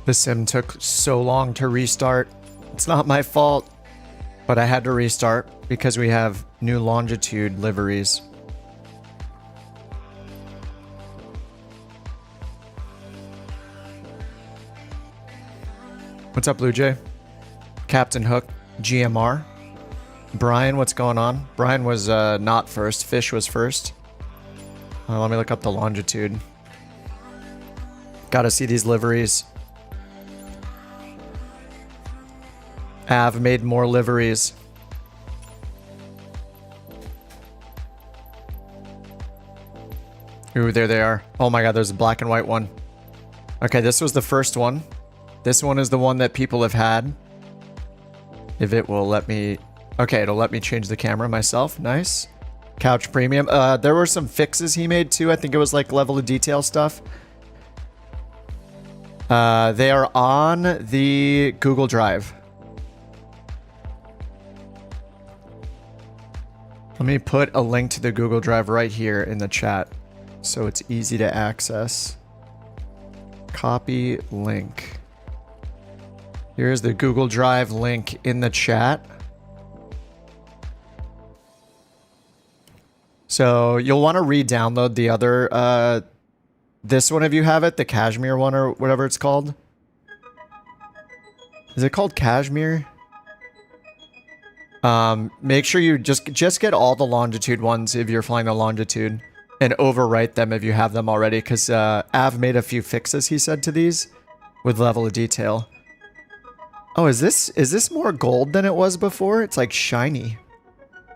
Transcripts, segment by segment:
The sim took so long to restart. It's not my fault, but I had to restart because we have new longitude liveries. What's up, Blue Jay? Captain Hook, GMR. Brian, what's going on? Brian was not first. Fish was first. Let me look up the longitude. Gotta see these liveries. Have made more liveries. Ooh, there they are. Oh my god, there's a black and white one. Okay, this was the first one. This one is the one that people have had. If it will let me... Okay, it'll let me change the camera myself. Nice. Couch Premium. There were some fixes he made too. I think it was like level of detail stuff. They are on the Google Drive. Let me put a link to the Google Drive right here in the chat so it's easy to access. Copy link. Here's the Google Drive link in the chat. So you'll want to re-download the other, this one if you have it, the Cashmere one or whatever it's called. Is it called Cashmere? Make sure you just get all the longitude ones if you're flying the longitude and overwrite them if you have them already, because Av made a few fixes, he said, to these with level of detail. Oh, is this more gold than it was before? It's like shiny.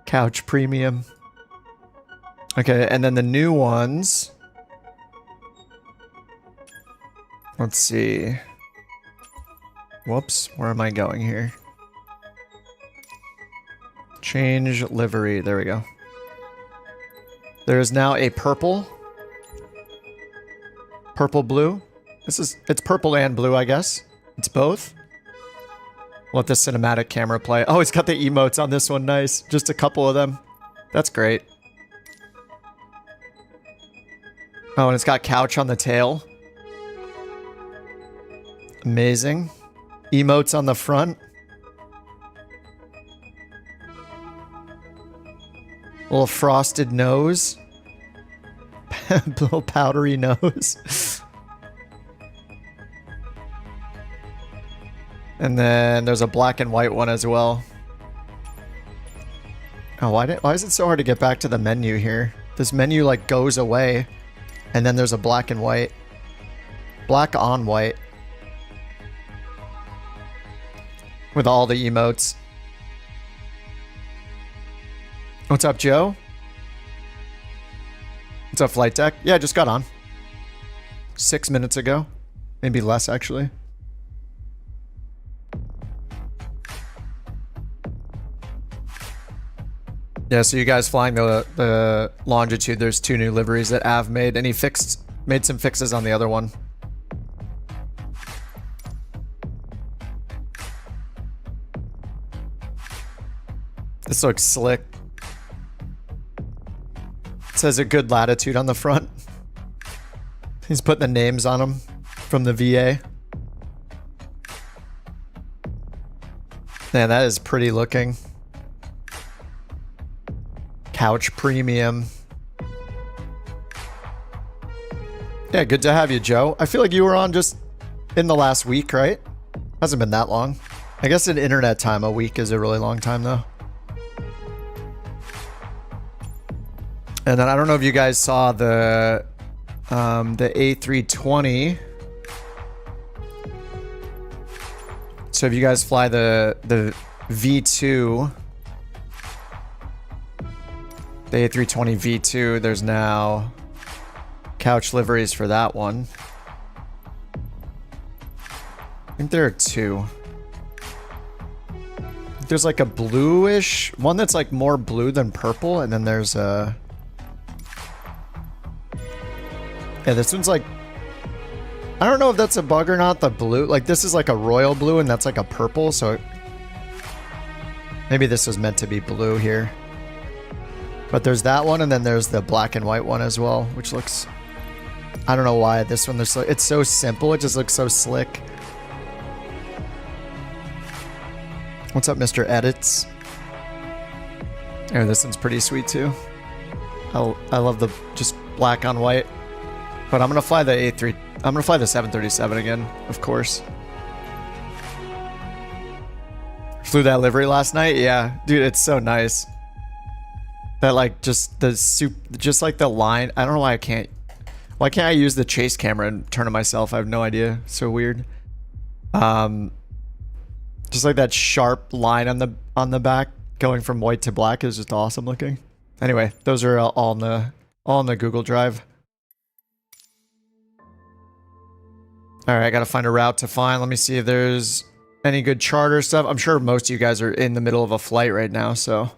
Couch Premium. Okay, and then the new ones. Let's see. Whoops, where am I going here? Change livery. There we go. There is now a purple. Purple blue. It's purple and blue, I guess. It's both. Let the cinematic camera play. Oh, it's got the emotes on this one. Nice. Just a couple of them. That's great. Oh, and it's got couch on the tail. Amazing. Emotes on the front. Little frosted nose. Little powdery nose. And then there's a black and white one as well. Oh, why is it so hard to get back to the menu here? This menu like goes away. And then there's a black and white. Black on white. With all the emotes. What's up, Joe? What's up, Flight Deck? Yeah, I just got on. 6 minutes ago. Maybe less, actually. Yeah, so you guys flying the longitude, there's 2 new liveries that Av made, and he made some fixes on the other one. This looks slick. It says a good latitude on the front. He's putting the names on them from the VA. Man, that is pretty looking. Couch Premium. Yeah, good to have you, Joe. I feel like you were on just in the last week, right? Hasn't been that long. I guess in internet time, a week is a really long time, though. And then I don't know if you guys saw the A320. So if you guys fly the V2, the A320 V2, there's now couch liveries for that one. I think there are 2. There's like a bluish one that's like more blue than purple, and then there's a... Yeah, this one's like... I don't know if that's a bug or not, the blue. Like, this is like a royal blue, and that's like a purple, so... Maybe this was meant to be blue here. But there's that one, and then there's the black and white one as well, which looks... I don't know why this one, it's so simple, it just looks so slick. What's up, Mr. Edits? Oh, this one's pretty sweet too. I love the just black on white. But I'm gonna fly the A3. I'm gonna fly the 737 again, of course. Flew that livery last night. Yeah, dude, it's so nice. That like just the just like the line. I don't know why I can't. Why can't I use the chase camera and turn it myself? I have no idea. So weird. Just like that sharp line on the back going from white to black is just awesome looking. Anyway, those are all in the Google Drive. All right, I gotta find a route to find. Let me see if there's any good charter stuff. I'm sure most of you guys are in the middle of a flight right now, so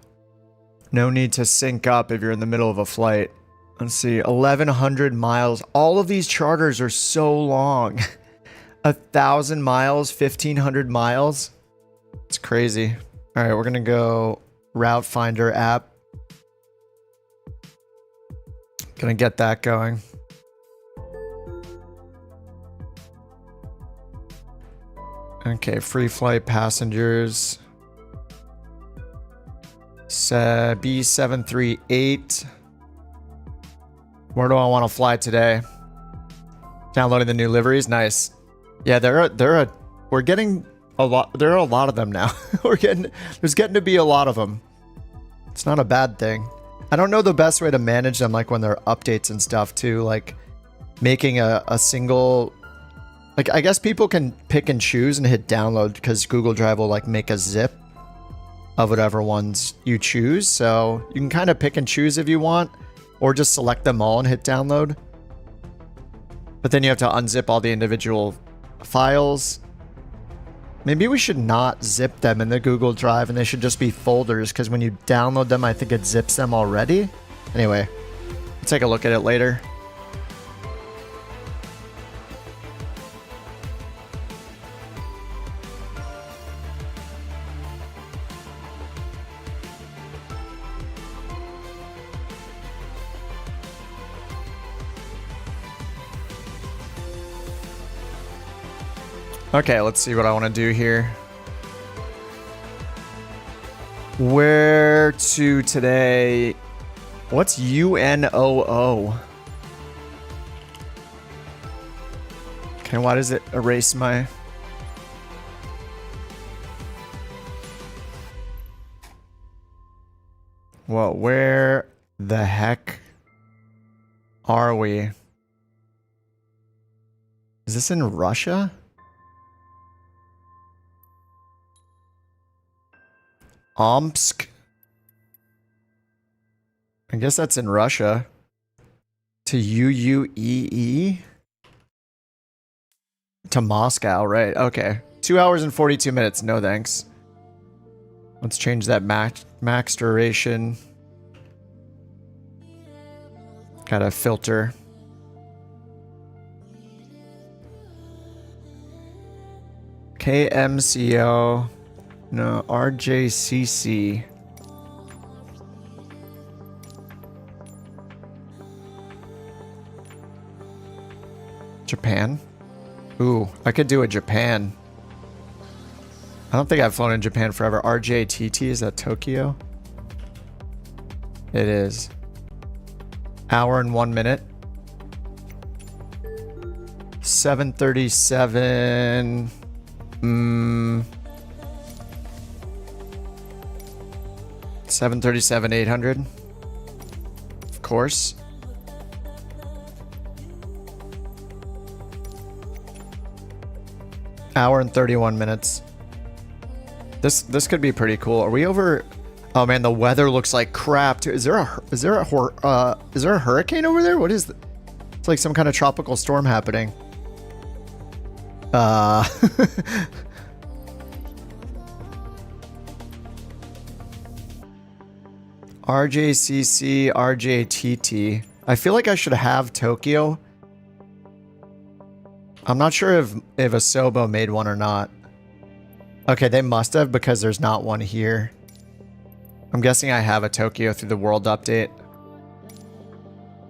no need to sync up if you're in the middle of a flight. Let's see, 1,100 miles. All of these charters are so long. 1,000 miles, 1,500 miles. It's crazy. All right, we're gonna go Route Finder app. Gonna get that going. Okay, free flight passengers. B738. Where do I want to fly today? Downloading the new liveries, nice. Yeah, we're getting a lot. There are a lot of them now. There's getting to be a lot of them. It's not a bad thing. I don't know the best way to manage them, like when there are updates and stuff too, like making a single, like I guess people can pick and choose and hit download because Google Drive will like make a zip of whatever ones you choose. So you can kind of pick and choose if you want, or just select them all and hit download. But then you have to unzip all the individual files. Maybe we should not zip them in the Google Drive and they should just be folders, because when you download them, I think it zips them already. Anyway, we'll take a look at it later. Okay, let's see what I want to do here. Where to today? What's UNOO? Okay, why does it erase my... Well, where the heck are we? Is this in Russia? Omsk. I guess that's in Russia. To UUEE? To Moscow, right. Okay. 2 hours and 42 minutes. No thanks. Let's change that max duration. Gotta filter. KMCO. No, RJCC. Japan? Ooh, I could do a Japan. I don't think I've flown in Japan forever. RJTT, is that Tokyo? It is. Hour and 1 minute. 737. 737-800. Of course. Hour and 31 minutes. This could be pretty cool. Are we over? Oh man, the weather looks like crap too. Is there a hurricane over there? What is it's like some kind of tropical storm happening. RJCC, RJTT. I feel like I should have Tokyo. I'm not sure if Asobo made one or not. Okay, they must have, because there's not one here. I'm guessing I have a Tokyo through the world update.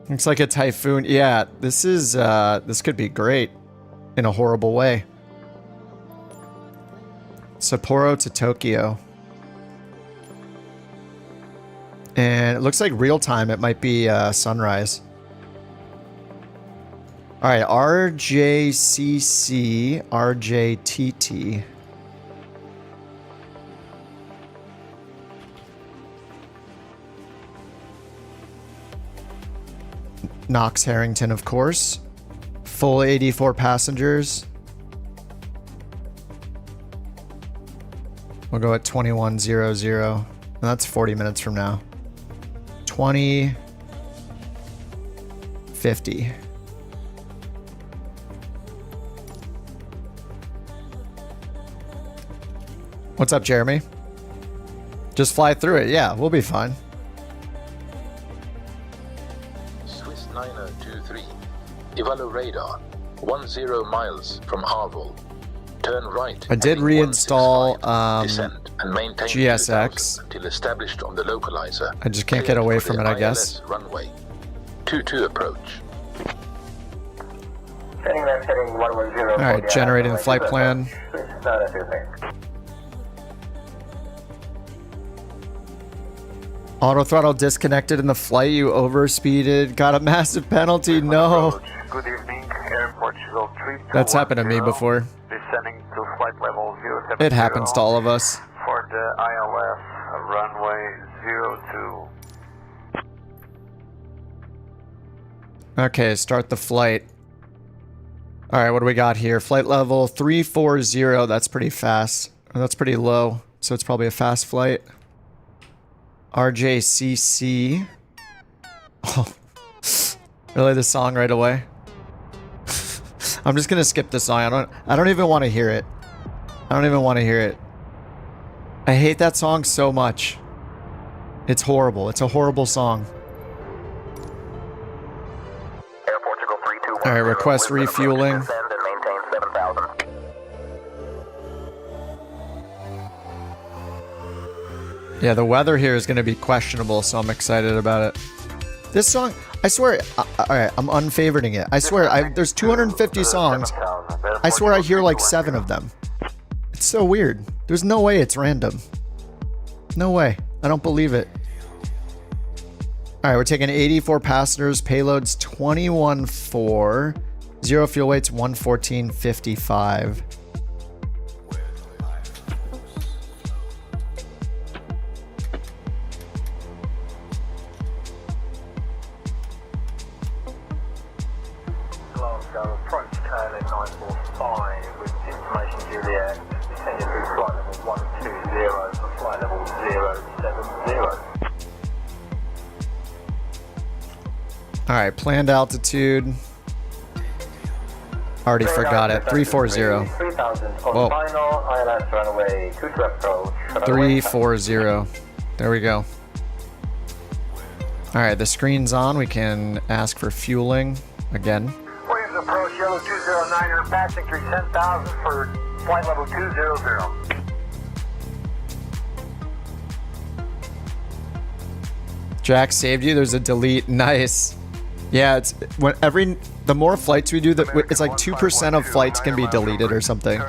Looks like a typhoon. Yeah, this could be great in a horrible way. Sapporo to Tokyo. And it looks like real time. It might be sunrise. All right, RJCC, RJTT. Knox Harrington, of course. Full 84 passengers. We'll go at 21:00. And that's 40 minutes from now. 20:50. What's up, Jeremy? Just fly through it. Yeah, we'll be fine. Swiss 9023. Evalu radar. 10 miles from Harvel. Turn right. I did reinstall descend and maintain GSX until established on the localizer. I just can't get away from it, I guess. Runway. 22 approach. All right, generating the flight plan. Auto throttle disconnected in the flight. You overspeeded. Got a massive penalty. No. Good evening, Air Portugal 321. That's happened to me before. Descending to flight level 070. It happens to all of us. For the ILS, runway 02. Okay, start the flight. All right, what do we got here? Flight level 340. That's pretty fast. That's pretty low, so it's probably a fast flight. RJCC. Oh, really? The song right away? I'm just gonna skip the song. I don't even want to hear it. I don't even want to hear it. I hate that song so much. It's horrible. It's a horrible song. Air Portugal 321. All right, request refueling. Yeah, the weather here is going to be questionable, so I'm excited about it. This song, I swear, alright, I'm unfavoriting it. I swear, there's 250 songs. I swear I hear like 7 of them. It's so weird. There's no way it's random. No way. I don't believe it. Alright, we're taking 84 passengers, payloads 21.4, 0 fuel weights 114.55. Approach Charlie 945 with information Juliet, descending through flight level 120 for flight level 070. Alright, planned altitude. Already forgot it. 340. 3000 Whoa. on final, ILS runway 22 approach. 340. There we go. Alright, the screen's on. We can ask for fueling again. Williams approach yellow 209er, passing through 10,000 for flight level 200. Jack saved you. There's a delete. Nice. Yeah, it's when the more flights we do, it's like 2% of flights can be deleted or something.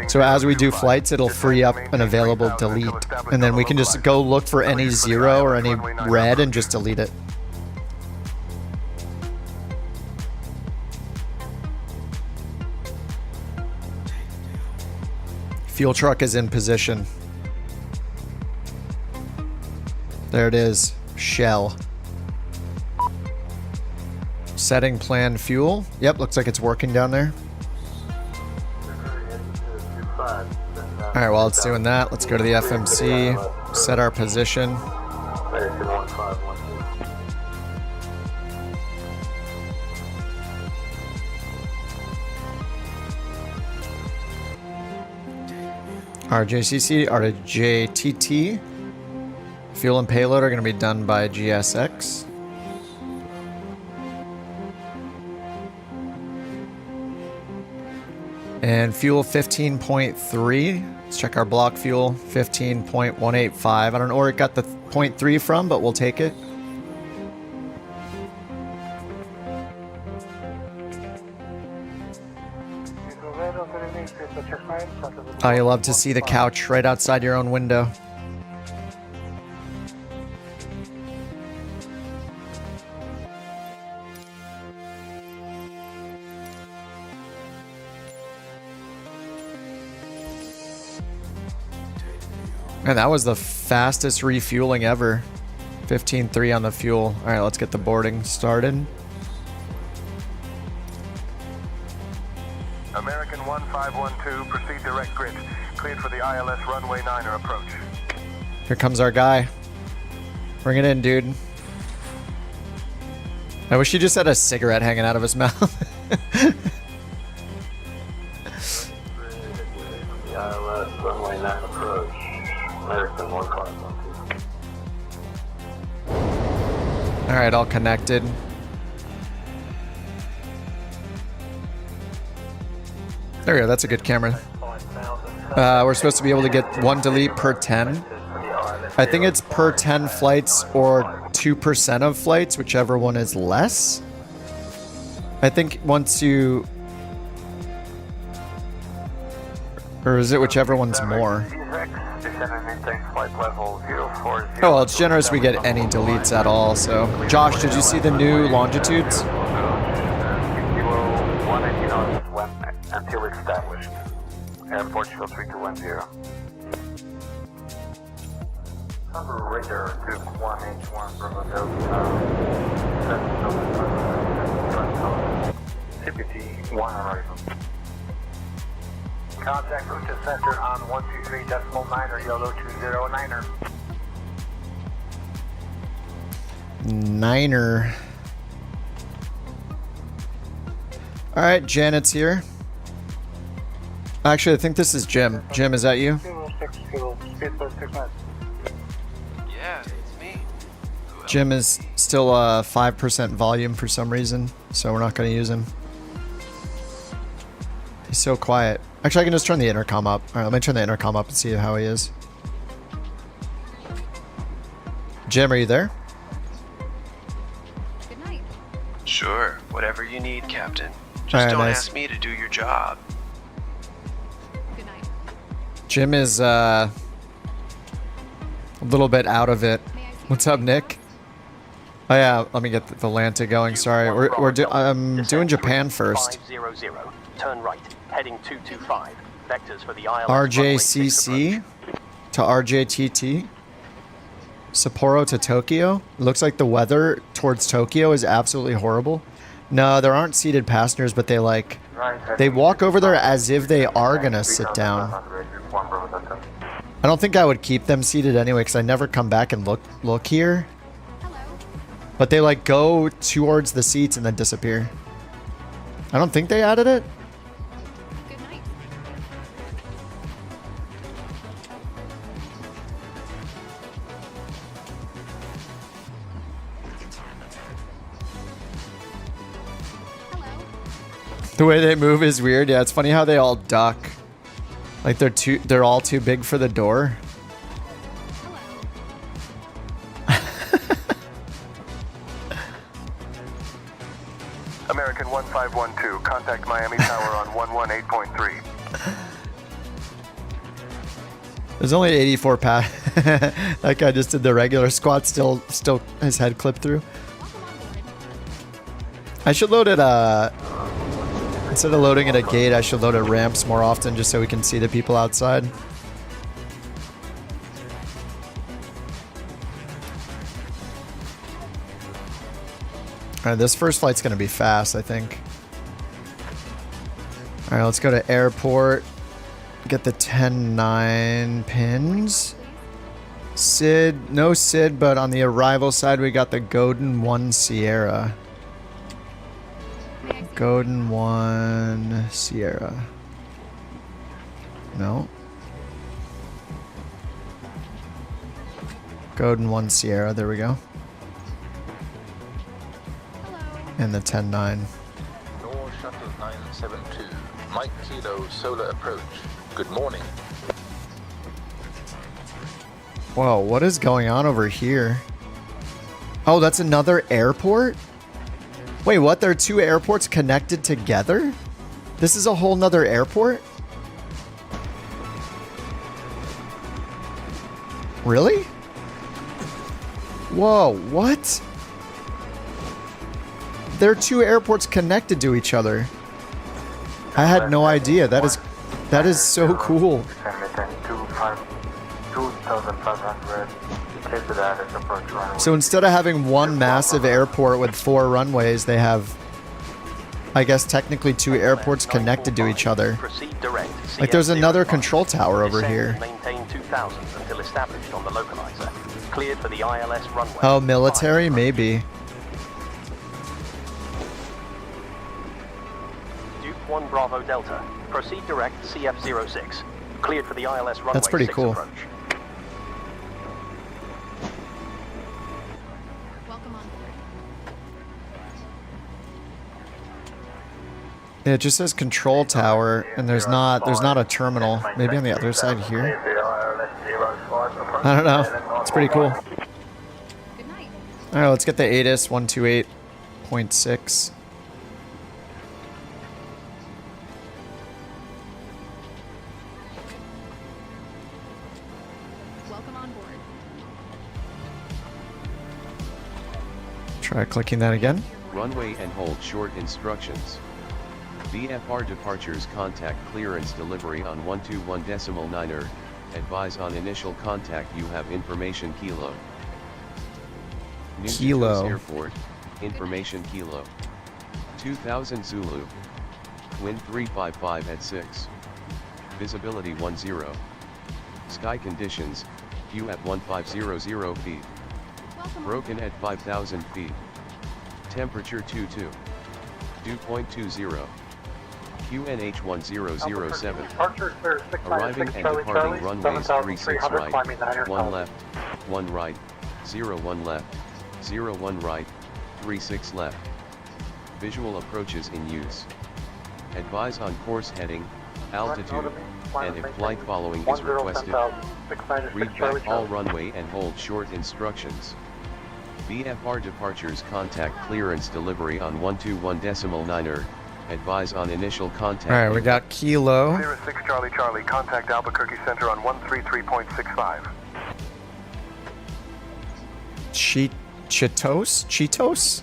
So as we do flights, it'll free up an available delete, and then we can just go look for any 0 or any red and just delete it. Fuel truck is in position. There it is. Shell. Setting planned fuel. Yep, looks like it's working down there. Alright, while it's doing that, let's go to the FMC, set our position. RJCC, RJTT. Fuel and payload are going to be done by GSX. And fuel 15.3. Let's check our block fuel. 15.185. I don't know where it got the 0.3 from, but we'll take it. Oh, you love to see the couch right outside your own window. And that was the fastest refueling ever. 15.3 on the fuel. All right, let's get the boarding started. American 1512, proceed direct grid. Cleared for the ILS runway 9er approach. Here comes our guy. Bring it in, dude. I wish he just had a cigarette hanging out of his mouth. The ILS runway 9 approach. American 1512. All right, all connected. There we go. That's a good camera. We're supposed to be able to get 1 delete per 10. I think it's per 10 flights or 2% of flights, whichever one is less. I think once you... Or is it whichever one's more? Oh, well, it's generous we get any deletes at all, so... Josh, did you see the new longitudes? Until established. Air Portugal 3210. Number radar Duke 1H1 from a CPT 1 arrival. Contact route to center on 123.9er YOLO 209er. Niner. All right, Janet's here. Actually, I think this is Jim. Jim, is that you? Yeah, it's me. Jim is still 5% volume for some reason, so we're not going to use him. He's so quiet. Actually, I can just turn the intercom up. All right, let me turn the intercom up and see how he is. Jim, are you there? Good night. Sure, whatever you need, Captain. Just Alright, don't nice. ask me to do your job. Good night. Jim is a little bit out of it. What's up, Nick? Oh yeah, let me get the Lanta going. Sorry, I'm doing Japan first. 500, turn right, heading 225. Vectors for the ILS RJCC to RJTT. Sapporo to Tokyo. Looks like the weather towards Tokyo is absolutely horrible. No, there aren't seated passengers, but they walk over there as if they are gonna sit down. I don't think I would keep them seated anyway, because I never come back and look here. Hello. But they like go towards the seats and then disappear. I don't think they added it. Good night. Hello. The way they move is weird. Yeah, it's funny how they all duck. Like they're all too big for the door. American 1512, contact Miami Tower on 118.3. There's only 84 That guy just did the regular squat, still his head clipped through. Welcome on board. I should load it instead of loading at a gate, I should load at ramps more often just so we can see the people outside. Alright, this first flight's gonna be fast, I think. Alright, let's go to airport. Get the 10-9 pins. SID, no SID, but on the arrival side we got the Godin 1 Sierra. Godin 1 Sierra. No. Godin 1 Sierra, there we go. And the 10-9. Nor Shuttle 972, Mike Kilo Solar Approach. Good morning. Whoa, what is going on over here? Oh, that's another airport? Wait, what? There are two airports connected together? This is a whole nother airport? Really? Whoa, what? There are 2 airports connected to each other. I had no idea. That is so cool. Descend 2,500. Clear to that as approach runway. So instead of having one massive airport with 4 runways, they have, I guess, technically 2 airports connected to each other. Proceed direct. Like there's another CF05. control tower over Descend here. and maintain 2000 until established on the localizer. Cleared for the ILS runway. Oh, military? Maybe. Duke 1 Bravo Delta. Proceed direct CF06. Cleared for the ILS runway. That's pretty 6 cool. approach. Welcome on board. Yeah, it just says control tower, and there's not a terminal. Maybe on the other side here. I don't know. It's pretty cool. Good night. All right, let's get the ATIS 128.6. Welcome on board. Try clicking that again. Runway and hold short instructions. VFR departures contact clearance delivery on 121.9er. Advise on initial contact you have information kilo. New Kilo. Santos Airport, information kilo. 2000 Zulu. Wind 355 at 6. Visibility 10. Sky conditions, view at 1500 feet. Welcome on Broken at 5000 feet. Temperature 22. Dew point 20. QNH 1007. Departure clear 696 Arriving and Charlie departing Charlie, runways 36 7,300, right, climbing 9 1 left, 1 right, 01 left, 01 right, 36 left. Visual approaches in use. Advise on course heading, altitude, and if flight following is requested. Read back all runway and hold short instructions. VFR departures contact clearance delivery on 121.9er. Advise on initial contact. All right, we got Kilo. 06 Charlie Charlie, contact Albuquerque Center on 133.65. Cheetos? Cheetos?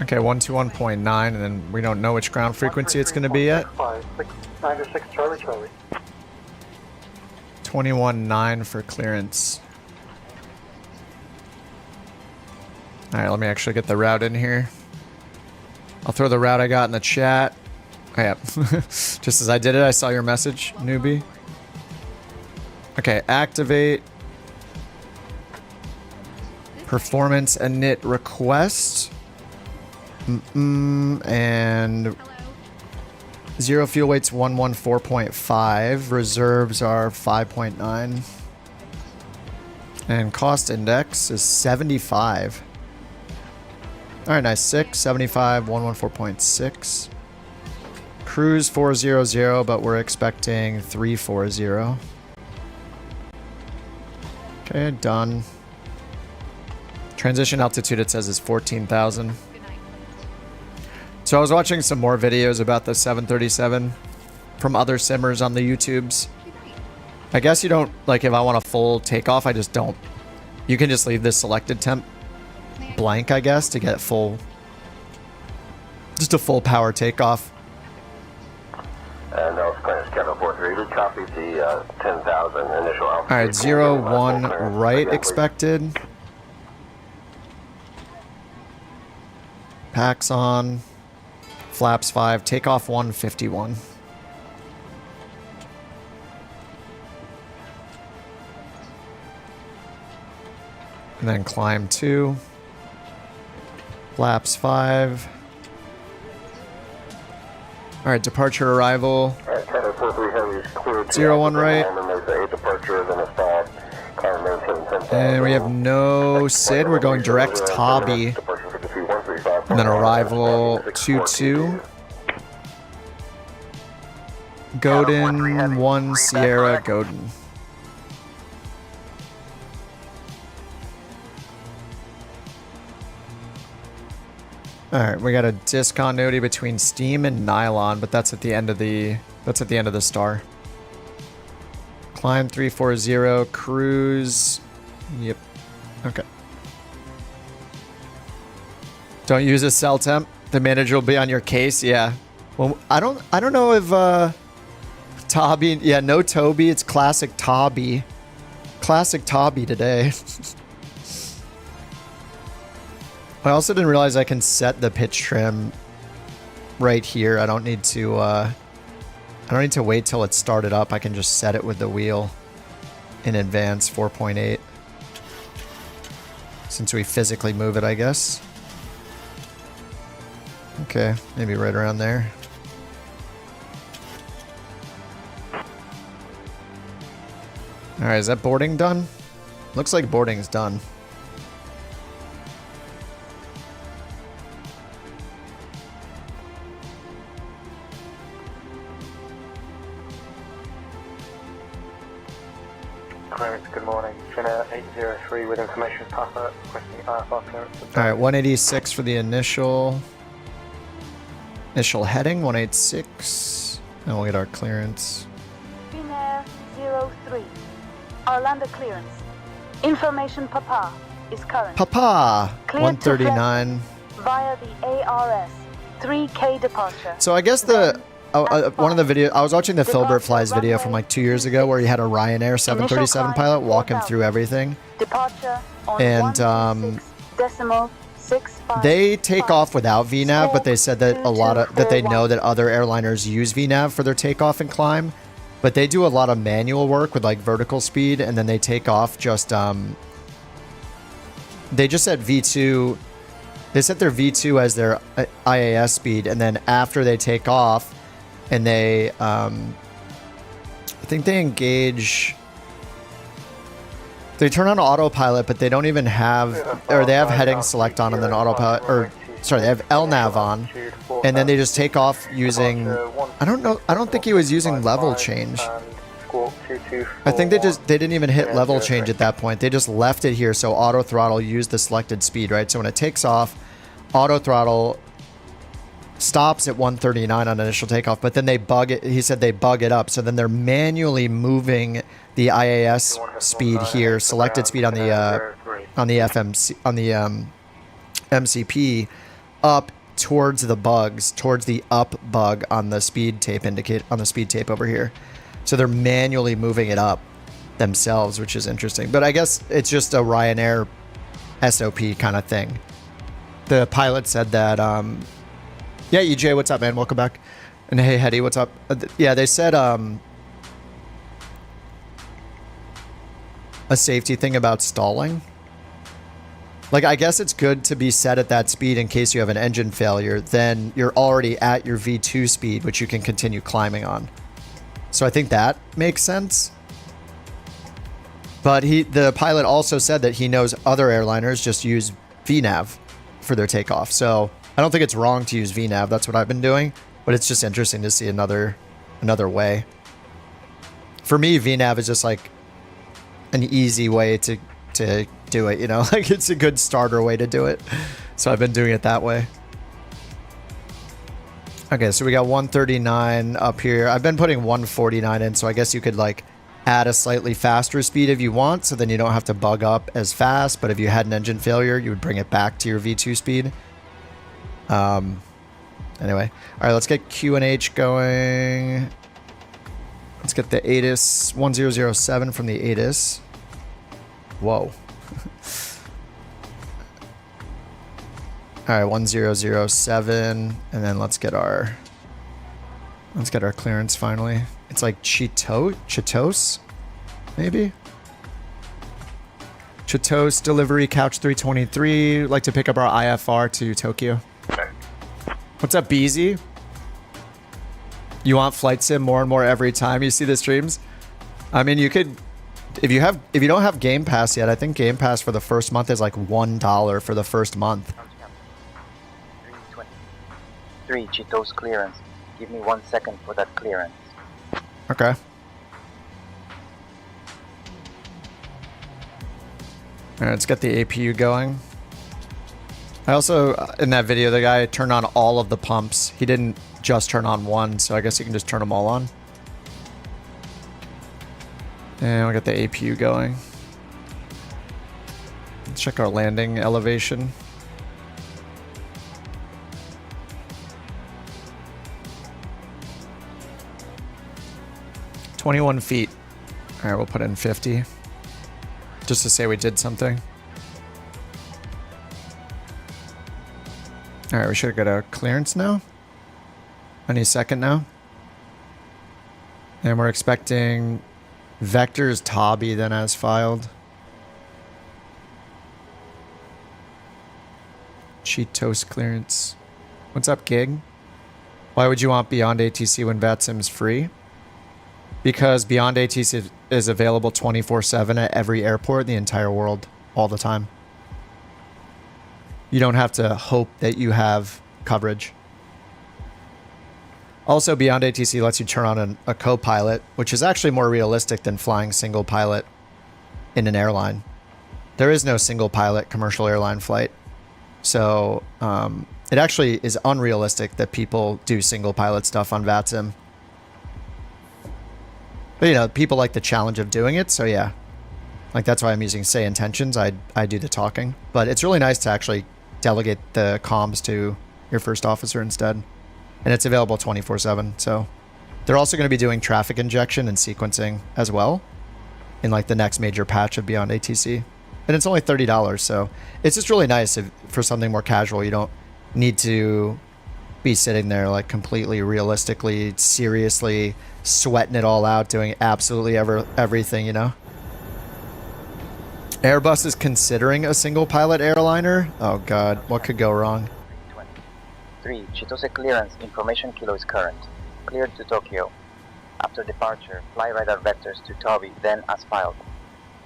Okay, 121.9, and then we don't know which ground frequency it's going to be yet. 96 Charlie Charlie. 21.9 for clearance. Alright, let me actually get the route in here. I'll throw the route I got in the chat. Oh, yeah. Just as I did it, I saw your message, newbie. Okay, activate. Performance init request. And Hello. zero fuel weight's 114.5. Reserves are 5.9. And cost index is 75. Alright, nice. 6, 75, 114.6. Cruise 400, but we're expecting 340. Okay, done. Transition altitude, it says, is 14,000. Good night. So I was watching some more videos about the 737 from other simmers on the YouTubes. Good night. I guess you don't, like, if I want a full takeoff, I just don't. You can just leave this selected temp May I- blank, I guess, to get full, just a full power takeoff. And now clearance Kevin 43, we copied the 10,000 initial altitude. Alright, 01 right expected. Packs on. Flaps 5. Takeoff 151. And then climb 2. Flaps 5. Alright, departure arrival. 01 right. And we have no SID. We're going direct Tabi. And then arrival 22. Godin 1 Sierra Godin. Alright, we got a discontinuity between steam and nylon, but that's at the end of the star. Climb 340, cruise. Yep. Okay. Don't use a cell temp. The manager will be on your case. Yeah. Well, I don't know if Tabi. Yeah, no Toby. It's classic Tabi. Classic Tabi today. I also didn't realize I can set the pitch trim right here. I don't need to wait till it's started up. I can just set it with the wheel in advance, 4.8. Since we physically move it, I guess. Okay, maybe right around there. Alright, is that boarding done? Looks like boarding's done. Clearance, good morning. Finnair 803 with information Papa requesting IFR clearance. Alright, 186 for the initial heading, 186. And we'll get our clearance. Finnair 03. Orlando clearance. Information Papa is current. Papa! Cleared to 139. Via the ARS. 3K departure. So I guess the one of the video I was watching the Filbert Flies video from like 2 years ago where he had a Ryanair 737 pilot walk him through everything. Departure on And decimal 65. they take off without VNAV, but they said that that they know that other airliners use VNAV for their takeoff and climb, but they do a lot of manual work with like vertical speed, and then they take off just they just set V2. They set their V2 as their IAS speed, and then after they take off, and they I think they engage. They turn on autopilot, but they don't even have, or they have heading select on and then autopilot, or sorry, they have LNAV on, and then they just take off using, I don't know, I don't think he was using level change. I think they didn't even hit level change at that point. They just left it here, so auto throttle used the selected speed, right? So when it takes off, auto throttle stops at 139 on initial takeoff, but then they bug it. He said they bug it up, so then they're manually moving the IAS speed here, selected speed on the FMC on the MCP up towards the bugs, towards the up bug on the speed tape over here. So they're manually moving it up themselves, which is interesting. But I guess it's just a Ryanair SOP kind of thing. The pilot said that. Yeah, EJ, what's up, man? Welcome back. And hey, Hetty, what's up? Yeah, they said a safety thing about stalling. Like, I guess it's good to be set at that speed in case you have an engine failure. Then you're already at your V2 speed, which you can continue climbing on. So I think that makes sense. But the pilot also said that he knows other airliners just use VNAV for their takeoff. So I don't think it's wrong to use VNAV. That's what I've been doing. But it's just interesting to see another way. For me, VNAV is just like an easy way to do it, you know? Like, it's a good starter way to do it. So I've been doing it that way. Okay, so we got 139 up here. I've been putting 149 in, so I guess you could like add a slightly faster speed if you want, so then you don't have to bug up as fast. But if you had an engine failure, you would bring it back to your V2 speed. Anyway, all right, let's get QNH going. Let's get the ATIS 1007 from the ATIS. Whoa. All right, 1007, and then let's get our clearance finally. It's like Chitos, maybe. Chitos delivery couch 323. Like to pick up our IFR to Tokyo. What's up, BZ? You want flight sim more and more every time you see the streams? I mean, you could, if you don't have Game Pass yet, I think Game Pass for the first month is like $1 for the first month. 3 Chitos clearance. Give me 1 second for that clearance. Okay. Alright, let's get the APU going. I also, in that video, the guy turned on all of the pumps. He didn't just turn on one, so I guess you can just turn them all on. And we'll get the APU going. Let's check our landing elevation. "21 feet. All right, we'll put in 50. Just to say we did something. All right, we should get a clearance now. Any second now. And we're expecting vectors Tabi then as filed. Cheat toast clearance. What's up, Gig? Why would you want Beyond ATC when VATSIM's free? Because Beyond ATC is available 24/7 at every airport in the entire world, all the time. You don't have to hope that you have coverage. Also, Beyond ATC lets you turn on a co-pilot, which is actually more realistic than flying single pilot in an airline. There is no single pilot commercial airline flight. So it actually is unrealistic that people do single pilot stuff on VATSIM. But, you know, people like the challenge of doing it, so yeah. Like, that's why I'm using say intentions. I do the talking. But it's really nice to actually delegate the comms to your first officer instead. And it's available 24/7, so. They're also going to be doing traffic injection and sequencing as well in, like, the next major patch of Beyond ATC. And it's only $30, so it's just really nice for something more casual. You don't need to be sitting there, like, completely realistically, seriously sweating it all out, doing absolutely everything, you know? Airbus is considering a single pilot airliner. Oh god, what could go wrong? 3. Chitose clearance. Information kilo is current. Cleared to Tokyo. After departure, fly radar vectors to Tabi, then as filed.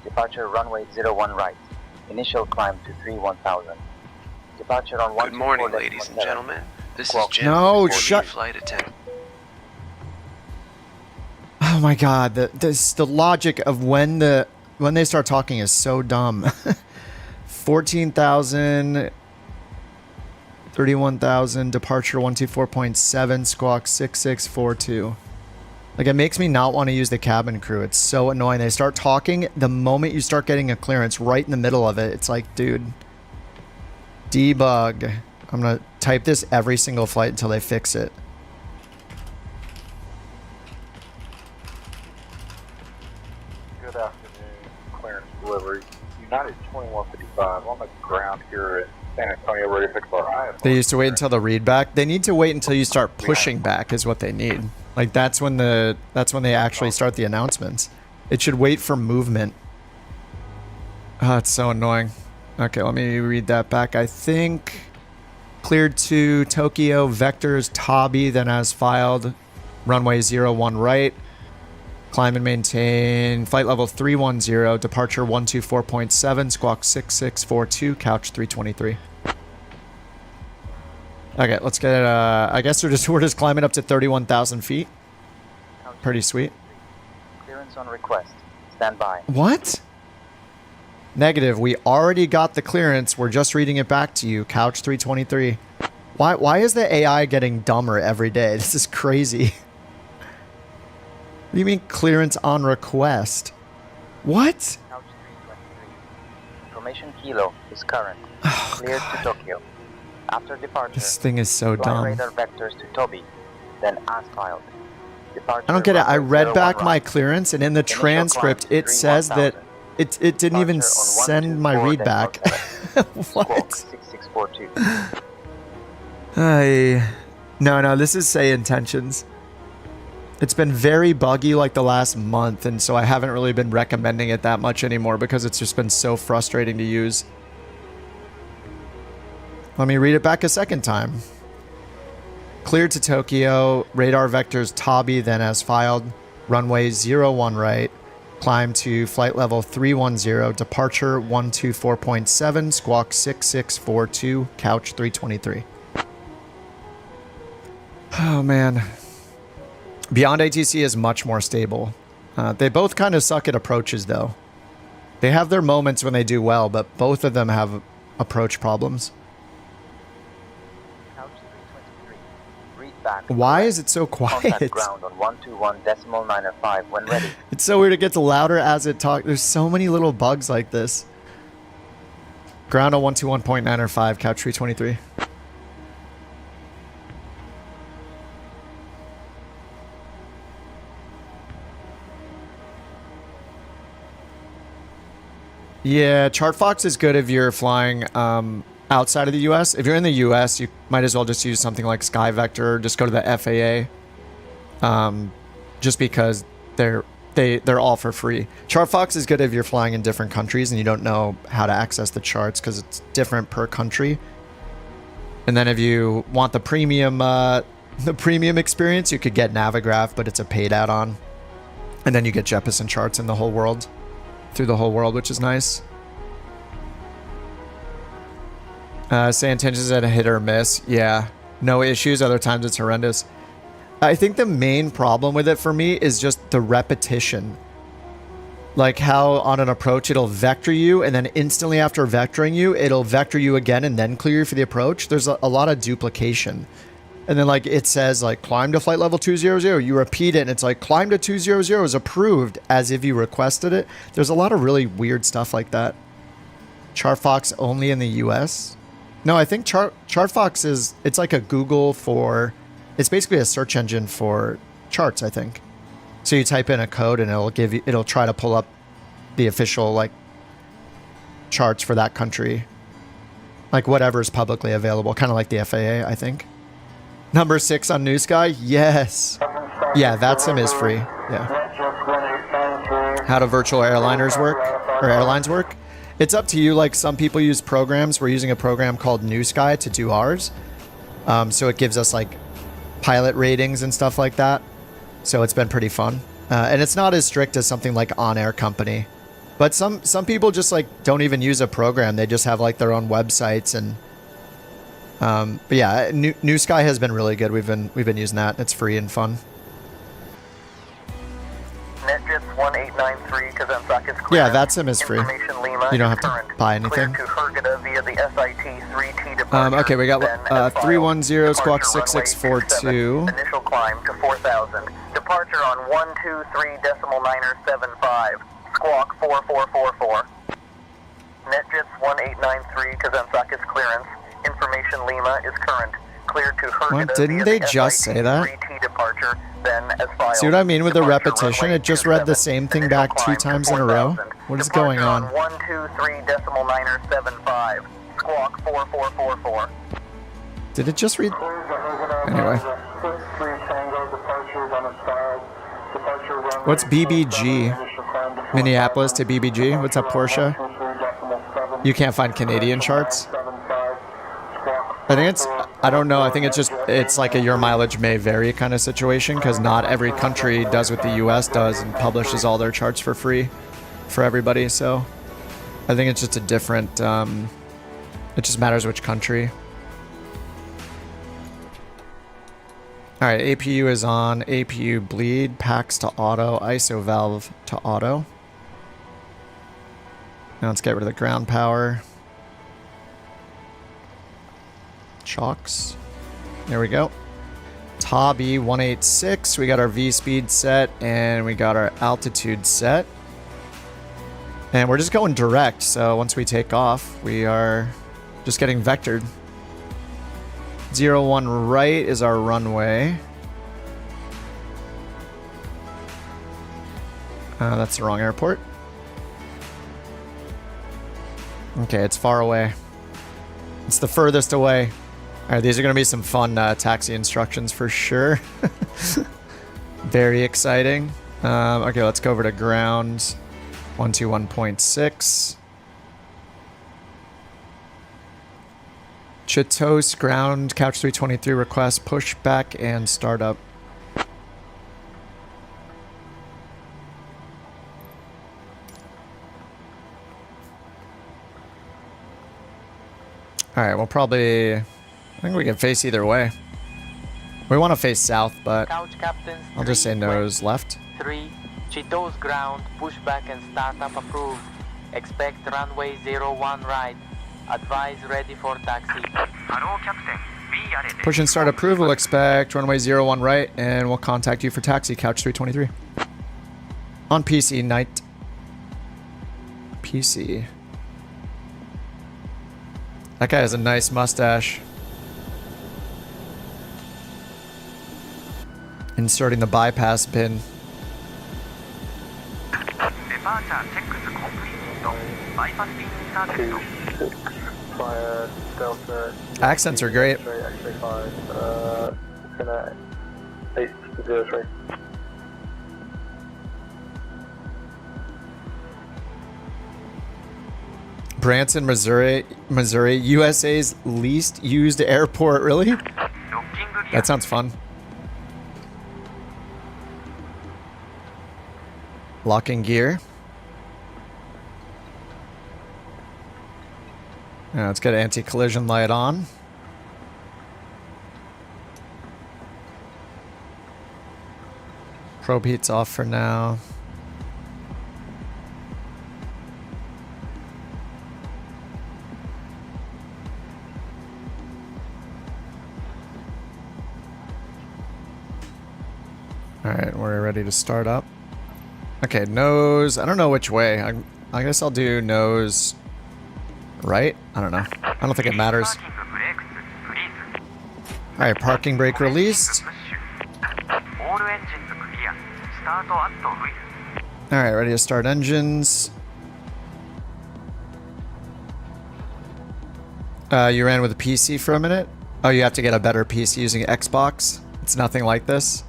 Departure runway 01 right. Initial climb to 31,000. Departure on 1. Good morning, ladies and gentlemen. This is Jim. No, for shut. lead flight attendant. Oh my god, the logic of when they start talking is so dumb. 14,000, 31,000, departure 124.7, squawk 6642. Like, it makes me not want to use the cabin crew. It's so annoying. They start talking the moment you start getting a clearance right in the middle of it. It's like, dude, debug. I'm going to type this every single flight until they fix it. Good afternoon, clearance delivery. United 2155 on the ground here at San Antonio, ready to pick up our IS. They used to wait until the read back. They need to wait until you start pushing back is what they need. Like, that's when they actually start the announcements. It should wait for movement. Oh, it's so annoying. Okay, let me read that back. I think cleared to Tokyo, vectors Tabi, then as filed, runway 01 right. Climb and maintain flight level 310, departure 124.7, squawk 6642, couch 323. Okay, let's get it. I guess we're just climbing up to 31,000 feet. Pretty sweet. Clearance on request. Stand by. What? Negative. We already got the clearance. We're just reading it back to you. Couch 323. Why is the AI getting dumber every day? This is crazy. What do you mean clearance on request? What? Couch 323. Information kilo is current. Oh, Cleared God. to Tokyo. After departure, This thing is so fly dumb. radar vectors to Tobi, then as filed. Departure I don't get it. I runway read 01 back my right. clearance, and in the Initial transcript, climb it to says that 31,000. it didn't even Departure on send my 124, read then back. 47. Squawk What? 6642. No, this is say intentions. It's been very buggy like the last month, and so I haven't really been recommending it that much anymore because it's just been so frustrating to use. Let me read it back a second time. Cleared to Tokyo, radar vectors Tabi, then as filed, runway 01 right, climb to flight level 310, departure 124.7, squawk 6642, couch 323. Oh man. Beyond ATC is much more stable. They both kind of suck at approaches though. They have their moments when they do well, but both of them have approach problems. Couch 323. Read back. back. Why is it so Contact quiet? ground on 121.905 when ready. It's so weird. It gets louder as it talks. There's so many little bugs like this. Ground on 121.905, couch 323. Yeah, ChartFox is good if you're flying outside of the US. If you're in the US, you might as well just use something like SkyVector. Just go to the FAA. Just because they're all for free. ChartFox is good if you're flying in different countries and you don't know how to access the charts because it's different per country. And then if you want the premium experience, you could get Navigraph, but it's a paid add-on. And then you get Jeppesen charts in the whole world. Through the whole world, which is nice. Say intentions at a hit or miss. Yeah. No issues. Other times it's horrendous. I think the main problem with it for me is just the repetition. Like how on an approach it'll vector you and then instantly after vectoring you, it'll vector you again and then clear you for the approach. There's a lot of duplication. And then like it says like climb to flight level 200. You repeat it and it's like climb to 200 is approved as if you requested it. There's a lot of really weird stuff like that. ChartFox only in the US? No, I think ChartFox is, it's like a Google for, it's basically a search engine for charts, I think. So you type in a code and it'll try to pull up the official like charts for that country. Like whatever is publicly available, kind of like the FAA, I think. Number 6 on NewSky? Yes. Yeah, that sim is free. Yeah. How do virtual airliners work? Or airlines work? It's up to you. Like some people use programs. We're using a program called NewSky to do ours. So it gives us like pilot ratings and stuff like that. So it's been pretty fun. And it's not as strict as something like On Air Company. But some people just like don't even use a program. They just have like their own websites and but yeah, NewSky has been really good. We've been using that. It's free and fun. NetJets 1893 Kazantzak is clear. Yeah, that sim is free. You don't have to buy anything. Okay, we got 310 squawk 6642. Initial climb to 4000. Departure on 123.975. Squawk 4444. NetJets 1893 Kazantzak is clearance. Information Lima is current. Cleared to Hurghada. What? Didn't they just say that? Departure, then as filed. See what I mean with the repetition? It just read the same thing back 2 times in a row. What is going on? 123.975. Squawk 4444. Did it just read? Anyway. What's BBG? Minneapolis to BBG? What's up, Porsche? You can't find Canadian charts? I think it's, I don't know, I think it's like a your mileage may vary kind of situation because not every country does what the US does and publishes all their charts for free for everybody. So I think it's just a different, it just matters which country. All right, APU is on, APU bleed, packs to auto, ISO valve to auto. Now let's get rid of the ground power. Chocks. There we go. Tabi 186. We got our V speed set and we got our altitude set. And we're just going direct. So once we take off, we are just getting vectored. 01 right is our runway. That's the wrong airport. Okay, it's far away. It's the furthest away. All right, these are going to be some fun taxi instructions for sure. Very exciting. Okay, let's go over to ground. 121.6. Chitos, ground, couch 323 request, pushback, and startup. All right, we'll probably, I think we can face either way. We want to face south, but I'll just say nose left. 3, Chitos ground, pushback and startup approved. Expect runway 01 right. Advise ready for taxi. Hello, Captain. Push and start approved. We'll expect runway 01 right, and we'll contact you for taxi. Couch 323. On PC, night. PC. That guy has a nice mustache. Inserting the bypass pin. Accents are great. Branson, Missouri, USA's least used airport. Really? That sounds fun. Locking gear. Now let's get anti-collision light on. Probe heat's off for now. Alright, we're ready to start up. Okay, nose. I don't know which way. I guess I'll do nose right? I don't know. I don't think it matters. Alright, parking brake released. Alright, ready to start engines. You ran with a PC for a minute? Oh, you have to get a better PC using Xbox? It's nothing like this?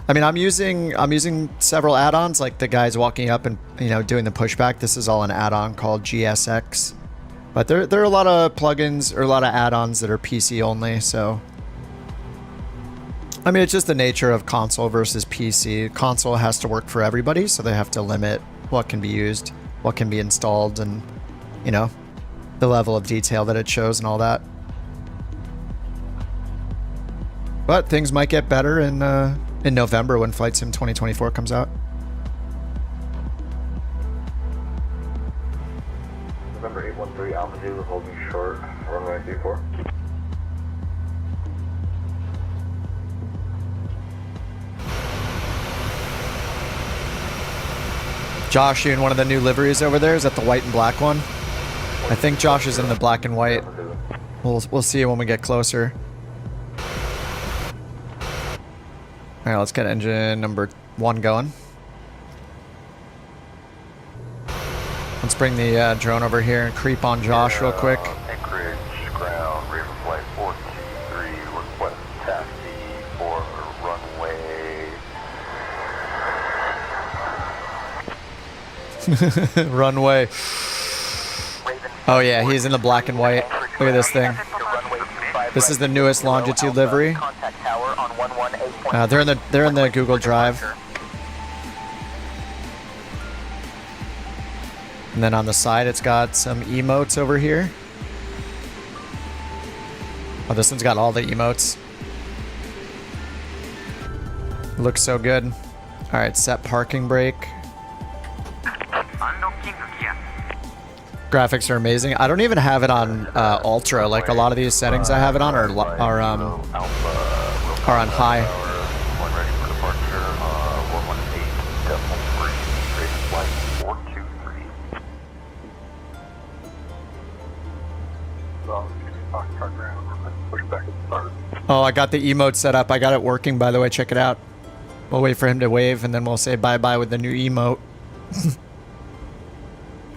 I mean, I'm using several add-ons, like the guys walking up and, you know, doing the pushback. This is all an add-on called GSX. But there are a lot of plugins or a lot of add-ons that are PC only, so... I mean, it's just the nature of console versus PC. Console has to work for everybody, so they have to limit what can be used, what can be installed, and, you know, the level of detail that it shows and all that. But things might get better in November when Flight Sim 2024 comes out. November 813, altitude, holding short, runway 24. Josh, you in one of the new liveries over there? Is that the white and black one? I think Josh is in the black and white. We'll see when we get closer. Alright, let's get engine number 1 going. Let's bring the drone over here and creep on Josh real quick. Anchorage, ground, rear flight 423, request taxi for runway. Runway. Oh yeah, he's in the black and white. Look at this thing. This is the newest longitude livery. They're in the Google Drive. And then on the side, it's got some emotes over here. Oh, this one's got all the emotes. Looks so good. All right, set parking brake. Graphics are amazing. I don't even have it on ultra. Like a lot of these settings I have it on are on high. Oh, I got the emote set up. I got it working, by the way. Check it out. We'll wait for him to wave, and then we'll say bye-bye with the new emote.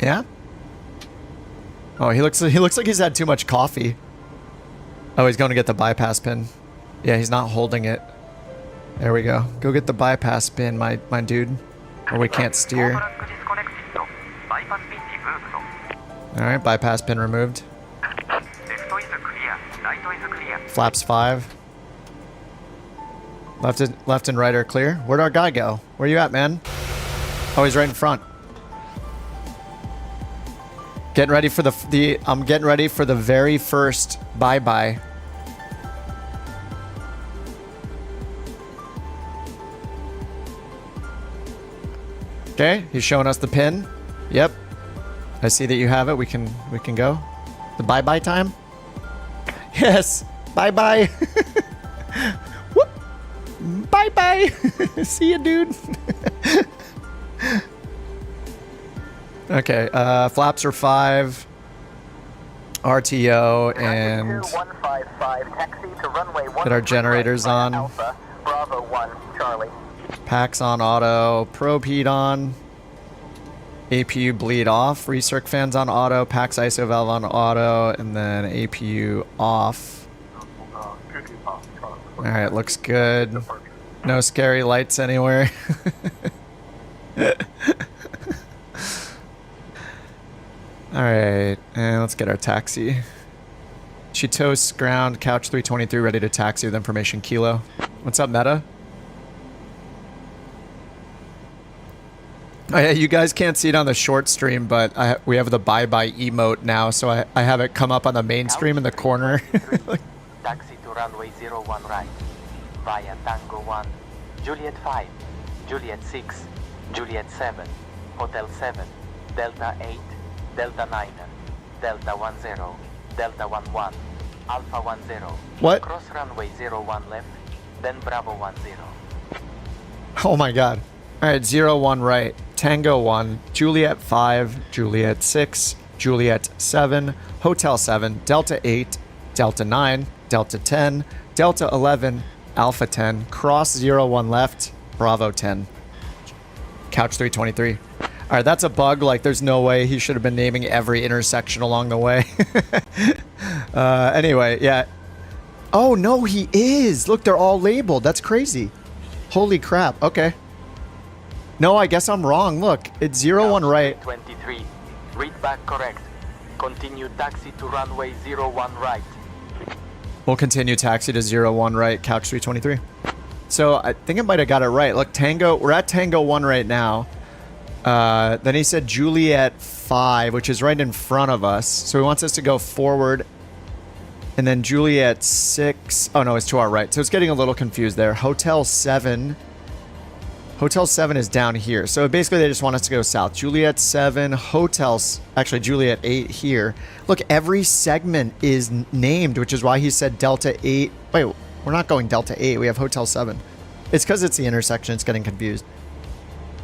Yeah? Oh, he looks like he's had too much coffee. Oh, he's going to get the bypass pin. Yeah, he's not holding it. There we go. Go get the bypass pin, my dude. Or we can't steer. Alright, bypass pin removed. Flaps 5. Left and right are clear. Where'd our guy go? Where you at, man? Oh, he's right in front. Getting ready for I'm getting ready for the very first bye-bye. Okay, he's showing us the pin. Yep. I see that you have it. We can go. The bye-bye time? Yes. Bye-bye. Whoop. Bye-bye. See ya, dude. Okay, flaps are 5. RTO and 2155, taxi to runway 1 get our generators on. Alpha, Bravo 1, Charlie. Packs on auto, probe heat on. APU bleed off, recirc fans on auto, packs ISO valve on auto, and then APU off. Alright, looks good. No scary lights anywhere. Alright, and let's get our taxi. Chitos ground, couch 323, ready to taxi with information kilo. What's up, Meta? Oh yeah, you guys can't see it on the short stream, but we have the bye-bye emote now, so I have it come up on the main stream in the corner. Taxi to runway 01 right, via Tango 1, Juliet 5, Juliet 6, Juliet 7, Hotel 7, Delta 8, Delta 9, Delta 10, Delta 11, Alpha 10. What? Cross runway 01 left, then Bravo 10. Oh my god. Alright, 01 right, Tango 1, Juliet 5, Juliet 6, Juliet 7, Hotel 7, Delta 8, Delta 9, Delta 10, Delta 11, Alpha 10, cross 01 left, Bravo 10. Couch 323. Alright, that's a bug. Like, there's no way he should have been naming every intersection along the way. Anyway, yeah. Oh, no, he is. Look, they're all labeled. That's crazy. Holy crap. Okay. No, I guess I'm wrong. Look, it's 01 right. 23. Read back correct. Continue taxi to runway 01 right. We'll continue taxi to 01 right, couch 323. So I think I might have got it right. Look, Tango, we're at Tango 1 right now. Then he said Juliet 5, which is right in front of us. So he wants us to go forward. And then Juliet 6. Oh, no, it's to our right. So it's getting a little confused there. Hotel 7. Hotel 7 is down here. So basically they just want us to go south. Juliet 7, hotels, actually Juliet 8 here. Look, every segment is named, which is why he said Delta 8. Wait, we're not going Delta 8. We have Hotel 7. It's because it's the intersection. It's getting confused.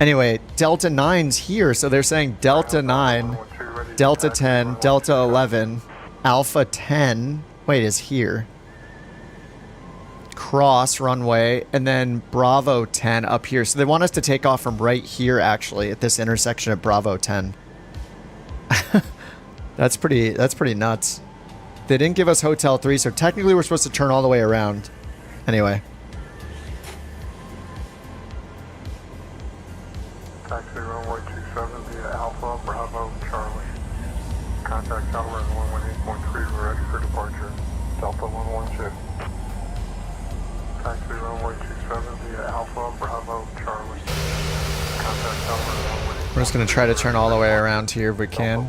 Anyway, Delta 9's here. So they're saying Delta 9, Delta 10, Delta 11, Alpha 10. Wait, is here. Cross runway, and then Bravo 10 up here. So they want us to take off from right here, actually, at this intersection at Bravo 10. That's pretty nuts. They didn't give us Hotel 3, so technically we're supposed to turn all the way around. Anyway. Taxi runway 27 via Alpha, Bravo, Charlie. Contact tower at 118.3, we're ready for departure. Delta 112. Taxi runway 27 via Alpha, Bravo, Charlie. Contact tower at 118.3. We're just going to try to turn all the way around here if we can.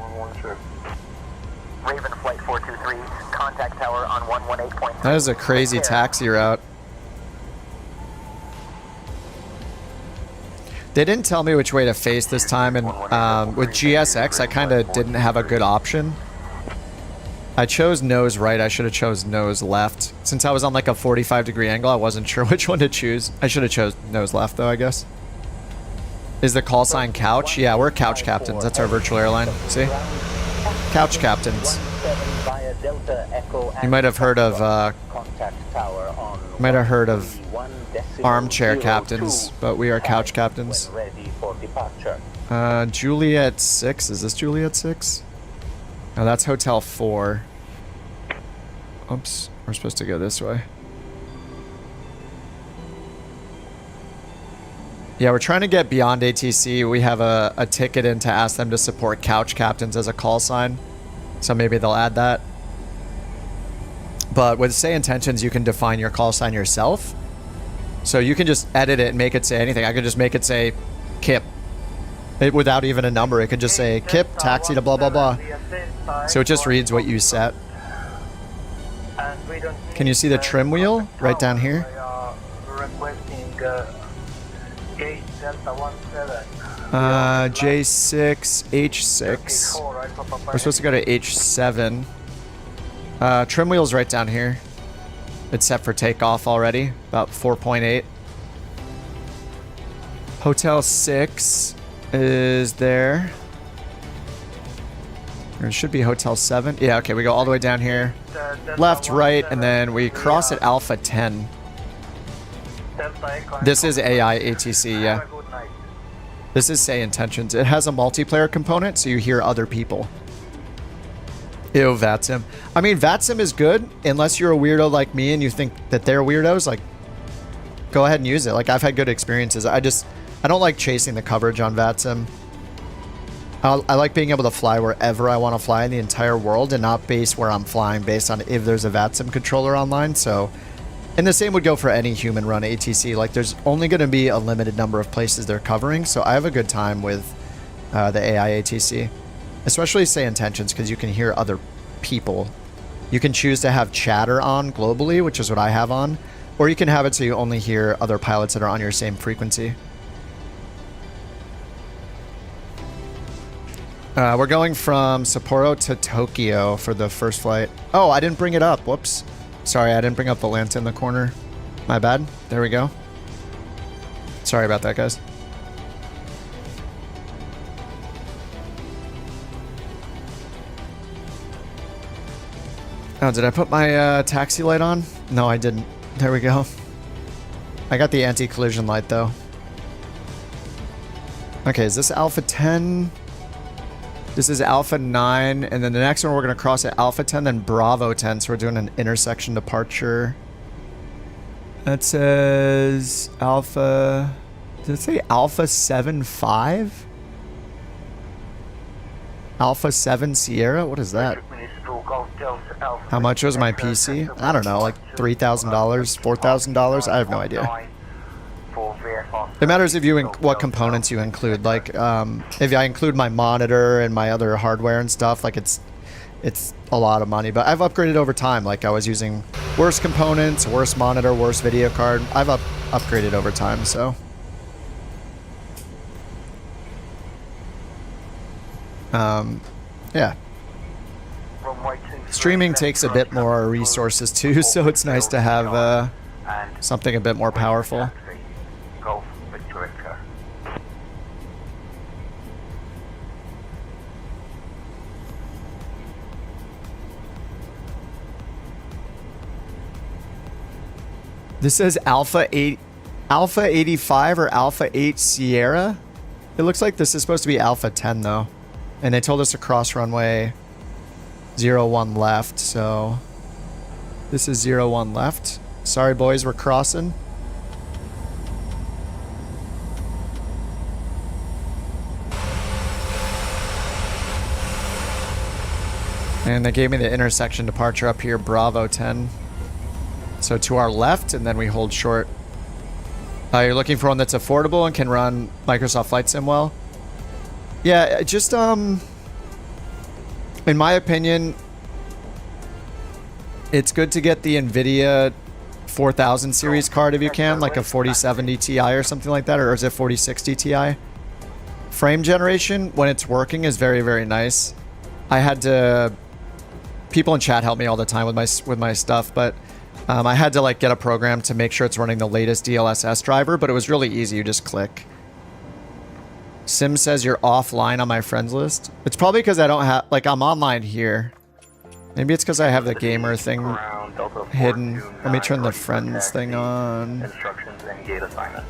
Raven Flight 423, contact tower on 118.3. That is a crazy taxi route. They didn't tell me which way to face this time, and with GSX, I kind of didn't have a good option. I chose nose right. I should have chose nose left. Since I was on like a 45-degree angle, I wasn't sure which one to choose. I should have chose nose left, though, I guess. Is the call sign couch? Yeah, we're couch captains. That's our virtual airline. See? Couch captains. You might have heard of armchair captains, but we are couch captains. Juliet 6. Is this Juliet 6? No, that's Hotel 4. Oops, we're supposed to go this way. Yeah, we're trying to get beyond ATC. We have a ticket in to ask them to support couch captains as a call sign. So maybe they'll add that. But with say intentions, you can define your call sign yourself. So you can just edit it and make it say anything. I could just make it say KIP. Without even a number, it could just say KIP, taxi to blah, blah, blah. So it just reads what you set. Can you see the trim wheel right down here? J6, H6. We're supposed to go to H7. Trim wheel's right down here. It's set for takeoff already, about 4.8. Hotel 6 is there. There should be Hotel 7. Yeah, okay, we go all the way down here. Left, right, and then we cross at Alpha 10. This is AI ATC, yeah. This is say intentions. It has a multiplayer component, so you hear other people. Ew, VATSIM. I mean, VATSIM is good, unless you're a weirdo like me and you think that they're weirdos. Like, go ahead and use it. Like, I've had good experiences. I don't like chasing the coverage on VATSIM. I like being able to fly wherever I want to fly in the entire world and not base where I'm flying based on if there's a VATSIM controller online. So, and the same would go for any human run ATC. Like, there's only going to be a limited number of places they're covering. So I have a good time with the AI ATC, especially say intentions, because you can hear other people. You can choose to have chatter on globally, which is what I have on, or you can have it so you only hear other pilots that are on your same frequency. We're going from Sapporo to Tokyo for the first flight. Oh, I didn't bring it up. Whoops. Sorry, I didn't bring up the lantern in the corner. My bad. There we go. Sorry about that, guys. Oh, did I put my taxi light on? No, I didn't. There we go. I got the anti-collision light, though. Okay, is this Alpha 10? This is Alpha 9, and then the next one we're going to cross at Alpha 10, then Bravo 10, so we're doing an intersection departure. That says Alpha... Did it say Alpha 7-5? Alpha 7 Sierra? What is that? How much was my PC? I don't know, like $3,000, $4,000? I have no idea. It matters if you what components you include. Like, if I include my monitor and my other hardware and stuff, like it's a lot of money. But I've upgraded over time. Like, I was using worse components, worse monitor, worse video card. I've upgraded over time, so. Yeah. Streaming takes a bit more resources too, so it's nice to have something a bit more powerful. This says Alpha 85 or Alpha 8 Sierra. It looks like this is supposed to be Alpha 10 though. And they told us to cross runway 01 left, so this is 01 left. Sorry boys, we're crossing. And they gave me the intersection departure up here, Bravo 10. So to our left, and then we hold short. You're looking for one that's affordable and can run Microsoft Flight Sim well? Yeah, just, in my opinion, it's good to get the NVIDIA 4000 series card if you can, like a 4070 Ti or something like that, or is it 4060 Ti? Frame generation, when it's working, is very, very nice. I had to... People in chat help me all the time with my stuff, but I had to like get a program to make sure it's running the latest DLSS driver, but it was really easy. You just click. Sim says you're offline on my friends list. It's probably because I don't have, like, I'm online here. Maybe it's because I have the gamer thing hidden. Let me turn the friends thing on. Instructions and gate assignment.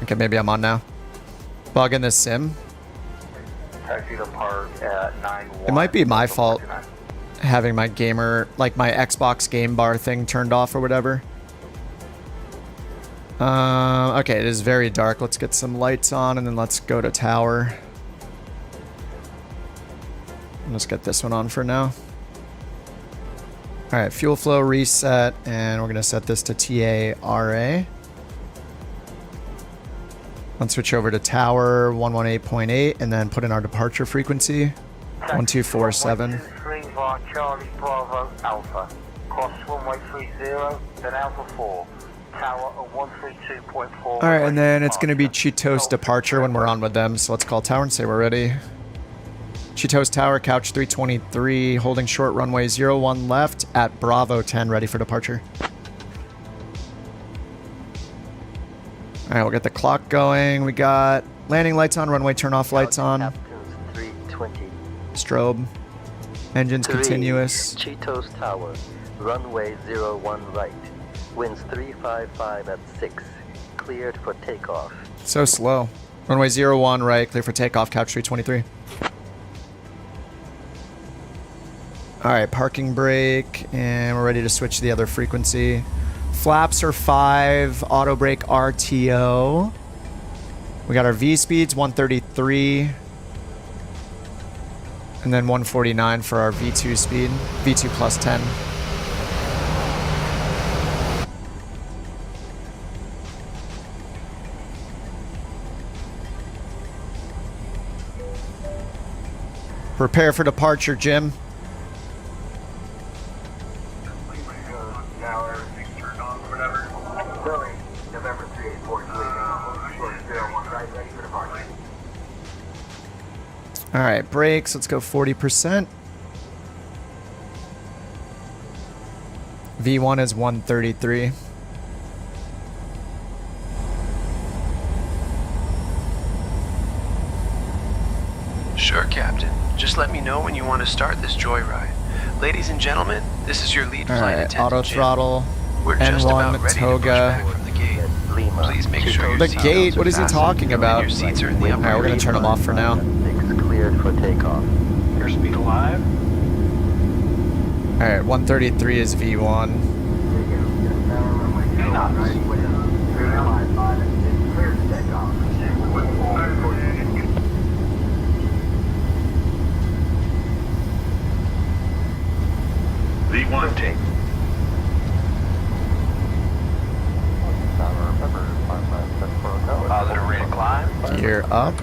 Okay, maybe I'm on now. Log in this sim. Taxi to park at 9-1. It might be my fault having my gamer, like my Xbox game bar thing turned off or whatever. Okay, it is very dark. Let's get some lights on and then let's go to tower. Let's get this one on for now. Alright, fuel flow reset, and we're going to set this to TARA. Let's switch over to tower 118.8 and then put in our departure frequency 1247. Charlie Bravo Alpha. Cross runway 30, then Alpha 4. Tower at 132.4. Alright, and then it's going to be Cheetos departure when we're on with them. So let's call tower and say we're ready. Cheetos Tower, couch 323, holding short runway 01 left at Bravo 10, ready for departure. All right, we'll get the clock going. We got landing lights on, runway turn off lights on. Captain's 320. Strobe. Engines 3, continuous. Cheetos Tower, runway 01 right. Winds 355 at 6. Cleared for takeoff. So slow. Runway 01 right, clear for takeoff, couch 323. All right, parking brake, and we're ready to switch to the other frequency. Flaps are 5, auto brake RTO. We got our V speeds, 133. And then 149 for our V2 speed, V2 plus 10. Prepare for departure, Jim. All right, brakes, let's go 40%. V1 is 133. Sure, Captain. Just let me know when you want to start this joyride. Ladies and gentlemen, this is your lead All flight right, attendant, auto Jim. throttle. We're just about N1 ready to push toga. back from the gate. Please make sure your The seatbelts gate? What are is he fastened talking and about? your seats are in the All upper right, we're gonna turn them off for now. 6 cleared for takeoff. Airspeed alive. All right, 133 is V1. V1 take. Positive rate of climb. Gear up.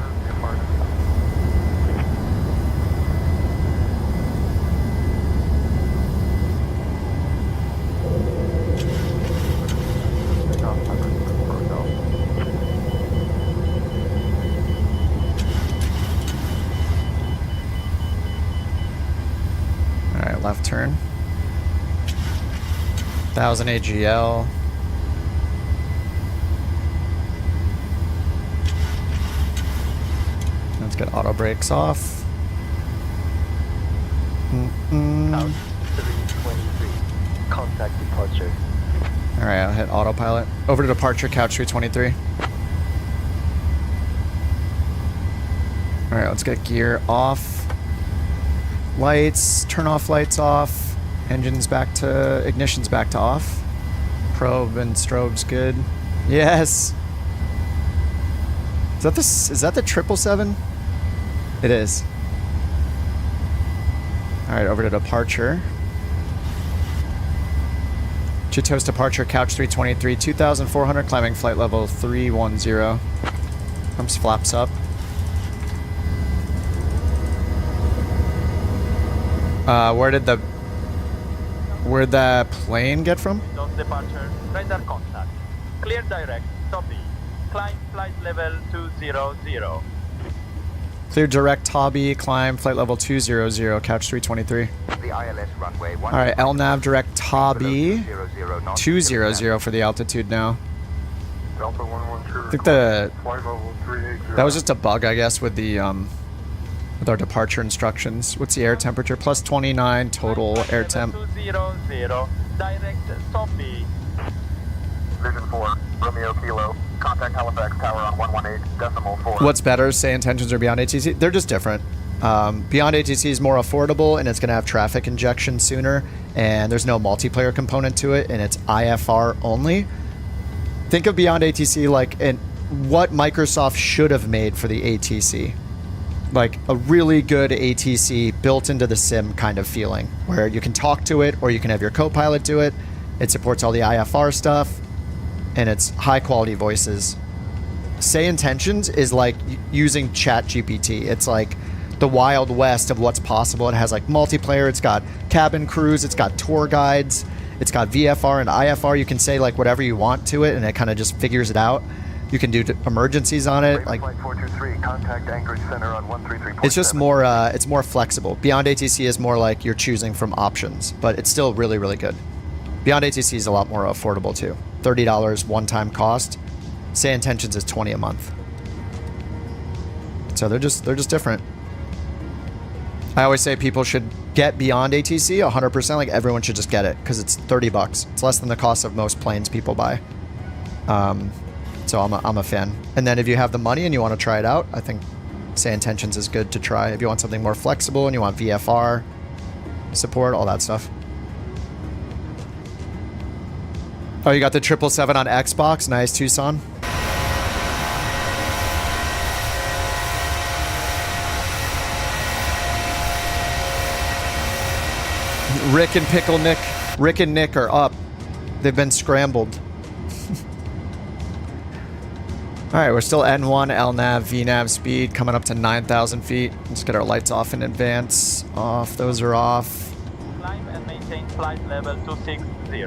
All right, left turn. 1000 AGL. Let's get auto brakes off. Couch 323. Contact departure. All right, I'll hit autopilot. Over to departure, couch 323. All right, let's get gear off. Lights, turn off lights off. Engines back to, ignition's back to off. Probe and strobe's good. Yes. Is that the 777? It is. All right, over to departure. Cheetos departure, couch 323, 2,400, climbing flight level 310. Comes flaps up. Where'd the plane get from? Departure, radar contact. Clear direct, top B. Climb flight level 200. Clear direct Tabi, climb flight level 200, couch 323. The ILS runway All right, LNAV direct Tabi, 200 for the altitude now. Delta 112. I think the Flight level 380. that was just a bug, I guess, with the with our departure instructions. What's the air temperature? Plus 29 total air temp. 200, direct, top B. Vision 4, Romeo Kilo. Contact Halifax Tower on 118.4. What's better, say intentions or beyond ATC? They're just different. Beyond ATC is more affordable, and it's going to have traffic injection sooner, and there's no multiplayer component to it, and it's IFR only. Think of Beyond ATC like what Microsoft should have made for the ATC. Like a really good ATC built into the sim kind of feeling, where you can talk to it, or you can have your co-pilot do it. It supports all the IFR stuff, and it's high quality voices. Say intentions is like using ChatGPT. It's like the Wild West of what's possible. It has like multiplayer, it's got cabin crews, it's got tour guides, it's got VFR and IFR. You can say like whatever you want to it, and it kind of just figures it out. You can do emergencies on it. Like, Flight 423, contact anchorage center on 133.7. it's just more, it's more flexible. Beyond ATC is more like you're choosing from options, but it's still really, really good. Beyond ATC is a lot more affordable too. $30 one-time cost. Say Intentions is $20 a month. So they're just different. I always say people should get Beyond ATC 100%. Like everyone should just get it because it's $30. It's less than the cost of most planes people buy. So I'm a fan. And then if you have the money and you want to try it out, I think Say Intentions is good to try. If you want something more flexible and you want VFR support, all that stuff. Oh, you got the 777 on Xbox? Nice, Tucson. Rick and Nick are up. They've been scrambled. All right, we're still N1, LNAV, VNAV speed, coming up to 9,000 feet. Let's get our lights off in advance. Off, those are off. Climb and maintain flight level 260.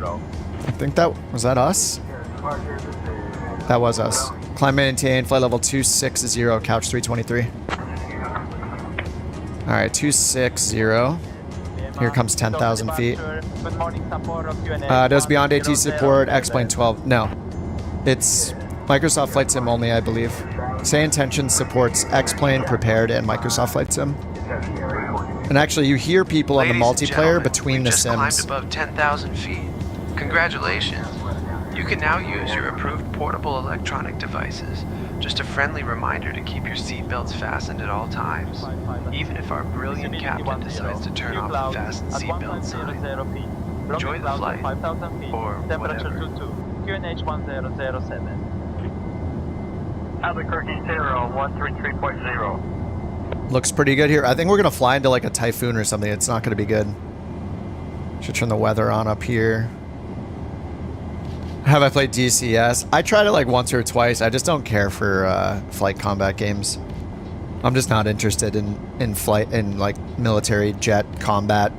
I think was that us? That was us. Climb, maintain, flight level 260, couch 323. All right, 260. Here comes 10,000 feet. Does Beyond AT support X-Plane 12? No. It's Microsoft Flight Sim only, I believe. Say Intentions supports X-Plane, Prepared, and Microsoft Flight Sim. And actually, you hear people on the multiplayer between the sims. Climbed above 10,000 feet. Congratulations. You can now use your approved portable electronic devices. Just a friendly reminder to keep your seatbelts fastened at all times, even if our brilliant captain decides to turn off the fasten seatbelt sign. Enjoy the flight, or whatever. QNH 1007. Albuquerque Zero 133.0. Looks pretty good here. I think we're going to fly into like a typhoon or something. It's not going to be good. Should turn the weather on up here. Have I played DCS? I tried it like once or twice. I just don't care for flight combat games. I'm just not interested in flight, in like military jet combat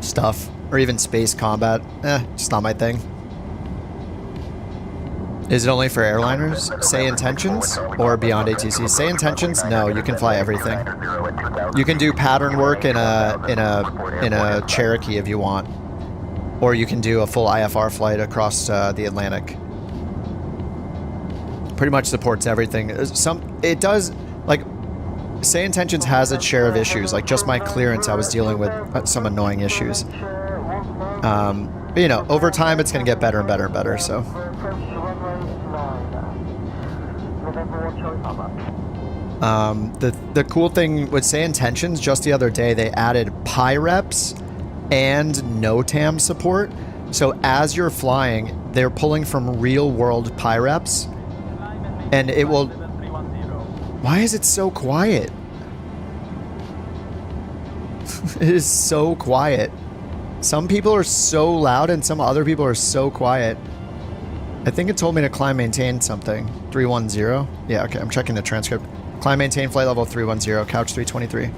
stuff, or even space combat. Just not my thing. Is it only for airliners? Say Intentions or Beyond ATC? Say Intentions? No, you can fly everything. You can do pattern work in a Cherokee if you want. Or you can do a full IFR flight across the Atlantic. Pretty much supports everything. It does, like, Say Intentions has its share of issues. Like, just my clearance, I was dealing with some annoying issues. But, you know, over time, it's going to get better and better and better, so. The cool thing with Say Intentions, just the other day, they added PyReps and NOTAM support. So as you're flying, they're pulling from real-world PyReps, and it will... Why is it so quiet? It is so quiet. Some people are so loud, and some other people are so quiet. I think it told me to climb, maintain something. 310? Yeah, okay, I'm checking the transcript. Climb, maintain, flight level 310, couch 323.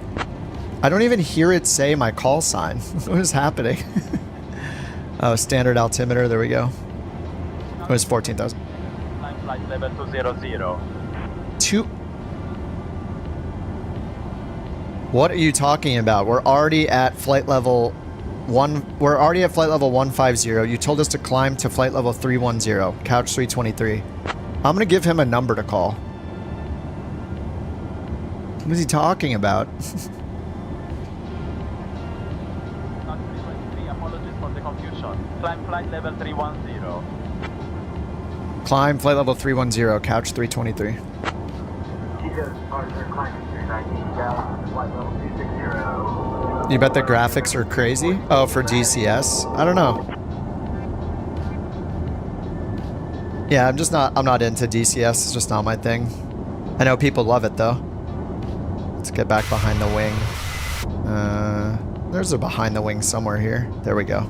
I don't even hear it say my call sign. What is happening? Oh, standard altimeter, there we go. It was 14,000. Flight level 200. What are you talking about? We're already at flight level 1. We're already at flight level 150. You told us to climb to flight level 310, couch 323. I'm gonna give him a number to call. What is he talking about? Apologies for the confusion. Climb flight level 310. Climb flight level 310, couch 323. You bet the graphics are crazy? Oh, for DCS? I don't know. Yeah, I'm not into DCS. It's just not my thing. I know people love it though. Let's get back behind the wing. There's a behind the wing somewhere here. There we go.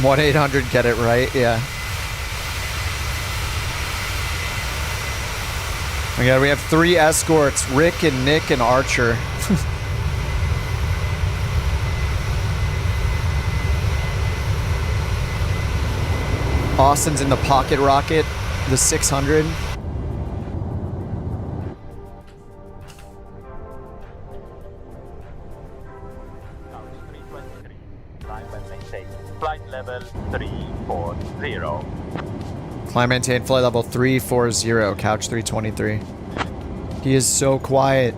One 800 get it right, yeah. Oh my god, we have 3 escorts, Rick and Nick and Archer. Austin's in the pocket rocket, the 600. Flight level 340. Climb maintain flight level 340, couch 323. He is so quiet.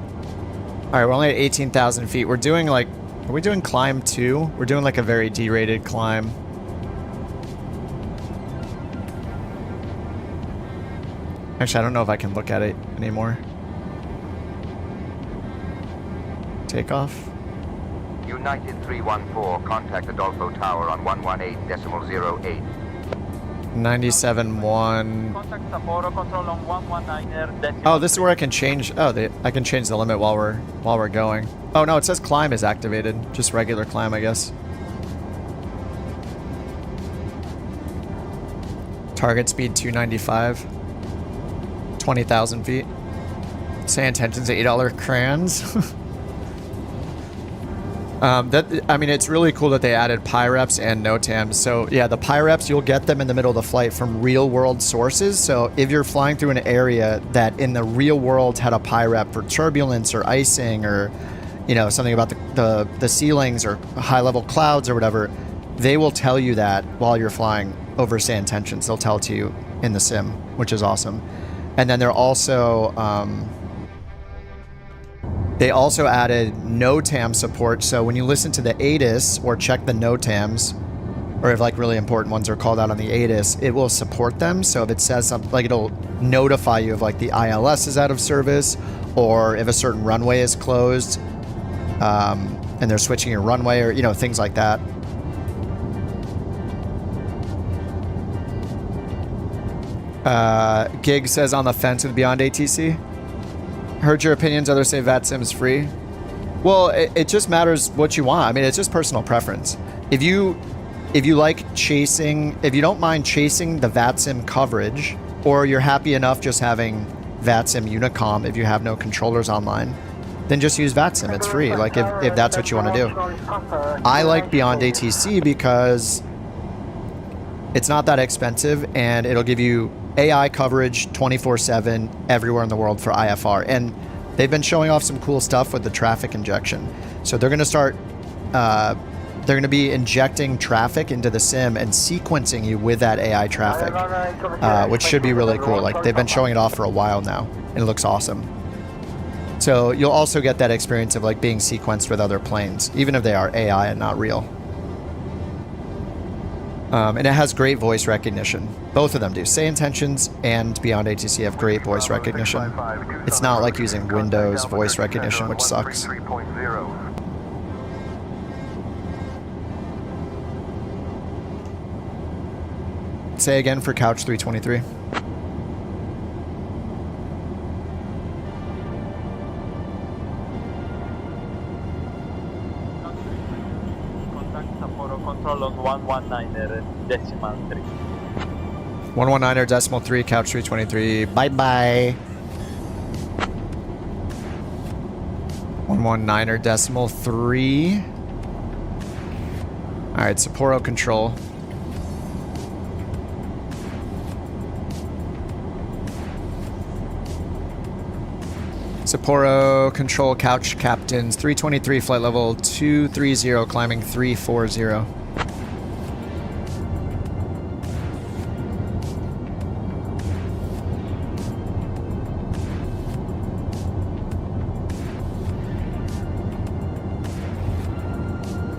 Alright, we're only at 18,000 feet. We're doing like, are we doing climb 2? We're doing like a very D-rated climb. Actually, I don't know if I can look at it anymore. Takeoff. United 314, contact Adolfo Tower on 118.08. 97.1. Contact Sapporo control on 119er. Oh, this is where I can change. Oh, I can change the limit while we're going. Oh no, it says climb is activated. Just regular climb, I guess. Target speed 295. 20,000 feet. Say intentions $8 crayons. I mean, it's really cool that they added PyReps and NOTAMs. So yeah, the PyReps, you'll get them in the middle of the flight from real world sources. So if you're flying through an area that in the real world had a PyRep for turbulence or icing or, you know, something about the ceilings or high level clouds or whatever, they will tell you that while you're flying over say intentions. They'll tell it to you in the sim, which is awesome. And then they're also, they also added NOTAM support. So when you listen to the ATIS or check the NOTAMs, or if like really important ones are called out on the ATIS, it will support them. So if it says something, like it'll notify you of like the ILS is out of service, or if a certain runway is closed, and they're switching your runway, or, you know, things like that. Gig says on the fence with Beyond ATC. Heard your opinions. Others say VATSIM's free. Well, it just matters what you want. I mean, it's just personal preference. If you like chasing, if you don't mind chasing the VATSIM coverage, or you're happy enough just having VATSIM Unicom if you have no controllers online, then just use VATSIM. It's free. Like if that's what you want to do. I like Beyond ATC because it's not that expensive and it'll give you AI coverage 24/7 everywhere in the world for IFR. And they've been showing off some cool stuff with the traffic injection. So they're going to start, they're going to be injecting traffic into the sim and sequencing you with that AI traffic, which should be really cool. Like they've been showing it off for a while now and it looks awesome. So you'll also get that experience of like being sequenced with other planes, even if they are AI and not real. And it has great voice recognition. Both of them do. Say Intentions and Beyond ATC have great voice recognition. It's not like using Windows voice recognition, which sucks. Say again for Couch 323. Control on 119er decimal 3. 119er decimal 3, Couch 323. Bye bye. 119er decimal 3. Alright, Sapporo control. Sapporo control, Couch captains 323, flight level 230, climbing 340.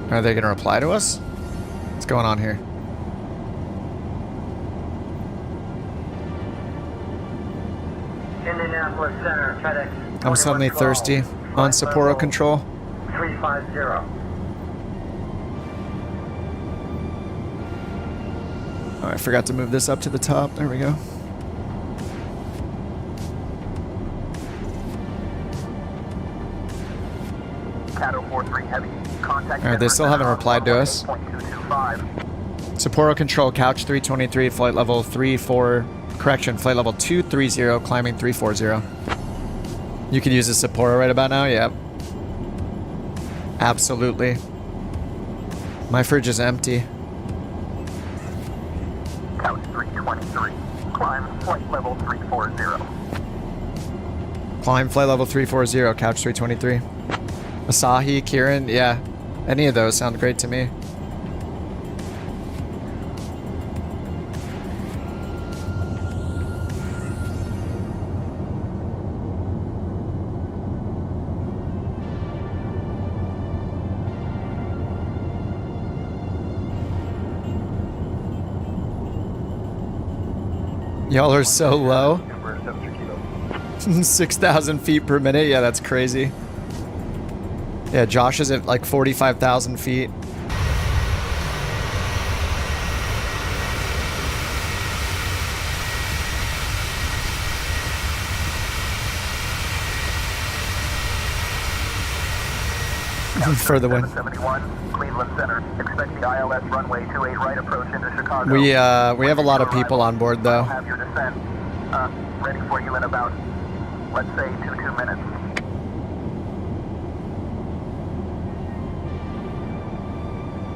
Are they going to reply to us? What's going on here? Indianapolis Center, FedEx. I'm suddenly thirsty. On Sapporo control. 350. Oh, I forgot to move this up to the top. There we go. Alright, they still haven't replied to us. Sapporo control, Couch 323, flight level 340, Correction, flight level 230, climbing 340. You could use a Sapporo right about now? Yep. Absolutely. My fridge is empty. Couch 323. Climb flight level 340. Climb flight level 340, couch 323. Asahi, Kieran, yeah. Any of those sound great to me. Y'all are so low. 6,000 feet per minute. Yeah, that's crazy. Yeah, Josh is at like 45,000 feet. For the win. 771, Cleveland Center. Expect the ILS runway 28 right approach into Chicago. We have a lot of people on board though. Have your descent ready for you in about, let's say, 2 minutes.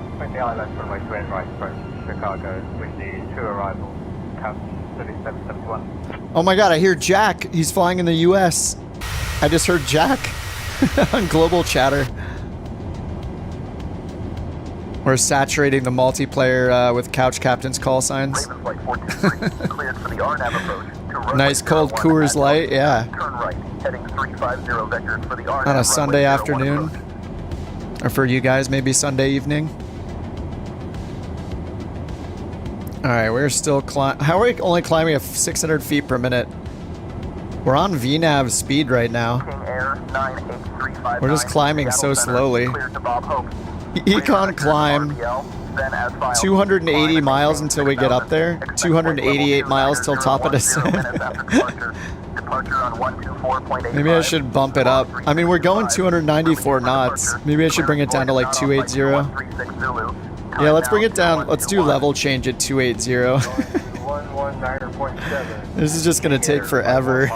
Expect the ILS runway 28 right approach to Chicago with the 2 arrivals. Couch 3771. Oh my god, I hear Jack. He's flying in the US. I just heard Jack on Global Chatter. We're saturating the multiplayer with Couch Captain's call signs. Nice cold Coors Light, yeah. Turn right, heading 350 vectors for the RNAV On a Sunday runway afternoon. Or for you guys, maybe Sunday evening. Alright, we're still climbing. How are we only climbing at 600 feet per minute? We're on VNAV speed right now. We're just climbing so slowly. Econ climb 280 miles until we get up there. 288 miles till top of descent. Maybe I should bump it up. I mean, we're going 294 knots. Maybe I should bring it down to like 280. Yeah, let's bring it down. Let's do level change at 280. This is just gonna take forever.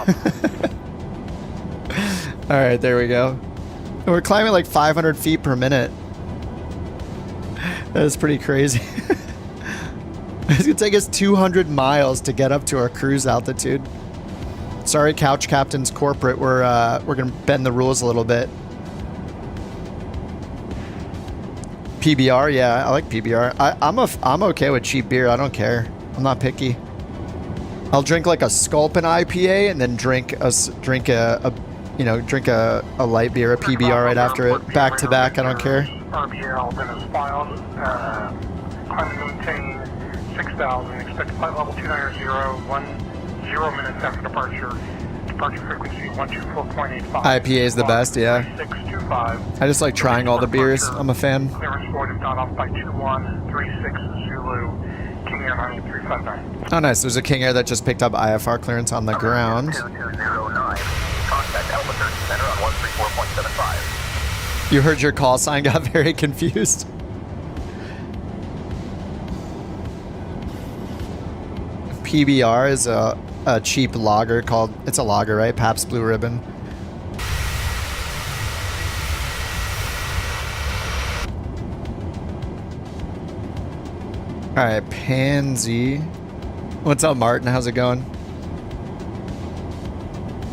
Alright, there we go. We're climbing like 500 feet per minute. That is pretty crazy. It's gonna take us 200 miles to get up to our cruise altitude. Sorry, Couch Captain's corporate. We're gonna bend the rules a little bit. PBR, yeah, I like PBR. I'm okay with cheap beer. I don't care. I'm not picky. I'll drink like a Sculpin IPA and then drink a light beer, a PBR right after it, back to back. I don't care. RBL then is filed. Climb and maintain 6,000. Expect flight level 290, 0 minutes after departure. Departure frequency 124.85. IPA is the best, yeah. 625. I just like trying all the beers. I'm a fan. Clearance void if not off by 2136 Zulu. King Air 98359. Oh, nice. There's a King Air that just picked up IFR clearance on the ground. 2209. Contact Alpha 30 Center on 134.75. You heard your call sign, got very confused. PBR is a cheap lager called, it's a lager, right? Pabst Blue Ribbon. Alright, Pansy. What's up, Martin? How's it going?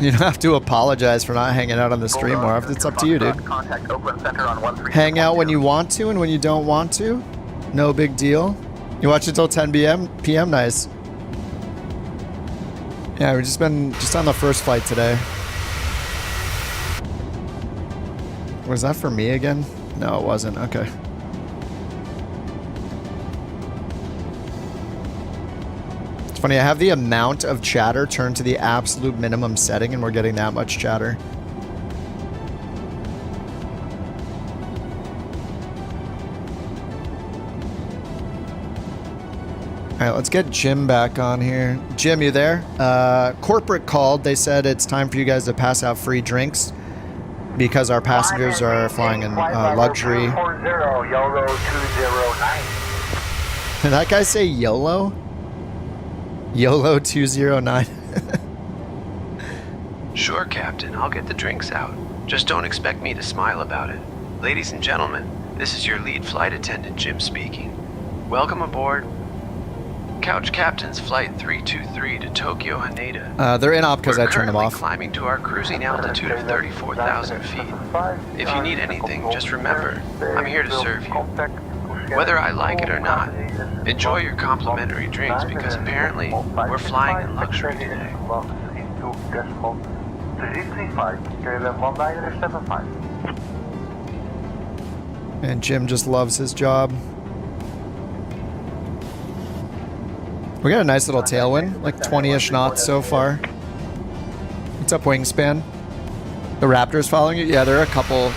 You don't have to apologize for not hanging out on the stream more. It's up to you, dude. Hang out when you want to and when you don't want to. No big deal. You watch it till 10 p.m. Nice. Yeah, we've just been on the first flight today. Was that for me again? No, it wasn't. Okay. It's funny, I have the amount of chatter turned to the absolute minimum setting and we're getting that much chatter. Alright, let's get Jim back on here. Jim, you there? Corporate called. They said it's time for you guys to pass out free drinks because our passengers are flying in luxury. YOLO 209. Did that guy say YOLO? YOLO 209. Sure, Captain. I'll get the drinks out. Just don't expect me to smile about it. Ladies and gentlemen, this is your lead flight attendant, Jim speaking. Welcome aboard Couch Captain's Flight 323 to Tokyo, Haneda. They're in op because I We're turned them currently off. climbing to our cruising altitude of 34,000 feet. If you need anything, just remember, I'm here to serve you. Whether I like it or not, enjoy your complimentary drinks because apparently we're flying in luxury today. And Jim just loves his job. We got a nice little tailwind, like 20-ish knots so far. What's up, Wingspan? The Raptors following you? Yeah, there are a couple.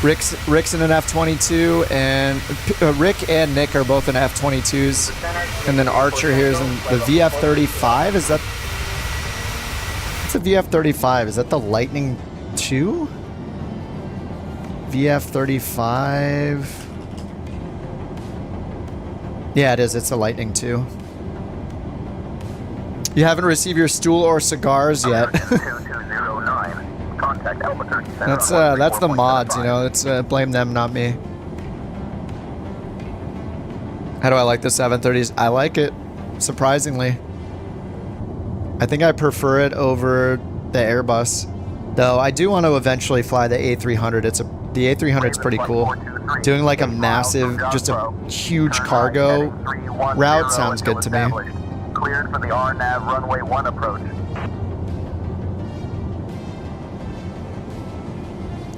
Rick's in an F-22, and Rick and Nick are both in F-22s. And then Archer here is in the VF-35. Is that... What's a VF-35? Is that the Lightning II? VF-35... Yeah, it is. It's a Lightning II. You haven't received your stool or cigars yet. That's the mods, you know. It's blame them, not me. How do I like the 730s? I like it, surprisingly. I think I prefer it over the Airbus, though. I do want to eventually fly the A300. The A300's pretty cool. Doing like a massive, just a huge cargo route sounds good to me. Cleared for the RNAV runway 1 approach.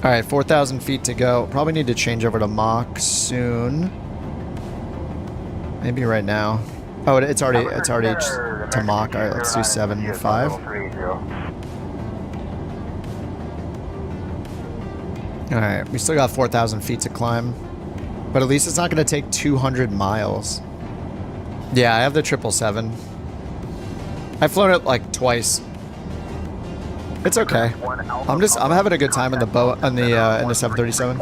All right, 4,000 feet to go. Probably need to change over to Mach soon. Maybe right now. Oh, it's already to Mach. All right, let's do 7.5. All right, we still got 4,000 feet to climb, but at least it's not going to take 200 miles. Yeah, I have the 777. I've flown it like twice. It's okay. I'm having a good time in the in the 737.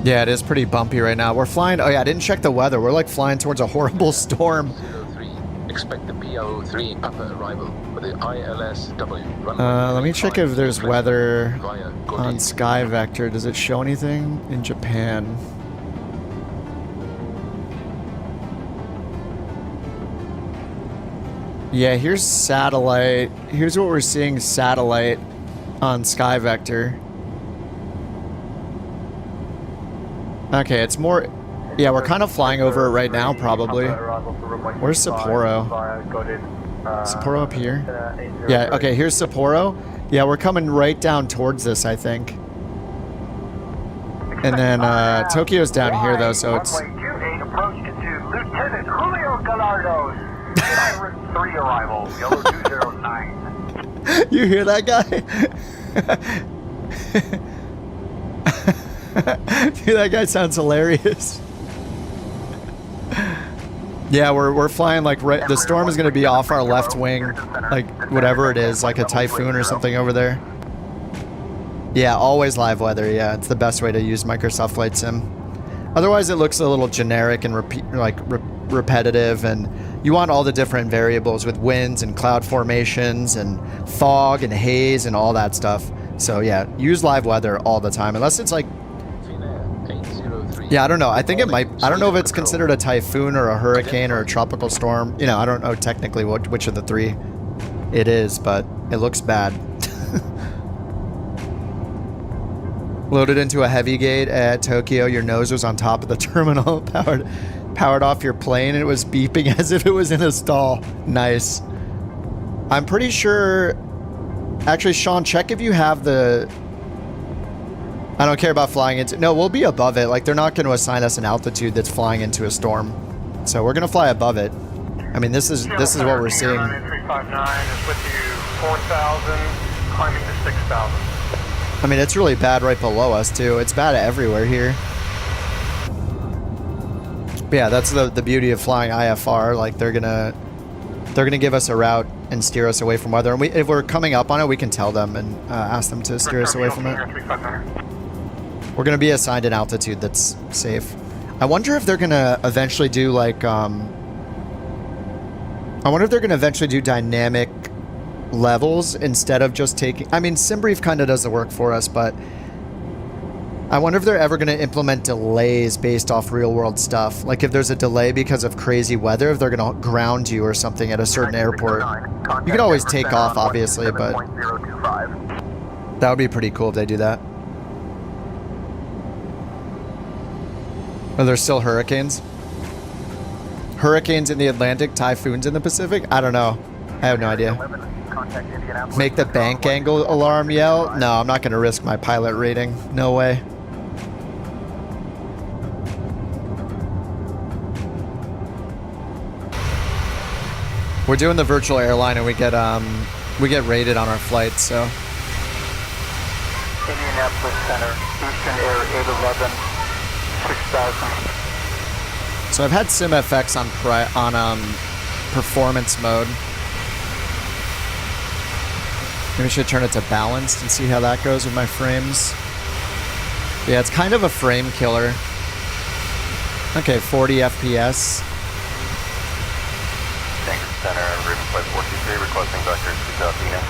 Yeah, it is pretty bumpy right now. We're flying. Oh yeah, I didn't check the weather. We're like flying towards a horrible storm. Expect the PO3 Papa arrival for the ILSW. Let me check if there's weather on Sky Vector. Does it show anything in Japan? Yeah, here's satellite. Here's what we're seeing satellite on Sky Vector. Okay, it's more... Yeah, we're kind of flying over it right now, probably. Where's Sapporo? Sapporo up here? Yeah, okay, here's Sapporo. Yeah, we're coming right down towards this, I think. And then Tokyo's down here, though, so it's... Approach to Lieutenant Julio Gallardo's 3 arrival, Yellow 209. You hear that guy? Dude, that guy sounds hilarious. Yeah, we're flying like right. The storm is going to be off our left wing, like whatever it is, like a typhoon or something over there. Yeah, always live weather. Yeah, it's the best way to use Microsoft Flight Sim. Otherwise, it looks a little generic and repetitive, and you want all the different variables with winds and cloud formations and fog and haze and all that stuff. So yeah, use live weather all the time, unless it's like... Yeah, I don't know. I think it might... I don't know if it's considered a typhoon or a hurricane or a tropical storm. You know, I don't know technically which of the three it is, but it looks bad. Loaded into a heavy gate at Tokyo. Your nose was on top of the terminal. Powered off your plane. It was beeping as if it was in a stall. Nice. I'm pretty sure... Actually, Sean, check if you have the... I don't care about flying into... No, we'll be above it. Like, they're not going to assign us an altitude that's flying into a storm. So we're going to fly above it. I mean, this is what we're seeing. 359 is with you 4,000, climbing to 6,000. I mean, it's really bad right below us, too. It's bad everywhere here. But yeah, that's the beauty of flying IFR. Like, they're going to they're gonna give us a route and steer us away from weather. And if we're coming up on it, we can tell them and ask them to steer us away from it. We're gonna be assigned an altitude that's safe. I wonder if they're gonna eventually do like I wonder if they're gonna eventually do dynamic levels instead of just taking. I mean, SimBrief kind of does the work for us, but I wonder if they're ever going to implement delays based off real-world stuff. Like if there's a delay because of crazy weather, if they're going to ground you or something at a certain airport. You can always take off, obviously, but that would be pretty cool if they do that. Are there still hurricanes? Hurricanes in the Atlantic, typhoons in the Pacific? I don't know. I have no idea. Make the bank angle alarm yell? No, I'm not going to risk my pilot rating. No way. We're doing the virtual airline and we get rated on our flight, so. Indianapolis Center, Eastern Air 811, 6000. So I've had SimFX on performance mode. Maybe I should turn it to balanced and see how that goes with my frames. Yeah, it's kind of a frame killer. Okay, 40 FPS. Thanks, Center, Raven Flight 423, requesting vectors to Delfina.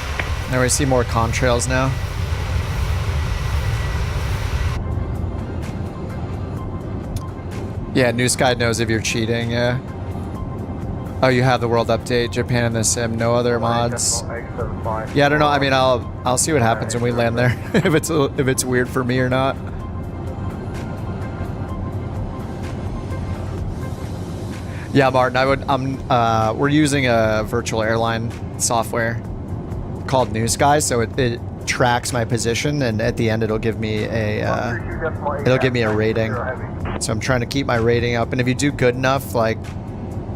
Now we see more contrails now. Yeah, NewSky knows if you're cheating, yeah. Oh, you have the world update, Japan and the sim, no other mods. Yeah, I don't know. I mean, I'll see what happens when we land there. if it's weird for me or not. Yeah, Martin, we're using a virtual airline software called NewSky, so it tracks my position, and at the end it'll give me a rating. So I'm trying to keep my rating up, and if you do good enough, like,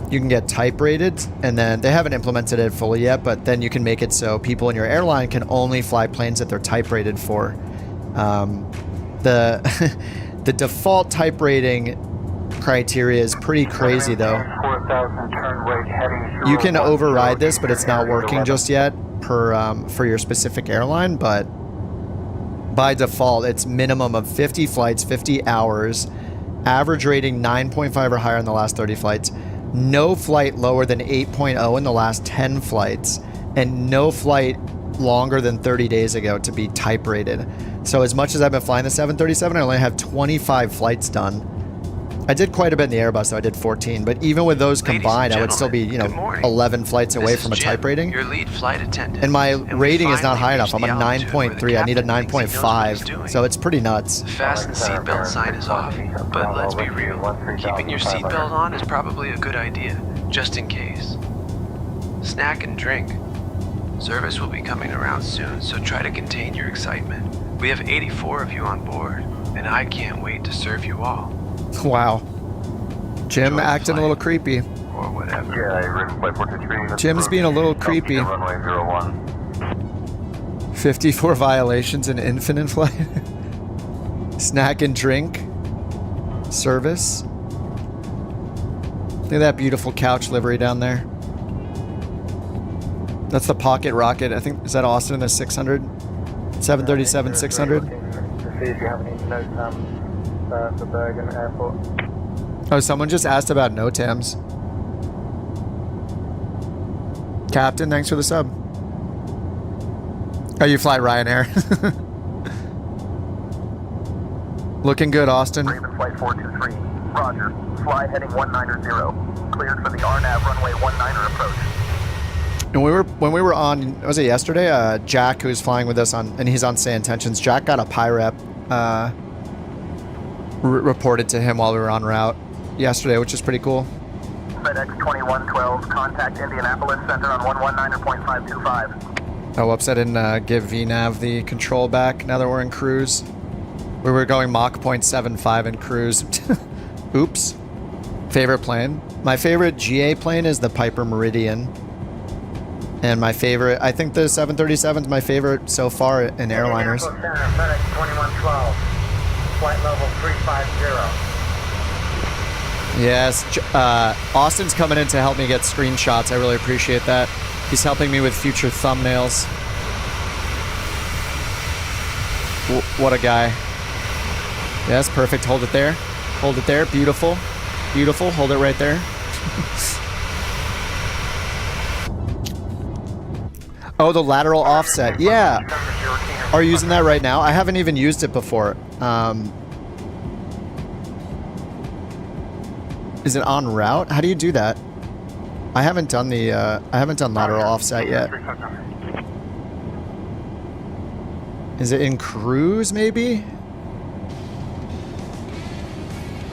you can get type rated, and then they haven't implemented it fully yet, but then you can make it so people in your airline can only fly planes that they're type rated for. The default type rating criteria is pretty crazy, though. You can override this, but it's not working just yet for your specific airline, but by default, it's minimum of 50 flights, 50 hours, average rating 9.5 or higher in the last 30 flights, no flight lower than 8.0 in the last 10 flights, and no flight longer than 30 days ago to be type rated. So as much as I've been flying the 737, I only have 25 flights done. I did quite a bit in the Airbus, though. I did 14, but even with those combined, I would still be, 11 flights away from a type rating. Your lead flight attendant. And my rating is not high enough. I'm a 9.3. I need a 9.5. So it's pretty nuts. The fasten seatbelt sign is off, but let's be real. Keeping your seatbelt on is probably a good idea, just in case. Snack and drink. Service will be coming around soon, so try to contain your excitement. We have 84 of you on board, and I can't wait to serve you all. Wow. Jim acting a little creepy. Or whatever. Yeah, Raven Flight 423. Jim's being a little creepy. Runway 01. 54 violations in infinite flight. Snack and drink. Service. Look at that beautiful couch livery down there. That's the Pocket Rocket. I think, is that Austin, the 600? 737 600? To see if you have any NOTAMs for Bergen Airport. Oh, someone just asked about NOTAMs. Captain, thanks for the sub. Oh, you fly Ryanair. Looking good, Austin. Raven Flight 423. Roger. Fly heading 190. Cleared for the RNAV runway 19er approach. And when we were on, was it yesterday? Jack, who's flying with us and he's on Say Intentions. Jack got a PIREP reported to him while we were en route yesterday, which is pretty cool. FedEx 2112, contact Indianapolis Center on 119.525. Oh, whoops, I didn't give VNAV the control back now that we're in cruise. We were going Mach 0.75 in cruise. Oops. Favorite plane? My favorite GA plane is the Piper Meridian. And my favorite, I think the 737 is my favorite so far in airliners. Center, FedEx 2112, flight level 350. Yes, Austin's coming in to help me get screenshots. I really appreciate that. He's helping me with future thumbnails. What a guy. Yes, perfect. Hold it there. Hold it there. Beautiful. Beautiful. Hold it right there. Oh, the lateral offset. Yeah. Are you using that right now? I haven't even used it before. Is it en route? How do you do that? I haven't done the I haven't done lateral offset yet. Is it in cruise maybe?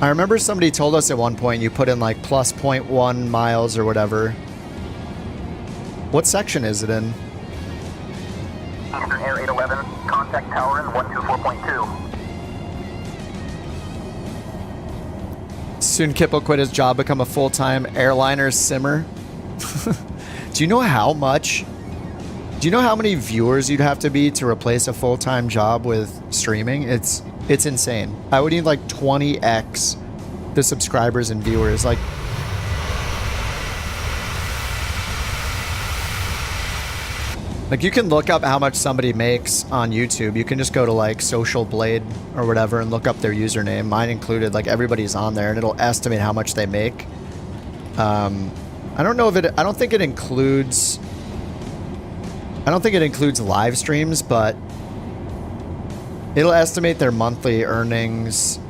I remember somebody told us at one point you put in like plus 0.1 miles or whatever. What section is it in? Eastern Air 811, contact tower in 124.2. Soon Kip will quit his job, become a full-time airliner simmer. Do you know how much? Do you know how many viewers you'd have to be to replace a full-time job with streaming? It's insane. I would need like 20x the subscribers and viewers. Like, you can look up how much somebody makes on YouTube. You can just go to like Social Blade or whatever and look up their username, mine included. Like everybody's on there, and it'll estimate how much they make. I don't know if it. I don't think it includes. I don't think it includes live streams, but it'll estimate their monthly earnings.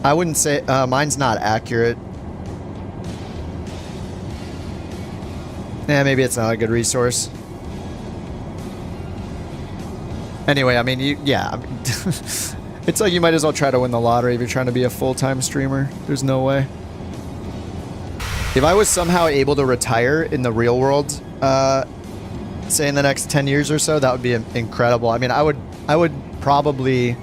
I wouldn't say mine's not accurate. Yeah, maybe it's not a good resource. Anyway, I mean, yeah. It's like you might as well try to win the lottery if you're trying to be a full-time streamer. There's no way. If I was somehow able to retire in the real world, say in the next 10 years or so, that would be incredible. I mean, I would probably,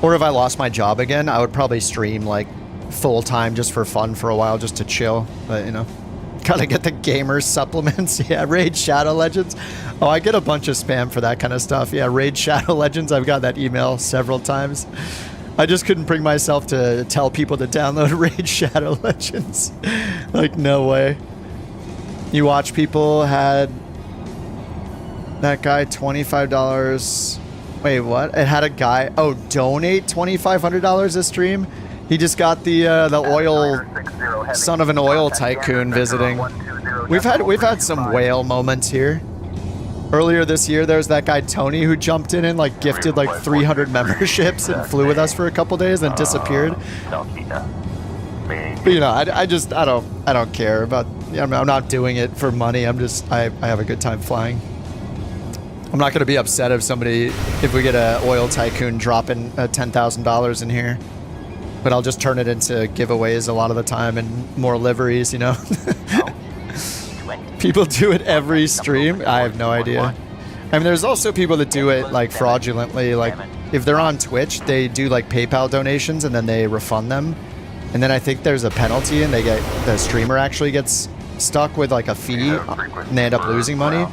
or if I lost my job again, I would probably stream like full-time just for fun for a while, just to chill. But, you know. Gotta get the gamer supplements. Yeah, Raid Shadow Legends. Oh, I get a bunch of spam for that kind of stuff. Yeah, Raid Shadow Legends. I've got that email several times. I just couldn't bring myself to tell people to download Raid Shadow Legends. Like, no way. You watch people had that guy $25. Wait, what? It had a guy, oh, donate $2,500 a stream? He just got the oil son of an oil tycoon visiting. We've had some whale moments here. Earlier this year, there was that guy Tony who jumped in and like gifted like 300 memberships and flew with us for a couple days, then disappeared. But you know, I don't care about. I'm not doing it for money. I have a good time flying. I'm not gonna be upset if we get a oil tycoon dropping $10,000 in here. But I'll just turn it into giveaways a lot of the time and more liveries, you know? People do it every stream. I have no idea. I mean, there's also people that do it like fraudulently. Like if they're on Twitch, they do like PayPal donations and then they refund them. And then I think there's a penalty and the streamer actually gets stuck with like a fee and they end up losing money.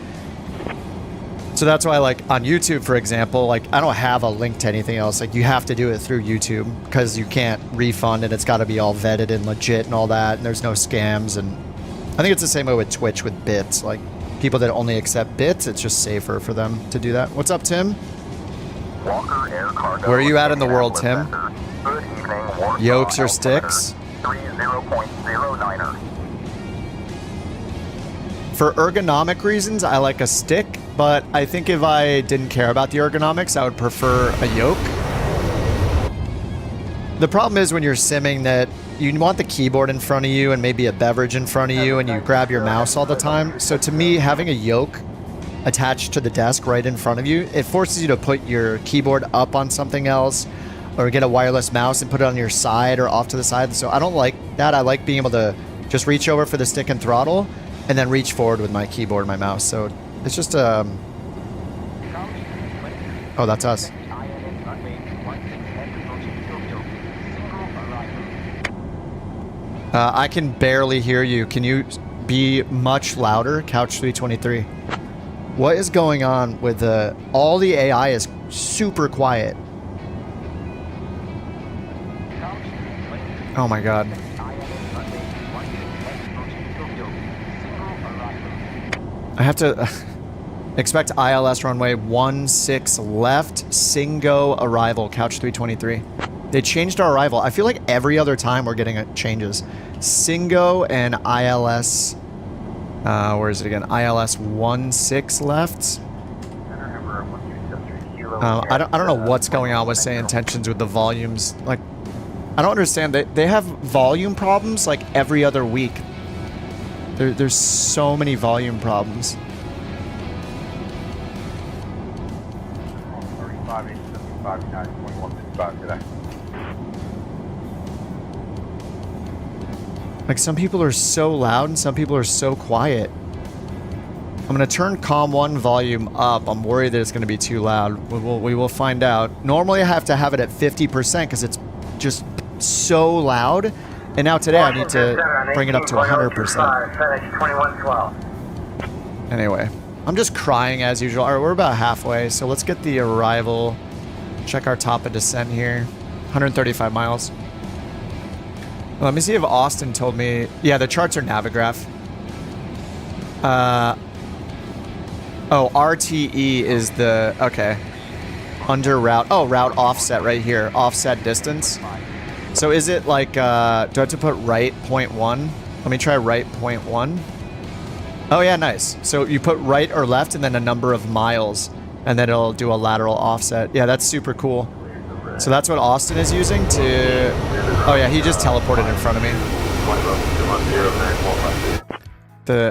So that's why, like, on YouTube, for example, like, I don't have a link to anything else. Like, you have to do it through YouTube because you can't refund and it's got to be all vetted and legit and all that. And there's no scams. And I think it's the same way with Twitch with bits. Like, people that only accept bits, it's just safer for them to do that. What's up, Tim? Walker Air Cargo. Where are you at in the world, Tim? Good evening, Yokes or sticks? 30.09er. For ergonomic reasons, I like a stick, but I think if I didn't care about the ergonomics, I would prefer a yoke. The problem is when you're simming that you want the keyboard in front of you and maybe a beverage in front of you and you grab your mouse all the time. So to me, having a yoke attached to the desk right in front of you, it forces you to put your keyboard up on something else or get a wireless mouse and put it on your side or off to the side. So I don't like that. I like being able to just reach over for the stick and throttle and then reach forward with my keyboard and my mouse. So it's just oh, that's us. I can barely hear you. Can you be much louder? Couch 323. What is going on with all the AI is super quiet. Oh my god. I have to expect ILS runway 16 left, Singo arrival, couch 323. They changed our arrival. I feel like every other time we're getting changes. Singo and ILS, where is it again? ILS 16 left. I don't know what's going on with say intentions with the volumes. Like, I don't understand. They have volume problems like every other week. There's so many volume problems. 35 today. Like, some people are so loud and some people are so quiet. I'm gonna turn COM 1 volume up. I'm worried that it's gonna be too loud. We will find out. Normally I have to have it at 50% because it's just so loud. And now today I need to bring it up to 100%. FedEx 2112. Anyway, I'm just crying as usual. All right, we're about halfway, so let's get the arrival. Check our top of descent here. 135 miles. Let me see if Austin told me. Yeah, the charts are Navigraph. Oh, RTE is the, okay. Under route, oh, route offset right here. Offset distance. So is it like, do I have to put right 0.1? Let me try right 0.1. Oh yeah, nice. So you put right or left and then a number of miles and then it'll do a lateral offset. Yeah, that's super cool. So that's what Austin is using to, oh yeah, he just teleported in front of me.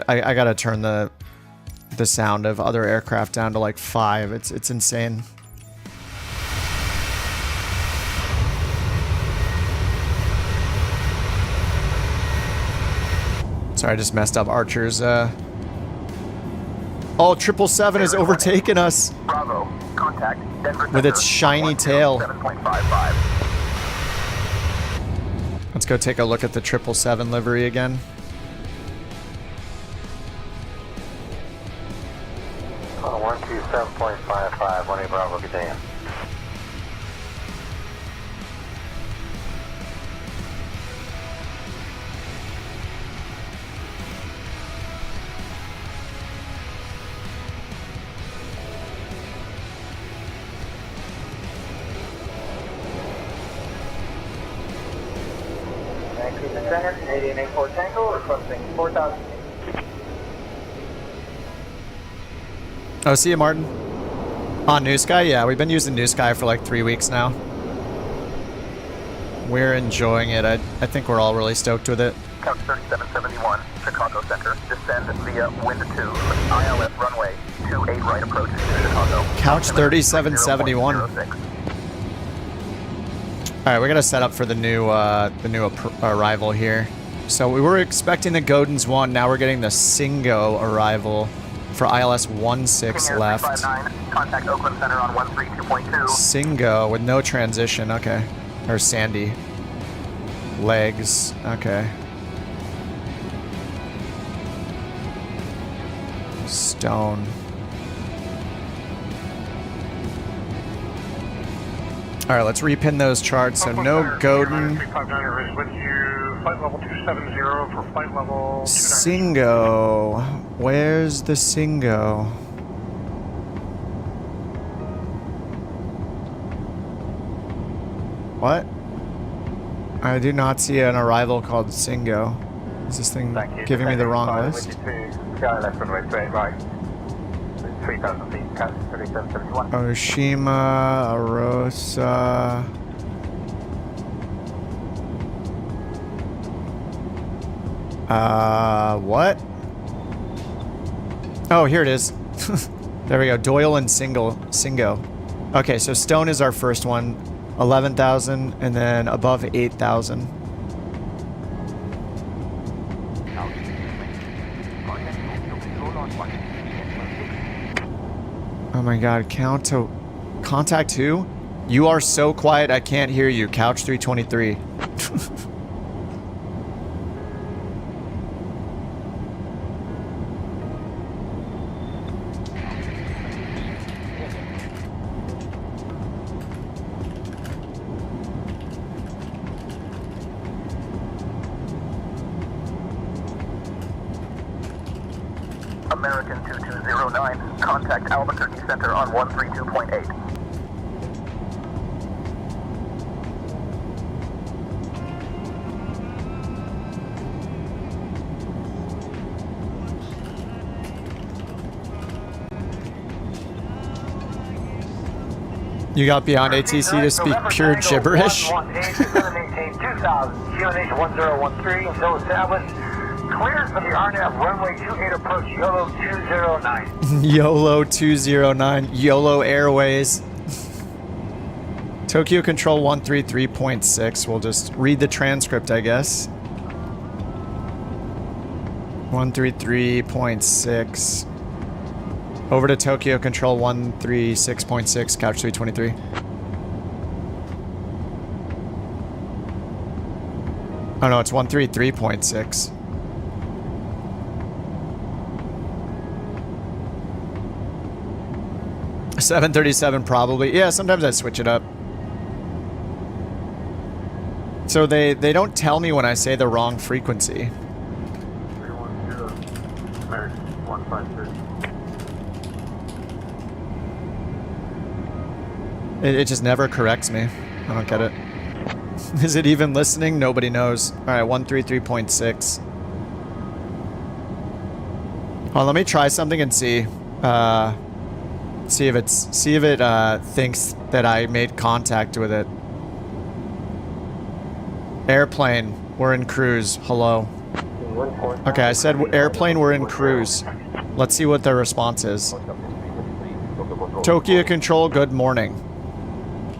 I gotta turn the sound of other aircraft down to like 5. It's insane. Sorry, I just messed up Archer's. Oh, 777 has overtaken us. Bravo, contact Denver with its shiny tail. 7.55. Let's go take a look at the 777 livery again. Oh, 127.55, 18 Bravo, good day. Center, 8884 Tango, requesting 4,000. Oh, see you, Martin. On NewSky? Yeah, we've been using NewSky for like 3 weeks now. We're enjoying it. I think we're all really stoked with it. Couch 3771, Chicago Center. Descend via wind 2, ILS runway 28 right approach to Chicago. Couch 3771. All right, we're gonna set up for the new arrival here. So we were expecting the Godin's 1. Now we're getting the Singo arrival for ILS 16 left. 359, contact Oakland Center on 132.2. Singo with no transition. Okay, or Sandy. Legs. Okay. Stone. All right, let's repin those charts. So no Godin. 359 is with you. Flight level 270 for flight level 29. Singo. Where's the Singo? What? I do not see an arrival called Singo. Is this thing giving me the wrong list? Oshima, Arosa. What? Oh, here it is. There we go. Doyle and Singo. Okay, so Stone is our first one. 11,000, and then above 8,000. Oh my god, contact who? You are so quiet I can't hear you. Couch 323. American 2209, contact Albuquerque Center on 132.8. You got beyond ATC to speak pure gibberish? maintain 2000, GeoNation 1013 until established. Cleared for the RNAV runway 28 approach, YOLO 209. YOLO 209, YOLO Airways. Tokyo Control 133.6. We'll just read the transcript, I guess. 133.6. Over to Tokyo Control 136.6, Couch 323. Oh no, it's 133.6. $737 probably. Yeah, sometimes I switch it up. So they don't tell me when I say the wrong frequency. 310, American 153. It just never corrects me. I don't get it. Is it even listening? Nobody knows. Alright, 133.6. Oh, let me try something and see. See if it thinks that I made contact with it. Airplane, we're in cruise. Hello. Okay, I said airplane, we're in cruise. Let's see what their response is. Tokyo Control, good morning.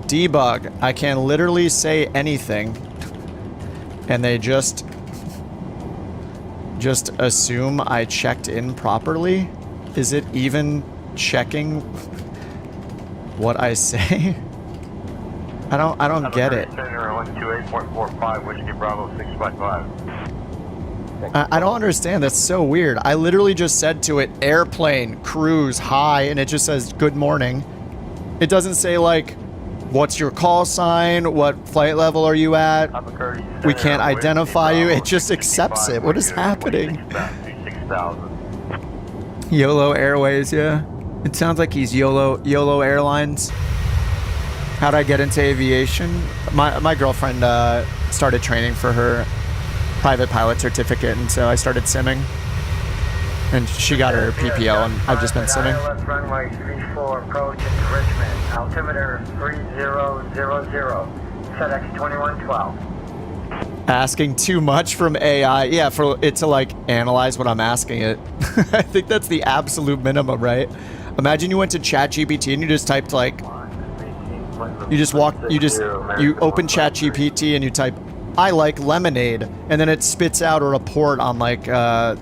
Debug, I can literally say anything, and they just assume I checked in properly. Is it even checking what I say? I don't get it. I don't understand. That's so weird. I literally just said to it, airplane, cruise, hi, and it just says good morning. It doesn't say like, what's your call sign? What flight level are you at? We can't identify you. It just accepts it. What is happening? YOLO Airways, yeah. It sounds like he's YOLO Airlines. How'd I get into aviation? My girlfriend started training for her private pilot certificate, and so I started simming. And she got her PPL, and I've just been simming. ILS runway 34 approach into Richmond. Altimeter 3000. FedEx 2112. Asking too much from AI. Yeah, for it to like analyze what I'm asking it. I think that's the absolute minimum, right? Imagine you went to ChatGPT and you just typed like, you open ChatGPT and you type, I like lemonade, and then it spits out a report on like the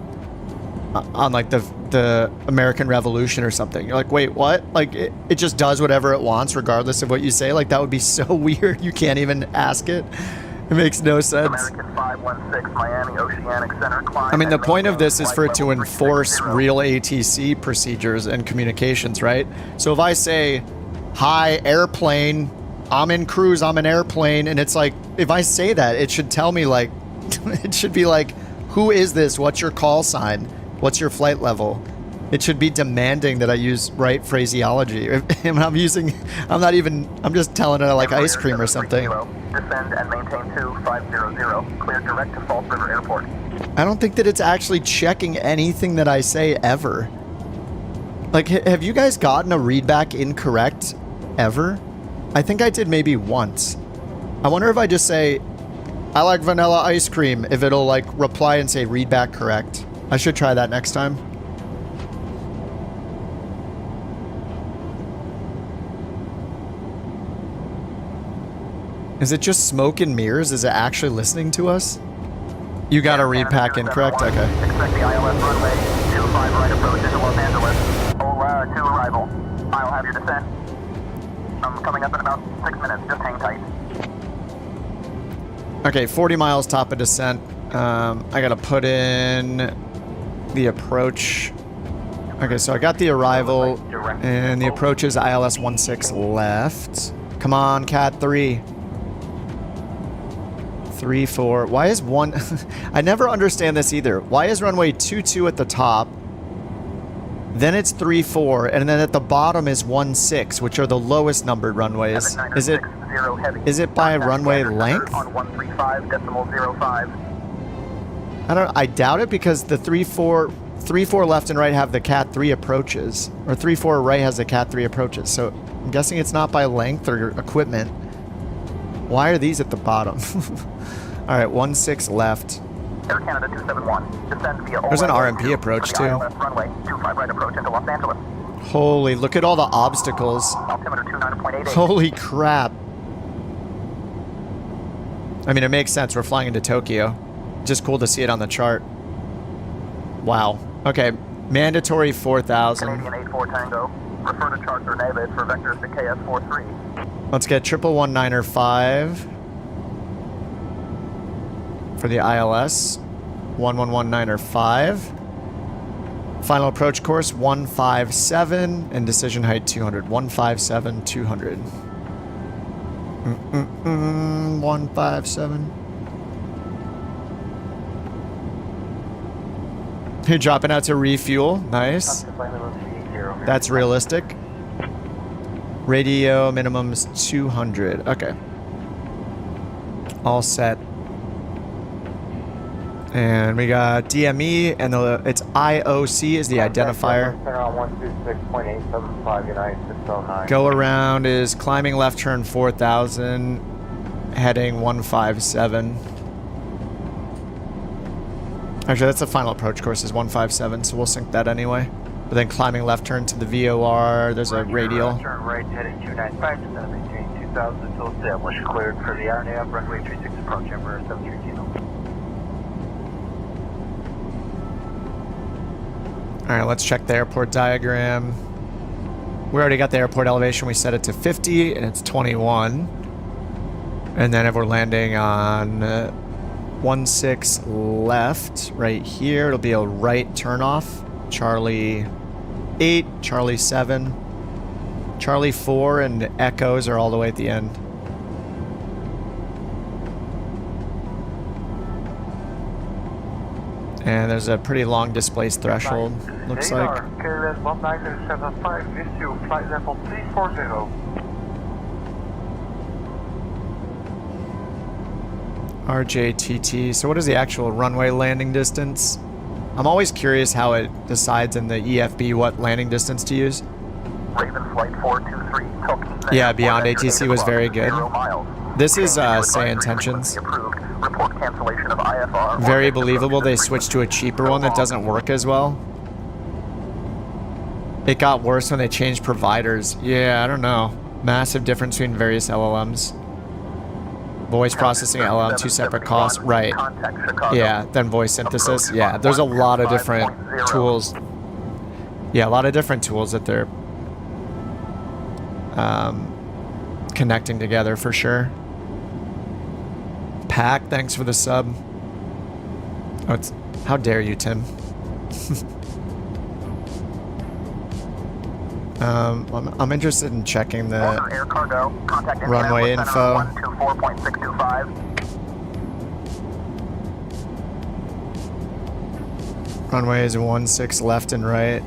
American Revolution or something. You're like, wait, what? Like it just does whatever it wants regardless of what you say. Like that would be so weird. You can't even ask it. It makes no sense. American 516, Miami Oceanic Center, climb. I mean, the point of this is for it to enforce real ATC procedures and communications, right? So if I say, hi, airplane, I'm in cruise, I'm an airplane, and it's like, if I say that, it should tell me like, it should be like, who is this? What's your call sign? What's your flight level? It should be demanding that I use right phraseology. I'm just telling it I like ice cream or something. Descend and maintain 2500. Clear direct to Falls River Airport. I don't think that it's actually checking anything that I say ever. Like, have you guys gotten a readback incorrect ever? I think I did maybe once. I wonder if I just say, I like vanilla ice cream, if it'll like reply and say readback correct. I should try that next time. Is it just smoke and mirrors? Is it actually listening to us? You got a readback incorrect? Okay. Expect the ILS runway 25 right approach into Los Angeles. Hola to arrival. I'll have your descent. I'm coming up in about 6 minutes. Just hang tight. Okay, 40 miles top of descent. I gotta put in the approach. Okay, so I got the arrival, and the approach is ILS 16 left. Come on, Cat 3. 34. Why is one... I never understand this either. Why is runway 22 at the top Then it's 3-4, and then at the bottom is 1-6, which are the lowest numbered runways. Is it by runway length? On 135.05. I doubt it because the 3-4 left and right have the Cat 3 approaches, or 3-4 right has the Cat 3 approaches. So I'm guessing it's not by length or equipment. Why are these at the bottom? All right, 1-6 left. Air Canada 271. Descend via There's an RMP approach too. Runway 25 right approach into Los Angeles. Holy, look at all the obstacles. Altimeter 29.88. Holy crap. I mean, it makes sense. We're flying into Tokyo. Just cool to see it on the chart. Wow. Okay, mandatory 4,000. Canadian 84 Tango. Refer to charts or navigate for vectors to KS43. Let's get 1119.5 for the ILS. 1119.5. Final approach course 157 and decision height 200. 157 200. 157. You're dropping out to refuel. Nice. That's realistic. Radio minimum's 200. Okay. All set. And we got DME, and it's IOC is the identifier. Go around is climbing left turn 4,000, heading 157. Actually, that's the final approach course is 157, so we'll sync that anyway. But then climbing left turn to the VOR, there's a radial. Turn right heading 295, descend maintain 2,000 until established. Cleared for the RNAV, runway 36 approach, Emperor 73 Kilo. Alright, let's check the airport diagram. We already got the airport elevation. We set it to 50, and it's 21. And then if we're landing on 16 left, right here, it'll be a right turnoff. Charlie 8, Charlie 7, Charlie 4, and Echoes are all the way at the end. And there's a pretty long displaced threshold, looks like. KLS 1975, issue flight level 340. RJTT. So what is the actual runway landing distance? I'm always curious how it decides in the EFB what landing distance to use. Raven Flight 423, Tokyo. Yeah, Beyond ATC was very good. This is say intentions. Report cancellation of IFR. Very believable. They switched to a cheaper one that doesn't work as well. It got worse when they changed providers. Yeah, I don't know. Massive difference between various LLMs. Voice processing LLM, 2 separate costs. Right. Yeah, then voice synthesis. Yeah, there's a lot of different tools. Yeah, a lot of different tools that they're connecting together for sure. Pack, thanks for the sub. Oh, it's, how dare you, Tim? I'm interested in checking the runway info. Runway is 16 left and right.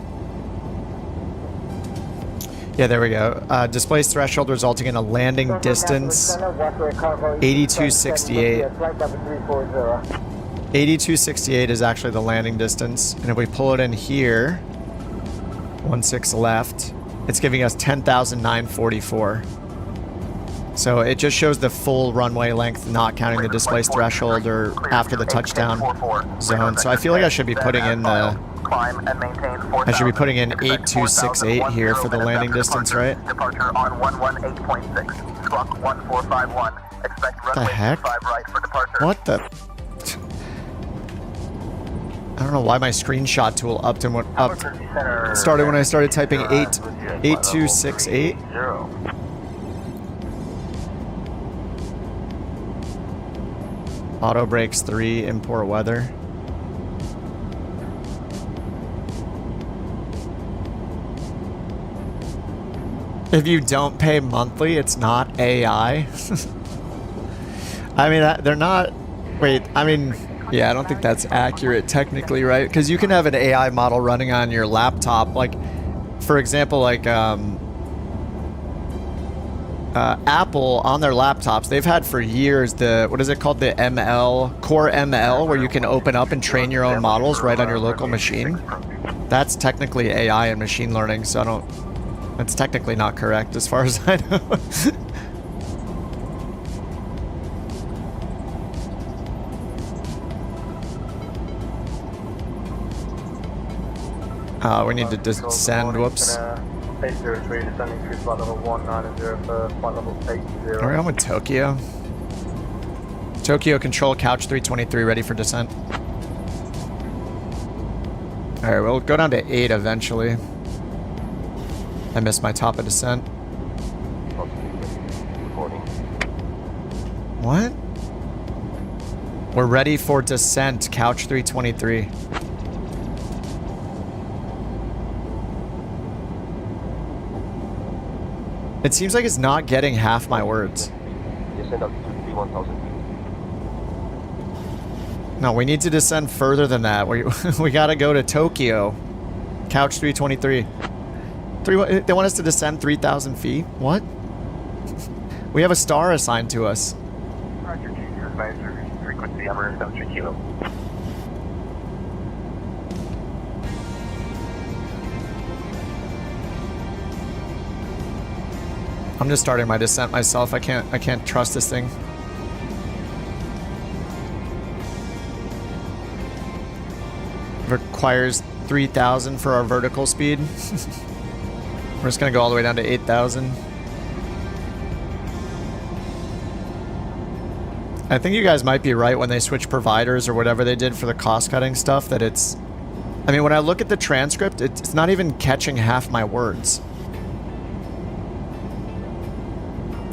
Yeah, there we go. Displaced threshold resulting in a landing distance 8268. 8268 is actually the landing distance. And if we pull it in here, 16 left, it's giving us 10,944. So it just shows the full runway length, not counting the displaced threshold or after the touchdown zone. So I feel like I should be putting in the... I should be putting in 8268 here for the landing distance, right? Departure on 118.6. Squawk 1451. Expect What the runway heck? 25 right for departure. What the... I don't know why my screenshot tool upped and went up. Started when I started typing 8268. Auto brakes 3, import weather. If you don't pay monthly, it's not AI. I mean, they're not... Wait, I mean... Yeah, I don't think that's accurate technically, right? Because you can have an AI model running on your laptop. Like, for example, like Apple on their laptops, they've had for years the, what is it called? The ML, Core ML, where you can open up and train your own models right on your local machine. That's technically AI and machine learning, so I don't, that's technically not correct as far as I know. We need to descend, whoops. 803 descending through flight level 190 for flight level 80. We're going with Tokyo. Tokyo control, couch 323, ready for descent. Alright, we'll go down to 8 eventually. I missed my top of descent. What? We're ready for descent, couch 323. It seems like it's not getting half my words. No, we need to descend further than that. We gotta go to Tokyo. Couch 323. They want us to descend 3,000 feet? What? We have a star assigned to us. Roger, junior advisor, frequency Emirates 73 kilo. I'm just starting my descent myself. I can't trust this thing. Requires 3,000 for our vertical speed. We're just gonna go all the way down to 8,000. I think you guys might be right when they switch providers or whatever they did for the cost-cutting stuff, that it's... I mean, when I look at the transcript, it's not even catching half my words.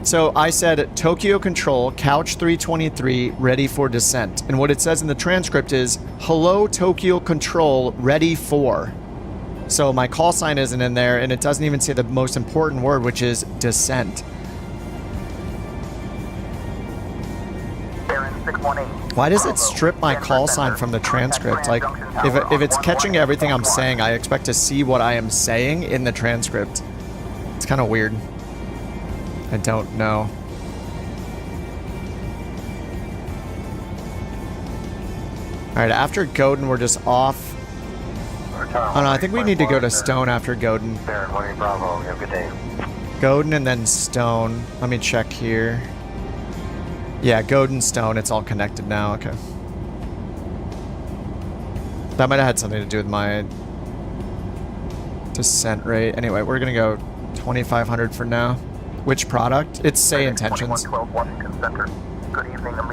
So I said, Tokyo Control, couch 323, ready for descent. And what it says in the transcript is, hello, Tokyo Control, ready for. So my call sign isn't in there, and it doesn't even say the most important word, which is descent. Why does it strip my call sign from the transcript? Like, if it's catching everything I'm saying, I expect to see what I am saying in the transcript. It's kind of weird. I don't know. Alright, after Godin, we're just off. Oh no, I think we need to go to Stone after Godin. Bravo, have a good day. Godin and then Stone. Let me check here. Yeah, Godin, Stone, it's all connected now, okay. That might have had something to do with my descent rate. Anyway, we're gonna go 2,500 for now. Which product? It's Say Intentions.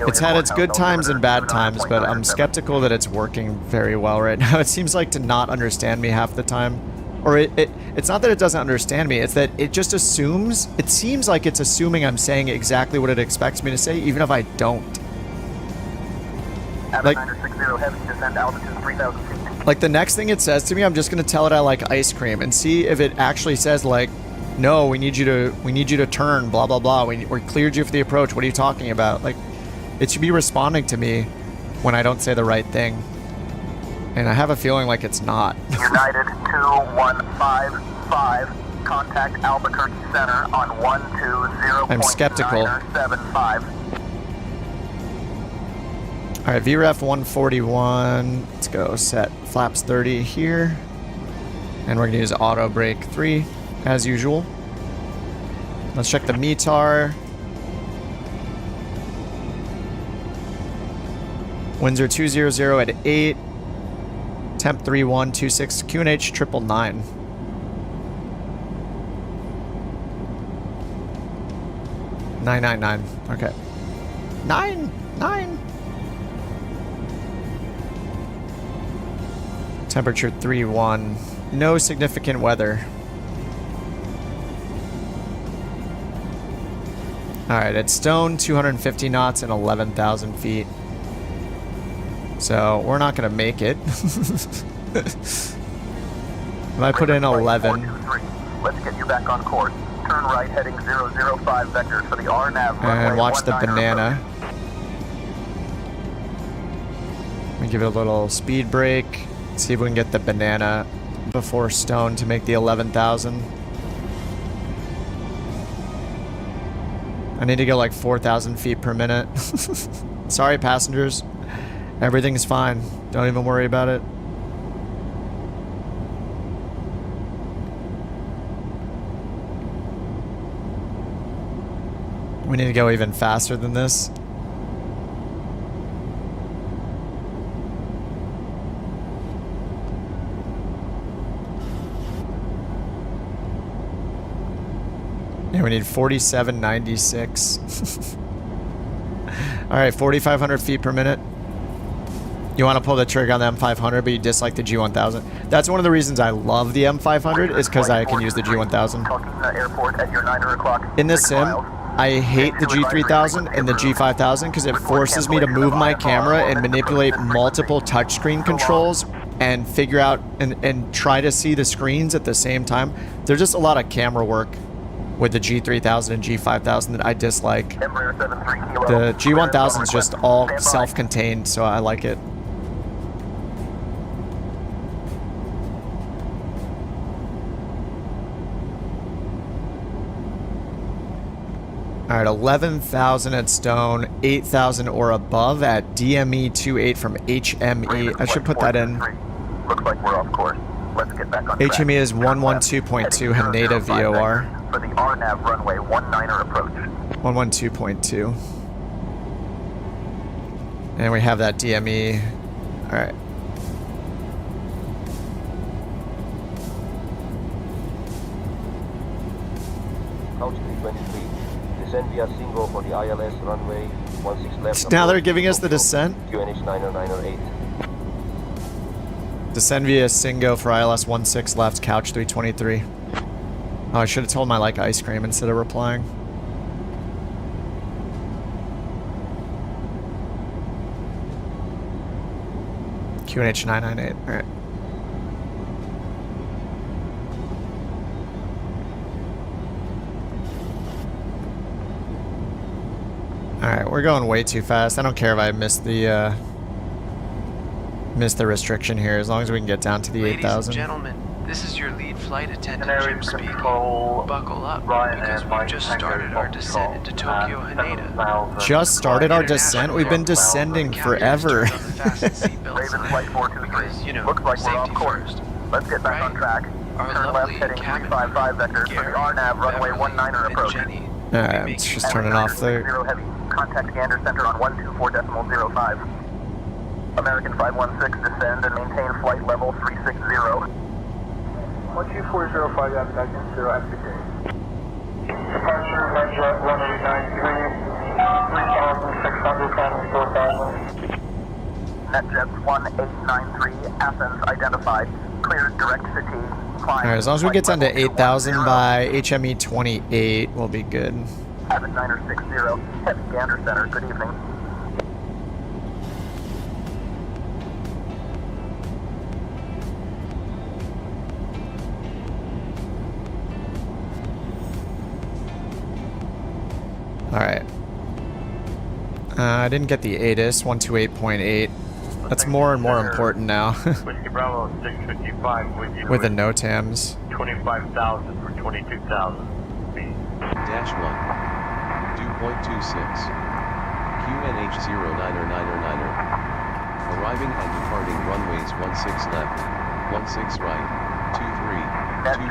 It's had its good times and bad times, but I'm skeptical that it's working very well right now. It seems like to not understand me half the time. Or it's not that it doesn't understand me, it's that it just assumes, it seems like it's assuming I'm saying exactly what it expects me to say, even if I don't. Like the next thing it says to me, I'm just gonna tell it I like ice cream and see if it actually says like, no, we need you to turn, blah, blah, blah. We cleared you for the approach. What are you talking about? Like, it should be responding to me when I don't say the right thing. And I have a feeling like it's not. United 2155, contact Albuquerque Center on 120.975. I'm skeptical. Alright, VREF 141. Let's go set flaps 30 here. And we're gonna use auto brake 3. As usual. Let's check the METAR. Windsor 200 at 8. Temp 3126. QNH 999. Okay. 9. Temperature 31. No significant weather. Alright, it's Stone, 250 knots and 11,000 feet. So, we're not going to make it. If I put in 11. Let's get you back on course. Turn right heading 005 vectors for the RNAV. And watch the banana. me give it a little speed brake. See if we can get the banana before stone to make the 11,000. I need to go like 4,000 feet per minute. Sorry, passengers. Everything's fine. Don't even worry about it. We need to go even faster than this. Yeah, we need 4796. All right, 4,500 feet per minute. You want to pull the trigger on the M500, but you dislike the G1000. That's one of the reasons I love the M500 is because I can use the G1000. In this sim, I hate the G3000 and the G5000 because it forces me to move my camera and manipulate multiple touchscreen controls and figure out and try to see the screens at the same time. There's just a lot of camera work with the G3000 and G5000 that I dislike. The G1000 is just all self-contained, so I like it. All right, 11,000 at stone, 8,000 or above at DME 28 from HME. I should put that in. Looks like we're off course. Let's get back on track. HME is 112.2 Haneda VOR. For the RNAV runway 19er approach. 112.2. And we have that DME. All right. Housekeeping 23. Descend via single for the ILS runway 16 left. Now they're giving us the descent. QNH 90908. Descend via Singo for ILS 16 left, couch 323. Oh, I should have told him I like ice cream instead of replying. QNH 998, alright. Alright, we're going way too fast. I don't care if I miss the restriction here, as long as we can get down to the 8,000. Ladies and gentlemen, this is your lead flight attendant, Jim speaking. Buckle up, because we've just started our descent into Tokyo Haneda. Just started our descent? We've been descending forever. Raven flight 423. You know, looks like we're off safety course. first. Let's get back on track. Turn left heading 355 vectors for the RNAV runway 19er approach. Alright, let's just turn it off there. Heavy. Contact Gander Center on 124.05. American 516, descend and maintain flight level 360. 124.05, that's Magnum 0 FPK. Departure, Jet 1893, 3,600, climbing 4,000. NetJets 1893, Athens identified, cleared direct city, climb. Alright, as long as we get down to 8,000 by HME 28, we'll be good. Abbott 960, heavy Gander Center, good evening. Alright. I didn't get the ATIS, 128.8. That's more and more important now. Whiskey Bravo 655 with you. With the NOTAMs. 25,000 for 22,000 feet. Dash 1. 2.26. QNH 09er. Arriving and departing runways 16 left, 16 right, 23, 22.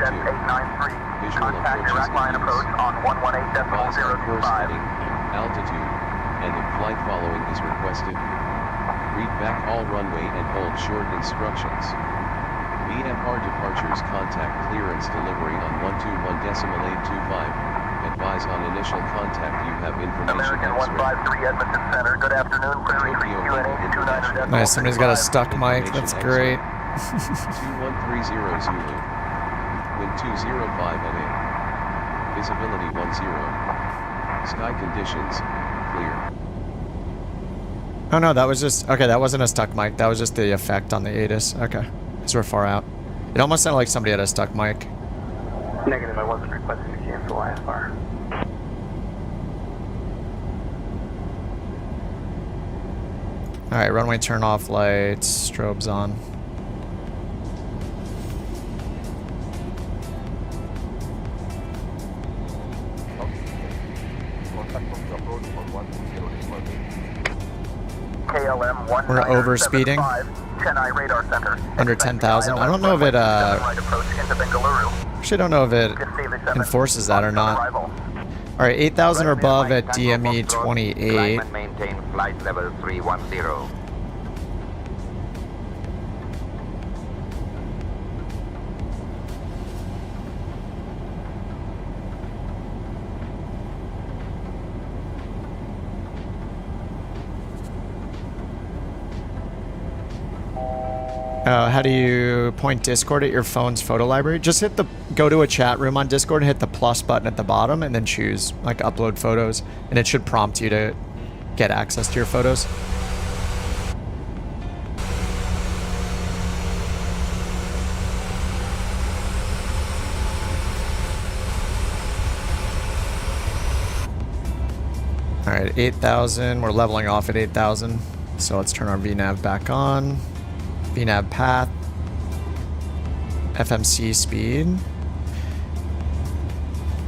Visual approaches approach on 118.025. Altitude, and if flight following is requested, read back all runway and hold short instructions. VFR departures contact clearance delivery on 121.825. Advise on initial contact you have information American 153 Edmonton Center, good afternoon, clear retreat QNH 29. Nice, somebody's got a stuck mic, that's great. 2130 Zulu. Wind 205 at 8. Visibility 10. Sky conditions, clear. Oh no, that was just, okay, that wasn't a stuck mic, that was just the effect on the ATIS. Okay, because we're far out. It almost sounded like somebody had a stuck mic. Negative, I wasn't requesting to cancel IFR. Alright, runway turn off lights, strobes on. KLM We're over speeding. 10I radar center. Under 10,000. I don't know if it, Right approach into Bengaluru. actually don't know if it enforces that or not. Alright, 8,000 or above at DME 28. Climb and maintain flight level 310. How do you point Discord at your phone's photo library? Just hit the, go to a chat room on Discord, hit the plus button at the bottom, and then choose, like, upload photos. And it should prompt you to get access to your photos. Alright, 8,000. We're leveling off at 8,000. So let's turn our VNAV back on. VNAV path. FMC speed.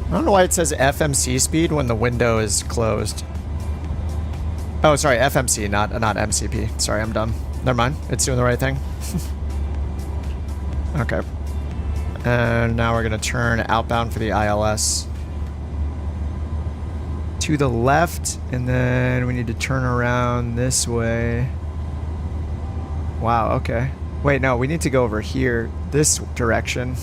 I don't know why it says FMC speed when the window is closed. Oh, sorry, FMC, not MCP. Sorry, I'm dumb. Never mind. It's doing the right thing. Okay. And now we're going to turn outbound for the ILS. To the left, and then we need to turn around this way. Wow, okay. Wait, no, we need to go over here, this direction.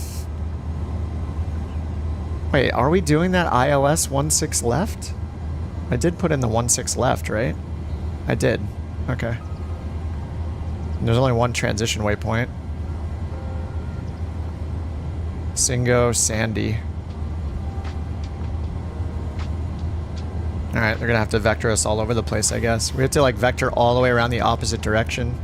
Wait, are we doing that ILS 16 left? I did put in the 16 left, right? I did. Okay. And there's only one transition waypoint. Singo, Sandy. Alright, they're gonna have to vector us all over the place, I guess. We have to, like, vector all the way around the opposite direction.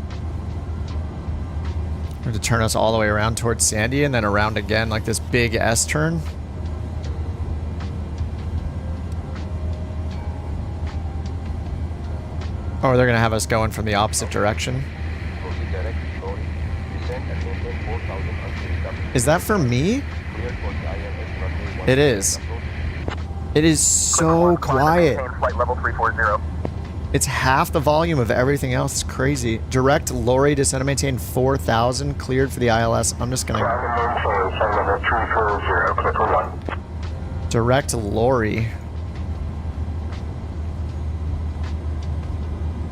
We have to turn us all the way around towards Sandy and then around again, like this big S turn. Or they're gonna have us going from the opposite direction. Is that for me? It is. It is so quiet. Flight level 340. It's half the volume of everything else. It's crazy. Direct lorry descent and maintain 4,000 cleared for the ILS. I'm just gonna... Direct lorry.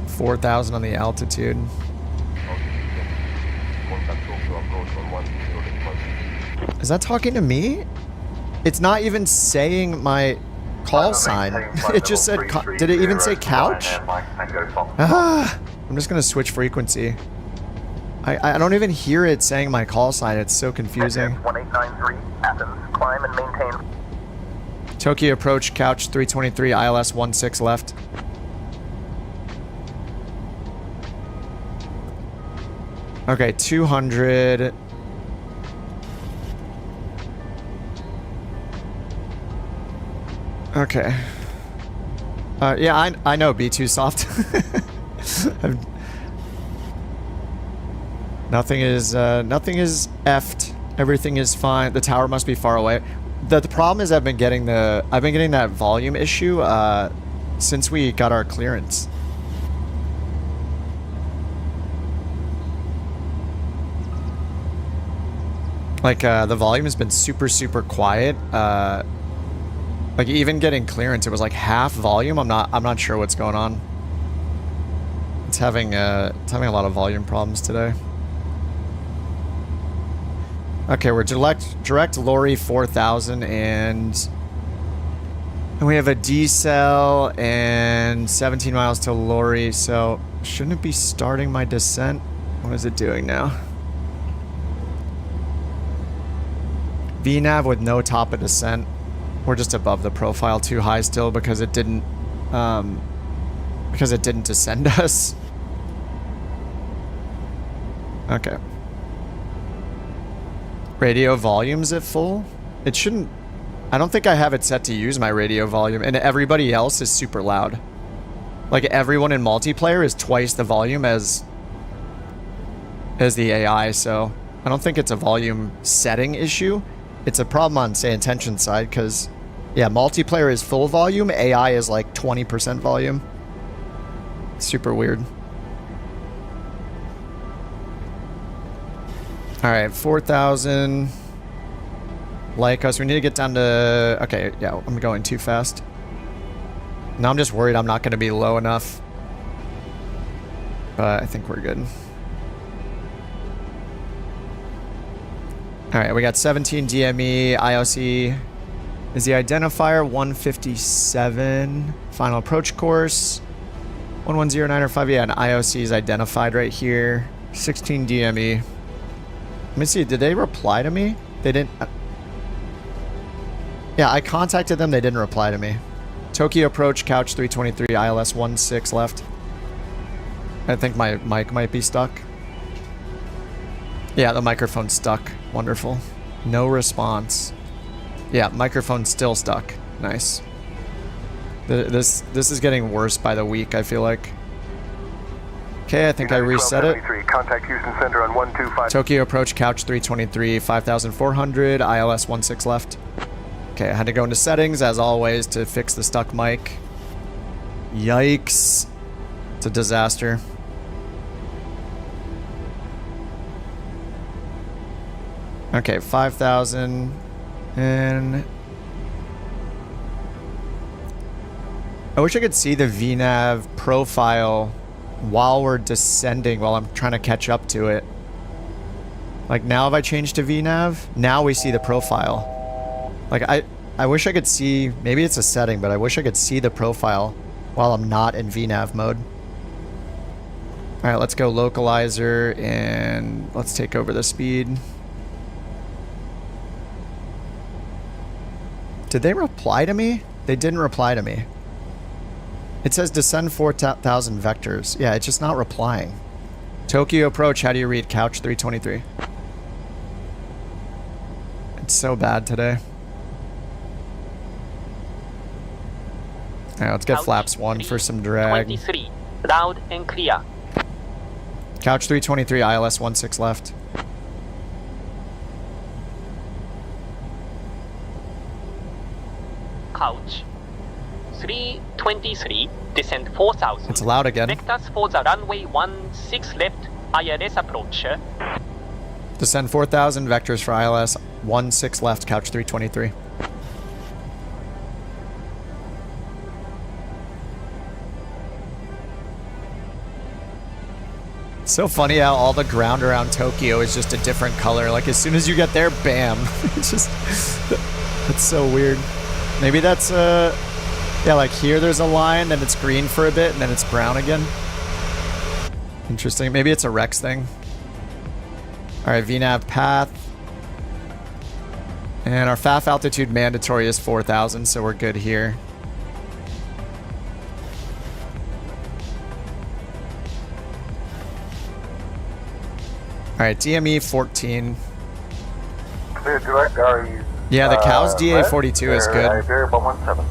4,000 on the altitude. Is that talking to me? It's not even saying my call sign. It just said, did it even say couch? Ah, I'm just gonna switch frequency. I don't even hear it saying my call sign. It's so confusing. 1893 Athens. Climb and maintain. Tokyo approach, couch 323, ILS 16 left. Okay, 200. Okay. Yeah, I know B2 soft. Nothing is effed. Everything is fine. The tower must be far away. The problem is I've been getting that volume issue since we got our clearance. Like the volume has been super quiet. Like even getting clearance, it was like half volume. I'm not sure what's going on. It's having a lot of volume problems today. Okay, we're direct lorry 4,000 and we have a decel and 17 miles to lorry. So shouldn't it be starting my descent? What is it doing now? VNAV with no top of descent. We're just above the profile too high still because it didn't descend us. Okay. Radio volume's at full? It shouldn't... I don't think I have it set to use my radio volume, and everybody else is super loud. Like everyone in multiplayer is twice the volume as the AI, so I don't think it's a volume setting issue. It's a problem on, say, intention side, because, yeah, multiplayer is full volume, AI is like 20% volume. Super weird. Alright, 4,000. Like us, we need to get down to... Okay, yeah, I'm going too fast. Now I'm just worried I'm not going to be low enough. But I think we're good. Alright, we got 17 DME, IOC is the identifier, 157. Final approach course, 11095, yeah, and IOC is identified right here. 16 DME. Let me see, did they reply to me? They didn't... Yeah, I contacted them, they didn't reply to me. Tokyo approach, couch 323, ILS 16 left. I think my mic might be stuck. Yeah, the microphone's stuck. Wonderful. No response. Yeah, microphone's still stuck. Nice. This is getting worse by the week, I feel like. Okay, I think I reset it. Contact Houston Center on 125. Tokyo approach, couch 323, 5,400, ILS 16 left. Okay, I had to go into settings, as always, to fix the stuck mic. Yikes. It's a disaster. Okay, 5,000, and I wish I could see the VNAV profile while we're descending, while I'm trying to catch up to it. Like now if I change to VNAV, now we see the profile. Like I wish I could see, maybe it's a setting, but I wish I could see the profile while I'm not in VNAV mode. All right, let's go localizer and let's take over the speed. Did they reply to me? They didn't reply to me. It says descend 4,000 vectors. Yeah, it's just not replying. Tokyo approach, how do you read couch 323? It's so bad today. Alright, let's get couch flaps 1 for some drag. 23, loud and clear. Couch 323, ILS 16 left. Couch 323, descend 4,000. It's loud again. Vectors for the runway 16 left, ILS approach. Descend 4,000, vectors for ILS 16 left, couch 323. It's so funny how all the ground around Tokyo is just a different color. Like as soon as you get there, bam. It's just, it's so weird. Maybe that's, yeah, like here there's a line, then it's green for a bit, and then it's brown again. Interesting. Maybe it's a Rex thing. Alright, VNAV path. And our FAF altitude mandatory is 4,000, so we're good here. Alright, DME 14. Clear direct, are you? Yeah, the cow's DA42 is good. Variable 17.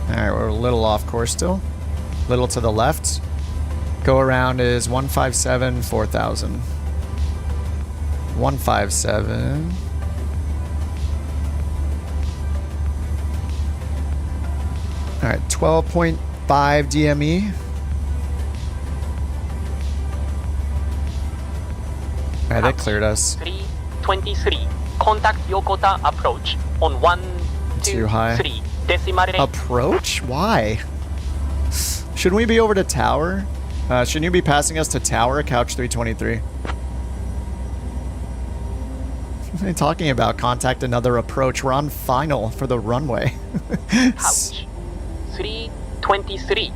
Alright, we're a little off course still. Little to the left. Go around is 157, 4,000. 157. Alright, 12.5 DME. Alright, they cleared us. 323, contact Yokota approach on 1, 2, 3, decimal range. Approach? Why? Shouldn't we be over to tower? Shouldn't you be passing us to tower, couch 323? What are you talking about? Contact another approach. We're on final for the runway. Couch 323,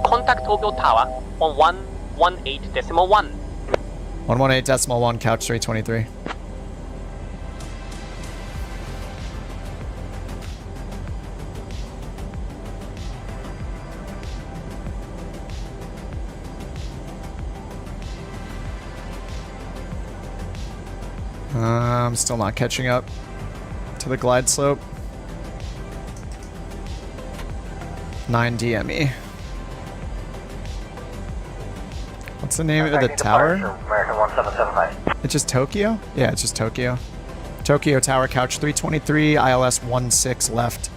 contact Tokyo Tower on 118.1. 118.1, couch 323. I'm still not catching up to the glide slope. 9 DME. What's the name of the tower? American 1775. It's just Tokyo? Yeah, it's just Tokyo. Tokyo Tower, couch 323, ILS 16 left.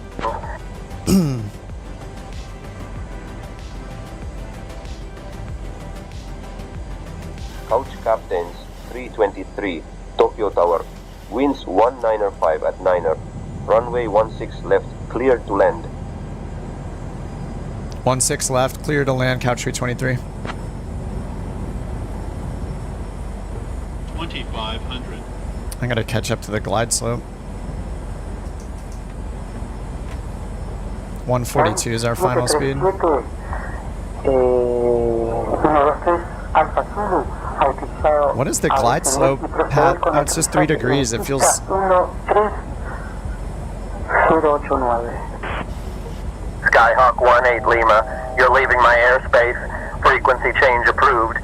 Couch Captains, 323, Tokyo Tower. Winds 195 at 9er. Runway 16 left, cleared to land. 16 left, clear to land, couch 323. 2500. I gotta catch up to the glide slope. 142 is our final speed. What is the glide slope, Pat? Oh, it's just 3 degrees. It feels... Skyhawk 18 Lima, you're leaving my airspace. Frequency change approved.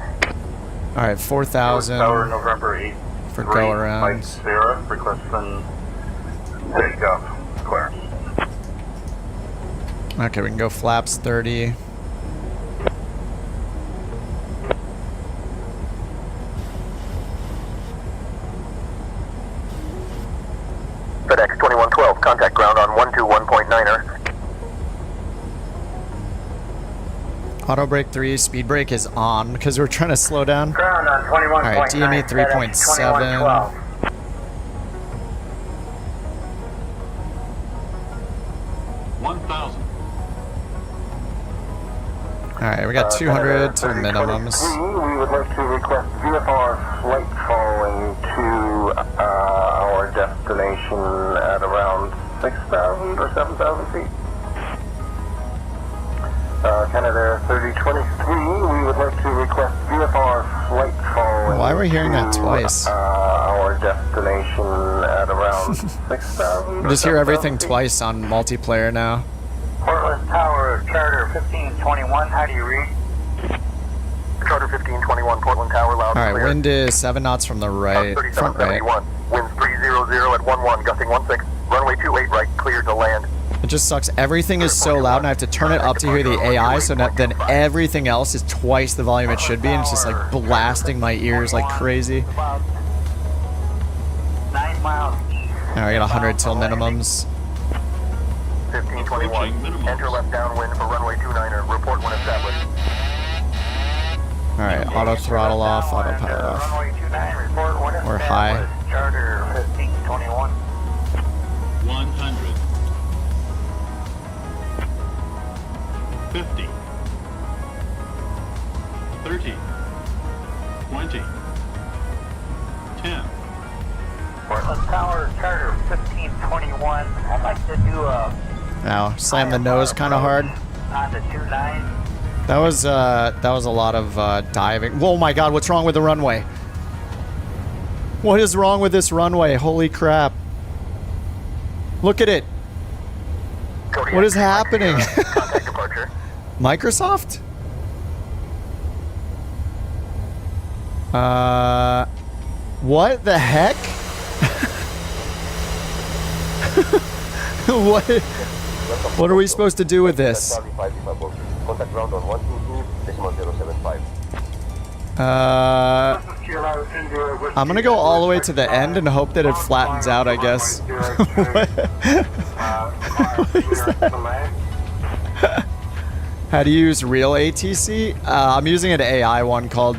Alright, 4,000 Tower November 8 for go around. Sierra, requesting takeoff clearance. Okay, we can go flaps 30. FedEx 2112, contact ground on 121.9er. Auto brake 3, speed brake is on because we're trying to slow down. Ground on 21.9. Alright, DME 3.7. 1000. Alright, we got 200 to minimums. We would like to request VFR flight following to our destination at around 6,000 or 7,000 feet. Canada 3023, we would like to request VFR flight following. Why are we hearing that twice? Our destination at around 6,000. We just hear everything twice on multiplayer now. Portland Tower, Charter 1521, how do you read? Charter 1521, Portland Tower, loud and Alright, clear. wind is 7 knots from the right. Front right. 3771, winds 300 at 11, gusting 16. Runway 28 right, clear to land. It just sucks. Everything is so loud and I have to turn it up to hear the AI, so that then everything else is twice the volume it should be, and it's just like blasting my ears like crazy. 9 miles. Alright, I got 100 till minimums. 1521, enter left downwind for runway 29er, report when established. Alright, auto throttle off, autopilot off. Runway 29, report when We're high. established. Charter 1521. 100. 50. 30. 20. 10. Portland Tower, Charter 1521. I'd like to do a Ow, slam the nose kind of hard. on the 29. That was a lot of diving. Whoa, my God, what's wrong with the runway? What is wrong with this runway? Holy crap. Look at it. What is happening? Microsoft? What the heck? What are we supposed to do with this? Contact ground on 122.075. I'm gonna go all the way to the end and hope that it flattens out, I guess. What is that? How to use real ATC? I'm using an AI one called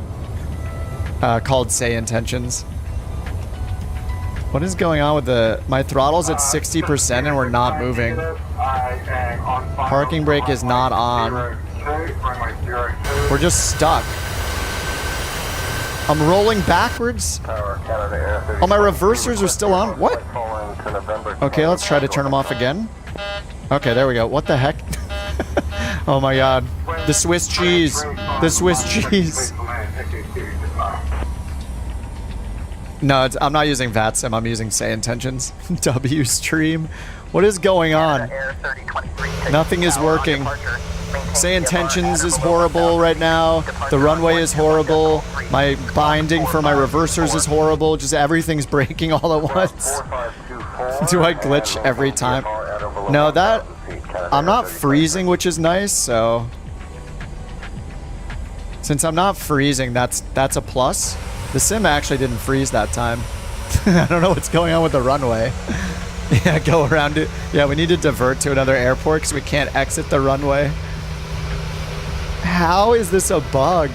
Say Intentions. What is going on with my throttle's at 60% and we're not moving. Parking brake is not on. We're just stuck. I'm rolling backwards. Oh, my reversers are still on? What? Okay, let's try to turn them off again. Okay, there we go. What the heck? Oh my God. The Swiss cheese. The Swiss cheese. No, I'm not using VATSIM. I'm using Say Intentions. W stream. What is going on? Nothing is working. Say Intentions is horrible right now. The runway is horrible. My binding for my reversers is horrible. Just everything's breaking all at once. Do I glitch every time? No, that... I'm not freezing, which is nice, so... Since I'm not freezing, that's a plus. The sim actually didn't freeze that time. I don't know what's going on with the runway. Yeah, go around it. Yeah, we need to divert to another airport because we can't exit the runway. How is this a bug?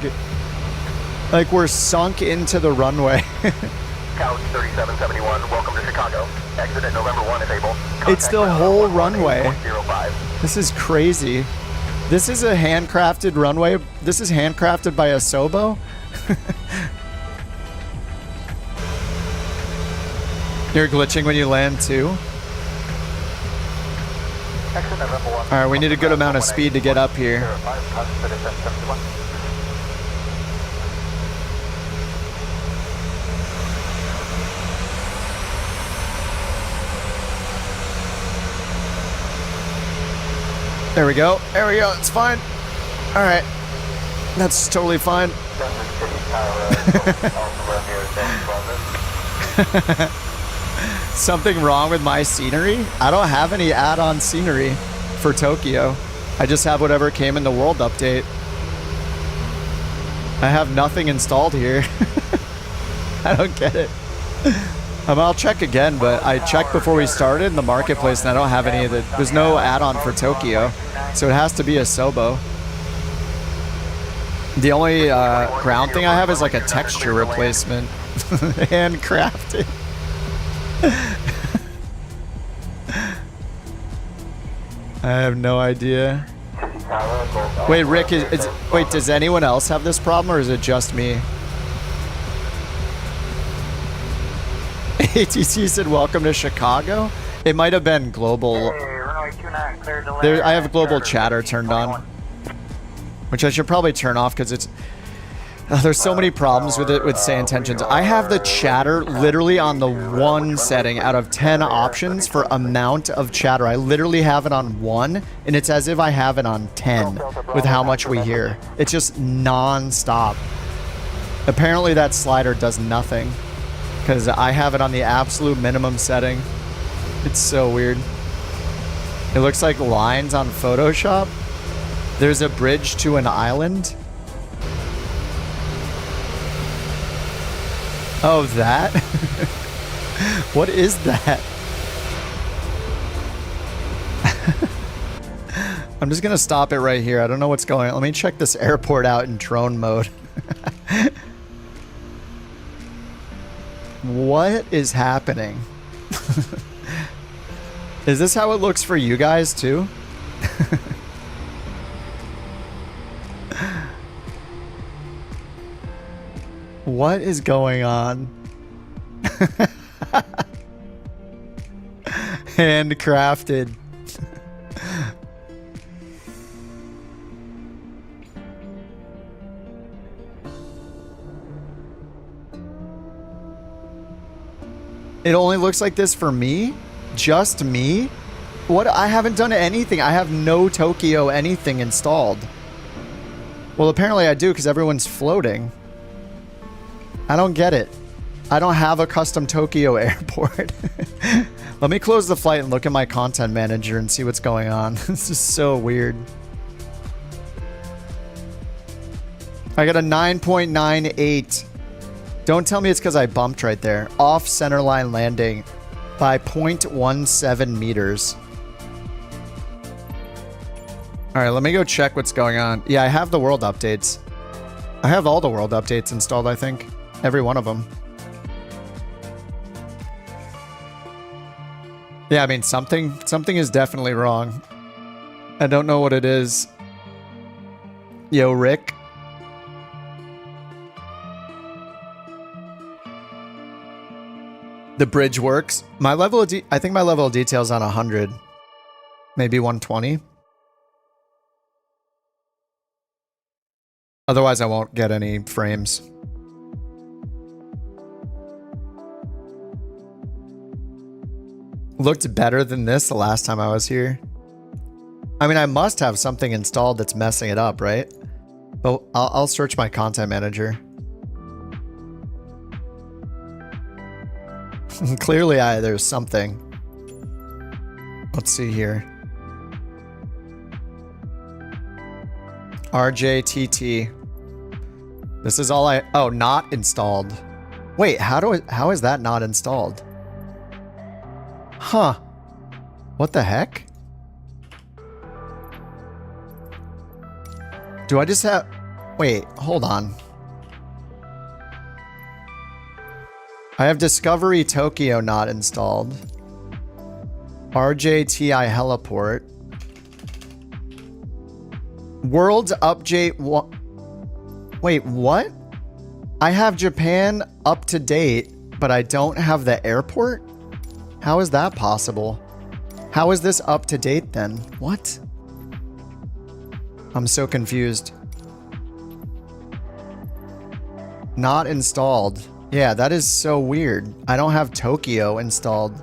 Like, we're sunk into the runway. Couch 3771, welcome to Chicago. Exit at November 1 if able. It's the whole runway. This is crazy. This is a handcrafted runway. This is handcrafted by a Sobo. You're glitching when you land too? Alright, we need a good amount of speed to get up here. There we go. There we go. It's fine. Alright. That's totally fine. Something wrong with my scenery? I don't have any add-on scenery for Tokyo. I just have whatever came in the world update. I have nothing installed here. I don't get it. I'll check again, but I checked before we started in the marketplace and I don't have any of the... There's no add-on for Tokyo, so it has to be a Sobo. The only ground thing I have is like a texture replacement. Handcrafted. I have no idea. Wait, Rick, wait, does anyone else have this problem or is it just me? ATC said welcome to Chicago. It might have been global. I have global chatter turned on, which I should probably turn off because it's... there's so many problems with it with say intentions. I have the chatter literally on the 1 setting out of 10 options for amount of chatter. I literally have it on 1 and it's as if I have it on 10 with how much we hear. It's just non-stop. Apparently that slider does nothing because I have it on the absolute minimum setting. It's so weird. It looks like lines on Photoshop. There's a bridge to an island. Oh, that? What is that? I'm just gonna stop it right here. I don't know what's going on. Let me check this airport out in drone mode. What is happening? Is this how it looks for you guys too? What is going on? Handcrafted. It only looks like this for me? Just me? What? I haven't done anything. I have no Tokyo anything installed. Well, apparently I do because everyone's floating. I don't get it. I don't have a custom Tokyo airport. Let me close the flight and look at my content manager and see what's going on. This is so weird. I got a 9.98. Don't tell me it's because I bumped right there. Off centerline landing by 0.17 meters. All right, let me go check what's going on. Yeah, I have the world updates. I have all the world updates installed, I think. Every one of them. Yeah, I mean, something is definitely wrong. I don't know what it is. Yo, Rick. The bridge works. My level of I think my level of detail is on 100. Maybe 120. Otherwise, I won't get any frames. Looked better than this the last time I was here. I mean, I must have something installed that's messing it up, right? But I'll search my content manager. Clearly, there's something. Let's see here. RJTT. This is all I... Oh, not installed. Wait, how is that not installed? Huh. What the heck? Do I just have... Wait, hold on. I have Discovery Tokyo not installed. RJTI Heliport. World Update... Wait, what? I have Japan up to date, but I don't have the airport? How is that possible? How is this up to date then? What? I'm so confused. Not installed. Yeah, that is so weird. I don't have Tokyo installed.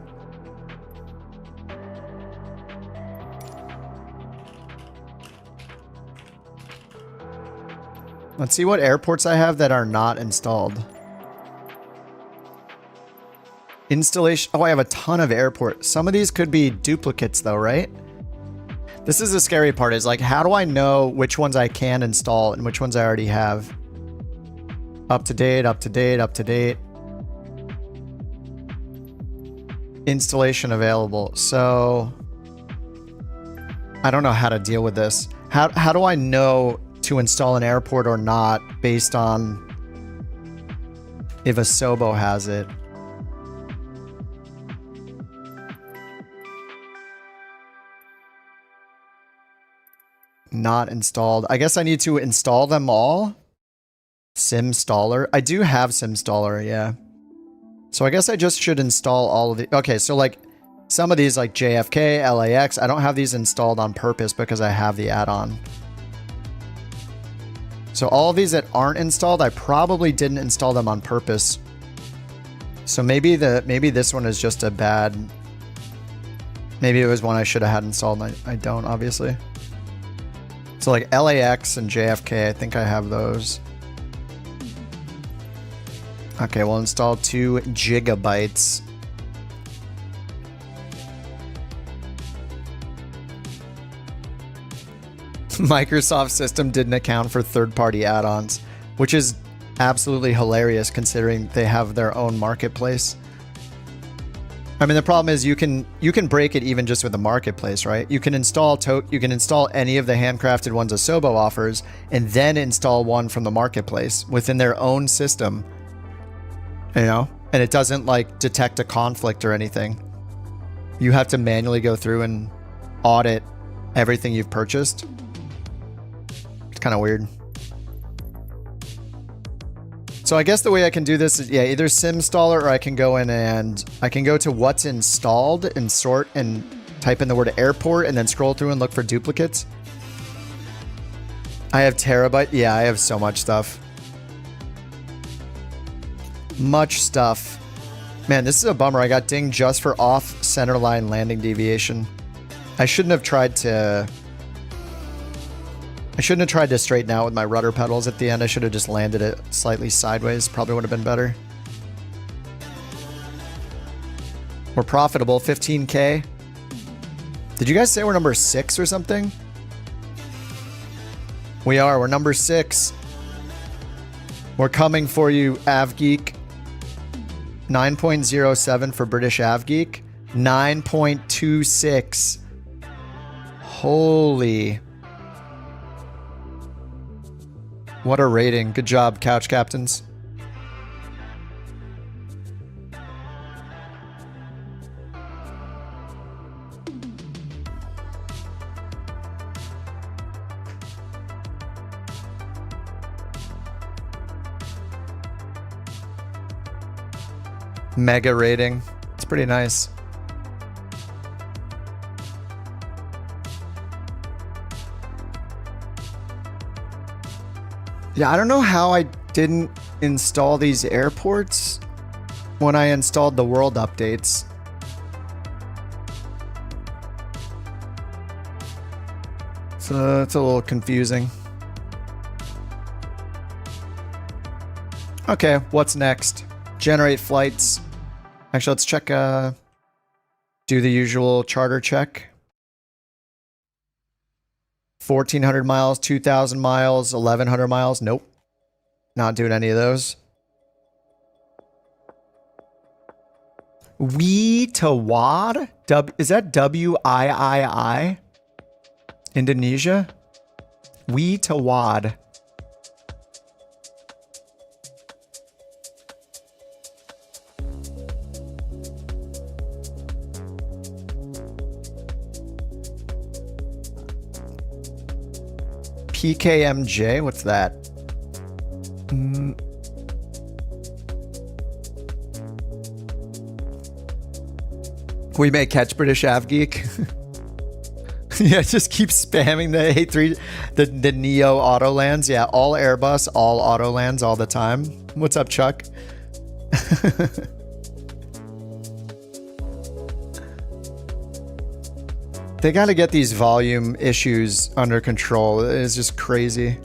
Let's see what airports I have that are not installed. Installation. Oh, I have a ton of airports. Some of these could be duplicates though, right? This is the scary part, is like, how do I know which ones I can install and which ones I already have? Up to date, up to date, up to date. Installation available. So I don't know how to deal with this. How do I know to install an airport or not based on if Asobo has it? Not installed. I guess I need to install them all. SimStaller. I do have SimStaller, yeah. So I guess I just should install all of the... Okay, so like some of these like JFK, LAX, I don't have these installed on purpose because I have the add-on. So all of these that aren't installed, I probably didn't install them on purpose. So maybe this one is just a bad... Maybe it was one I should have had installed and I don't, obviously. So like LAX and JFK, I think I have those. Okay, we'll install 2 gigabytes. Microsoft system didn't account for third-party add-ons, which is absolutely hilarious considering they have their own marketplace. I mean, the problem is you can break it even just with the marketplace, right? You can install any of the handcrafted ones Asobo offers and then install one from the marketplace within their own system. You know, and it doesn't like detect a conflict or anything. You have to manually go through and audit everything you've purchased. It's kind of weird. So I guess the way I can do this is, yeah, either SimStaller or I can go in and I can go to what's installed and sort and type in the word airport and then scroll through and look for duplicates. I have terabyte. Yeah, I have so much stuff. Much stuff. Man, this is a bummer. I got dinged just for off centerline landing deviation. I shouldn't have tried to straighten out with my rudder pedals at the end. I should have just landed it slightly sideways. Probably would have been better. We're profitable, 15K. Did you guys say we're number 6 or something? We are. We're number 6. We're coming for you, AvGeek. 9.07 for British AvGeek. 9.26. Holy. What a rating. Good job, Couch Captains. Mega rating. It's pretty nice. Yeah, I don't know how I didn't install these airports when I installed the world updates. So it's a little confusing. Okay, what's next? Generate flights. Actually, let's check Do the usual charter check. 1,400 miles, 2,000 miles, 1,100 miles. Nope. Not doing any of those. Wee to Wad? Is that W-I-I-I? Indonesia? Wee to Wad. PKMJ? What's that? We may catch British AvGeek. Yeah, just keep spamming the A3, the Neo Autolands. Yeah, all Airbus, all Autolands all the time. What's up, Chuck? They gotta get these volume issues under control. It's just crazy.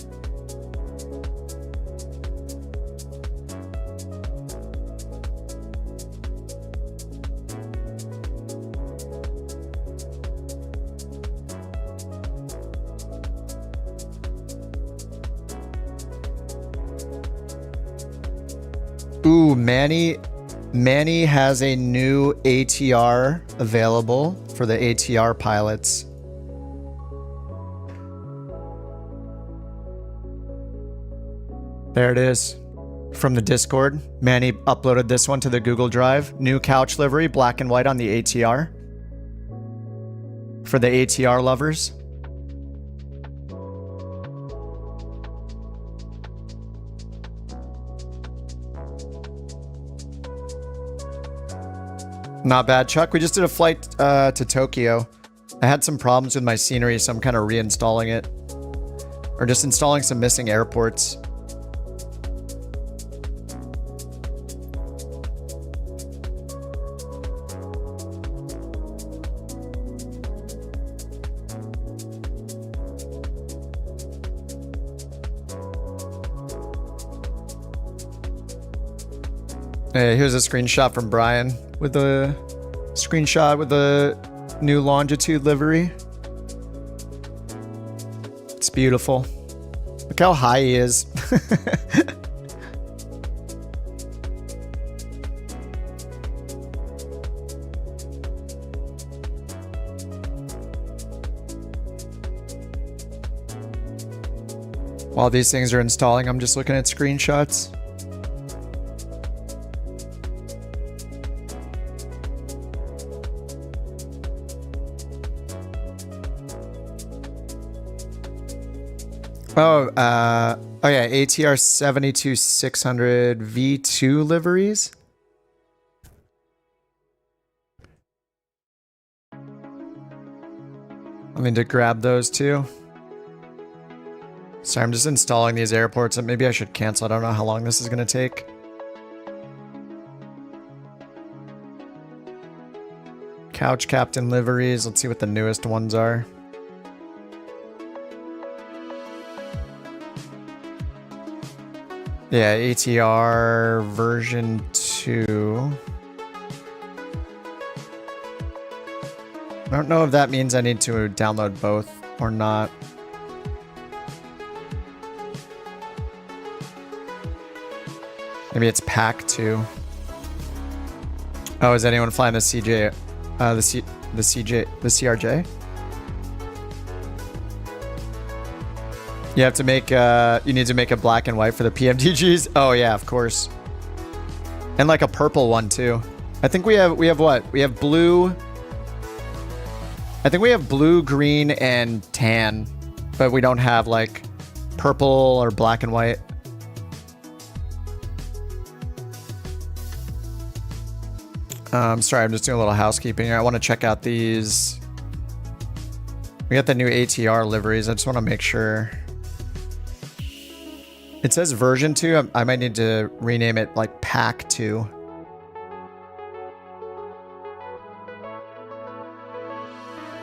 Ooh, Manny has a new ATR available for the ATR pilots. There it is from the Discord. Manny uploaded this one to the Google Drive. New couch livery, black and white on the ATR. For the ATR lovers. Not bad, Chuck. We just did a flight to Tokyo. I had some problems with my scenery, so I'm kind of reinstalling it. Or just installing some missing airports. Hey, here's a screenshot from Brian with the screenshot with the new longitude livery. It's beautiful. Look how high he is. While these things are installing, I'm just looking at screenshots. Oh yeah, ATR 72600 V2 liveries. I need to grab those too. Sorry, I'm just installing these airports, and maybe I should cancel. I don't know how long this is going to take. Couch Captain liveries. Let's see what the newest ones are. Yeah, ATR version 2. I don't know if that means I need to download both or not. Maybe it's pack 2. Oh, is anyone flying the CJ? The CRJ? You have to make, you need to make a black and white for the PMDGs? Oh yeah, of course. And like a purple one too. I think we have what? We have blue. I think we have blue, green, and tan. But we don't have like purple or black and white. Sorry, I'm just doing a little housekeeping here. I want to check out these. We got the new ATR liveries. I just want to make sure. It says version 2. I might need to rename it like pack 2.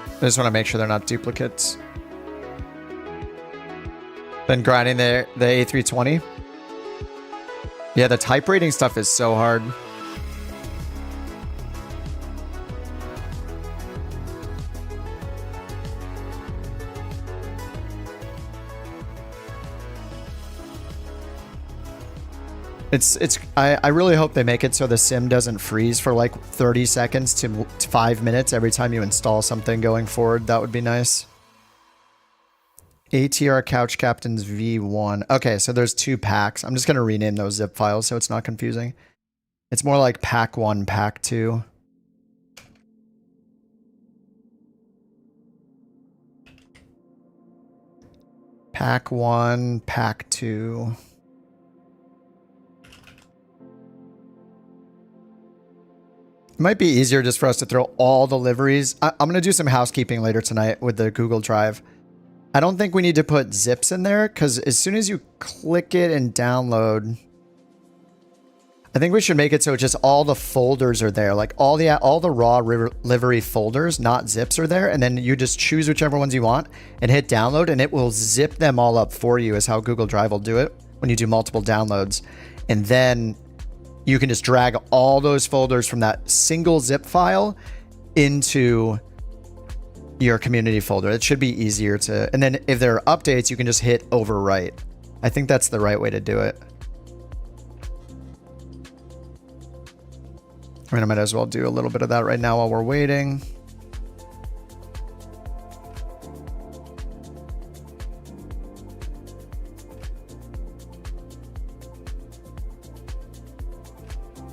I just want to make sure they're not duplicates. Been grinding the A320. Yeah, the type rating stuff is so hard. I really hope they make it so the sim doesn't freeze for like 30 seconds to 5 minutes every time you install something going forward. That would be nice. ATR Couch Captains V1. Okay, so there's 2 packs. I'm just going to rename those zip files so it's not confusing. It's more like pack 1, pack 2. Pack 1, pack 2. It might be easier just for us to throw all the liveries. I'm going to do some housekeeping later tonight with the Google Drive. I don't think we need to put zips in there because as soon as you click it and download, I think we should make it so just all the folders are there. Like all the raw livery folders, not zips, are there. And then you just choose whichever ones you want and hit download and it will zip them all up for you is how Google Drive will do it when you do multiple downloads. And then you can just drag all those folders from that single zip file into your community folder. It should be easier to, and then if there are updates, you can just hit overwrite. I think that's the right way to do it. I mean, I might as well do a little bit of that right now while we're waiting.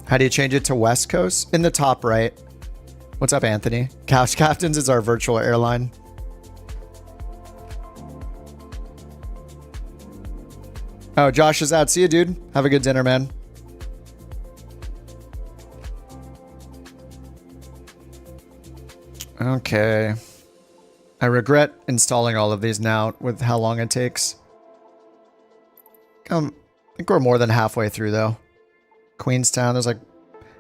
How do you change it to West Coast? In the top right. What's up, Anthony? Couch Captains is our virtual airline. Oh, Josh is out. See you, dude. Have a good dinner, man. Okay. I regret installing all of these now with how long it takes. I think we're more than halfway through, though. Queenstown, there's like...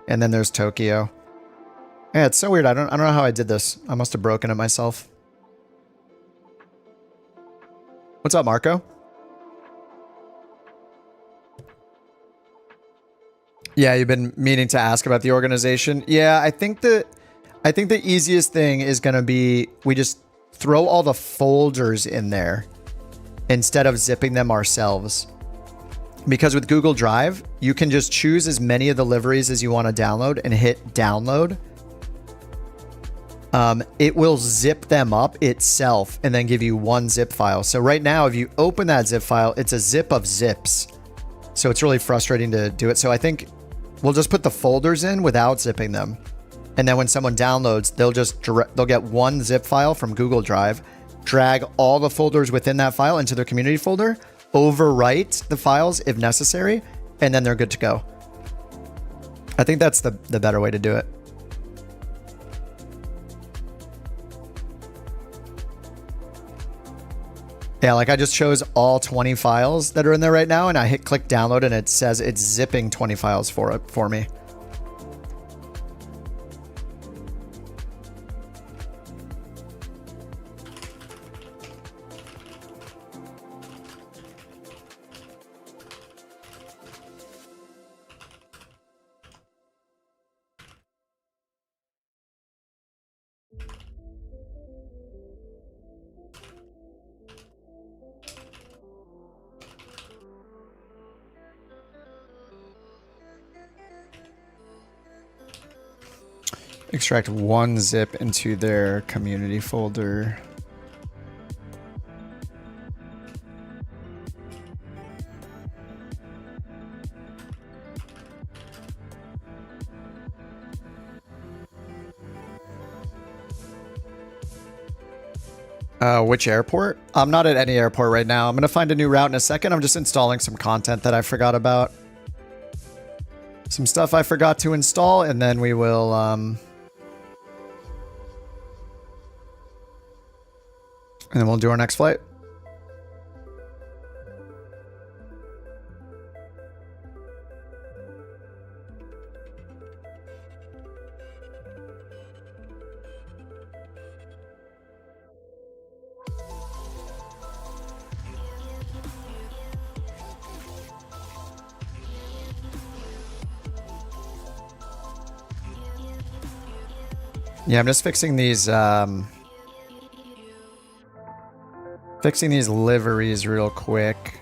And then there's Tokyo. Yeah, it's so weird. I don't know how I did this. I must have broken it myself. What's up, Marco? Yeah, you've been meaning to ask about the organization. Yeah, I think the easiest thing is going to be we just throw all the folders in there instead of zipping them ourselves. Because with Google Drive, you can just choose as many of the liveries as you want to download and hit download. It will zip them up itself and then give you one zip file. So right now, if you open that zip file, it's a zip of zips. So it's really frustrating to do it. So I think we'll just put the folders in without zipping them. And then when someone downloads, they'll get one zip file from Google Drive, drag all the folders within that file into their community folder, overwrite the files if necessary, and then they're good to go. I think that's the better way to do it. Yeah, like I just chose all 20 files that are in there right now, and I hit click download, and it says it's zipping 20 files for me. Extract one zip into their community folder. Which airport? I'm not at any airport right now. I'm going to find a new route in a second. I'm just installing some content that I forgot about. Some stuff I forgot to install, and then we will... And then we'll do our next flight. Yeah, I'm just fixing these liveries real quick.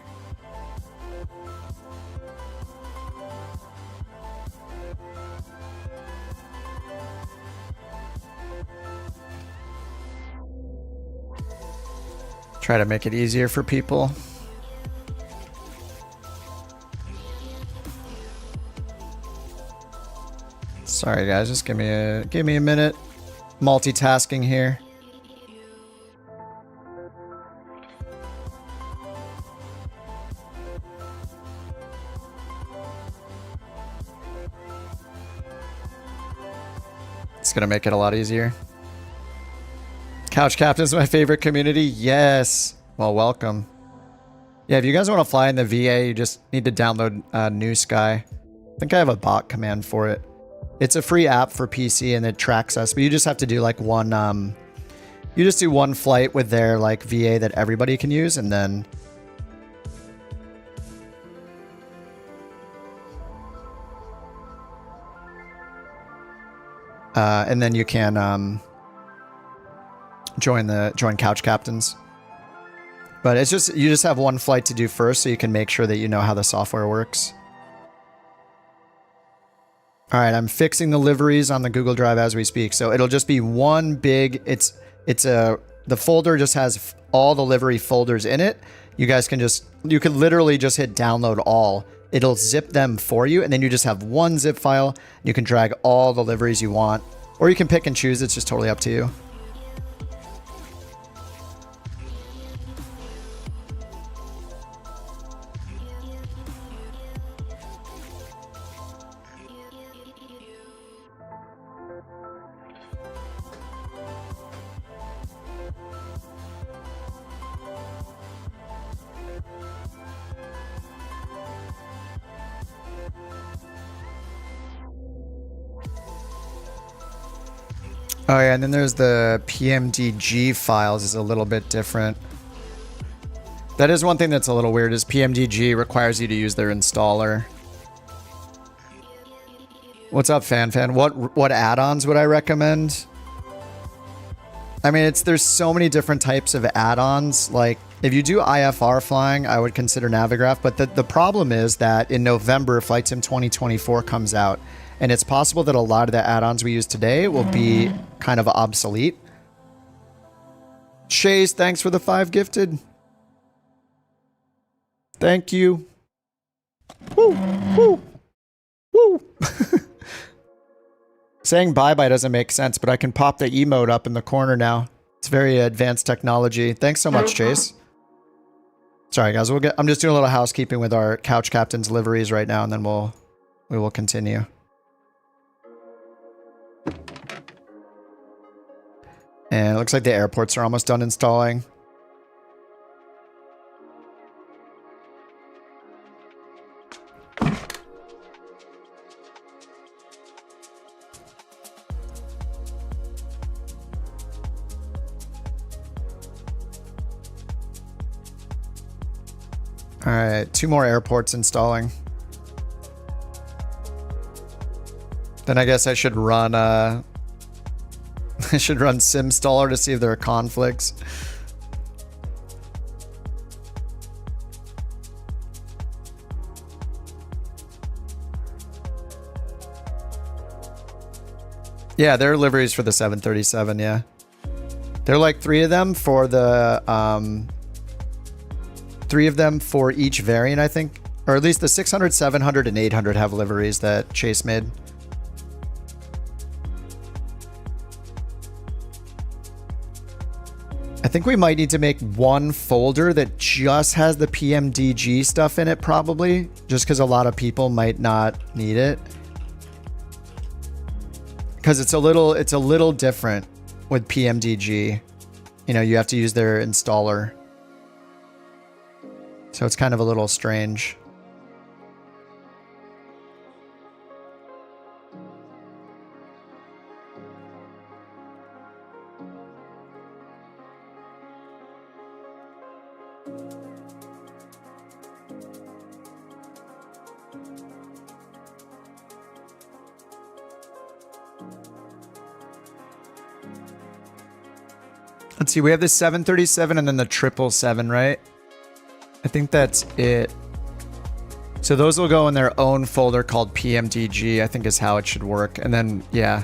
Try to make it easier for people. Sorry guys, just give me a minute. Multitasking here. It's gonna make it a lot easier. Couch Captain's my favorite community. Yes. Well, welcome. Yeah, if you guys want to fly in the VA, you just need to download NewSky. I think I have a bot command for it. It's a free app for PC and it tracks us, but you just have to do like one, you just do one flight with their like VA that everybody can use, and then you can join Couch Captains. But it's just, you just have one flight to do first, so you can make sure that you know how the software works. All right, I'm fixing the liveries on the Google Drive as we speak. So it'll just be one big, the folder just has all the livery folders in it. You guys can you could literally just hit download all. It'll zip them for you, and then you just have one zip file. You can drag all the liveries you want, or you can pick and choose. It's just totally up to you. Oh yeah, and then there's the PMDG files is a little bit different. That is one thing that's a little weird, is PMDG requires you to use their installer. What's up, FanFan? What add-ons would I recommend? I mean, there's so many different types of add-ons. Like, if you do IFR flying, I would consider Navigraph, but the problem is that in November, Flight Sim 2024 comes out. And it's possible that a lot of the add-ons we use today will be kind of obsolete. Chase, thanks for the 5 gifted. Thank you. Woo, woo, woo. Saying bye-bye doesn't make sense, but I can pop the emote up in the corner now. It's very advanced technology. Thanks so much, Chase. Sorry, guys. I'm just doing a little housekeeping with our Couch Captain's liveries right now, and then we will continue. And it looks like the airports are almost done installing. All right, 2 more airports installing. Then I guess I should run I should run SimStaller to see if there are conflicts. Yeah, there are liveries for the 737, yeah. There are like 3 of them for the 3 of them for each variant, I think. Or at least the 600, 700, and 800 have liveries that Chase made. I think we might need to make one folder that just has the PMDG stuff in it, probably, just because a lot of people might not need it. Because it's a little different with PMDG. You know, you have to use their installer. So it's kind of a little strange. Let's see, we have the 737 and then the 777, right? I think that's it. So those will go in their own folder called PMDG, I think is how it should work. And then, yeah.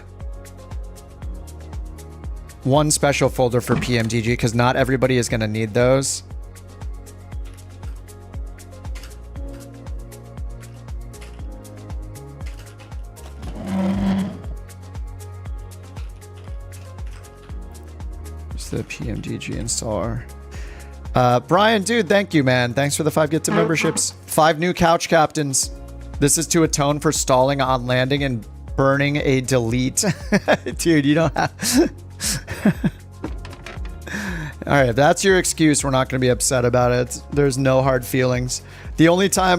one special folder for PMDG because not everybody is going to need those. It's the PMDG installer. Brian, dude, thank you, man. Thanks for the 5 gifted memberships. 5 new couch captains. This is to atone for stalling on landing and burning a delete. Dude, you don't have... Alright, if that's your excuse, we're not going to be upset about it. There's no hard feelings. The only time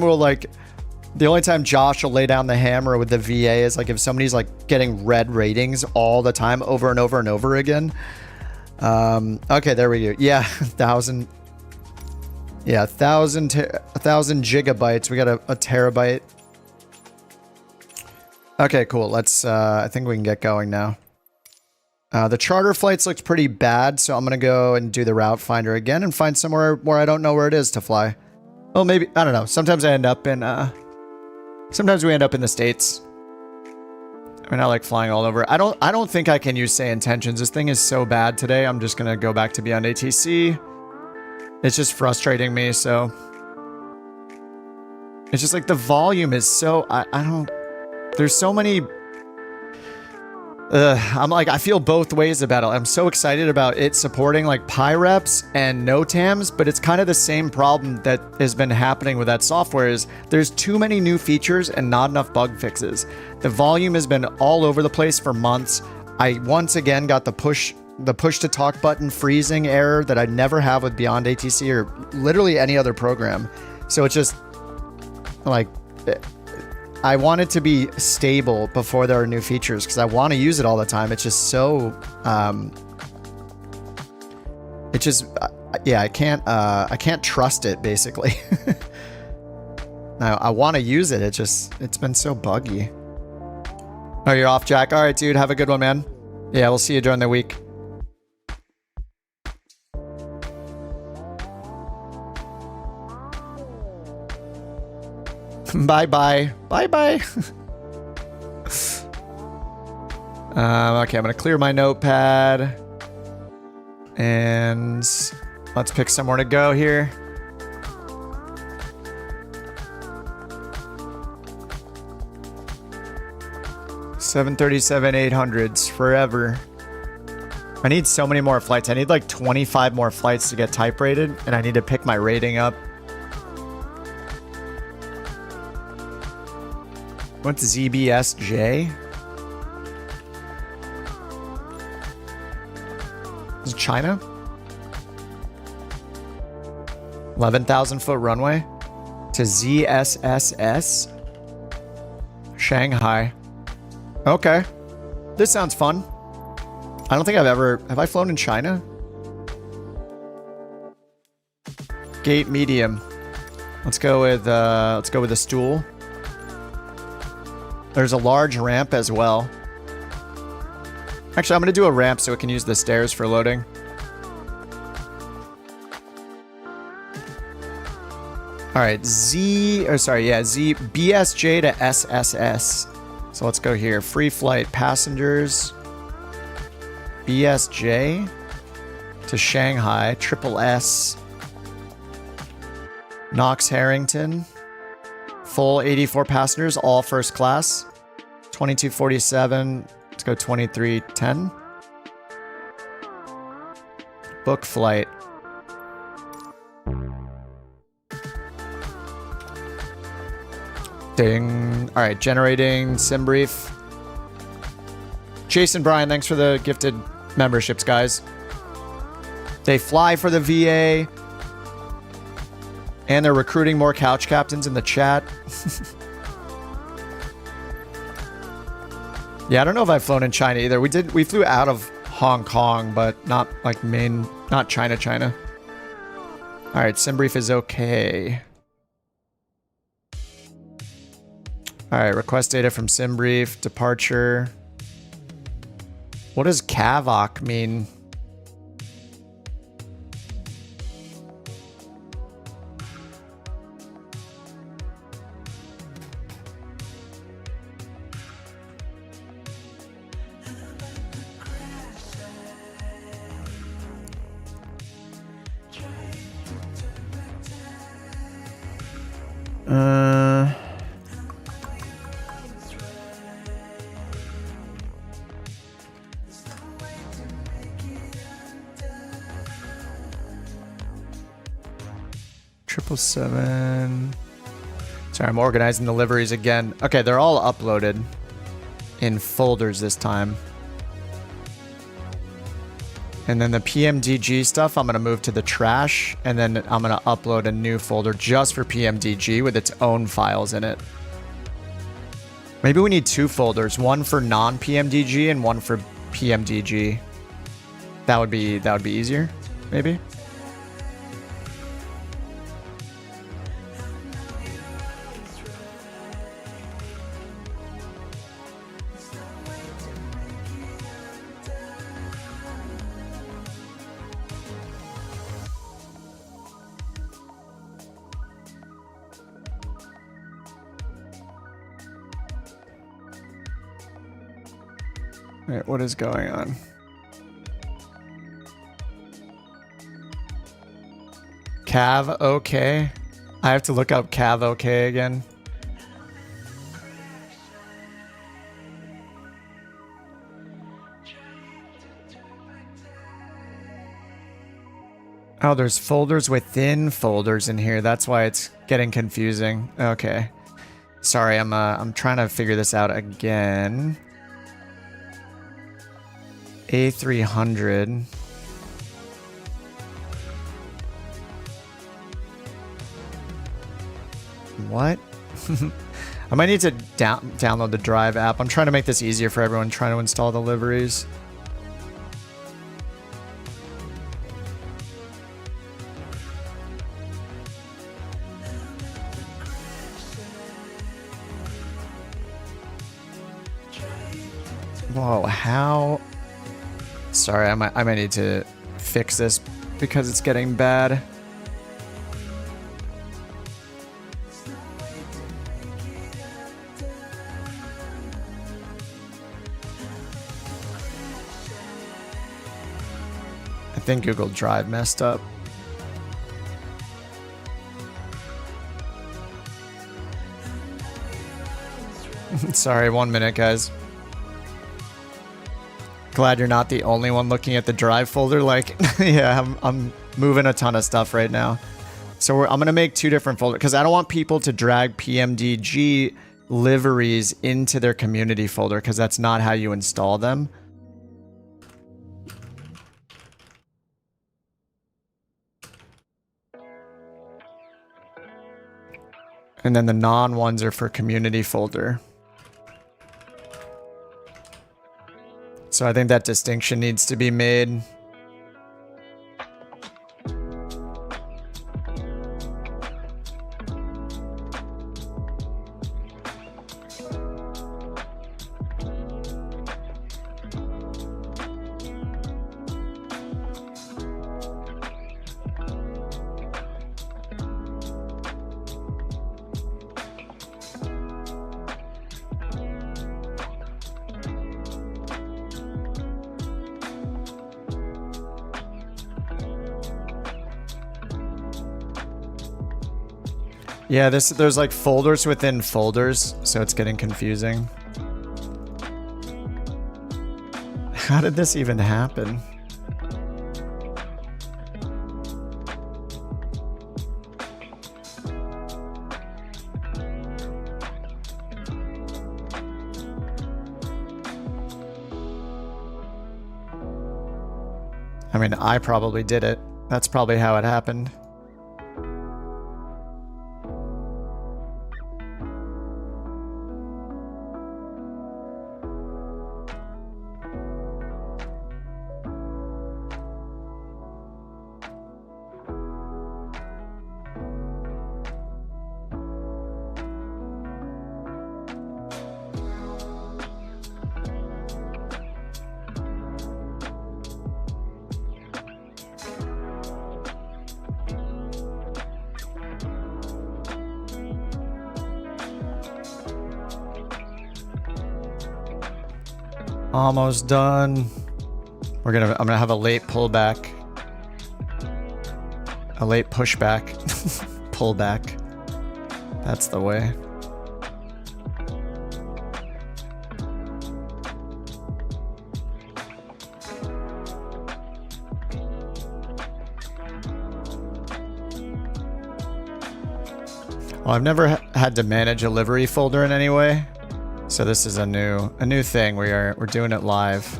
Josh will lay down the hammer with the VA is like if somebody's like getting red ratings all the time over and over and over again. Okay, there we go. Yeah, 1,000. Yeah, 1,000 gigabytes. We got a terabyte. Okay, cool. Let's, I think we can get going now. The charter flights looks pretty bad, so I'm going to go and do the route finder again and find somewhere where I don't know where it is to fly. Well, maybe, I don't know. Sometimes I end up in, sometimes we end up in the States. I mean, I like flying all over. I don't think I can use say intentions. This thing is so bad today. I'm just going to go back to beyond ATC. It's just frustrating me, so. It's just like the volume is so, I don't, there's so many, I'm like, I feel both ways about it. I'm so excited about it supporting like PyReps and NOTAMs, but it's kind of the same problem that has been happening with that software is there's too many new features and not enough bug fixes. The volume has been all over the place for months. I once again got the push to talk button freezing error that I never have with Beyond ATC or literally any other program. So it's just like, I want it to be stable before there are new features because I want to use it all the time. It's just so, it just, yeah, I can't trust it basically. Now I want to use it. It's been so buggy. Oh, you're off, Jack. All right, dude. Have a good one, man. Yeah, we'll see you during the week. Bye-bye. Bye-bye. Okay, I'm going to clear my notepad. And let's pick somewhere to go here. $737-800s forever. I need so many more flights. I need like 25 more flights to get type rated, and I need to pick my rating up. What's ZBSJ? Is it China? 11,000 foot runway to ZSSS Shanghai. Okay, this sounds fun. I don't think have I flown in China? Gate medium. Let's go with a stool. There's a large ramp as well. Actually, I'm going to do a ramp so it can use the stairs for loading. All right, BSJ to SSS. So let's go here. Free flight passengers. BSJ to Shanghai. Triple S. Knox Harrington. Full 84 passengers, all first class. 2247. Let's go 2310. Book flight. Ding. All right, generating sim brief. Jason Bryan, thanks for the gifted memberships, guys. They fly for the VA. And they're recruiting more couch captains in the chat. Yeah, I don't know if I've flown in China either. We flew out of Hong Kong, but not like not China. All right, sim brief is okay. All right, request data from sim brief, departure. What does CAVOC mean? Triple 7. Sorry, I'm organizing the liveries again. Okay, they're all uploaded in folders this time. And then the PMDG stuff, I'm going to move to the trash, and then I'm going to upload a new folder just for PMDG with its own files in it. Maybe we need 2 folders, one for non-PMDG and one for PMDG. That would be easier, maybe. Wait, what is going on? Cav okay? I have to look up Cav okay again. Oh, there's folders within folders in here. That's why it's getting confusing. Okay. Sorry, I'm trying to figure this out again. A300. What? I might need to download the Drive app. I'm trying to make this easier for everyone trying to install the liveries. Whoa, how? Sorry, I might need to fix this because it's getting bad. I think Google Drive messed up. Sorry, 1 minute, guys. Glad you're not the only one looking at the Drive folder. Like, yeah, I'm moving a ton of stuff right now. So I'm going to make 2 different folders because I don't want people to drag PMDG liveries into their community folder because that's not how you install them. And then the non ones are for community folder. So I think that distinction needs to be made. Yeah, there's like folders within folders, so it's getting confusing. How did this even happen? I mean, I probably did it. That's probably how it happened. Almost done. I'm gonna have a late pullback. A late pushback. Pullback. That's the way. Well, I've never had to manage a livery folder in any way, so this is a new thing. We're doing it live.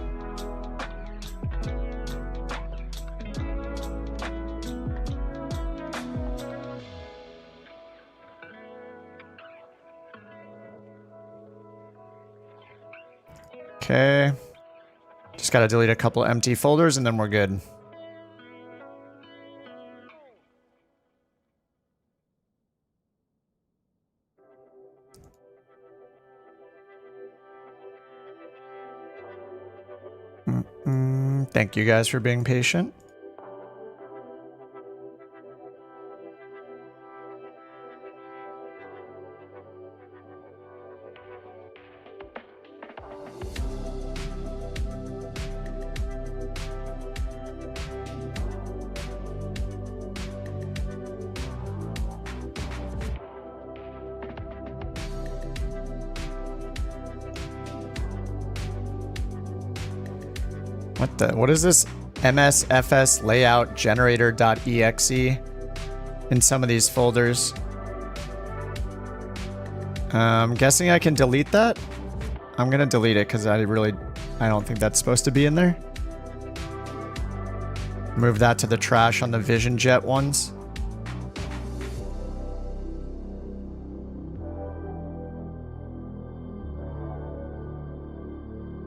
Okay. Just gotta delete a couple empty folders and then we're good. Thank you guys for being patient. What is this MSFS layout generator.exe in some of these folders? I'm guessing I can delete that. I'm gonna delete it because I don't think that's supposed to be in there. Move that to the trash on the Vision Jet ones.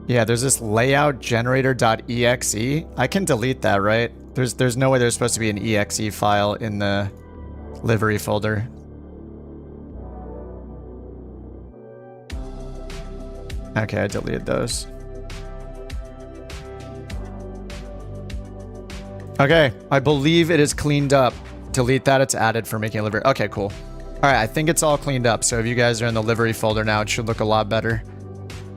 Yeah, there's this layout generator.exe. I can delete that, right? There's no way there's supposed to be an exe file in the livery folder. Okay, I deleted those. Okay, I believe it is cleaned up. Delete that, it's added for making a livery. Okay, cool. All right, I think it's all cleaned up. So if you guys are in the livery folder now, it should look a lot better.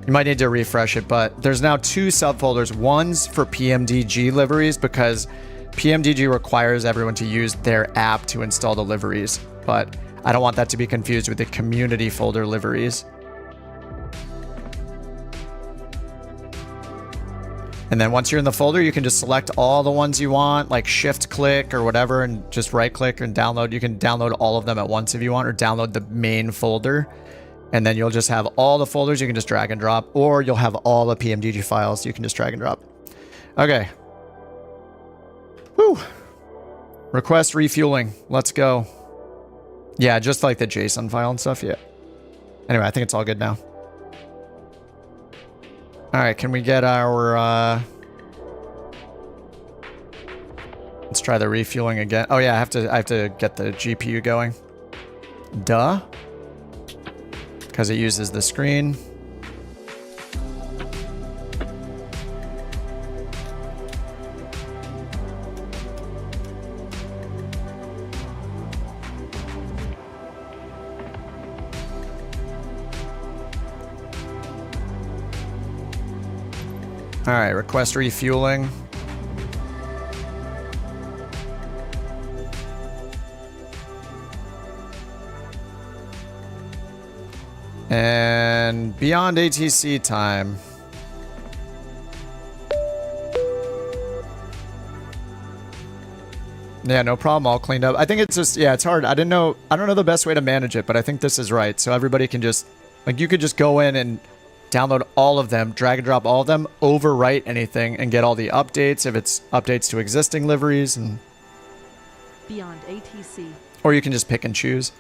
You might need to refresh it, but there's now two subfolders. One's for PMDG liveries because PMDG requires everyone to use their app to install the liveries, but I don't want that to be confused with the community folder liveries. And then once you're in the folder, you can just select all the ones you want, like shift click or whatever, and just right click and download. You can download all of them at once if you want, or download the main folder. And then you'll just have all the folders you can just drag and drop, or you'll have all the PMDG files you can just drag and drop. Okay. Woo. Request refueling. Let's go. Yeah, just like the JSON file and stuff. Yeah. Anyway, I think it's all good now. All right, can we get our... Let's try the refueling again. Oh yeah, I have to get the GPU going. Duh. Because it uses the screen. All right, request refueling. And beyond ATC time. Yeah, no problem. All cleaned up. I think it's just, yeah, it's hard. I don't know the best way to manage it, but I think this is right. So everybody can just, like, you could just go in and download all of them, drag and drop all of them, overwrite anything, and get all the updates if it's updates to existing liveries, and beyond ATC. Or you can just pick and choose.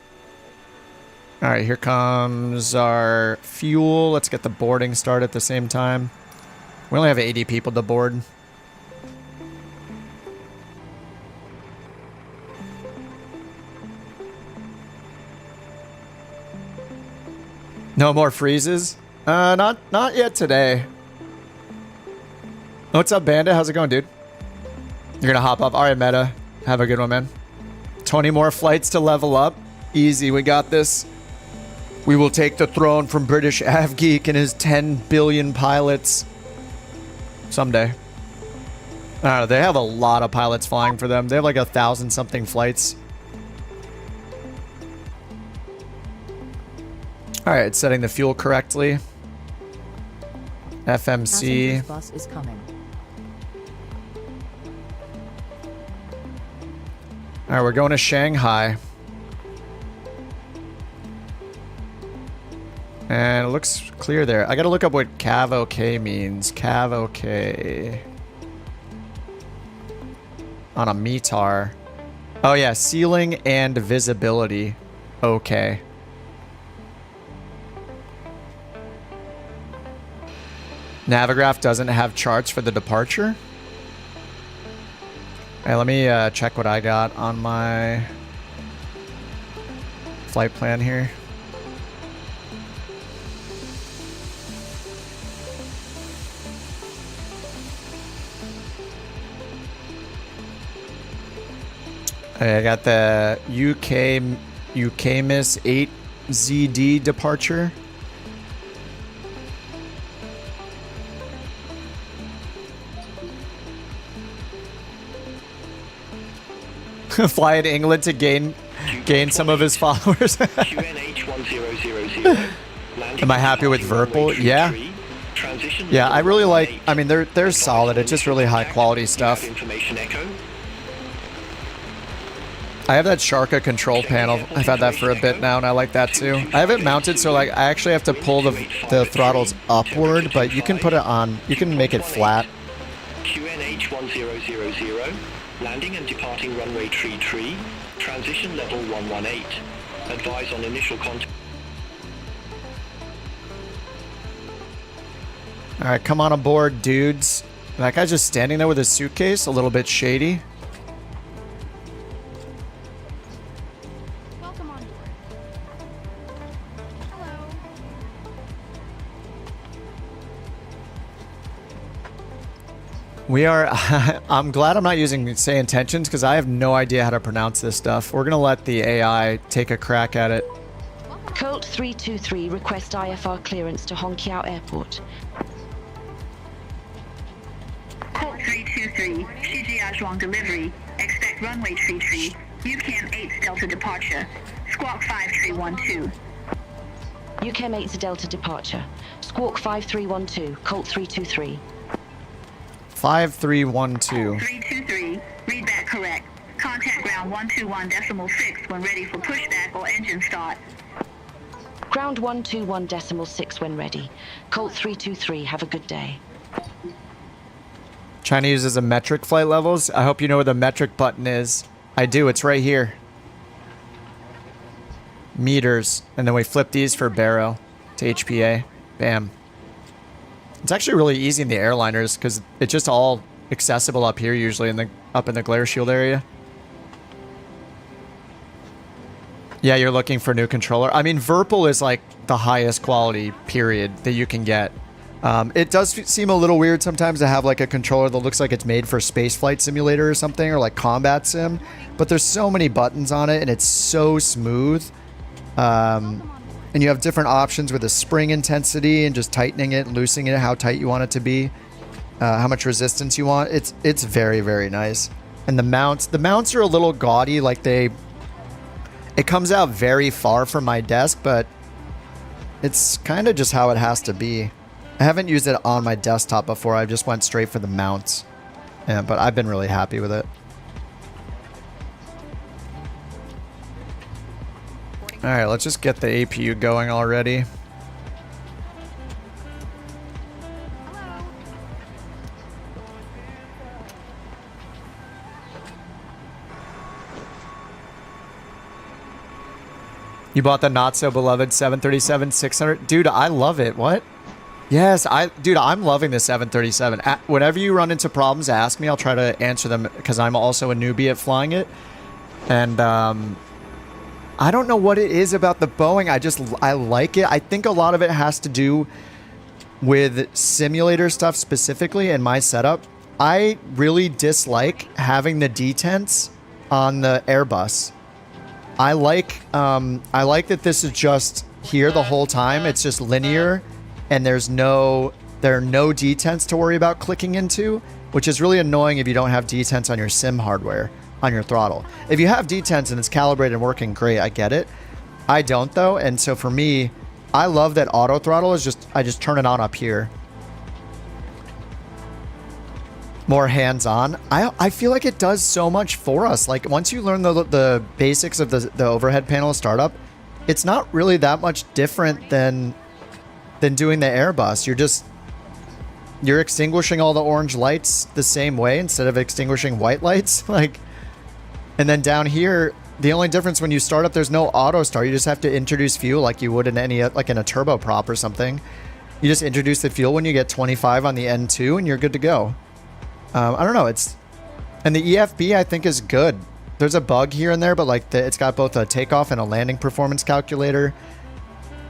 All right, here comes our fuel. Let's get the boarding started at the same time. We only have 80 people to board. No more freezes? Not yet today. What's up, Bandit? How's it going, dude? You're gonna hop up. All right, Meta. Have a good one, man. 20 more flights to level up. Easy, we got this. We will take the throne from British AvGeek and his 10 billion pilots. Someday. I don't know, they have a lot of pilots flying for them. They have like 1,000 something flights. All right, it's setting the fuel correctly. FMC. Passengers bus is coming. All right, we're going to Shanghai. And it looks clear there. I gotta look up what cav OK means. Cav OK. On a METAR. Oh yeah, ceiling and visibility. Okay. Navigraph doesn't have charts for the departure. Hey, let me check what I got on my flight plan here. I got the UK Miss 8ZD departure. Fly in England to gain some of his followers. Am I happy with Verpal? Yeah. Yeah, I really like. I mean, they're solid. It's just really high quality stuff. I have that Sharka control panel. I've had that for a bit now, and I like that too. I have it mounted so like I actually have to pull the throttles upward, but you can put it on. You can make it flat. QNH 1000, landing and departing runway 33, transition level 118. Advise on initial contact. All right, come on aboard, dudes. That guy's just standing there with his suitcase, a little bit shady. Welcome on board. Hello. We are. I'm glad I'm not using say intentions because I have no idea how to pronounce this stuff. We're gonna let the AI take a crack at it. Colt 323 request IFR clearance to Hongqiao Airport. Colt 323, CGI Zhuang delivery. Expect runway 33, UCAM 8 Delta departure. Squawk 5312. UCAM 8 to Delta departure. Squawk 5312, Colt 323. 5312. 323, read that correct. Contact ground 121.6 when ready for pushback or engine start. Ground 121.6 when ready. Colt 323, have a good day. China uses a metric flight levels. I hope you know where the metric button is. I do. It's right here. Meters. And then we flip these for baro to HPA. Bam. It's actually really easy in the airliners because it's just all accessible up here usually up in the glare shield area. Yeah, you're looking for a new controller. I mean, Verpal is like the highest quality period that you can get. It does seem a little weird sometimes to have like a controller that looks like it's made for spaceflight simulator or something, or like combat sim, but there's so many buttons on it and it's so smooth. And you have different options with the spring intensity and just tightening it and loosening it, how tight you want it to be, how much resistance you want. It's very, very nice. And the mounts are a little gaudy, like it comes out very far from my desk, but it's kind of just how it has to be. I haven't used it on my desktop before. I just went straight for the mounts. Yeah, but I've been really happy with it. All right, let's just get the APU going already. You bought the not so beloved 737-600? Dude, I love it. What? Yes, dude, I'm loving the 737. Whenever you run into problems, ask me. I'll try to answer them because I'm also a newbie at flying it. And I don't know what it is about the Boeing. I like it. I think a lot of it has to do with simulator stuff specifically in my setup. I really dislike having the detents on the Airbus. I like that this is just here the whole time. It's just linear, and there are no detents to worry about clicking into, which is really annoying if you don't have detents on your sim hardware on your throttle. If you have detents and it's calibrated and working great, I get it. I don't though, and so for me, I love that auto throttle is just, I just turn it on up here. More hands-on. I feel like it does so much for us. Like once you learn the basics of the overhead panel startup, it's not really that much different than doing the Airbus. You're extinguishing all the orange lights the same way instead of extinguishing white lights. Like, and then down here, the only difference when you start up, there's no auto start. You just have to introduce fuel like you would in any, like in a turboprop or something. You just introduce the fuel when you get 25 on the N2 and you're good to go. I don't know. And the EFB I think is good. There's a bug here and there, but like it's got both a takeoff and a landing performance calculator.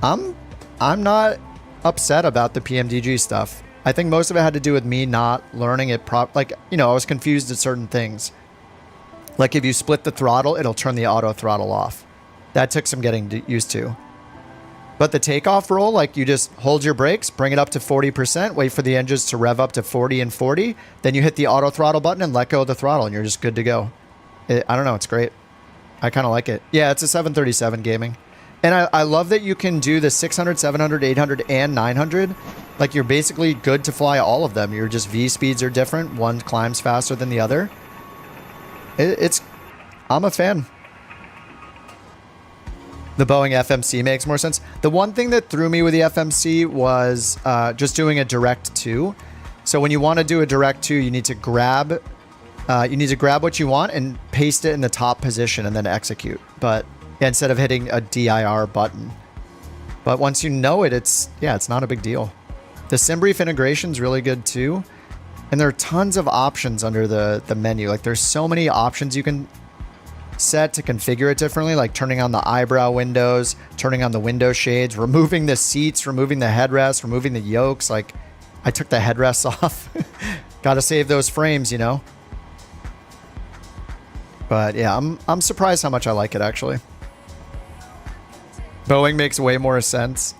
I'm not upset about the PMDG stuff. I think most of it had to do with me not learning it like, you know, I was confused at certain things. Like if you split the throttle, it'll turn the auto throttle off. That took some getting used to. But the takeoff roll, like you just hold your brakes, bring it up to 40%, wait for the engines to rev up to 40 and 40, then you hit the auto throttle button and let go of the throttle and you're just good to go. I don't know, it's great. I kind of like it. Yeah, it's a 737 gaming. And I love that you can do the 600, 700, 800, and 900. Like you're basically good to fly all of them. You're just V speeds are different. One climbs faster than the other. I'm a fan. The Boeing FMC makes more sense. The one thing that threw me with the FMC was just doing a direct to. So when you want to do a direct to, you need to grab what you want and paste it in the top position and then execute. But instead of hitting a DIR button. But once you know it, it's not a big deal. The SimBrief integration is really good too. And there are tons of options under the menu. Like there's so many options you can set to configure it differently, like turning on the eyebrow windows, turning on the window shades, removing the seats, removing the headrests, removing the yokes. Like I took the headrests off. Got to save those frames, you know. But yeah, I'm surprised how much I like it actually. Boeing makes way more sense.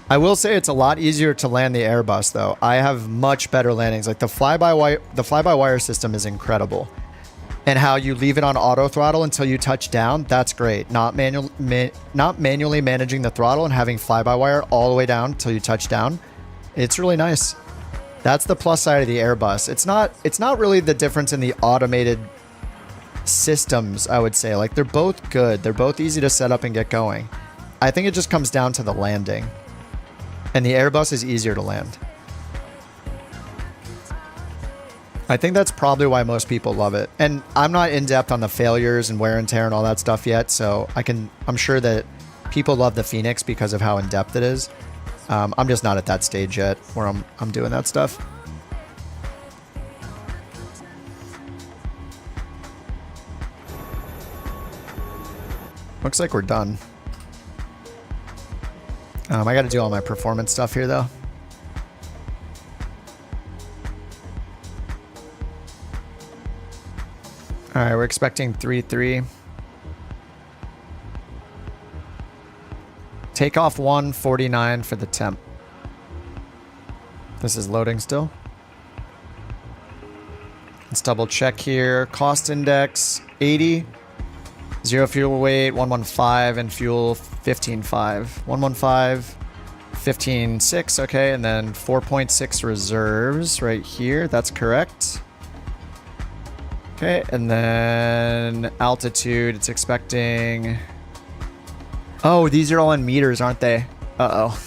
I will say it's a lot easier to land the Airbus though. I have much better landings. Like the fly-by-wire system is incredible. And how you leave it on auto throttle until you touch down, that's great. Not manually managing the throttle and having fly-by-wire all the way down until you touch down. It's really nice. That's the plus side of the Airbus. It's not really the difference in the automated systems, I would say. Like they're both good. They're both easy to set up and get going. I think it just comes down to the landing. And the Airbus is easier to land. I think that's probably why most people love it. And I'm not in depth on the failures and wear and tear and all that stuff yet, so I'm sure that people love the Phoenix because of how in depth it is. I'm just not at that stage yet where I'm doing that stuff. Looks like we're done. I got to do all my performance stuff here though. All right, we're expecting 3-3. Takeoff 149 for the temp. This is loading still. Let's double check here. Cost index 80. Zero fuel weight 115 and fuel 15.5. 115, 15.6. Okay, and then 4.6 reserves right here. That's correct. Okay, and then altitude, it's expecting... Oh, these are all in meters, aren't they? Uh-oh.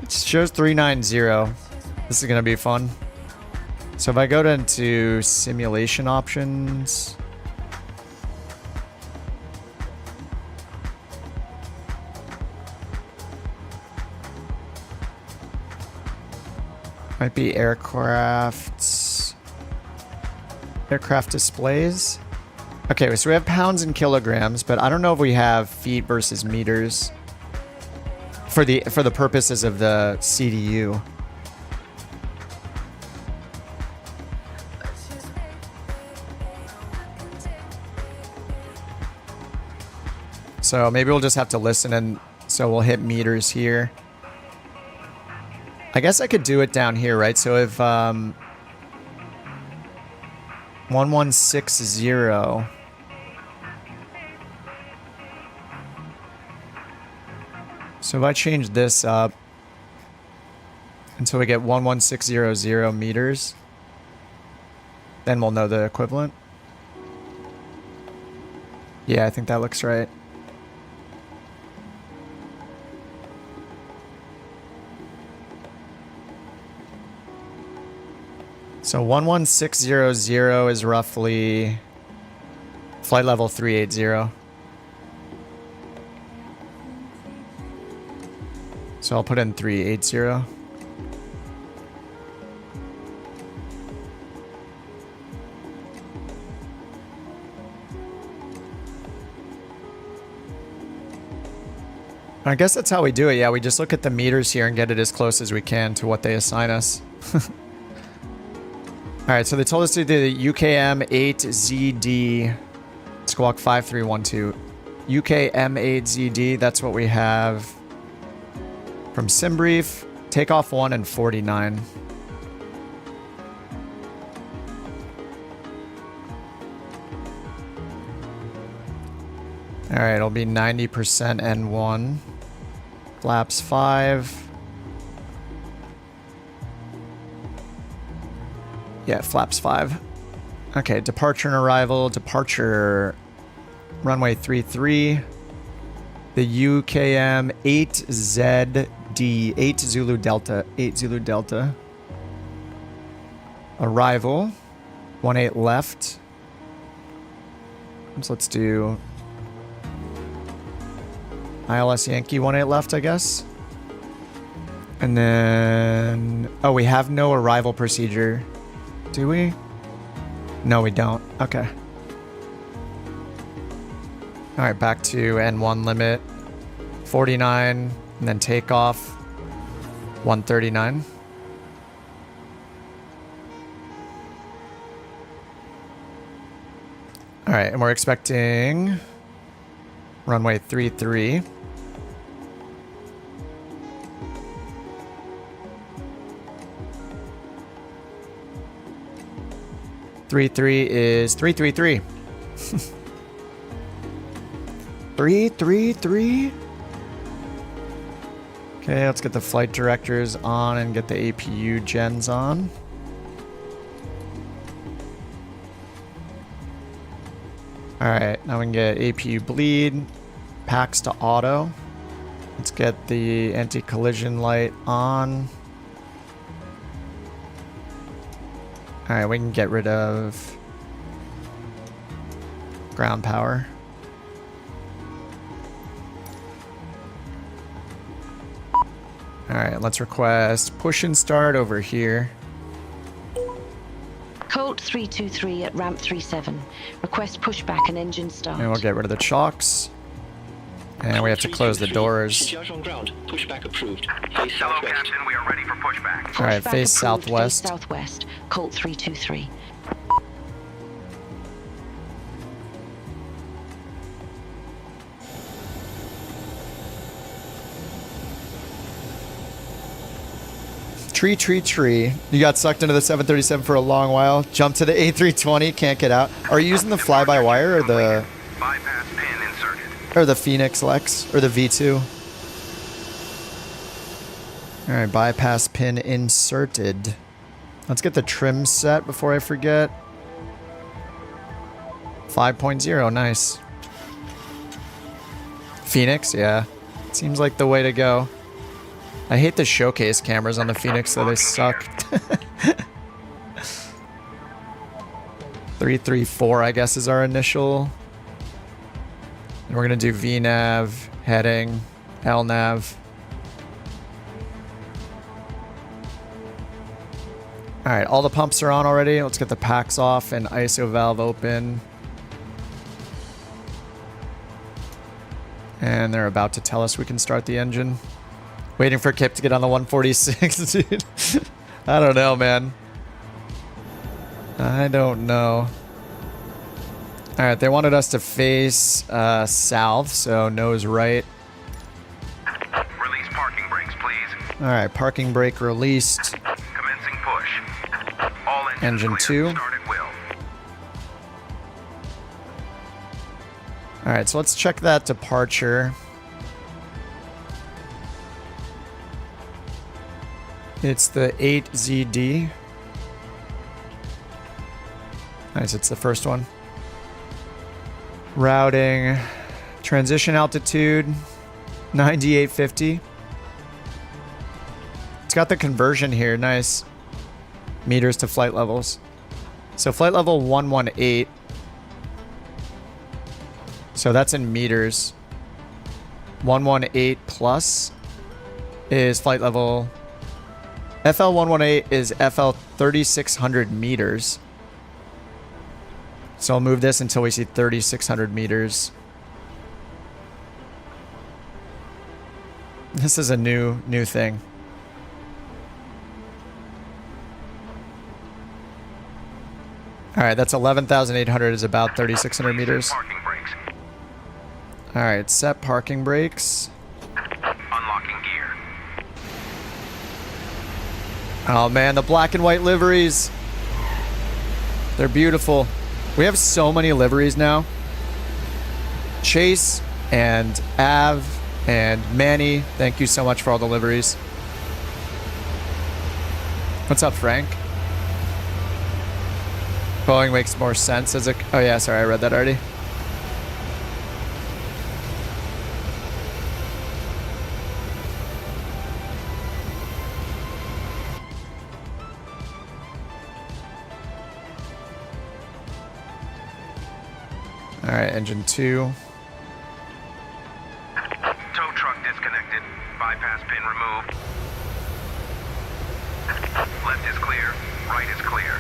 It shows 390. This is going to be fun. So if I go into simulation options... Might be aircraft displays. Okay, so we have pounds and kilograms, but I don't know if we have feet versus meters for the purposes of the CDU. So maybe we'll just have to listen, and so we'll hit meters here. I guess I could do it down here, right? So if 1160, So if I change this up until we get 11600 meters, then we'll know the equivalent. Yeah, I think that looks right. So 11600 is roughly flight level 380. So I'll put in 380. I guess that's how we do it. Yeah, we just look at the meters here and get it as close as we can to what they assign us. Alright, so they told us to do the UKM 8ZD Squawk 5312. UKM 8ZD, that's what we have from SimBrief. Takeoff 1 and 49. Alright, it'll be 90% N1. Flaps 5. Yeah, flaps 5. Okay, departure and arrival. Departure runway 33. The UKM 8ZD, 8 Zulu Delta, 8 Zulu Delta. Arrival 18 left. So let's do ILS Yankee 18 left, I guess. And then, oh, we have no arrival procedure. Do we? No, we don't. Okay. All right, back to N1 limit. 49, and then takeoff. 139. All right, and we're expecting runway 33. Three is 333. 333. Okay, let's get the flight directors on and get the APU gens on. Alright, now we can get APU bleed. Packs to auto. Let's get the anti-collision light on. Alright, we can get rid of ground power. Alright, let's request push and start over here. Colt 323 at ramp 37. Request pushback and engine start. And we'll get rid of the chocks. And we have to close the doors. Discharge on ground. Pushback approved. Face Hello, southwest. Captain. We are ready for pushback. Alright, Pushback face approved, southwest. Face southwest. Colt 323. Tree. You got sucked into the 737 for a long while. Jumped to the A320, can't get out. Are you using the fly-by-wire or the Bypass pin inserted. or the Phoenix Lex or the V2? All right, bypass pin inserted. Let's get the trim set before I forget. 5.0, nice. Phoenix, yeah. Seems like the way to go. I hate the showcase cameras on the Phoenix, though they suck. 334, I guess, is our initial. And we're gonna do VNAV, heading, LNAV. Alright, all the pumps are on already. Let's get the packs off and ISO valve open. And they're about to tell us we can start the engine. Waiting for Kip to get on the 146, dude. I don't know, man. I don't know. Alright, they wanted us to face south, so nose right. Release parking brakes, please. Alright, parking brake released. Commencing push. All Engine 2. Start at will. Alright, so let's check that departure. It's the 8ZD. Nice, it's the first one. Routing, transition altitude, 9850. It's got the conversion here, nice. Meters to flight levels. So flight level 118. So that's in meters. 118 plus is flight level. FL 118 is FL 3600 meters. So I'll move this until we see 3600 meters. This is a new thing. All right, that's 11,800 is about 3,600 meters. All right, set parking brakes. Unlocking gear. Oh man, the black and white liveries. They're beautiful. We have so many liveries now. Chase and Av and Manny, thank you so much for all the liveries. What's up, Frank? Boeing makes more sense as a... Oh yeah, sorry, I read that already. All right, engine 2. Tow truck disconnected. Bypass pin removed. Left is clear. Right is clear.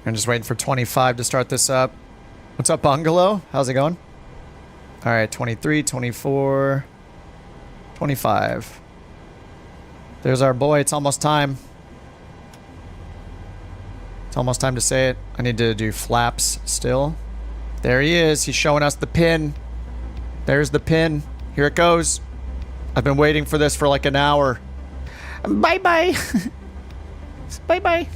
I'm just waiting for 25 to start this up. What's up, Bungalow? How's it going? All right, 23, 24, 25. There's our boy. It's almost time. It's almost time to say it. I need to do flaps still. There he is. He's showing us the pin. There's the pin. Here it goes. I've been waiting for this for like an hour. Bye-bye. Bye-bye.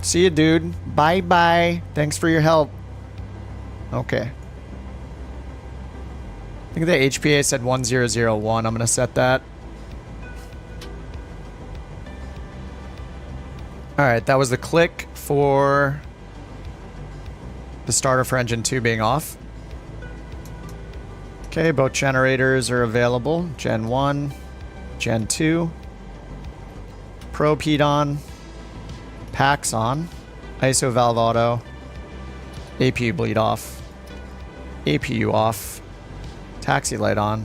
See you, dude. Bye-bye. Thanks for your help. Okay. I think the HPA said 1001. I'm going to set that. Alright, that was the click for the starter for engine 2 being off. Okay, both generators are available. Gen 1, Gen 2. Probe heat on. Packs on. ISO valve auto. APU bleed off. APU off. Taxi light on.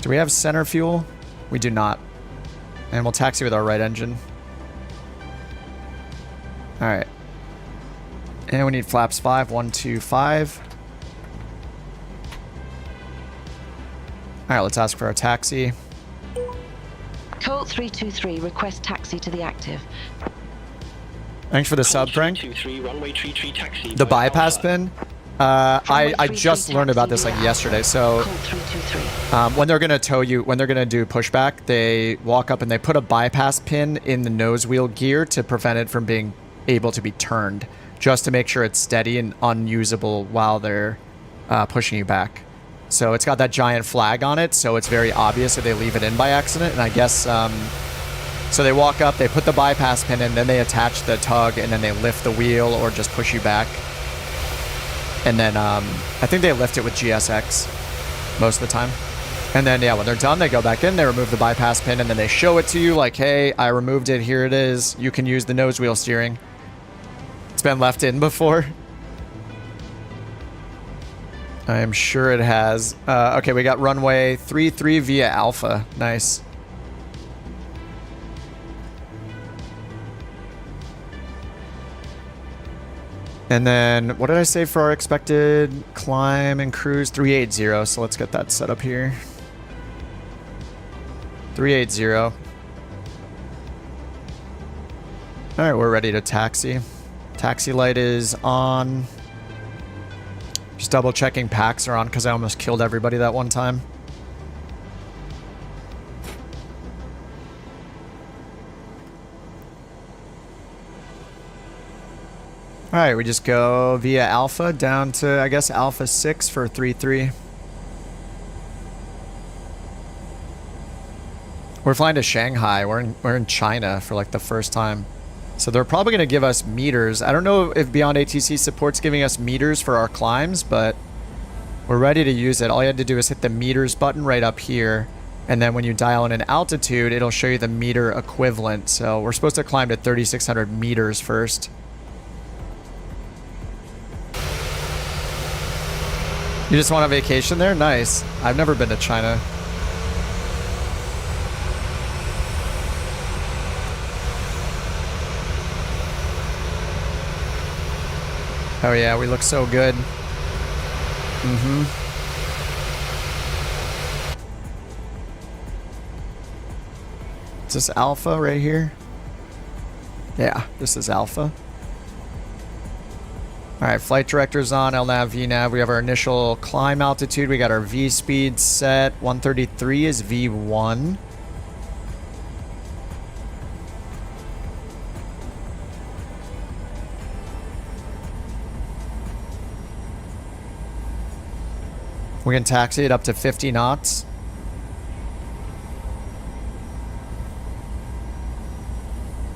Do we have center fuel? We do not. And we'll taxi with our right engine. Alright. And we need flaps 5. 1, 2, 5. Alright, let's ask for our taxi. Colt 323, request taxi to the active. Thanks for the sub, Frank. 323, runway 33 taxi. The bypass pin. I just learned about this like yesterday. So when they're gonna tow you, when they're gonna do pushback, they walk up and they put a bypass pin in the nose wheel gear to prevent it from being able to be turned, just to make sure it's steady and unusable while they're pushing you back. So it's got that giant flag on it, so it's very obvious if they leave it in by accident. And I guess so they walk up, they put the bypass pin in, then they attach the tug, and then they lift the wheel or just push you back. And then I think they lift it with GSX most of the time. And then, yeah, when they're done, they go back in, they remove the bypass pin, and then they show it to you like, hey, I removed it, here it is. You can use the nose wheel steering. It's been left in before. I am sure it has. Okay, we got runway 33 via Alpha. Nice. And then, what did I say for our expected climb and cruise? 380, so let's get that set up here. 380. All right, we're ready to taxi. Taxi light is on. Just double checking packs are on because I almost killed everybody that one time. All right, we just go via Alpha down to, I guess, Alpha 6 for 3-3. We're flying to Shanghai. We're in China for like the first time. So they're probably going to give us meters. I don't know if Beyond ATC supports giving us meters for our climbs, but we're ready to use it. All you had to do is hit the meters button right up here. And then when you dial in an altitude, it'll show you the meter equivalent. So we're supposed to climb to 3,600 meters first. You just want a vacation there? Nice. I've never been to China. Oh yeah, we look so good. Mm-hmm. Is this Alpha right here? Yeah, this is Alpha. Alright, flight director's on, LNAV, VNAV. We have our initial climb altitude. We got our V speed set. 133 is V1. We can taxi it up to 50 knots.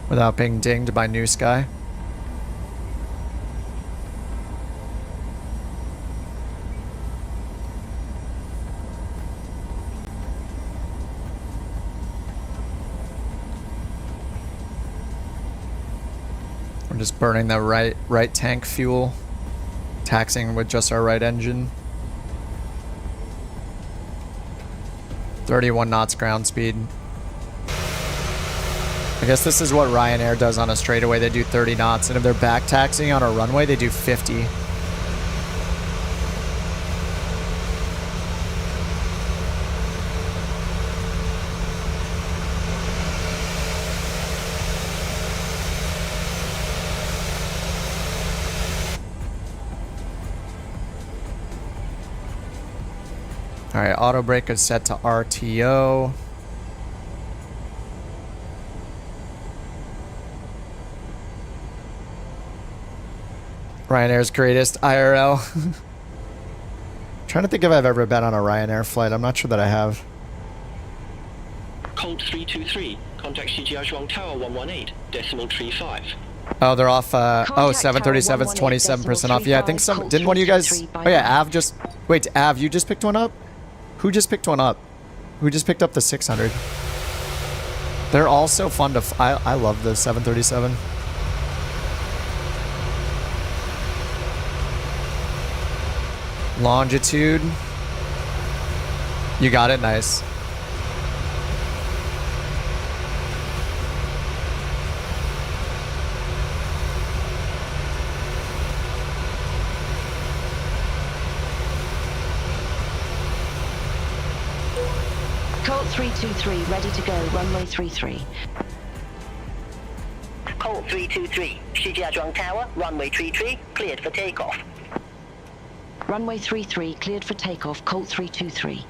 Without being dinged by NewSky. We're just burning the right tank fuel. Taxiing with just our right engine. 31 knots ground speed. I guess this is what Ryanair does on a straightaway. They do 30 knots, and if they're back taxiing on a runway, they do 50. Alright, auto brake is set to RTO. Ryanair's greatest IRL. Trying to think if I've ever been on a Ryanair flight. I'm not sure that I have. Colt 323, contact CGI Zhuang Tower 118, decimal 35. Oh, they're off, oh, 737's 27% off. Yeah, I think some, didn't one of you guys, oh yeah, Av just, wait, Av, you just picked one up? Who just picked one up? Who just picked up the 600? They're all so fun to, I love the 737. Longitude. You got it, nice. Colt 323, ready to go, runway 33. Colt 323, CGI Zhuang Tower, runway 33, cleared for takeoff. Runway 33, cleared for takeoff, Colt 323.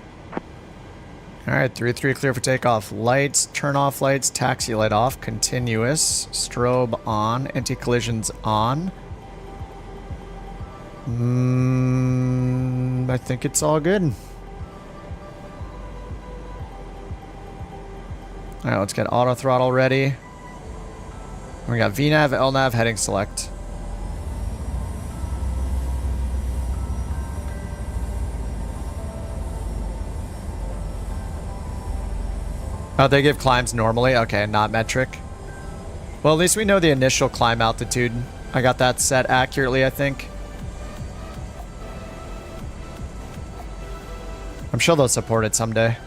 Alright, 33 clear for takeoff. Lights, turn off lights, taxi light off, continuous, strobe on, anti-collisions on. I think it's all good. Alright, let's get auto throttle ready. We got VNAV, LNAV, heading select. Oh, they give climbs normally? Okay, not metric. Well, at least we know the initial climb altitude. I got that set accurately, I think. I'm sure they'll support it someday.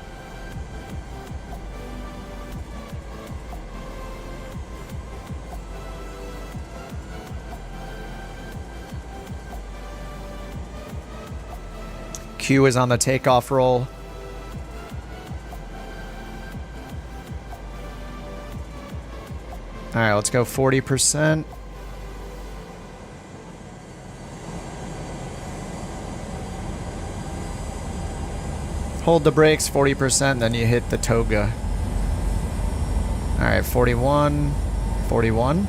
Q is on the takeoff roll. Alright, let's go 40%. Hold the brakes, 40%, then you hit the toga. Alright, 41. 41.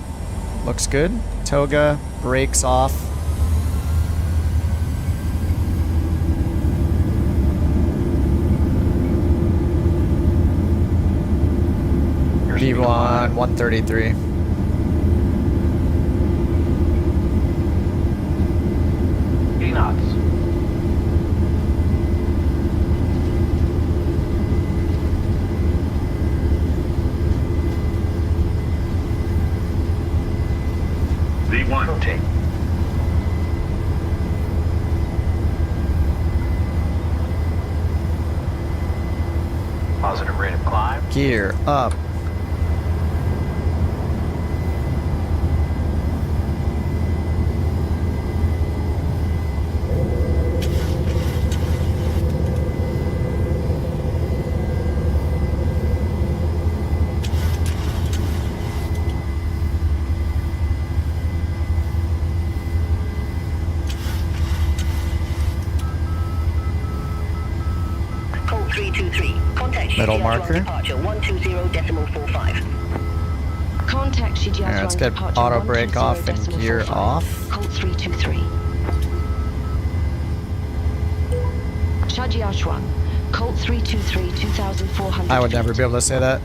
Looks good. Toga, brakes off. V1 133. knots. V1. Rotate. Positive rate of climb. Gear up. Colt 323. Contact Middle Shijiazhuang marker. departure 120.45. Contact Shijiazhuang Alright, let's get departure auto brake off and gear 120.45. off. Colt 323. Shijiazhuang. Colt 323, 2,400. I would never be able to say that.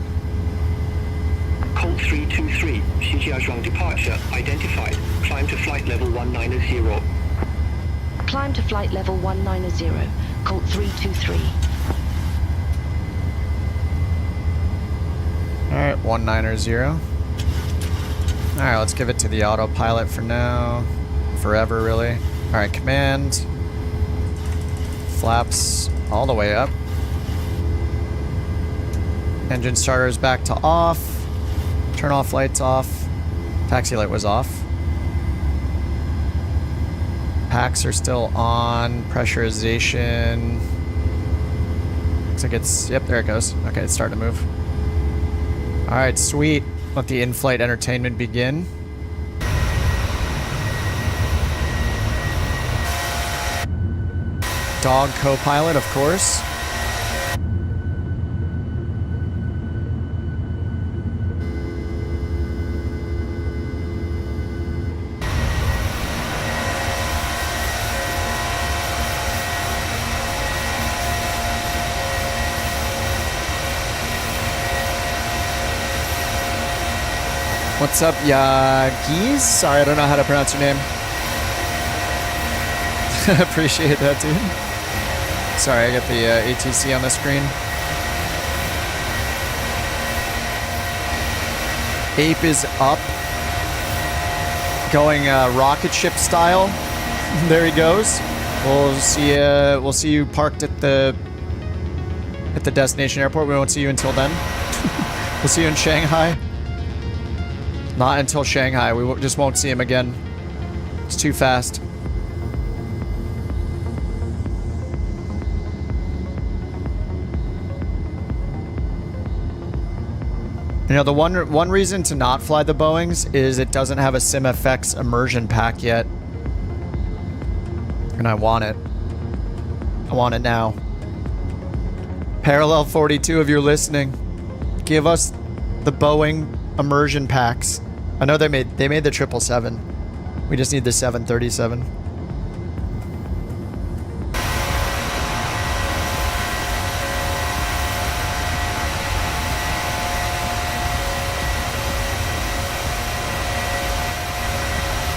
Colt 323, Shijiazhuang departure identified. Climb to flight level 190. Climb to flight level 190. Colt 323. Alright, 190. Alright, let's give it to the autopilot for now. Forever, really. Alright, command. Flaps all the way up. Engine starter is back to off. Turn off lights off. Taxi light was off. Packs are still on. Pressurization. Looks like it's... Yep, there it goes. Okay, it's starting to move. Alright, sweet. Let the in-flight entertainment begin. Dog co-pilot, of course. What's up, Yagis? Sorry, I don't know how to pronounce your name. Appreciate that, dude. Sorry, I got the ATC on the screen. Ape is up. Going rocket ship style. There he goes. We'll see you parked at the destination airport. We won't see you until then. We'll see you in Shanghai. Not until Shanghai. We just won't see him again. It's too fast. You know, the one reason to not fly the Boeings is it doesn't have a SimFX immersion pack yet. And I want it. I want it now. Parallel 42, if you're listening, give us the Boeing immersion packs. I know they made the 777. We just need the 737.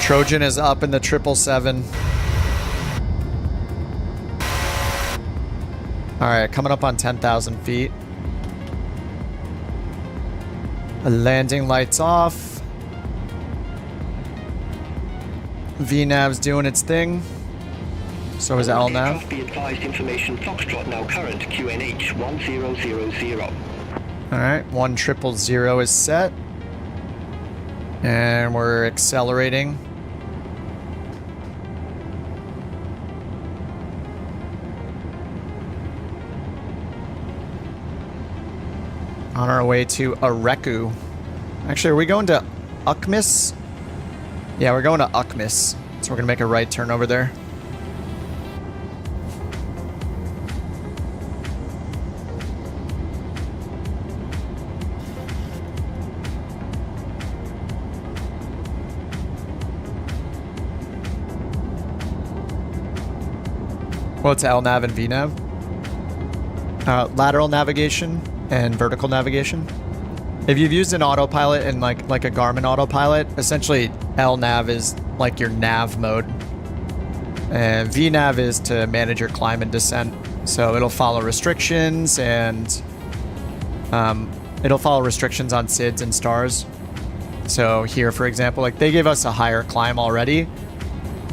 Trojan is up in the 777. Alright, coming up on 10,000 feet. Landing lights off. VNAV's doing its thing. So is LNAV. Be advised information Foxtrot now current QNH 1000. Alright, 1000 is set. And we're accelerating. On our way to Areku. Actually, are we going to Ukmis? Yeah, we're going to Ukmis. So we're going to make a right turn over there. Well, it's LNAV and VNAV. Lateral navigation and vertical navigation. If you've used an autopilot in like a Garmin autopilot, essentially LNAV is like your nav mode. And VNAV is to manage your climb and descent. So it'll follow restrictions and it'll follow restrictions on SIDs and stars. So here, for example, like they gave us a higher climb already,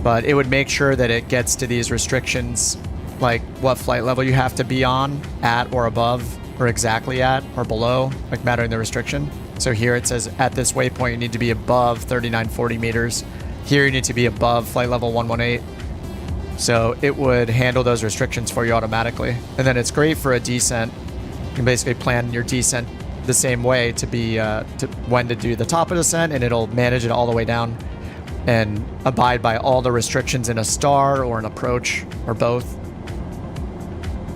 but it would make sure that it gets to these restrictions, like what flight level you have to be on, at or above, or exactly at or below, like mattering the restriction. So here it says at this waypoint you need to be above 3940 meters. Here you need to be above flight level 118. So it would handle those restrictions for you automatically. And then it's great for a descent. You can basically plan your descent the same way to be when to do the top of descent, and it'll manage it all the way down and abide by all the restrictions in a star or an approach or both.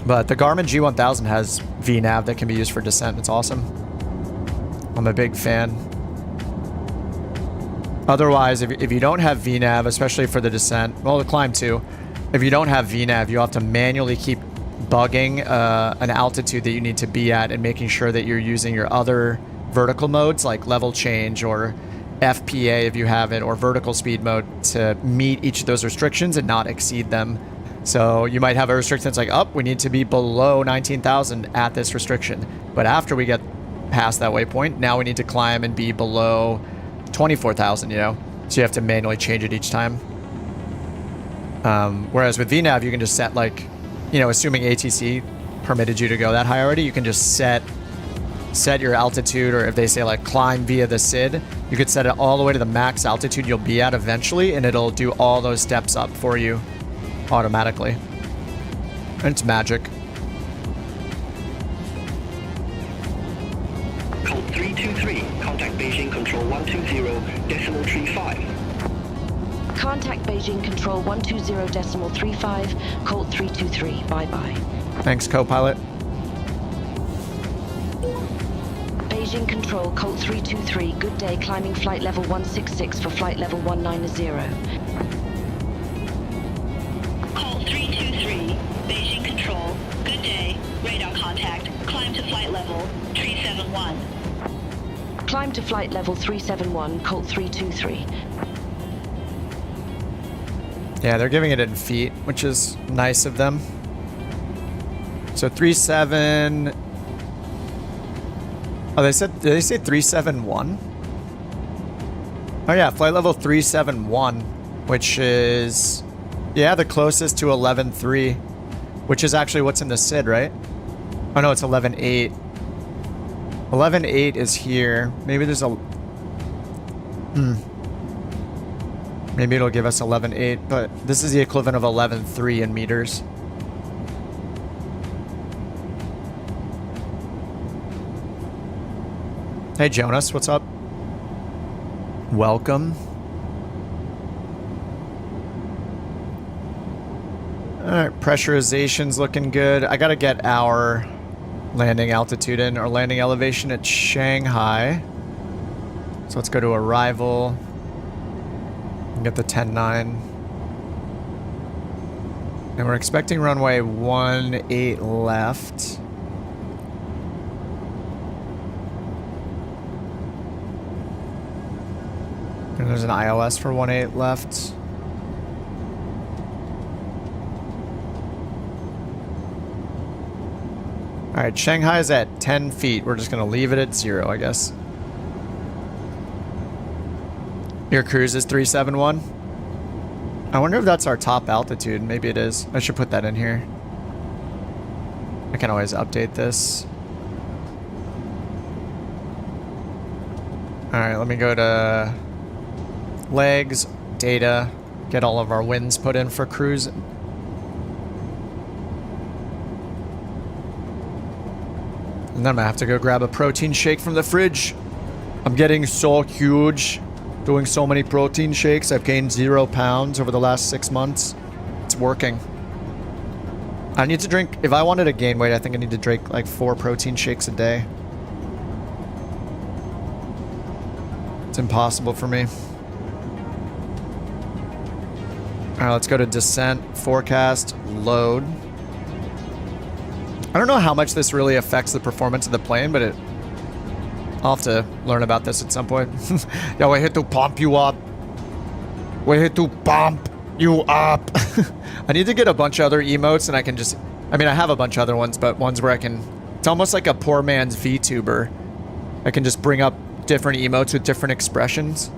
But the Garmin G1000 has VNAV that can be used for descent. It's awesome. I'm a big fan. Otherwise, if you don't have VNAV, especially for the descent, well, the climb too, if you don't have VNAV, you have to manually keep bugging an altitude that you need to be at and making sure that you're using your other vertical modes like level change or FPA if you have it, or vertical speed mode to meet each of those restrictions and not exceed them. So you might have a restriction that's like, we need to be below 19,000 at this restriction. But after we get past that waypoint, now we need to climb and be below 24,000, you know? So you have to manually change it each time. Whereas with VNAV, you can just set like, you know, assuming ATC permitted you to go that high already, you can just set your altitude, or if they say like climb via the SID, you could set it all the way to the max altitude you'll be at eventually, and it'll do all those steps up for you automatically. And it's magic. Code 323, contact Beijing Control 120.35. Contact Beijing Control 120.35, Colt 323. Bye-bye. Thanks, co-pilot. Beijing Control, Colt 323. Good day, climbing flight level 166 for flight level 190. Colt 323, Beijing Control. Good day. Radar contact. Climb to flight level 371. Climb to flight level 371, Colt 323. Yeah, they're giving it in feet, which is nice of them. So 37. Oh, did they say 371? Oh yeah, flight level 371, which is, yeah, the closest to 11.3, which is actually what's in the SID, right? Oh no, it's 11.8. 11.8 is here. Maybe there's a... Maybe it'll give us 11.8, but this is the equivalent of 11.3 in meters. Hey Jonas, what's up? Welcome. Alright, pressurization's looking good. I gotta get our landing altitude in, or landing elevation at Shanghai. So let's go to arrival. And get the 10-9. And we're expecting runway 18 left. And there's an ILS for 18 left. Alright, Shanghai is at 10 feet. We're just going to leave it at 0, I guess. Your cruise is 371. I wonder if that's our top altitude. Maybe it is. I should put that in here. I can always update this. Alright, let me go to legs, data, get all of our winds put in for cruise. And then I'm gonna have to go grab a protein shake from the fridge. I'm getting so huge. Doing so many protein shakes. I've gained 0 pounds over the last 6 months. It's working. I need to drink, if I wanted to gain weight, I think I need to drink like 4 protein shakes a day. It's impossible for me. Alright, let's go to descent, forecast, load. I don't know how much this really affects the performance of the plane, but I'll have to learn about this at some point. Yeah, we're here to pump you up. We're here to pump you up. I need to get a bunch of other emotes and I can just... I mean, I have a bunch of other ones, but ones where I can... It's almost like a poor man's VTuber. I can just bring up different emotes with different expressions.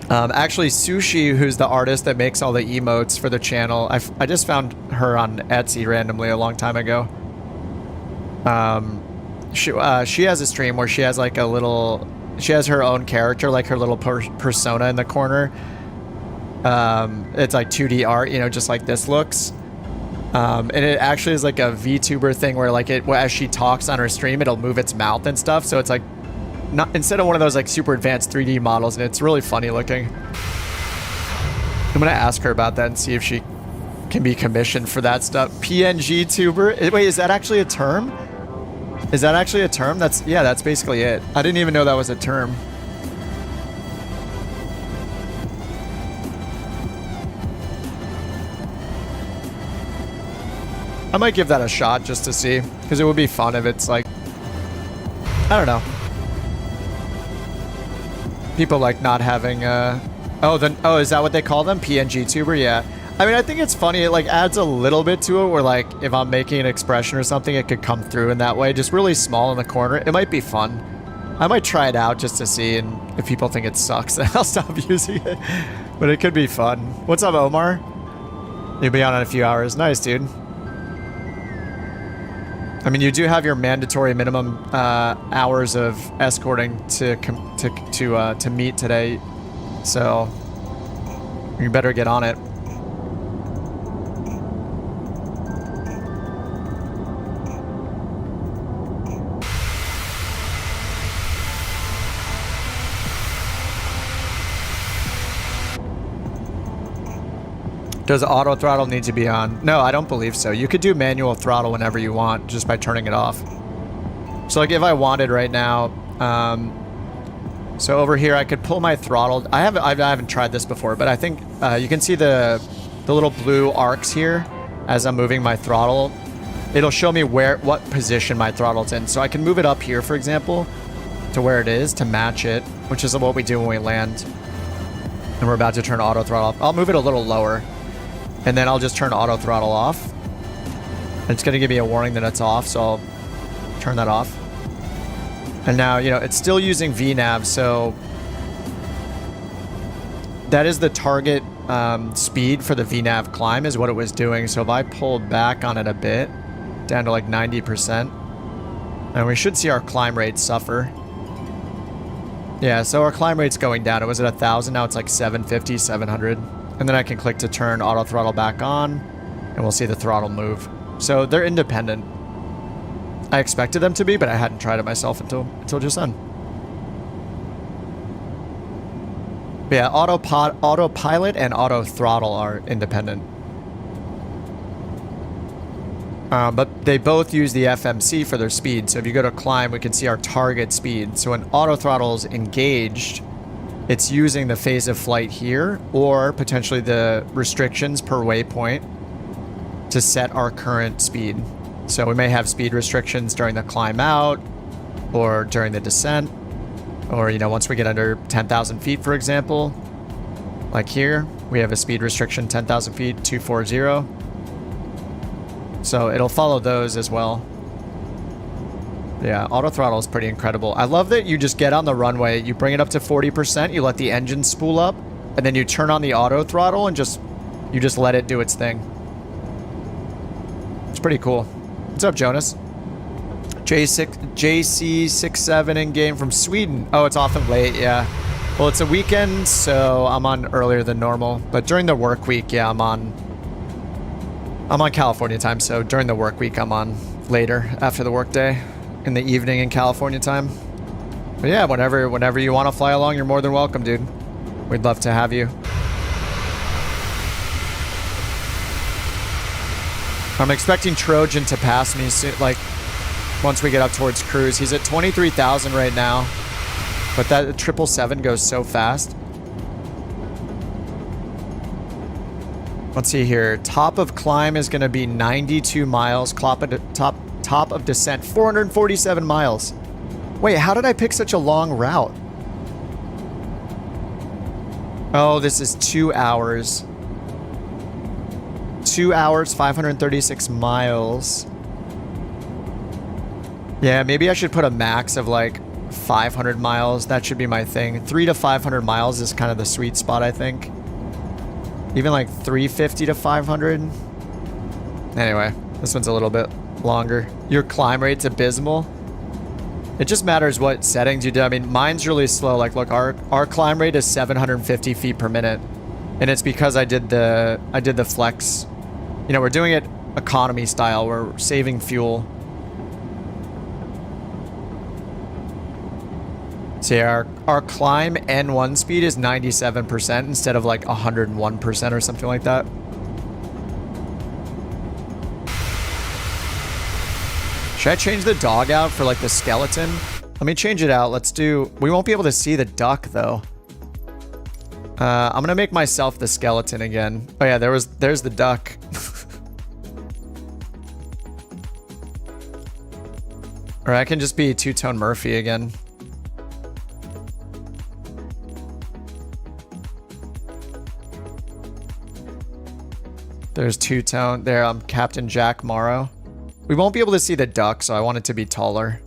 Actually, Sushi, who's the artist that makes all the emotes for the channel, I just found her on Etsy randomly a long time ago. She has a stream where she has like a little... She has her own character, like her little persona in the corner. It's like 2D art, you know, just like this looks. And it actually is like a VTuber thing where like as she talks on her stream, it'll move its mouth and stuff. So it's like, not instead of one of those like super advanced 3D models, and it's really funny looking. I'm gonna ask her about that and see if she can be commissioned for that stuff. PNG tuber. Wait, is that actually a term? Is that actually a term? Yeah, that's basically it. I didn't even know that was a term. I might give that a shot just to see, because it would be fun if it's like, I don't know. People like not having oh, is that what they call them? PNG tuber? Yeah. I mean, I think it's funny. It like adds a little bit to it where like if I'm making an expression or something, it could come through in that way. Just really small in the corner. It might be fun. I might try it out just to see, and if people think it sucks, then I'll stop using it. But it could be fun. What's up, Omar? You'll be on in a few hours. Nice, dude. I mean, you do have your mandatory minimum hours of escorting to meet today, so you better get on it. Does auto throttle need to be on? No, I don't believe so. You could do manual throttle whenever you want just by turning it off. So like if I wanted right now, so over here I could pull my throttle. I haven't tried this before, but I think you can see the little blue arcs here as I'm moving my throttle. It'll show me what position my throttle's in. So I can move it up here, for example, to where it is to match it, which is what we do when we land. And we're about to turn auto throttle off. I'll move it a little lower. And then I'll just turn auto throttle off. It's going to give me a warning that it's off, so I'll turn that off. And now, you know, it's still using VNAV, so that is the target speed for the VNAV climb is what it was doing. So if I pull back on it a bit, down to like 90%, and we should see our climb rate suffer. Yeah, so our climb rate's going down. It was at 1,000, now it's like 750, 700. And then I can click to turn auto throttle back on, and we'll see the throttle move. So they're independent. I expected them to be, but I hadn't tried it myself until just then. But yeah, autopilot and auto throttle are independent. But they both use the FMC for their speed. So if you go to climb, we can see our target speed. So when auto throttle is engaged, it's using the phase of flight here, or potentially the restrictions per waypoint to set our current speed. So we may have speed restrictions during the climb out, or during the descent, or, you know, once we get under 10,000 feet, for example. Like here, we have a speed restriction, 10,000 feet, 240. So it'll follow those as well. Yeah, auto throttle is pretty incredible. I love that you just get on the runway, you bring it up to 40%, you let the engine spool up, and then you turn on the auto throttle and you just let it do its thing. It's pretty cool. What's up, Jonas? JC67 in game from Sweden. Oh, it's often late, yeah. Well, it's a weekend, so I'm on earlier than normal. But during the work week, yeah, I'm on California time, so during the work week, I'm on later after the work day. In the evening in California time. But yeah, whenever you want to fly along, you're more than welcome, dude. We'd love to have you. I'm expecting Trojan to pass me soon, like once we get up towards cruise. He's at 23,000 right now, but that 777 goes so fast. Let's see here. Top of climb is going to be 92 miles. Top top of descent. 447 miles. Wait, how did I pick such a long route? Oh, this is 2 hours. 2 hours, 536 miles. Yeah, maybe I should put a max of like 500 miles. That should be my thing. 300 to 500 miles is kind of the sweet spot, I think. Even like 350 to 500. Anyway, this one's a little bit longer. Your climb rate's abysmal. It just matters what settings you do. I mean, mine's really slow. Like, look, our climb rate is 750 feet per minute, and it's because I did the flex. You know, we're doing it economy style. We're saving fuel. So yeah, our climb N1 speed is 97% instead of like 101% or something like that. Should I change the dog out for like the skeleton? Let me change it out. Let's do... We won't be able to see the duck though. I'm gonna make myself the skeleton again. Oh yeah, there's the duck. Or I can just be two-tone Murphy again. There's two-tone. There, I'm Captain Jack Morrow. We won't be able to see the duck, so I want it to be taller.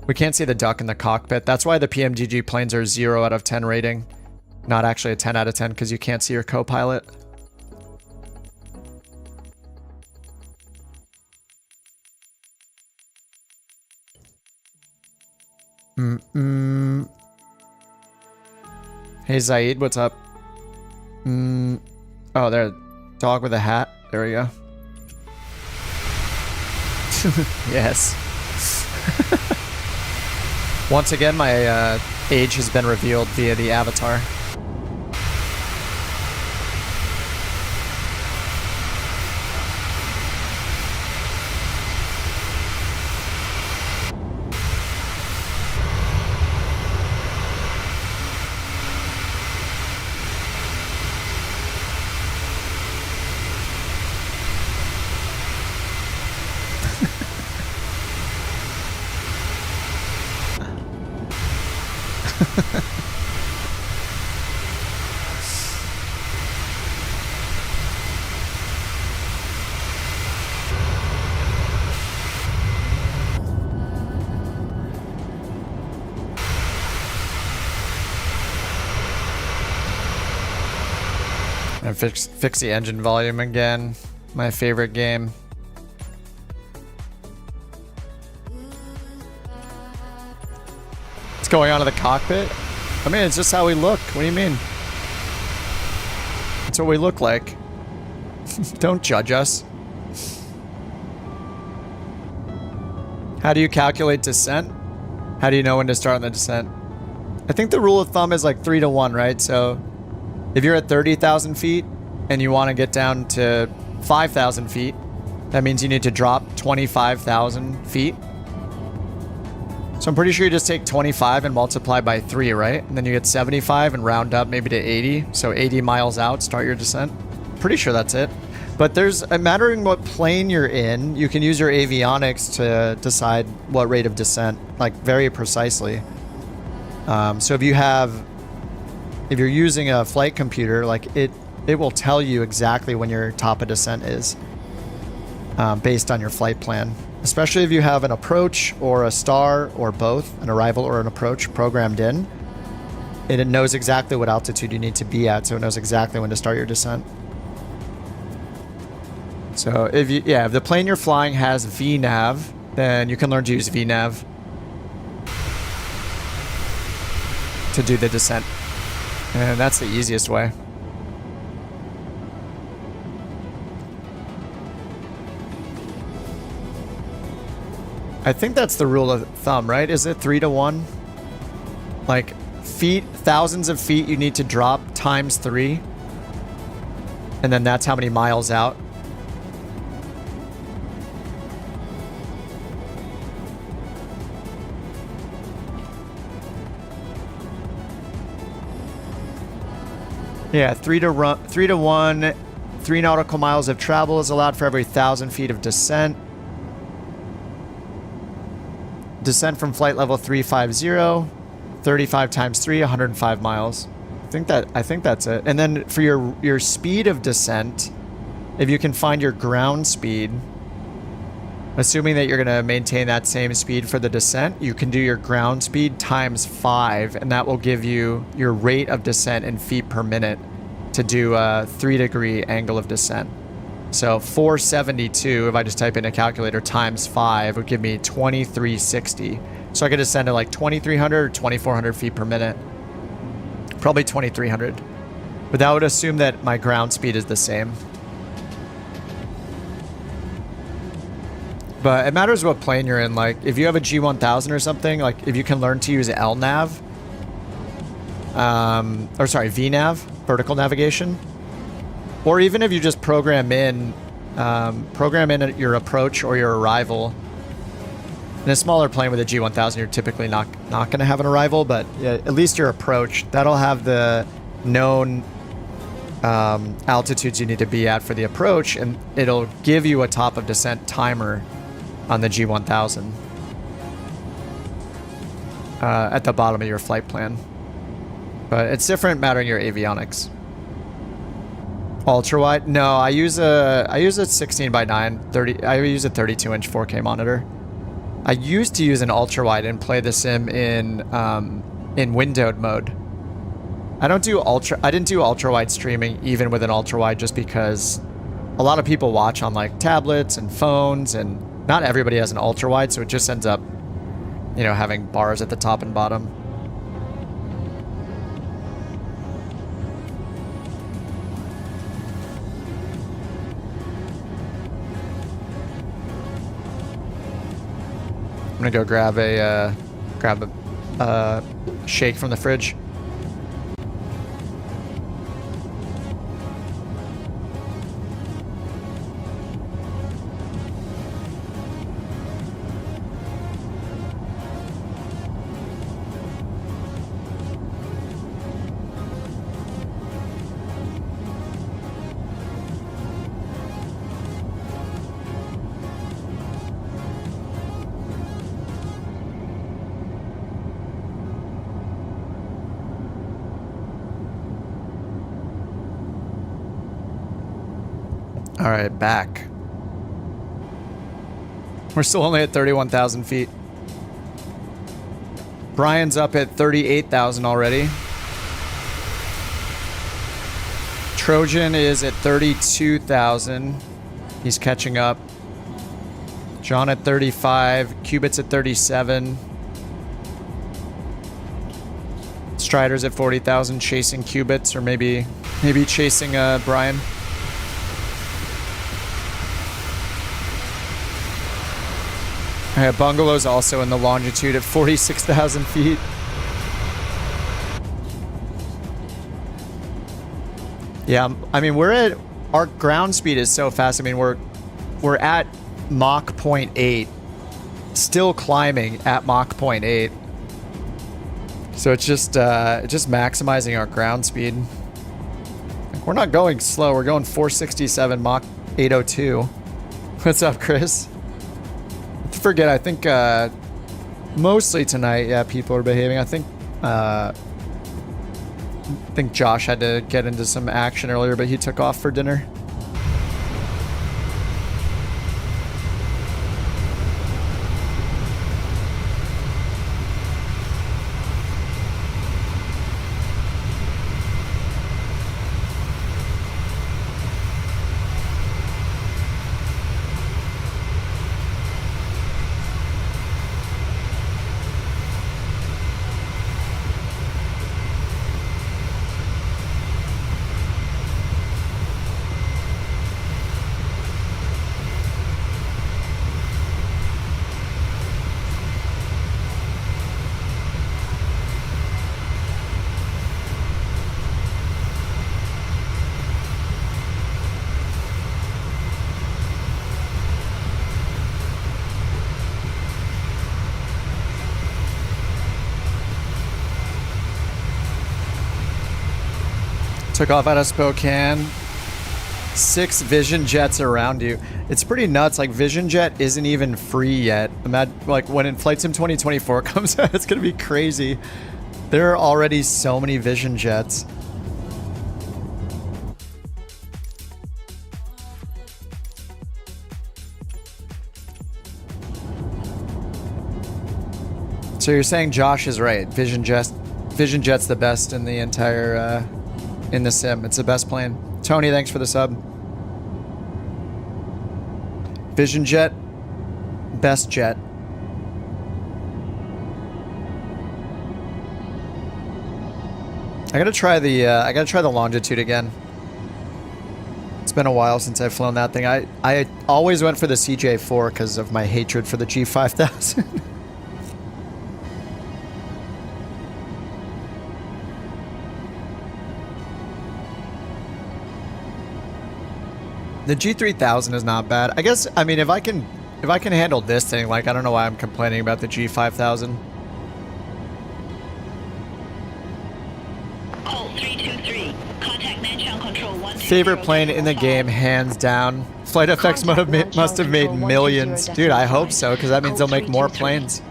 We can't see the duck in the cockpit. That's why the PMGG planes are 0 out of 10 rating. Not actually a 10 out of 10 because you can't see your co-pilot. Hey Zaid, what's up? Oh, there. Dog with a hat. There we go. Yes. Once again, my age has been revealed via the avatar. And fix the engine volume again. My favorite game. What's going on in the cockpit? I mean, it's just how we look. What do you mean? That's what we look like. Don't judge us. How do you calculate descent? How do you know when to start on the descent? I think the rule of thumb is like 3 to 1, right? So if you're at 30,000 feet and you want to get down to 5,000 feet, that means you need to drop 25,000 feet. So I'm pretty sure you just take 25 and multiply by 3, right? And then you get 75 and round up maybe to 80. So 80 miles out, start your descent. Pretty sure that's it. But there's a mattering what plane you're in, you can use your avionics to decide what rate of descent, like very precisely. So if you're using a flight computer, like it will tell you exactly when your top of descent is, based on your flight plan. Especially if you have an approach or a star or both, an arrival or an approach programmed in, and it knows exactly what altitude you need to be at, so it knows exactly when to start your descent. So if the plane you're flying has VNAV, then you can learn to use VNAV to do the descent. And that's the easiest way. I think that's the rule of thumb, right? Is it 3 to 1? Like feet, thousands of feet you need to drop times 3. And then that's how many miles out. Yeah, 3 to 1, 3 nautical miles of travel is allowed for every 1,000 feet of descent. descent from flight level 350, 35 times 3, 105 miles. I think that's it. And then for your speed of descent, if you can find your ground speed, assuming that you're going to maintain that same speed for the descent, you can do your ground speed times 5, and that will give you your rate of descent in feet per minute to do a 3-degree angle of descent. So 472, if I just type in a calculator, times 5 would give me 2360. So I could descend at like 2,300 or 2,400 feet per minute. Probably 2,300. But that would assume that my ground speed is the same. But it matters what plane you're in. Like, if you have a G1000 or something, like, if you can learn to use LNAV, or sorry, VNAV, vertical navigation, or even if you just program in your approach or your arrival. In a smaller plane with a G1000, you're typically not going to have an arrival, but at least your approach, that'll have the known altitudes you need to be at for the approach, and it'll give you a top of descent timer on the G1000 at the bottom of your flight plan. But it's different mattering your avionics. Ultra wide? No, I use a 16:9 30. I use a 32-inch 4K monitor. I used to use an ultra wide and play the sim in windowed mode. I didn't do ultra wide streaming even with an ultra wide, just because a lot of people watch on like tablets and phones, and not everybody has an ultra wide, so it just ends up, you know, having bars at the top and bottom. I'm gonna go grab a shake from the fridge. All right, back. We're still only at 31,000 feet. Brian's up at 38,000 already. Trojan is at 32,000. He's catching up. John at 35. Cubit's at 37. Strider's at 40,000, chasing Cubits, or maybe chasing Brian. Bungalow's also in the longitude at 46,000 feet. Yeah, I mean, our ground speed is so fast. I mean, we're at Mach 0.8, still climbing at Mach 0.8. So it's just maximizing our ground speed. We're not going slow. We're going 467 Mach 802. What's up, Chris? Forget, I think mostly tonight, yeah, people are behaving. I think Josh had to get into some action earlier, but he took off for dinner. Took off out of Spokane. 6 Vision Jets around you. It's pretty nuts. Like, Vision Jet isn't even free yet. Imagine, like, when in Flight Sim 2024 comes out, it's gonna be crazy. There are already so many Vision Jets. So you're saying Josh is right. Vision Jet's the best in the entire in the sim. It's the best plane. Tony, thanks for the sub. Vision Jet, best jet. I gotta try the longitude again. It's been a while since I've flown that thing. I always went for the CJ4 because of my hatred for the G5000. The G3000 is not bad. I guess, I mean, if I can handle this thing, like, I don't know why I'm complaining about the G5000. Call 323. Contact Nanchang Control 1. Favorite plane in the game, hands down. Flight Effects must have made millions. Dude, I hope so, because that means they'll make more planes.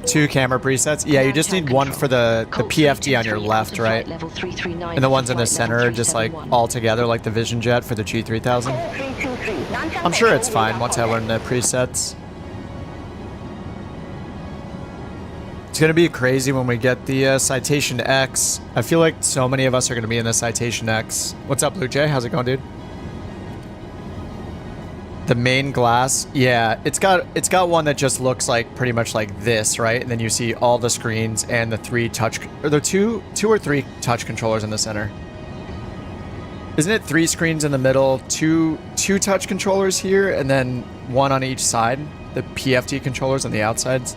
2 camera presets. Yeah, you just need one for the PFD on your left, right? And the ones in the center are just like all together, like the Vision Jet for the G3000. I'm sure it's fine once I learn the presets. It's gonna be crazy when we get the Citation X. I feel like so many of us are gonna be in the Citation X. What's up, Blue Jay? How's it going, dude? The main glass, yeah, it's got one that just looks like pretty much like this, right? And then you see all the screens and the 3 touch, or the two or three touch controllers in the center. Isn't it 3 screens in the middle, two touch controllers here, and then 1 on each side? The PFD controllers on the outsides.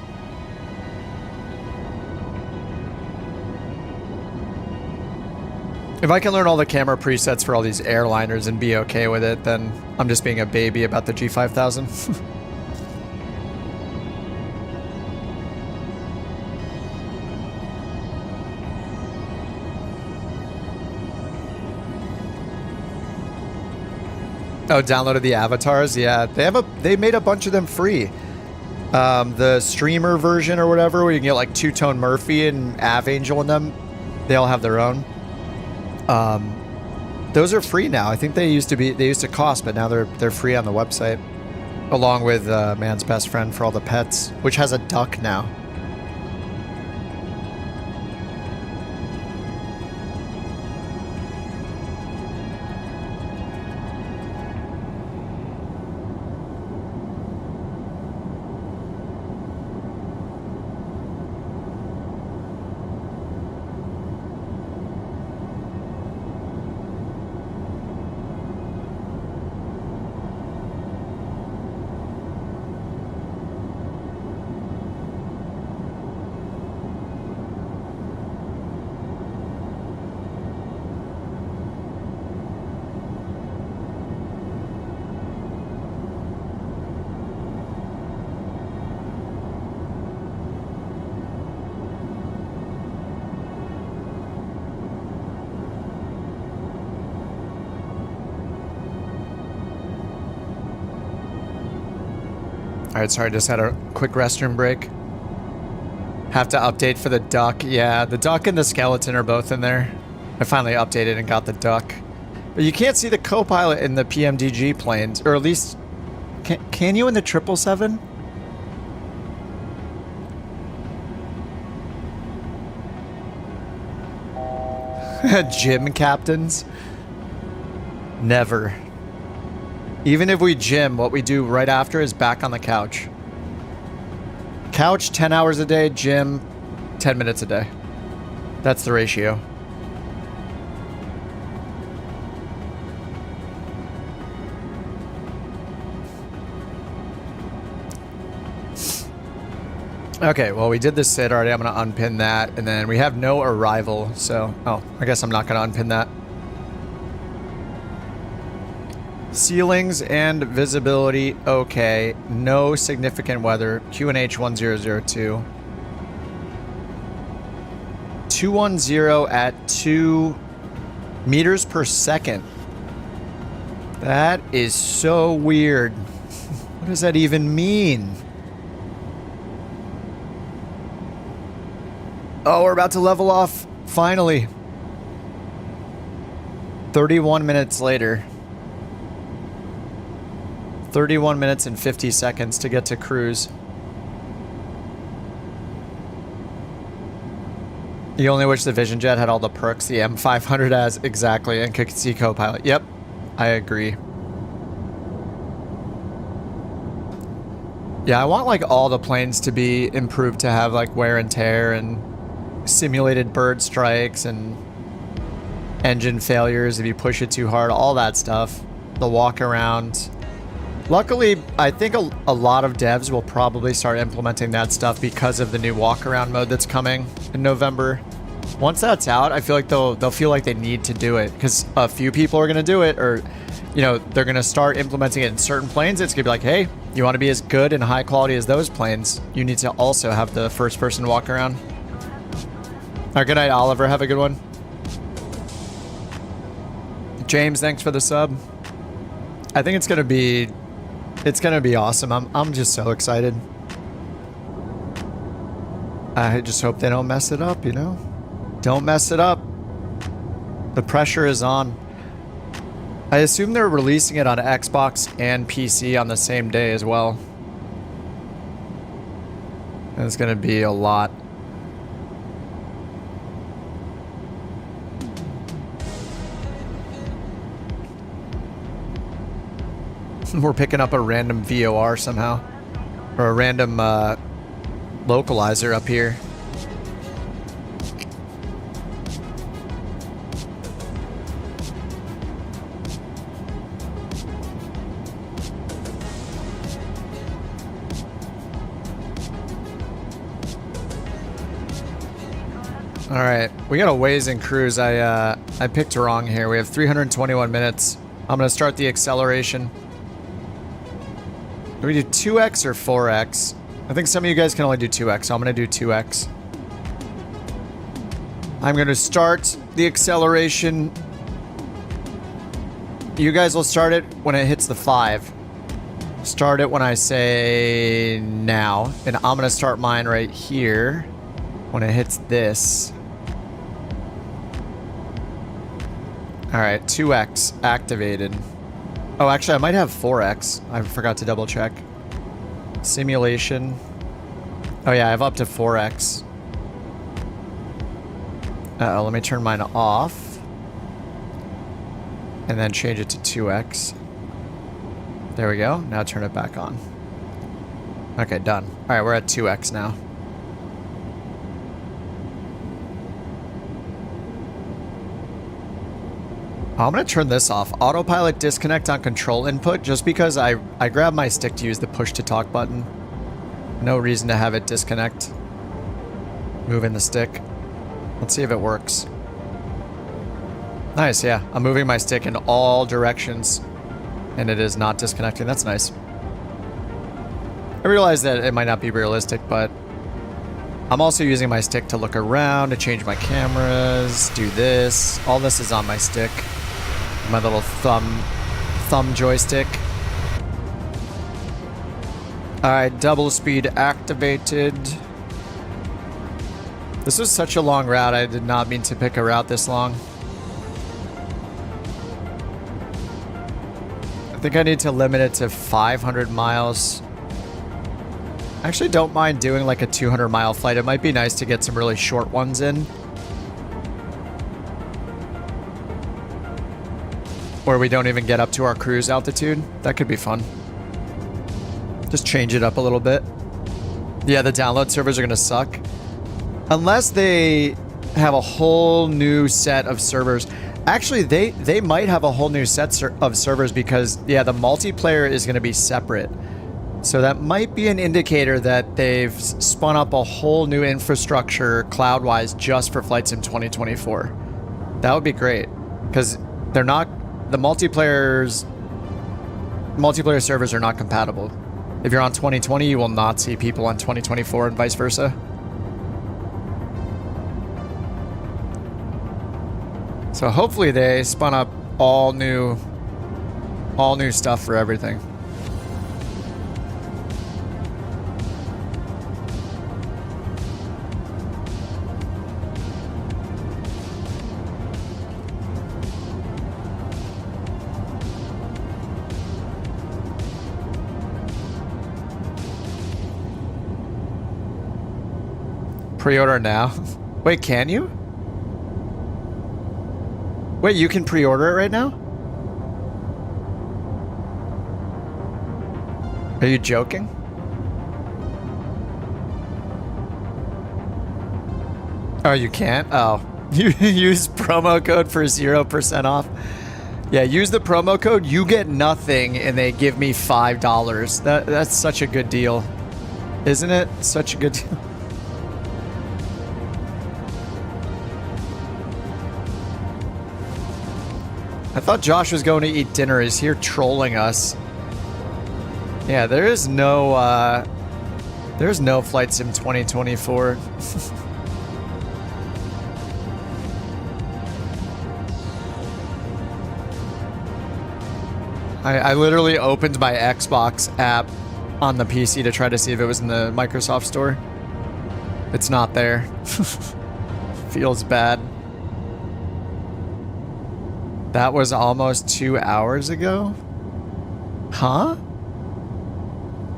If I can learn all the camera presets for all these airliners and be okay with it, then I'm just being a baby about the G5000. Oh, downloaded the avatars? Yeah, they made a bunch of them free. The streamer version or whatever, where you can get like Two-Tone Murphy and Av Angel in them, they all have their own. Those are free now. I think they used to cost, but now they're free on the website, along with Man's Best Friend for all the pets, which has a duck now. Alright, sorry, just had a quick restroom break. Have to update for the duck. Yeah, the duck and the skeleton are both in there. I finally updated and got the duck. But you can't see the co-pilot in the PMDG planes, or at least... Can you in the 777? Gym captains? Never. Even if we gym, what we do right after is back on the couch. Couch 10 hours a day, gym 10 minutes a day. That's the ratio. Okay, well, we did the sit already. I'm going to unpin that. And then we have no arrival, so... Oh, I guess I'm not going to unpin that. Ceilings and visibility, okay. No significant weather. QNH 1002. 210 at 2 Meters per second. That is so weird. What does that even mean? Oh, we're about to level off. Finally. 31 minutes later. 31 minutes and 50 seconds to get to cruise. You only wish the Vision Jet had all the perks the M500 has. Exactly, and could see co-pilot. Yep, I agree. Yeah, I want like all the planes to be improved to have like wear and tear and simulated bird strikes and engine failures if you push it too hard, all that stuff. The walk around. Luckily, I think a lot of devs will probably start implementing that stuff because of the new walk-around mode that's coming in November. Once that's out, I feel like they'll feel like they need to do it because a few people are going to do it, or you know, they're going to start implementing it in certain planes. It's going to be like, hey, you want to be as good and high quality as those planes, you need to also have the first-person walk-around. All right, good night, Oliver. Have a good one. James, thanks for the sub. I think it's going to be awesome. I'm just so excited. I just hope they don't mess it up, you know? Don't mess it up. The pressure is on. I assume they're releasing it on Xbox and PC on the same day as well. And it's going to be a lot. We're picking up a random VOR somehow. Or a random localizer up here. All right, we got a ways in cruise. I picked wrong here. We have 321 minutes. I'm gonna start the acceleration. Do we do 2x or 4x? I think some of you guys can only do 2x, so I'm gonna do 2x. I'm gonna start the acceleration. You guys will start it when it hits the 5. Start it when I say now. And I'm gonna start mine right here when it hits this. All right, 2x activated. Oh, actually, I might have 4x. I forgot to double check. Simulation. Oh yeah, I have up to 4x. Uh-oh, let me turn mine off. And then change it to 2x. There we go. Now turn it back on. Okay, done. All right, we're at 2x now. I'm going to turn this off. Autopilot disconnect on control input, just because I grabbed my stick to use the push to talk button. No reason to have it disconnect. Moving the stick. Let's see if it works. Nice, yeah. I'm moving my stick in all directions, and it is not disconnecting. That's nice. I realize that it might not be realistic, but I'm also using my stick to look around, to change my cameras, do this. All this is on my stick. My little thumb joystick. Alright, double speed activated. This was such a long route. I did not mean to pick a route this long. I think I need to limit it to 500 miles. I actually don't mind doing like a 200-mile flight. It might be nice to get some really short ones in. Where we don't even get up to our cruise altitude. That could be fun. Just change it up a little bit. Yeah, the download servers are going to suck. Unless they have a whole new set of servers. Actually, they might have a whole new set of servers because, yeah, the multiplayer is going to be separate. So that might be an indicator that they've spun up a whole new infrastructure cloud-wise just for Flight Sim 2024. That would be great. Because they're not... The multiplayer servers are not compatible. If you're on 2020, you will not see people on 2024 and vice versa. So hopefully they spun up all new stuff for everything. Pre-order now. Wait, can you? Wait, you can pre-order it right now? Are you joking? Oh, you can't? Oh. You use promo code for 0% off? Yeah, use the promo code. You get nothing and they give me $5. That's such a good deal. Isn't it? Such a good deal. I thought Josh was going to eat dinner. He's here trolling us. Yeah, there's no Flight Sim 2024. I literally opened my Xbox app on the PC to try to see if it was in the Microsoft store. It's not there. Feels bad. That was almost 2 hours ago? Huh?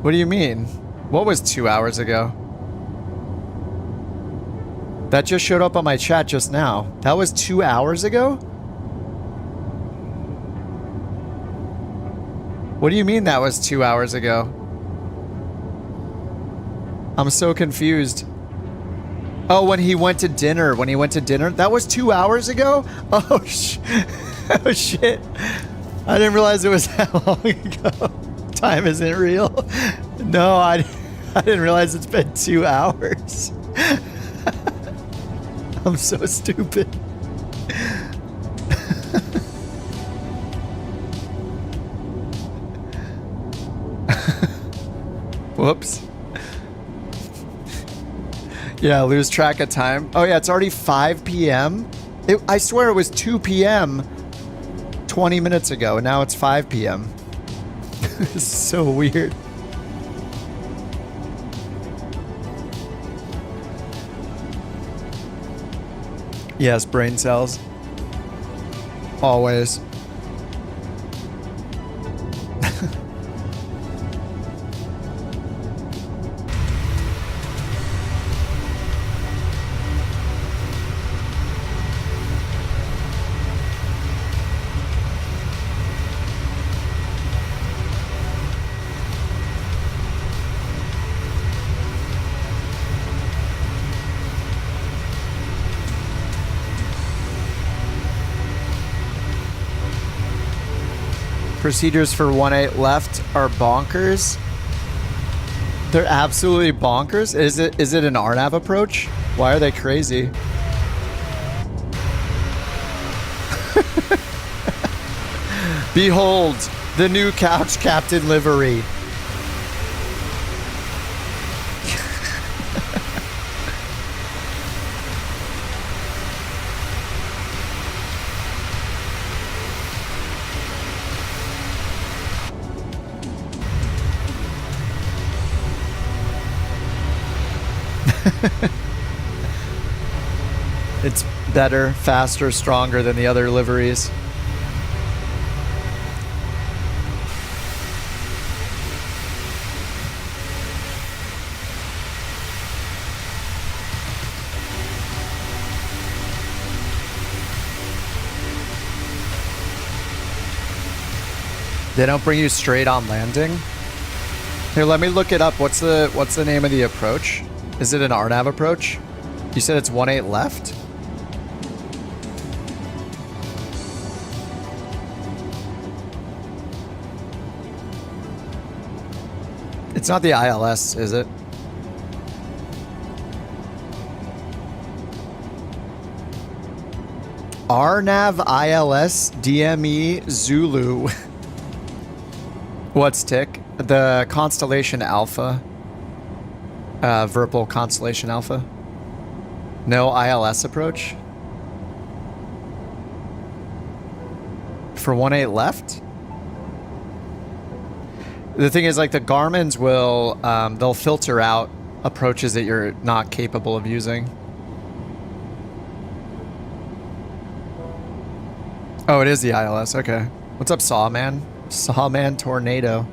What do you mean? What was 2 hours ago? That just showed up on my chat just now. That was 2 hours ago? What do you mean that was 2 hours ago? I'm so confused. Oh, when he went to dinner. When he went to dinner? That was 2 hours ago? Oh, oh shit. I didn't realize it was that long ago. Time isn't real. No, I didn't realize it's been 2 hours. I'm so stupid. Whoops. Yeah, lose track of time. Oh yeah, it's already 5 p.m. I swear it was 2 p.m. 20 minutes ago, and now it's 5 p.m. It's so weird. Yes, brain cells. Always. Procedures for 1-8 left are bonkers. They're absolutely bonkers. Is it an RNAV approach? Why are they crazy? Behold, the new Couch Captain livery. It's better, faster, stronger than the other liveries. They don't bring you straight on landing? Here, let me look it up. What's the name of the approach? Is it an RNAV approach? You said it's 1-8 left? It's not the ILS, is it? RNAV ILS DME Zulu. What's tick? The Constellation Alpha. Virpal Constellation Alpha. No ILS approach? For 1-8 left? The thing is, like, the Garmin's will, they'll filter out approaches that you're not capable of using. Oh, it is the ILS. Okay. What's up, Sawman? Sawman Tornado.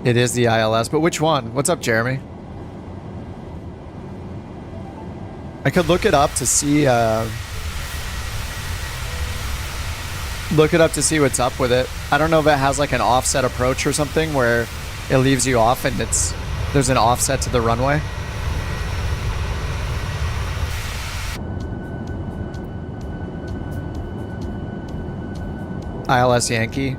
It is the ILS, but which one? What's up, Jeremy? I could look it up to see, what's up with it. I don't know if it has like an offset approach or something where it leaves you off and there's an offset to the runway. ILS Yankee.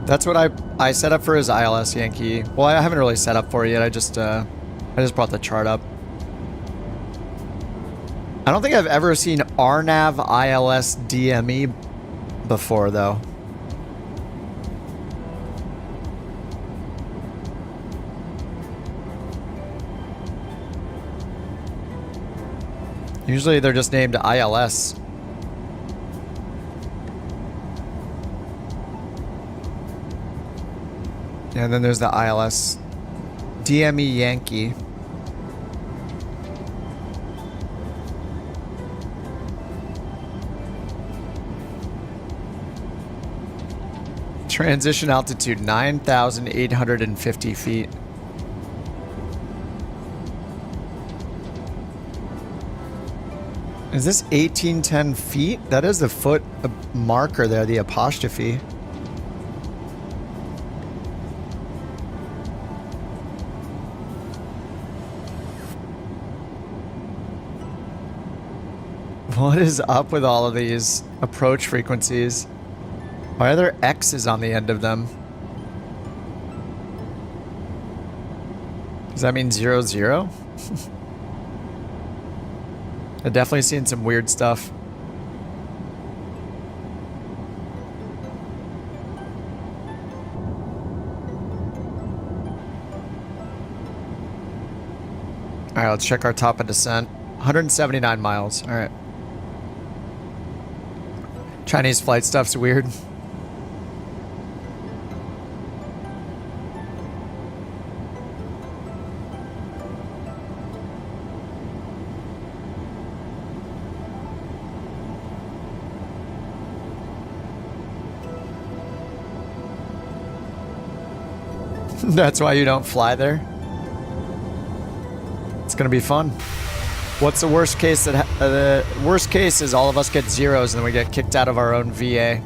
That's what I set up for his ILS Yankee. Well, I haven't really set up for it yet. I just brought the chart up. I don't think I've ever seen RNAV ILS DME before, though. Usually they're just named ILS. And then there's the ILS DME Yankee. Transition altitude 9,850 feet. Is this 1810 feet? That is the foot marker there, the apostrophe. What is up with all of these approach frequencies? Why are there X's on the end of them? Does that mean 0, 0? I've definitely seen some weird stuff. Alright, let's check our top of descent. 179 miles. Alright. Chinese flight stuff's weird. That's why you don't fly there? It's gonna be fun. What's the worst case that the worst case is all of us get zeros and then we get kicked out of our own VA.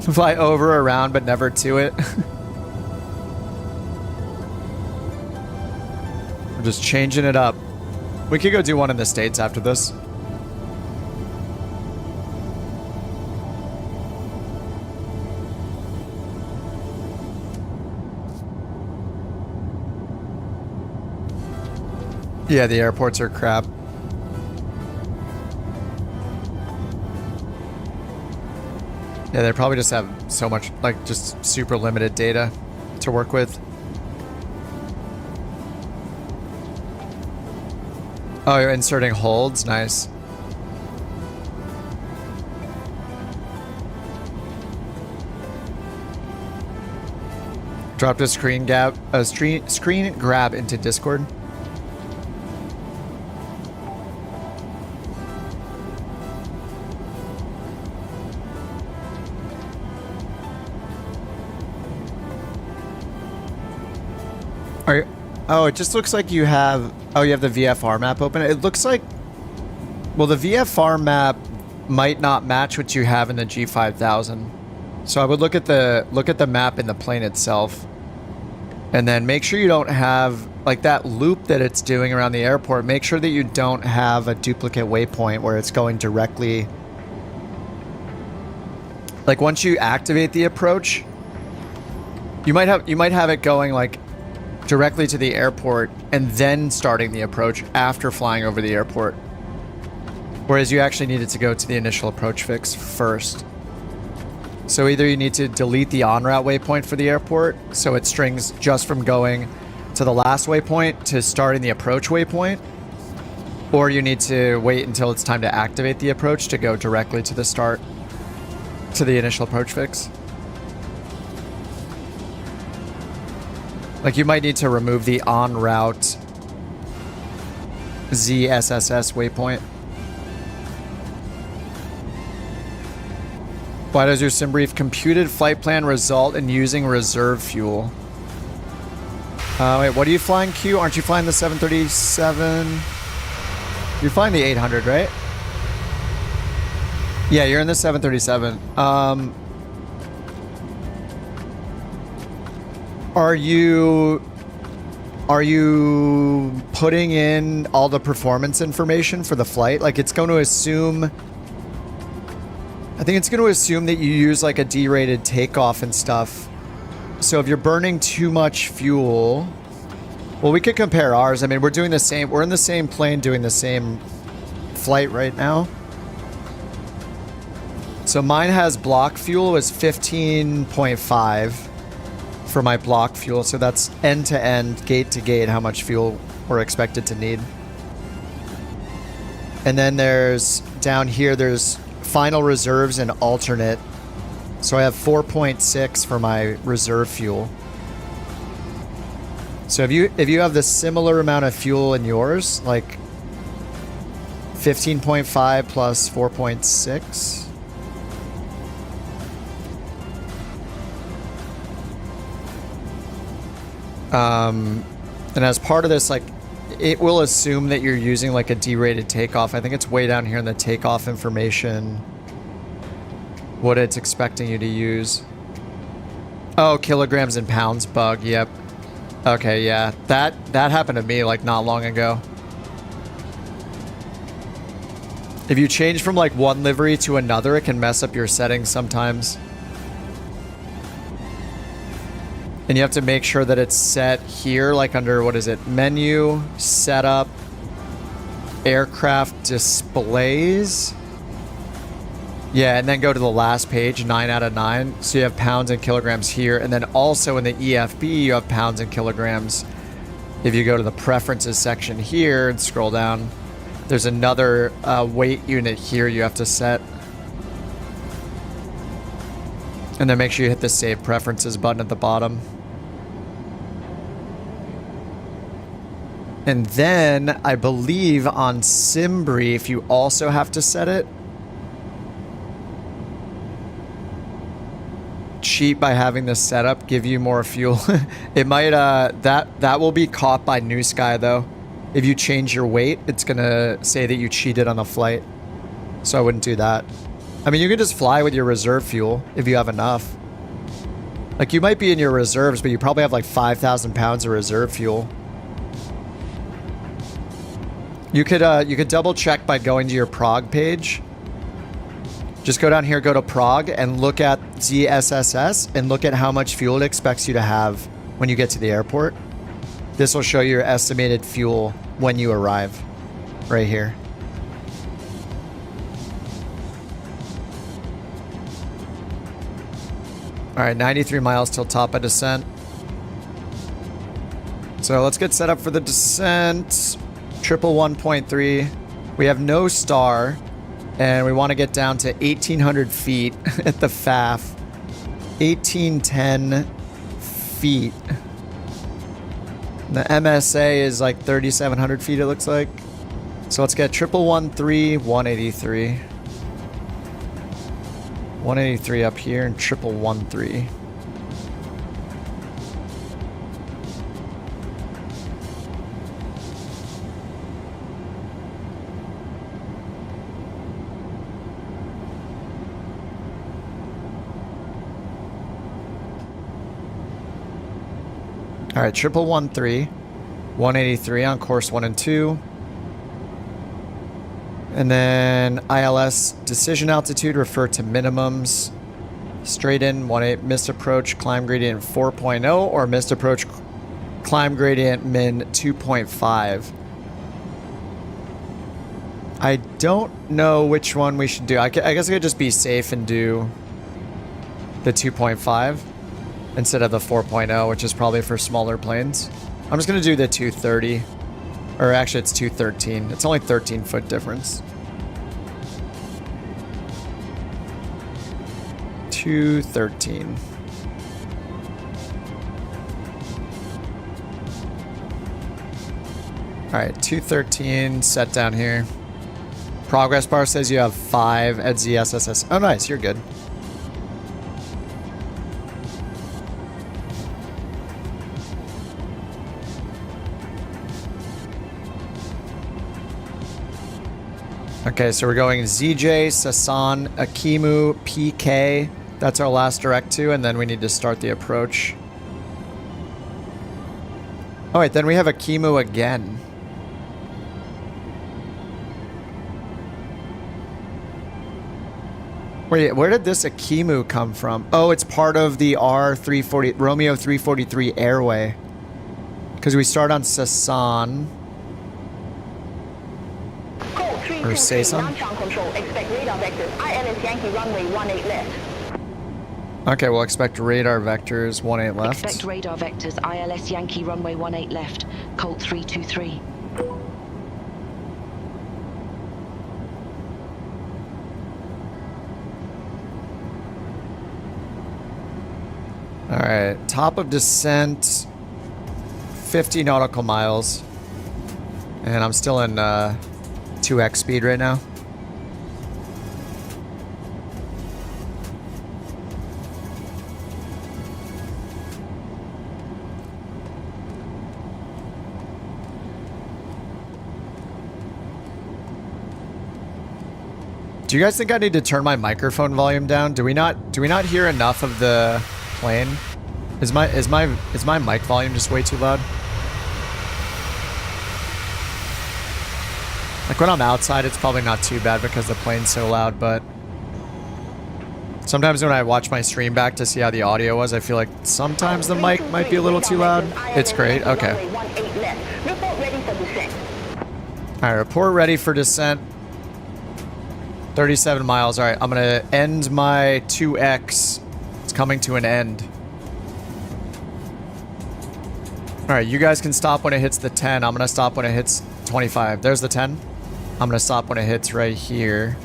Fly over, around, but never to it. We're just changing it up. We could go do one in the States after this. Yeah, the airports are crap. Yeah, they probably just have so much, like, just super limited data to work with. Oh, you're inserting holds? Nice. Dropped a screen grab into Discord. Oh, it just looks like you have... Oh, you have the VFR map open. It looks like... Well, the VFR map might not match what you have in the G5000. So I would look at the map in the plane itself. And then make sure you don't have... Like that loop that it's doing around the airport, make sure that you don't have a duplicate waypoint where it's going directly... Like once you activate the approach, you might have it going like... directly to the airport and then starting the approach after flying over the airport. Whereas you actually needed to go to the initial approach fix first. So either you need to delete the en route waypoint for the airport so it strings just from going to the last waypoint to starting the approach waypoint, Or you need to wait until it's time to activate the approach to go directly to the start, to the initial approach fix. Like you might need to remove the en route ZSSS waypoint. Why does your sim brief computed flight plan result in using reserve fuel? Wait, what are you flying, Q? Aren't you flying the 737? You're flying the 800, right? Yeah, you're in the 737. Are you putting in all the performance information for the flight? Like it's going to assume, I think it's going to assume that you use like a D-rated takeoff and stuff. So if you're burning too much fuel, well, we could compare ours. I mean, we're doing the same, we're in the same plane doing the same flight right now. So mine has block fuel is 15.5 for my block fuel. So that's end to end, gate to gate, how much fuel we're expected to need. And then there's down here, there's final reserves and alternate. So I have 4.6 for my reserve fuel. So if you have the similar amount of fuel in yours, like 15.5 plus 4.6. And as part of this, like it will assume that you're using like a D-rated takeoff. I think it's way down here in the takeoff information, what it's expecting you to use. Oh, kilograms and pounds bug. Yep. Okay, yeah. That happened to me like not long ago. If you change from like one livery to another, it can mess up your settings sometimes. And you have to make sure that it's set here, like under, what is it? Menu, setup, aircraft displays. Yeah, and then go to the last page, 9 out of 9. So you have pounds and kilograms here. And then also in the EFB, you have pounds and kilograms. If you go to the preferences section here and scroll down, there's another weight unit here you have to set. And then make sure you hit the Save Preferences button at the bottom. And then I believe on SimBrief, you also have to set it. Cheat by having the setup give you more fuel. It might, that will be caught by NewSky though. If you change your weight, it's gonna say that you cheated on the flight. So I wouldn't do that. I mean, you can just fly with your reserve fuel if you have enough. Like you might be in your reserves, but you probably have like 5,000 pounds of reserve fuel. You could double check by going to your Prague page. Just go down here, go to Prague, and look at ZSSS, and look at how much fuel it expects you to have when you get to the airport. This will show you your estimated fuel when you arrive, right here. All right, 93 miles till top of descent. So let's get set up for the descent. 111.3. We have no star, and we want to get down to 1,800 feet at the FAF. 1,810 feet. The MSA is like 3,700 feet, it looks like. So let's get 113, 183. 183 up here and 113. All right, 113, 183 on course 1 and 2. And then ILS decision altitude, refer to minimums. Straight in, 18 missed approach, climb gradient 4.0, or missed approach, climb gradient min 2.5. I don't know which one we should do. I guess I could just be safe and do the 2.5 instead of the 4.0, which is probably for smaller planes. I'm just going to do the 230. Or actually, it's 213. It's only 13-foot difference. 213. All right, 213 set down here. Progress bar says you have 5 at ZSSS. Oh, nice. You're good. Okay, so we're going ZJ, Sasan, Akimu, PK. That's our last direct to, and then we need to start the approach. Oh wait, then we have Akimu again. Wait, where did this Akimu come from? Oh, it's part of the R340, Romeo 343 airway. Because we start on Sasan. Or Sasan. Okay, we'll expect radar vectors 18 left. Expect radar vectors ILS Yankee runway 18 left. Colt 323. All right, top of descent, 50 nautical miles. And I'm still in 2x speed right now. Do you guys think I need to turn my microphone volume down? Do we not hear enough of the plane? Is my mic volume just way too loud? Like when I'm outside, it's probably not too bad because the plane's so loud, but sometimes when I watch my stream back to see how the audio was, I feel like sometimes the mic might be a little too loud. It's great. Okay. All right, report ready for descent. 37 miles. All right, I'm gonna end my 2x. It's coming to an end. All right, you guys can stop when it hits the 10. I'm gonna stop when it hits 25. There's the 10. I'm gonna stop when it hits right here.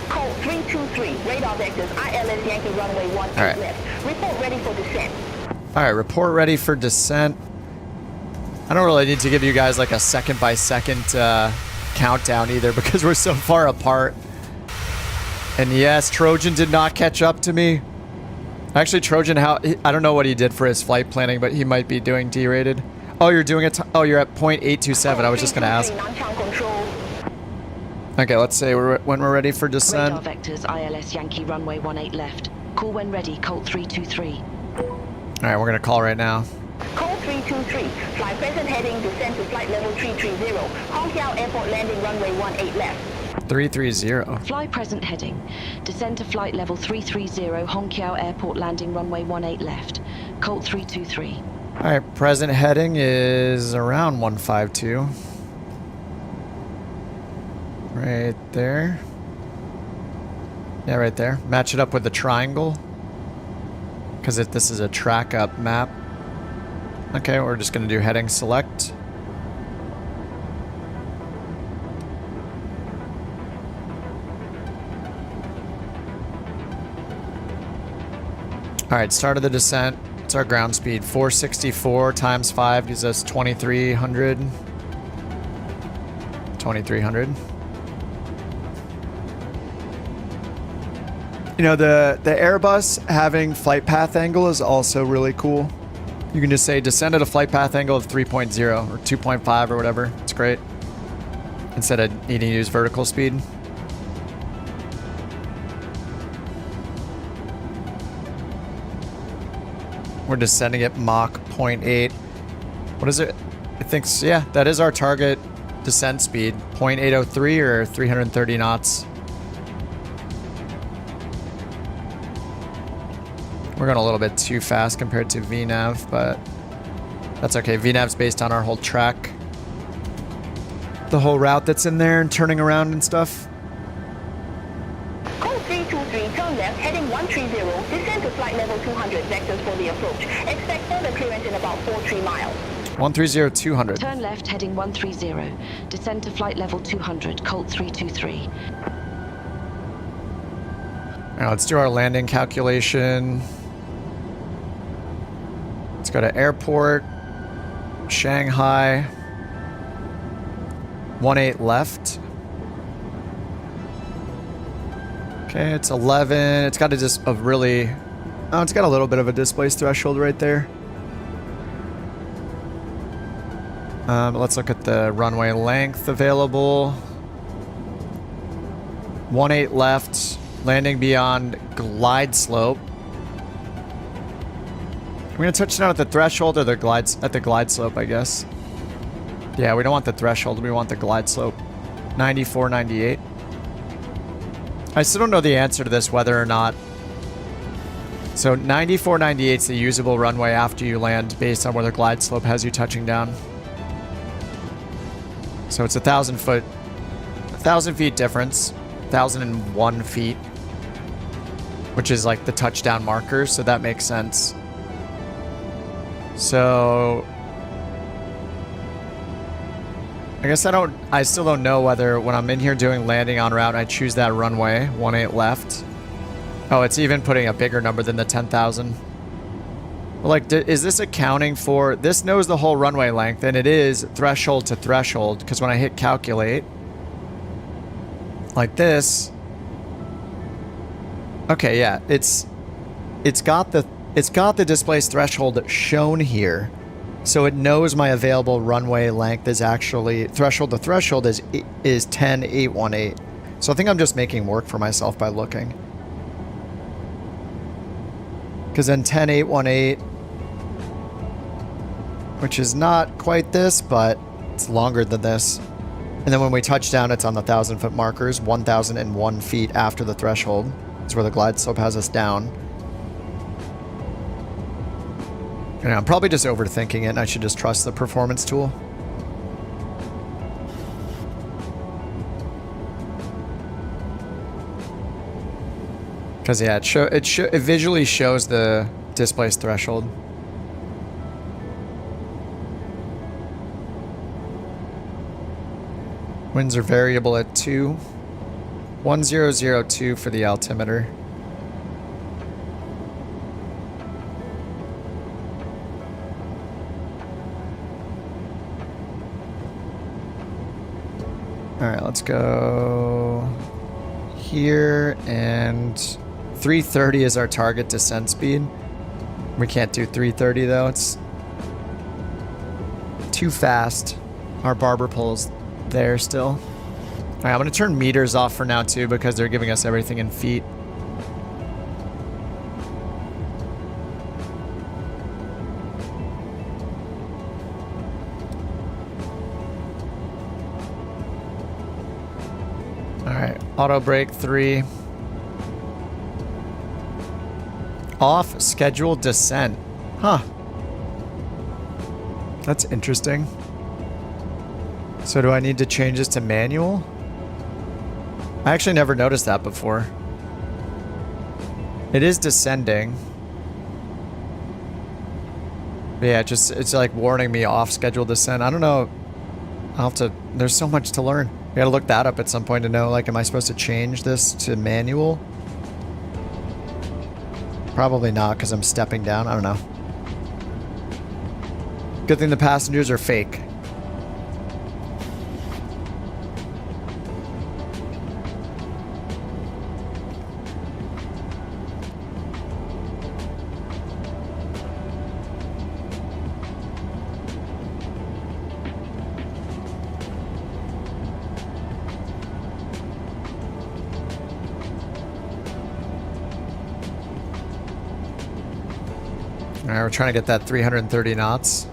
Colt 323, radar vectors, ILS Yankee runway 18 left. Report ready for descent. All right, report ready for descent. I don't really need to give you guys like a second by second countdown either because we're so far apart. And yes, Trojan did not catch up to me. Actually, Trojan, I don't know what he did for his flight planning, but he might be doing D-rated. Oh, you're doing it. Oh, you're at 0.827. I was just gonna ask. Okay, let's say when we're ready for descent. Radar vectors ILS Yankee runway 18 left. Call when ready. Colt 323. All right, we're gonna call right now. Colt 323, fly present heading, descend to flight level 330. Hongqiao Airport landing runway 18 left. 330. Fly present heading. Descend to flight level 330, Hongqiao Airport landing runway 18 left. Colt 323. All right, present heading is around 152. Right there. Yeah, right there. Match it up with the triangle. Because this is a track up map. Okay, we're just going to do heading select. All right, start of the descent. It's our ground speed. 464 times 5 gives us 2,300. 2,300. You know, the Airbus having flight path angle is also really cool. You can just say descend at a flight path angle of 3.0 or 2.5 or whatever. It's great. Instead of needing to use vertical speed. We're descending at Mach 0.8. What is it? I think, yeah, that is our target descent speed. 0.803 or 330 knots. We're going a little bit too fast compared to VNAV, but that's okay. VNAV's based on our whole track. The whole route that's in there and turning around and stuff. Colt 323, turn left, heading 130, descend to flight level 200 vectors for the approach. Expect further clearance in about 43 miles. 130, 200. Turn left, heading 130. Descend to flight level 200, Colt 323. All right, let's do our landing calculation. Let's go to airport, Shanghai, 18 left. Okay, it's 11. It's got it's got a little bit of a displaced threshold right there. Let's look at the runway length available. 18 left, landing beyond glide slope. We're gonna touch down at the threshold or at the glide slope, I guess. Yeah, we don't want the threshold, we want the glide slope. 94, 98. I still don't know the answer to this, whether or not. So 94, 98 is the usable runway after you land based on where the glide slope has you touching down. So it's 1,000 feet difference, 1,001 feet, which is like the touchdown marker, so that makes sense. So I guess I still don't know whether when I'm in here doing landing en route, I choose that runway, 18 left. Oh, it's even putting a bigger number than the 10,000. Like, is this accounting for... This knows the whole runway length, and it is threshold to threshold, because when I hit calculate, like this... Okay, yeah, it's got the displaced threshold shown here, so it knows my available runway length is actually... Threshold to threshold is 10,818. So I think I'm just making work for myself by looking. Because then 10,818... which is not quite this, but it's longer than this. And then when we touch down, it's on the 1,000-foot markers, 1,001 feet after the threshold. That's where the glide slope has us down. And I'm probably just overthinking it, and I should just trust the performance tool. Because, yeah, it visually shows the displaced threshold. Winds are variable at 2. 1002 for the altimeter. Alright, let's go here, and 330 is our target descent speed. We can't do 330 though, it's too fast. Our barber pole's there still. Alright, I'm going to turn meters off for now too, because they're giving us everything in feet. Alright, auto brake 3. Off scheduled descent. Huh. That's interesting. So do I need to change this to manual? I actually never noticed that before. It is descending. But yeah, it's like warning me off scheduled descent. I don't know. I'll have to, there's so much to learn. I gotta look that up at some point to know, like, am I supposed to change this to manual? Probably not, because I'm stepping down. I don't know. Good thing the passengers are fake. Alright, we're trying to get that 330 knots.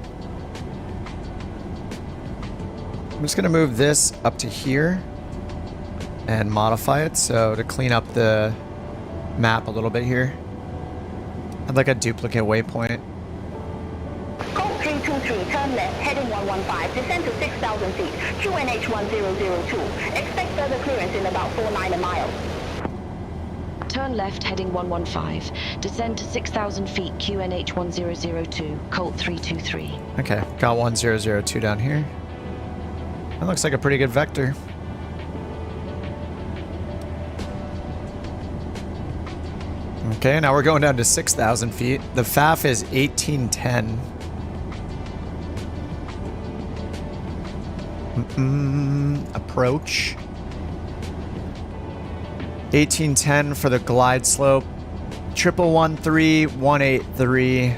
I'm just going to move this up to here and modify it, so to clean up the map a little bit here. I'd like a duplicate waypoint. Colt 323, turn left, heading 115, descend to 6,000 feet, QNH 1002. Expect further clearance in about 49 miles. Turn left heading 115. Descend to 6,000 feet QNH 1002, Colt 323. Okay, got 1002 down here. That looks like a pretty good vector. Okay, now we're going down to 6,000 feet. The FAF is 1810. Approach. 1810 for the glide slope. 1113183.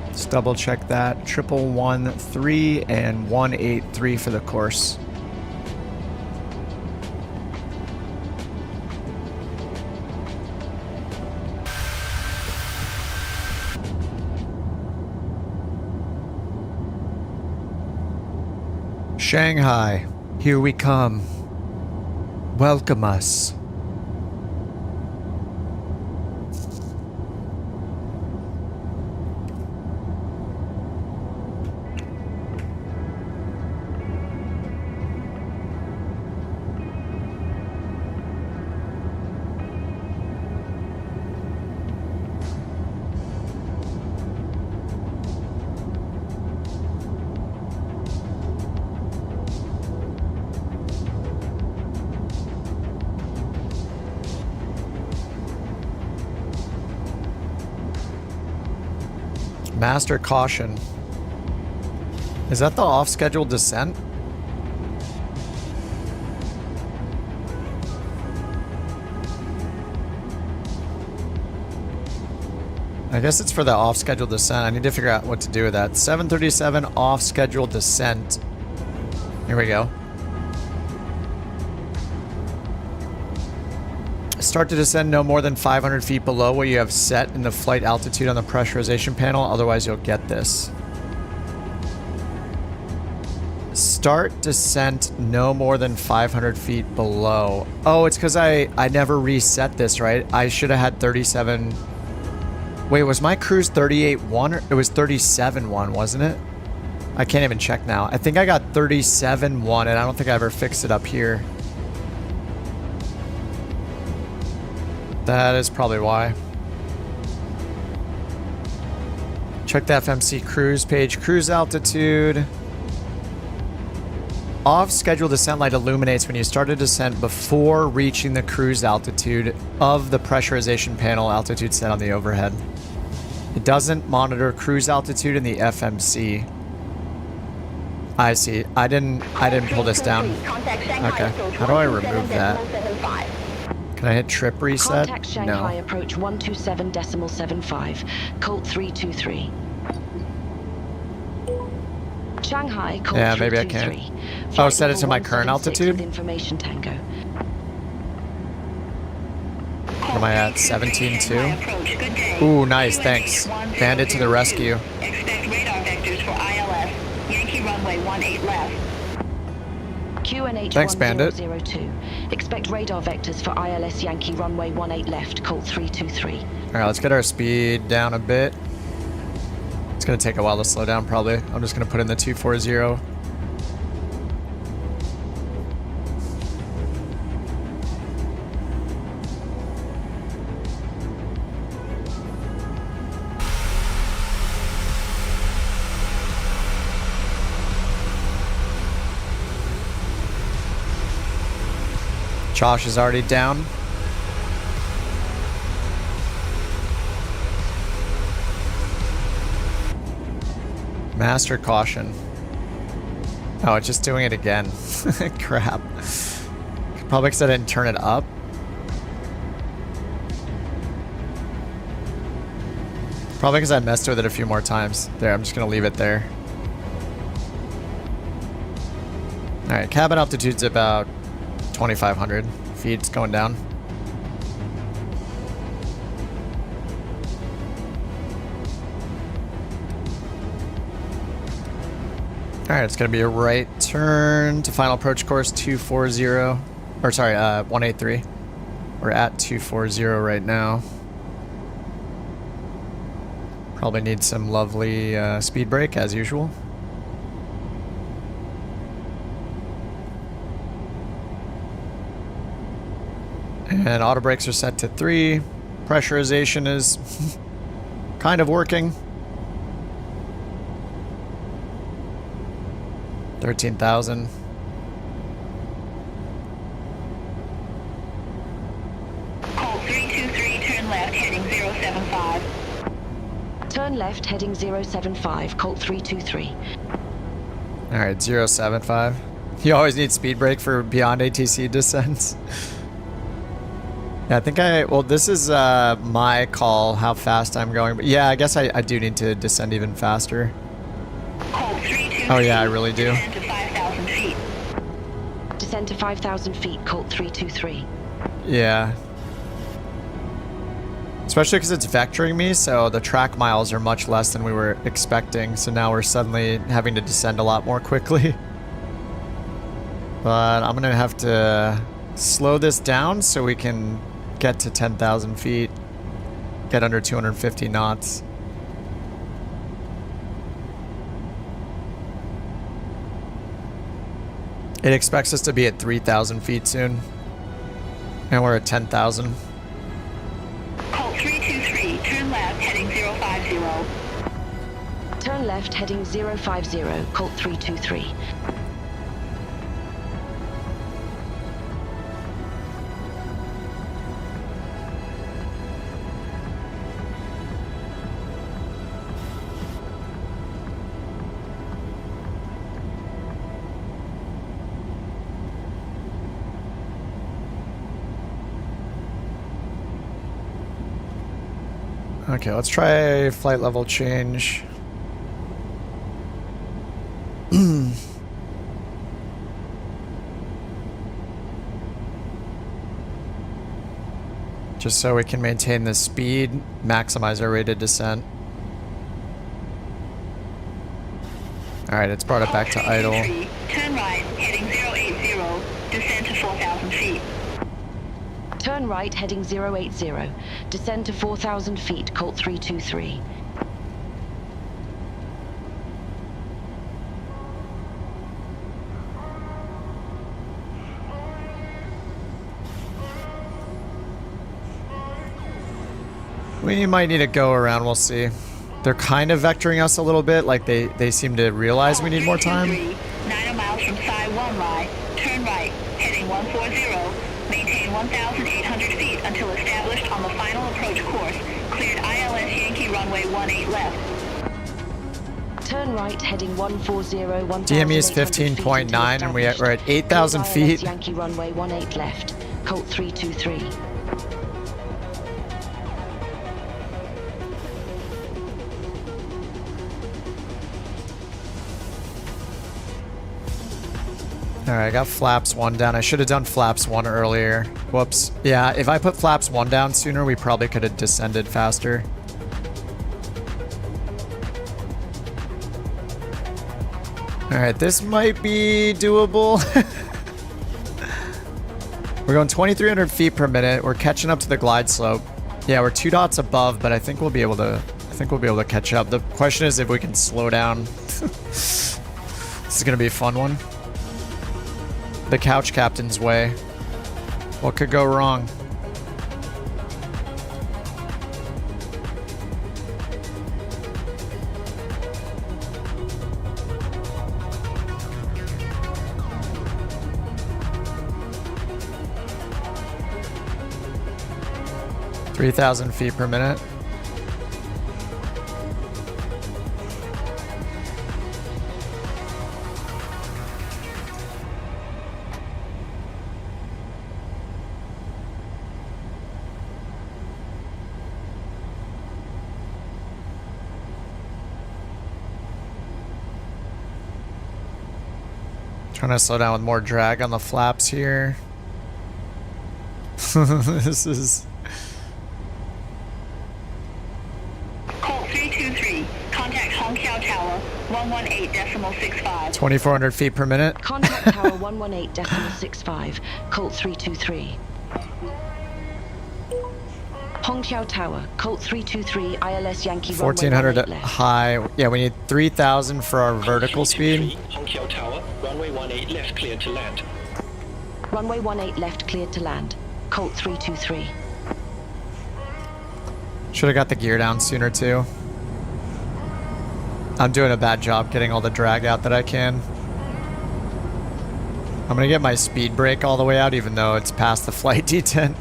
Let's double check that. 11113 and 183 for the course. Shanghai, here we come. Welcome us. Master caution. Is that the off-schedule descent? I guess it's for the off-schedule descent. I need to figure out what to do with that. 737 off-schedule descent. Here we go. Start to descend no more than 500 feet below what you have set in the flight altitude on the pressurization panel, otherwise you'll get this. Start descent no more than 500 feet below. Oh, it's because I never reset this, right? I should have had 37... Wait, was my cruise 38.1 or it was 37.1, wasn't it? I can't even check now. I think I got 37.1 and I don't think I ever fixed it up here. That is probably why. Check the FMC cruise page. Cruise altitude. Off-schedule descent light illuminates when you start a descent before reaching the cruise altitude of the pressurization panel altitude set on the overhead. It doesn't monitor cruise altitude in the FMC. I see. I didn't pull this down. Okay. How do I remove that? Can I hit trip reset? Contact Shanghai approach 127.75, Colt 323. Shanghai, Colt yeah, maybe I can't. Oh, set it to my current altitude? Information Tango. What am I at? 17.2? Ooh, nice, thanks. Bandit to the rescue. Expect radar vectors for ILS. Yankee runway 18 left. QNH Thanks, Bandit. 1002. Expect radar vectors for ILS Yankee runway 18 left, Colt 323. Alright, let's get our speed down a bit. It's gonna take a while to slow down, probably. I'm just gonna put in the 240. Josh is already down. Master caution. Oh, it's just doing it again. Crap. Probably because I didn't turn it up. Probably because I messed with it a few more times. There, I'm just going to leave it there. Alright, cabin altitude's about 2,500 feet. It's going down. Alright, it's going to be a right turn to final approach course 240. Or sorry, 183. We're at 240 right now. Probably need some lovely speed brake as usual. And auto brakes are set to 3. Pressurization is kind of working. 13,000. Colt 323, turn left, heading 075. Turn left, heading 075, Colt 323. Alright, 075. You always need speed brake for beyond ATC descents. Yeah, I think well, this is my call, how fast I'm going. But yeah, I guess I do need to descend even faster. Oh yeah, I really do. Descend to 5,000 feet. Descend to 5,000 feet, Colt 323. Yeah. Especially because it's vectoring me, so the track miles are much less than we were expecting. So now we're suddenly having to descend a lot more quickly. But I'm gonna have to slow this down so we can get to 10,000 feet. Get under 250 knots. It expects us to be at 3,000 feet soon. And we're at 10,000. Colt 323, turn left, heading 050. Turn left, heading 050, Colt 323. Okay, let's try flight level change. Just so we can maintain the speed, maximize our rate of descent. Alright, it's brought it back to idle. Turn right, heading 080, descend to 4,000 feet. Turn right, heading 080. Descend to 4,000 feet, Colt 323. We might need to go around, we'll see. They're kind of vectoring us a little bit, like they seem to realize we need more time. 9 miles from Psi 1 right, turn right, heading 140. Maintain 1,800 feet until established on the final approach course. Cleared ILS Yankee runway 18 left. Turn right, heading 140, DME is 15.9 and we're at 8,000 feet. Yankee runway 18 left, Colt 323. Alright, I got flaps 1 down. I should have done flaps 1 earlier. Whoops. Yeah, if I put flaps 1 down sooner, we probably could have descended faster. Alright, this might be doable. We're going 2,300 feet per minute. We're catching up to the glide slope. Yeah, we're 2 dots above, but I think we'll be able to catch up. The question is if we can slow down. This is gonna be a fun one. The couch captain's way. What could go wrong? $3,000 feet per minute. Trying to slow down with more drag on the flaps here. This is... Colt 323, contact Hong Kiao Tower, 118.65. 2,400 feet per minute. Contact Tower 118.65, Colt 323. Hong Kiao Tower, Colt 323, ILS Yankee 1,400 runway 18 left. high. Yeah, we need 3,000 for our vertical speed. Hong Kiao Tower, runway 18 left cleared to land. Runway 18 left cleared to land. Colt 323. Should have got the gear down sooner too. I'm doing a bad job getting all the drag out that I can. I'm gonna get my speed brake all the way out even though it's past the flight detent.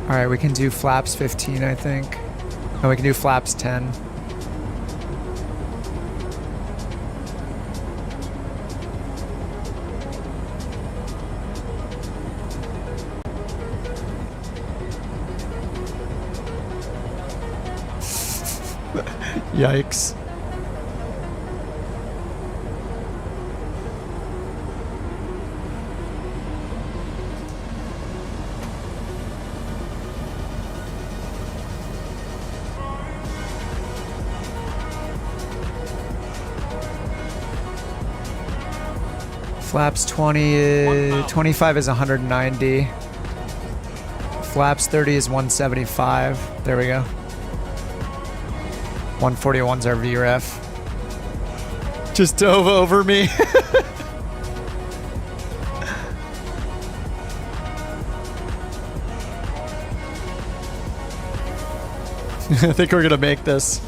Alright, we can do flaps 15, I think. No, we can do flaps 10. Yikes. Flaps 20, 25 is 190. Flaps 30 is 175. There we go. 141's our VREF. Just dove over me. I think we're gonna make this.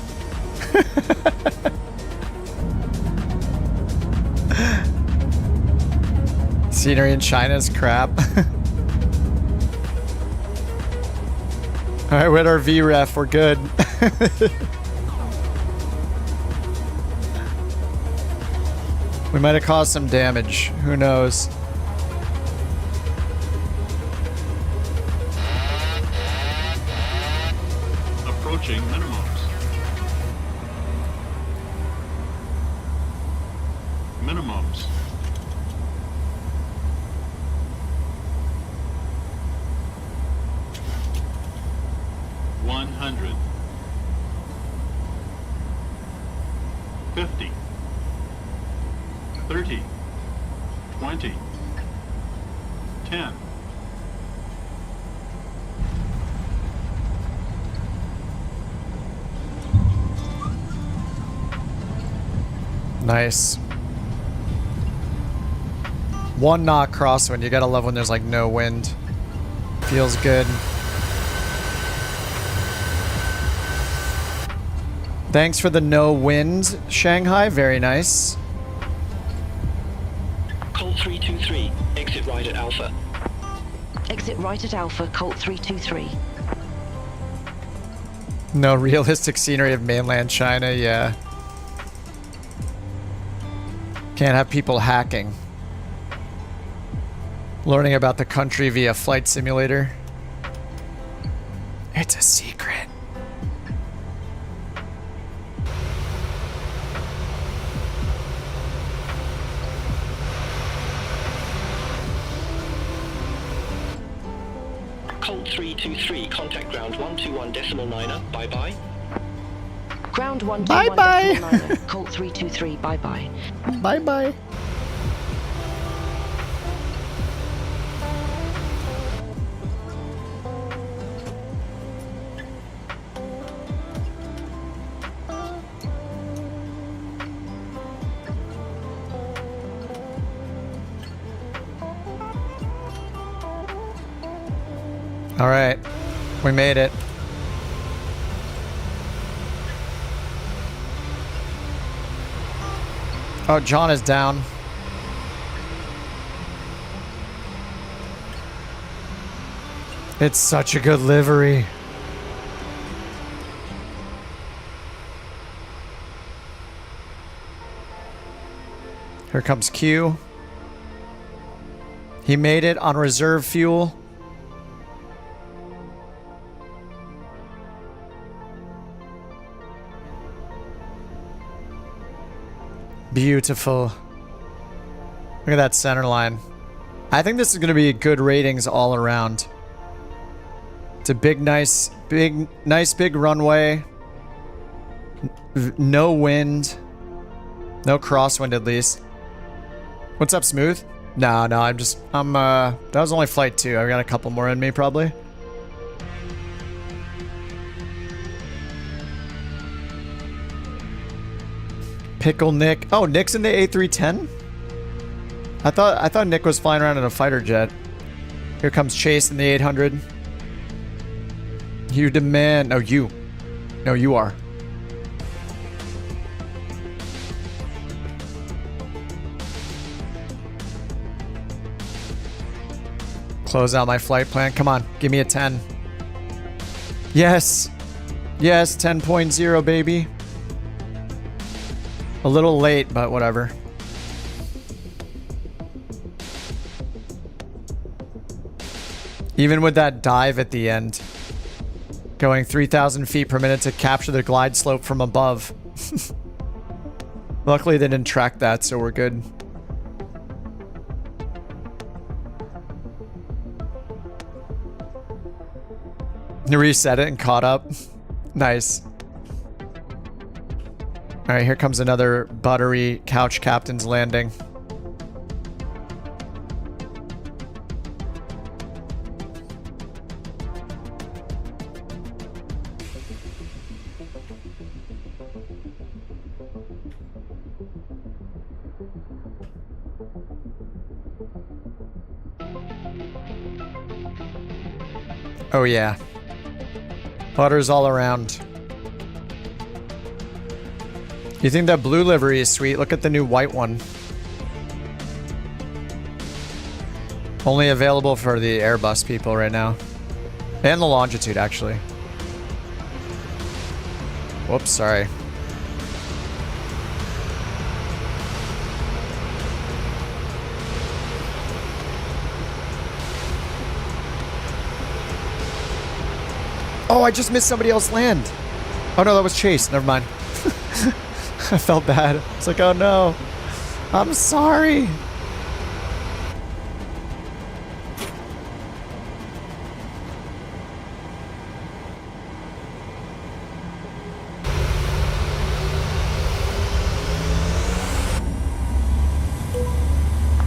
Scenery in China is crap. Alright, we're at our VREF, we're good. We might have caused some damage, who knows. Approaching minimums. Minimums. $100. 50. 30. 20. 10. Nice. 1 knot crosswind. You gotta love when there's like no wind. Feels good. Thanks for the no wind, Shanghai. Very nice. Colt 323, exit right at Alpha. Exit right at Alpha, Colt 323. No realistic scenery of mainland China, yeah. Can't have people hacking. Learning about the country via flight simulator. It's a secret. Colt 323, contact ground 121.9er, bye-bye. Ground 121.9er, Bye-bye. Colt 323, bye-bye. Bye-bye. All right, we made it. Oh, John is down. It's such a good livery. Here comes Q. He made it on reserve fuel. Beautiful. Look at that center line. I think this is going to be good ratings all around. It's a nice big runway. No wind. No crosswind at least. What's up, Smooth? No, that was only flight 2. I've got a couple more in me probably. Pickle Nick. Oh, Nick's in the A310? I thought Nick was flying around in a fighter jet. Here comes Chase in the 800. You demand... No, you. No, you are. Close out my flight plan. Come on, give me a 10. Yes. Yes, 10.0, baby. A little late, but whatever. Even with that dive at the end, going 3,000 feet per minute to capture the glide slope from above. Luckily, they didn't track that, so we're good. Reset it and caught up. Nice. All right, here comes another buttery couch captain's landing. Oh yeah. Butters all around. You think that blue livery is sweet? Look at the new white one. Only available for the Airbus people right now. And the longitude, actually. Whoops, sorry. Oh, I just missed somebody else land. Oh no, that was Chase. Never mind. I felt bad. It's like, oh no. I'm sorry.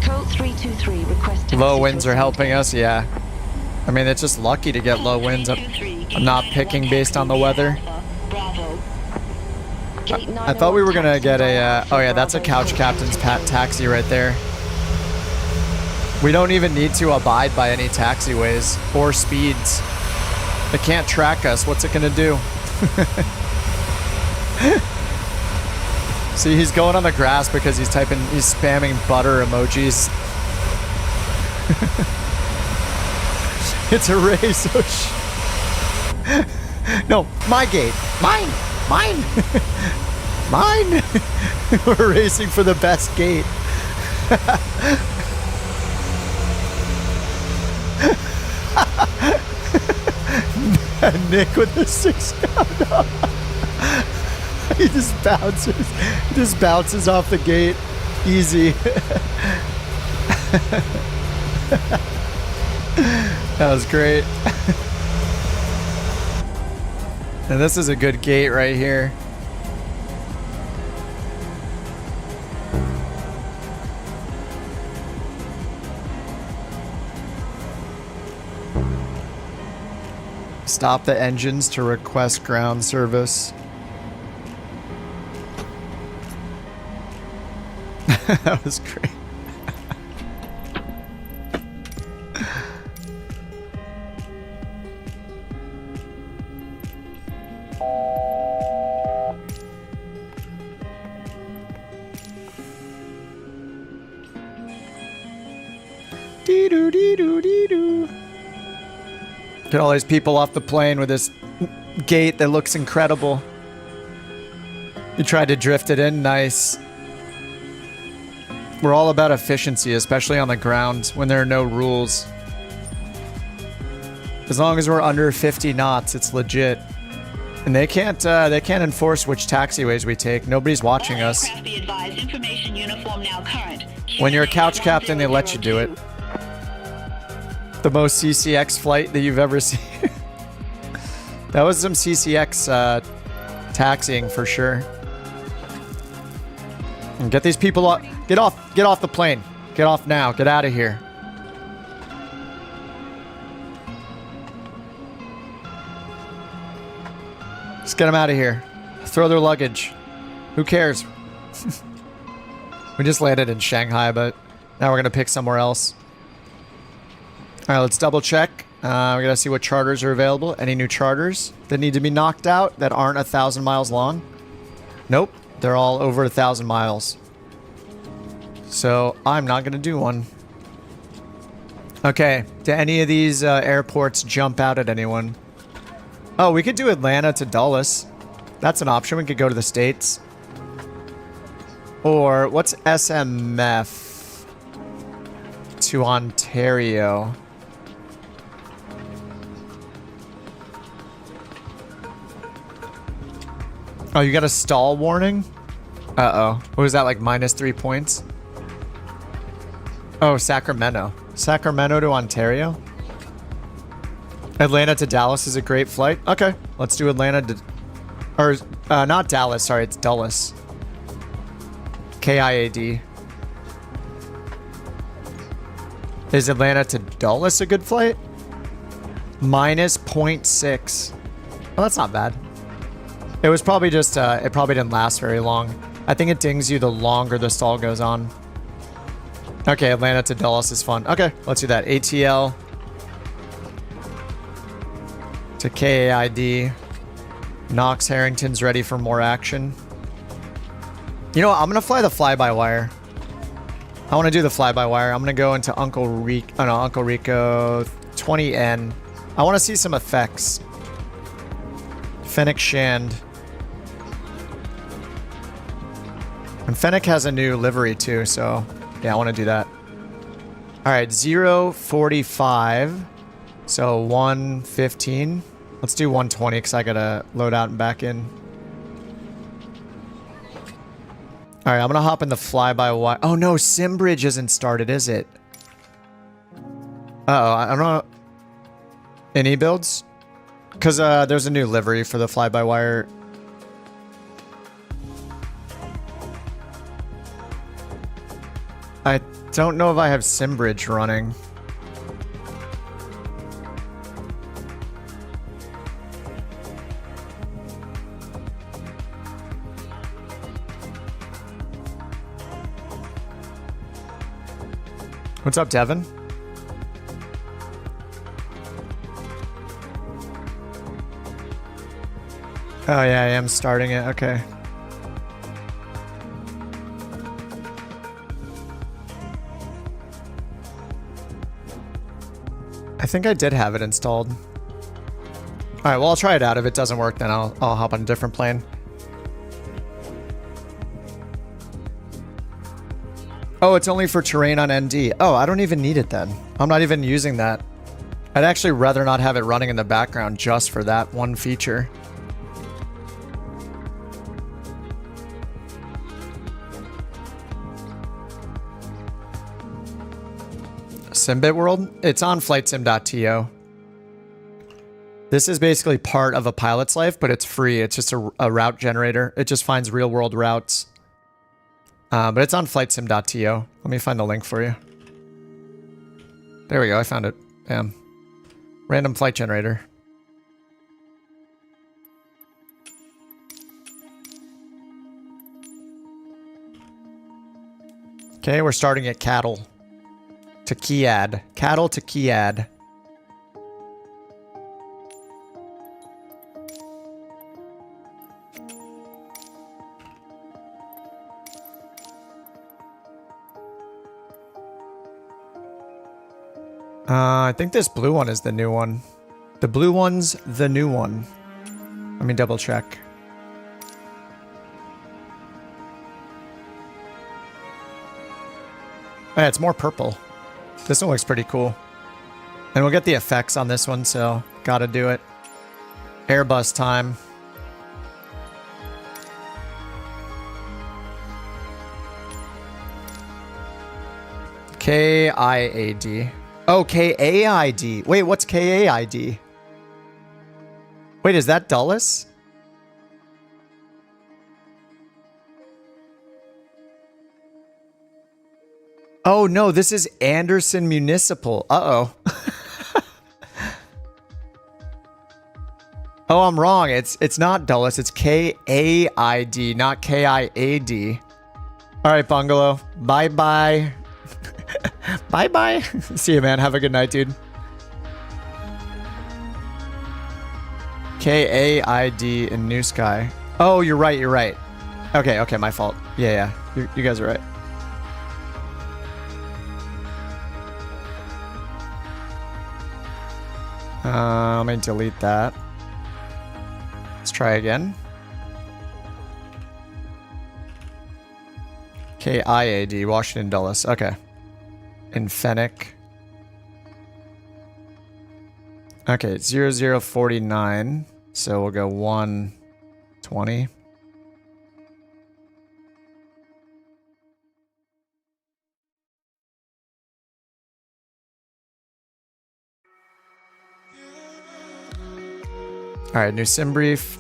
Code 323, request taxi. Low winds are helping us, yeah. I mean, it's just lucky to get low winds. I'm not picking based on the weather. I thought we were gonna get a, oh yeah, that's a couch captain's taxi right there. We don't even need to abide by any taxiways or speeds. It can't track us. What's it gonna do? See, he's going on the grass because he's spamming butter emojis. It's a race. Oh, no, my gate. Mine. Mine. Mine. We're racing for the best gate. Nick with the 6. No. He just bounces. He just bounces off the gate. Easy. That was great. And this is a good gate right here. Stop the engines to request ground service. That was great. Get all these people off the plane with this gate that looks incredible. You tried to drift it in, nice. We're all about efficiency, especially on the ground when there are no rules. As long as we're under 50 knots, it's legit. And they can't enforce which taxiways we take. Nobody's watching us. When you're a couch captain, they let you do it. The most CCX flight that you've ever seen. That was some CCX taxiing for sure. And get these people off. Get off the plane. Get off now. Get out of here. Just get them out of here. Throw their luggage. Who cares? We just landed in Shanghai, but now we're going to pick somewhere else. All right, let's double check. We got to see what charters are available. Any new charters that need to be knocked out that aren't 1,000 miles long? Nope. They're all over 1,000 miles. So I'm not going to do one. Okay. Do any of these airports jump out at anyone? Oh, we could do Atlanta to Dulles. That's an option. We could go to the States. Or what's SMF to Ontario? Oh, you got a stall warning? Uh-oh. What was that, like -3 points? Oh, Sacramento. Sacramento to Ontario? Atlanta to Dallas is a great flight. Okay, let's do Atlanta to... Or, not Dallas, sorry, it's Dulles. KIAD. Is Atlanta to Dulles a good flight? -0.6. Well, that's not bad. It was probably just, it probably didn't last very long. I think it dings you the longer the stall goes on. Okay, Atlanta to Dulles is fun. Okay, let's do that. ATL to KAID. Knox Harrington's ready for more action. You know what? I'm going to fly the fly-by-wire. I want to do the fly-by-wire. I'm going to go into Uncle Rico. Oh, no, Uncle Rico 20N. I want to see some effects. Fennec Shand. And Fennec has a new livery too, so yeah, I want to do that. All right, 0:45. So 1:15. Let's do 1:20 because I got to load out and back in. All right, I'm going to hop in the fly-by-wire. Oh no, Simbridge isn't started, is it? Uh-oh, I don't know. Any builds? Because there's a new livery for the fly-by-wire. I don't know if I have Simbridge running. What's up, Devin? Oh yeah, I am starting it. Okay. I think I did have it installed. All right, well, I'll try it out. If it doesn't work, then I'll hop on a different plane. Oh, it's only for terrain on ND. Oh, I don't even need it then. I'm not even using that. I'd actually rather not have it running in the background just for that one feature. Simbit World? It's on flightsim.to. This is basically part of a pilot's life, but it's free. It's just a route generator. It just finds real world routes. But it's on flightsim.to. Let me find the link for you. There we go. I found it. Bam. Random flight generator. Okay, we're starting at Cattle. To Kiad. Cattle to Kiad. I think this blue one is the new one. The blue one's the new one. Let me double check. Oh, yeah, it's more purple. This one looks pretty cool. And we'll get the effects on this one, so gotta do it. Airbus time. KIAD. Oh, KAID. Wait, what's KAID? Wait, is that Dulles? Oh no, this is Anderson Municipal. Uh-oh. Oh, I'm wrong. It's not Dulles. It's K-A-I-D, not K-I-A-D. All right, Bungalow. Bye-bye. Bye-bye. See you, man. Have a good night, dude. K-A-I-D in NewSky. Oh, you're right. You're right. Okay, okay. My fault. Yeah. You guys are right. Let me delete that. Let's try again. K-I-A-D, Washington Dulles. Okay. In Fennec. Okay, 0049. So we'll go 120. All right, new sim brief.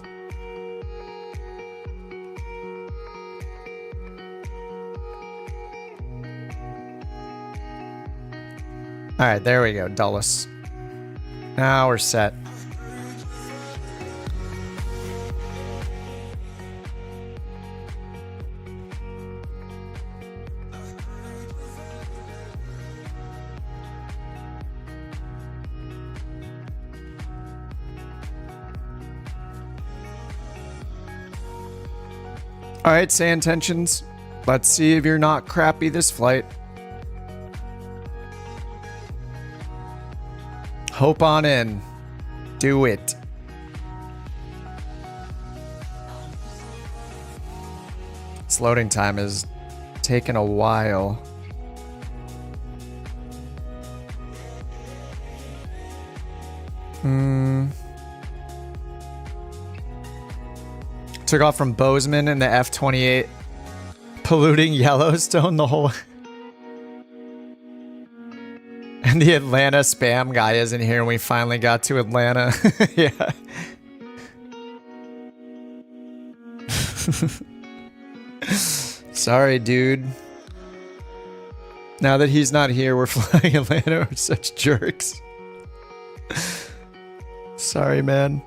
All right, there we go, Dulles. Now we're set. All right, say intentions. Let's see if you're not crappy this flight. Hope on in. Do it. This loading time is taking a while. Took off from Bozeman in the F-28, polluting Yellowstone the whole... And the Atlanta spam guy isn't here and we finally got to Atlanta. Yeah. Sorry, dude. Now that he's not here, we're flying Atlanta. We're such jerks. Sorry, man.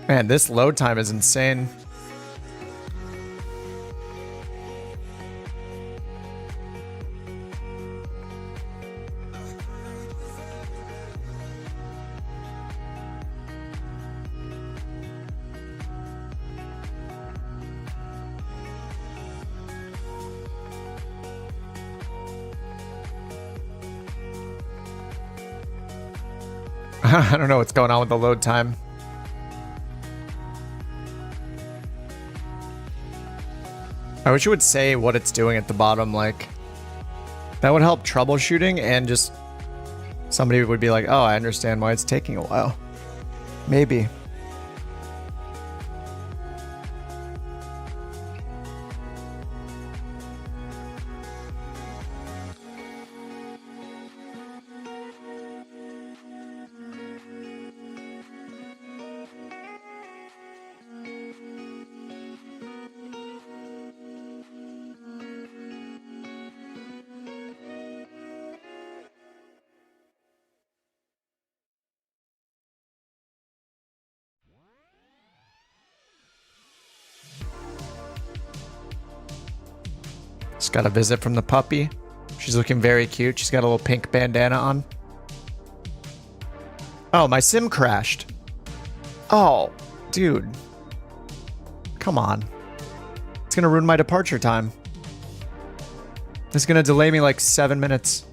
Man, this load time is insane. I don't know what's going on with the load time. I wish it would say what it's doing at the bottom, like that would help troubleshooting and just somebody would be like, oh, I understand why it's taking a while. Maybe. Just got a visit from the puppy. She's looking very cute. She's got a little pink bandana on. Oh, my sim crashed. Oh, dude. Come on. It's gonna ruin my departure time. It's gonna delay me like 7 minutes.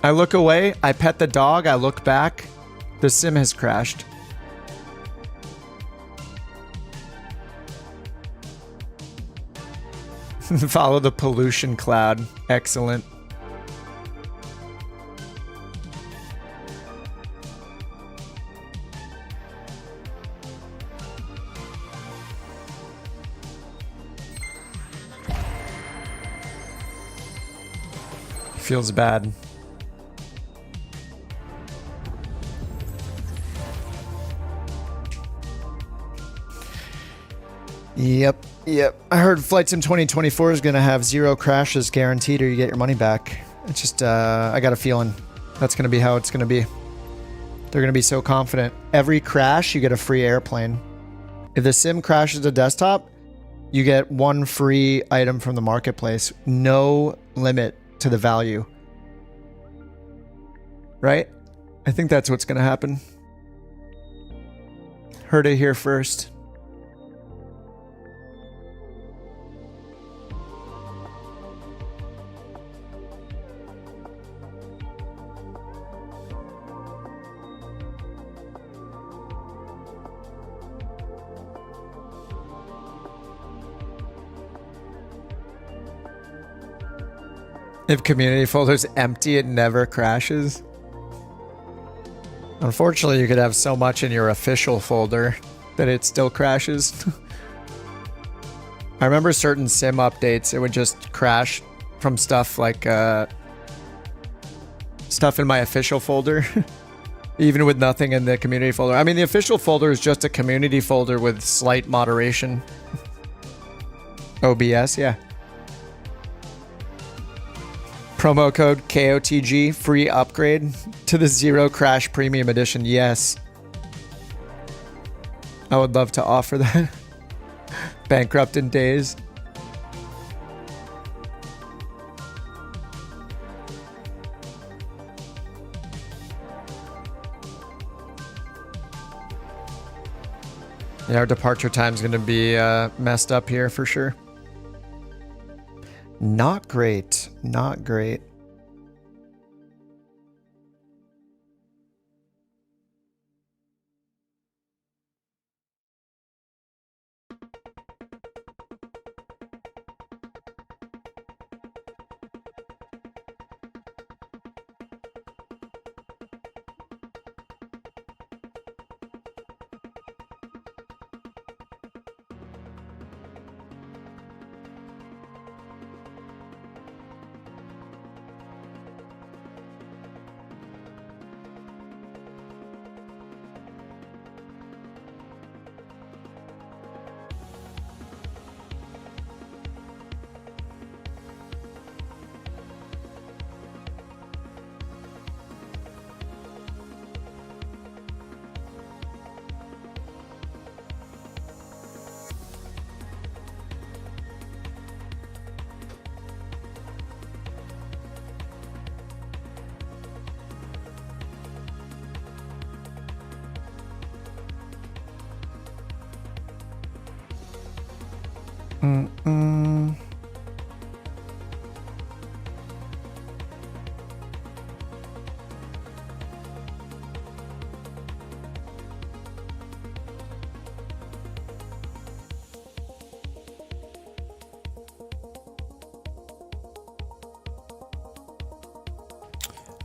I look away, I pet the dog, I look back. The sim has crashed. Follow the pollution cloud. Excellent. Feels bad. Yep. I heard Flight Sim 2024 is going to have 0 crashes guaranteed or you get your money back. It's just, I got a feeling that's going to be how it's going to be. They're going to be so confident. Every crash, you get a free airplane. If the sim crashes a desktop, you get 1 free item from the marketplace. No limit to the value. Right? I think that's what's going to happen. Heard it here first. If community folder's empty, it never crashes. Unfortunately, you could have so much in your official folder that it still crashes. I remember certain sim updates, it would just crash from stuff like stuff in my official folder, even with nothing in the community folder. I mean, the official folder is just a community folder with slight moderation. OBS, yeah. Promo code KOTG, free upgrade to the 0 Crash Premium Edition. Yes. I would love to offer that. Bankrupt in days. Yeah, our departure time's going to be messed up here for sure. Not great. Not great.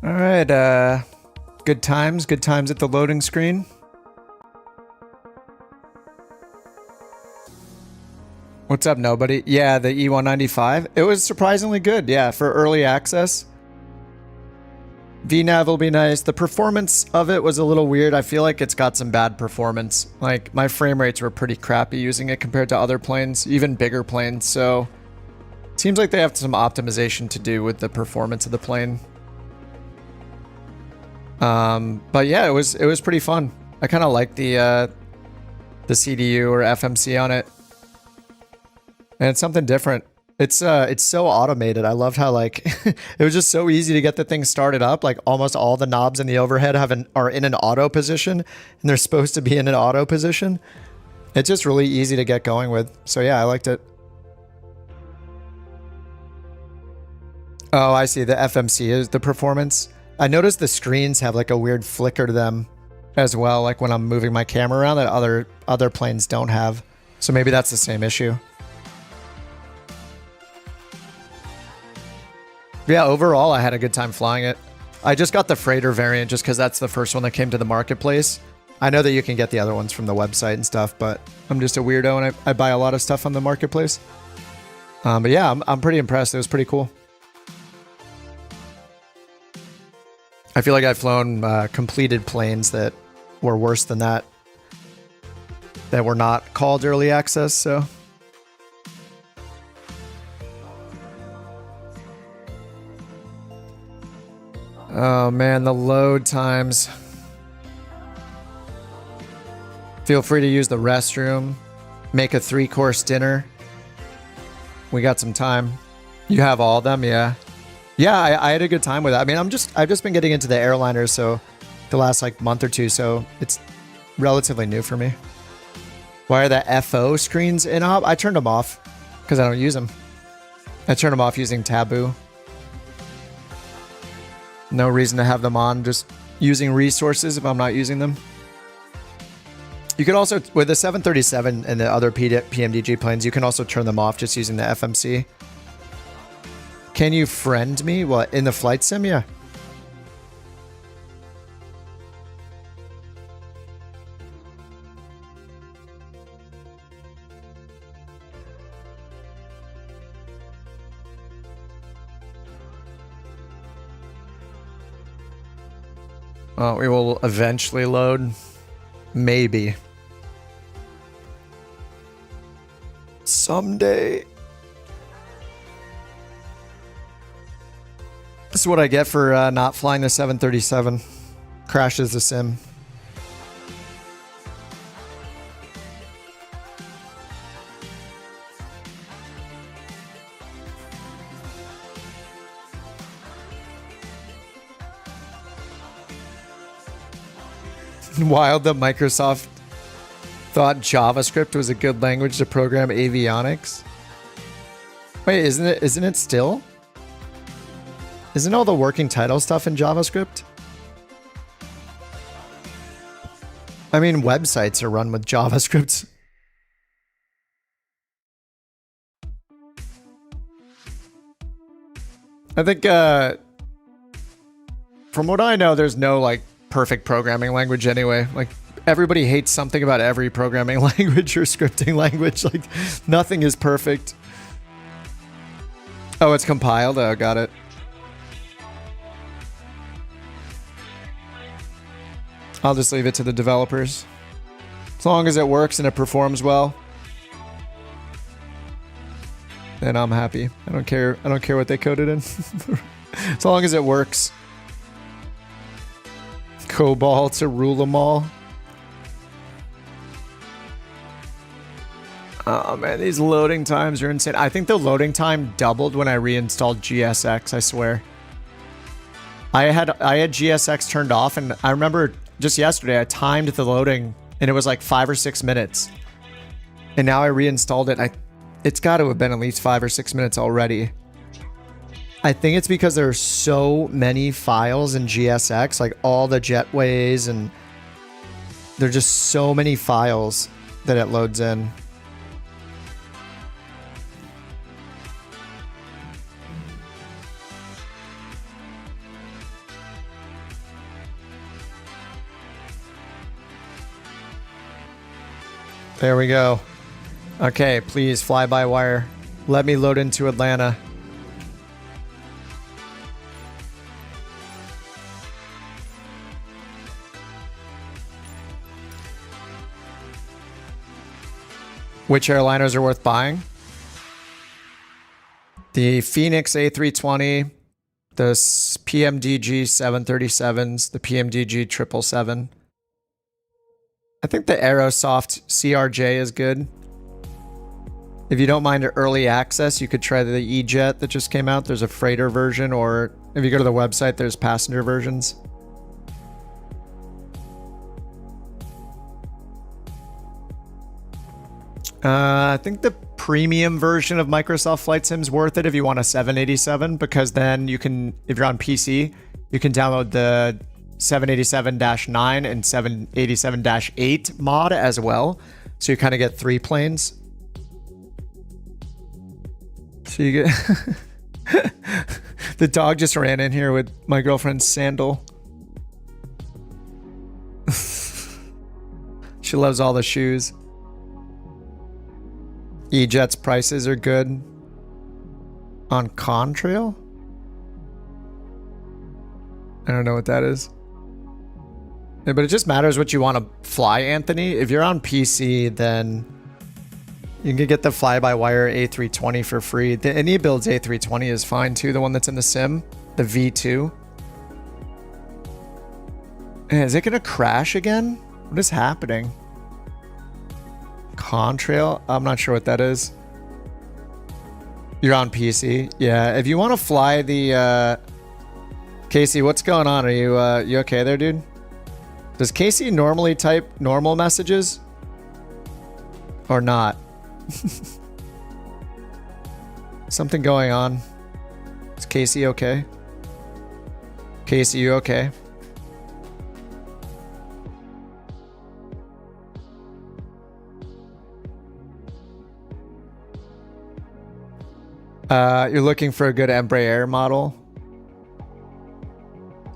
All right, good times at the loading screen. What's up, nobody? Yeah, the E195. It was surprisingly good, yeah, for early access. VNAV will be nice. The performance of it was a little weird. I feel like it's got some bad performance. Like, my frame rates were pretty crappy using it compared to other planes, even bigger planes, so... Seems like they have some optimization to do with the performance of the plane. But yeah, it was pretty fun. I kind of like the CDU or FMC on it. And it's something different. It's so automated. I loved how, like, it was just so easy to get the thing started up. Like, almost all the knobs in the overhead are in an auto position, and they're supposed to be in an auto position. It's just really easy to get going with. So yeah, I liked it. Oh, I see. The FMC is the performance. I noticed the screens have like a weird flicker to them as well, like when I'm moving my camera around, that other planes don't have. So maybe that's the same issue. Yeah, overall, I had a good time flying it. I just got the freighter variant just because that's the first one that came to the marketplace. I know that you can get the other ones from the website and stuff, but I'm just a weirdo and I buy a lot of stuff on the marketplace. But yeah, I'm pretty impressed. It was pretty cool. I feel like I've flown completed planes that were worse than that were not called early access, so... Oh man, the load times. Feel free to use the restroom. Make a 3-course dinner. We got some time. You have all of them, yeah. Yeah, I had a good time with it. I mean, I've just been getting into the airliners, so the last like month or two, so it's relatively new for me. Why are the FO screens in up? I turned them off because I don't use them. I turned them off using Taboo. No reason to have them on, just using resources if I'm not using them. You can also, with the 737 and the other PMDG planes, you can also turn them off just using the FMC. Can you friend me? What, in the flight sim? Yeah. Well, we will eventually load. Maybe. Someday. This is what I get for not flying the 737. Crashes the sim. Wild that Microsoft thought JavaScript was a good language to program avionics. Wait, isn't it still? Isn't all the working title stuff in JavaScript? I mean, websites are run with JavaScript. I think, from what I know, there's no, like, perfect programming language anyway. Like, everybody hates something about every programming language or scripting language. Like, nothing is perfect. Oh, it's compiled? Oh, got it. I'll just leave it to the developers. As long as it works and it performs well, then I'm happy. I don't care what they coded in. As long as it works. COBOL to rule them all. Oh man, these loading times are insane. I think the loading time doubled when I reinstalled GSX, I swear. I had GSX turned off, and I remember just yesterday I timed the loading and it was like 5 or 6 minutes. And now I reinstalled it. It's got to have been at least 5 or 6 minutes already. I think it's because there are so many files in GSX, like all the jetways, and there are just so many files that it loads in. There we go. Okay, please fly by wire. Let me load into Atlanta. Which airliners are worth buying? The Phoenix A320, the PMDG 737s, the PMDG 777. I think the Aerosoft CRJ is good. If you don't mind early access, you could try the E-Jet that just came out. There's a freighter version, or if you go to the website, there's passenger versions. I think the premium version of Microsoft Flight Sim is worth it if you want a 787, because then you can, if you're on PC, you can download the 787-9 and 787-8 mod as well. So you kind of get 3 planes. So you get... The dog just ran in here with my girlfriend's sandal. She loves all the shoes. E-Jet's prices are good. On Contrail? I don't know what that is. Yeah, but it just matters what you want to fly, Anthony. If you're on PC, then you can get the fly-by-wire A320 for free. The AnyBuild's A320 is fine too, the one that's in the sim, the V2. Man, is it gonna crash again? What is happening? Contrail? I'm not sure what that is. You're on PC? Yeah, if you want to fly the... Casey, what's going on? Are you okay there, dude? Does Casey normally type normal messages? Or not? Something going on. Is Casey okay? Casey, you okay? You're looking for a good Embraer model?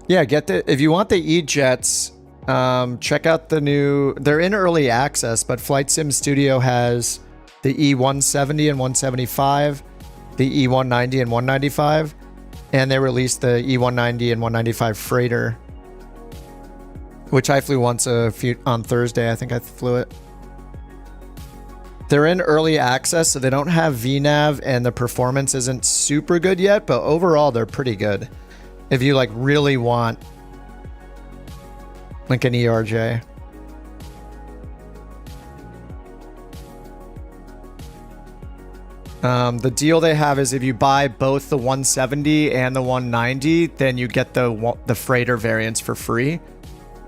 Yeah, if you want the E-Jets, check out the new, they're in early access, but Flight Sim Studio has the E170 and 175, the E190 and 195, and they released the E190 and 195 freighter, which I flew once on Thursday. I think I flew it. They're in early access, so they don't have VNAV, and the performance isn't super good yet, but overall they're pretty good. If you like really want like an ERJ. The deal they have is if you buy both the 170 and the 190, then you get the freighter variants for free.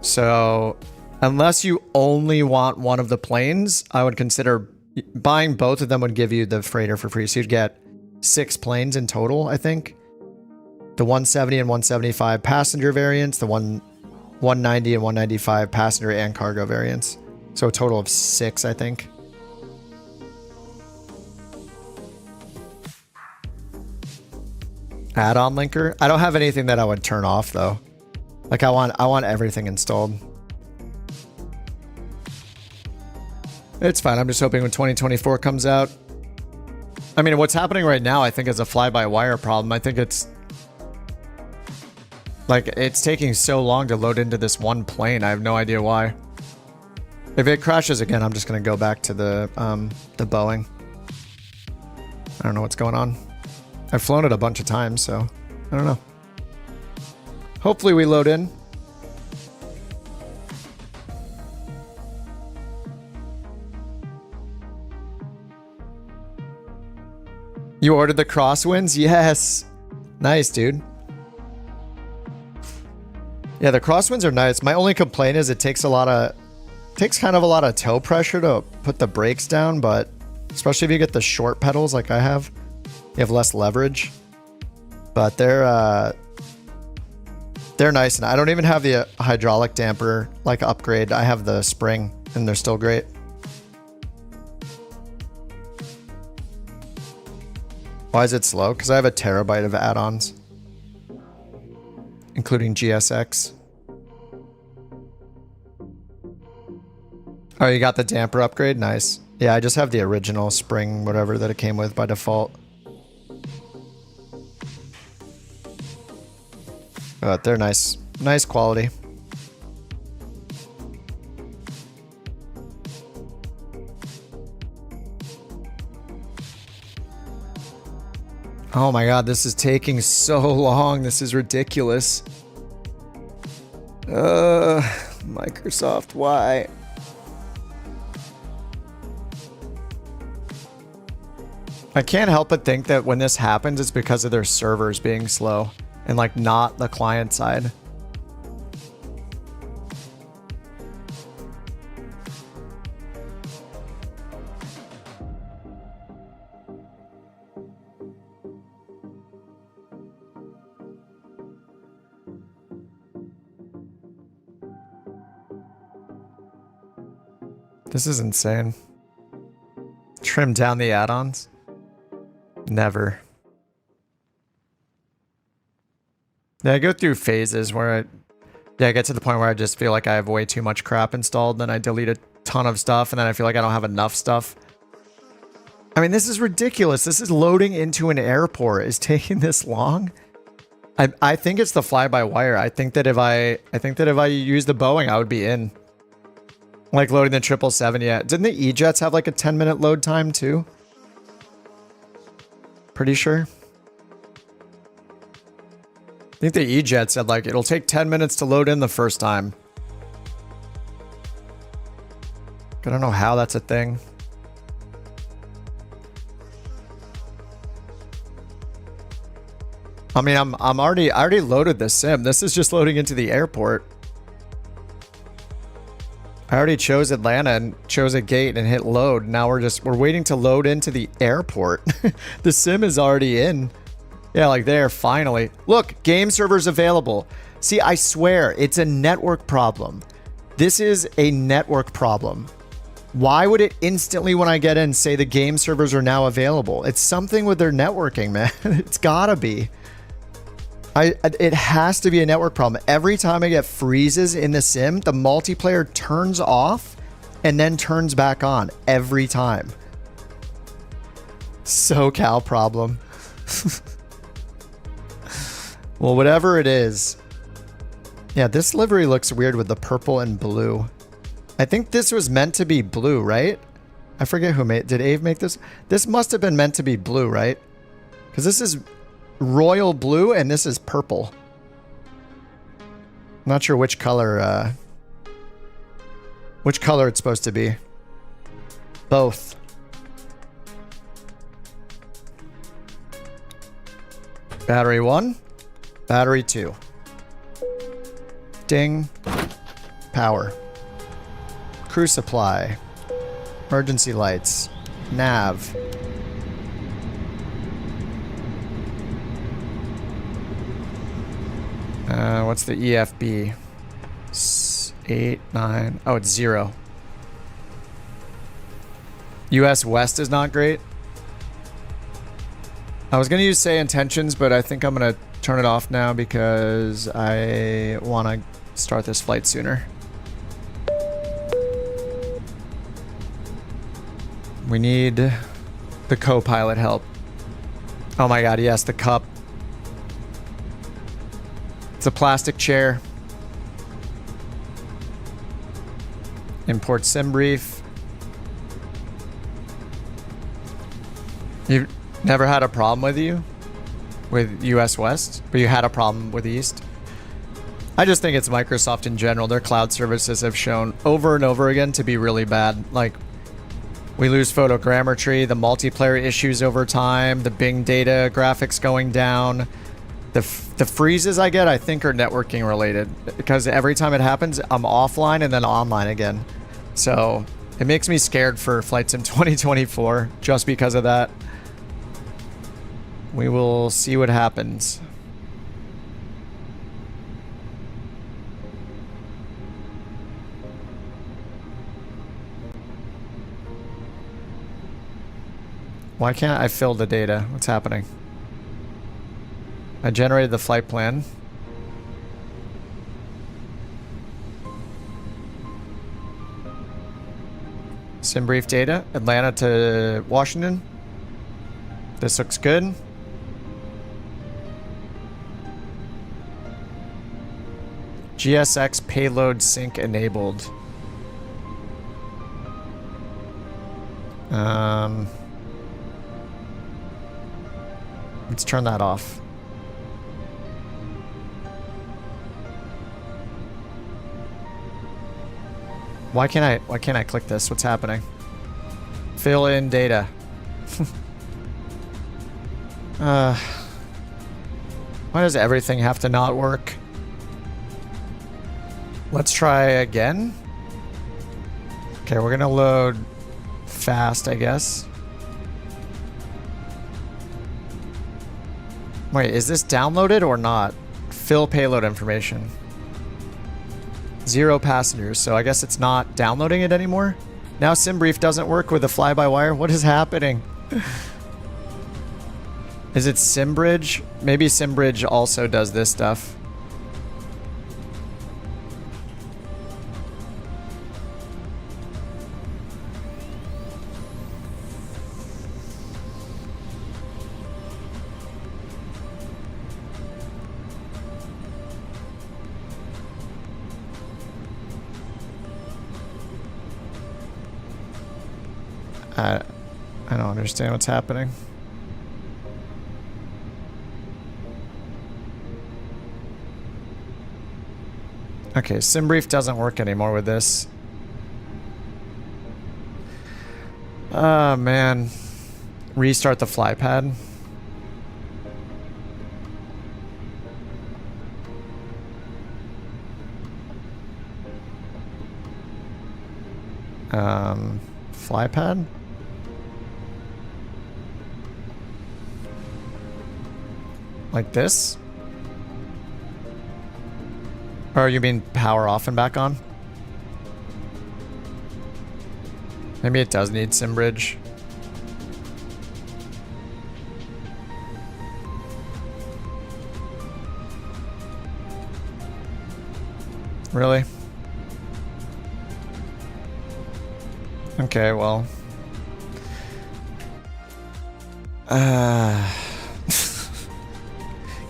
So unless you only want one of the planes, I would consider buying both of them would give you the freighter for free. So you'd get 6 planes in total, I think. The 170 and 175 passenger variants, the 190 and 195 passenger and cargo variants. So a total of 6, I think. Add-on linker? I don't have anything that I would turn off though. Like I want everything installed. It's fine. I'm just hoping when 2024 comes out. I mean, what's happening right now, I think, is a fly-by-wire problem. I think it's like it's taking so long to load into this one plane. I have no idea why. If it crashes again, I'm just gonna go back to the Boeing. I don't know what's going on. I've flown it a bunch of times, so I don't know. Hopefully we load in. You ordered the crosswinds? Yes. Nice, dude. Yeah, the crosswinds are nice. My only complaint is it takes kind of a lot of toe pressure to put the brakes down, but especially if you get the short pedals like I have, you have less leverage. But they're nice, and I don't even have the hydraulic damper like upgrade. I have the spring, and they're still great. Why is it slow? Because I have a terabyte of add-ons, including GSX. Oh, you got the damper upgrade? Nice. Yeah, I just have the original spring, whatever that it came with by default. But they're nice. Nice quality. Oh my god, this is taking so long. This is ridiculous. Microsoft, why? I can't help but think that when this happens, it's because of their servers being slow and like not the client side. This is insane. Trim down the add-ons? Never. Yeah, I go through phases where I get to the point where I just feel like I have way too much crap installed, then I delete a ton of stuff, and then I feel like I don't have enough stuff. I mean, this is ridiculous. This is loading into an airport is taking this long. I think it's the fly-by-wire. I think that if I use the Boeing, I would be in. Like loading the 777, yeah. Didn't the E-Jets have like a 10-minute load time too? Pretty sure. I think the E-Jets said like, it'll take 10 minutes to load in the first time. I don't know how that's a thing. I mean, I already loaded this sim. This is just loading into the airport. I already chose Atlanta and chose a gate and hit load. Now we're waiting to load into the airport. The sim is already in. Yeah, like there, finally. Look, game servers available. See, I swear, it's a network problem. This is a network problem. Why would it instantly, when I get in, say the game servers are now available? It's something with their networking, man. It's gotta be. It has to be a network problem. Every time I get freezes in the sim, the multiplayer turns off and then turns back on every time. SoCal problem. Well, whatever it is. Yeah, this livery looks weird with the purple and blue. I think this was meant to be blue, right? I forget who made... Did Ave make this? This must have been meant to be blue, right? Because this is royal blue and this is purple. I'm not sure which color it's supposed to be. Both. Battery 1. Battery 2. Ding. Power. Crew supply. Emergency lights. Nav. What's the EFB? 8, 9. Oh, it's 0. US West is not great. I was going to use say intentions, but I think I'm going to turn it off now because I want to start this flight sooner. We need the co-pilot help. Oh my god, yes, the cup. It's a plastic chair. Import sim brief. You've never had a problem with US West, but you had a problem with East? I just think it's Microsoft in general. Their cloud services have shown over and over again to be really bad. Like, we lose photogrammetry, the multiplayer issues over time, the Bing data graphics going down. The freezes I get, I think, are networking related because every time it happens, I'm offline and then online again. So it makes me scared for Flight Sim 2024 just because of that. We will see what happens. Why can't I fill the data? What's happening? I generated the flight plan. Sim brief data. Atlanta to Washington. This looks good. GSX payload sync enabled. Let's turn that off. Why can't I click this? What's happening? Fill in data. Why does everything have to not work? Let's try again. Okay, we're gonna load fast, I guess. Wait, is this downloaded or not? Fill payload information. 0 passengers, so I guess it's not downloading it anymore. Now SimBrief doesn't work with the fly-by-wire. What is happening? Is it SimBridge? Maybe SimBridge also does this stuff. I don't understand what's happening. Okay, SimBrief doesn't work anymore with this. Oh, man. Restart the fly pad. Fly pad? Like this? Or you mean power off and back on? Maybe it does need sim bridge. Really? Okay, well.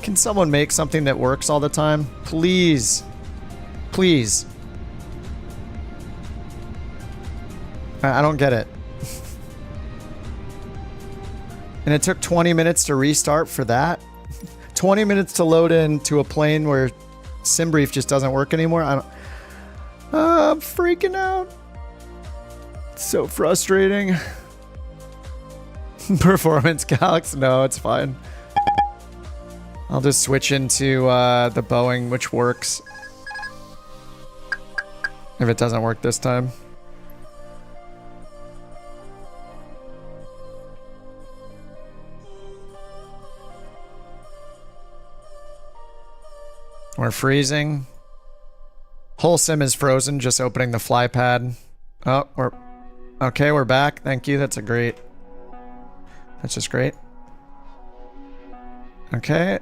Can someone make something that works all the time? Please. Please. I don't get it. And it took 20 minutes to restart for that? 20 minutes to load into a plane where SimBrief just doesn't work anymore? I'm freaking out. So frustrating. Performance calcs? No, it's fine. I'll just switch into the Boeing, which works. If it doesn't work this time. We're freezing. Whole sim is frozen, just opening the fly pad. Oh, we're back. Thank you. That's just great. Okay.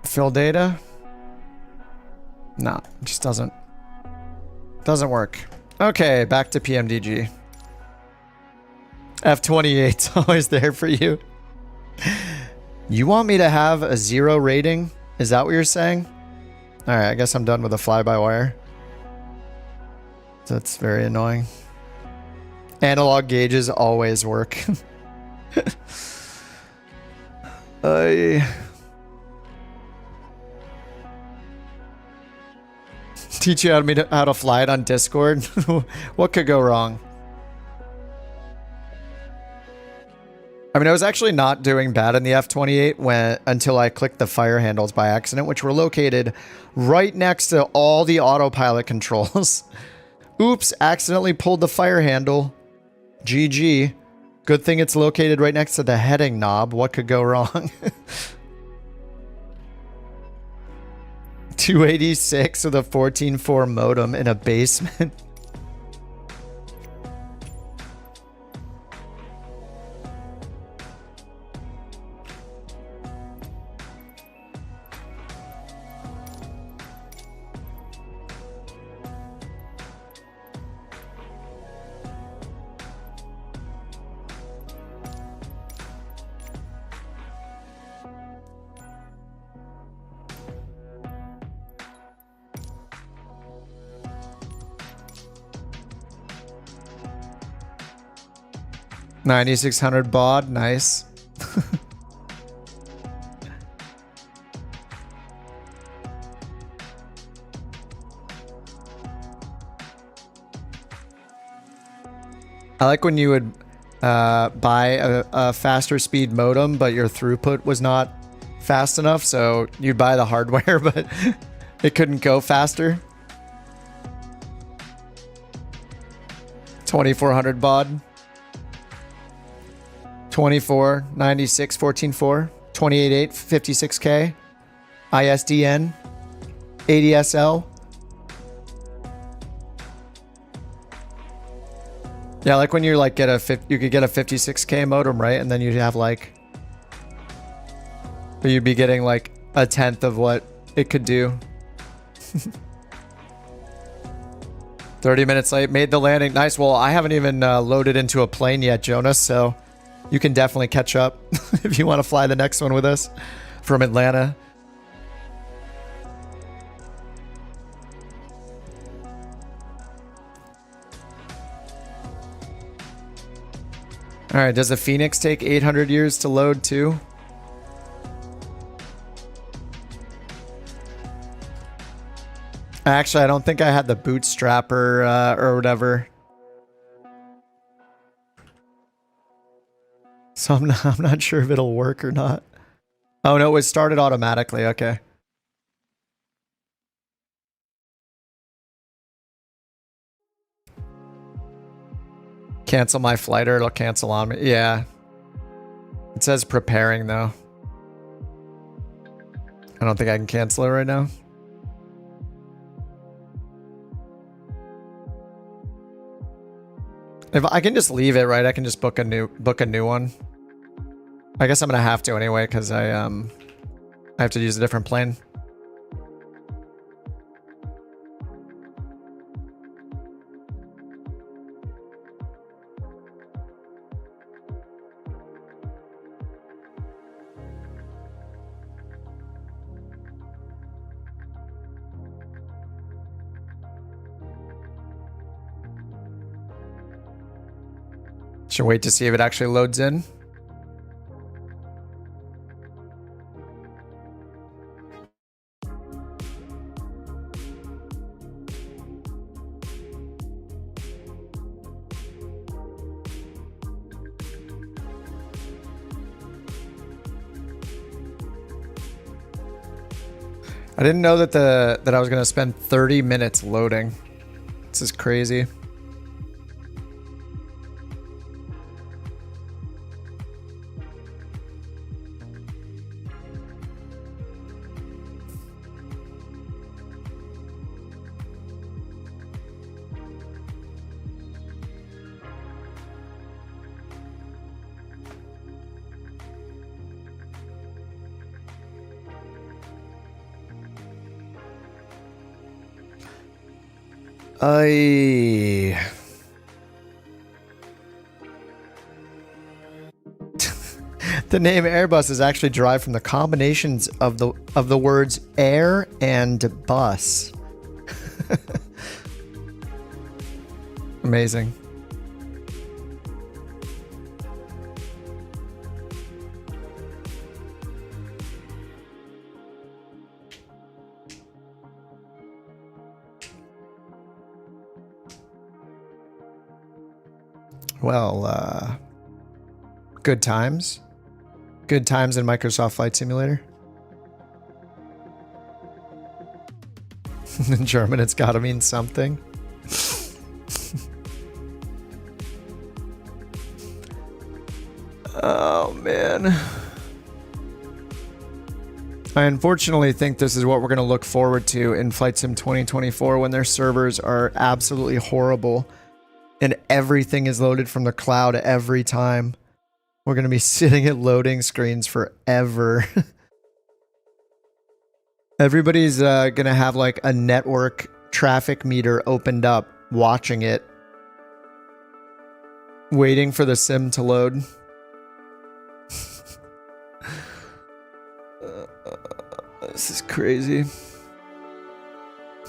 Fill data. No, it just doesn't work. Okay, back to PMDG. F-28's always there for you. You want me to have a 0 rating? Is that what you're saying? Alright, I guess I'm done with the fly-by-wire. That's very annoying. Analog gauges always work. Teach you how to fly it on Discord? What could go wrong? I mean, I was actually not doing bad in the F-28 until I clicked the fire handles by accident, which were located right next to all the autopilot controls. Oops, accidentally pulled the fire handle. GG. Good thing it's located right next to the heading knob. What could go wrong? 286 with a 14.4 modem in a basement. $9,600 baud, nice. I like when you would buy a faster speed modem, but your throughput was not fast enough, so you'd buy the hardware, but it couldn't go faster. 2,400 baud. 24, 96, 14.4, 28.8, 56K, ISDN, ADSL. Yeah, like when you like you could get a 56K modem, right? And then you'd have like, but you'd be getting like a tenth of what it could do. 30 minutes late, made the landing. Nice. Well, I haven't even loaded into a plane yet, Jonas, so you can definitely catch up if you want to fly the next one with us from Atlanta. All right, does the Phoenix take 800 years to load too? Actually, I don't think I had the bootstrapper or whatever. So I'm not sure if it'll work or not. Oh no, it started automatically. Okay. Cancel my flight or it'll cancel on me. Yeah. It says preparing though. I don't think I can cancel it right now. If I can just leave it, right? I can just book a new one. I guess I'm gonna have to anyway because I have to use a different plane. Should wait to see if it actually loads in. I didn't know that I was gonna spend 30 minutes loading. This is crazy. The name Airbus is actually derived from the combinations of the words air and bus. Amazing. Well, good times. Good times in Microsoft Flight Simulator. In German, it's gotta mean something. Oh, man. I unfortunately think this is what we're going to look forward to in Flight Sim 2024 when their servers are absolutely horrible and everything is loaded from the cloud every time. We're going to be sitting at loading screens forever. Everybody's going to have like a network traffic meter opened up, watching it, waiting for the sim to load. This is crazy.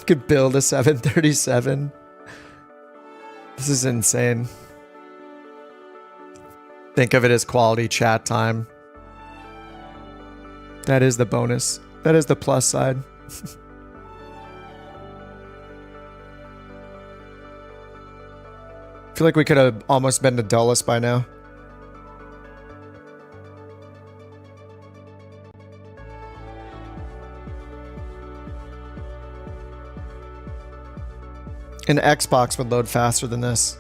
Could build a 737. This is insane. Think of it as quality chat time. That is the bonus. That is the plus side. I feel like we could have almost been to Dulles by now. An Xbox would load faster than this.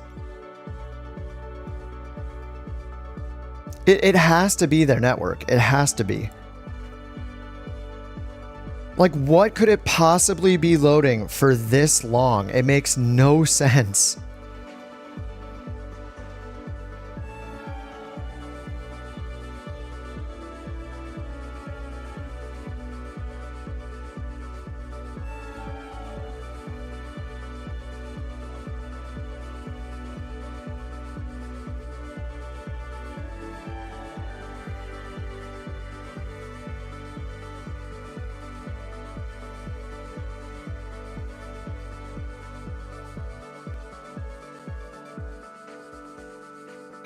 It has to be their network. It has to be. Like, what could it possibly be loading for this long? It makes no sense.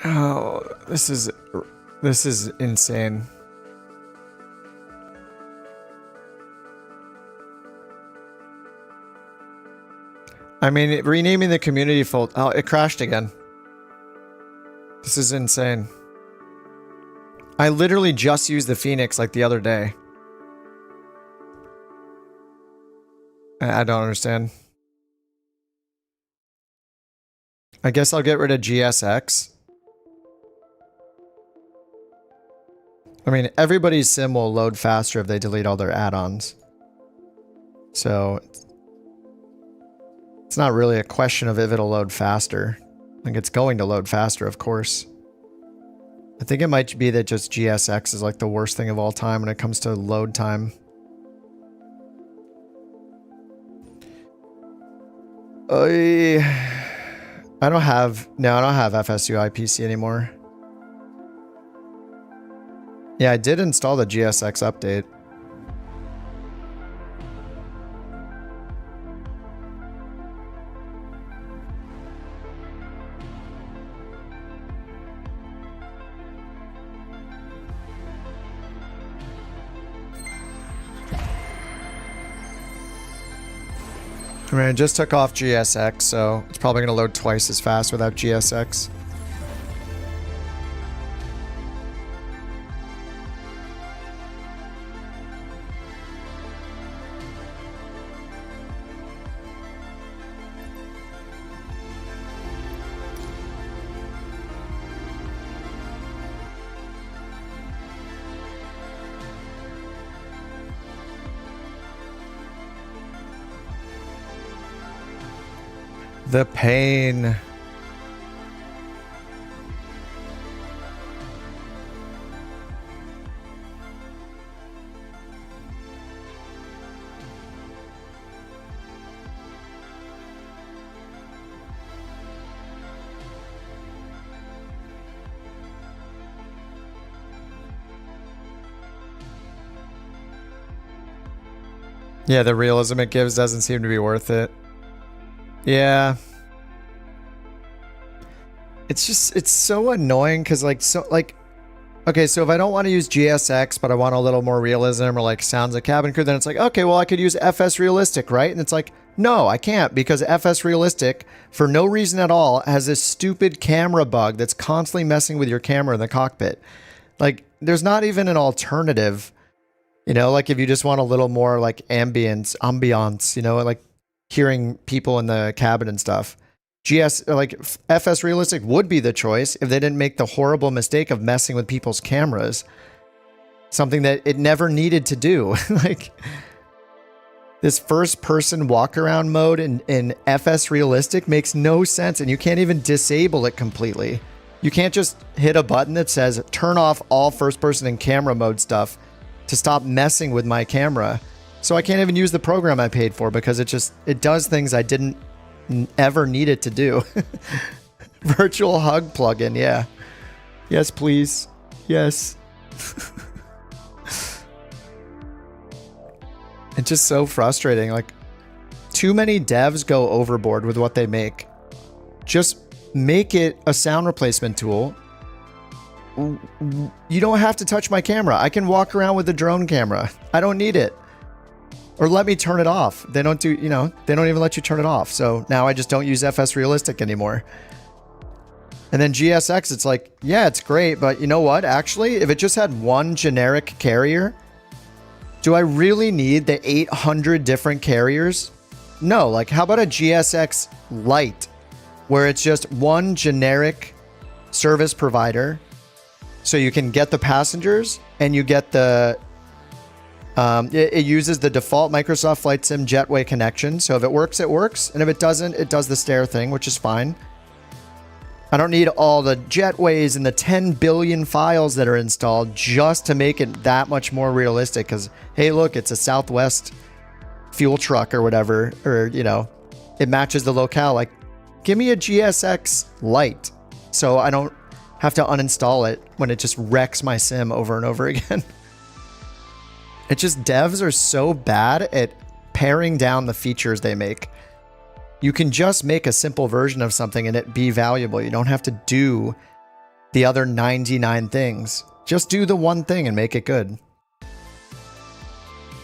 Oh, this is insane. I mean, renaming the community folder. Oh, it crashed again. This is insane. I literally just used the Phoenix like the other day. I don't understand. I guess I'll get rid of GSX. I mean, everybody's sim will load faster if they delete all their add-ons. So it's not really a question of if it'll load faster. Like, it's going to load faster, of course. I think it might be that just GSX is like the worst thing of all time when it comes to load time. I don't have FSUI PC anymore. Yeah, I did install the GSX update. I mean, I just took off GSX, so it's probably going to load twice as fast without GSX. The pain. Yeah, the realism it gives doesn't seem to be worth it. Yeah. It's just, it's so annoying because okay, so if I don't want to use GSX, but I want a little more realism or like sounds like cabin crew, then it's like, okay, well, I could use FS Realistic, right? And it's like, no, I can't, because FS Realistic, for no reason at all, has this stupid camera bug that's constantly messing with your camera in the cockpit. Like, there's not even an alternative, you know, like if you just want a little more like ambiance, you know, like hearing people in the cabin and stuff. FS Realistic would be the choice if they didn't make the horrible mistake of messing with people's cameras. Something that it never needed to do. Like, this first person walk around mode in FS Realistic makes no sense, and you can't even disable it completely. You can't just hit a button that says turn off all first person and camera mode stuff to stop messing with my camera. So I can't even use the program I paid for because it does things I didn't ever need it to do. Virtual hug plugin, yeah. Yes, please. Yes. It's just so frustrating. Like, too many devs go overboard with what they make. Just make it a sound replacement tool. You don't have to touch my camera. I can walk around with the drone camera. I don't need it. Or let me turn it off. They don't do, you know, they don't even let you turn it off. So now I just don't use FS Realistic anymore. And then GSX, it's like, yeah, it's great, but you know what? Actually, if it just had one generic carrier, do I really need the 800 different carriers? No, like how about a GSX Lite, where it's just one generic service provider, so you can get the passengers and you get the it uses the default Microsoft Flight Sim Jetway connection. So if it works, it works. And if it doesn't, it does the stare thing, which is fine. I don't need all the jetways and the 10 billion files that are installed just to make it that much more realistic. Because, hey, look, it's a Southwest fuel truck or whatever. Or, you know, it matches the locale. Like, give me a GSX Lite so I don't have to uninstall it when it just wrecks my sim over and over again. It's just devs are so bad at paring down the features they make. You can just make a simple version of something and it be valuable. You don't have to do the other 99 things. Just do the one thing and make it good.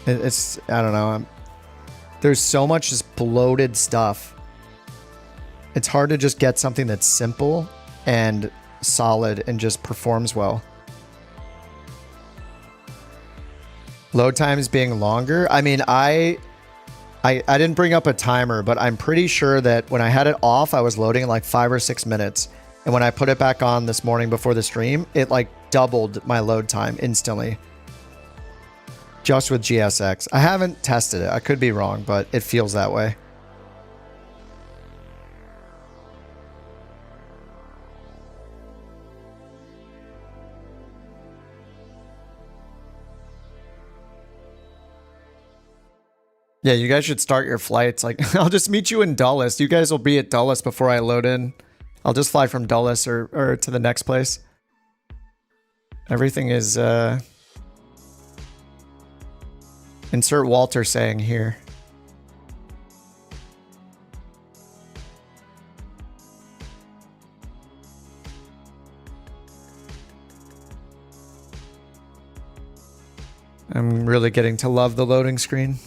It's, I don't know. There's so much just bloated stuff. It's hard to just get something that's simple and solid and just performs well. Load times being longer. I mean, I didn't bring up a timer, but I'm pretty sure that when I had it off, I was loading in like 5 or 6 minutes. And when I put it back on this morning before the stream, it like doubled my load time instantly. Just with GSX. I haven't tested it. I could be wrong, but it feels that way. Yeah, you guys should start your flights. Like, I'll just meet you in Dulles. You guys will be at Dulles before I load in. I'll just fly from Dulles or to the next place. Everything is, insert Walter saying here. I'm really getting to love the loading screen.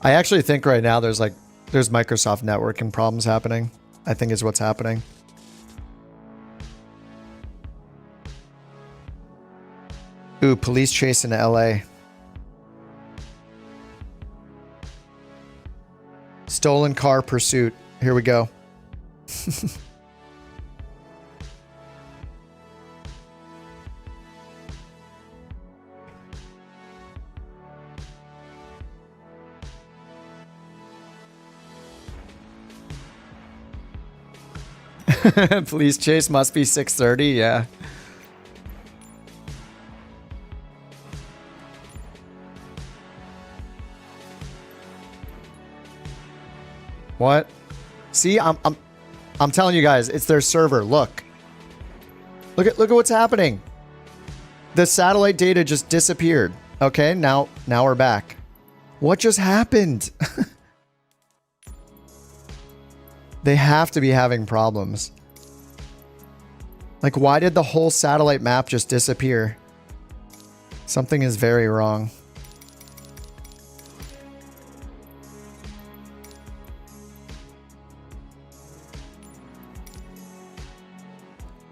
I actually think right now there's Microsoft networking problems happening. I think is what's happening. Ooh, police chase in LA. Stolen car pursuit. Here we go. Police chase must be 6:30, yeah. What? See, I'm telling you guys, it's their server. Look at what's happening. The satellite data just disappeared. Okay, now we're back. What just happened? They have to be having problems. Like, why did the whole satellite map just disappear? Something is very wrong.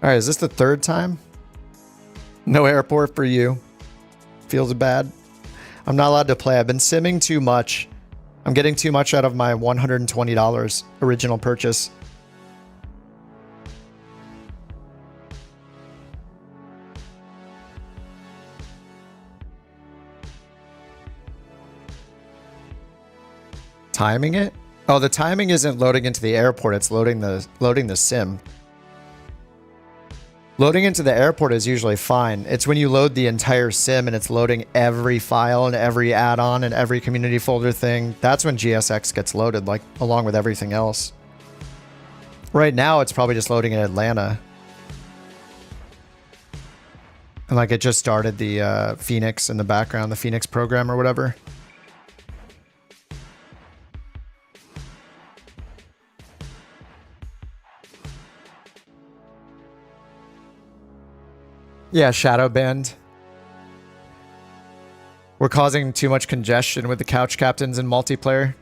All right, is this the third time? No airport for you. Feels bad. I'm not allowed to play. I've been simming too much. I'm getting too much out of my $120 original purchase. Timing it? Oh, the timing isn't loading into the airport. It's loading the sim. Loading into the airport is usually fine. It's when you load the entire sim and it's loading every file and every add-on and every community folder thing. That's when GSX gets loaded, like along with everything else. Right now, it's probably just loading in Atlanta. And like it just started the Phoenix in the background, the Phoenix program or whatever. Yeah, shadow banned. We're causing too much congestion with the couch captains in multiplayer.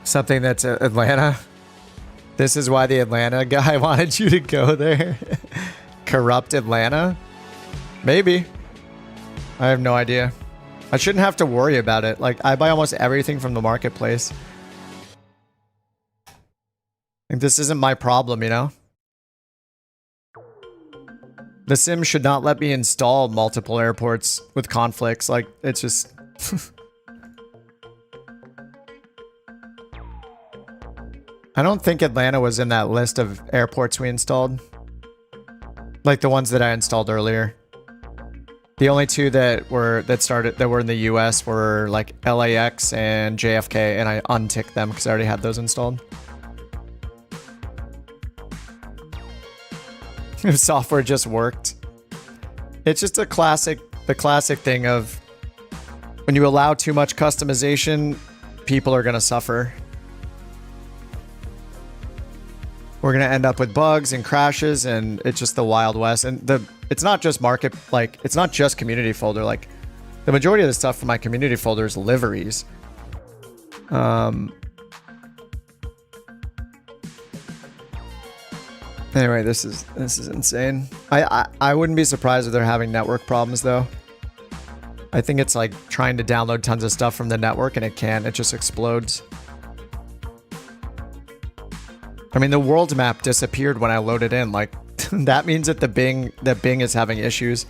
Something that's Atlanta. This is why the Atlanta guy wanted you to go there. Corrupt Atlanta? Maybe. I have no idea. I shouldn't have to worry about it. Like, I buy almost everything from the marketplace. Like, this isn't my problem, you know? The sim should not let me install multiple airports with conflicts. Like, it's just... I don't think Atlanta was in that list of airports we installed. Like the ones that I installed earlier. The only two that were in the US were like LAX and JFK, and I unticked them because I already had those installed. The software just worked. It's just the classic thing of When you allow too much customization, people are going to suffer. We're going to end up with bugs and crashes, and it's just the Wild West. And it's not just market, like, it's not just community folder. Like, the majority of the stuff from my community folder is liveries. Anyway, this is insane. I wouldn't be surprised if they're having network problems though. I think it's like trying to download tons of stuff from the network and it can't. It just explodes. I mean, the world map disappeared when I loaded in. Like that means that Bing is having issues.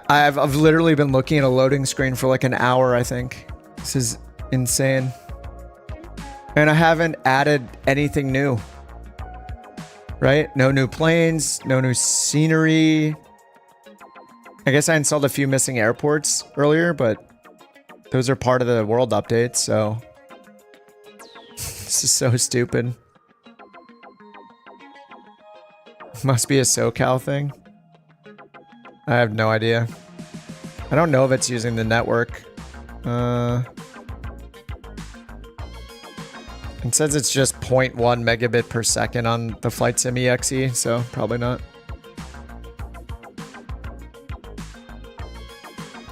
I've literally been looking at a loading screen for like an hour, I think. This is insane. And I haven't added anything new. Right? No new planes, no new scenery. I guess I installed a few missing airports earlier, but those are part of the world update, so this is so stupid. Must be a SoCal thing. I have no idea. I don't know if it's using the network. It says it's just 0.1 megabit per second on the Flight Sim EXE, so probably not.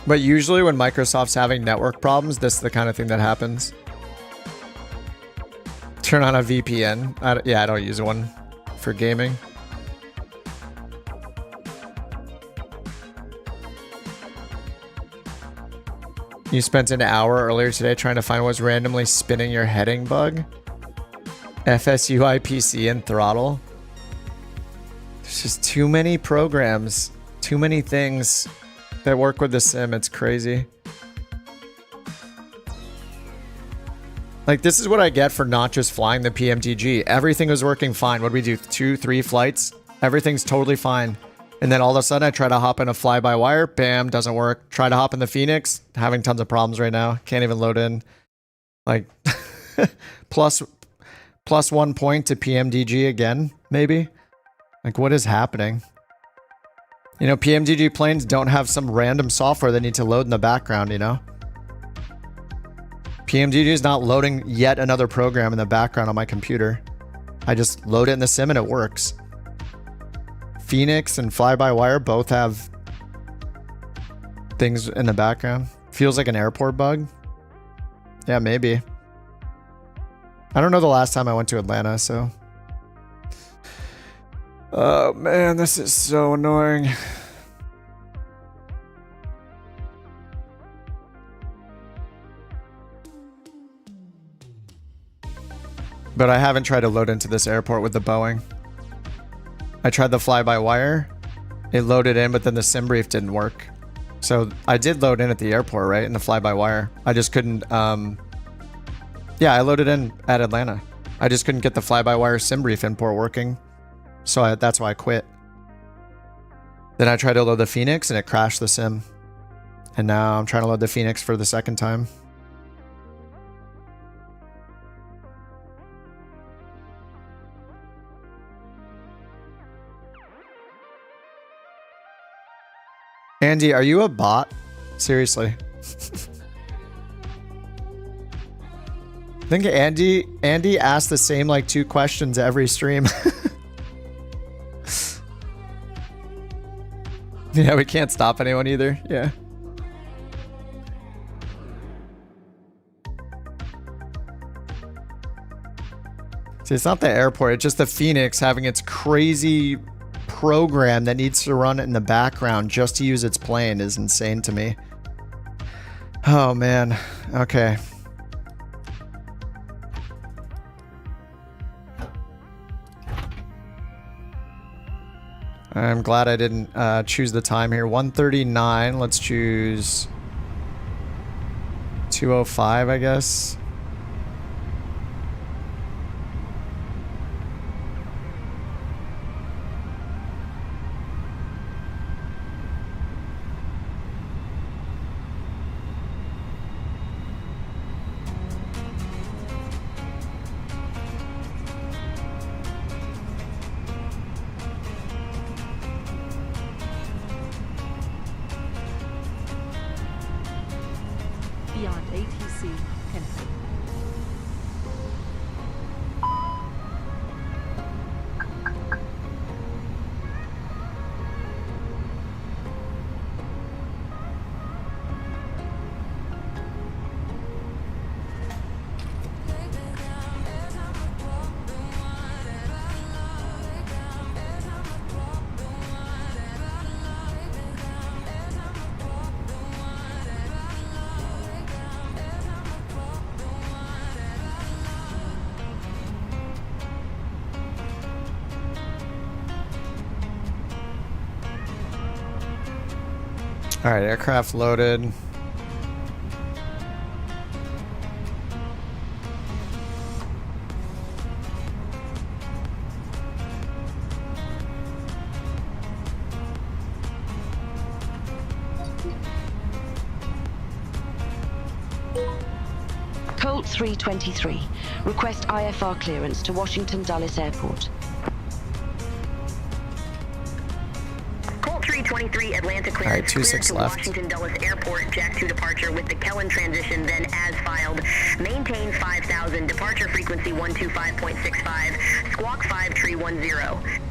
But usually when Microsoft's having network problems, this is the kind of thing that happens. Turn on a VPN. Yeah, I don't use one for gaming. You spent an hour earlier today trying to find what's randomly spinning your heading bug. FSUI PC and throttle. There's just too many programs, too many things that work with the sim. It's crazy. Like, this is what I get for not just flying the PMTG. Everything was working fine. What did we do? 2-3 flights? Everything's totally fine. And then all of a sudden I try to hop in a fly-by-wire. Bam, doesn't work. Try to hop in the Phoenix. Having tons of problems right now. Can't even load in. Like, plus 1 point to PMDG again, maybe? Like, what is happening? You know, PMDG planes don't have some random software they need to load in the background, you know? PMDG is not loading yet another program in the background on my computer. I just load it in the sim and it works. Phoenix and fly-by-wire both have things in the background. Feels like an airport bug. Yeah, maybe. I don't know the last time I went to Atlanta, so... Oh man, this is so annoying. But I haven't tried to load into this airport with the Boeing. I tried the fly-by-wire. It loaded in, but then the sim brief didn't work. So I did load in at the airport, right? In the fly-by-wire. I just couldn't... Yeah, I loaded in at Atlanta. I just couldn't get the fly-by-wire sim brief import working. So that's why I quit. Then I tried to load the Phoenix and it crashed the sim. And now I'm trying to load the Phoenix for the second time. Andy, are you a bot? Seriously. I think Andy asked the same like 2 questions every stream. Yeah, we can't stop anyone either. Yeah. See, it's not the airport, it's just the Phoenix having its crazy program that needs to run in the background just to use its plane is insane to me. Oh man. Okay. I'm glad I didn't choose the time here. 1:39. Let's choose 2:05, I guess. ATC, Kennedy. All right, aircraft loaded. Colt 323. Request IFR clearance to Washington Dulles Airport. Colt 323 Atlanta clearance. All right, 26 cleared to left. Washington Dulles Airport, Jack 2 departure with the Kellen transition, then as filed. Maintain 5000, departure frequency 125.65, squawk 5 tree 10.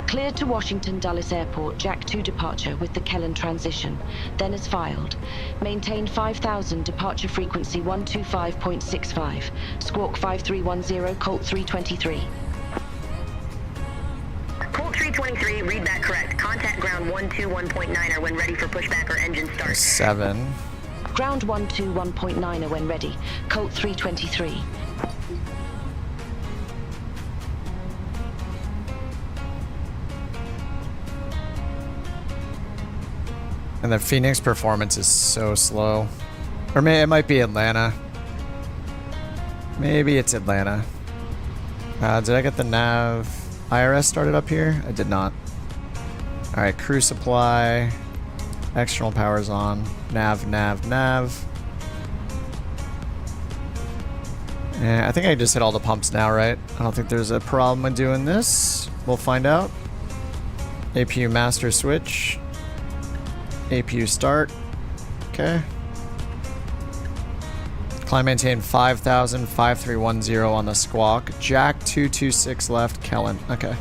Cleared to Washington Dulles Airport, Jack 2 departure with the Kellen transition, then as filed. Maintain 5000, departure frequency 125.65, squawk 5310, Colt 323. Colt 323, read that correct. Contact ground 121.9er when ready for pushback or engine start. 7. Ground 121.9er when ready, Colt 323. And the Phoenix performance is so slow. Or it might be Atlanta. Maybe it's Atlanta. Did I get the nav IRS started up here? I did not. Alright, crew supply. External power's on. Nav. I think I just hit all the pumps now, right? I don't think there's a problem with doing this. We'll find out. APU master switch. APU start. Okay. Climb maintain 5000, 5310 on the squawk. Jack 226 left, Kellen. Okay.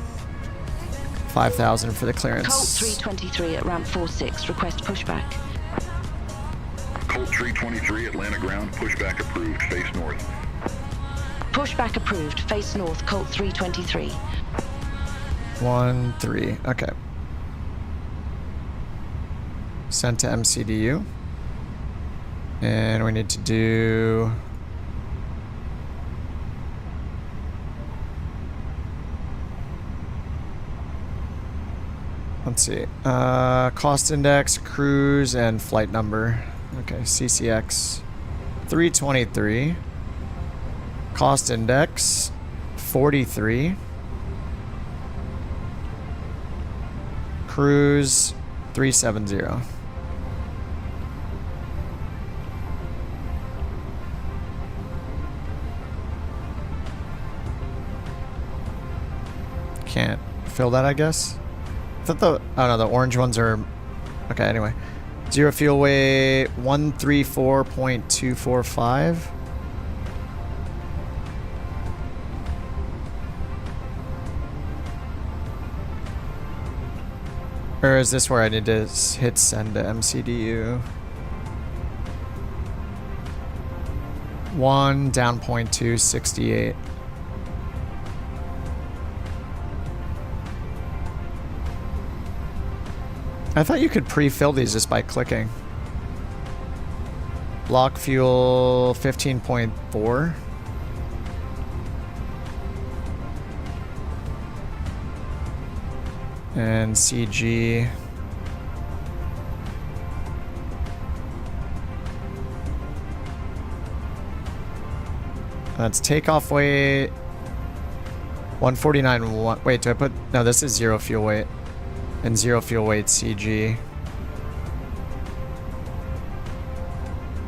5000 for the clearance. Colt 323 at ramp 46, request pushback. Colt 323, Atlanta ground, pushback approved, face north. Pushback approved, face north, Colt 323. 13. Okay. Sent to MCDU. And we need to do... Let's see. Cost index, cruise, and flight number. Okay, CCX 323. Cost index 43. Cruise 370. Can't fill that, I guess. I thought the the orange ones are okay. Anyway, zero fuel weight 134.245. Or is this where I need to hit send to MCDU? 1 down 0.268. I thought you could pre-fill these just by clicking. Block fuel 15.4. And CG. That's takeoff weight 149. Wait, do I put... No, this is zero fuel weight. And zero fuel weight CG.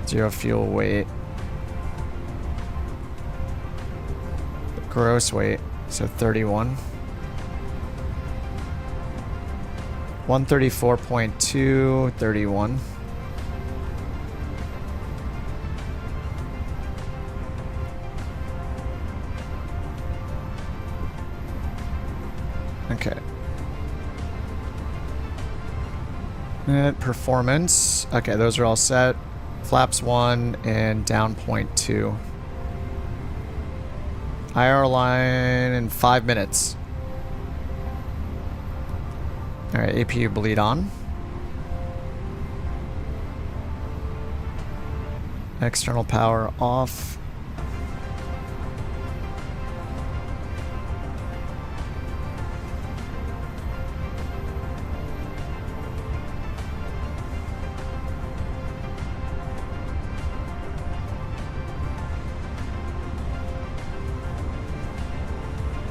Zero fuel weight. Gross weight. So 31. 134.2, 31. Okay. And performance. Okay, those are all set. Flaps 1 and down point 2. IR line in 5 minutes. Alright, APU bleed on. External power off.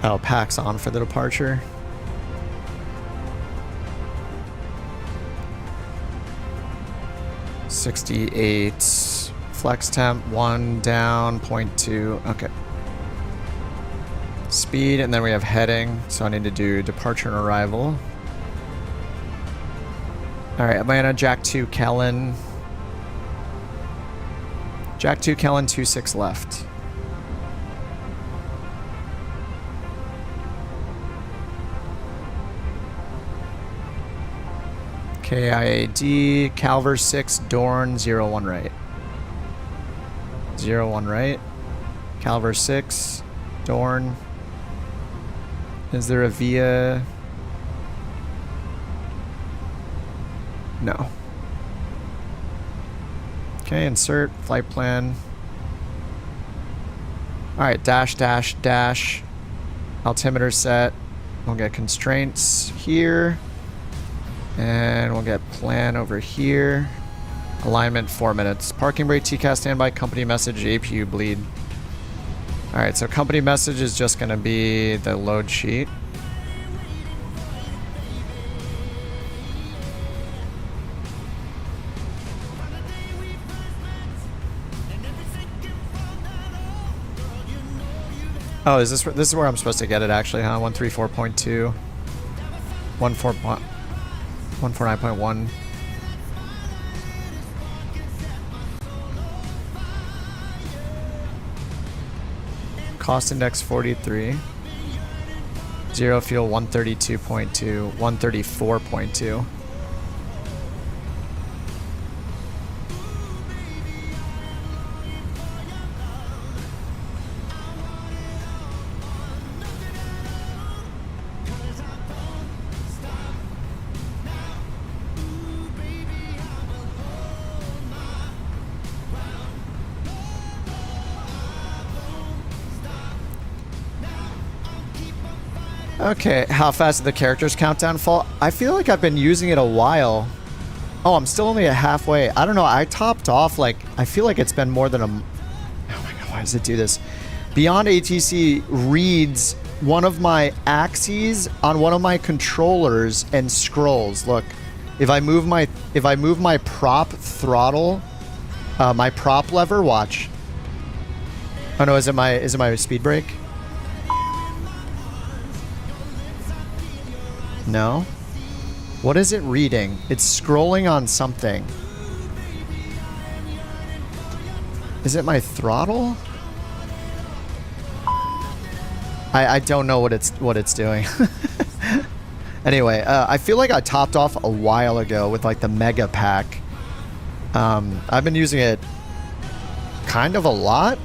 Oh, pack's on for the departure. .68. Flex temp 1 down, 0.2. Okay. Speed, and then we have heading. So I need to do departure and arrival. Alright, Atlanta, Jack 2, Kellen. Jack 2, Kellen, 26 left. KIAD, Calver 6, Dorn, 01 right. 01 right. Calver 6, Dorn. Is there a via? No. Okay, insert, flight plan. Alright, dash, dash, dash. Altimeter set. We'll get constraints here. And we'll get plan over here. Alignment 4 minutes. Parking brake, TCAS standby, company message, APU bleed. Alright, so company message is just going to be the load sheet. Oh, is this is where I'm supposed to get it actually, huh? 134.2. 149.1. Cost index 43. Zero fuel 132.2. 134.2. Okay, how fast did the characters countdown fall? I feel like I've been using it a while. Oh, I'm still only at halfway. I don't know, I topped off like, I feel like it's been more than a... Oh my god, why does it do this? Beyond ATC reads one of my axes on one of my controllers and scrolls. Look, if I move my prop throttle, my prop lever, watch. Oh no, is it my speed brake? No. What is it reading? It's scrolling on something. Is it my throttle? I don't know what it's doing. Anyway, I feel like I topped off a while ago with like the mega pack. I've been using it kind of a lot.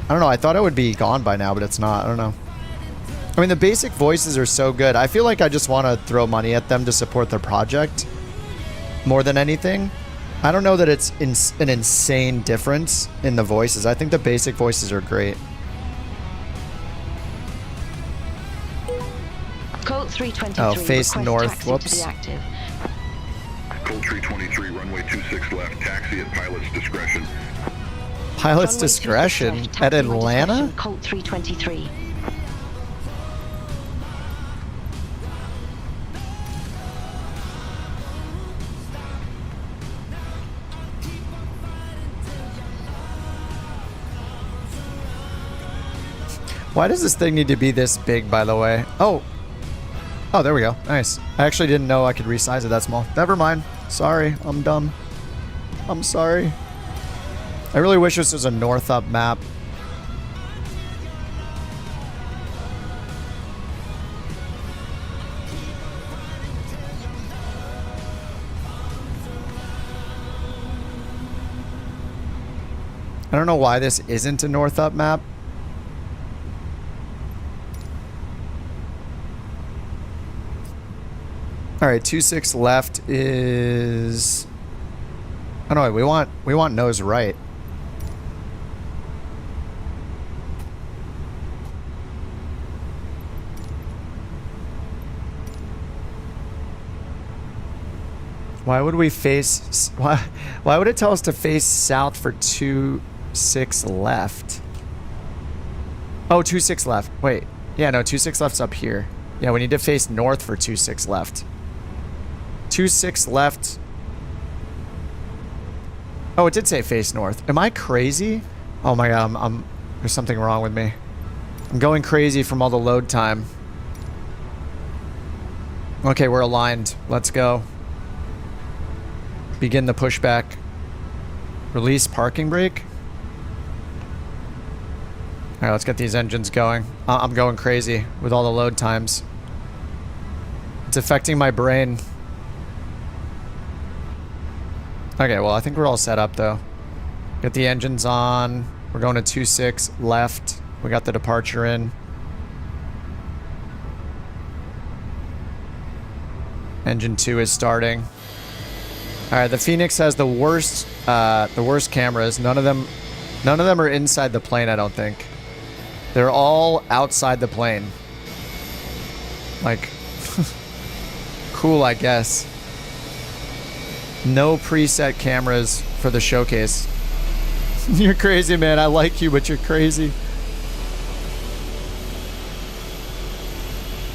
I don't know. I thought it would be gone by now, but it's not. I don't know. I mean, the basic voices are so good. I feel like I just want to throw money at them to support their project more than anything. I don't know that it's an insane difference in the voices. I think the basic voices are great. Colt 323. Oh, face north. Whoops. Colt 323, runway 26 left. Taxi at pilot's discretion. Pilot's discretion at Atlanta? Colt 323. Why does this thing need to be this big, by the way? Oh, there we go. Nice. I actually didn't know I could resize it that small. Never mind. Sorry, I'm dumb. I'm sorry. I really wish this was a north up map. I don't know why this isn't a north up map. All right, 26 left is... Oh no, we want nose right. Why would we face... Why would it tell us to face south for 26 left? Oh, 26 left. Wait. Yeah, no, 26 left's up here. Yeah, we need to face north for 26 left. 26 left. Oh, it did say face north. Am I crazy? Oh my god, I'm there's something wrong with me. I'm going crazy from all the load time. Okay, we're aligned. Let's go. Begin the pushback. Release parking brake. All right, let's get these engines going. I'm going crazy with all the load times. It's affecting my brain. Okay, well, I think we're all set up, though. Get the engines on. We're going to 26 left. We got the departure in. Engine 2 is starting. All right, the Phoenix has the worst cameras. None of them are inside the plane, I don't think. They're all outside the plane. Like, cool, I guess. No preset cameras for the showcase. You're crazy, man. I like you, but you're crazy.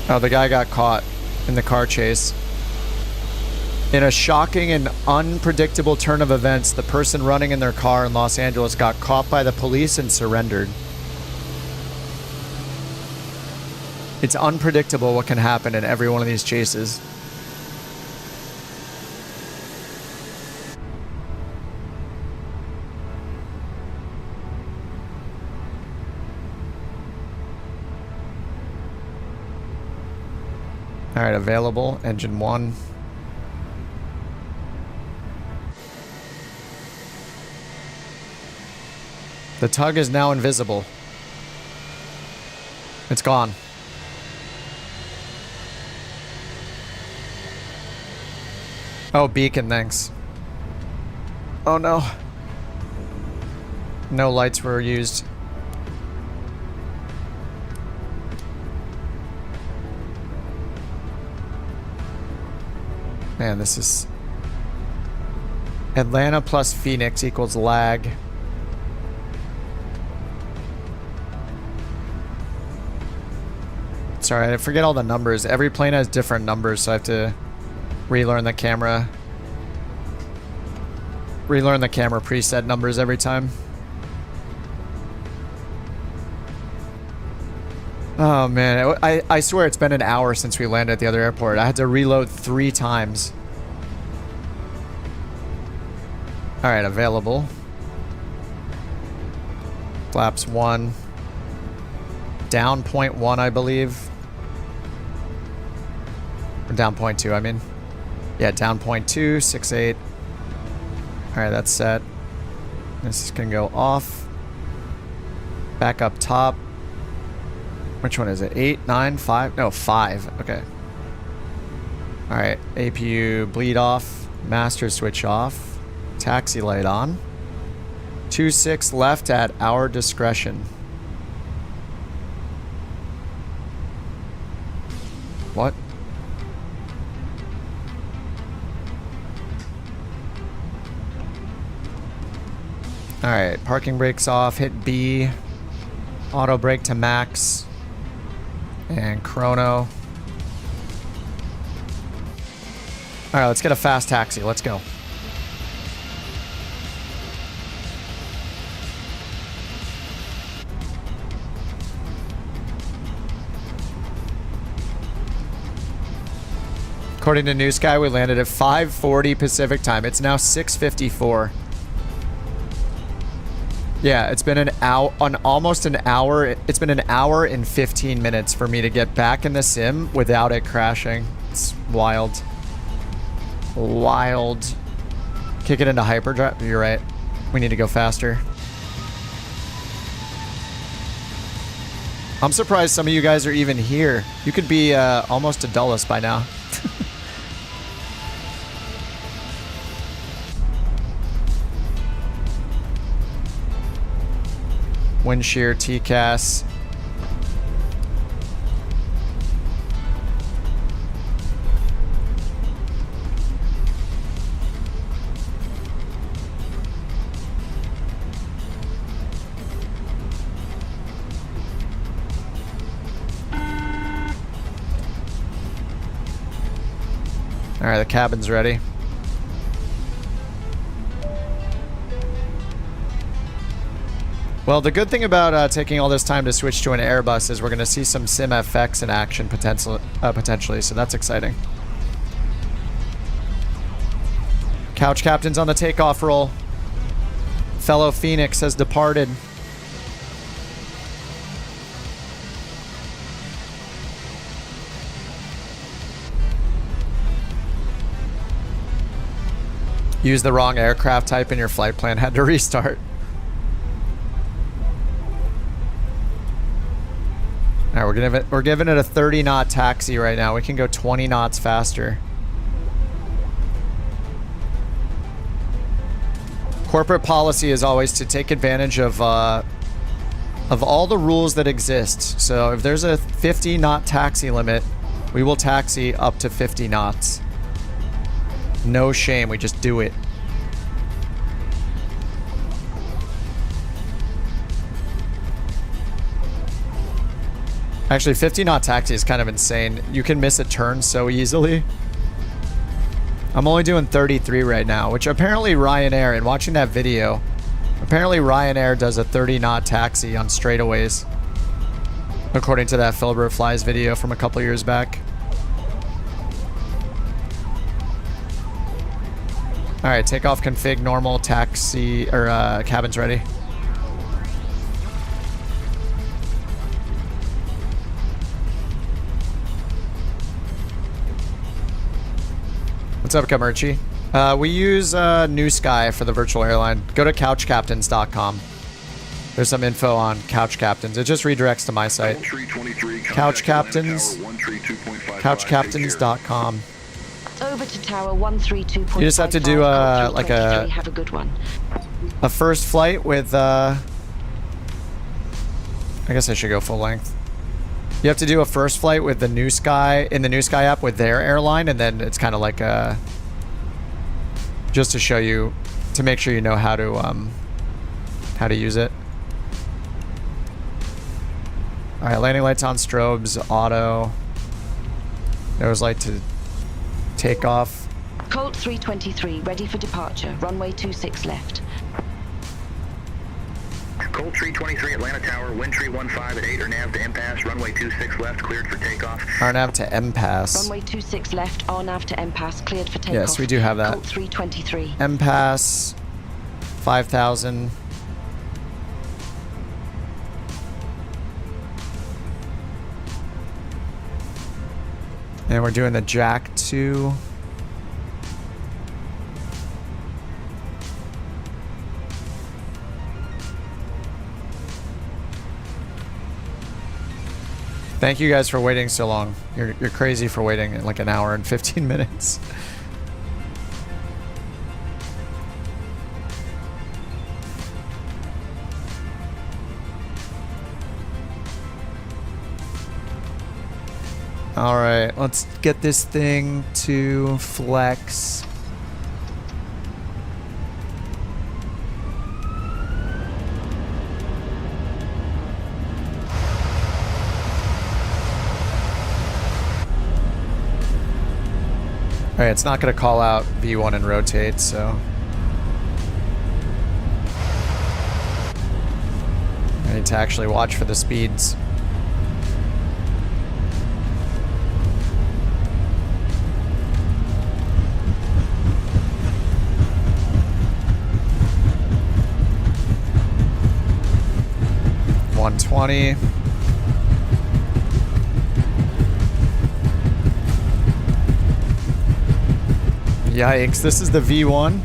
Oh, the guy got caught in the car chase. In a shocking and unpredictable turn of events, the person running in their car in Los Angeles got caught by the police and surrendered. It's unpredictable what can happen in every one of these chases. All right, available. Engine 1. The tug is now invisible. It's gone. Oh, beacon, thanks. Oh no. No lights were used. Man, this is... Atlanta plus Phoenix equals lag. Sorry, I forget all the numbers. Every plane has different numbers, so I have to relearn the camera. Relearn the camera preset numbers every time. Oh man, I swear it's been an hour since we landed at the other airport. I had to reload 3 times. Alright, available. Flaps 1. Down 0.1, I believe. Or down 0.2, I mean. Yeah, down 0.2, 6.8. Alright, that's set. This can go off. Back up top. Which one is it? 8, 9, 5? No, 5. Okay. Alright, APU bleed off. Master switch off. Taxi light on. 26 left at our discretion. What? Alright, parking brakes off. Hit B. Auto brake to max. And chrono. Alright, let's get a fast taxi. Let's go. According to NewSky, we landed at 5:40 Pacific time. It's now 6:54. Yeah, it's been an hour, almost an hour. It's been an hour and 15 minutes for me to get back in the sim without it crashing. It's wild. Wild. Kick it into hyperdrive. You're right. We need to go faster. I'm surprised some of you guys are even here. You could be almost to Dulles by now. Wind shear, TCAS. All right, the cabin's ready. Well, the good thing about taking all this time to switch to an Airbus is we're going to see some sim FX in action potentially, so that's exciting. Couch Captain's on the takeoff roll. Fellow Phoenix has departed. Use the wrong aircraft type in your flight plan, had to restart. All right, we're giving it a 30 knot taxi right now. We can go 20 knots faster. Corporate policy is always to take advantage of all the rules that exist. So if there's a 50 knot taxi limit, we will taxi up to 50 knots. No shame, we just do it. Actually, 50 knot taxi is kind of insane. You can miss a turn so easily. I'm only doing 33 right now, which apparently Ryanair, and watching that video, apparently Ryanair does a 30 knot taxi on straightaways. According to that Filbert Flies video from a couple years back. Alright, takeoff config normal, taxi, or cabin's ready. What's up, Kamerchi? We use NewSky for the virtual airline. Go to couchcaptains.com. There's some info on Couch Captains. It just redirects to my site. Couch Captains. Couchcaptains.com. Over to tower 132.55. You just have to do like have a good one. A first flight with I guess I should go full length. You have to do a first flight with the NewSky in the NewSky app with their airline, and then it's kind of like a just to show you, to make sure you know how to use it. All right, landing lights on, strobes, auto. Nose light to take off. Colt 323 ready for departure. Runway 26 left. Colt 323 Atlanta Tower, wind tree 15 at 8 or nav to impasse, runway 26 left, cleared for takeoff. RNAV to impasse. Runway 26 left, RNAV to impasse, cleared for takeoff. Yes, we do have that. Colt 323. Impasse, 5,000. And we're doing the Jack 2. Thank you guys for waiting so long. You're crazy for waiting in like an hour and 15 minutes. All right, let's get this thing to flex. All right, it's not going to call out V1 and rotate, so I need to actually watch for the speeds. $120. Yikes, this is the V1.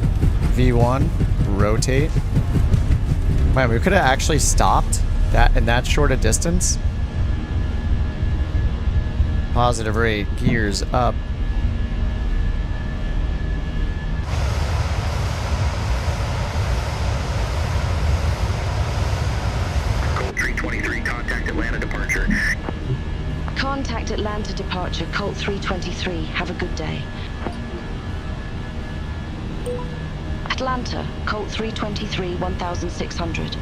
V1, rotate. Man, we could have actually stopped that in that short a distance. Positive rate, gears up. Colt 323, contact Atlanta departure. Contact Atlanta departure, Colt 323. Have a good day. Atlanta, Colt 323, 1600.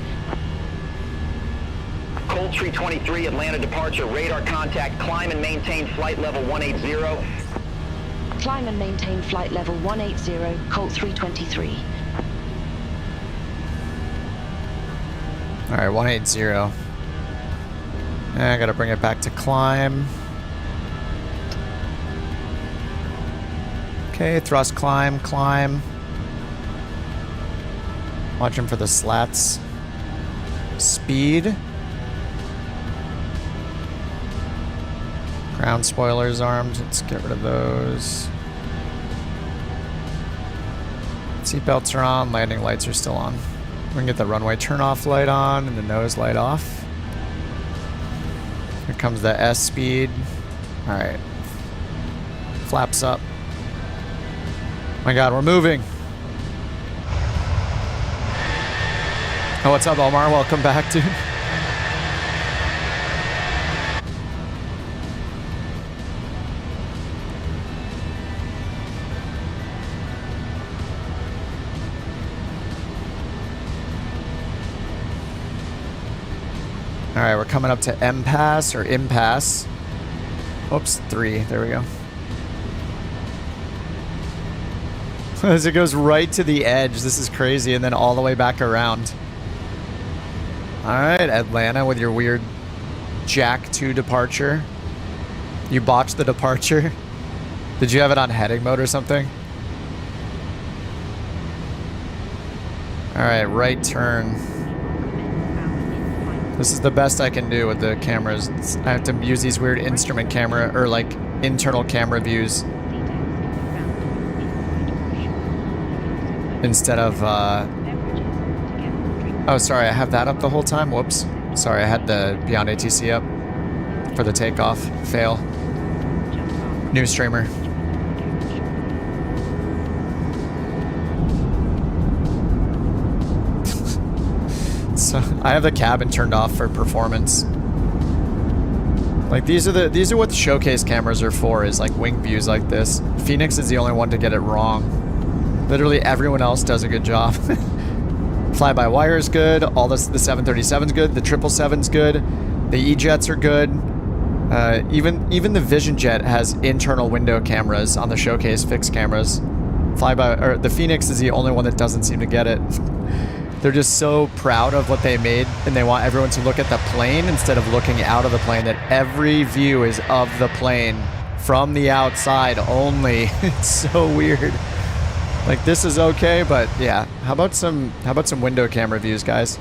Colt 323, Atlanta departure, radar contact, climb and maintain flight level 180. Climb and maintain flight level 180, Colt 323. Alright, 180. I gotta bring it back to climb. Okay, thrust climb, climb. Watching for the slats. Speed. Ground spoilers armed. Let's get rid of those. Seatbelts are on. Landing lights are still on. We can get the runway turn-off light on and the nose light off. Here comes the S speed. Alright. Flaps up. My god, we're moving. Oh, what's up, Omar? Welcome back, dude. Alright, we're coming up to impasse or impasse. Oops, 3. There we go. As it goes right to the edge. This is crazy. And then all the way back around. Alright, Atlanta with your weird Jack 2 departure. You botched the departure. Did you have it on heading mode or something? Alright, right turn. This is the best I can do with the cameras. I have to use these weird instrument camera or like internal camera views instead of oh, sorry, I have that up the whole time. Whoops. Sorry, I had the Beyond ATC up for the takeoff. Fail. New streamer. So I have the cabin turned off for performance. Like these are what the showcase cameras are for, is like wing views like this. Phoenix is the only one to get it wrong. Literally everyone else does a good job. Fly-by-wire is good. All the 737's good. The 777's good. The E-jets are good. Even the Vision Jet has internal window cameras on the showcase fixed cameras. The Phoenix is the only one that doesn't seem to get it. They're just so proud of what they made, and they want everyone to look at the plane instead of looking out of the plane, that every view is of the plane from the outside only. It's so weird. Like, this is okay, but yeah. How about some window camera views, guys?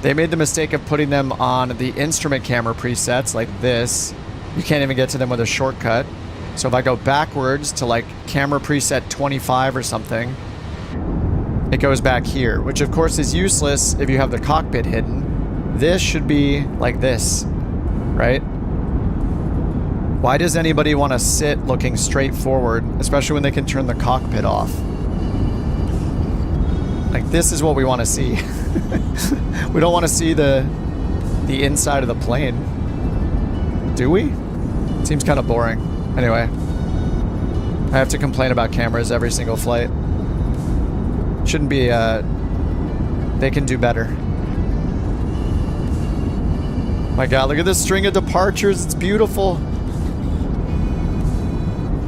They made the mistake of putting them on the instrument camera presets like this. You can't even get to them with a shortcut. So if I go backwards to like camera preset 25 or something, it goes back here, which of course is useless if you have the cockpit hidden. This should be like this, right? Why does anybody want to sit looking straight forward, especially when they can turn the cockpit off? Like, this is what we want to see. We don't want to see the inside of the plane. Do we? Seems kind of boring. Anyway, I have to complain about cameras every single flight. Shouldn't be, they can do better. My god, look at this string of departures. It's beautiful.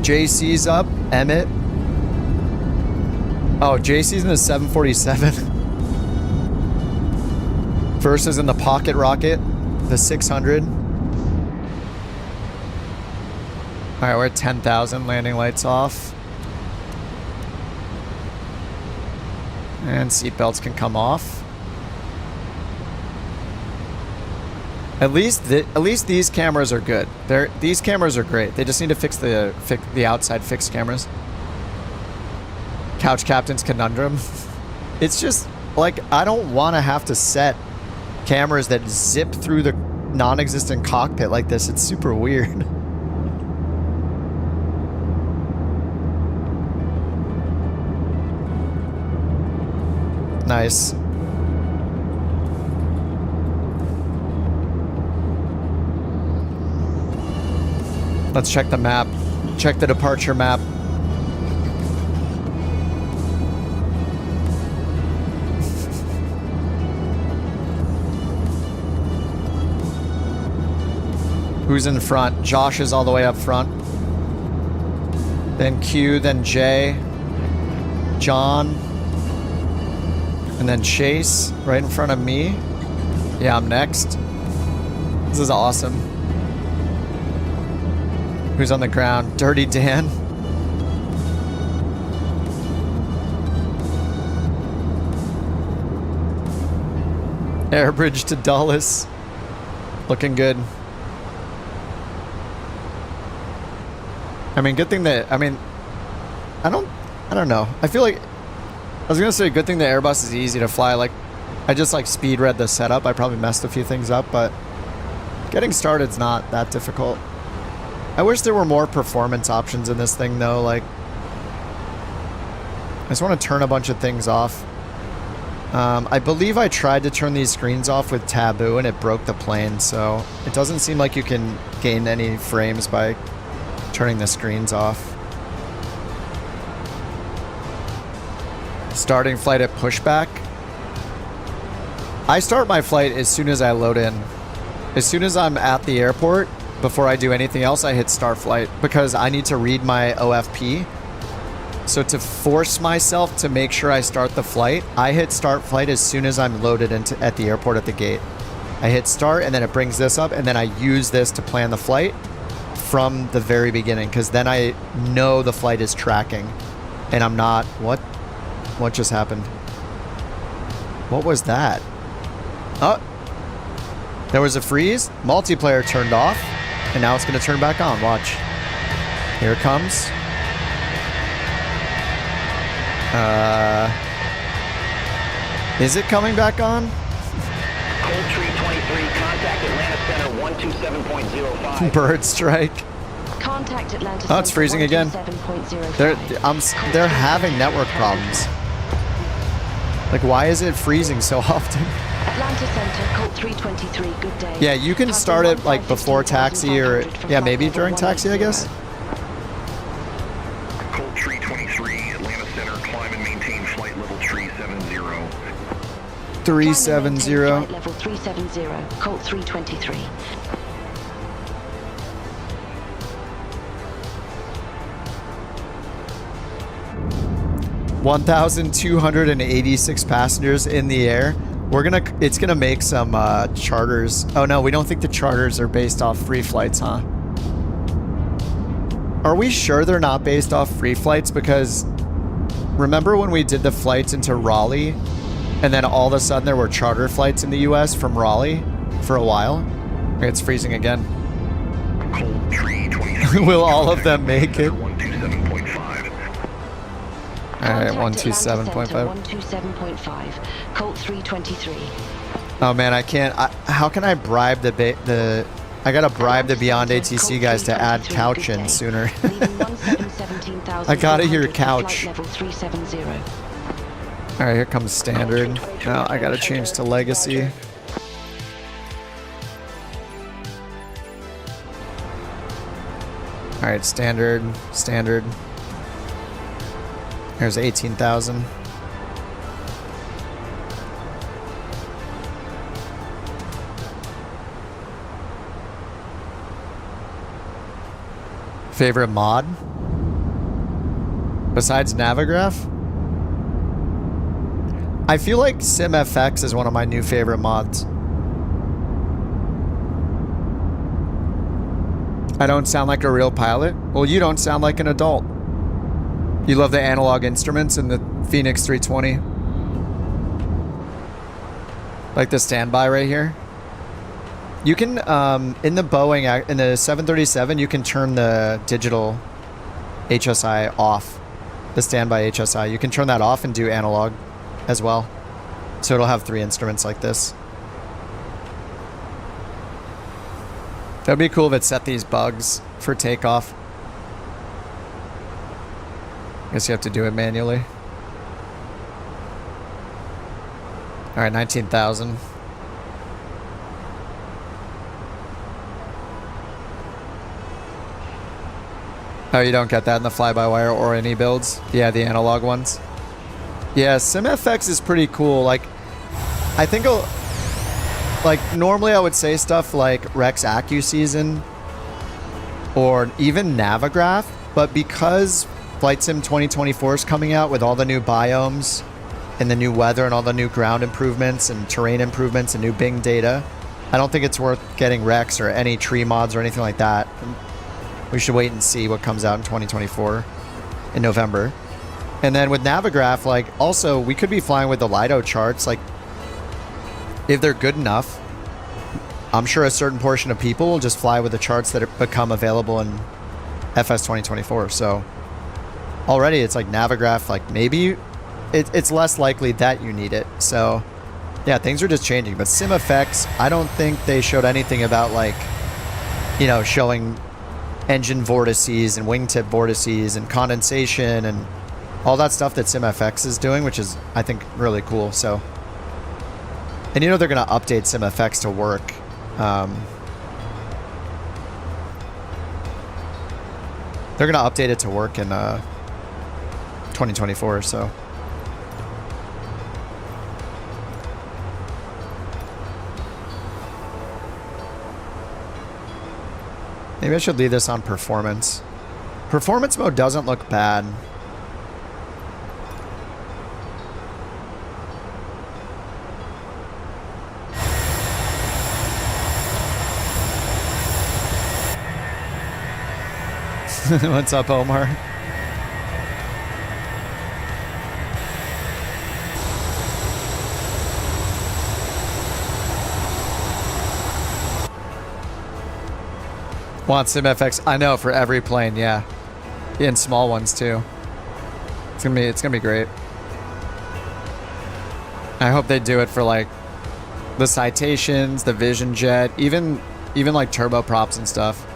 JC's up. Emmett. Oh, JC's in the 747. Versus in the pocket rocket, the 600. Alright, we're at 10,000. Landing lights off. And seatbelts can come off. At least these cameras are good. These cameras are great. They just need to fix the outside fixed cameras. Couch Captain's conundrum. It's just like, I don't want to have to set cameras that zip through the non-existent cockpit like this. It's super weird. Nice. Let's check the map. Check the departure map. Who's in front? Josh is all the way up front. Then Q, then Jay, John, and then Chase right in front of me. Yeah, I'm next. This is awesome. Who's on the ground? Dirty Dan. Airbridge to Dulles. Looking good. I mean, good thing that, I mean, I don't know. I feel like, I was going to say good thing the Airbus is easy to fly. Like, I just like speed read the setup. I probably messed a few things up, but getting started's not that difficult. I wish there were more performance options in this thing though. Like, I just want to turn a bunch of things off. I believe I tried to turn these screens off with Taboo and it broke the plane. So it doesn't seem like you can gain any frames by turning the screens off. Starting flight at Pushback. I start my flight as soon as I load in. As soon as I'm at the airport, before I do anything else, I hit start flight because I need to read my OFP. So to force myself to make sure I start the flight, I hit start flight as soon as I'm loaded into at the airport at the gate. I hit start and then it brings this up and then I use this to plan the flight from the very beginning, because then I know the flight is tracking and I'm not... What just happened? What was that? Oh, there was a freeze. Multiplayer turned off and now it's going to turn back on. Watch. Here it comes. Is it coming back on? Cold Tree 23, contact Atlanta Center 127.05. Bird strike. Contact Atlanta Oh, it's freezing again. They're having network problems. Like, why is it freezing so often? Atlanta Center, Colt 323, good day. Yeah, you can start it like before taxi or yeah, maybe during taxi, I guess. Cold Tree 23, Atlanta Center, climb and maintain flight level 370. 370. Flight level 370, Colt 323. (1,286) passengers in the air. It's gonna make some charters. Oh no, we don't think the charters are based off free flights, huh? Are we sure they're not based off free flights? Because remember when we did the flights into Raleigh and then all of a sudden there were charter flights in the US from Raleigh for a while? It's freezing again. Cold Tree 23. Will all of them make it? 127.5. Alright, 127.5. 127.5, Colt 323. Oh man, I can't. How can I bribe the I gotta bribe the Beyond ATC guys to add couch in sooner. I gotta hear couch. Alright, here comes standard. Now I gotta change to legacy. Alright, standard. There's 18,000. Favorite mod? Besides Navigraph? I feel like SimFX is one of my new favorite mods. I don't sound like a real pilot? Well, you don't sound like an adult. You love the analog instruments in the Phoenix 320. Like the standby right here. You can, in the Boeing, in the 737, you can turn the digital HSI off. The standby HSI. You can turn that off and do analog as well. So it'll have 3 instruments like this. That'd be cool if it set these bugs for takeoff. Guess you have to do it manually. All right, 19,000. Oh, you don't get that in the fly-by-wire or any builds? Yeah, the analog ones. Yeah, SimFX is pretty cool. Like, I think, like, normally I would say stuff like Rex AccuSeason or even Navigraph, but because Flight Sim 2024 is coming out with all the new biomes and the new weather and all the new ground improvements and terrain improvements and new Bing data, I don't think it's worth getting Rex or any tree mods or anything like that. We should wait and see what comes out in 2024 in November. And then with Navigraph, like, also, we could be flying with the Lido charts. Like, if they're good enough, I'm sure a certain portion of people will just fly with the charts that become available in FS 2024. So already it's like Navigraph, like maybe it's less likely that you need it. So yeah, things are just changing. But SimFX, I don't think they showed anything about, like, you know, showing engine vortices and wingtip vortices and condensation and all that stuff that SimFX is doing, which is, I think, really cool. So, and you know they're going to update SimFX to work. They're going to update it to work in 2024, so. Maybe I should leave this on performance. Performance mode doesn't look bad. What's up, Omar? Want SimFX? I know, for every plane, yeah. And small ones too. It's gonna be great. I hope they do it for, like, the Citations, the Vision Jet, even like turboprops and stuff.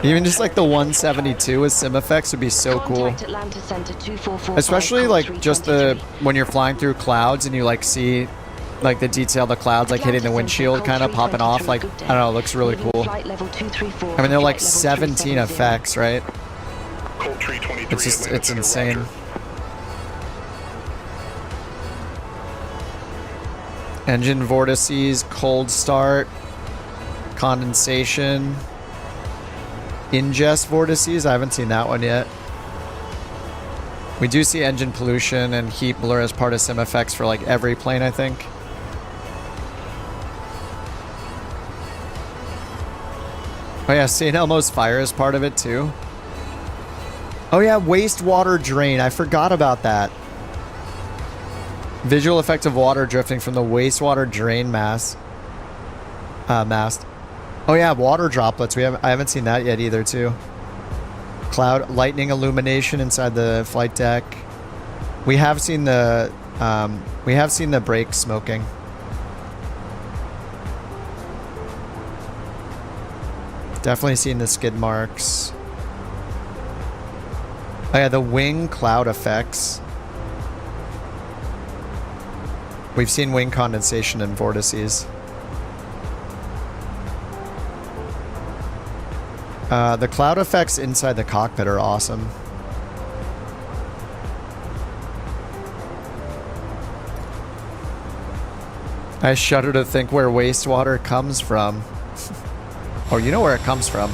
Even just like the 172 with SimFX would be so cool. Especially like just when you're flying through clouds and you like see like the detail of the clouds like hitting the windshield kind of popping off, like, I don't know, it looks really cool. I mean, they're like 17 effects, right? It's just, it's insane. Engine vortices, cold start, condensation, ingest vortices. I haven't seen that one yet. We do see engine pollution and heat blur as part of SimFX for like every plane, I think. Oh yeah, St. Elmo's fire is part of it too. Oh yeah, wastewater drain. I forgot about that. Visual effect of water drifting from the wastewater drain mast. Oh yeah, water droplets. I haven't seen that yet either too. Cloud lightning illumination inside the flight deck. We have seen the brake smoking. Definitely seen the skid marks. Oh yeah, the wing cloud effects. We've seen wing condensation and vortices. The cloud effects inside the cockpit are awesome. I shudder to think where wastewater comes from. Oh, you know where it comes from.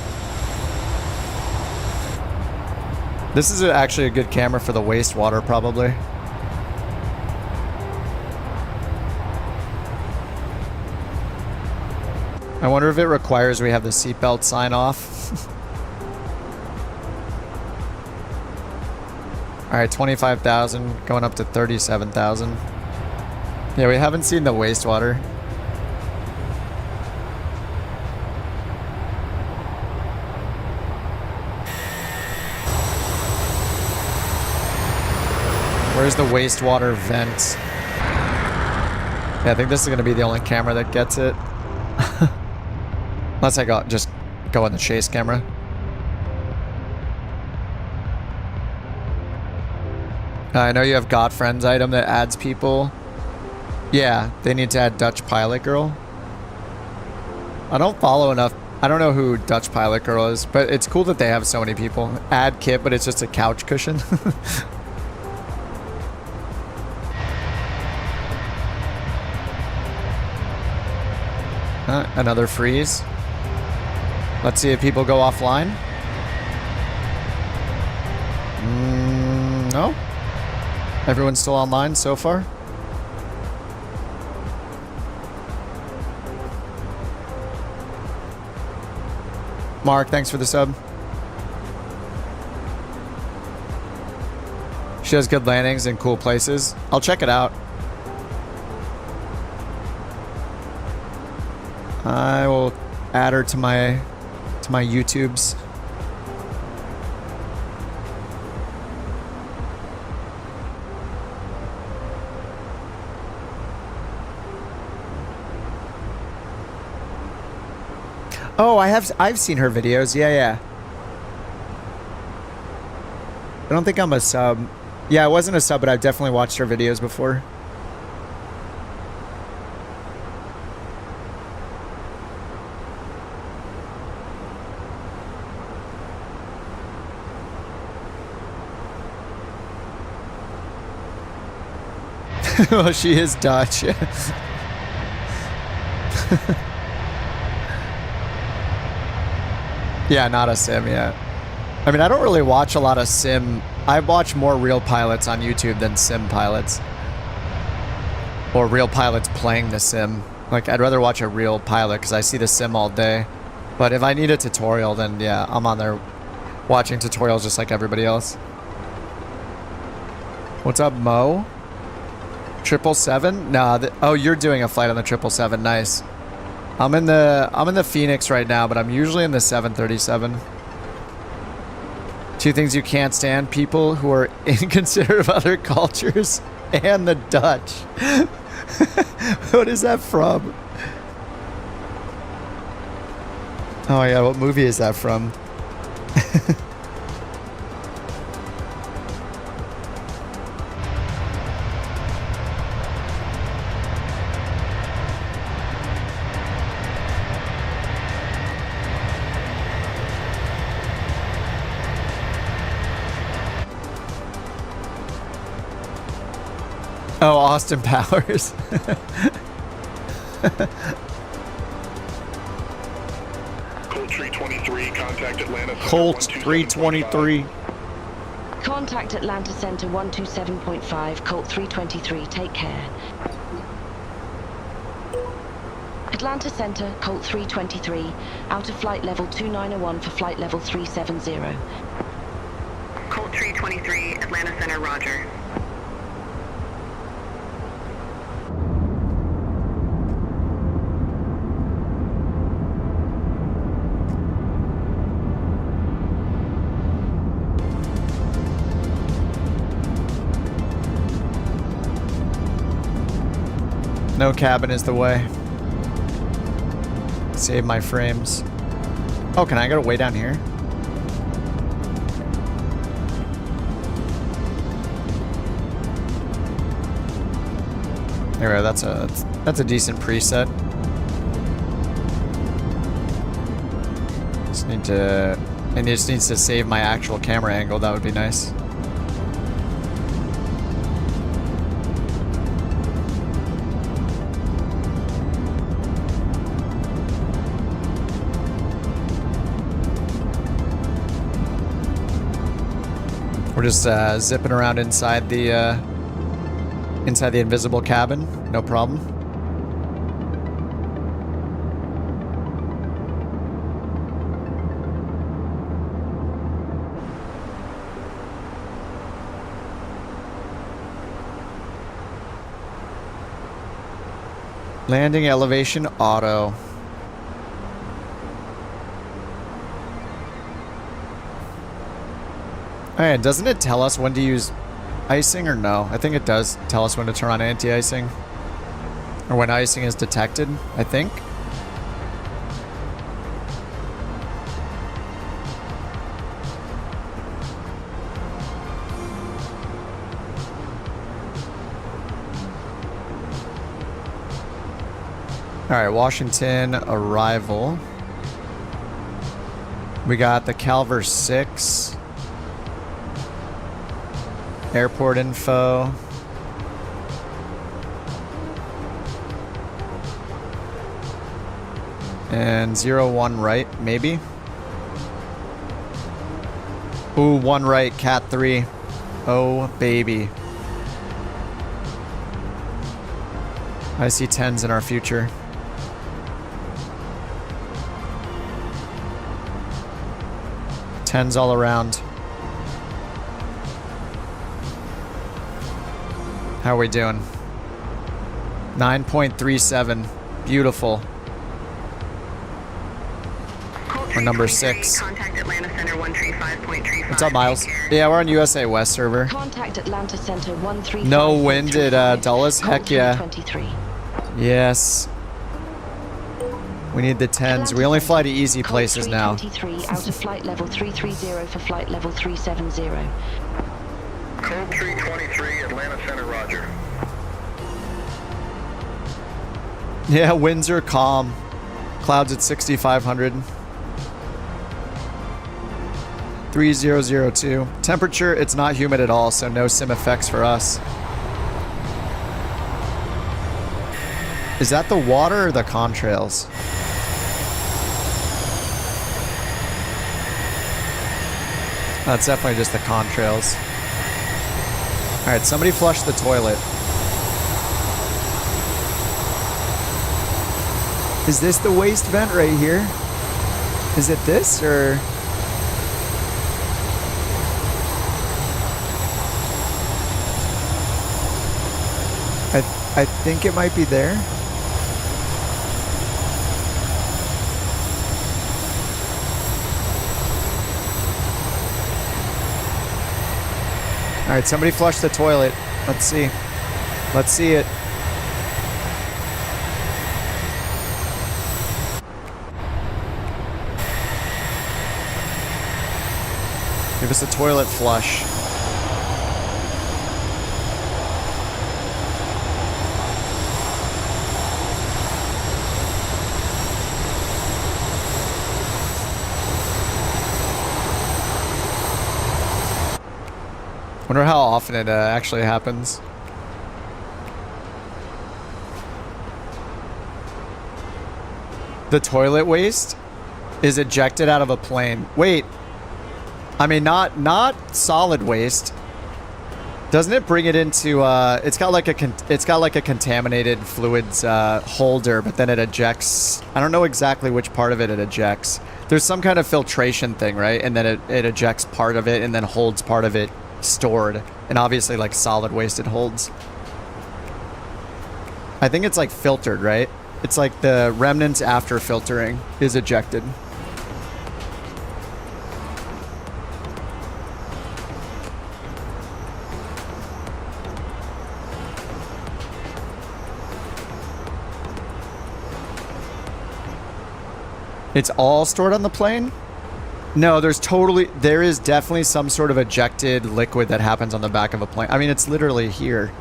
This is actually a good camera for the wastewater, probably. I wonder if it requires we have the seatbelt sign off. Alright, 25,000 going up to 37,000. Yeah, we haven't seen the wastewater. Where's the wastewater vent? Yeah, I think this is going to be the only camera that gets it. Unless I just go in the chase camera. I know you have Got Friends item that adds people. Yeah, they need to add Dutch Pilot Girl. I don't follow enough. I don't know who Dutch Pilot Girl is, but it's cool that they have so many people. Add Kit, but it's just a couch cushion. Another freeze. Let's see if people go offline. No. Everyone's still online so far. Mark, thanks for the sub. She has good landings in cool places. I'll check it out. I will add her to my YouTubes. Oh, I've seen her videos. Yeah. I don't think I'm a sub. Yeah, I wasn't a sub, but I've definitely watched her videos before. Well, she is Dutch. Yeah, not a sim, yeah. I mean, I don't really watch a lot of sim. I watch more real pilots on YouTube than sim pilots. Or real pilots playing the sim. Like, I'd rather watch a real pilot because I see the sim all day. But if I need a tutorial, then yeah, I'm on there watching tutorials just like everybody else. What's up, Mo? 777? Nah, oh, you're doing a flight on the 777. Nice. I'm in the Phoenix right now, but I'm usually in the 737. Two things you can't stand: people who are inconsiderate of other cultures and the Dutch. What is that from? Oh my god, what movie is that from? Oh, Austin Powers. Colt 323, contact Atlanta. Colt 323. Contact Atlanta Center 127.5, Colt 323, take care. Atlanta Center, Colt 323, out of flight level 2901 for flight level 370. Colt 323, Atlanta Center, roger. No cabin is the way. Save my frames. Oh, can I go way down here? There we go. That's a decent preset. It just needs to save my actual camera angle. That would be nice. We're just zipping around inside the invisible cabin. No problem. Landing elevation auto. Alright, doesn't it tell us when to use icing or no? I think it does tell us when to turn on anti-icing. Or when icing is detected, I think. Alright, Washington arrival. We got the Calver 6. Airport info. And 01 right, maybe. Ooh, 1 right, Cat 3. Oh, baby. I see 10s in our future. Tens all around. How are we doing? 9.37. Beautiful. We're number 6. Contact Atlanta Center 135.35. What's up, Miles? Yeah, we're on USA West server. Contact Atlanta Center 135. No wind at Dulles? Heck yeah. 23. Yes. We need the 10s. We only fly to easy places now. 23 out of flight level 330 for flight level 370. Code 323, Atlanta Center, roger. Yeah, winds are calm. Clouds at 6,500. 3002. Temperature, it's not humid at all, so no sim effects for us. Is that the water or the contrails? That's definitely just the contrails. Alright, somebody flush the toilet. Is this the waste vent right here? Is it this, or...? I think it might be there. Alright, somebody flush the toilet. Let's see. Let's see it. Give us a toilet flush. Wonder how often it actually happens. The toilet waste is ejected out of a plane. Wait. I mean, not solid waste. Doesn't it bring it into it's got like a contaminated fluids holder, but then it ejects. I don't know exactly which part of it ejects. There's some kind of filtration thing, right? And then it ejects part of it and then holds part of it stored. And obviously like solid waste it holds. I think it's like filtered, right? It's like the remnants after filtering is ejected. It's all stored on the plane? No, there is definitely some sort of ejected liquid that happens on the back of a plane. I mean, it's literally here.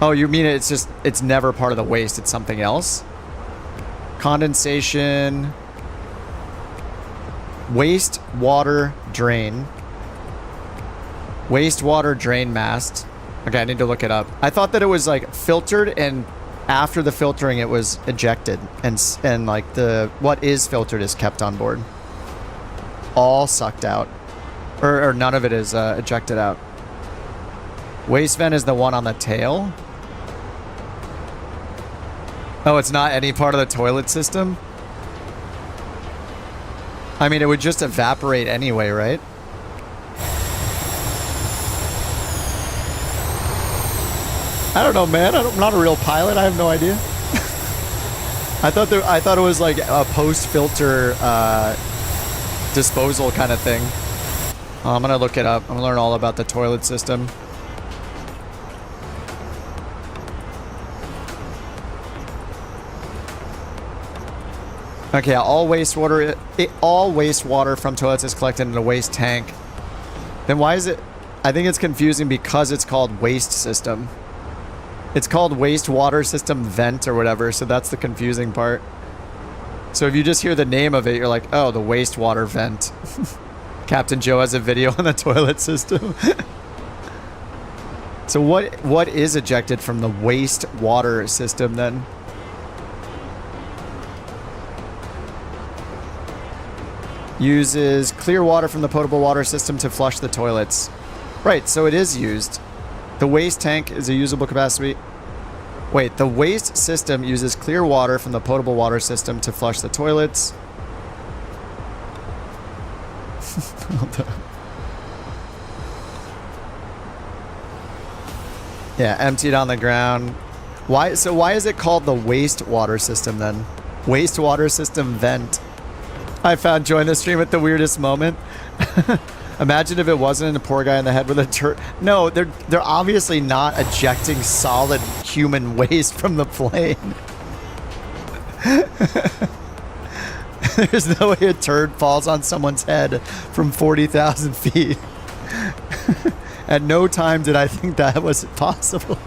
Oh, you mean it's never part of the waste, it's something else? Condensation. Wastewater drain. Wastewater drain mast. Okay, I need to look it up. I thought that it was like filtered and after the filtering it was ejected and like what is filtered is kept on board. All sucked out. Or none of it is ejected out. Waste vent is the one on the tail. Oh, it's not any part of the toilet system? I mean, it would just evaporate anyway, right? I don't know, man. I'm not a real pilot. I have no idea. I thought it was like a post-filter disposal kind of thing. I'm gonna look it up. I'm gonna learn all about the toilet system. Okay, all wastewater from toilets is collected in a waste tank. Then why is it? I think it's confusing because it's called waste system. It's called wastewater system vent or whatever, so that's the confusing part. So if you just hear the name of it, you're like, oh, the wastewater vent. Captain Joe has a video on the toilet system. So what is ejected from the wastewater system then? Uses clear water from the potable water system to flush the toilets. Right, so it is used. The waste tank is a usable capacity. Wait, the waste system uses clear water from the potable water system to flush the toilets. Yeah, emptied on the ground. Why is it called the wastewater system then? Wastewater system vent. I found join the stream at the weirdest moment. Imagine if it wasn't a poor guy in the head with a turd. No, they're obviously not ejecting solid human waste from the plane. There's no way a turd falls on someone's head from 40,000 feet. At no time did I think that was possible.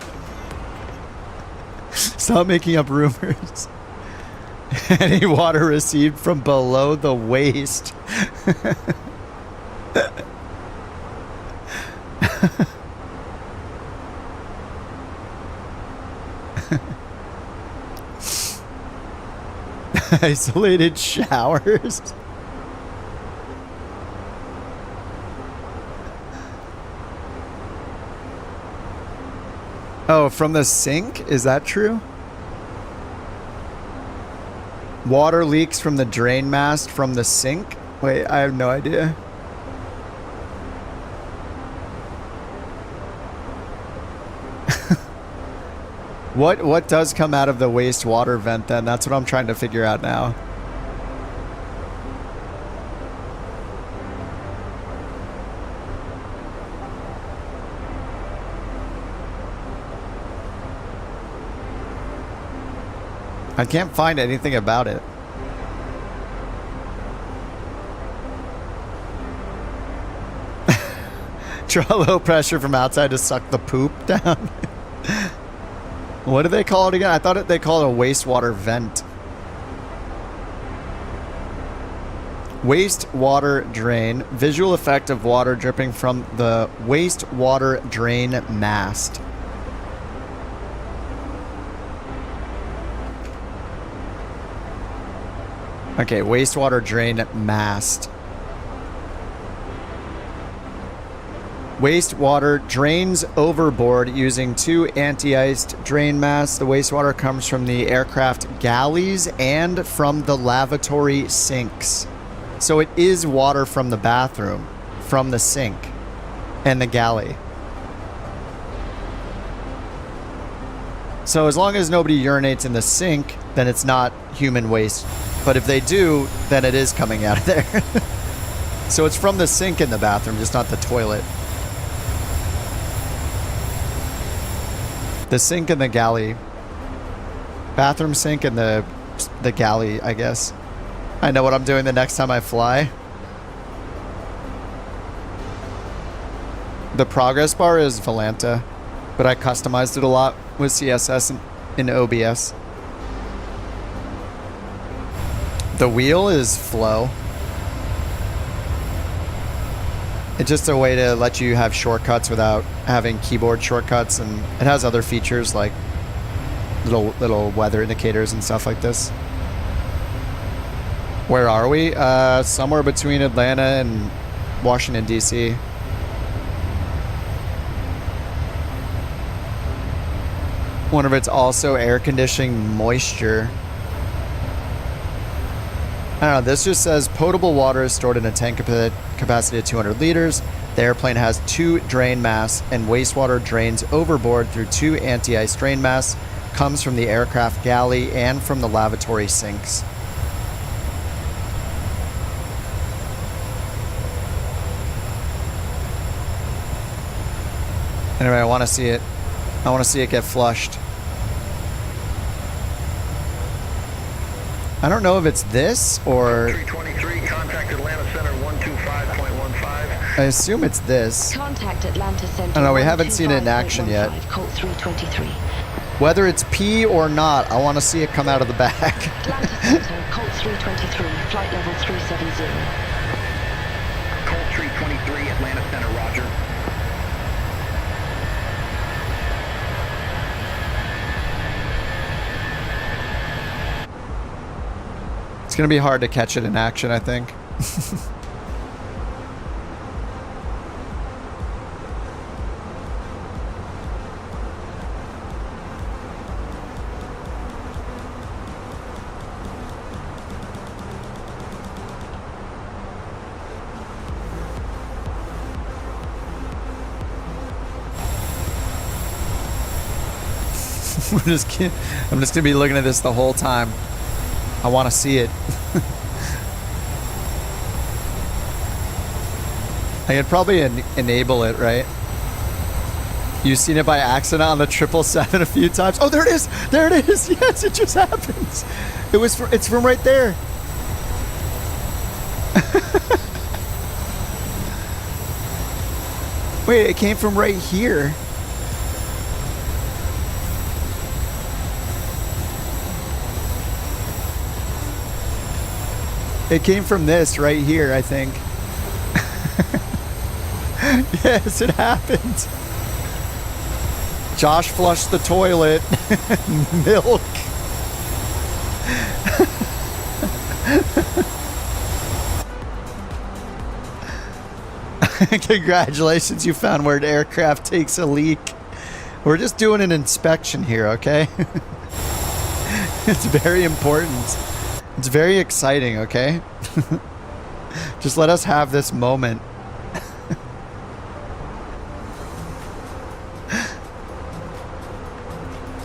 Stop making up rumors. Any water received from below the waist. Isolated showers. Oh, from the sink? Is that true? Water leaks from the drain mast from the sink? Wait, I have no idea. What does come out of the wastewater vent then? That's what I'm trying to figure out now. I can't find anything about it. Draw low pressure from outside to suck the poop down. What do they call it again? I thought they call it a wastewater vent. Wastewater drain. Visual effect of water dripping from the wastewater drain mast. Okay, wastewater drain mast. Wastewater drains overboard using two anti-iced drain masts. The wastewater comes from the aircraft galleys and from the lavatory sinks. So it is water from the bathroom, from the sink, and the galley. So as long as nobody urinates in the sink, then it's not human waste. But if they do, then it is coming out of there. So it's from the sink in the bathroom, just not the toilet. The sink and the galley. Bathroom sink and the galley, I guess. I know what I'm doing the next time I fly. The progress bar is Volanta, but I customized it a lot with CSS and in OBS. The wheel is Flow. It's just a way to let you have shortcuts without having keyboard shortcuts, and it has other features like little weather indicators and stuff like this. Where are we? Somewhere between Atlanta and Washington, D.C. Wonder if it's also air conditioning moisture. I don't know, this just says potable water is stored in a tank capacity of 200 liters. The airplane has two drain masts and wastewater drains overboard through two anti-ice drain masts, comes from the aircraft galley and from the lavatory sinks. Anyway, I want to see it. I want to see it get flushed. I don't know if it's this or... 323, contact Atlanta Center 125.15. I assume it's this. Contact Atlanta Center. I don't know, we haven't seen it in action yet. Colt 323. Whether it's P or not, I want to see it come out of the back. Atlanta Center, Colt 323, flight level 370. Colt 323, Atlanta Center, roger. It's going to be hard to catch it in action, I think. I'm just gonna be looking at this the whole time. I want to see it. I could probably enable it, right? You've seen it by accident on the 777 a few times. Oh, there it is! There it is! Yes, it just happens. It's from right there. Wait, it came from right here. It came from this right here, I think. Yes, it happened. Josh flushed the toilet. Milk. Congratulations, you found where an aircraft takes a leak. We're just doing an inspection here, okay? It's very important. It's very exciting, okay? Just let us have this moment.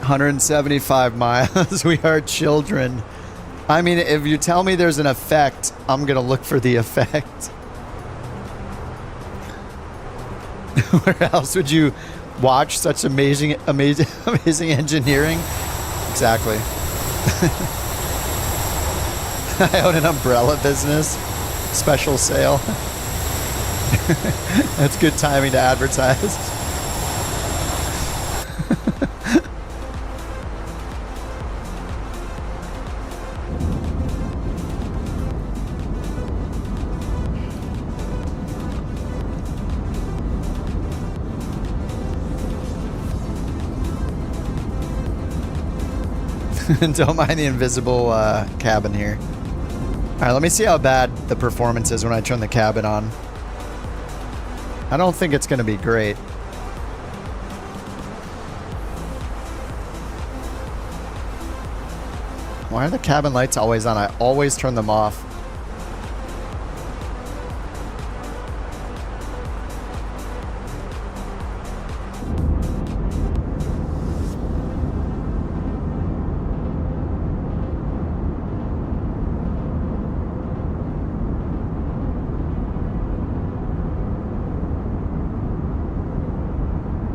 $175 miles. We are children. I mean, if you tell me there's an effect, I'm gonna look for the effect. Where else would you watch such amazing engineering? Exactly. I own an umbrella business. Special sale. That's good timing to advertise. Don't mind the invisible cabin here. Alright, let me see how bad the performance is when I turn the cabin on. I don't think it's going to be great. Why are the cabin lights always on? I always turn them off.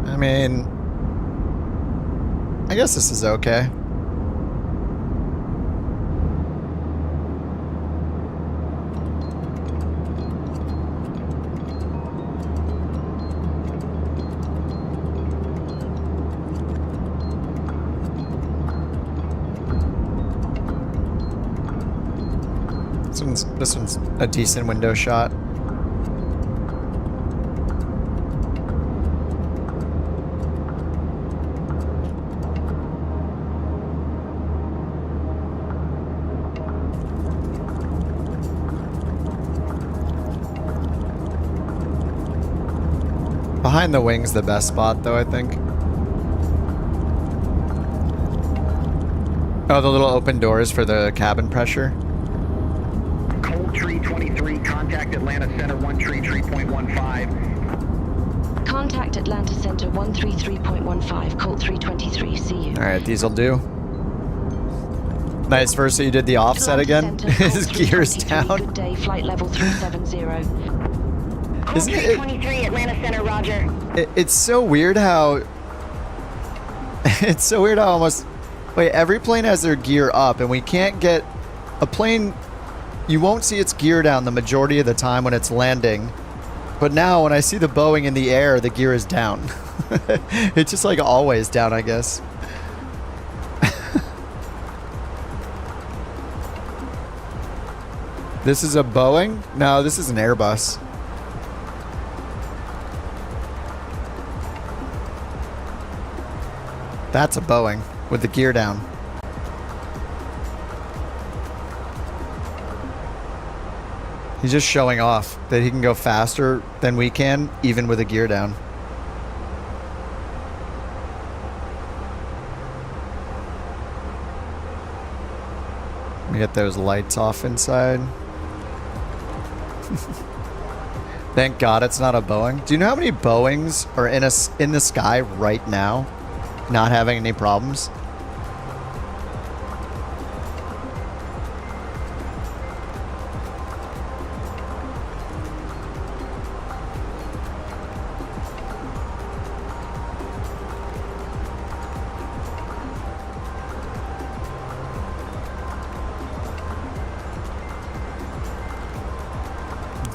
I mean, I guess this is okay. This one's a decent window shot. Behind the wing's the best spot, though, I think. Oh, the little open doors for the cabin pressure. Colt 323, contact Atlanta Center 133.15. Contact Atlanta Center 133.15, Colt 323, see you. Alright, these'll do. Nice, first so you did the offset again? His gear's down. Good day, flight level 370. Isn't it? 23, Atlanta Center, roger. It's so weird how... It's so weird how almost... Wait, every plane has their gear up, and we can't get... A plane... You won't see its gear down the majority of the time when it's landing. But now, when I see the Boeing in the air, the gear is down. It's just like always down, I guess. This is a Boeing? No, this is an Airbus. That's a Boeing with the gear down. He's just showing off that he can go faster than we can, even with a gear down. Let me get those lights off inside. Thank God it's not a Boeing. Do you know how many Boeings are in the sky right now, not having any problems?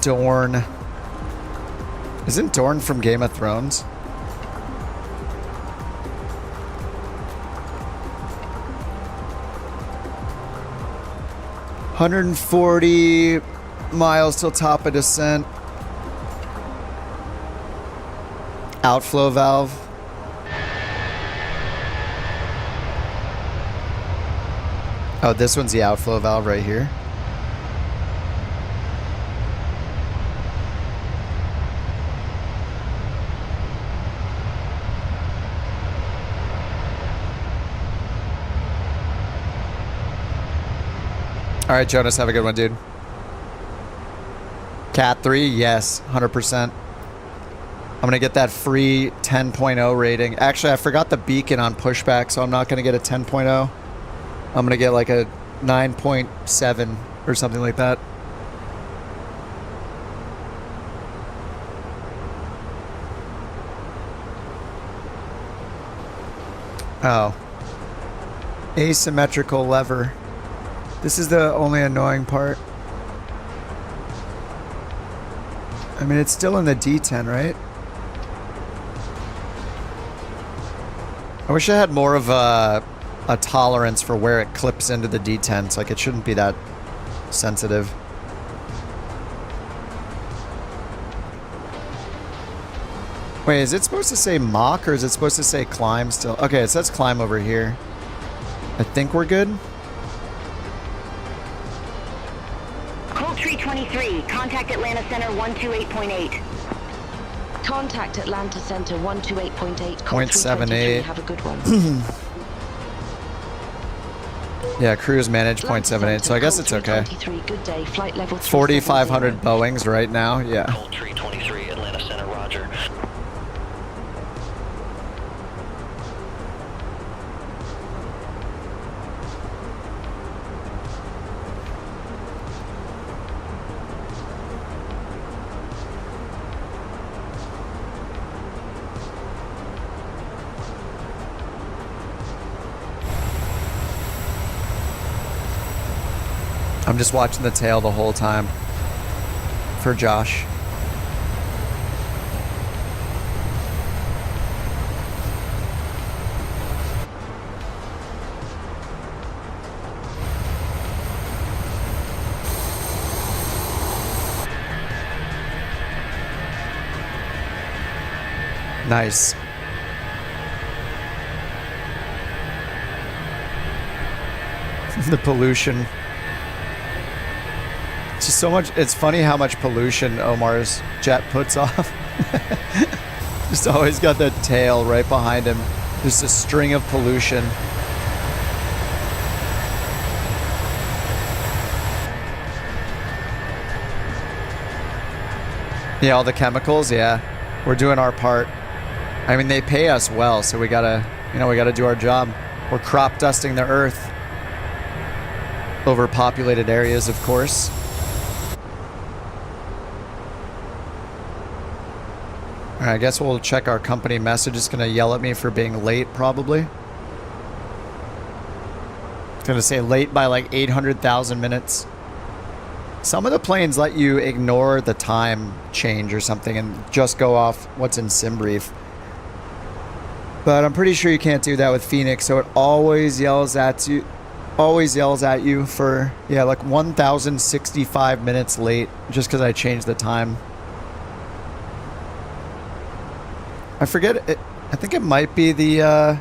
Dorn. Isn't Dorn from Game of Thrones? $140 miles till top of descent. Outflow valve. Oh, this one's the outflow valve right here. All right, Jonas, have a good one, dude. Cat 3, yes, 100%. I'm going to get that free 10.0 rating. Actually, I forgot the beacon on Pushback, so I'm not going to get a 10.0. I'm going to get like a 9.7 or something like that. Oh. Asymmetrical lever. This is the only annoying part. I mean, it's still in the D10, right? I wish I had more of a tolerance for where it clips into the D10s. Like, it shouldn't be that sensitive. Wait, is it supposed to say Mach or is it supposed to say climb still? Okay, it says climb over here. I think we're good. Cold Tree 23, contact Atlanta Center 128.8. Contact Atlanta Center 128.8. 0.78. Have a good one. Yeah, cruise manage 0.78, so I guess it's okay. Good day, flight level 4,500 Boeings right now, yeah. Cold Tree 23, Atlanta Center, roger. I'm just watching the tail the whole time for Josh. Nice. The pollution. It's just so much. It's funny how much pollution Omar's jet puts off. Just always got that tail right behind him. Just a string of pollution. Yeah, all the chemicals. Yeah, we're doing our part. I mean, they pay us well, so we gotta, we gotta do our job. We're crop dusting the earth. Overpopulated areas, of course. All right, I guess we'll check our company message. It's gonna yell at me for being late, probably. It's gonna say late by like 800,000 minutes. Some of the planes let you ignore the time change or something and just go off what's in SimBrief. But I'm pretty sure you can't do that with Phoenix, so it always yells at you. always yells at you for, yeah, like 1,065 minutes late just because I changed the time. I forget it. I think it might be the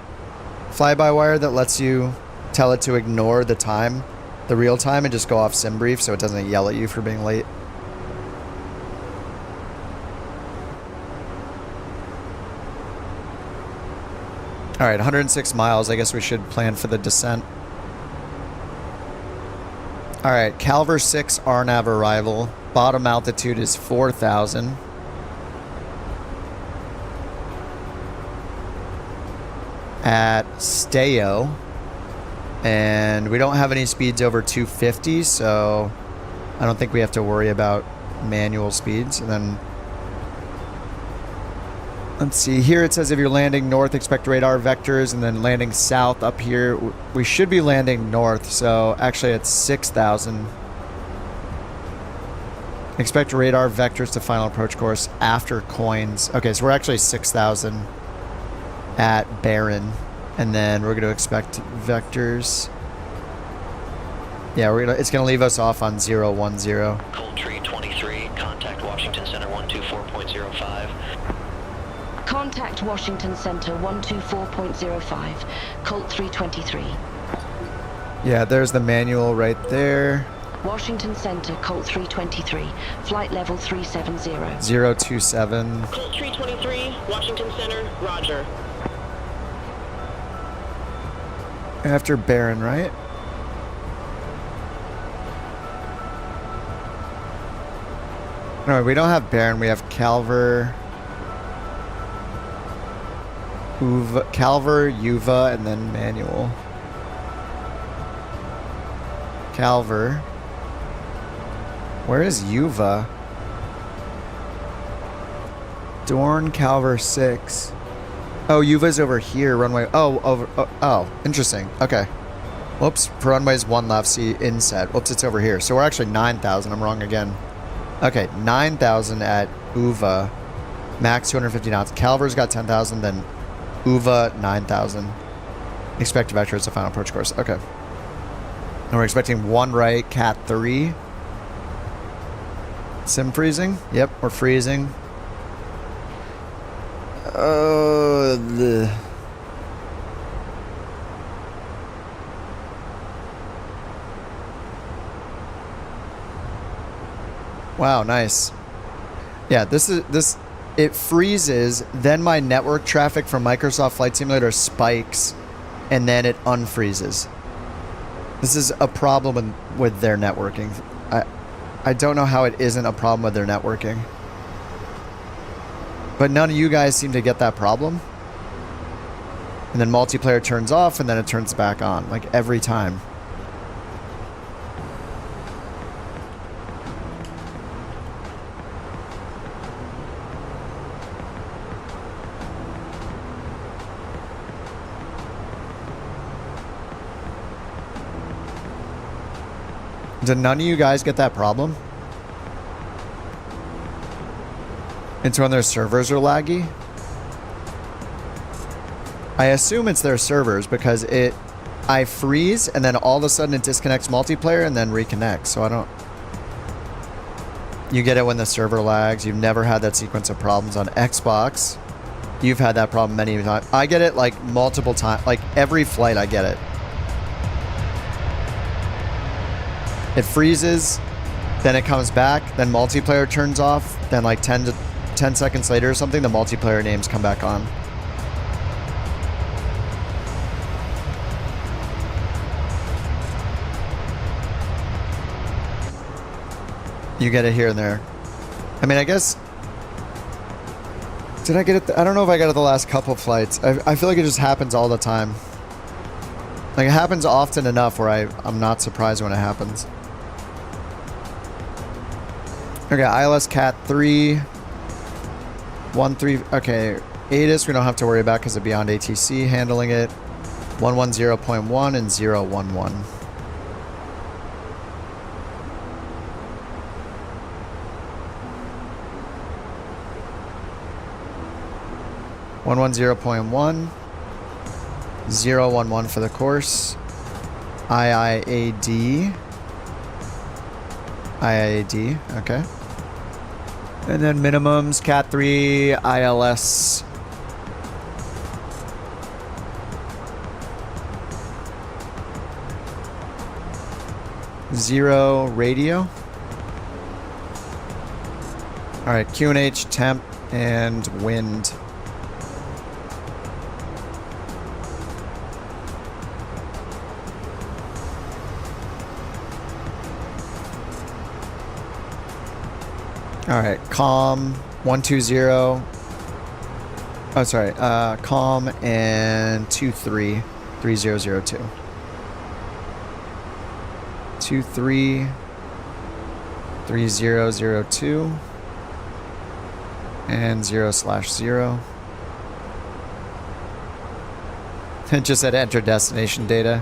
fly-by-wire that lets you tell it to ignore the time, the real time, and just go off sim brief so it doesn't yell at you for being late. All right, 106 miles. I guess we should plan for the descent. All right, Calver 6 RNAV arrival. Bottom altitude is 4,000. At Steo. And we don't have any speeds over 250, so I don't think we have to worry about manual speeds. And then let's see, here it says if you're landing north, expect radar vectors, and then landing south up here, we should be landing north, so actually it's 6,000. Expect radar vectors to final approach course after coins. Okay, so we're actually 6,000 at Barron, and then we're going to expect vectors. Yeah, it's going to leave us off on 010. Cold Tree 23, contact Washington Center 124.05. Contact Washington Center 124.05, Colt 323. Yeah, there's the manual right there. Washington Center, Colt 323, flight level 370. 027. Colt 323, Washington Center, roger. After Barron, right? No, we don't have Barron. We have Calver, Uva, and then manual. Calver. Where is Uva? Dorn, Calver 6. Oh, Uva's over here. Runway. Oh, interesting. Okay. Whoops. For runway's 1 left. See inset. Whoops, it's over here. So we're actually 9,000. I'm wrong again. Okay, 9,000 at Uva. Max 250 knots. Calver's got 10,000. Then Uva 9,000. Expect vectors to final approach course. Okay. And we're expecting 1 right. Cat 3. Sim freezing. Yep, we're freezing. Wow, nice. Yeah, it freezes, then my network traffic from Microsoft Flight Simulator spikes, and then it unfreezes. This is a problem with their networking. I don't know how it isn't a problem with their networking. But none of you guys seem to get that problem. And then multiplayer turns off, and then it turns back on, like every time. Did none of you guys get that problem? It's when their servers are laggy? I assume it's their servers because I freeze and then all of a sudden it disconnects multiplayer and then reconnects. So I don't... You get it when the server lags. You've never had that sequence of problems on Xbox. You've had that problem many times. I get it like multiple times. Like every flight I get it. It freezes, then it comes back, then multiplayer turns off, then like 10 seconds later or something, the multiplayer names come back on. You get it here and there. I mean, I guess... Did I get it? I don't know if I got it the last couple flights. I feel like it just happens all the time. Like, it happens often enough where I'm not surprised when it happens. Okay, ILS Cat 3. 13. Okay, ATIS we don't have to worry about because of Beyond ATC handling it. 110.1 and 011. .1 011 for the course. IIAD. IIAD, okay. And then minimums, Cat 3, ILS. Zero radio. All right, QNH, temp, and wind. All right, calm 120. Oh, sorry, calm and 23 3002. 23 3002 and 0/0. It just said enter destination data.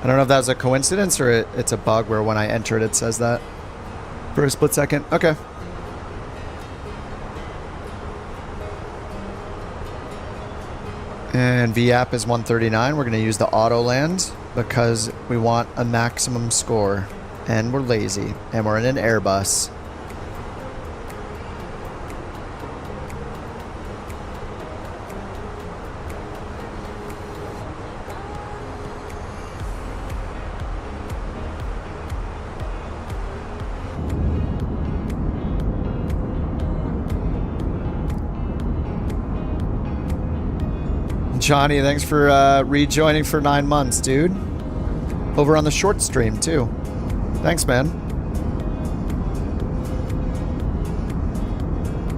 I don't know if that was a coincidence or it's a bug where when I enter it, it says that for a split second. Okay. And VAP is 139. We're going to use the auto land because we want a maximum score. And we're lazy. And we're in an Airbus. Johnny, thanks for rejoining for 9 months, dude. Over on the short stream, too. Thanks, man.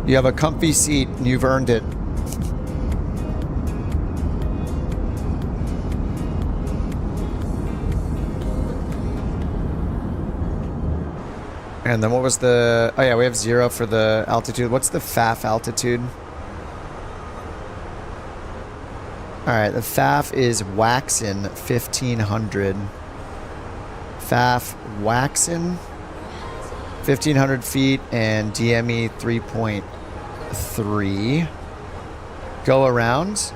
You have a comfy seat, and you've earned it. And then what was the... Oh, yeah, we have 0 for the altitude. What's the FAF altitude? Alright, the FAF is Waxin 1500. FAF Waxin 1500 feet and DME 3.3. Go around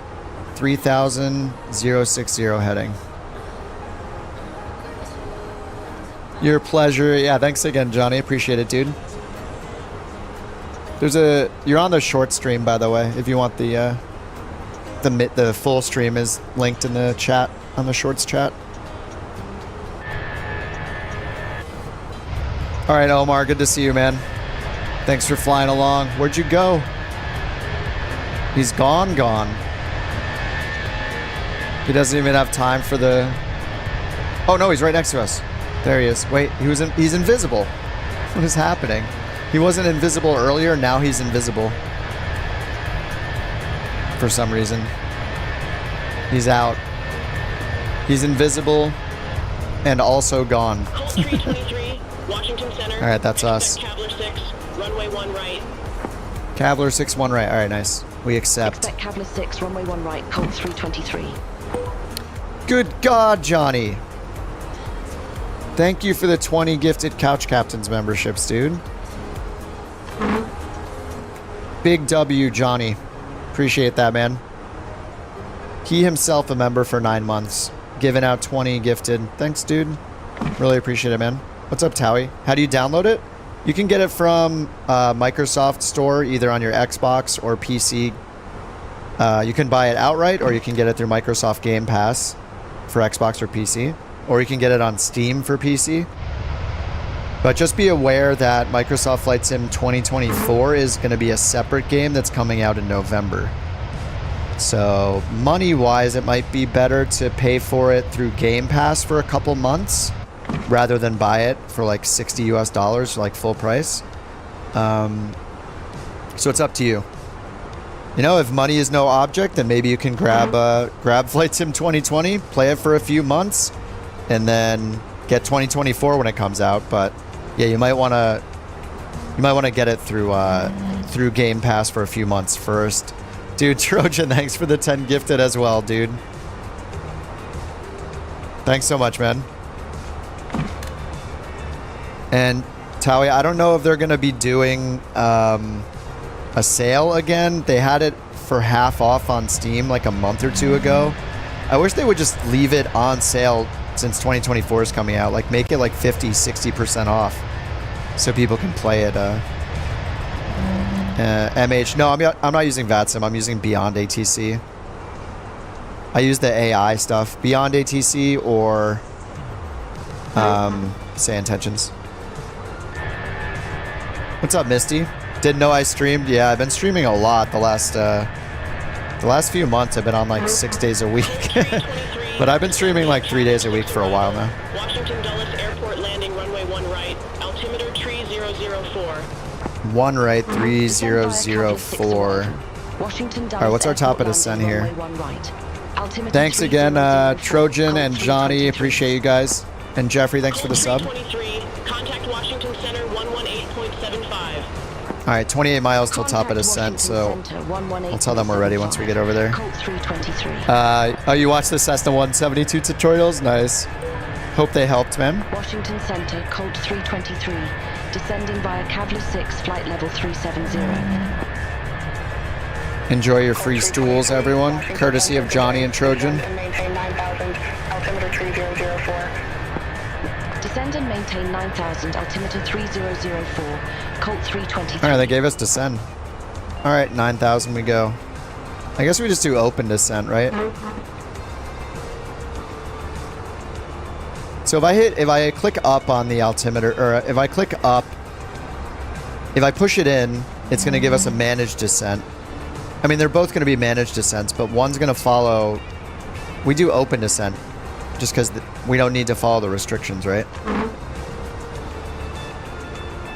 3060 heading. Your pleasure. Yeah, thanks again, Johnny. Appreciate it, dude. You're on the short stream, by the way, if you want the full stream is linked in the chat, on the shorts chat. All right, Omar, good to see you, man. Thanks for flying along. Where'd you go? He's gone. He doesn't even have time for the... Oh, no, he's right next to us. There he is. Wait, he's invisible. What is happening? He wasn't invisible earlier, now he's invisible. For some reason. He's out. He's invisible and also gone. Washington Center. Alright, that's us. Cavalier 6, runway 1 right. Cavalier 6, 1 right. Alright, nice. We accept. Expect Cavalier 6, runway 1 right, Colt 323. Good God, Johnny. Thank you for the 20 gifted Couch Captains memberships, dude. Big W, Johnny. Appreciate that, man. He himself a member for 9 months. Giving out 20 gifted. Thanks, dude. Really appreciate it, man. What's up, Towie? How do you download it? You can get it from Microsoft Store, either on your Xbox or PC. You can buy it outright, or you can get it through Microsoft Game Pass for Xbox or PC. Or you can get it on Steam for PC. But just be aware that Microsoft Flight Sim 2024 is going to be a separate game that's coming out in November. So money-wise, it might be better to pay for it through Game Pass for a couple months rather than buy it for like $60 US, like full price. So it's up to you. You know, if money is no object, then maybe you can grab Flight Sim 2020, play it for a few months, and then get 2024 when it comes out. But yeah, you might want to get it through Game Pass for a few months first. Dude, Trojan, thanks for the 10 gifted as well, dude. Thanks so much, man. And Towie, I don't know if they're going to be doing a sale again. They had it for half off on Steam like a month or two ago. I wish they would just leave it on sale since 2024 is coming out. Like, make it like 50, 60% off so people can play it. MH. No, I'm not using VATSIM. I'm using Beyond ATC. I use the AI stuff. Beyond ATC or say intentions. What's up, Misty? Didn't know I streamed. Yeah, I've been streaming a lot the last few months. I've been on like 6 days a week. But I've been streaming like 3 days a week for a while now. Washington Dulles Airport landing runway 1 right, altimeter 3004. 1 right, 3004. Alright, what's our top of descent here? Thanks again, Trojan and Johnny. Appreciate you guys. And Jeffrey, thanks for the sub. Contact Washington Center 118.75. Alright, 28 miles till top of descent, so I'll tell them we're ready once we get over there. Oh, you watched the Cessna 172 tutorials? Nice. Hope they helped, man. Washington Center, Colt 323, descending via Cavalier 6, flight level 370. Enjoy your free stools, everyone. Courtesy of Johnny and Trojan. Maintain 9,000, altimeter 3004. Descend and maintain 9,000, altimeter 3004, Colt 323. Alright, they gave us descend. Alright, 9,000 we go. I guess we just do open descent, right? So if I click up on the altimeter, or if I click up, if I push it in, it's going to give us a managed descent. I mean, they're both going to be managed descents, but one's going to follow... We do open descent, just because we don't need to follow the restrictions, right?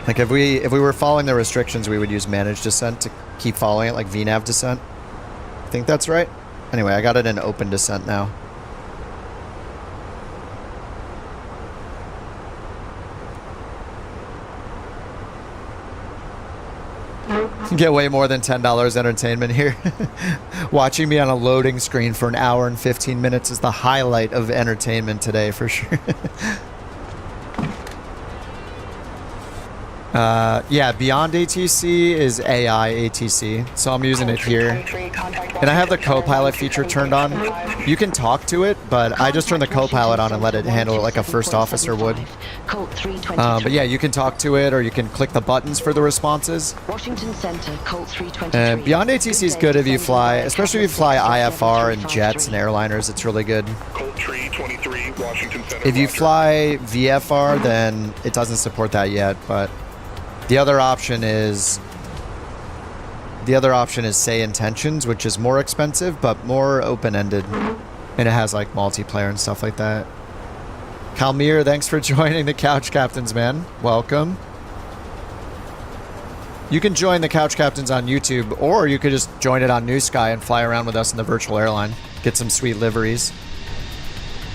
Like, if we were following the restrictions, we would use managed descent to keep following it, like VNAV descent. I think that's right. Anyway, I got it in open descent now. Get way more than $10 entertainment here. Watching me on a loading screen for an hour and 15 minutes is the highlight of entertainment today, for sure. Yeah, Beyond ATC is AI ATC, so I'm using it here. And I have the co-pilot feature turned on. You can talk to it, but I just turn the co-pilot on and let it handle it like a first officer would. But yeah, you can talk to it, or you can click the buttons for the responses. Washington Center, Colt 323. Beyond ATC is good if you fly, especially if you fly IFR and jets and airliners. It's really good. Colt 323, Washington Center. If you fly VFR, then it doesn't support that yet, but the other option is say intentions, which is more expensive but more open-ended, and it has like multiplayer and stuff like that. Kalmir, thanks for joining the Couch Captains, man. Welcome. You can join the Couch Captains on YouTube, or you could just join it on NewSky and fly around with us in the virtual airline. Get some sweet liveries.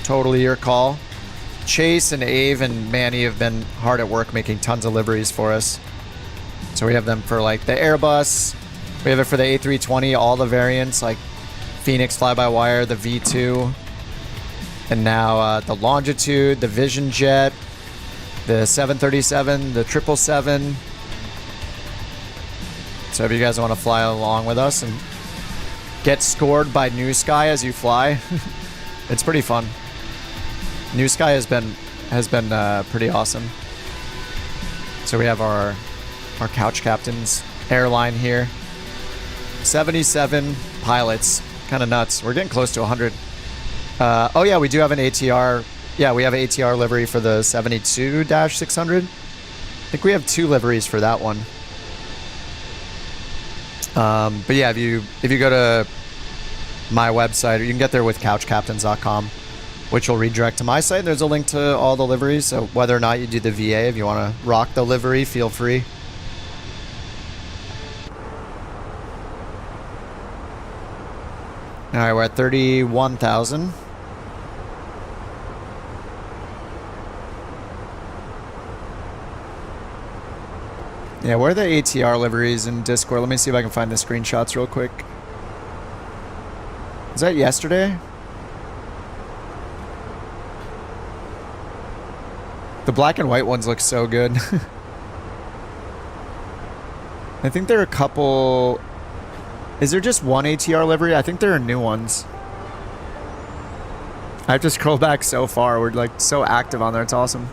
Totally your call. Chase and Ave and Manny have been hard at work making tons of liveries for us. So we have them for like the Airbus. We have it for the A320, all the variants like Phoenix Fly-by-Wire, the V2. And now the Longitude, the Vision Jet, the 737, the 777. So if you guys want to fly along with us and get scored by NewSky as you fly, it's pretty fun. NewSky has been pretty awesome. So we have our Couch Captains airline here. 77 pilots, kind of nuts. We're getting close to 100. Oh yeah, we do have an ATR. Yeah, we have an ATR livery for the 72-600. I think we have 2 liveries for that one. But yeah, if you go to my website, or you can get there with couchcaptains.com, which will redirect to my site. There's a link to all the liveries, so whether or not you do the VA, if you want to rock the livery, feel free. All right, we're at 31,000. Yeah, where are the ATR liveries in Discord? Let me see if I can find the screenshots real quick. Was that yesterday? The black and white ones look so good. I think there are a couple... Is there just one ATR livery? I think there are new ones. I have to scroll back so far. We're like so active on there. It's awesome.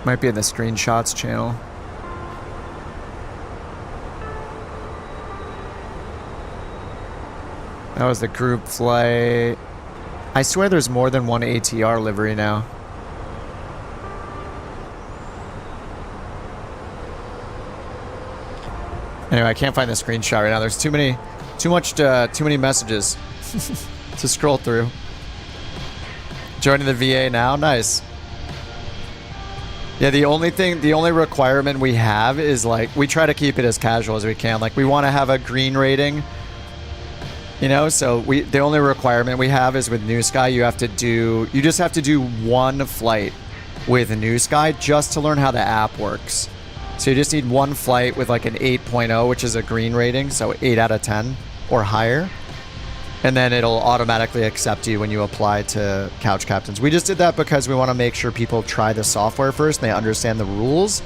Might be in the screenshots channel. That was the group flight. I swear there's more than one ATR livery now. Anyway, I can't find the screenshot right now. There's too many messages to scroll through. Joining the VA now, nice. Yeah, the only requirement we have is like, we try to keep it as casual as we can. Like, we want to have a green rating, you know, so the only requirement we have is with NewSky, you just have to do one flight with NewSky just to learn how the app works. So you just need one flight with like an 8.0, which is a green rating, so 8 out of 10 or higher. And then it'll automatically accept you when you apply to Couch Captains. We just did that because we want to make sure people try the software first and they understand the rules.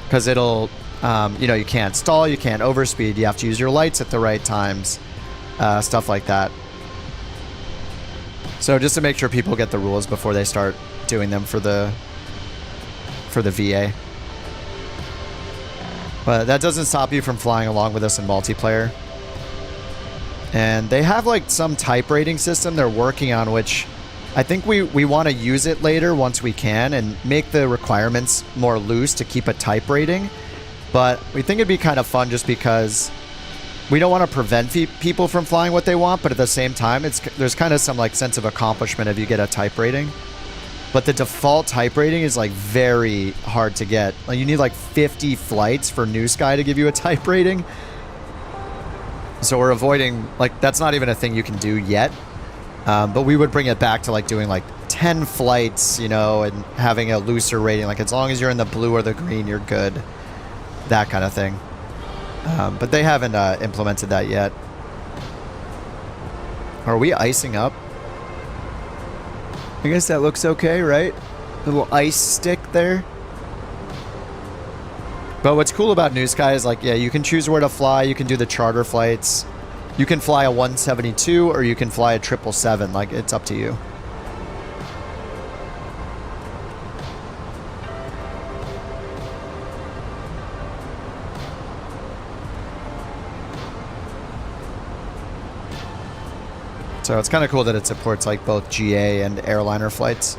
Because it'll, you know, you can't stall, you can't overspeed, you have to use your lights at the right times, stuff like that. So just to make sure people get the rules before they start doing them for the VA. But that doesn't stop you from flying along with us in multiplayer. And they have like some type rating system they're working on, which I think we want to use it later once we can and make the requirements more loose to keep a type rating. But we think it'd be kind of fun just because we don't want to prevent people from flying what they want, but at the same time, there's kind of some like sense of accomplishment if you get a type rating. But the default type rating is like very hard to get. Like, you need like 50 flights for NewSky to give you a type rating. So we're avoiding, like, that's not even a thing you can do yet. But we would bring it back to like doing like 10 flights, you know, and having a looser rating. Like, as long as you're in the blue or the green, you're good. That kind of thing. But they haven't implemented that yet. Are we icing up? I guess that looks okay, right? A little ice stick there. But what's cool about NewSky is like, yeah, you can choose where to fly. You can do the charter flights. You can fly a 172 or you can fly a 777. Like, it's up to you. So it's kind of cool that it supports like both GA and airliner flights.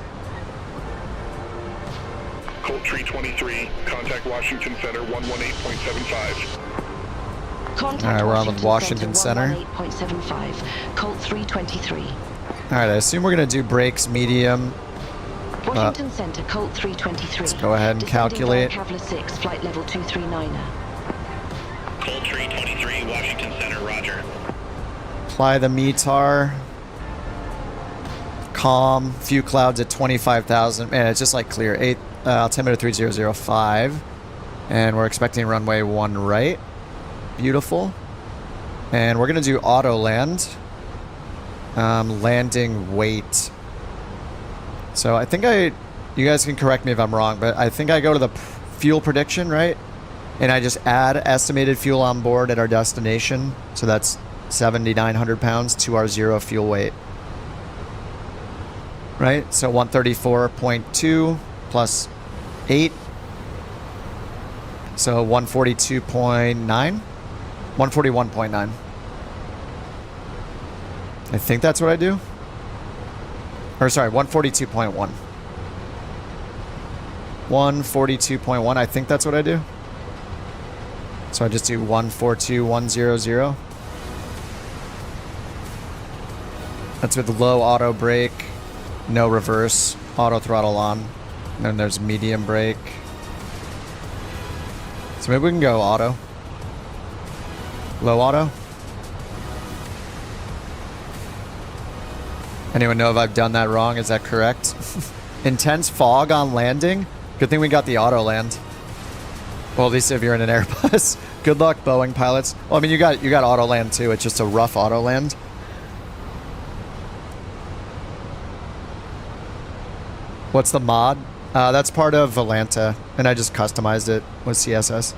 Colt 323, contact Washington Center 118.75. Contact All right, we're on with Washington Center. 118.75, Colt 323. All right, I assume we're going to do brakes medium. Washington Center, Colt 323. Let's go ahead and calculate. Traveler 6, flight level 239er. Colt 323, Washington Center, roger. Apply the METAR. Calm. Few clouds at 25,000. Man, it's just like clear. Altimeter 3005. And we're expecting runway 1 right. Beautiful. And we're going to do auto land. Landing weight. So I think you guys can correct me if I'm wrong, but I think I go to the fuel prediction, right? And I just add estimated fuel on board at our destination. So that's 7,900 pounds to our 0 fuel weight. Right? So 134.2 plus 8. So 142.9. 141.9. I think that's what I do. Or sorry, 142.1. 142.1. I think that's what I do. So I just do 142.100. That's with low auto brake, no reverse, auto throttle on. And then there's medium brake. So maybe we can go auto. Low auto. Anyone know if I've done that wrong? Is that correct? Intense fog on landing. Good thing we got the auto land. Well, at least if you're in an Airbus. Good luck, Boeing pilots. Well, I mean, you got auto land too. It's just a rough auto land. What's the mod? That's part of Volanta, and I just customized it with CSS.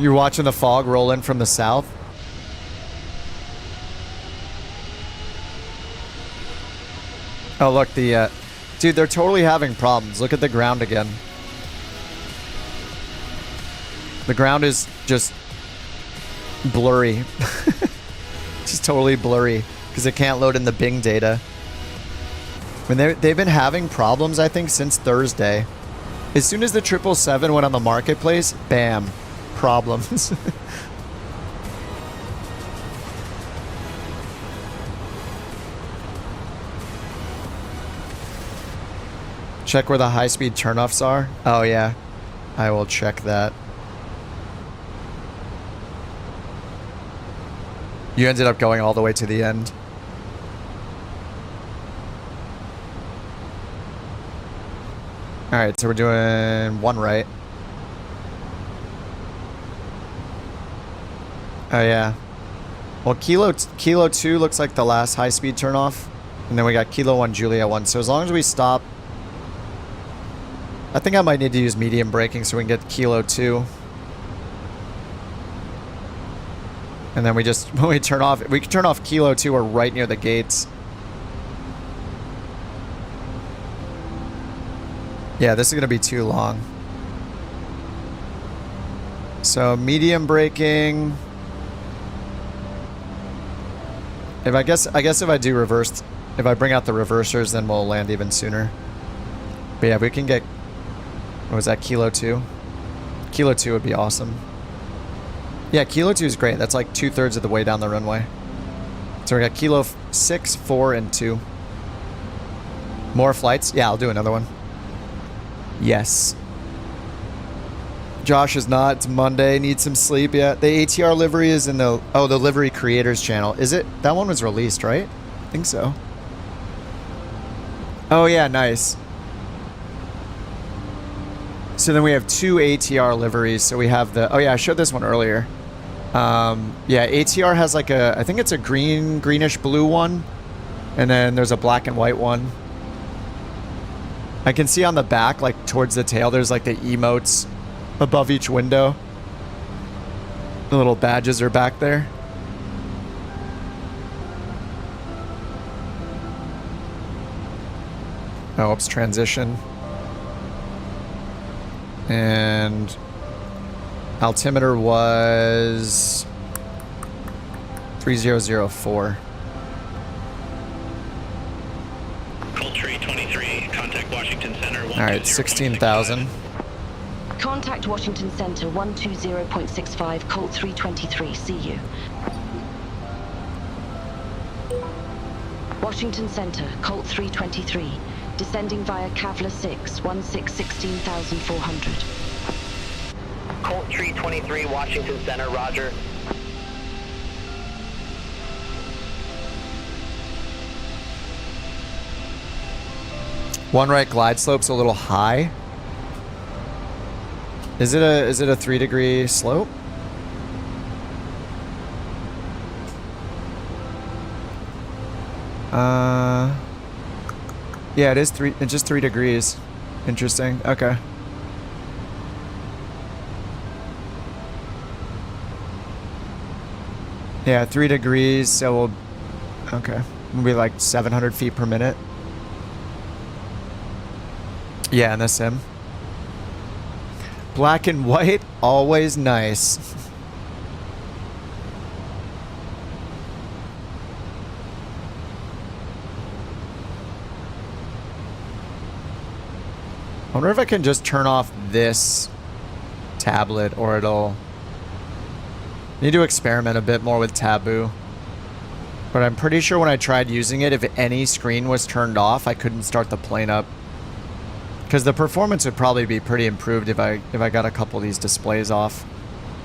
You're watching the fog roll in from the south? Oh, look, the, dude, they're totally having problems. Look at the ground again. The ground is just blurry. Just totally blurry because it can't load in the Bing data. I mean, they've been having problems, I think, since Thursday. As soon as the 777 went on the marketplace, bam, problems. Check where the high-speed turnoffs are. Oh, yeah. I will check that. You ended up going all the way to the end. Alright, so we're doing one right. Oh, yeah. Well, Kilo 2 looks like the last high-speed turnoff. And then we got Kilo 1, Julia 1. So as long as we stop... I think I might need to use medium braking so we can get Kilo 2. And then we just... When we turn off... We can turn off Kilo 2 or right near the gates. Yeah, this is going to be too long. So, medium braking. If I guess if I do reverse, if I bring out the reversers, then we'll land even sooner. But yeah, if we can get, what was that, Kilo 2? Kilo 2 would be awesome. Yeah, Kilo 2 is great. That's like 2/3 of the way down the runway. So we got Kilo 6, 4, and 2. More flights? Yeah, I'll do another one. Yes. Josh is not. It's Monday. Need some sleep. Yeah. The ATR livery is in the... Oh, the livery creators channel. Is it? That one was released, right? I think so. Oh, yeah. Nice. So then we have 2 ATR liveries. So we have the... Oh, yeah. I showed this one earlier. Yeah. ATR has like a... I think it's a greenish blue one. And then there's a black and white one. I can see on the back, like towards the tail, there's like the emotes above each window. The little badges are back there. Oh, oops, transition. And altimeter was 3004. All right, 16,000. Contact Washington Center 120.65, Colt 323. See you. Washington Center, Colt 323. Descending via Kavla 6, 16,400. Colt 323, Washington Center, roger. One right glide slope's a little high. Is it a 3-degree slope? Yeah, it is it's just 3 degrees. Interesting. Okay. Yeah, 3 degrees, so we'll... Okay. We'll be like 700 feet per minute. Yeah, in the sim. Black and white, always nice. I wonder if I can just turn off this tablet or it'll... Need to experiment a bit more with Taboo. But I'm pretty sure when I tried using it, if any screen was turned off, I couldn't start the plane up. Because the performance would probably be pretty improved if I got a couple of these displays off.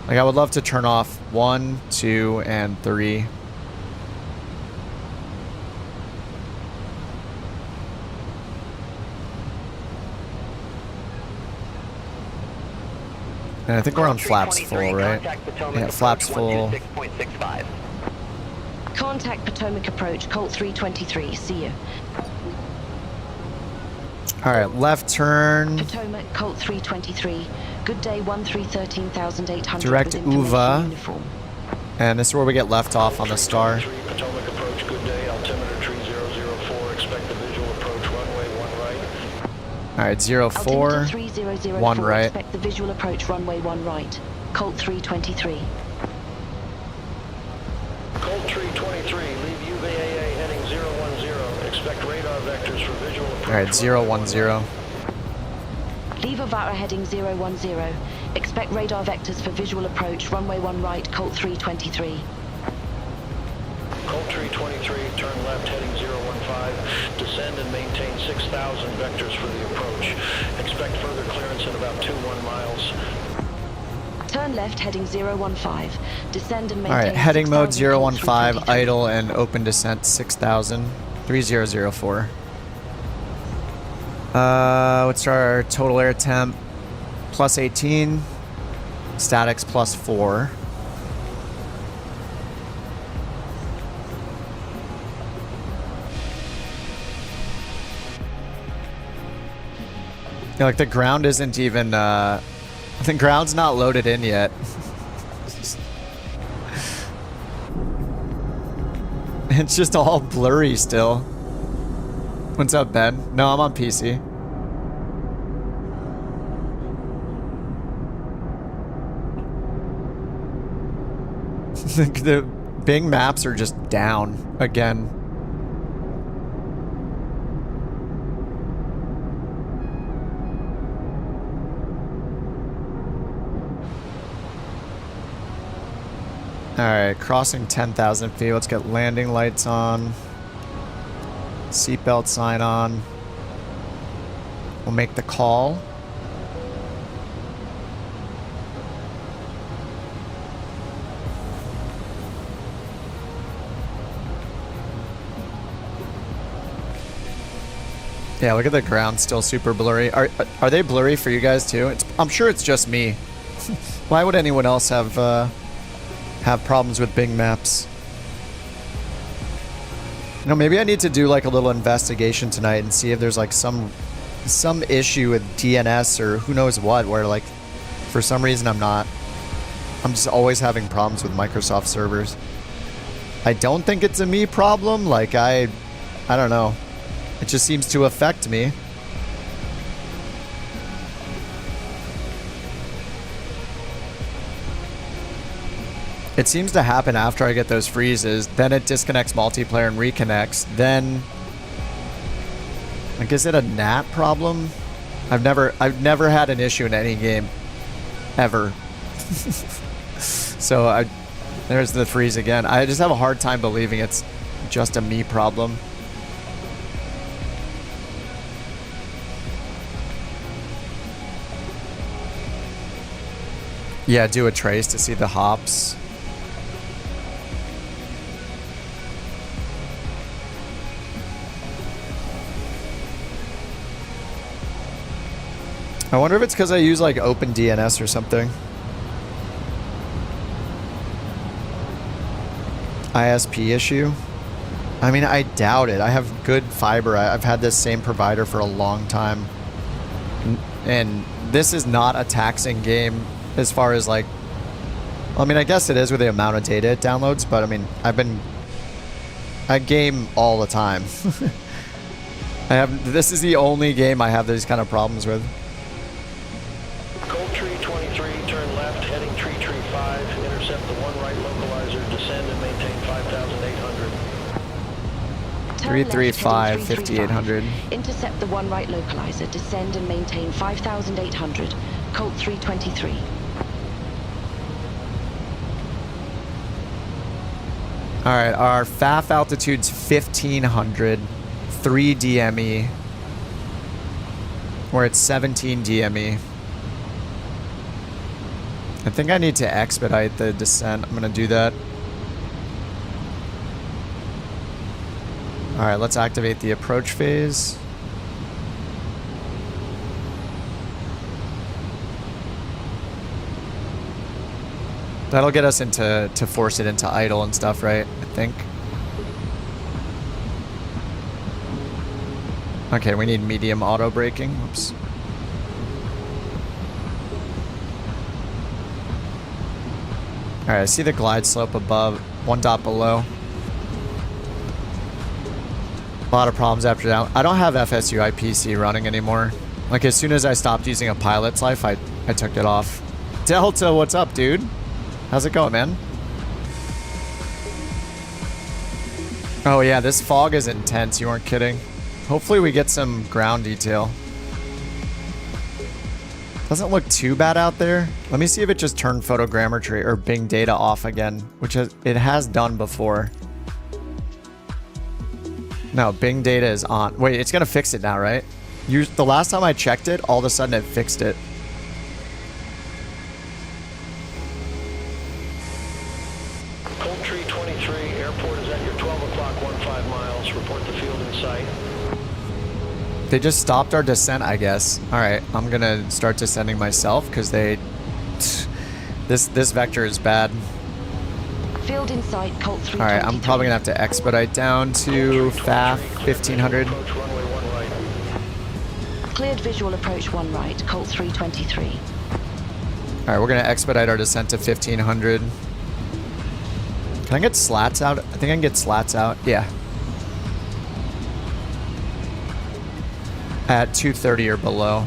Like, I would love to turn off 1, 2, and 3. And I think we're on flaps full, right? Yeah, flaps full. Contact Potomac approach, Colt 323. See you. All right, left turn. Potomac, Colt 323. Good day, 1313,800. Direct with information UVA. uniform. And this is where we get left off on the star. Potomac approach, good day, altimeter tree 004, expect the visual approach, runway 1 right. Alright, 04, Altimeter 3004, 1 right. expect the visual approach, runway 1 right. Colt 323. Colt 323, leave UVAA heading 010, expect radar vectors for visual approach. Alright, 010. Leave Avara heading 010. Expect radar vectors for visual approach, runway 1 right, Colt 323. Colt 323, turn left heading 015, descend and maintain 6,000 vectors for the approach. Expect further clearance in about 21 miles. Turn left heading 015, descend and maintain Alright, heading mode 6,000, Colt 015, 323. idle and open descent 6000, 3004. What's our total air temp? Plus 18, statics plus 4. Yeah, like the ground isn't even, the ground's not loaded in yet. It's just all blurry still. What's up, Ben? No, I'm on PC. The Bing maps are just down again. Alright, crossing 10,000 feet. Let's get landing lights on. Seatbelt sign on. We'll make the call. Yeah, look at the ground, still super blurry. Are they blurry for you guys too? I'm sure it's just me. Why would anyone else have problems with Bing Maps? You know, maybe I need to do like a little investigation tonight and see if there's like some issue with DNS or who knows what, where like for some reason I'm just always having problems with Microsoft servers. I don't think it's a me problem. Like I don't know. It just seems to affect me. It seems to happen after I get those freezes, then it disconnects multiplayer and reconnects, then... Like, is it a NAT problem? I've never had an issue in any game. Ever. So, there's the freeze again. I just have a hard time believing it's just a me problem. Yeah, do a trace to see the hops. I wonder if it's because I use like OpenDNS or something. ISP issue? I mean, I doubt it. I have good fiber. I've had this same provider for a long time. And this is not a taxing game as far as like... I mean, I guess it is with the amount of data it downloads, but I mean, I game all the time. This is the only game I have these kind of problems with. Colt Tree 23, turn left, heading Tree 5, intercept the 1 right localizer, descend and maintain 5,800. 335, 5800. Intercept the 1 right localizer, descend and maintain 5,800. Colt 323. Alright, our FAF altitude's 1500, 3 DME. We're at 17 DME. I think I need to expedite the descent. I'm gonna do that. Alright, let's activate the approach phase. That'll get us to force it into idle and stuff, right? I think. Okay, we need medium auto braking. Whoops. Alright, I see the glide slope above, 1 dot below. A lot of problems after that. I don't have FSU IPC running anymore. Like, as soon as I stopped using a pilot's life, I took it off. Delta, what's up, dude? How's it going, man? Oh yeah, this fog is intense, you weren't kidding. Hopefully we get some ground detail. Doesn't look too bad out there. Let me see if it just turned photogrammetry or Bing data off again, which it has done before. No, Bing data is on. Wait, it's gonna fix it now, right? The last time I checked it, all of a sudden it fixed it. Tree 23, airport is at your 12 o'clock, 15 miles. Report the field in sight. They just stopped our descent, I guess. Alright, I'm gonna start descending myself because they... This vector is bad. Field in sight, Colt 323. Alright, I'm probably gonna have to expedite down to FAF 1500. Cleared visual approach 1 right, Colt 323. Alright, we're gonna expedite our descent to 1500. Can I get slats out? I think I can get slats out. Yeah. At 230 or below.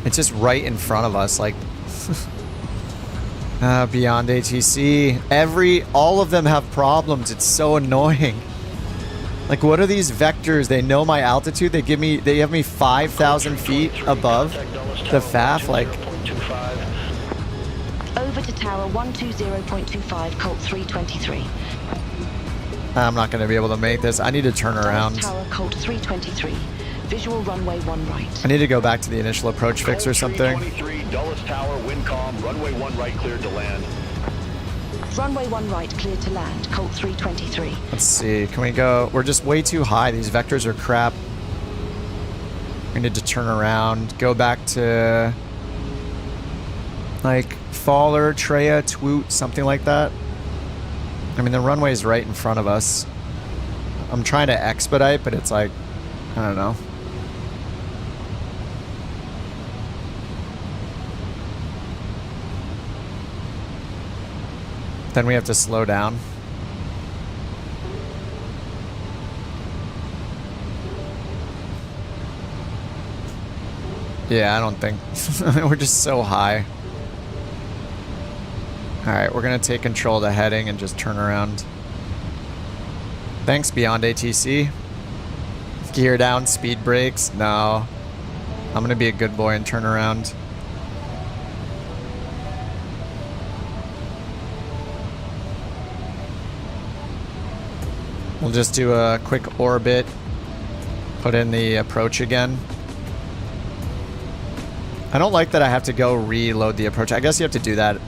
It's just right in front of us, like... beyond ATC. All of them have problems. It's so annoying. Like, what are these vectors? They know my altitude. They have me 5,000 feet above the FAF. Like, over to tower 120.25, Colt 323. I'm not going to be able to make this. I need to turn around. Tower Colt 323. Visual runway 1 right. I need to go back to the initial approach fix or something. 323, Dulles Tower, Windcom, runway 1 right cleared to land. Runway 1 right cleared to land, Colt 323. Let's see, can we go? We're just way too high. These vectors are crap. We need to turn around, go back to like Faller, Treya, Twoot, something like that. I mean, the runway's right in front of us. I'm trying to expedite, but it's like, I don't know. Then we have to slow down. Yeah, I don't think... We're just so high. Alright, we're gonna take control of the heading and just turn around. Thanks, Beyond ATC. Gear down, speed brakes. No. I'm gonna be a good boy and turn around. We'll just do a quick orbit. Put in the approach again. I don't like that I have to go reload the approach. I guess you have to do that.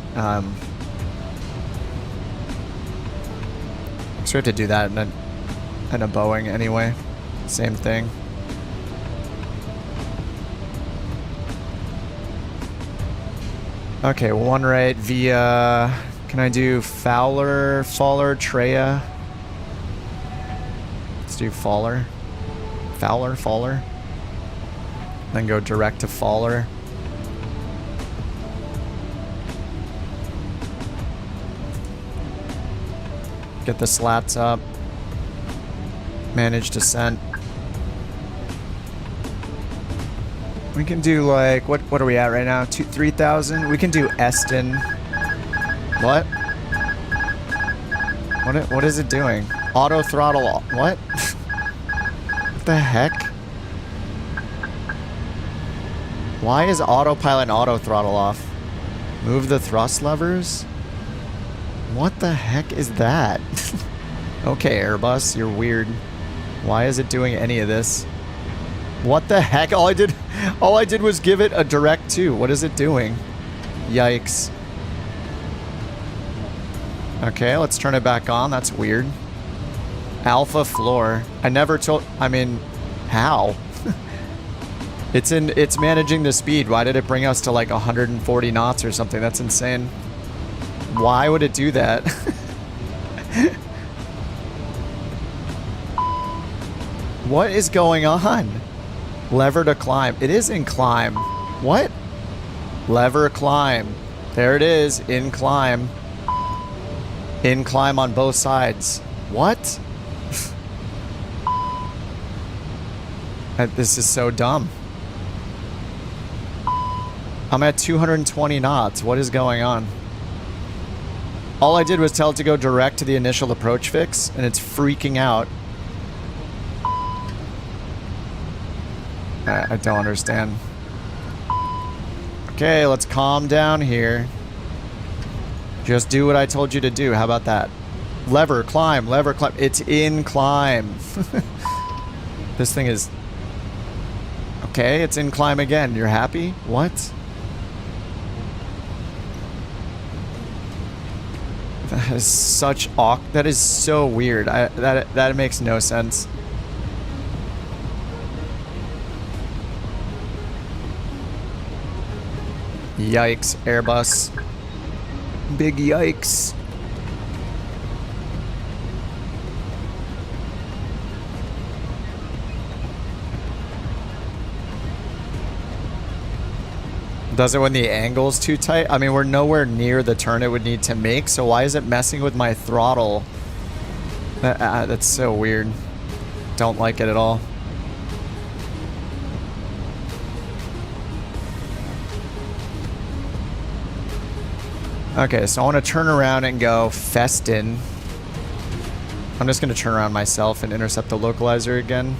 So we have to do that in a Boeing anyway. Same thing. Okay, 1 right via... Can I do Faller, Treya? Let's do Faller. Faller. Then go direct to Faller. Get the slats up. Manage descent. We can do like, what are we at right now? 3,000? We can do Eston. What? What is it doing? Auto throttle, what? What the heck? Why is autopilot and auto throttle off? Move the thrust levers? What the heck is that? Okay, Airbus, you're weird. Why is it doing any of this? What the heck? All I did was give it a direct 2. What is it doing? Yikes. Okay, let's turn it back on. That's weird. Alpha floor. I never told... I mean, how? It's managing the speed. Why did it bring us to like 140 knots or something? That's insane. Why would it do that? What is going on? Lever to climb. It is in climb. What? Lever climb. There it is. In climb. In climb on both sides. What? This is so dumb. I'm at 220 knots. What is going on? All I did was tell it to go direct to the initial approach fix, and it's freaking out. I don't understand. Okay, let's calm down here. Just do what I told you to do. How about that? Lever, climb, lever, climb. It's in climb. This thing is... Okay, it's in climb again. You're happy? What? That is such that is so weird. That makes no sense. Yikes, Airbus. Big yikes. Does it when the angle's too tight? I mean, we're nowhere near the turn it would need to make, so why is it messing with my throttle? That's so weird. Don't like it at all. Okay, so I want to turn around and go Festin. I'm just going to turn around myself and intercept the localizer again.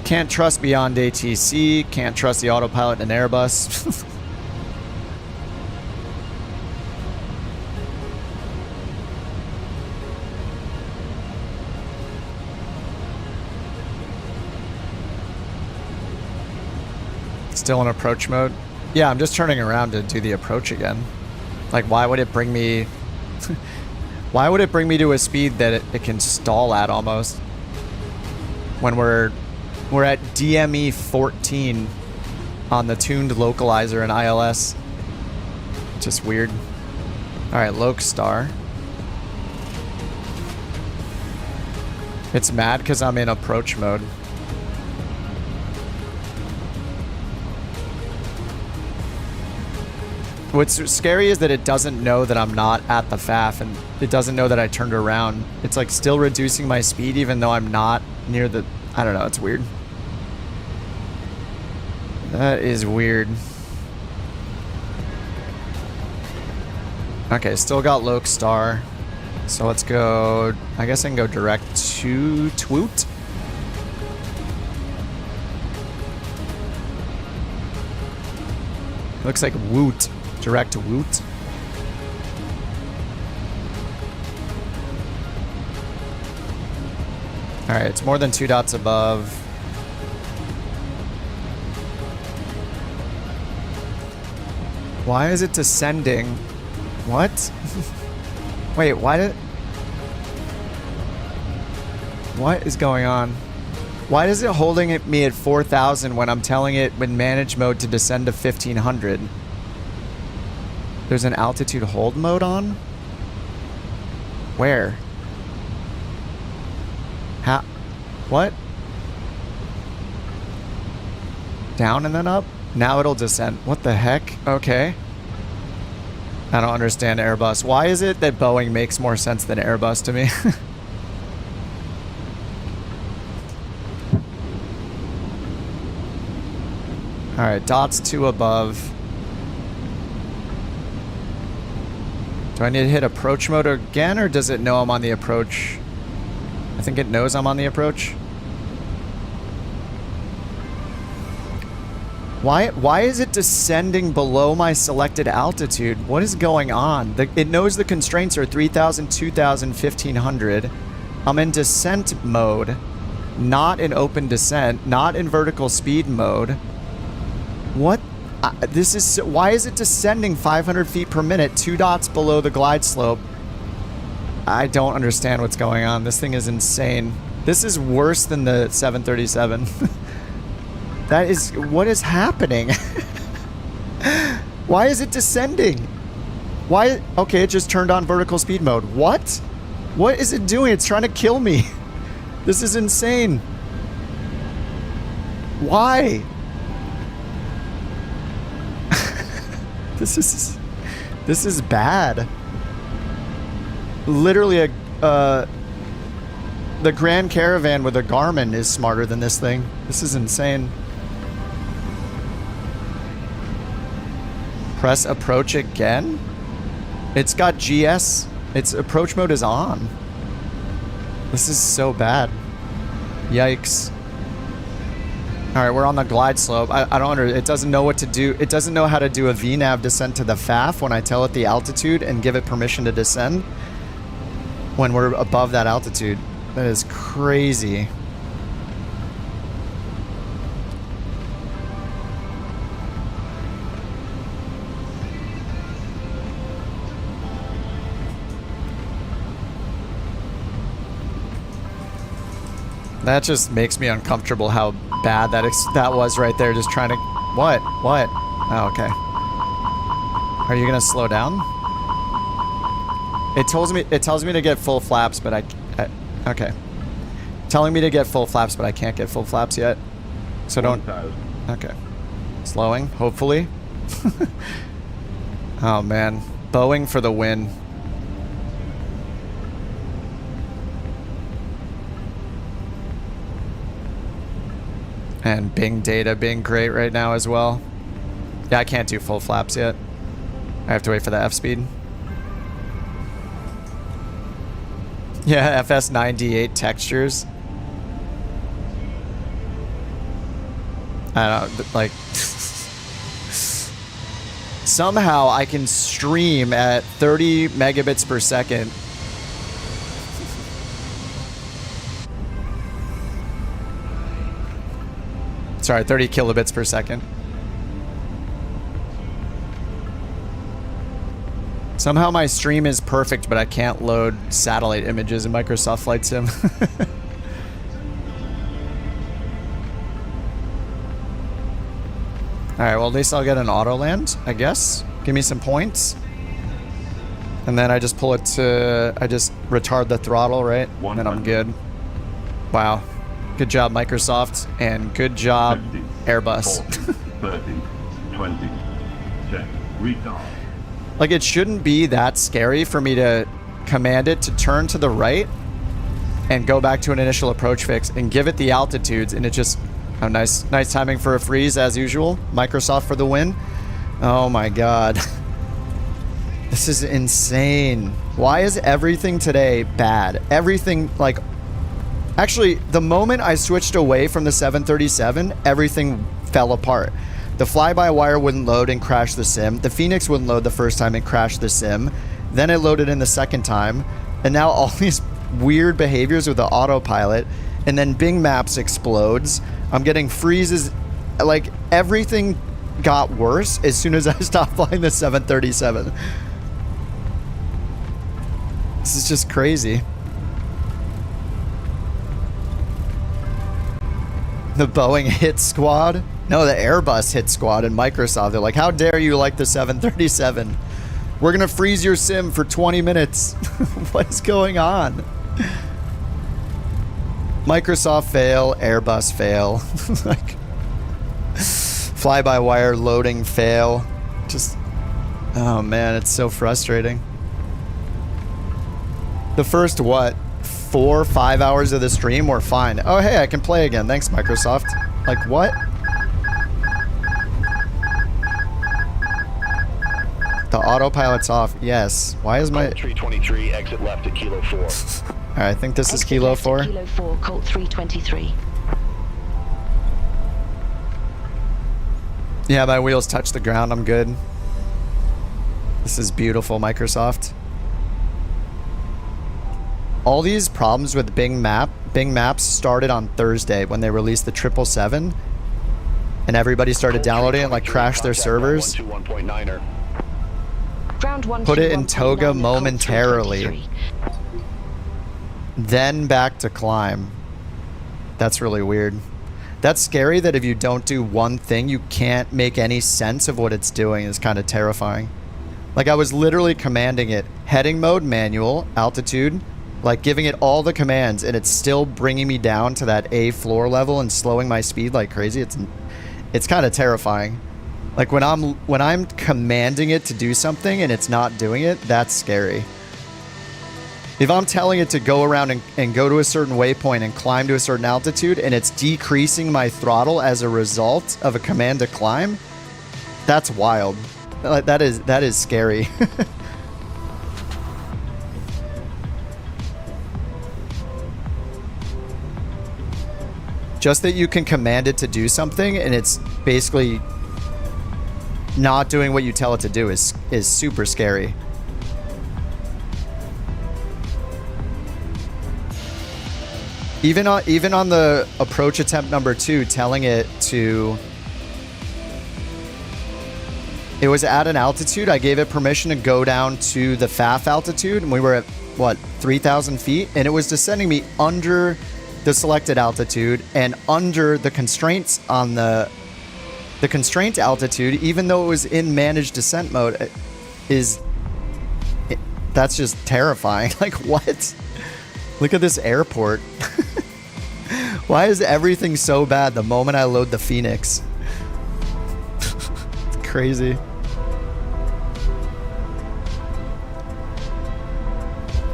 Can't trust beyond ATC. Can't trust the autopilot in an Airbus. Still in approach mode? Yeah, I'm just turning around to do the approach again. Like, why would it bring me... why would it bring me to a speed that it can stall at almost? When we're at DME 14 on the tuned localizer in ILS. Just weird. Alright, Lokestar. It's mad because I'm in approach mode. What's scary is that it doesn't know that I'm not at the FAF, and it doesn't know that I turned around. It's like still reducing my speed even though I'm not near the... I don't know, it's weird. That is weird. Okay, still got Lokestar. So let's go... I guess I can go direct to Twoot. Looks like Woot. Direct to Woot. Alright, it's more than 2 dots above. Why is it descending? What? Wait, why did... What is going on? Why is it holding me at 4,000 when I'm telling it in manage mode to descend to 1,500? There's an altitude hold mode on? Where? How? What? Down and then up? Now it'll descend. What the heck? Okay. I don't understand Airbus. Why is it that Boeing makes more sense than Airbus to me? Alright, dots 2 above. Do I need to hit approach mode again, or does it know I'm on the approach? I think it knows I'm on the approach. Why is it descending below my selected altitude? What is going on? It knows the constraints are 3,000, 2,000, 1,500. I'm in descent mode, not in open descent, not in vertical speed mode. What? This is... Why is it descending 500 feet per minute, 2 dots below the glide slope? I don't understand what's going on. This thing is insane. This is worse than the 737. That is... What is happening? Why is it descending? Why... Okay, it just turned on vertical speed mode. What? What is it doing? It's trying to kill me. This is insane. Why? This is bad. Literally the Grand Caravan with a Garmin is smarter than this thing. This is insane. Press approach again? It's got GS. Its approach mode is on. This is so bad. Yikes. Alright, we're on the glide slope. I don't it doesn't know what to do. It doesn't know how to do a VNAV descent to the FAF when I tell it the altitude and give it permission to descend when we're above that altitude. That is crazy. That just makes me uncomfortable how bad that was right there. Just trying to... What? What? Oh, okay. Are you gonna slow down? It tells me to get full flaps, but I okay. Telling me to get full flaps, but I can't get full flaps yet. So don't... Okay. Slowing, hopefully. Oh, man. Boeing for the win. And Bing data being great right now as well. Yeah, I can't do full flaps yet. I have to wait for the F speed. Yeah, FS98 textures. I don't, like... Somehow I can stream at 30 megabits per second. Sorry, 30 kilobits per second. Somehow my stream is perfect, but I can't load satellite images in Microsoft Flight Sim. Alright, well at least I'll get an auto land, I guess. Give me some points. And then I just pull it to... I just retard the throttle, right? And then I'm good. Wow. Good job, Microsoft. And good job, 50, Airbus. 40, 30, 20, check, retard. Like, it shouldn't be that scary for me to command it to turn to the right and go back to an initial approach fix and give it the altitudes, and it just... Oh, nice timing for a freeze, as usual. Microsoft for the win. Oh my god. This is insane. Why is everything today bad? Everything, like... Actually, the moment I switched away from the 737, everything fell apart. The fly-by-wire wouldn't load and crash the sim. The Phoenix wouldn't load the first time and crash the sim. Then it loaded in the second time. And now all these weird behaviors with the autopilot. And then Bing Maps explodes. I'm getting freezes. Like, everything got worse as soon as I stopped flying the 737. This is just crazy. The Boeing hit squad? No, the Airbus hit squad and Microsoft. They're like, how dare you like the 737? We're going to freeze your sim for 20 minutes. What is going on? Microsoft fail, Airbus fail. Like, fly-by-wire loading fail. Just, oh man, it's so frustrating. The first, what, 4 or 5 hours of the stream were fine. Oh hey, I can play again. Thanks, Microsoft. Like, what? The autopilot's off. Yes. Why is my... Colt 323, exit left at Kilo 4. Alright, I think this is Kilo 4. Kilo 4, Colt 323. Yeah, my wheels touch the ground. I'm good. This is beautiful, Microsoft. All these problems with Bing Maps started on Thursday when they released the 777. And everybody started downloading it and like crashed their servers. Put it in toga momentarily. Then back to climb. That's really weird. That's scary that if you don't do one thing, you can't make any sense of what it's doing. It's kind of terrifying. Like, I was literally commanding it. Heading mode, manual, altitude, Like giving it all the commands and it's still bringing me down to that A floor level and slowing my speed like crazy. It's kind of terrifying. Like when I'm commanding it to do something and it's not doing it, that's scary. If I'm telling it to go around and go to a certain waypoint and climb to a certain altitude and it's decreasing my throttle as a result of a command to climb, that's wild. That is scary. Just that you can command it to do something and it's basically not doing what you tell it to do is super scary. Even on the approach attempt number 2, telling it to... It was at an altitude. I gave it permission to go down to the FAF altitude, and we were at, what, 3,000 feet? And it was descending me under the selected altitude and under the constraints on the constraint altitude, even though it was in managed descent mode, that's just terrifying. Like, what? Look at this airport. Why is everything so bad the moment I load the Phoenix? It's crazy.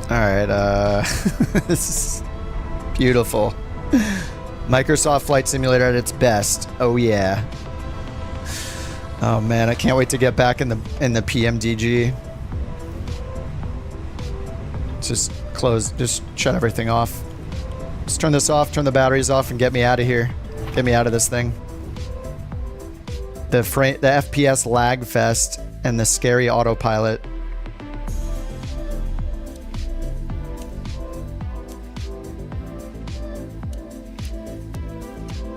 Alright, this is beautiful. Microsoft Flight Simulator at its best. Oh yeah. Oh man, I can't wait to get back in the PMDG. Just shut everything off. Just turn this off, turn the batteries off, and get me out of here. Get me out of this thing. The FPS lag fest and the scary autopilot.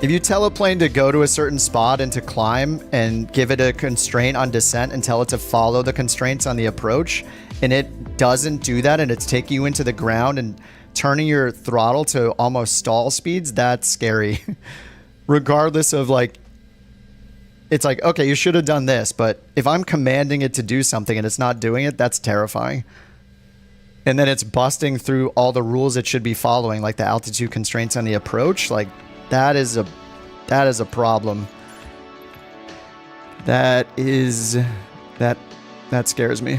If you tell a plane to go to a certain spot and to climb and give it a constraint on descent and tell it to follow the constraints on the approach, and it doesn't do that and it's taking you into the ground and turning your throttle to almost stall speeds, that's scary. Regardless of like, it's like, okay, you should have done this, but if I'm commanding it to do something and it's not doing it, that's terrifying. And then it's busting through all the rules it should be following, like the altitude constraints on the approach, like that is a problem. That scares me.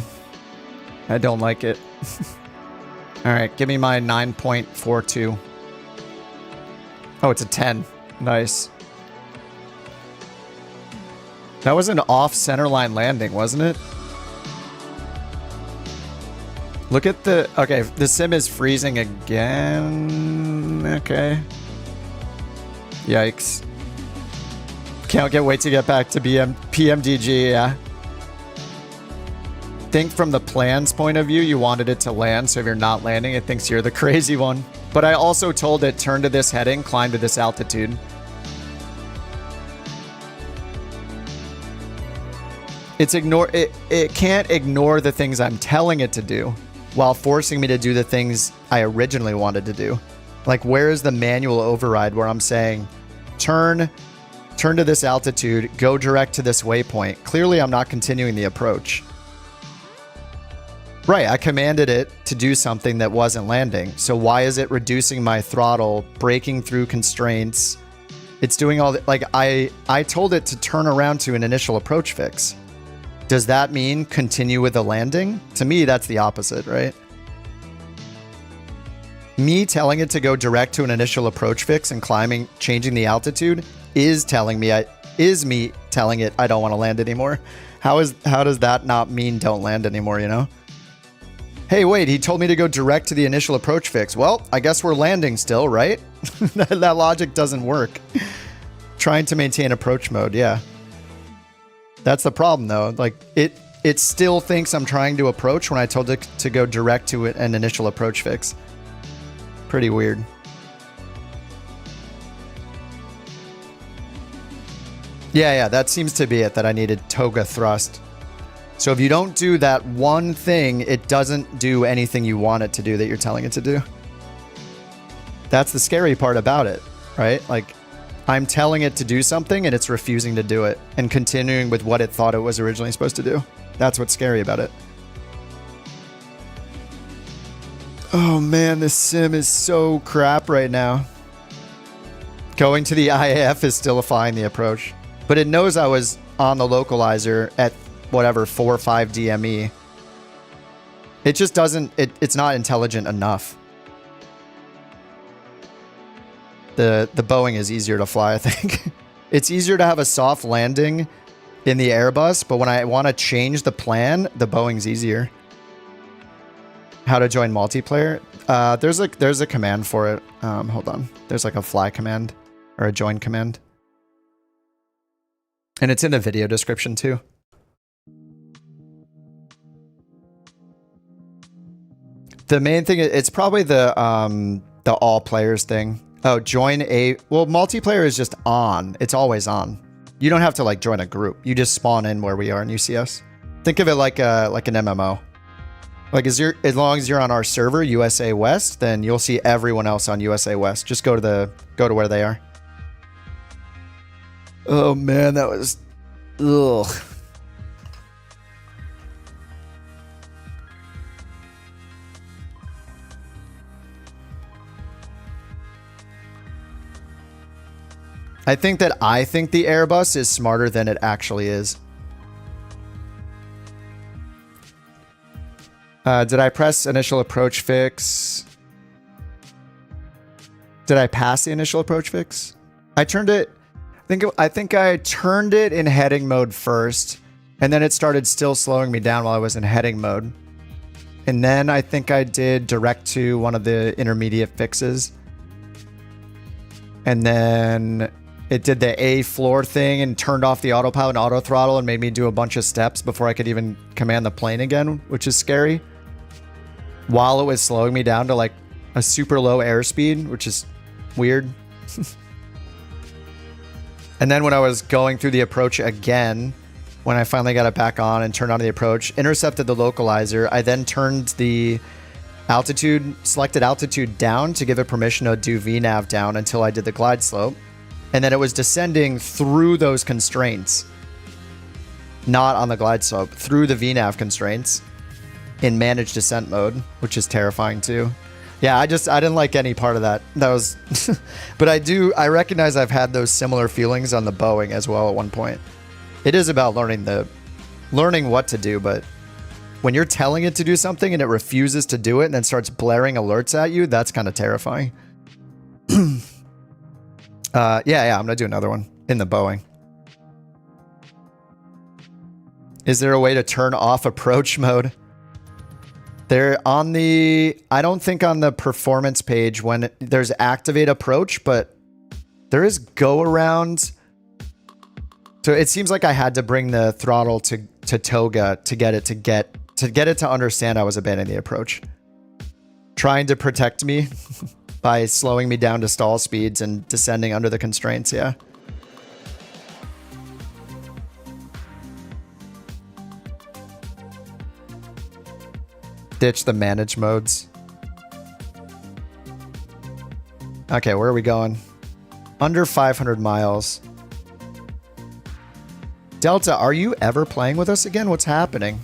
I don't like it. All right, give me my 9.42. Oh, it's a 10. Nice. That was an off centerline landing, wasn't it? Look at the... Okay, the sim is freezing again. Okay. Yikes. Can't wait to get back to PMDG, yeah. Think from the plan's point of view, you wanted it to land, so if you're not landing, it thinks you're the crazy one. But I also told it, turn to this heading, climb to this altitude. It can't ignore the things I'm telling it to do while forcing me to do the things I originally wanted to do. Like, where is the manual override where I'm saying, turn to this altitude, go direct to this waypoint. Clearly, I'm not continuing the approach. Right, I commanded it to do something that wasn't landing. So why is it reducing my throttle, breaking through constraints? It's doing all that. Like, I told it to turn around to an initial approach fix. Does that mean continue with the landing? To me, that's the opposite, right? Me telling it to go direct to an initial approach fix and changing the altitude is me telling it I don't want to land anymore. How does that not mean don't land anymore, you know? Hey, wait, he told me to go direct to the initial approach fix. Well, I guess we're landing still, right? That logic doesn't work. Trying to maintain approach mode, yeah. That's the problem, though. Like, it still thinks I'm trying to approach when I told it to go direct to an initial approach fix. Pretty weird. Yeah, that seems to be it, that I needed toga thrust. So if you don't do that one thing, it doesn't do anything you want it to do that you're telling it to do. That's the scary part about it, right? Like, I'm telling it to do something and it's refusing to do it and continuing with what it thought it was originally supposed to do. That's what's scary about it. Oh man, this sim is so crap right now. Going to the IAF is still flying the approach. But it knows I was on the localizer at whatever, 4 or 5 DME. It just doesn't, it's not intelligent enough. The Boeing is easier to fly, I think. It's easier to have a soft landing in the Airbus, but when I want to change the plan, the Boeing's easier. How to join multiplayer? There's a command for it. Hold on. There's like a fly command or a join command. And it's in the video description too. The main thing, it's probably the all players thing. Oh, join a, well, multiplayer is just on. It's always on. You don't have to like join a group. You just spawn in where we are and you see us. Think of it like an MMO. Like as long as you're on our server, USA West, then you'll see everyone else on USA West. Just go to where they are. Oh man, that was, ugh. I think the Airbus is smarter than it actually is. Did I press initial approach fix? Did I pass the initial approach fix? I turned it. I think I turned it in heading mode first, and then it started still slowing me down while I was in heading mode. And then I think I did direct to one of the intermediate fixes. And then it did the A floor thing and turned off the autopilot and auto throttle and made me do a bunch of steps before I could even command the plane again, which is scary. While it was slowing me down to like a super low airspeed, which is weird. And then when I was going through the approach again, when I finally got it back on and turned on the approach, intercepted the localizer, I then turned the altitude, selected altitude down to give it permission to do VNAV down until I did the glide slope. And then it was descending through those constraints, not on the glide slope, through the VNAV constraints in managed descent mode, which is terrifying too. Yeah, I didn't like any part of that. That was, but I recognize I've had those similar feelings on the Boeing as well at one point. It is about learning what to do, but when you're telling it to do something and it refuses to do it and then starts blaring alerts at you, that's kind of terrifying. Yeah, I'm gonna do another one in the Boeing. Is there a way to turn off approach mode? They're on the, I don't think on the performance page when there's activate approach, but there is go around. So it seems like I had to bring the throttle to toga to get it to understand I was abandoning the approach. Trying to protect me by slowing me down to stall speeds and descending under the constraints, yeah. Ditch the manage modes. Okay, where are we going? Under 500 miles. Delta, are you ever playing with us again? What's happening?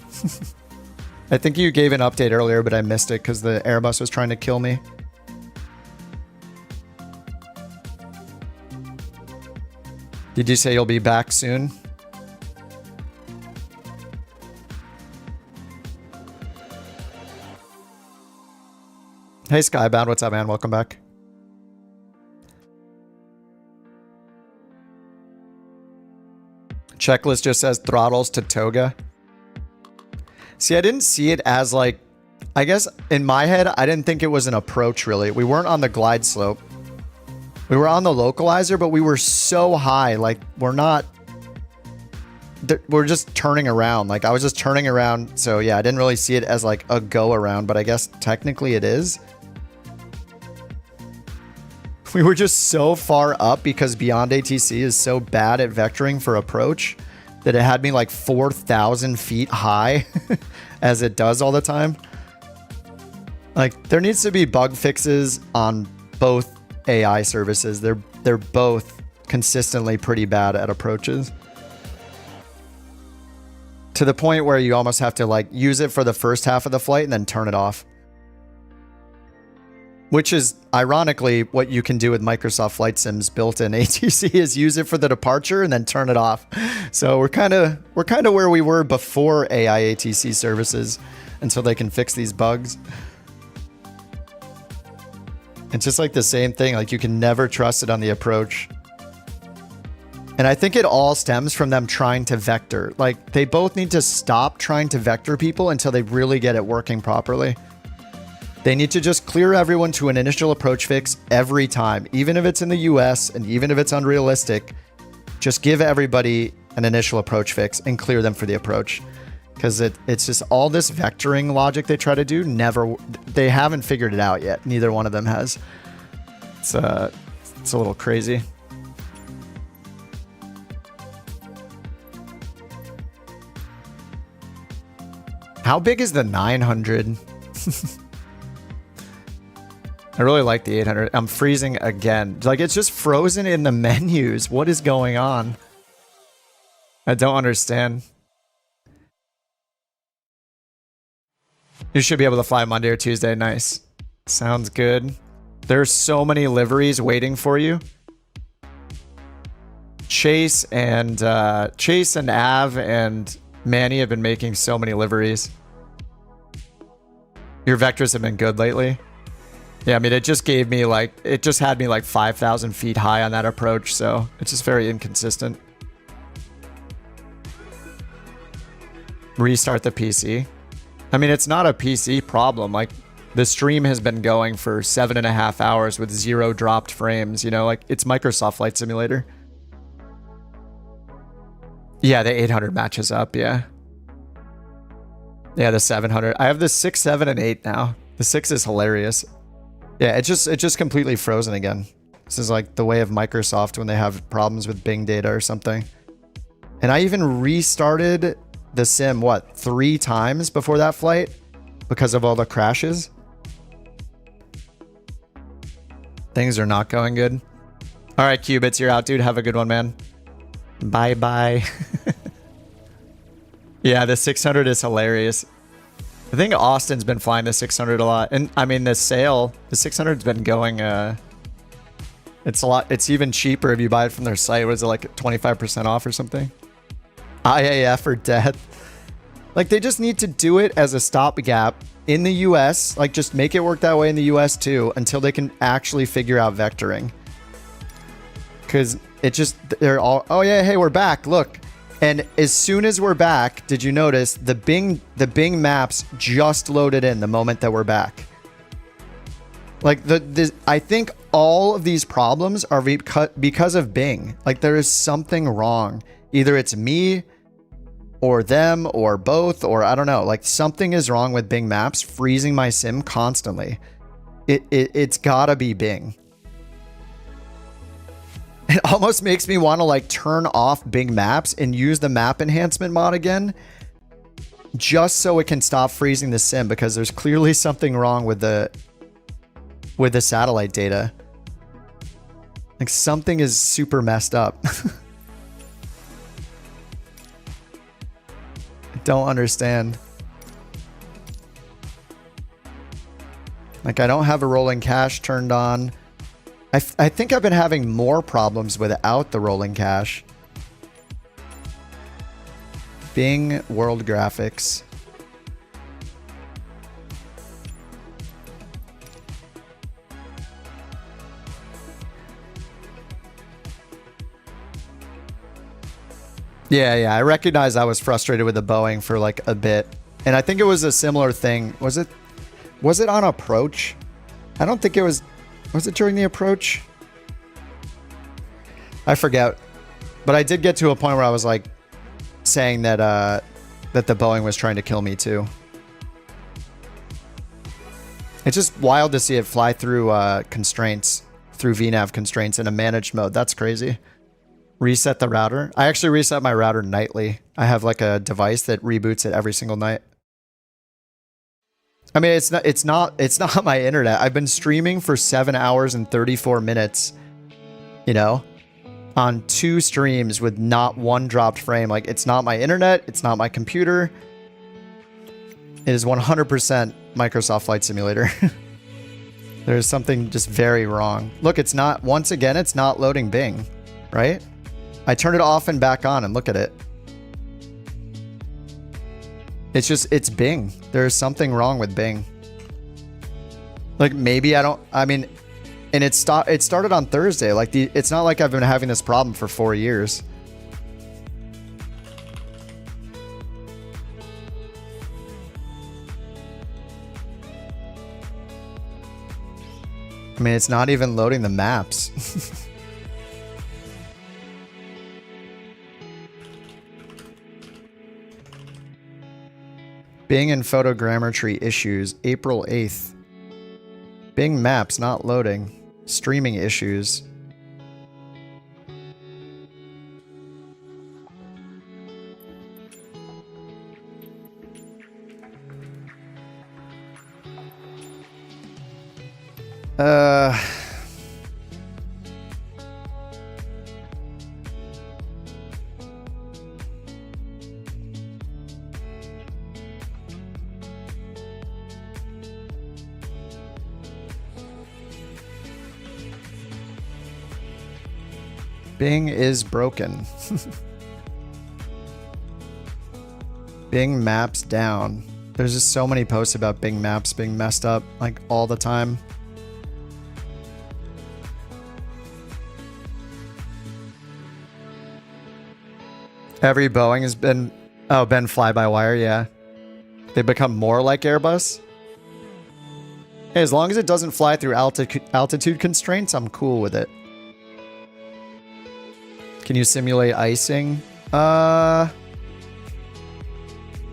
I think you gave an update earlier, but I missed it because the Airbus was trying to kill me. Did you say you'll be back soon? Hey Skybound, what's up, man? Welcome back. Checklist just says throttles to toga. See, I didn't see it as like, I guess in my head, I didn't think it was an approach really. We weren't on the glide slope. We were on the localizer, but we were so high. Like we're just turning around. Like I was just turning around. So yeah, I didn't really see it as like a go around, but I guess technically it is. We were just so far up because Beyond ATC is so bad at vectoring for approach that it had me like 4,000 feet high as it does all the time. Like there needs to be bug fixes on both AI services. They're both consistently pretty bad at approaches. To the point where you almost have to like use it for the first half of the flight and then turn it off. Which is ironically what you can do with Microsoft Flight Sim's built-in ATC is use it for the departure and then turn it off. So we're kind of where we were before AI ATC services until they can fix these bugs. It's just like the same thing. Like you can never trust it on the approach. And I think it all stems from them trying to vector. Like they both need to stop trying to vector people until they really get it working properly. They need to just clear everyone to an initial approach fix every time, even if it's in the US and even if it's unrealistic. Just give everybody an initial approach fix and clear them for the approach. Because it's just all this vectoring logic they try to do, they haven't figured it out yet. Neither one of them has. It's a little crazy. How big is the 900? I really like the 800. I'm freezing again. Like, it's just frozen in the menus. What is going on? I don't understand. You should be able to fly Monday or Tuesday. Nice. Sounds good. There's so many liveries waiting for you. Chase and Av and Manny have been making so many liveries. Your vectors have been good lately. Yeah, I mean, it just had me like 5,000 feet high on that approach, so it's just very inconsistent. Restart the PC. I mean, it's not a PC problem. Like, the stream has been going for 7.5 hours with 0 dropped frames, you know? Like, it's Microsoft Flight Simulator. Yeah, the 800 matches up, yeah. Yeah, the 700. I have the 6, 7, and 8 now. The 6 is hilarious. Yeah, it's just completely frozen again. This is like the way of Microsoft when they have problems with Bing data or something. And I even restarted the sim, 3 times before that flight because of all the crashes. Things are not going good. All right, Qubits, you're out, dude. Have a good one, man. Bye-bye. Yeah, the 600 is hilarious. I think Austin's been flying the 600 a lot. And I mean, the 600's been going, it's a lot. It's even cheaper if you buy it from their site. What is it, like 25% off or something? IAF or death. Like, they just need to do it as a stopgap in the US. Like, just make it work that way in the US too until they can actually figure out vectoring. Because they're all, oh yeah, hey, we're back, look. And as soon as we're back, did you notice the Bing maps just loaded in the moment that we're back? Like, I think all of these problems are because of Bing. Like, there is something wrong. Either it's me or them or both, or I don't know. Like, something is wrong with Bing maps freezing my sim constantly. It's gotta be Bing. It almost makes me want to like turn off Bing Maps and use the map enhancement mod again just so it can stop freezing the sim, because there's clearly something wrong with the satellite data. Like, something is super messed up. I don't understand. Like, I don't have a rolling cache turned on. I think I've been having more problems without the rolling cache. Bing World Graphics. Yeah, I recognize I was frustrated with the Boeing for like a bit. And I think it was a similar thing. Was it on approach? I don't think it was. Was it during the approach? I forget. But I did get to a point where I was like saying that that the Boeing was trying to kill me too. It's just wild to see it fly through constraints, through VNAV constraints in a managed mode. That's crazy. Reset the router. I actually reset my router nightly. I have like a device that reboots it every single night. I mean, it's not my internet. I've been streaming for 7 hours and 34 minutes, you know, on 2 streams with not one dropped frame. Like, it's not my internet. It's not my computer. It is 100% Microsoft Flight Simulator. There's something just very wrong. Look, it's not, once again, it's not loading Bing, right? I turned it off and back on and look at it. It's just, it's Bing. There's something wrong with Bing. Like maybe I mean, and it started on Thursday. Like it's not like I've been having this problem for 4 years. I mean, it's not even loading the maps. Bing and photogrammetry issues, April 8th. Bing Maps not loading. Streaming issues. Bing is broken. Bing Maps down. There's just so many posts about Bing Maps being messed up, like all the time. Every Boeing has been fly-by-wire, yeah. They become more like Airbus. Hey, as long as it doesn't fly through altitude constraints, I'm cool with it. Can you simulate icing? I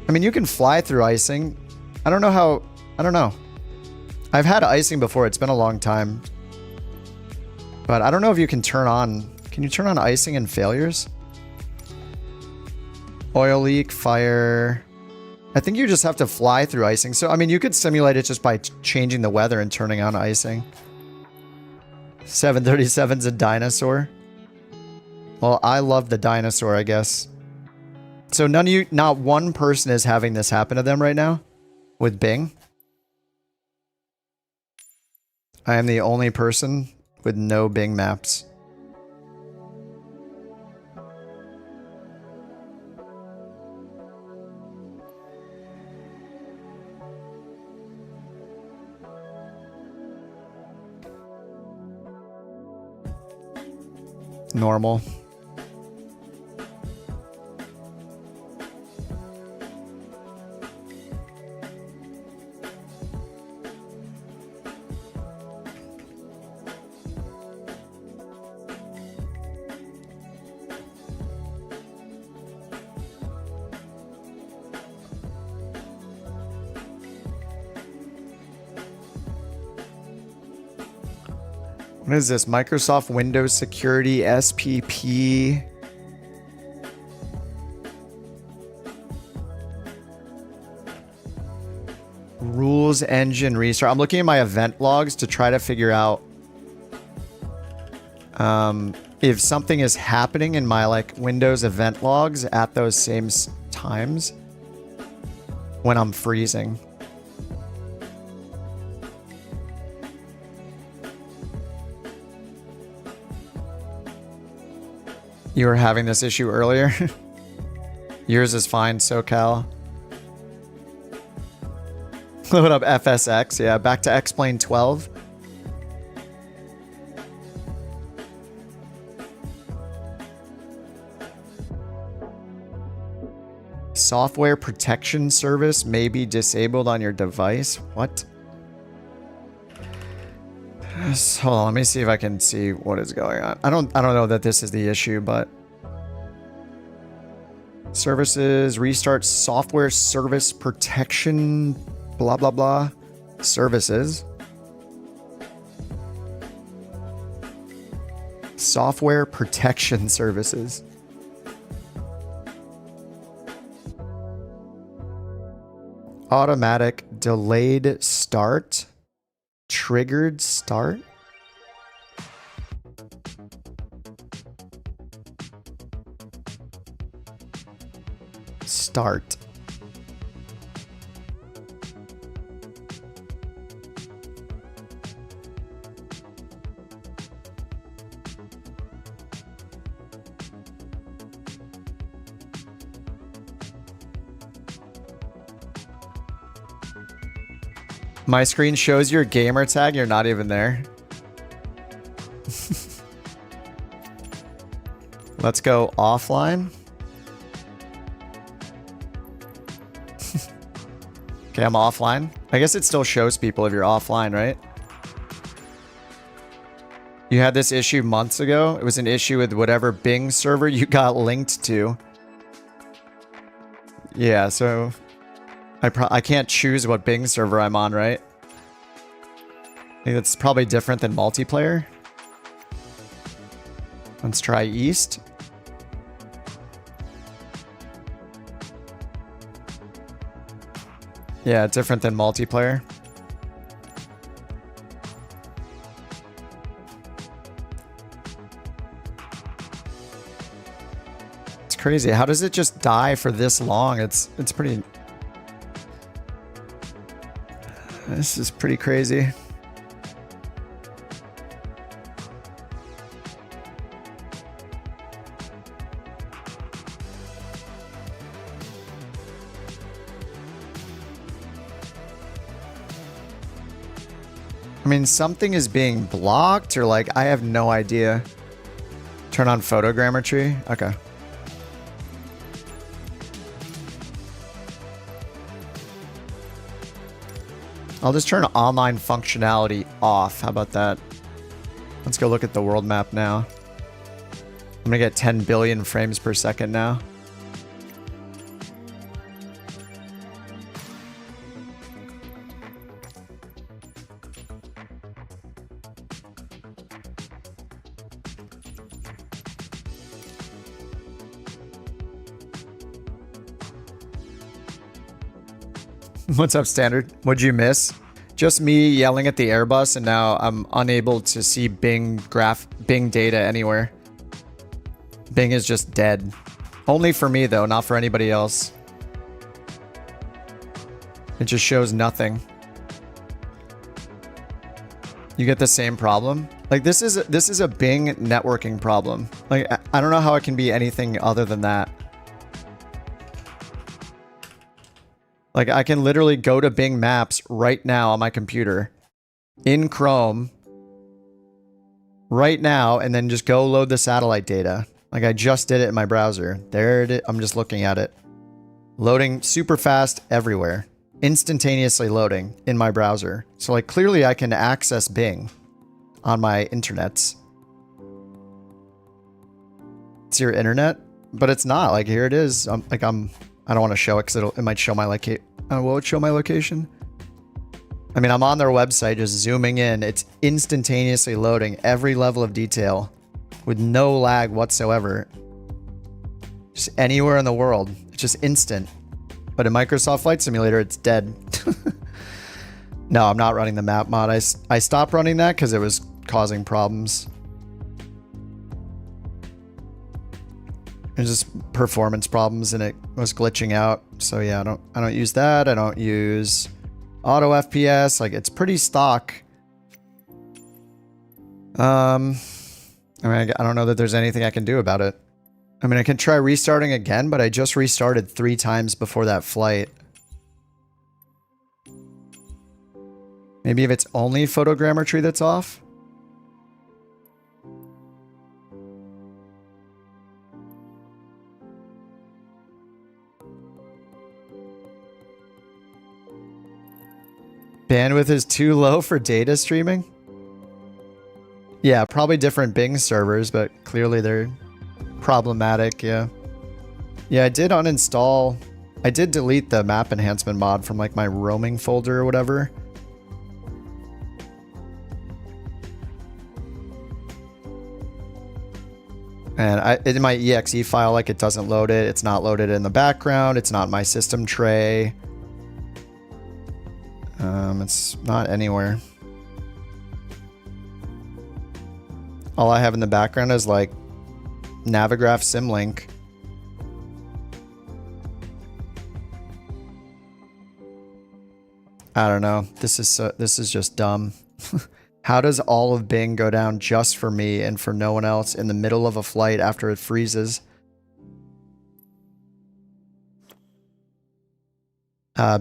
mean, you can fly through icing. I don't know. I've had icing before. It's been a long time. But I don't know if you can turn on... Can you turn on icing and failures? Oil leak, fire... I think you just have to fly through icing. So, I mean, you could simulate it just by changing the weather and turning on icing. 737's a dinosaur. Well, I love the dinosaur, I guess. So none of you, not one person is having this happen to them right now with Bing. I am the only person with no Bing Maps. Normal. What is this? Microsoft Windows Security SPP. Rules engine restart. I'm looking at my event logs to try to figure out if something is happening in my like Windows event logs at those same times when I'm freezing. You were having this issue earlier? Yours is fine, SoCal. Load up FSX. Yeah, back to X-Plane 12. Software protection service may be disabled on your device. What? Hold on, let me see if I can see what is going on. I don't know that this is the issue, but services, restart software service protection, blah blah blah. Services. Software protection services. Automatic delayed start. Triggered start. Start. My screen shows your gamer tag. You're not even there. Let's go offline. Okay, I'm offline. I guess it still shows people if you're offline, right? You had this issue months ago. It was an issue with whatever Bing server you got linked to. Yeah, so I can't choose what Bing server I'm on, right? I think that's probably different than multiplayer. Let's try East. Yeah, different than multiplayer. It's crazy. How does it just die for this long? It's pretty... This is pretty crazy. I mean, something is being blocked or like, I have no idea. Turn on photogrammetry. Okay. I'll just turn online functionality off. How about that? Let's go look at the world map now. I'm gonna get 10 billion frames per second now. What's up, Standard? What'd you miss? Just me yelling at the Airbus, and now I'm unable to see Bing data anywhere. Bing is just dead. Only for me, though, not for anybody else. It just shows nothing. You get the same problem? Like, this is a Bing networking problem. Like, I don't know how it can be anything other than that. Like, I can literally go to Bing Maps right now on my computer in Chrome right now and then just go load the satellite data. Like, I just did it in my browser. There it is. I'm just looking at it. Loading super fast everywhere. Instantaneously loading in my browser. So, like, clearly I can access Bing on my internets. It's your internet, but it's not. Like, here it is. I don't want to show it because it might show my location. Will it show my location? I mean, I'm on their website, just zooming in. It's instantaneously loading every level of detail with no lag whatsoever. Just anywhere in the world. It's just instant. But in Microsoft Flight Simulator, it's dead. No, I'm not running the map mod. I stopped running that because it was causing problems. There's just performance problems and it was glitching out. So yeah, I don't use that. I don't use auto FPS. Like, it's pretty stock. I mean, I don't know that there's anything I can do about it. I mean, I can try restarting again, but I just restarted 3 times before that flight. Maybe if it's only photogrammetry that's off. Bandwidth is too low for data streaming? Yeah, probably different Bing servers, but clearly they're problematic, yeah. Yeah, I did uninstall... I did delete the map enhancement mod from like my roaming folder or whatever. And in my exe file, like, it doesn't load it. It's not loaded in the background. It's not in my system tray. It's not anywhere. All I have in the background is like Navigraph Symlink. I don't know. This is just dumb. How does all of Bing go down just for me and for no one else in the middle of a flight after it freezes?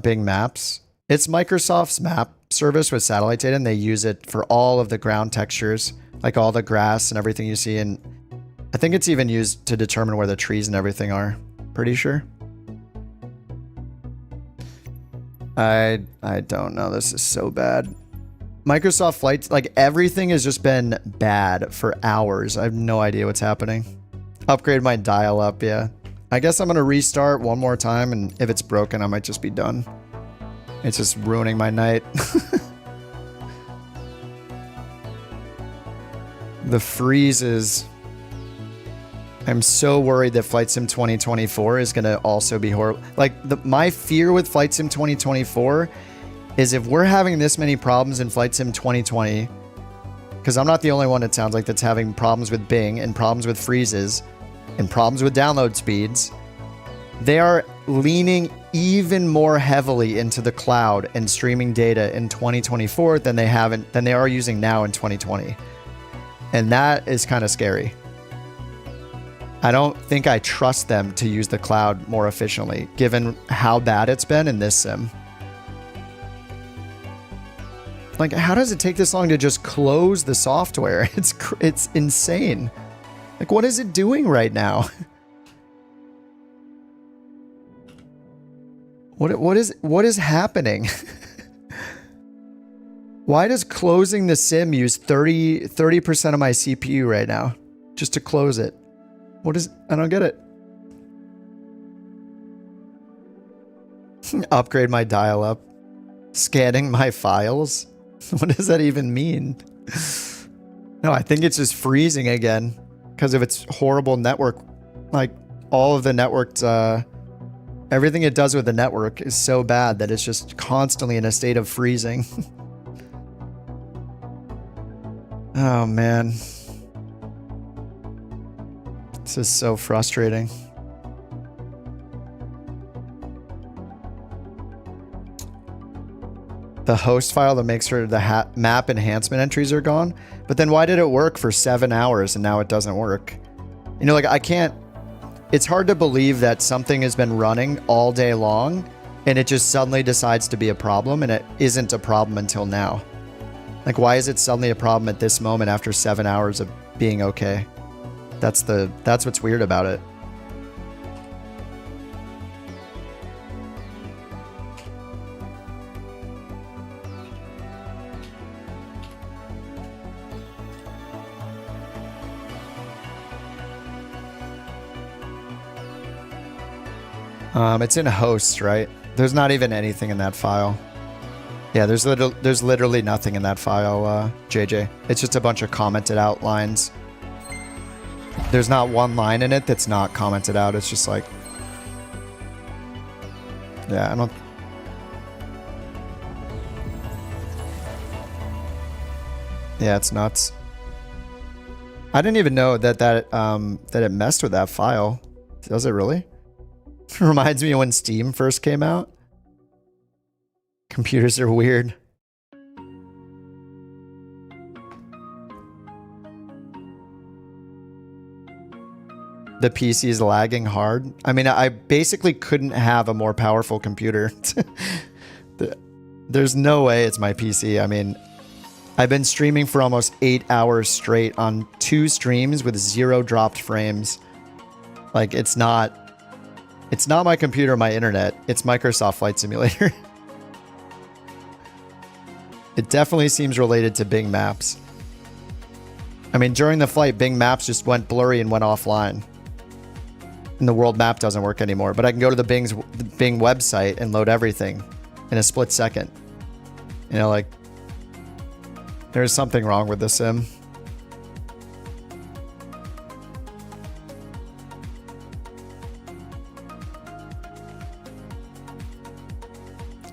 Bing Maps. It's Microsoft's map service with satellite data, and they use it for all of the ground textures, like all the grass and everything you see. And I think it's even used to determine where the trees and everything are. Pretty sure. I don't know. This is so bad. Microsoft Flight, like everything has just been bad for hours. I have no idea what's happening. Upgrade my dial up, yeah. I guess I'm going to restart one more time, and if it's broken, I might just be done. It's just ruining my night. The freezes. I'm so worried that Flight Sim 2024 is going to also be horrible. Like, my fear with Flight Sim 2024 is if we're having this many problems in Flight Sim 2020, because I'm not the only one, it sounds like, that's having problems with Bing and problems with freezes and problems with download speeds, they are leaning even more heavily into the cloud and streaming data in 2024 than they are using now in 2020. And that is kind of scary. I don't think I trust them to use the cloud more efficiently, given how bad it's been in this sim. Like, how does it take this long to just close the software? It's insane. Like, what is it doing right now? What is happening? Why does closing the sim use 30% of my CPU right now just to close it? I don't get it. Upgrade my dial-up. Scanning my files. What does that even mean? No, I think it's just freezing again because of its horrible network. Like, all of the network's, everything it does with the network is so bad that it's just constantly in a state of freezing. Oh, man. This is so frustrating. The host file that makes sure the map enhancement entries are gone. But then why did it work for 7 hours and now it doesn't work? You know, like, I can't... It's hard to believe that something has been running all day long and it just suddenly decides to be a problem, and it isn't a problem until now. Like, why is it suddenly a problem at this moment after 7 hours of being okay? That's what's weird about it. It's in hosts, right? There's not even anything in that file. Yeah, there's literally nothing in that file, JJ. It's just a bunch of commented out lines. There's not one line in it that's not commented out. It's just like... Yeah, I don't... Yeah, it's nuts. I didn't even know that it messed with that file. Does it really? Reminds me of when Steam first came out. Computers are weird. The PC is lagging hard. I mean, I basically couldn't have a more powerful computer. There's no way it's my PC. I mean, I've been streaming for almost 8 hours straight on 2 streams with 0 dropped frames. Like, it's not my computer or my internet. It's Microsoft Flight Simulator. It definitely seems related to Bing Maps. I mean, during the flight, Bing Maps just went blurry and went offline. And the world map doesn't work anymore. But I can go to the Bing website and load everything in a split second. You know, like, there's something wrong with the sim.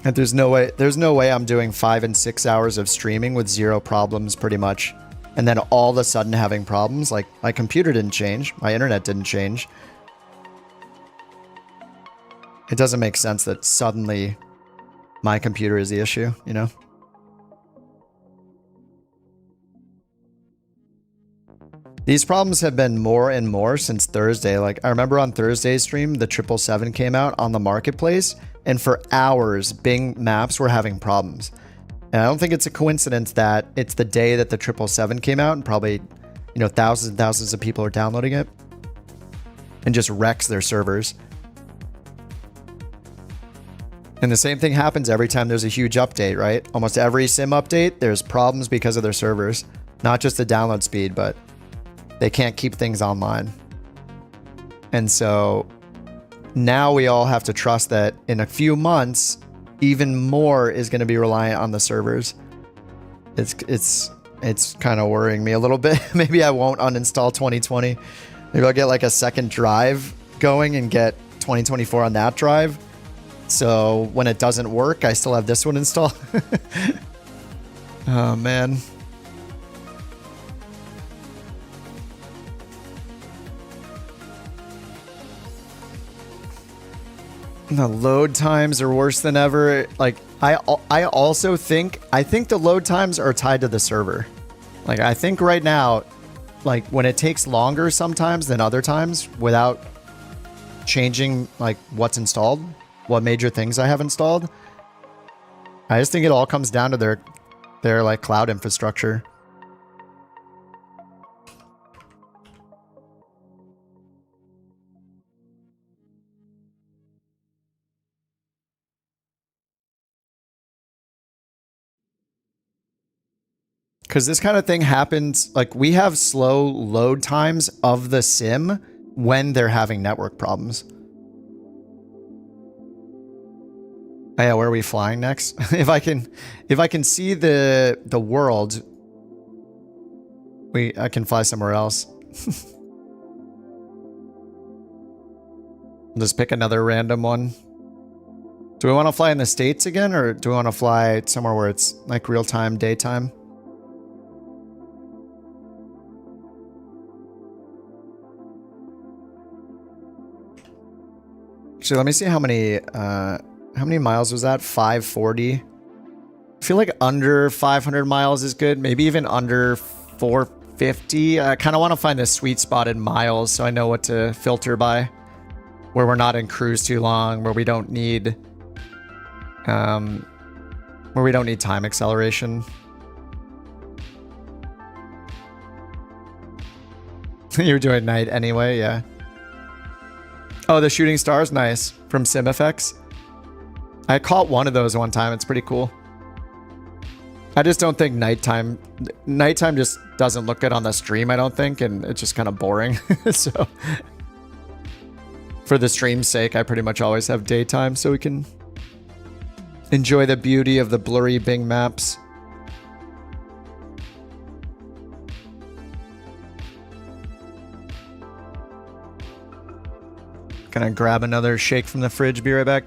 And there's no way I'm doing 5 and 6 hours of streaming with 0 problems pretty much. And then all of a sudden having problems. Like, my computer didn't change. My internet didn't change. It doesn't make sense that suddenly my computer is the issue, you know? These problems have been more and more since Thursday. Like, I remember on Thursday's stream, the 777 came out on the marketplace, and for hours, Bing Maps were having problems. And I don't think it's a coincidence that it's the day that the 777 came out and probably, you know, thousands and thousands of people are downloading it and just wrecks their servers. And the same thing happens every time there's a huge update, right? Almost every sim update, there's problems because of their servers. Not just the download speed, but they can't keep things online. And so now we all have to trust that in a few months, even more is going to be reliant on the servers. It's kind of worrying me a little bit. Maybe I won't uninstall 2020. Maybe I'll get like a second drive going and get 2024 on that drive. So when it doesn't work, I still have this one installed. Oh, man. The load times are worse than ever. Like, I also think the load times are tied to the server. Like, I think right now, like, when it takes longer sometimes than other times without changing, like, what's installed, what major things I have installed, I just think it all comes down to their like cloud infrastructure. Because this kind of thing happens, like we have slow load times of the sim when they're having network problems. Oh, yeah, where are we flying next? if I can see the world, I can fly somewhere else. Just pick another random one. Do we want to fly in the States again, or do we want to fly somewhere where it's like real time, daytime? Actually, let me see how many miles was that? 540. I feel like under 500 miles is good. Maybe even under 450. I kind of want to find a sweet spot in miles so I know what to filter by. Where we're not in cruise too long, where we don't need time acceleration. You're doing night anyway, yeah. Oh, the shooting stars, nice. From SimFX. I caught one of those one time. It's pretty cool. I just don't think nighttime just doesn't look good on the stream, I don't think, and it's just kind of boring. So for the stream's sake, I pretty much always have daytime so we can enjoy the beauty of the blurry Bing maps. Gonna grab another shake from the fridge, be right back.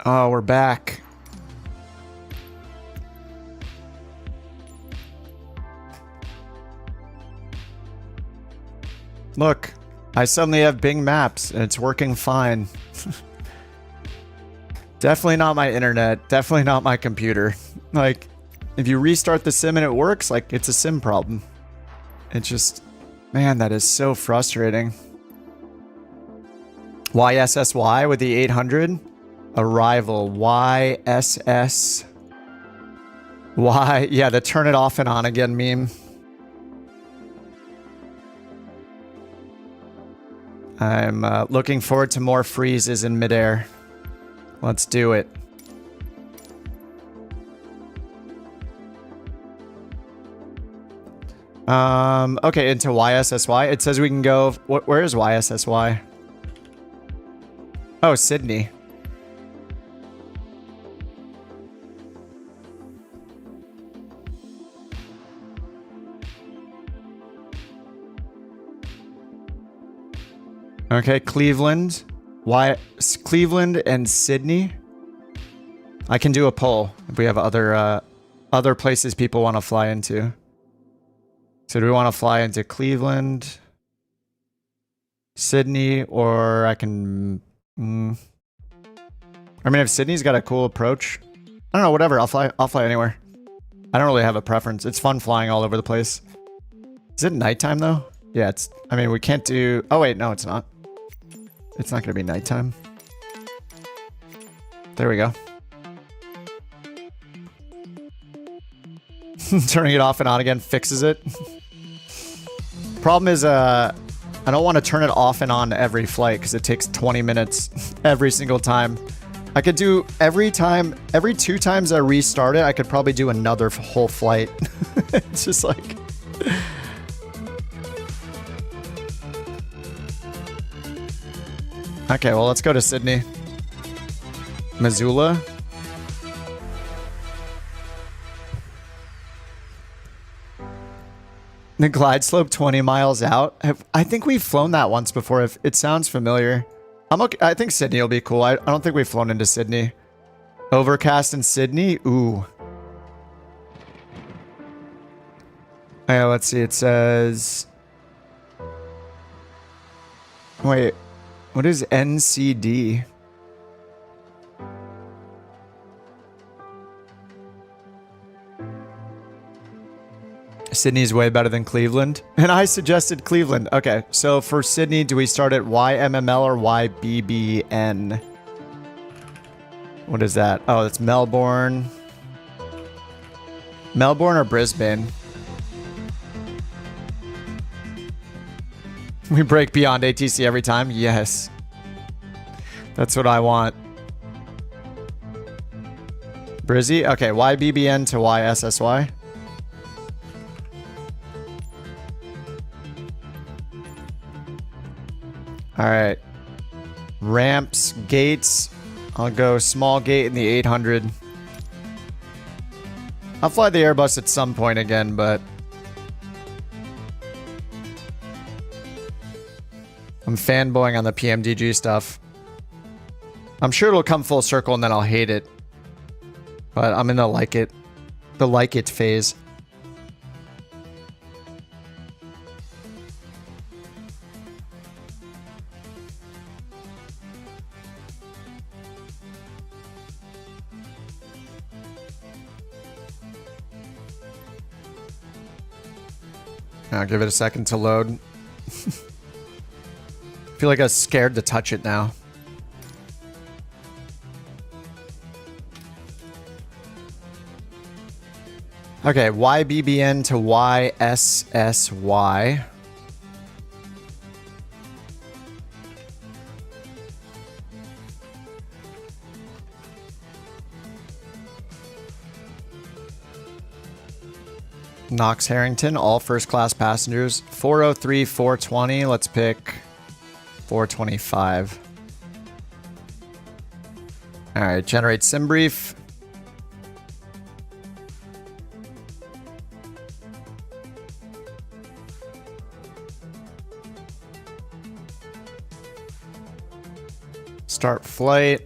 Oh, we're back. Look, I suddenly have Bing Maps and it's working fine. Definitely not my internet. Definitely not my computer. Like, if you restart the sim and it works, like, it's a sim problem. It's just, man, that is so frustrating. YSSY with the 800. Arrival. YSS. Y. Yeah, the turn it off and on again meme. I'm looking forward to more freezes in midair. Let's do it. Okay, into YSSY. It says we can go... Where is YSSY? Oh, Sydney. Okay, Cleveland. Why? Cleveland and Sydney. I can do a poll if we have other places people want to fly into. So do we want to fly into Cleveland, Sydney, or I can... I mean, if Sydney's got a cool approach, I don't know, whatever. I'll fly anywhere. I don't really have a preference. It's fun flying all over the place. Is it nighttime though? Yeah, it's... I mean, we can't do... Oh wait, no, it's not. It's not going to be nighttime. There we go. Turning it off and on again fixes it. Problem is, I don't want to turn it off and on every flight because it takes 20 minutes every single time. I could do every 2 times I restart it, I could probably do another whole flight. It's just like... Okay, well, let's go to Sydney. Missoula. The glide slope 20 miles out. I think we've flown that once before. If it sounds familiar. I'm okay. I think Sydney will be cool. I don't think we've flown into Sydney. Overcast in Sydney? Ooh. Yeah, let's see. It says... Wait. What is NCD? Sydney's way better than Cleveland. And I suggested Cleveland. Okay, so for Sydney, do we start at YMML or YBBN? What is that? Oh, it's Melbourne. Melbourne or Brisbane? We break beyond ATC every time? Yes. That's what I want. Brizzy? Okay, YBBN to YSSY. Alright. Ramps, gates. I'll go small gate in the 800. I'll fly the Airbus at some point again, but... I'm fanboying on the PMDG stuff. I'm sure it'll come full circle and then I'll hate it. But I'm in the like it phase. I'll give it a second to load. I feel like I was scared to touch it now. Okay, YBBN to YSSY. Knox Harrington, all first class passengers. 403, 420. Let's pick 425. Alright, generate sim brief. Start flight.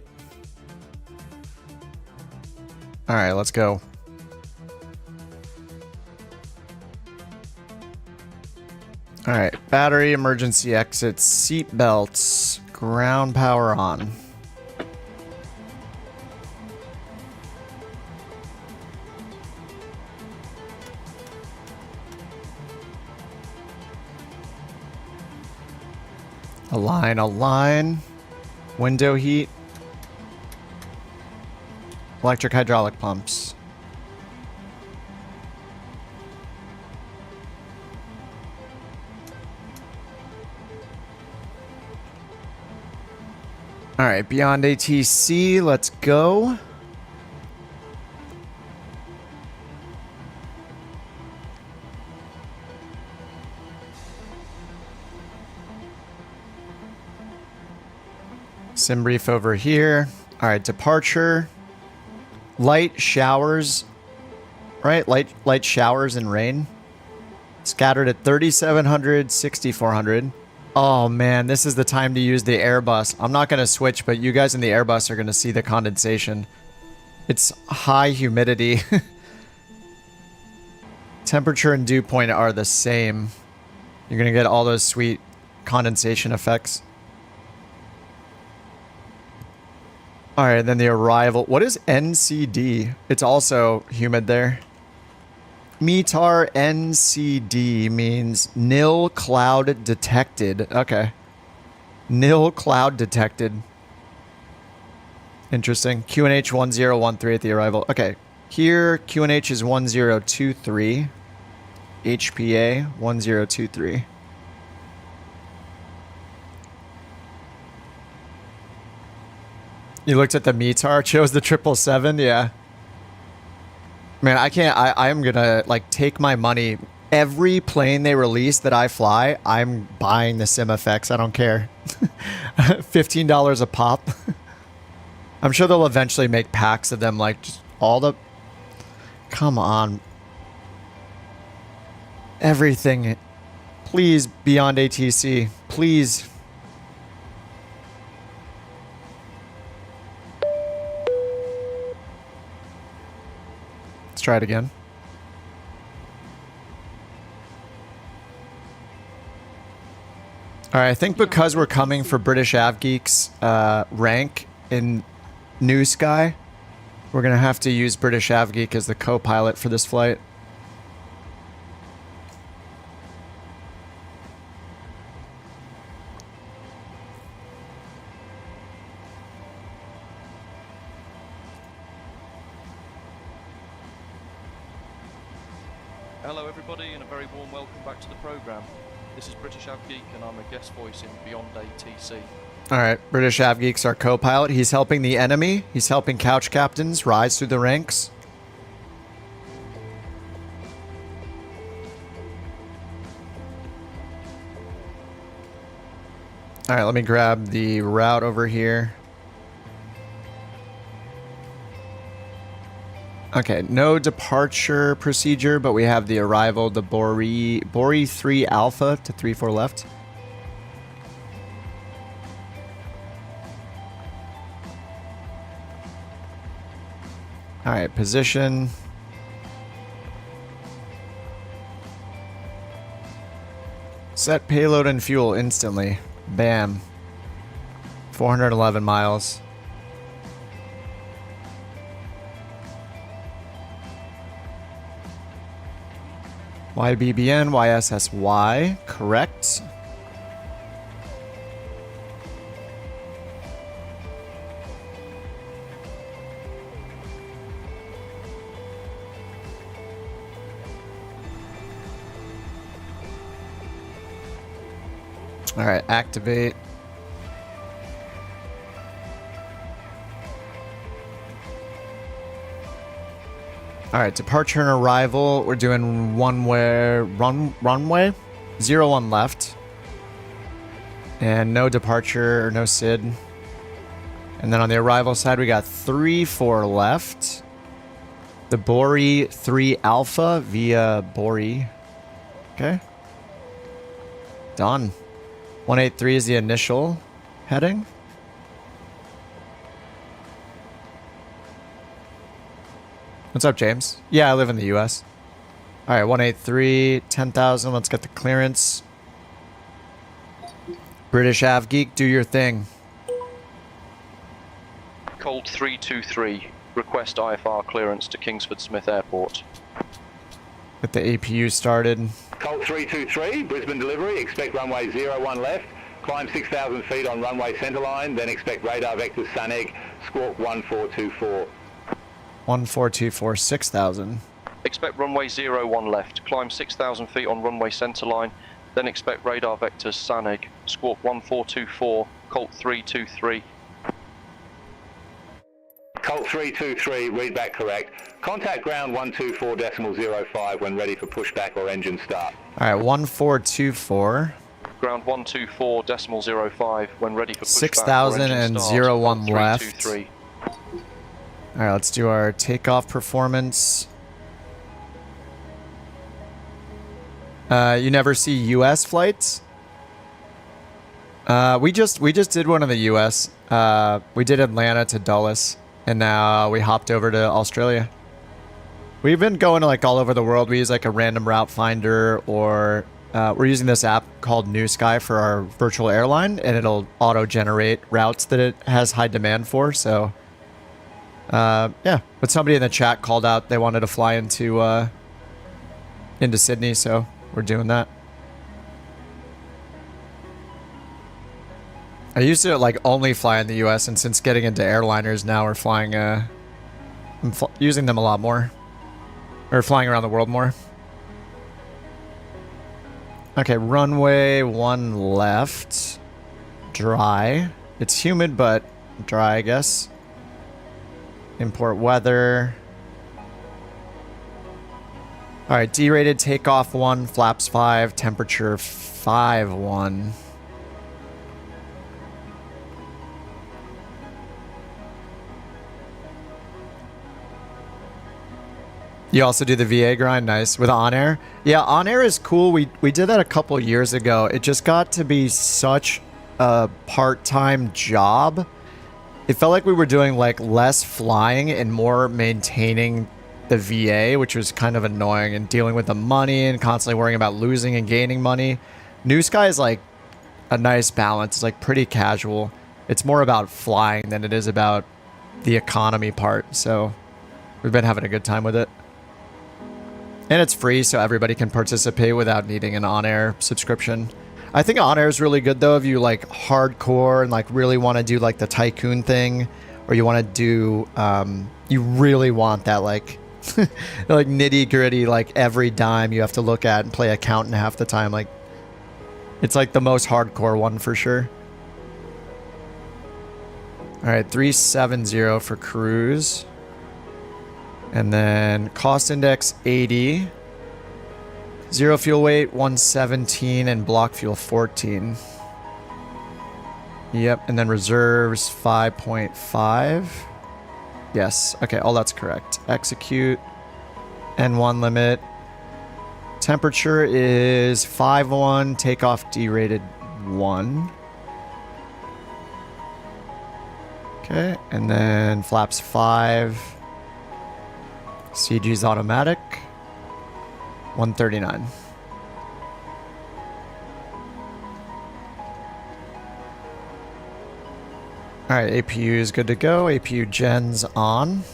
Alright, let's go. Alright, battery, emergency exits, seat belts, ground power on. Align. Window heat. Electric hydraulic pumps. Alright, beyond ATC, let's go. Sim brief over here. All right, departure. Light showers, right? Light showers and rain. Scattered at 3,700, 6,400. Oh man, this is the time to use the Airbus. I'm not going to switch, but you guys in the Airbus are going to see the condensation. It's high humidity. Temperature and dew point are the same. You're going to get all those sweet condensation effects. All right, then the arrival. What is NCD? It's also humid there. METAR NCD means nil cloud detected. Okay. Nil cloud detected. Interesting. QNH 1013 at the arrival. Okay. Here, QNH is 1023. HPA 1023. You looked at the METAR, chose the 777, yeah. Man, I can't, I am gonna, like, take my money. Every plane they release that I fly, I'm buying the sim effects, I don't care. $15 a pop. I'm sure they'll eventually make packs of them, like, just all the... Come on. Everything. Please, beyond ATC. Please. Let's try it again. Alright, I think because we're coming for British AvGeek's rank in NewSky, we're going to have to use British AvGeek as the co-pilot for this flight. Hello everybody and a very warm welcome back to the programme. This is British AvGeek and I'm a guest voice in Beyond ATC. Alright, British AvGeek's our co-pilot. He's helping the enemy. He's helping couch captains rise through the ranks. Alright, let me grab the route over here. Okay, no departure procedure, but we have the arrival, the Bori 3 Alpha to 34 left. Alright, position. Set payload and fuel instantly. Bam. 411 miles. YBBN, YSSY, correct. All right, activate. All right, departure and arrival. We're doing runway 01 left. And no departure or no SID. And then on the arrival side, we got 34 left. The Bori 3 Alpha via Bori. Okay. Done. 183 is the initial heading. What's up, James? Yeah, I live in the US. All right, 183, 10,000. Let's get the clearance. British AvGeek, do your thing. Colt 323, request IFR clearance to Kingsford Smith Airport. With the APU started. Colt 323, Brisbane delivery, expect runway 01 left, climb 6,000 feet on runway centerline, then expect radar vector Sunegg, squawk 1424. 1424, 6,000. Expect runway 01 left, climb 6,000 feet on runway centerline, then expect radar vector Sunegg, squawk 1424, Colt 323. Colt 323, read back correct. Contact ground 124.05 when ready for pushback or engine start. All right, 1424. ground 124.05 when ready for pushback. 6,001 left. 323. All right, let's do our takeoff performance. You never see U.S. flights? We just did one in the U.S. We did Atlanta to Dulles, and now we hopped over to Australia. We've been going to like all over the world. We use like a random route finder, or we're using this app called NewSky for our virtual airline, and it'll auto-generate routes that it has high demand for. So, yeah. But somebody in the chat called out they wanted to fly into Sydney, so we're doing that. I used to like only fly in the U.S., and since getting into airliners now, we're flying. I'm using them a lot more, or flying around the world more. Okay, runway 1 left, dry. It's humid but dry, I guess. Import weather. All right, derated takeoff 1, flaps 5, temperature 5-1. You also do the VA grind? Nice. With on-air? Yeah, on-air is cool. We did that a couple years ago. It just got to be such a part-time job. It felt like we were doing like less flying and more maintaining the VA, which was kind of annoying, and dealing with the money and constantly worrying about losing and gaining money. NewSky is like a nice balance. It's like pretty casual. It's more about flying than it is about the economy part. So we've been having a good time with it. And it's free, so everybody can participate without needing an on-air subscription. I think on-air is really good, though, if you like hardcore and like really want to do like the tycoon thing, or you want to do, you really want that like, like nitty gritty, like every dime you have to look at and play accountant half the time. Like, it's like the most hardcore one for sure. All right, 370 for cruise. And then cost index 80, zero fuel weight 117, and block fuel 14. Yep, and then reserves 5.5. Yes, okay, all that's correct. Execute, N1 limit. Temperature is 5-1, takeoff derated 1. Okay, and then flaps 5. CG's automatic, 139. All right, APU is good to go. APU gen's on.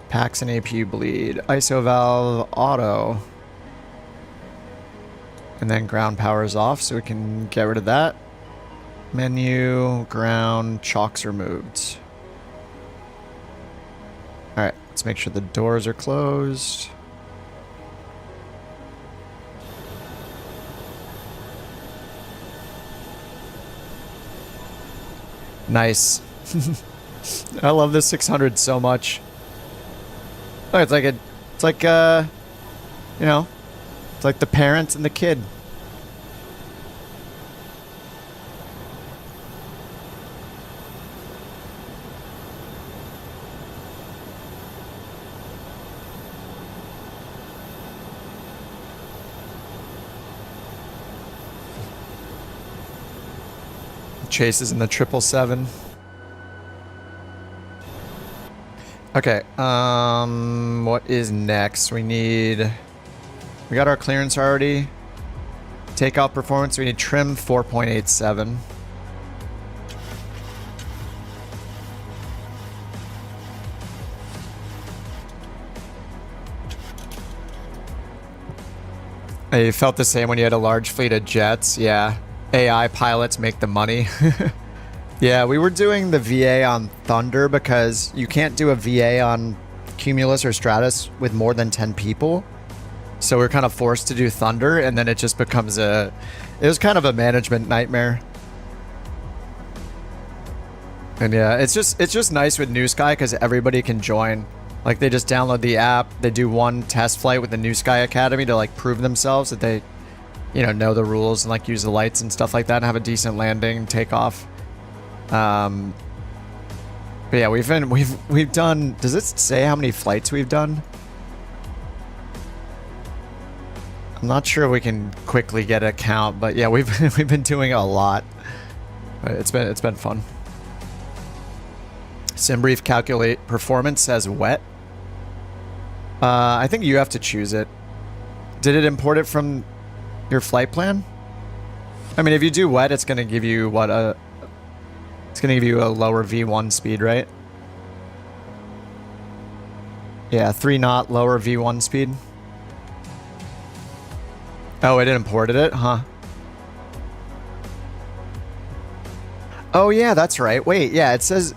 Packs and APU bleed. ISO valve auto. And then ground power is off, so we can get rid of that. Menu, ground, chocks removed. Alright, let's make sure the doors are closed. Nice. I love this 600 so much. Oh, it's like you know, it's like the parents and the kid. Chase is in the 777. Okay, what is next? We got our clearance already. Takeoff performance, we need trim 4.87. You felt the same when you had a large fleet of jets? Yeah. AI pilots make the money. Yeah, we were doing the VA on Thunder because you can't do a VA on Cumulus or Stratus with more than 10 people. So we're kind of forced to do Thunder, and then it just becomes it was kind of a management nightmare. And yeah, it's just nice with NewSky because everybody can join. Like they just download the app, they do one test flight with the NewSky Academy to like prove themselves that they, you know the rules and like use the lights and stuff like that and have a decent landing, takeoff. But yeah, we've done, does it say how many flights we've done? I'm not sure we can quickly get a count, but yeah, we've been doing a lot. It's been fun. SimBrief calculate performance says wet. I think you have to choose it. Did it import it from your flight plan? I mean, if you do wet, it's gonna give you what it's gonna give you a lower V1 speed, right? Yeah, 3 knot lower V1 speed. Oh, it imported it, huh? Oh yeah, that's right. Wait, yeah, it says.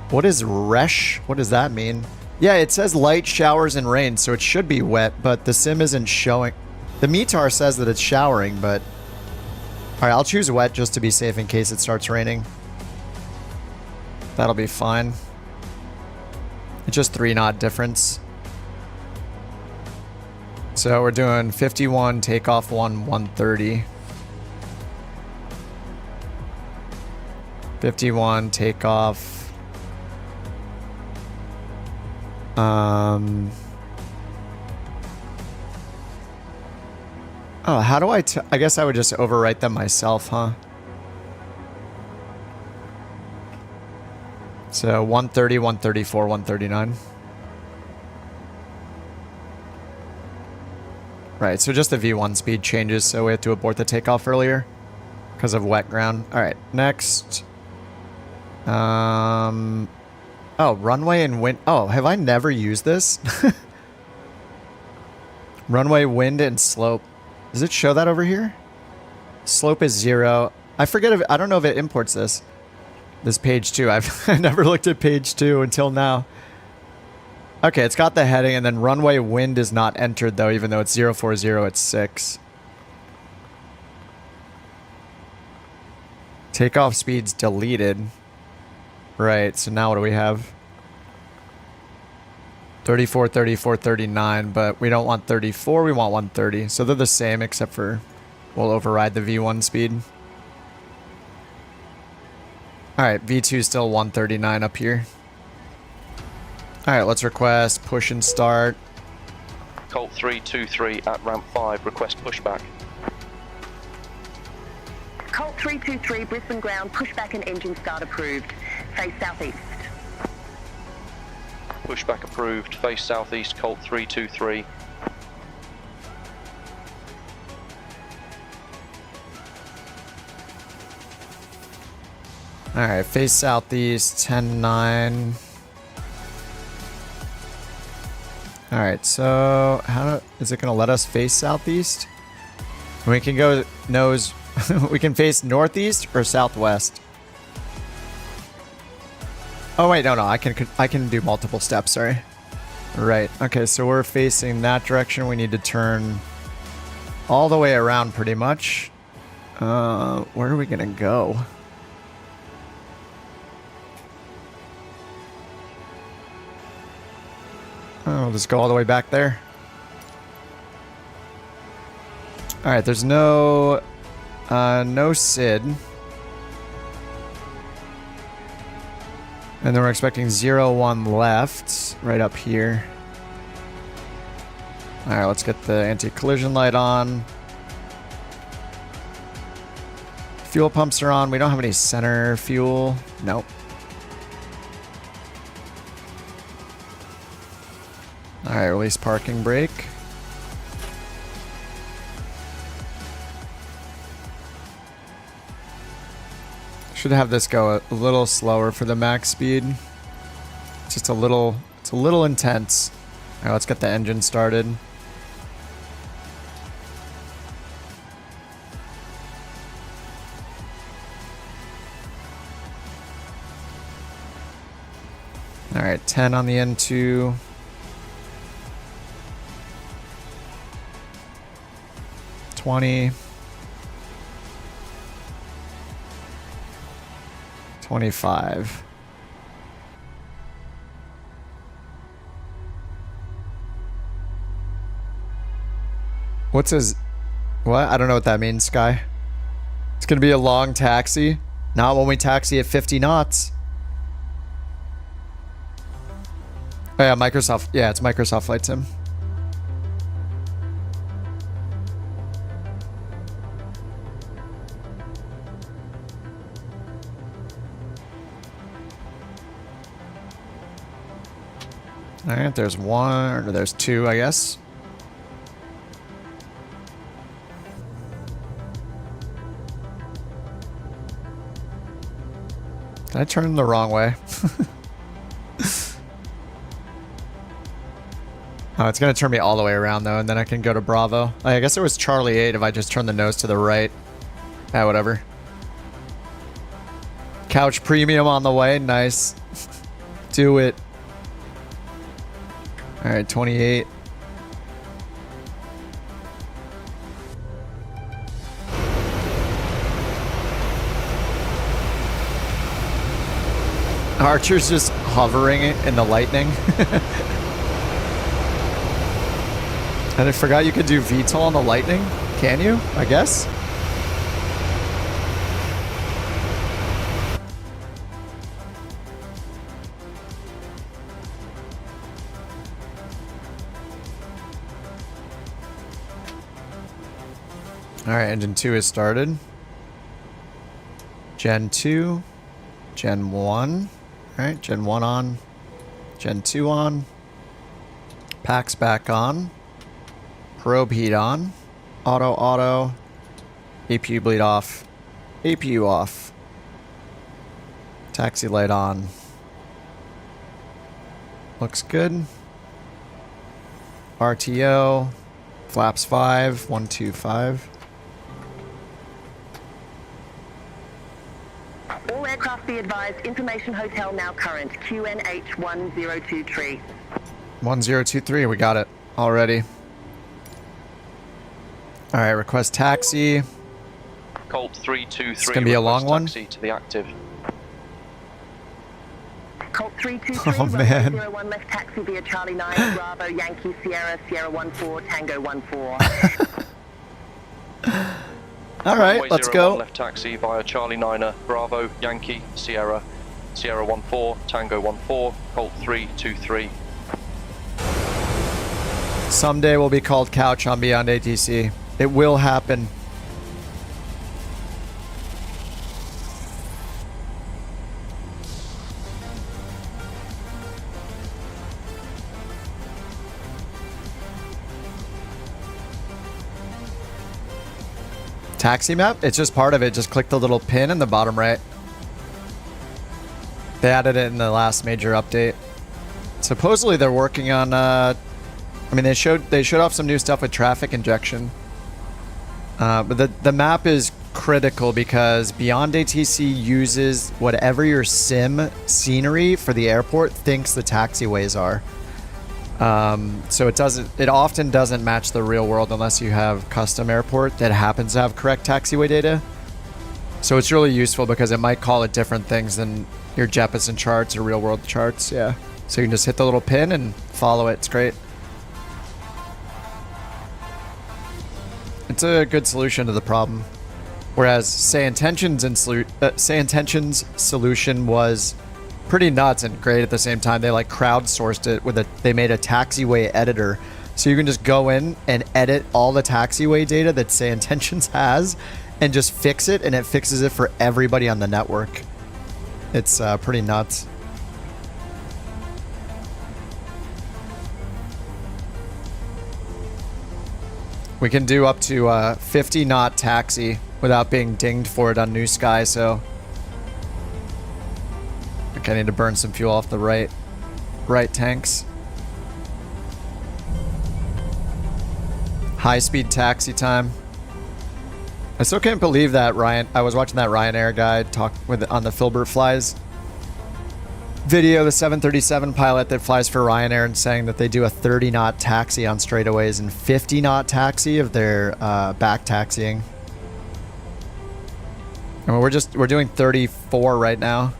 What is resh? What does that mean? Yeah, it says light showers and rain, so it should be wet, but the sim isn't showing. The METAR says that it's showering, but... Alright, I'll choose wet just to be safe in case it starts raining. That'll be fine. It's just 3 knot difference. So we're doing 51, takeoff 130. 51, takeoff... Oh, how do I guess I would just overwrite them myself, huh? So 130, 134, 139. Right, so just the V1 speed changes, so we have to abort the takeoff earlier because of wet ground. All right, next. Oh, runway and wind. Oh, have I never used this? Runway, wind, and slope. Does it show that over here? Slope is 0. I forget if I don't know if it imports this. This page 2. I've never looked at page 2 until now. Okay, it's got the heading, and then runway wind is not entered though, even though it's 040, it's 6. Takeoff speed's deleted. Right, so now what do we have? 34, 34, 39, but we don't want 34, we want 130. So they're the same, except for we'll override the V1 speed. Alright, V2 still 139 up here. Alright, let's request push and start. Colt 323 at ramp 5, request pushback. Colt 323, Brisbane ground, pushback and engine start approved. Face southeast. Pushback approved, face southeast, Colt 323. Alright, face southeast, 10-9. Alright, so is it going to let us face southeast? We can go nose, we can face northeast or southwest. Oh wait, no, I can do multiple steps, sorry. Right, okay, so we're facing that direction. We need to turn all the way around pretty much. Where are we gonna go? Oh, we'll just go all the way back there. Alright, there's no SID. And then we're expecting 0-1 left, right up here. Alright, let's get the anti-collision light on. Fuel pumps are on. We don't have any center fuel. Nope. Alright, release parking brake. Should have this go a little slower for the max speed. It's just a little intense. All right, let's get the engine started. All right, 10 on the N2. $20. 25. What's his... What? I don't know what that means, Sky. It's going to be a long taxi. Not when we taxi at 50 knots. Oh yeah, Microsoft. Yeah, it's Microsoft Flight Sim. Alright, there's one, or there's two, I guess. Did I turn the wrong way? Oh, it's going to turn me all the way around, though, and then I can go to Bravo. I guess it was Charlie 8 if I just turn the nose to the right. Ah, whatever. Couch premium on the way. Nice. Do it. Alright, 28. Archer's just hovering in the lightning. And I forgot you could do VTOL on the lightning. Can you? I guess. Alright, engine 2 is started. Gen 2. Gen 1. Alright, Gen 1 on. Gen 2 on. Packs back on. Probe heat on. Auto. APU bleed off. APU off. Taxi light on. Looks good. RTO. Flaps 5. 1, 2, 5. All aircraft be advised, information hotel now current, QNH 1023. 1023, we got it already. Alright, request taxi. Colt 323. It's gonna be a long one. Taxi to the active. Colt 323, oh man. 01 left taxi via Charlie 9, Bravo, Yankee, Sierra, Sierra 14, Tango 14. Alright, Runway let's 01 go. Left taxi via Charlie 9er, Bravo, Yankee, Sierra, Sierra 14, Tango 14, Colt 323. Someday we'll be called Couch on Beyond ATC. It will happen. Taxi map? It's just part of it. Just click the little pin in the bottom right. They added it in the last major update. Supposedly they're working on I mean they showed off some new stuff with traffic injection. But the map is critical because Beyond ATC uses whatever your sim scenery for the airport thinks the taxiways are. So it often doesn't match the real world unless you have custom airport that happens to have correct taxiway data. So it's really useful because it might call it different things than your Jeppesen charts or real world charts. Yeah. So you can just hit the little pin and follow it. It's great. It's a good solution to the problem. Whereas Say Intention's solution was pretty nuts and great at the same time. They like crowdsourced it they made a taxiway editor. So you can just go in and edit all the taxiway data that Say Intentions has and just fix it, and it fixes it for everybody on the network. It's pretty nuts. We can do up to 50 knot taxi without being dinged for it on NewSky, so I need to burn some fuel off the right tanks. High-speed taxi time. I still can't believe that I was watching that Ryanair guy talk on the Filbert Flies video, the 737 pilot that flies for Ryanair, and saying that they do a 30 knot taxi on straightaways and 50 knot taxi if they're back taxiing. I mean, we're doing 34 right now.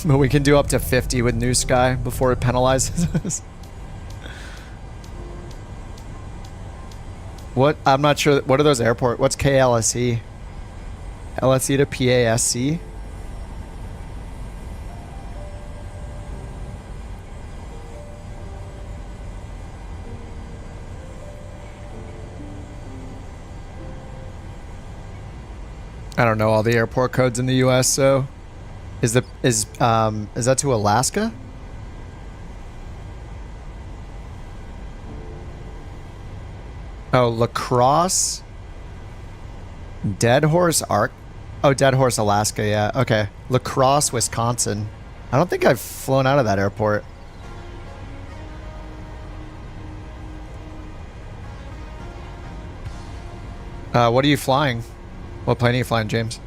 But we can do up to 50 with NewSky before it penalizes us. What? I'm not sure. What are those airport? What's KLSE? LSE to PASC? I don't know all the airport codes in the US, so is that to Alaska? Oh, La Crosse, Dead Horse Dead Horse, Alaska, yeah. Okay. La Crosse, Wisconsin. I don't think I've flown out of that airport. What are you flying? What plane are you flying, James?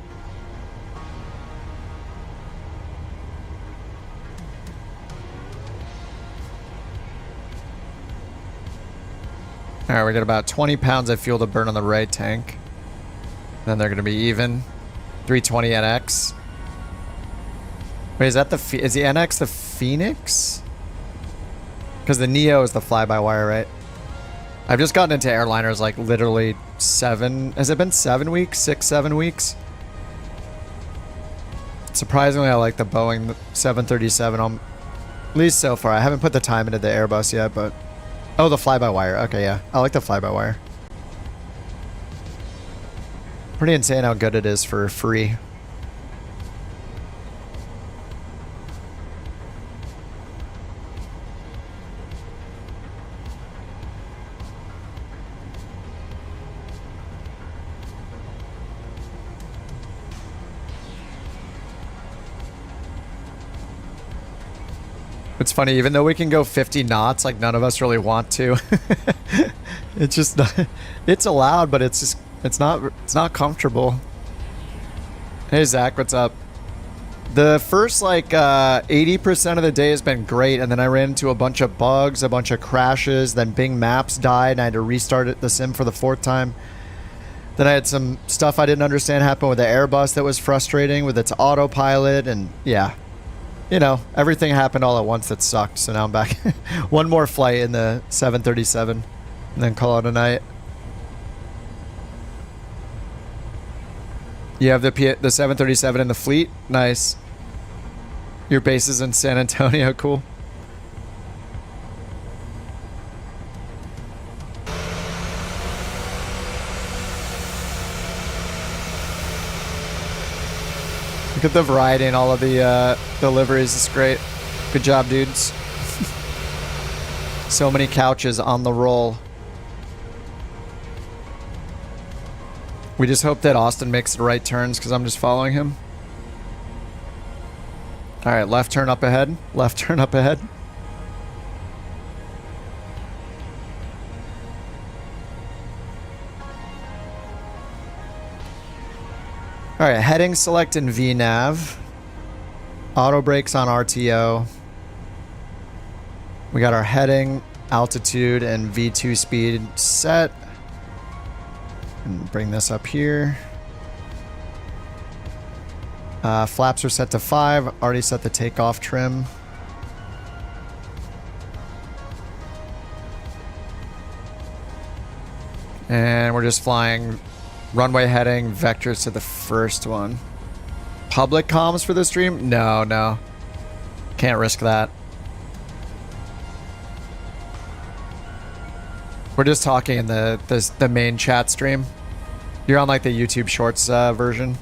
Alright, we got about 20 pounds of fuel to burn on the right tank. Then they're going to be even. 320 NX. Wait, is that is the NX the Phoenix? Because the Neo is the fly-by-wire, right? I've just gotten into airliners like literally 7... Has it been 7 weeks? 6, 7 weeks? Surprisingly, I like the Boeing 737. At least so far. I haven't put the time into the Airbus yet, but... Oh, the fly-by-wire. Okay, yeah. I like the fly-by-wire. Pretty insane how good it is for free. It's funny, even though we can go 50 knots, like none of us really want to. It's just not, it's allowed, but it's just, it's not comfortable. Hey Zach, what's up? The first like 80% of the day has been great, and then I ran into a bunch of bugs, a bunch of crashes, then Bing Maps died and I had to restart the sim for the 4th time. Then I had some stuff I didn't understand happen with the Airbus that was frustrating with its autopilot, and yeah. You know, everything happened all at once that sucked, so now I'm back. One more flight in the 737, and then call it a night. You have the 737 in the fleet? Nice. Your base is in San Antonio, cool. Look at the variety in all of the liveries. It's great. Good job, dudes. So many couches on the roll. We just hope that Austin makes the right turns because I'm just following him. All right, left turn up ahead. Left turn up ahead. All right, heading select in VNAV. Auto brakes on RTO. We got our heading, altitude, and V2 speed set. And bring this up here. Flaps are set to 5. Already set the takeoff trim. And we're just flying runway heading, vectors to the first one. Public comms for the stream? No, no. Can't risk that. We're just talking in the main chat stream. You're on like the YouTube Shorts version.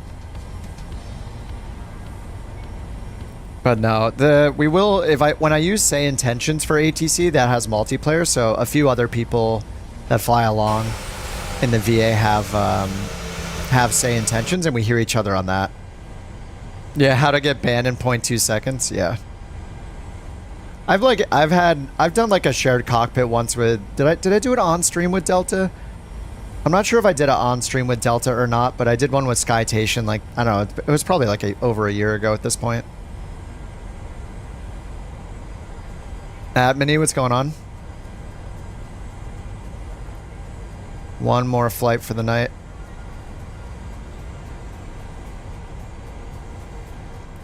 But no, we will when I use say intentions for ATC, that has multiplayer, so a few other people that fly along in the VA have say intentions, and we hear each other on that. Yeah, how to get banned in 0.2 seconds. Yeah. I've done like a shared cockpit once with, did I do it on stream with Delta? I'm not sure if I did it on stream with Delta or not, but I did one with Skytation, like, I don't know, it was probably like over a year ago at this point. Mini, what's going on? One more flight for the night.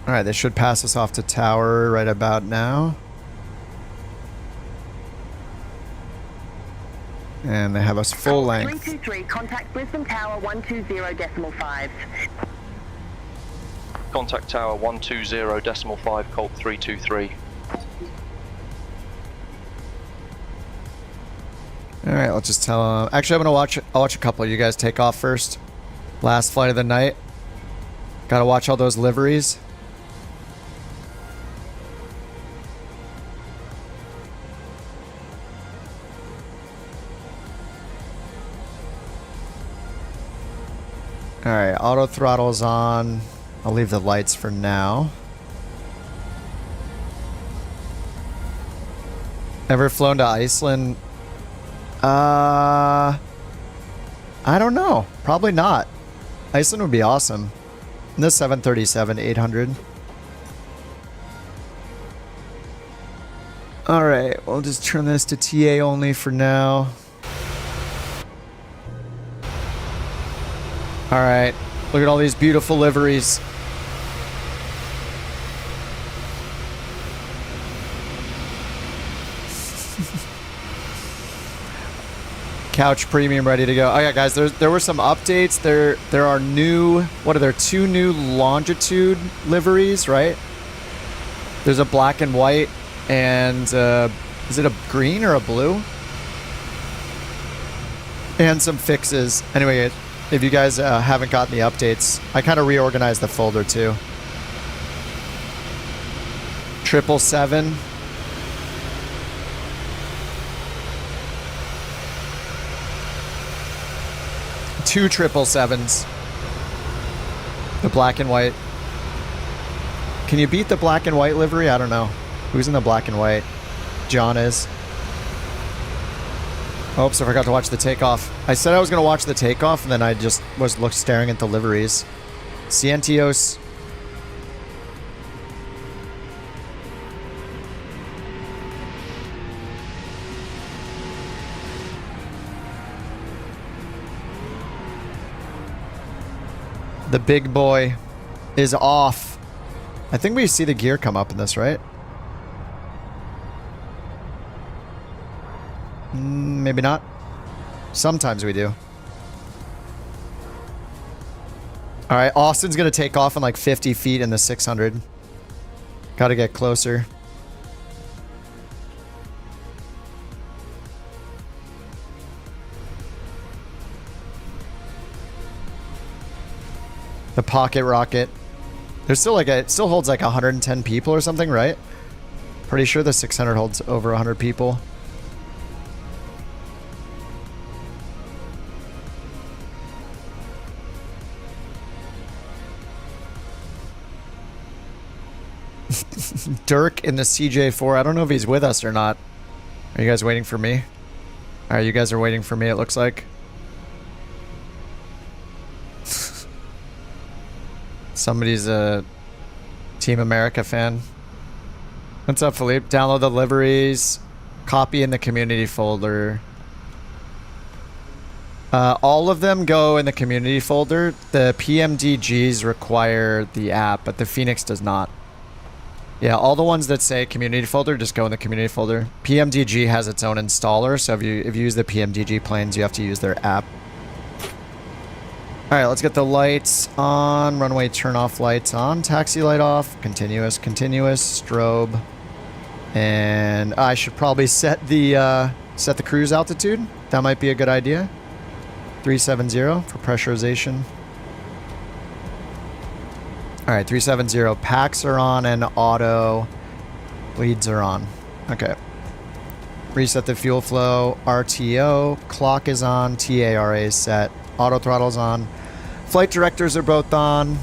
Alright, they should pass us off to tower right about now. And they have us full Colt length. 323, contact Brisbane Tower 120.5. Contact tower 120.5, Colt 323. All right, let's just tell them. Actually, I'll watch a couple. You guys take off first. Last flight of the night. Gotta watch all those liveries. All right, auto throttle's on. I'll leave the lights for now. Ever flown to Iceland? I don't know. Probably not. Iceland would be awesome. The 737-800. All right, we'll just turn this to TA only for now. All right, look at all these beautiful liveries. Couch premium ready to go. Oh yeah, guys, there were some updates. There are new, what are there, 2 new longitude liveries, right? There's a black and white and is it a green or a blue? And some fixes. Anyway, if you guys haven't gotten the updates, I kind of reorganized the folder too. 777. Two 777s. The black and white. Can you beat the black and white livery? I don't know. Who's in the black and white? John is. Oops, I forgot to watch the takeoff. I said I was going to watch the takeoff, and then I just was staring at the liveries. Cientios. The big boy is off. I think we see the gear come up in this, right? Maybe not. Sometimes we do. All right, Austin's going to take off in like 50 feet in the 600. Got to get closer. The pocket rocket. There's still like it still holds like 110 people or something, right? Pretty sure the 600 holds over 100 people. Dirk in the CJ4. I don't know if he's with us or not. Are you guys waiting for me? All right, you guys are waiting for me, it looks like. Somebody's a Team America fan. What's up, Philippe? Download the liveries. Copy in the community folder. All of them go in the community folder. The PMDGs require the app, but the Phoenix does not. Yeah, all the ones that say community folder just go in the community folder. PMDG has its own installer, so if you use the PMDG planes, you have to use their app. All right, let's get the lights on. Runway turn off lights on. Taxi light off. Continuous, continuous. Strobe. And I should probably set the cruise altitude. That might be a good idea. 370 for pressurization. All right, 370. Packs are on and auto. Leads are on. Okay. Reset the fuel flow. RTO. Clock is on. TARA is set. Auto throttle's on. Flight directors are both on.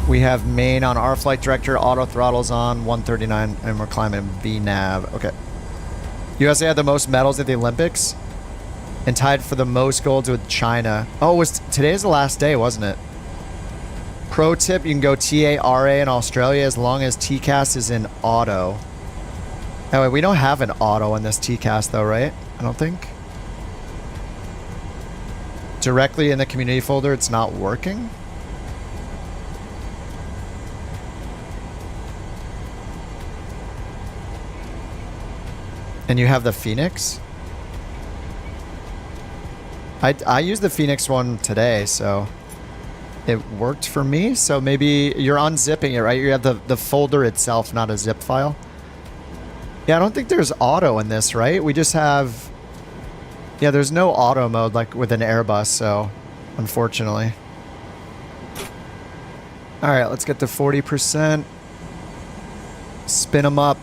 We have main on our flight director. Auto throttle's on. 139, and we're climbing VNAV. Okay. USA had the most medals at the Olympics and tied for the most golds with China. Oh, today's the last day, wasn't it? Pro tip, you can go TARA in Australia as long as TCAS is in auto. Anyway, we don't have an auto in this TCAS though, right? I don't think. Directly in the community folder, it's not working. And you have the Phoenix? I used the Phoenix one today, so it worked for me. So maybe you're unzipping it, right? You have the folder itself, not a zip file. Yeah, I don't think there's auto in this, right? We just have... Yeah, there's no auto mode like with an Airbus, so unfortunately. Alright, let's get to 40%. Spin them up.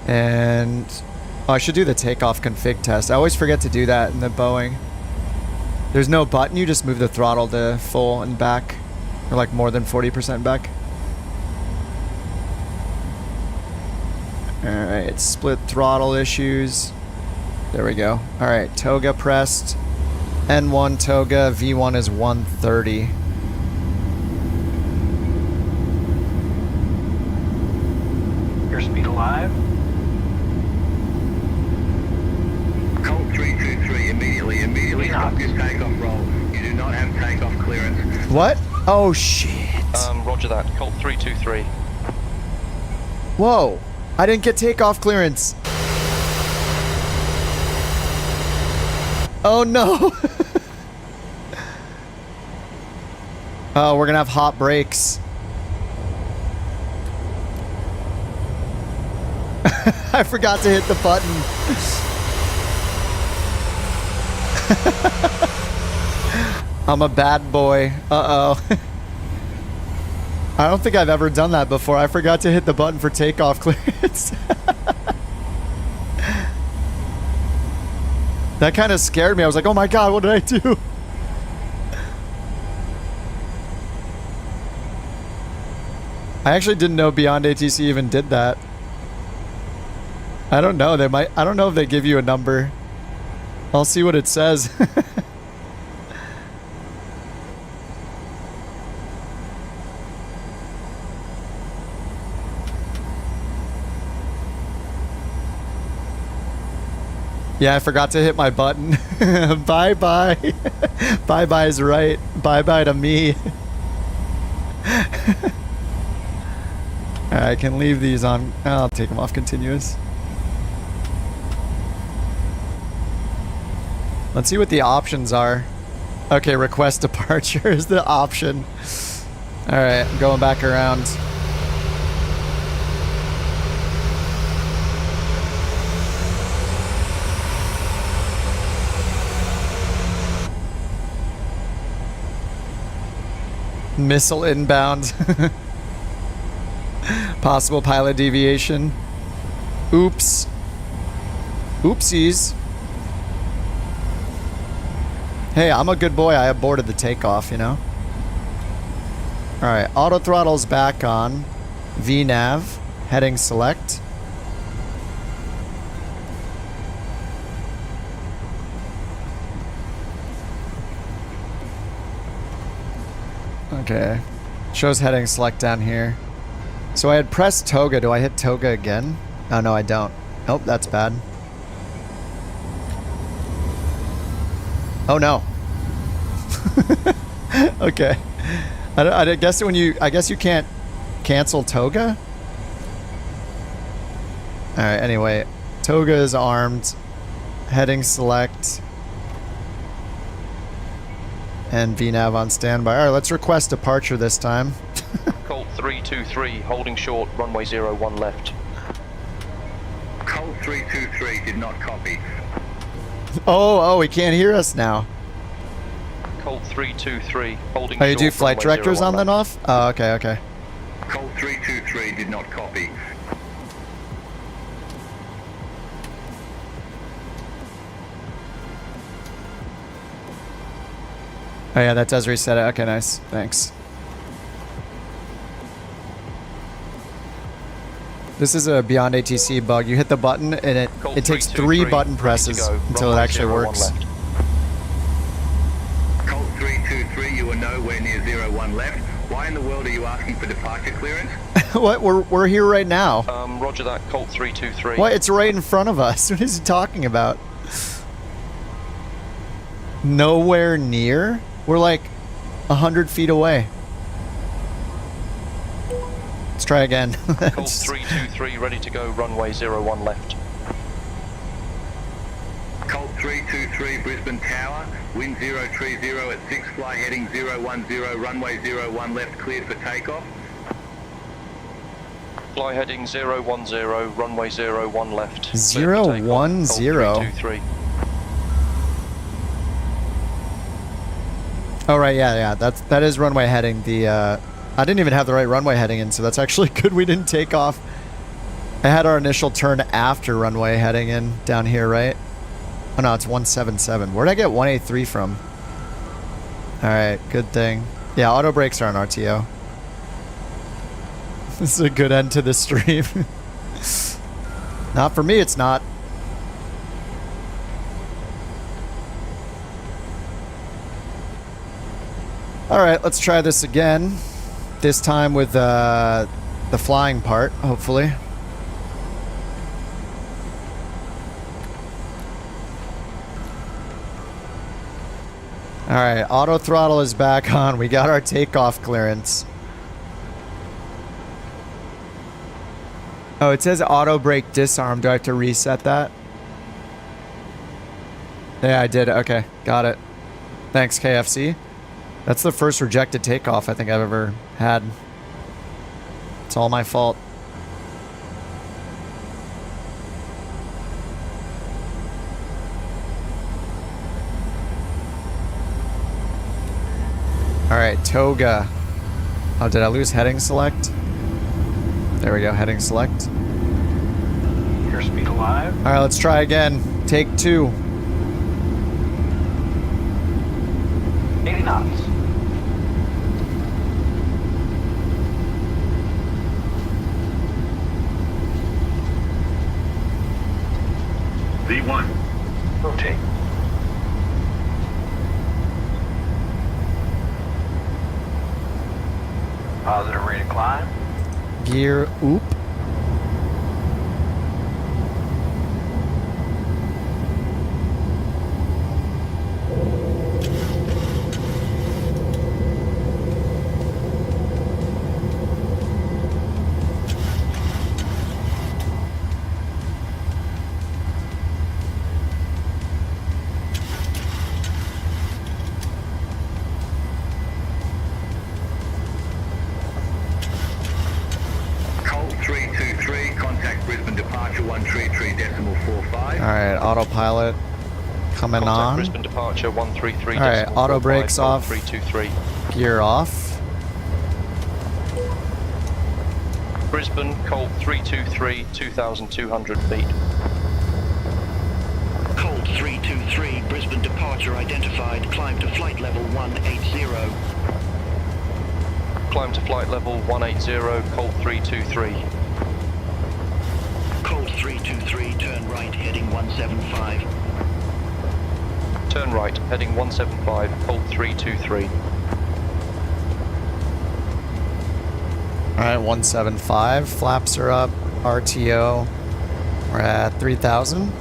And... Oh, I should do the takeoff config test. I always forget to do that in the Boeing. There's no button, you just move the throttle to full and back. Or like more than 40% back. Alright, split throttle issues. There we go. Alright, toga pressed. N1 toga, V1 is 130. Airspeed alive. Colt 323, immediately stop your takeoff roll. You do not have takeoff clearance. What? Oh shit. Roger that. Colt 323. Whoa. I didn't get takeoff clearance. Oh no. Oh, we're gonna have hot brakes. I forgot to hit the button. I'm a bad boy. Uh-oh. I don't think I've ever done that before. I forgot to hit the button for takeoff clearance. That kind of scared me. I was like, oh my god, what did I do? I actually didn't know Beyond ATC even did that. I don't know. They might. I don't know if they give you a number. I'll see what it says. Yeah, I forgot to hit my button. Bye-bye. Bye-bye is right. Bye-bye to me. I can leave these on. I'll take them off continuous. Let's see what the options are. Okay, request departure is the option. Alright, I'm going back around. Missile inbound. Possible pilot deviation. Oops. Oopsies. Hey, I'm a good boy. I aborted the takeoff, you know? Alright, auto throttle's back on. VNAV. Heading select. Okay. Shows heading select down here. So I had pressed toga. Do I hit toga again? Oh, no, I don't. Nope, that's bad. Oh, no. Okay. I guess when you... I guess you can't cancel toga? Alright, anyway. Toga is armed. Heading select. And VNAV on standby. Alright, let's request departure this time. Colt 323, holding short, runway 01 left. Colt 323 did not copy. Oh, he can't hear us now. Colt 323, holding Oh, you short, do flight runway directors 01 on then left. off? Oh, okay, okay. Colt 323 did not copy. Oh yeah, that does reset it. Okay, nice. Thanks. This is a Beyond ATC bug. You hit the button and it takes 3 button presses until it actually works. Colt 323, you are nowhere near 01 left. Why in the world are you asking for departure clearance? What? We're here right now. Roger that, Colt 323. What? It's right in front of us. What is he talking about? Nowhere near? We're like 100 feet away. Let's try again. Colt 323 ready to go, runway 01 left. Colt 323 Brisbane Tower, wind 030 at 6, fly heading 010, runway 01 left, cleared for takeoff. Fly heading 010, runway 01 left. 010. Colt 323. Oh right, yeah. That is runway heading. The I didn't even have the right runway heading in, so that's actually good we didn't take off. I had our initial turn after runway heading in down here, right? Oh no, it's 177. Where'd I get 183 from? Alright, good thing. Yeah, auto brakes are on RTO. This is a good end to the stream. Not for me, it's not. Alright, let's try this again. This time with the flying part, hopefully. Alright, auto throttle is back on. We got our takeoff clearance. Oh, it says auto brake disarm. Do I have to reset that? Yeah, I did. Okay, got it. Thanks, KFC. That's the first rejected takeoff I think I've ever had. It's all my fault. Alright, Toga. Oh, did I lose heading select? There we go, heading select. Airspeed alive. Alright, let's try again. Take 2. 80 knots. V1. Rotate. Positive rate of climb. Gear oop. Autopilot coming Contact on. Brisbane departure 133. Alright, auto brakes off. 323. Gear off. Brisbane, Colt 323, 2,200 feet. Colt 323, Brisbane departure identified. Climb to flight level 180. Climb to flight level 180, Colt 323. Colt 323, turn right, heading 175. Turn right, heading 175, Colt 323. Alright, 175. Flaps are up. RTO. We're at 3,000.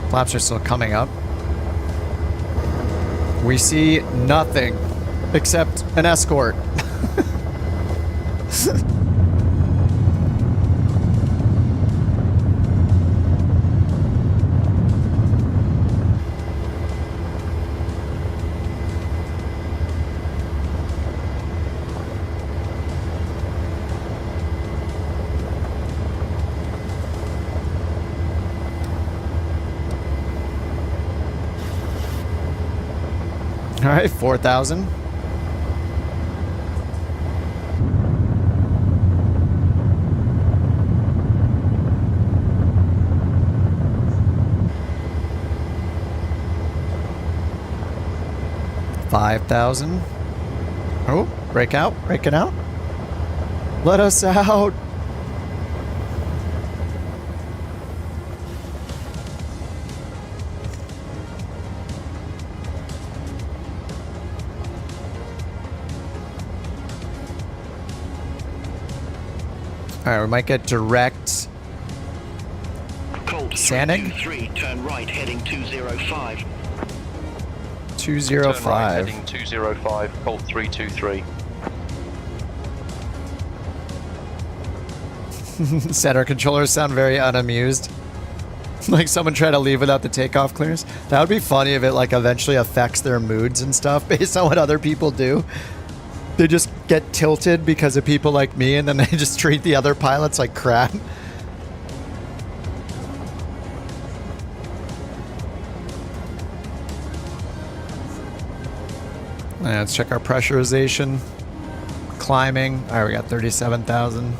Flaps are still coming up. We see nothing except an escort. All right, 4,000. $5,000. Oh, break out, breaking out. Let us out. Alright, we might get direct Colt Sanig. 323, turn right, heading 205. 205. Turn right, heading 205, Colt 323. Center controllers sound very unamused. Like someone try to leave without the takeoff clearance. That would be funny if it like eventually affects their moods and stuff based on what other people do. They just get tilted because of people like me, and then they just treat the other pilots like crap. Let's check our pressurization. Climbing. All right, we got 37,000.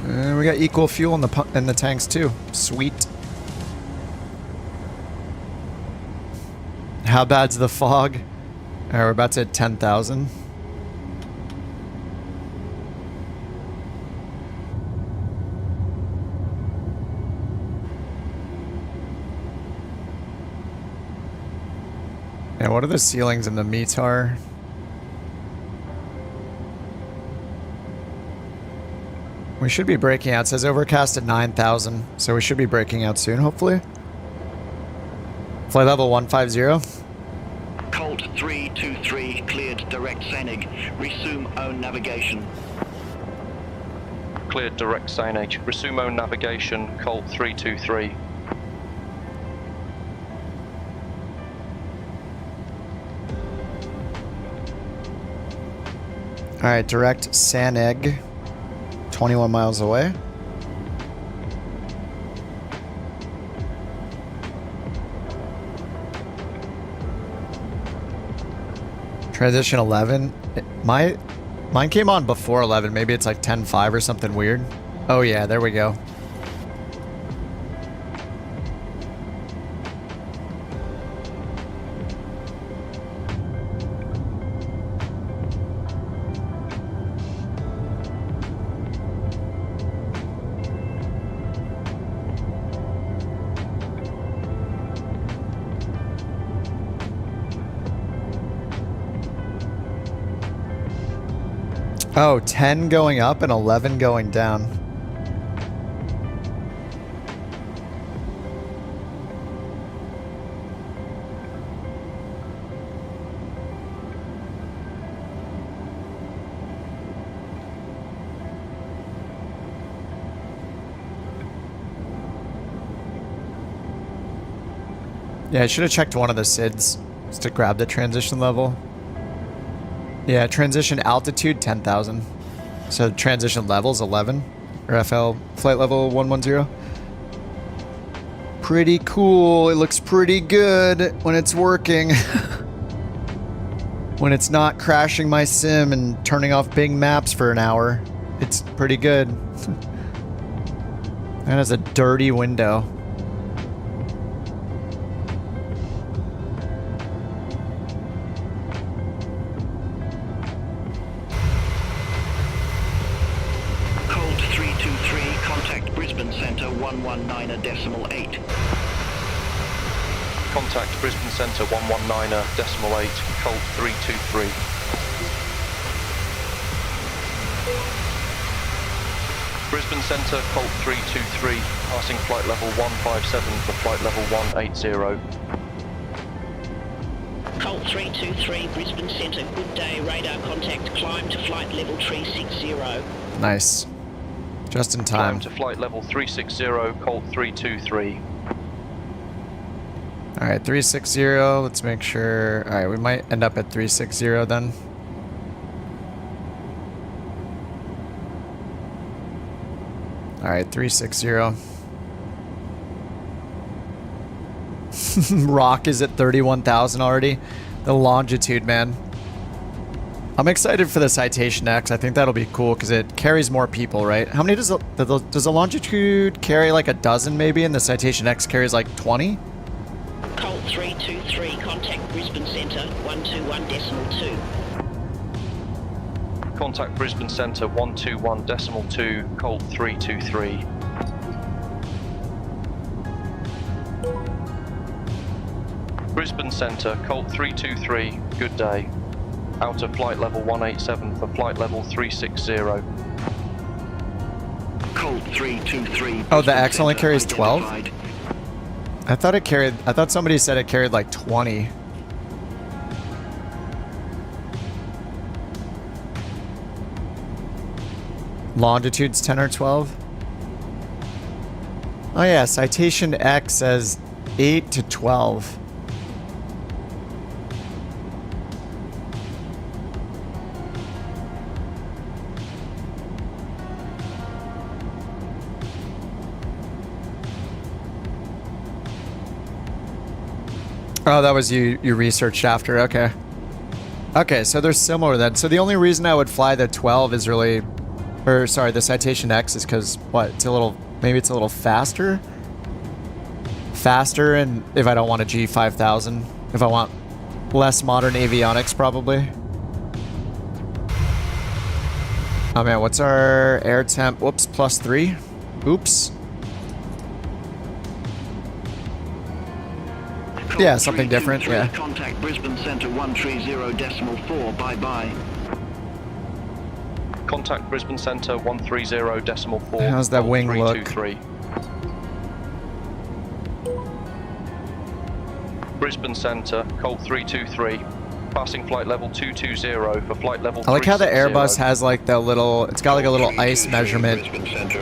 And we got equal fuel in the tanks too. Sweet. How bad's the fog? All right, we're about to hit 10,000. Yeah, what are the ceilings in the METAR? We should be breaking out. It says overcast at 9,000, so we should be breaking out soon, hopefully. Flight level 150. Colt 323 cleared direct SANEG. Resume own navigation. Cleared direct SANEG. Resume own navigation, Colt 323. Alright, direct SANEG. 21 miles away. Transition 11. Mine came on before 11. Maybe it's like 10.5 or something weird. Oh yeah, there we go. Oh, 10 going up and 11 going down. Yeah, I should have checked one of the SIDs just to grab the transition level. Yeah, transition altitude 10,000. So transition levels 11, or FL flight level 110. Pretty cool. It looks pretty good when it's working. When it's not crashing my sim and turning off Bing Maps for an hour, it's pretty good. That is a dirty window. Contact Brisbane Centre 119.8, Colt 323. Brisbane Centre, Colt 323, passing flight level 157 for flight level 180. Colt 323, Brisbane Centre, good day, radar contact, climb to flight level 360. Nice. Just in time. Climb to flight level 360, Colt 323. Alright, 360, let's make sure. Alright, we might end up at 360 then. Alright, 360. Rock is at 31,000 already. The longitude, man. I'm excited for the Citation X. I think that'll be cool because it carries more people, right? How many does the longitude carry? Like a dozen maybe, and the Citation X carries like 20? Colt 323, contact Brisbane Centre 121.2. Contact Brisbane Centre 121.2, Colt 323. Brisbane Centre, Colt 323, good day. Out of flight level 187 for flight level 360. Colt 323. Oh, the X only carries 12? I thought somebody said it carried like 20. Longitude's 10 or 12. Oh yeah, citation X says 8 to 12. Oh, that was you researched after. Okay. Okay, so they're similar then. So the only reason I would fly the 12 is really, or sorry, the citation X is because what? It's a little, maybe it's a little faster. Faster, and if I don't want a G5000, if I want less modern avionics, probably. Oh man, what's our air temp? Whoops, +3. Oops. Yeah, something different, yeah. Contact Brisbane Centre 130.4, bye-bye. Contact Brisbane Centre 130.4. How's that wing look? 323. Brisbane Centre, Colt 323. Passing flight level 220 for flight level 360. I like how the Airbus has like the little, it's got like a little ice measurement,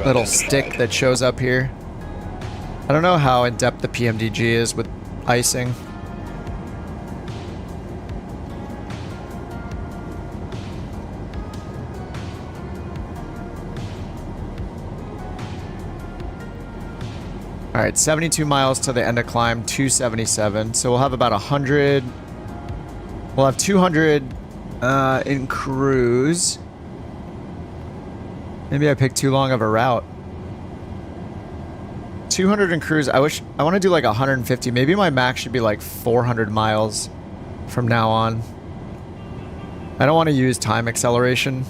little stick that shows up here. I don't know how in depth the PMDG is with icing. All right, 72 miles to the end of climb, 277. So we'll have about 100. We'll have 200 in cruise. Maybe I picked too long of a route. 200 in cruise. I want to do like 150. Maybe my max should be like 400 miles from now on. I don't want to use time acceleration.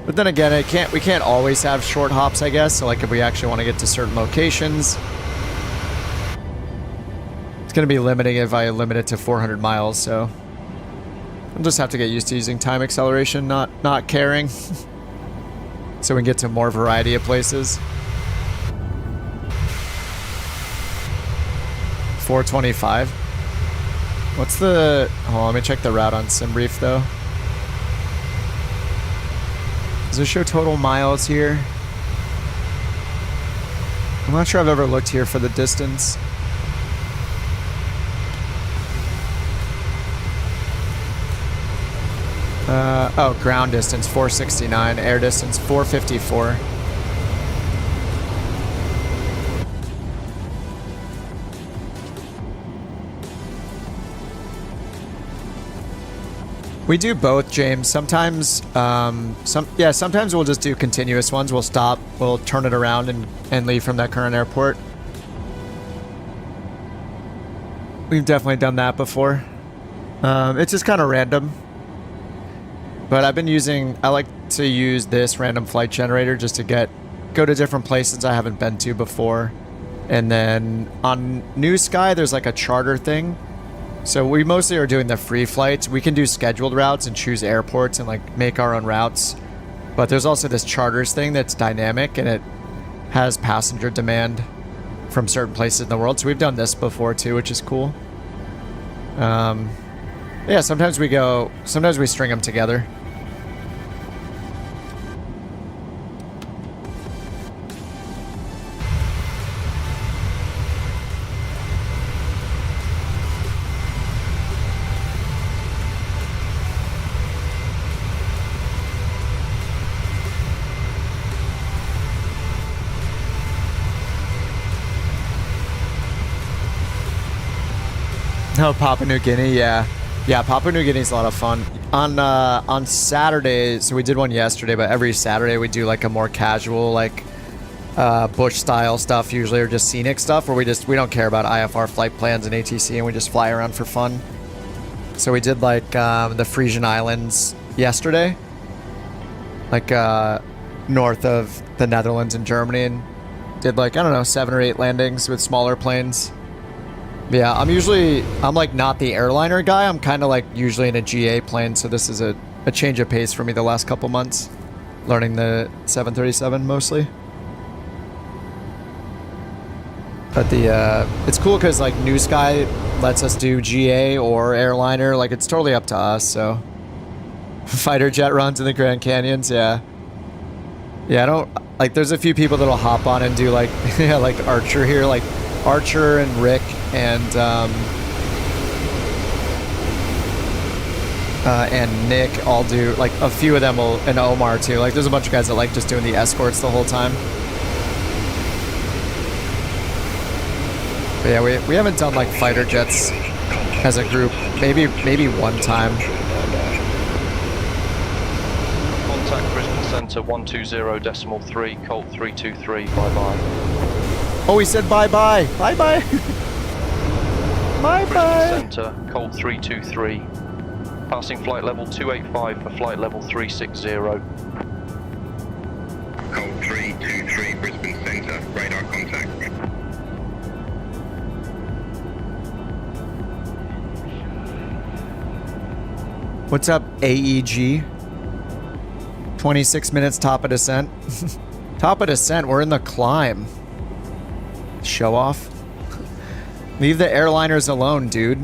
But then again, we can't always have short hops, I guess. So like if we actually want to get to certain locations, it's going to be limiting if I limit it to 400 miles. So I'll just have to get used to using time acceleration, not caring. So we can get to more variety of places. 425. What's the... Oh, let me check the route on SimBrief though. Does it show total miles here? I'm not sure I've ever looked here for the distance. Oh, ground distance 469, air distance 454. We do both, James. Sometimes, sometimes we'll just do continuous ones. We'll stop, we'll turn it around and leave from that current airport. We've definitely done that before. It's just kind of random. But I like to use this random flight generator just to go to different places I haven't been to before. And then on NewSky, there's like a charter thing. So we mostly are doing the free flights. We can do scheduled routes and choose airports and like make our own routes. But there's also this charters thing that's dynamic and it has passenger demand from certain places in the world. So we've done this before too, which is cool. Yeah, sometimes we string them together. No, Papua New Guinea, yeah. Yeah, Papua New Guinea is a lot of fun. On Saturday, so we did one yesterday, but every Saturday we do like a more casual, like bush style stuff usually, or just scenic stuff where we don't care about IFR flight plans and ATC and we just fly around for fun. So we did like the Frisian Islands yesterday, like north of the Netherlands and Germany, and did like, I don't know, 7 or 8 landings with smaller planes. Yeah, I'm like not the airliner guy. I'm kind of like usually in a GA plane, so this is a change of pace for me the last couple months. Learning the 737 mostly. But it's cool because like NewSky lets us do GA or airliner. Like it's totally up to us, so. Fighter jet runs in the Grand Canyons, yeah. Yeah, I don't like. There's a few people that'll hop on and do like, yeah, like Archer here, like Archer and Rick and Nick all do, like a few of them will, and Omar too. Like there's a bunch of guys that like just doing the escorts the whole time. But yeah, we haven't done like fighter jets as a group. Maybe one time. Contact Brisbane Centre 120.3, Colt 323, bye-bye. Oh, he said bye-bye. Bye-bye. Bye-bye. Brisbane Centre, Colt 323. Passing flight level 285 for flight level 360. Colt 323, Brisbane Centre, radar contact. What's up, AEG? 26 minutes top of descent. Top of descent, we're in the climb. Show off. Leave the airliners alone, dude.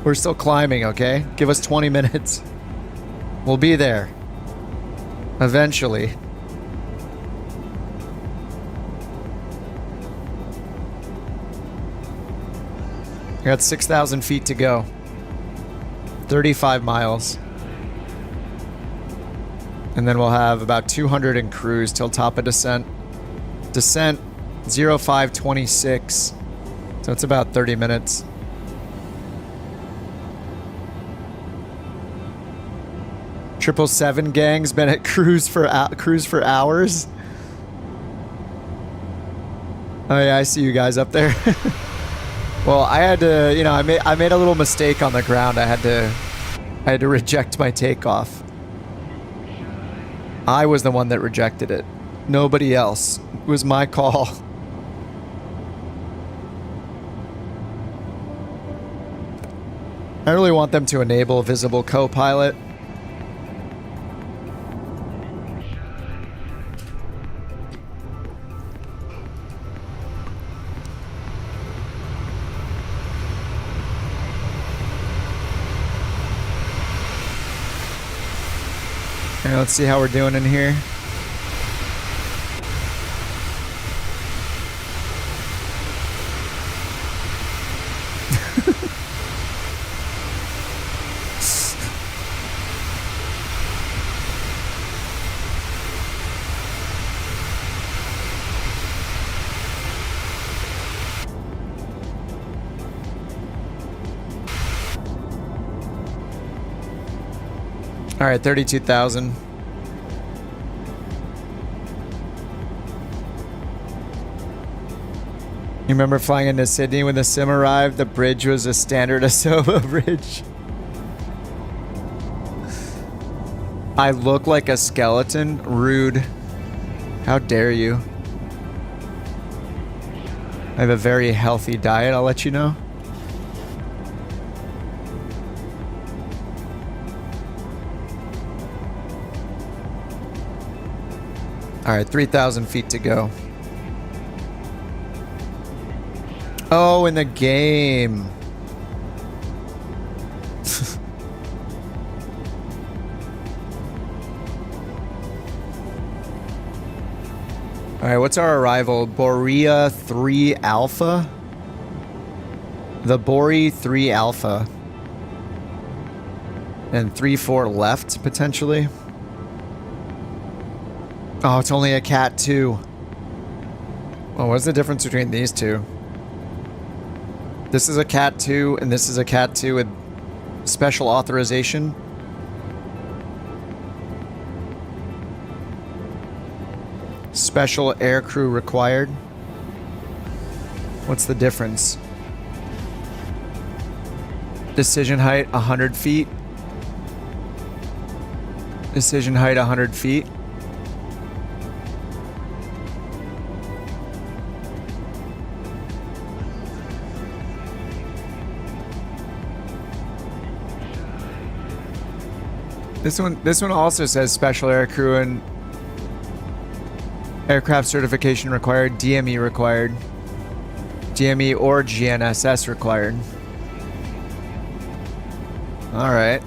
We're still climbing, okay? Give us 20 minutes. We'll be there. Eventually. We got 6,000 feet to go. 35 miles. And then we'll have about 200 in cruise till top of descent. Descent 0526. So it's about 30 minutes. Triple 7 gang's been at cruise for hours. Oh yeah, I see you guys up there. Well, I had to, you know, I made a little mistake on the ground. I had to reject my takeoff. I was the one that rejected it. Nobody else. It was my call. I really want them to enable visible co-pilot. Okay, let's see how we're doing in here. All right, 32,000. You remember flying into Sydney when the sim arrived? The bridge was a standard Asoba bridge. I look like a skeleton? Rude. How dare you? I have a very healthy diet, I'll let you know. All right, 3,000 feet to go. Oh, in the game. All right, what's our arrival? Borea 3 Alpha? The Bori 3 Alpha. And 3-4 left, potentially. Oh, it's only a Cat 2. Well, what's the difference between these two? This is a Cat 2, and this is a Cat 2 with special authorization. Special aircrew required. What's the difference? Decision height 100 feet. Decision height 100 feet. This one also says special aircrew and aircraft certification required, DME required. DME or GNSS required. All right.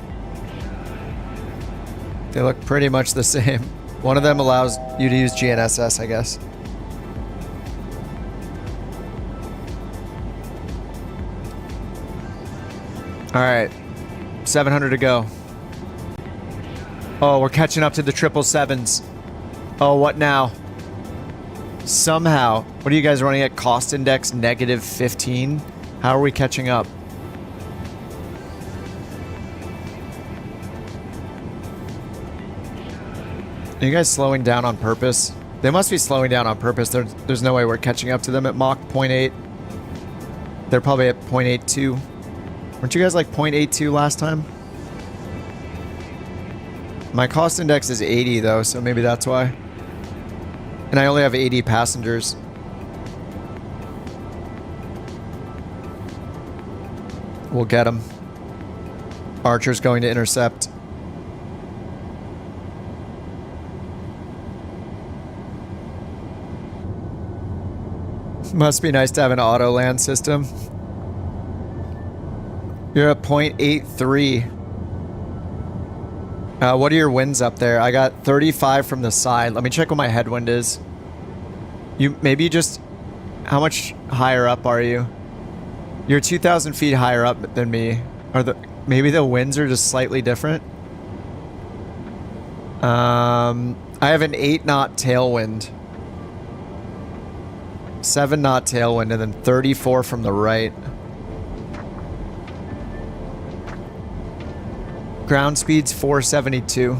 They look pretty much the same. One of them allows you to use GNSS, I guess. All right, 700 to go. Oh, we're catching up to the 777s. Oh, what now? Somehow. What are you guys running at? Cost index -15? How are we catching up? Are you guys slowing down on purpose? They must be slowing down on purpose. There's no way we're catching up to them at Mach 0.8. They're probably at 0.82. Weren't you guys like 0.82 last time? My cost index is 80 though, so maybe that's why. And I only have 80 passengers. We'll get them. Archer's going to intercept. Must be nice to have an auto land system. You're at 0.83. What are your winds up there? I got 35 from the side. Let me check what my headwind is. Maybe just... How much higher up are you? You're 2,000 feet higher up than me. Maybe the winds are just slightly different? I have an 8-knot tailwind. 7-knot tailwind and then 34 from the right. Ground speed's 472.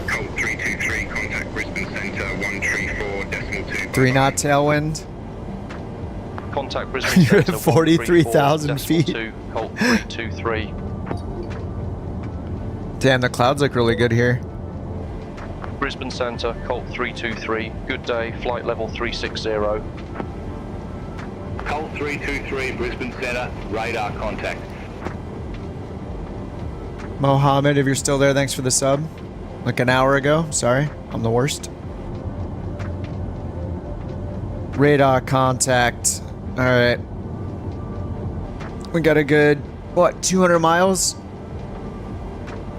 Colt 323, contact Brisbane Centre 134.2. 3-knot tailwind. Contact Brisbane You're at Centre 43,000 feet. 134.2, Colt 323. Damn, the clouds look really good here. Brisbane Centre, Colt 323. Good day, flight level 360. Colt 323, Brisbane Centre, radar contact. Mohammed, if you're still there, thanks for the sub. Like an hour ago. Sorry, I'm the worst. Radar contact. All right. We got a good, what, 200 miles?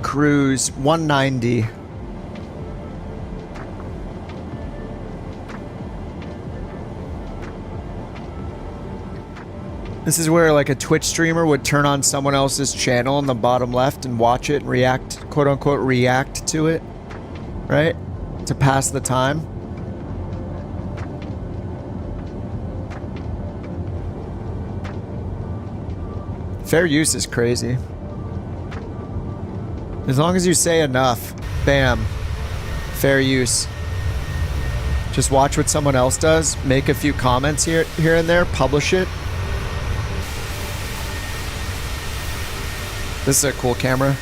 Cruise 190. This is where like a Twitch streamer would turn on someone else's channel in the bottom left and watch it and react, quote unquote, react to it, right? To pass the time. Fair use is crazy. As long as you say enough, bam, fair use. Just watch what someone else does, make a few comments here and there, publish it. This is a cool camera.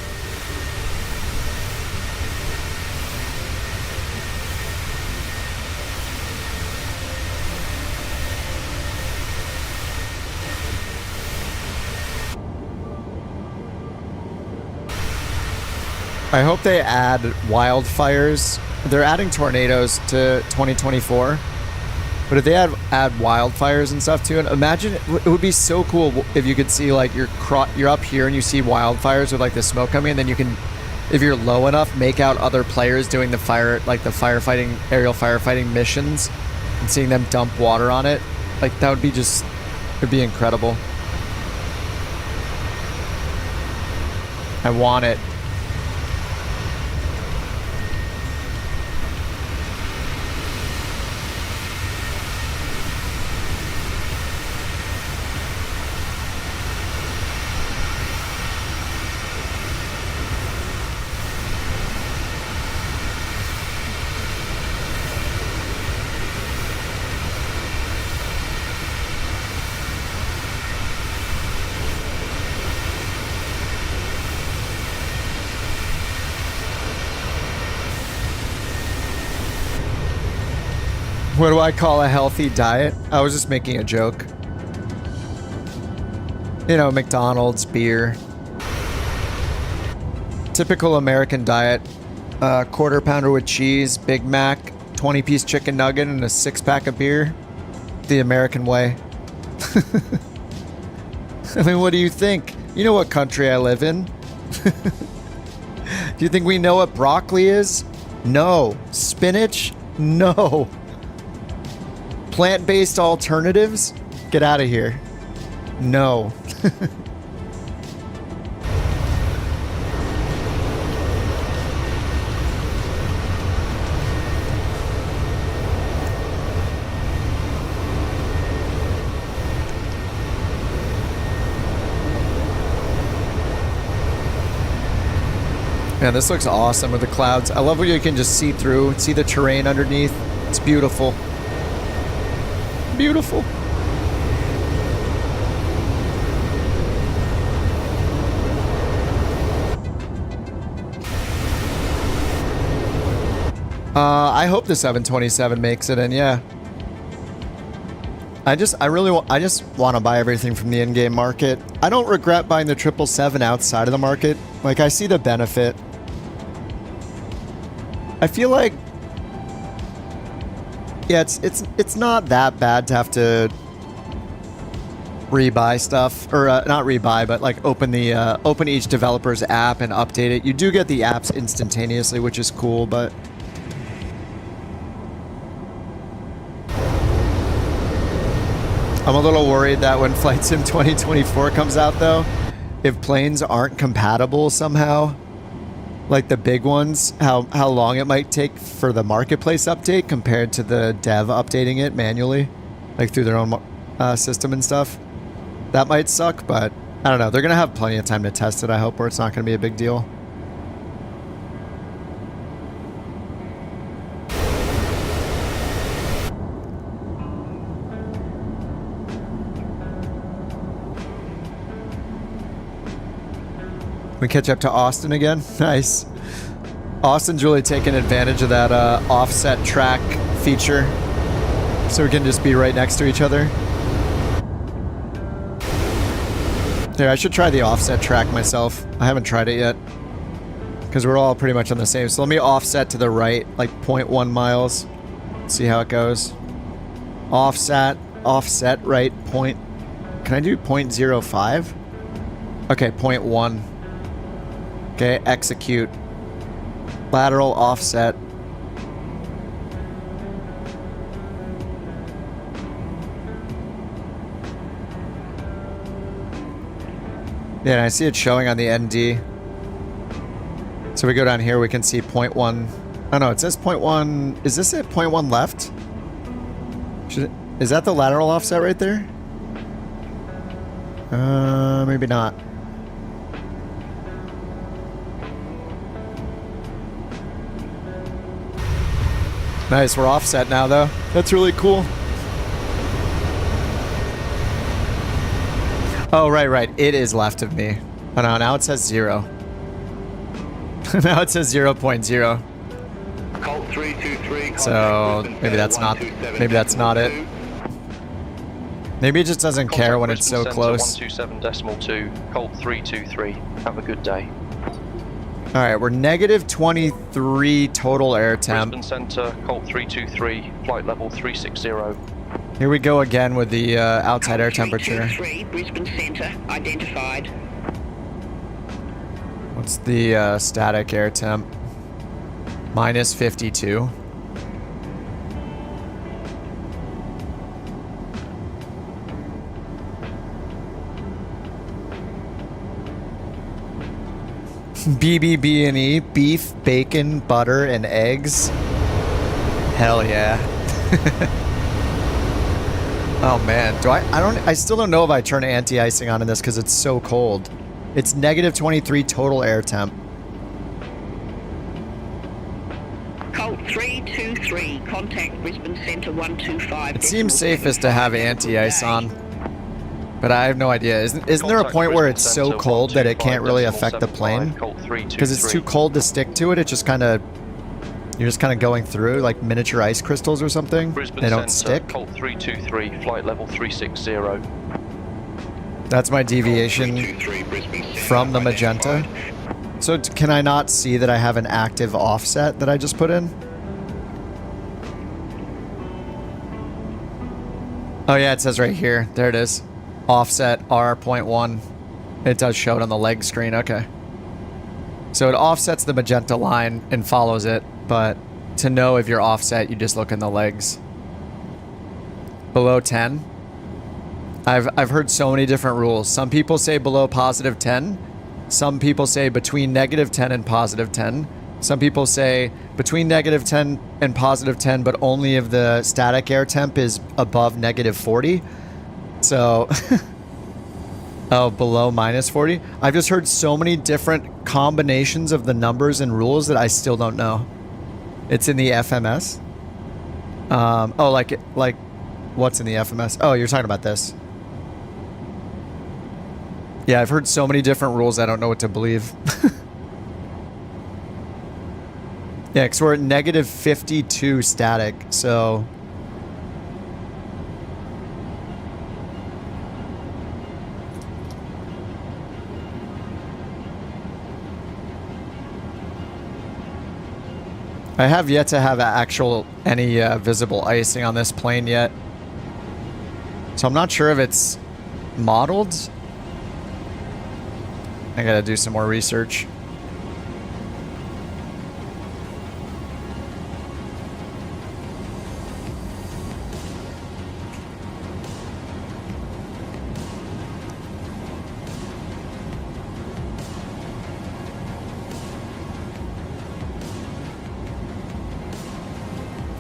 I hope they add wildfires. They're adding tornadoes to 2024. But if they add wildfires and stuff to it, imagine it would be so cool if you could see like you're up here and you see wildfires with like the smoke coming, and then you can, if you're low enough, make out other players doing the firefighting, aerial firefighting missions, and seeing them dump water on it. Like that would be just, it'd be incredible. I want it. What do I call a healthy diet? I was just making a joke. You know, McDonald's, beer. Typical American diet. Quarter pounder with cheese, Big Mac, 20-piece chicken nugget, and a 6-pack of beer. The American way. I mean, what do you think? You know what country I live in. Do you think we know what broccoli is? No. Spinach? No. Plant-based alternatives? Get out of here. No. Man, this looks awesome with the clouds. I love where you can just see through, see the terrain underneath. It's beautiful. Beautiful. I hope the 727 makes it in, yeah. I just want to buy everything from the in-game market. I don't regret buying the 777 outside of the market. Like, I see the benefit. I feel like, yeah, it's not that bad to have to rebuy stuff, or not rebuy, but like open each developer's app and update it. You do get the apps instantaneously, which is cool, but I'm a little worried that when Flight Sim 2024 comes out, though, if planes aren't compatible somehow, like the big ones, how long it might take for the marketplace update compared to the dev updating it manually, like through their own system and stuff. That might suck, but I don't know. They're going to have plenty of time to test it, I hope, or it's not going to be a big deal. We catch up to Austin again. Nice. Austin's really taking advantage of that offset track feature, so we can just be right next to each other. Here, I should try the offset track myself. I haven't tried it yet, because we're all pretty much on the same. So let me offset to the right, like 0.1 miles. See how it goes. Offset right point. Can I do 0.05? Okay, 0.1. Okay, execute. Lateral offset. Yeah, and I see it showing on the ND. So we go down here, we can see 0.1. Oh no, it says 0.1. Is this it? 0.1 left? Is that the lateral offset right there? Maybe not. Nice, we're offset now though. That's really cool. Oh, right. It is left of me. Oh no, now it says 0. Now it says 0.0. Colt 323. So maybe that's not it. Maybe it just doesn't care when it's so close. 127.2, Colt 323. Have a good day. Alright, we're negative 23 total air temp. Brisbane Center, Colt 323, flight level 360. Here we go again with the outside air temperature. 323, Brisbane Center, identified. What's the static air temp? Minus 52. BBB&E, beef, bacon, butter, and eggs. Hell yeah. Oh man, I still don't know if I turn anti-icing on in this because it's so cold. It's negative 23 total air temp. Colt 323, contact Brisbane Center 125. It seems safest to have anti-ice on. But I have no idea. Isn't there a point where it's so cold that it can't really affect the plane? Because it's too cold to stick to it. It's just kind of, you're just kind of going through like miniature ice crystals or something. They don't stick. Colt 323, flight level 360. That's my deviation from the magenta. So can I not see that I have an active offset that I just put in? Oh yeah, it says right here. There it is. Offset R.1. It does show it on the leg screen. Okay. So it offsets the magenta line and follows it, but to know if you're offset, you just look in the legs. Below 10. I've heard so many different rules. Some people say below positive 10. Some people say between negative 10 and positive 10. Some people say between negative 10 and positive 10, but only if the static air temp is above negative 40. So, oh, below minus 40. I've just heard so many different combinations of the numbers and rules that I still don't know. It's in the FMS. Oh, like what's in the FMS? Oh, you're talking about this. Yeah, I've heard so many different rules, I don't know what to believe. Yeah, because we're at negative 52 static, so... I have yet to have any visible icing on this plane yet. So I'm not sure if it's modeled. I gotta do some more research.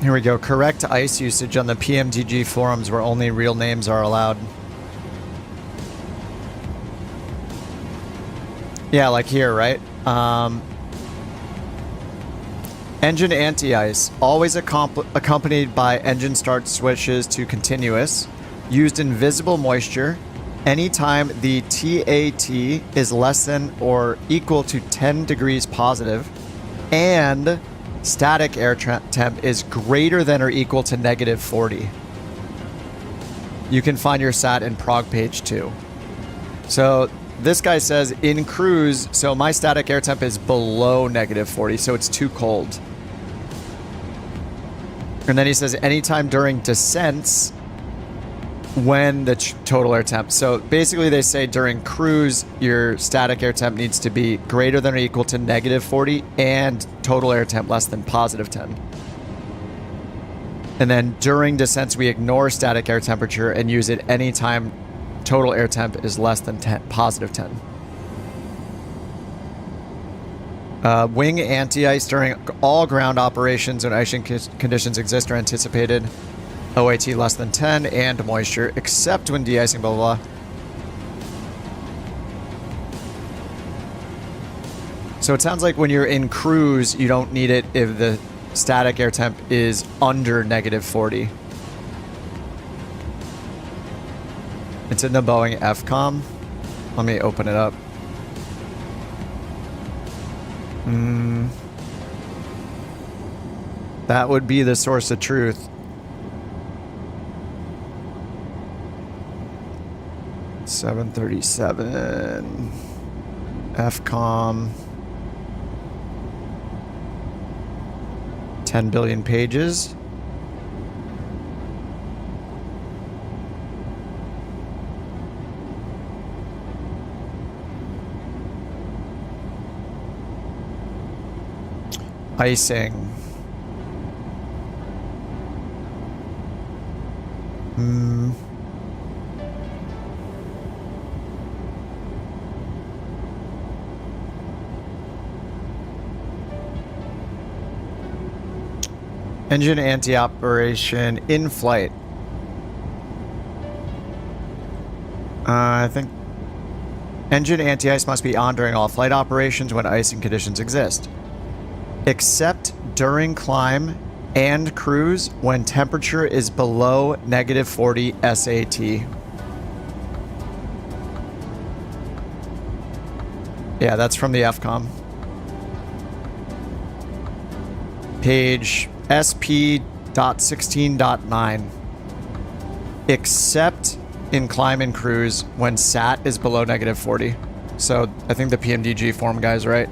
Here we go. Correct ice usage on the PMDG forums where only real names are allowed. Yeah, like here, right? Engine anti-ice. Always accompanied by engine start switches to continuous. Used in visible moisture. Anytime the TAT is less than or equal to 10 degrees positive. And static air temp is greater than or equal to negative 40. You can find your SAT in prog page 2. So this guy says in cruise, so my static air temp is below negative 40, so it's too cold. And then he says anytime during descents when the total air temp. So basically they say during cruise, your static air temp needs to be greater than or equal to negative 40 and total air temp less than positive 10. And then during descents, we ignore static air temperature and use it anytime total air temp is less than positive 10. Wing anti-ice during all ground operations when icing conditions exist or anticipated. OAT less than 10 and moisture, except when de-icing, blah, blah, blah. So it sounds like when you're in cruise, you don't need it if the static air temp is under negative 40. It's in the Boeing FCOM. Let me open it up. That would be the source of truth. 737 FCOM 10 billion pages. Icing. Engine anti-operation in flight. I think engine anti-ice must be on during all flight operations when icing conditions exist, except during climb and cruise when temperature is below negative 40 SAT. Yeah, that's from the FCOM. Page SP.16.9. Except in climb and cruise when SAT is below negative 40. So I think the PMDG form guy's right.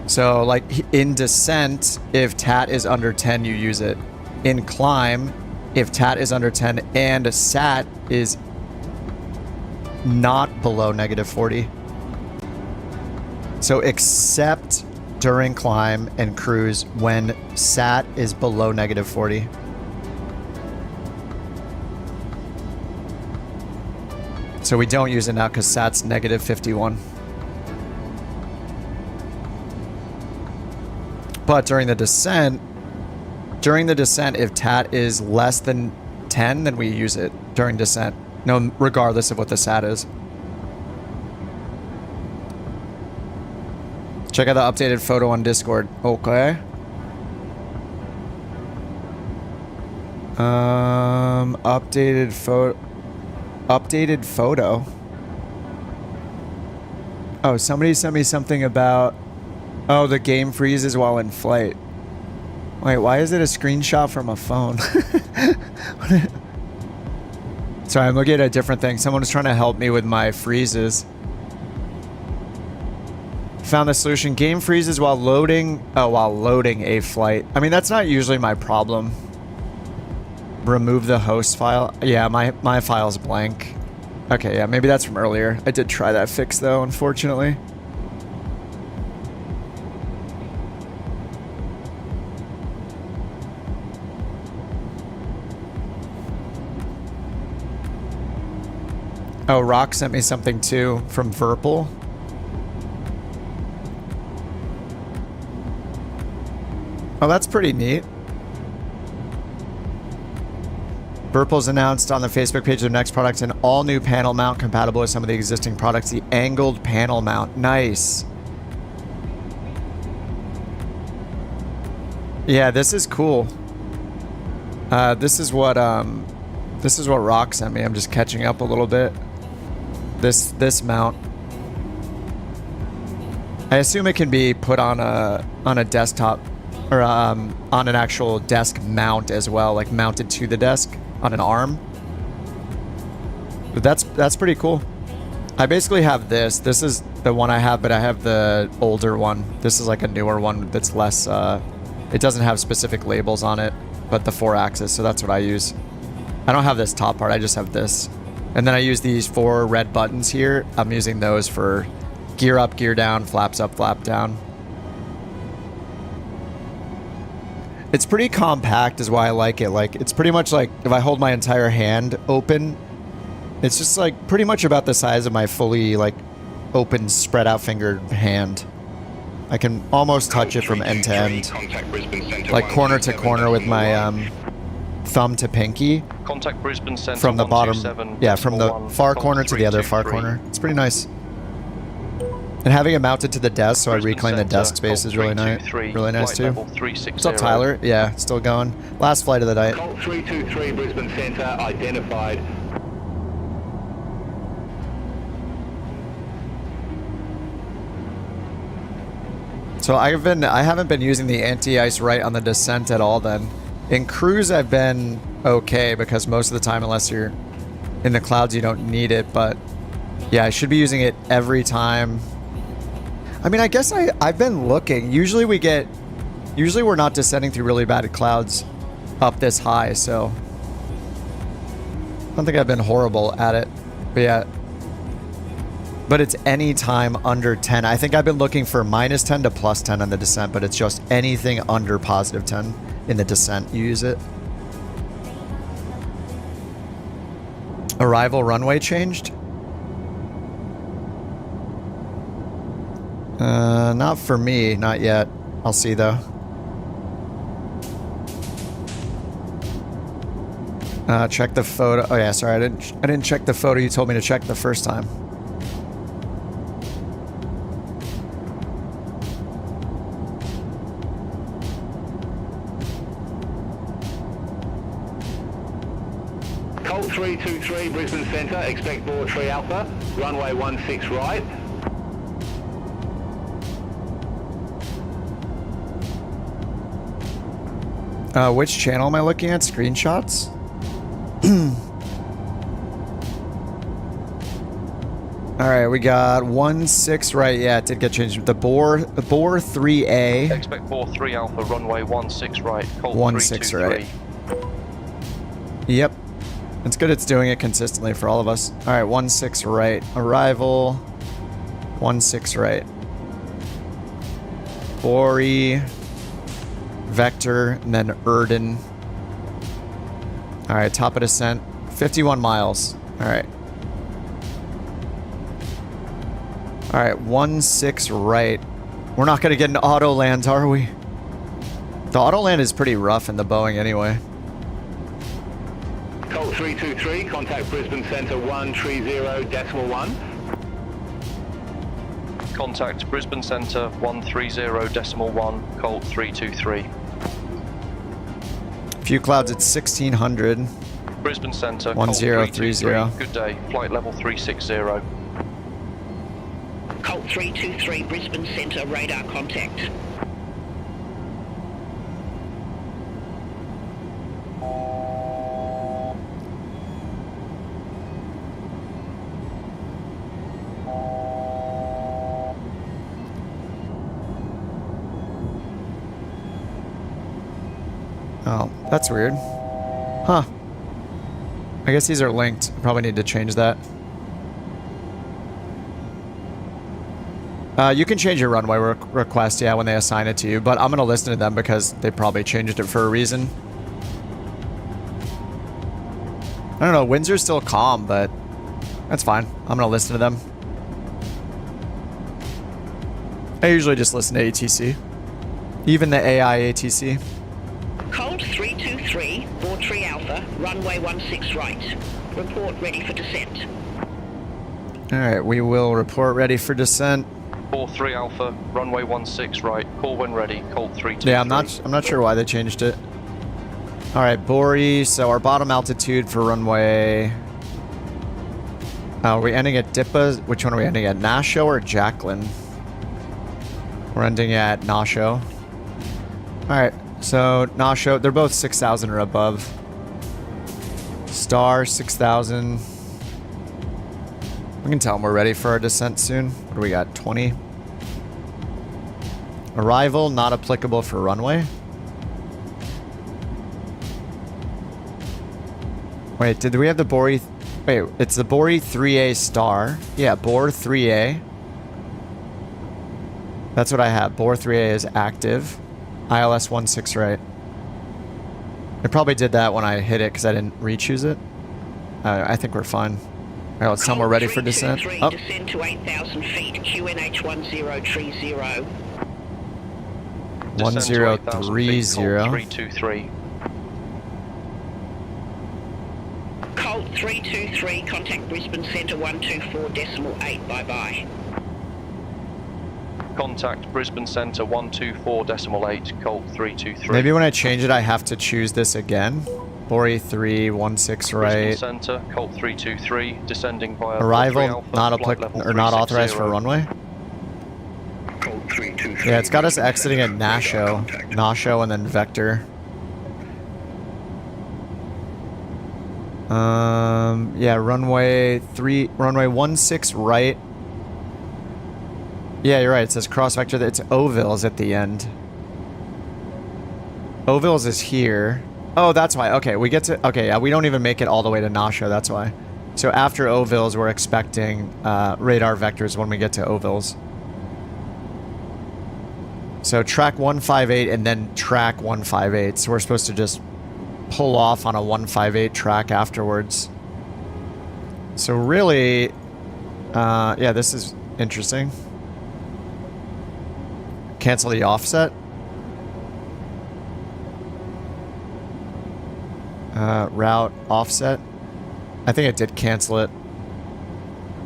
So like in descent, if TAT is under 10, you use it. in climb if TAT is under 10 and SAT is not below -40. So except during climb and cruise when SAT is below -40. So we don't use it now because SAT's -51. But during the descent, if TAT is less than 10, then we use it during descent. No, regardless of what the SAT is. Check out the updated photo on Discord. Okay. Updated photo. Oh, somebody sent me something about, oh, the game freezes while in flight. Wait, why is it a screenshot from a phone? Sorry, I'm looking at a different thing. Someone was trying to help me with my freezes. Found the solution. Game freezes while loading. Oh, while loading a flight. I mean, that's not usually my problem. Remove the host file. Yeah, my file's blank. Okay, yeah, maybe that's from earlier. I did try that fix though, unfortunately. Oh, Rock sent me something too from Verpal. Oh, that's pretty neat. Verpal's announced on the Facebook page their next product, an all-new panel mount compatible with some of the existing products. The angled panel mount. Nice. Yeah, this is cool. This is what Rock sent me. I'm just catching up a little bit. This mount. I assume it can be put on a desktop or on an actual desk mount as well, like mounted to the desk on an arm. But that's pretty cool. I basically have this. This is the one I have, but I have the older one. This is like a newer one that's less, it doesn't have specific labels on it, but the 4-axis, so that's what I use. I don't have this top part, I just have this. And then I use these 4 red buttons here. I'm using those for gear up, gear down, flaps up, flap down. It's pretty compact is why I like it. Like, it's pretty much like if I hold my entire hand open, it's just like pretty much about the size of my fully like open, spread out fingered hand. I can almost touch it from end to end. Like corner to corner with my thumb to pinky. Contact Brisbane Centre from the bottom, yeah, from the far corner to the other far corner. It's pretty nice. And having it mounted to the desk so I reclaim the desk space is really nice. Really nice too. What's up, Tyler? Yeah, still going. Last flight of the night. Colt 323 Brisbane Centre identified. So I haven't been using the anti-ice right on the descent at all then. In cruise I've been okay because most of the time, unless you're in the clouds, you don't need it, but yeah, I should be using it every time. I mean, I guess I've been looking. Usually we're not descending through really bad clouds up this high, so I don't think I've been horrible at it. But yeah. But it's any time under 10. I think I've been looking for -10 to +10 on the descent, but it's just anything under +10 in the descent. You use it. Arrival runway changed? Not for me, not yet. I'll see though. Check the photo. Oh yeah, sorry, I didn't check the photo you told me to check the first time. Colt 323 Brisbane Centre, expect board 3 Alpha, runway 16 right. Which channel am I looking at? Screenshots? Alright, we got 16 right. Yeah, it did get changed. The bore 3A. Expect bore 3 Alpha, runway 16 right. Colt 16 right. Yep. It's good it's doing it consistently for all of us. Alright, 16 right. Arrival. 16 right. Bori. Vector. And then Erden. Alright, top of descent. 51 miles. Alright. Alright, 16 right. We're not going to get an auto land, are we? The auto land is pretty rough in the Boeing anyway. Colt 323, contact Brisbane Centre 130.1. Contact Brisbane Centre 130.1, Colt 323. Few clouds at 1600. Brisbane Centre, 1030. Good day, flight level 360. Colt 323, Brisbane Centre, radar contact. Oh, that's weird. Huh. I guess these are linked. Probably need to change that. You can change your runway request, yeah, when they assign it to you, but I'm going to listen to them because they probably changed it for a reason. I don't know, winds are still calm, but that's fine. I'm going to listen to them. I usually just listen to ATC. Even the AI ATC. Colt 323, Bawtree Alpha, runway 16 right. Report ready for descent. Alright, we will report ready for descent. 43 Alpha, runway 16 right. Call when ready, Colt 323. Yeah, I'm not sure why they changed it. Alright, Bori, so our bottom altitude for runway... are we ending at Dippa? Which one are we ending at? Nasho or Jacqueline? We're ending at Nasho. Alright, so Nasho, they're both 6,000 or above. Star, 6,000. We can tell them we're ready for our descent soon. What do we got? 20. Arrival, not applicable for runway. Wait, did we have the Bori... Wait, it's the Bori 3A star. Yeah, Bor 3A. That's what I have. Bor 3A is active. ILS 16 right. It probably did that when I hit it because I didn't re-choose it. I think we're fine. Alright, let's tell them we're ready for descent. Oh. Descend to 8,000 feet, QNH 1030. 1030. 323. Colt 323, contact Brisbane Centre 124.8, bye-bye. Contact Brisbane Centre 124.8, Colt 323. Maybe when I change it, I have to choose this again. Bori 3, 16 right. Brisbane Centre, Colt 323, descending via Arrival, Alpha, not applicable or not authorized for runway. Colt 323. Yeah, it's got us exiting at Nasho. Nasho and then Vector. Yeah, runway 16 right. Yeah, you're right. It says cross vector. It's Ovils at the end. Ovils is here. Oh, that's why. Okay, we get to... Okay, yeah, we don't even make it all the way to Nasho. That's why. So after Ovils, we're expecting radar vectors when we get to Ovils. So track 158 and then track 158. So we're supposed to just pull off on a 158 track afterwards. So really... yeah, this is interesting. Cancel the offset. Route offset. I think it did cancel it.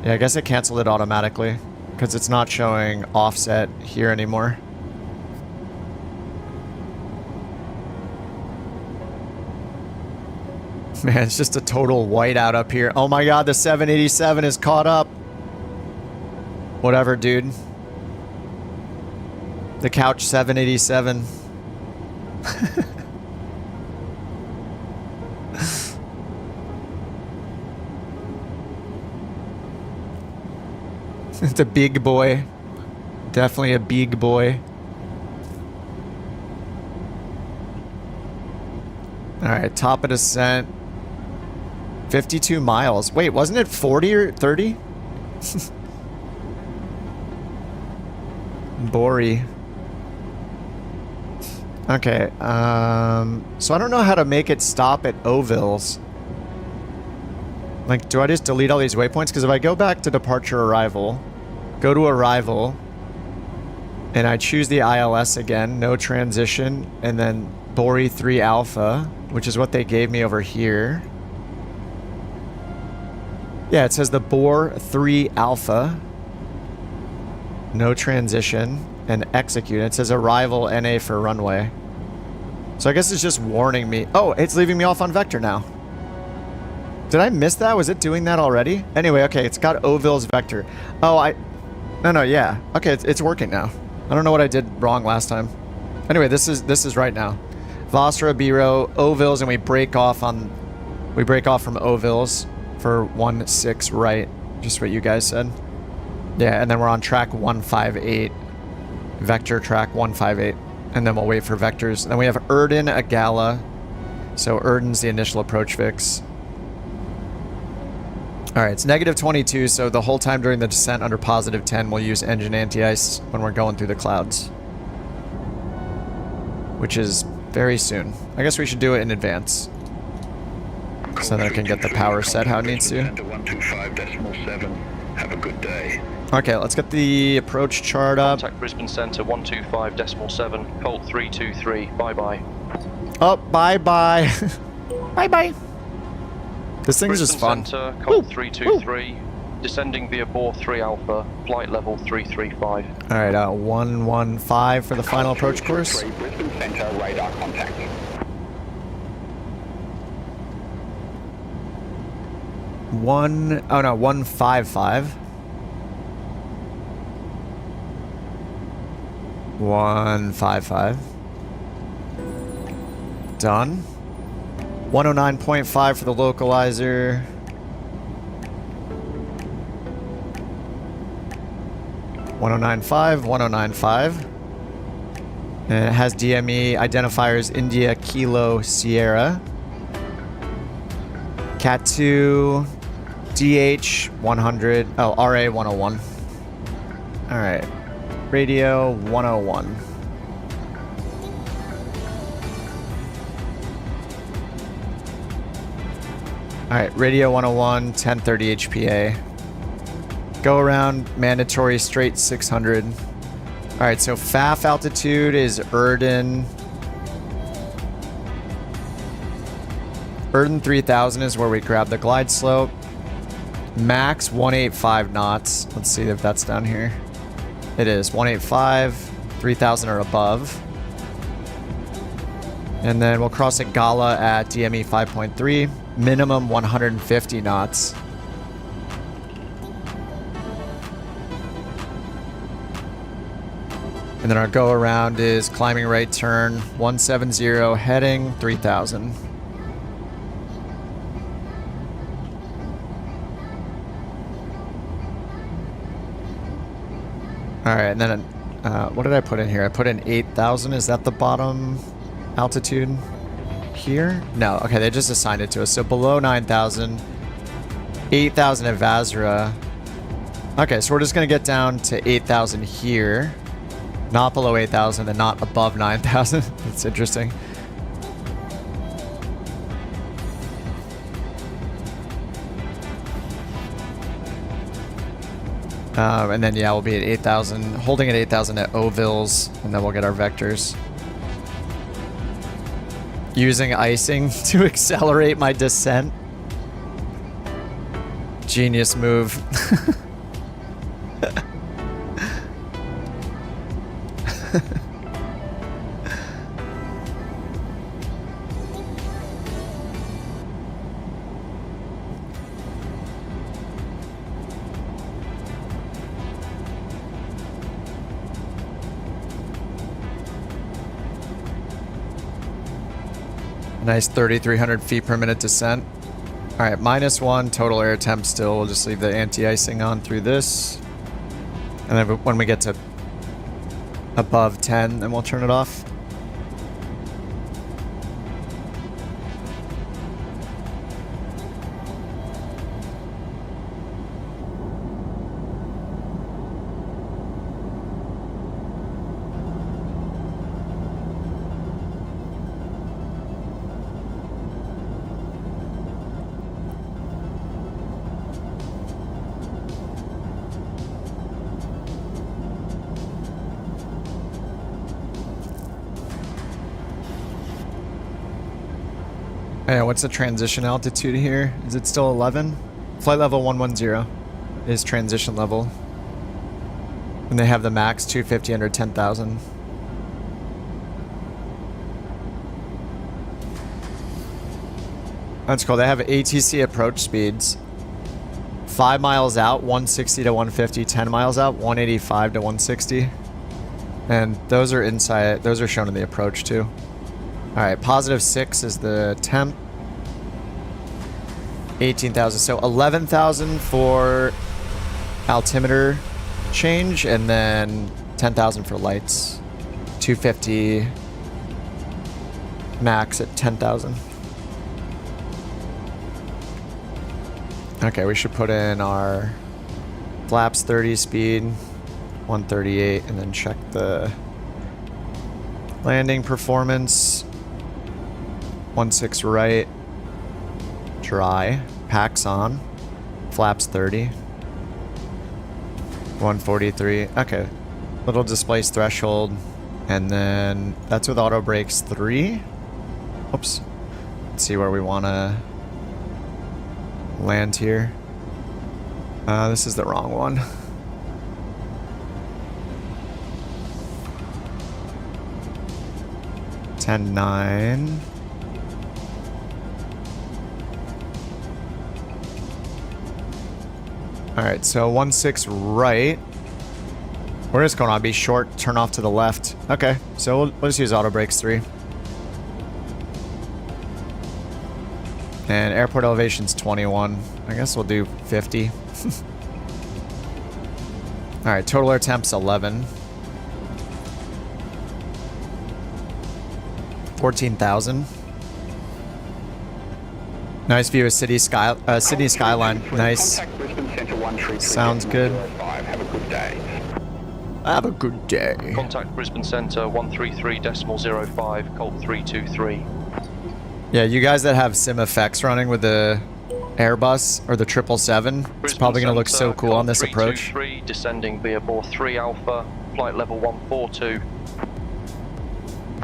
Yeah, I guess it canceled it automatically because it's not showing offset here anymore. Man, it's just a total whiteout up here. Oh my god, the 787 is caught up. Whatever, dude. The Couch 787. It's a big boy. Definitely a big boy. Alright, top of descent. 52 miles. Wait, wasn't it 40 or 30? Bori. Okay, so I don't know how to make it stop at Ovilles. Like, do I just delete all these waypoints? Because if I go back to departure arrival, go to arrival, and I choose the ILS again, no transition, and then Bori 3 Alpha, which is what they gave me over here. Yeah, it says the Bor 3 Alpha, no transition, and execute. It says arrival NA for runway. So I guess it's just warning me. Oh, it's leaving me off on vector now. Did I miss that? Was it doing that already? Anyway, okay, it's got Ovilles vector. Oh, no, yeah. Okay, it's working now. I don't know what I did wrong last time. Anyway, this is right now. Vosra, Biro, Ovilles, and we break off from Ovilles for 16 right. Just what you guys said. Yeah, and then we're on track 158. Vector track 158. And then we'll wait for vectors. Then we have Erden, Agala. So Erden's the initial approach fix. Alright, it's negative 22, so the whole time during the descent under positive 10, we'll use engine anti-ice when we're going through the clouds. Which is very soon. I guess we should do it in advance. So that I can get the power set how it needs to. 125.7. Have a good day. Okay, let's get the approach chart up. Contact Brisbane Centre 125.7, Colt 323, bye-bye. Oh, bye-bye. Bye-bye. This thing is just fun. Centre, Colt 323, descending via Bor 3 Alpha, flight level 335. Alright, 115 for the final approach course. Brisbane Centre, radar contact. Oh no, 155. 155. Done. 109.5 for the localizer. 1095, 1095. And it has DME identifiers India Kilo Sierra. Cat 2 DH 100. Oh, RA 101. Alright. Radio 101. Alright, radio 101, 1030 HPA. Go around, mandatory straight 600. Alright, so FAF altitude is Erden. Erden 3000 is where we grab the glide slope. Max 185 knots. Let's see if that's down here. It is 185, 3000 or above. And then we'll cross at Gala at DME 5.3, minimum 150 knots. And then our go around is climbing right turn 170, heading 3000. Alright, and then what did I put in here? I put in 8,000. Is that the bottom altitude here? No, okay, they just assigned it to us. So below 9,000, 8,000 at Vazra. Okay, so we're just going to get down to 8,000 here. Not below 8,000 and not above 9,000. That's interesting. And then, yeah, we'll be at 8,000, holding at 8,000 at Ovilles, and then we'll get our vectors. Using icing to accelerate my descent. Genius move. Nice 3,300 feet per minute descent. All right, -1 total air temp still. We'll just leave the anti-icing on through this. And then when we get to above 10, then we'll turn it off. Yeah, what's the transition altitude here? Is it still 11? Flight level 110 is transition level. And they have the max 250 under 10,000. That's cool. They have ATC approach speeds. 5 miles out, 160 to 150. 10 miles out, 185 to 160. And those are inside. Those are shown in the approach too. All right, +6 is the temp. 18,000. So 11,000 for altimeter change, and then 10,000 for lights. 250 max at 10,000. Okay, we should put in our flaps 30 speed, 138, and then check the landing performance. 16 right, dry, packs on, flaps 30, 143. Okay, little displace threshold, and then that's with auto brakes 3. Oops. Let's see where we want to land here. This is the wrong one. (10-9). Alright, so 16 right. We're just going to be short, turn off to the left. Okay, so we'll just use auto brakes 3. And airport elevation's 21. I guess we'll do 50. Alright, total air temp's 11. 14,000. Nice view of city skyline. Nice. Sounds good. Have a good day. Have a good day. Contact Brisbane Centre 133.05, Colt 323. Yeah, you guys that have sim effects running with the Airbus or the 777, it's probably going to look so cool on this approach. Descending via bore 3 Alpha, flight level 142.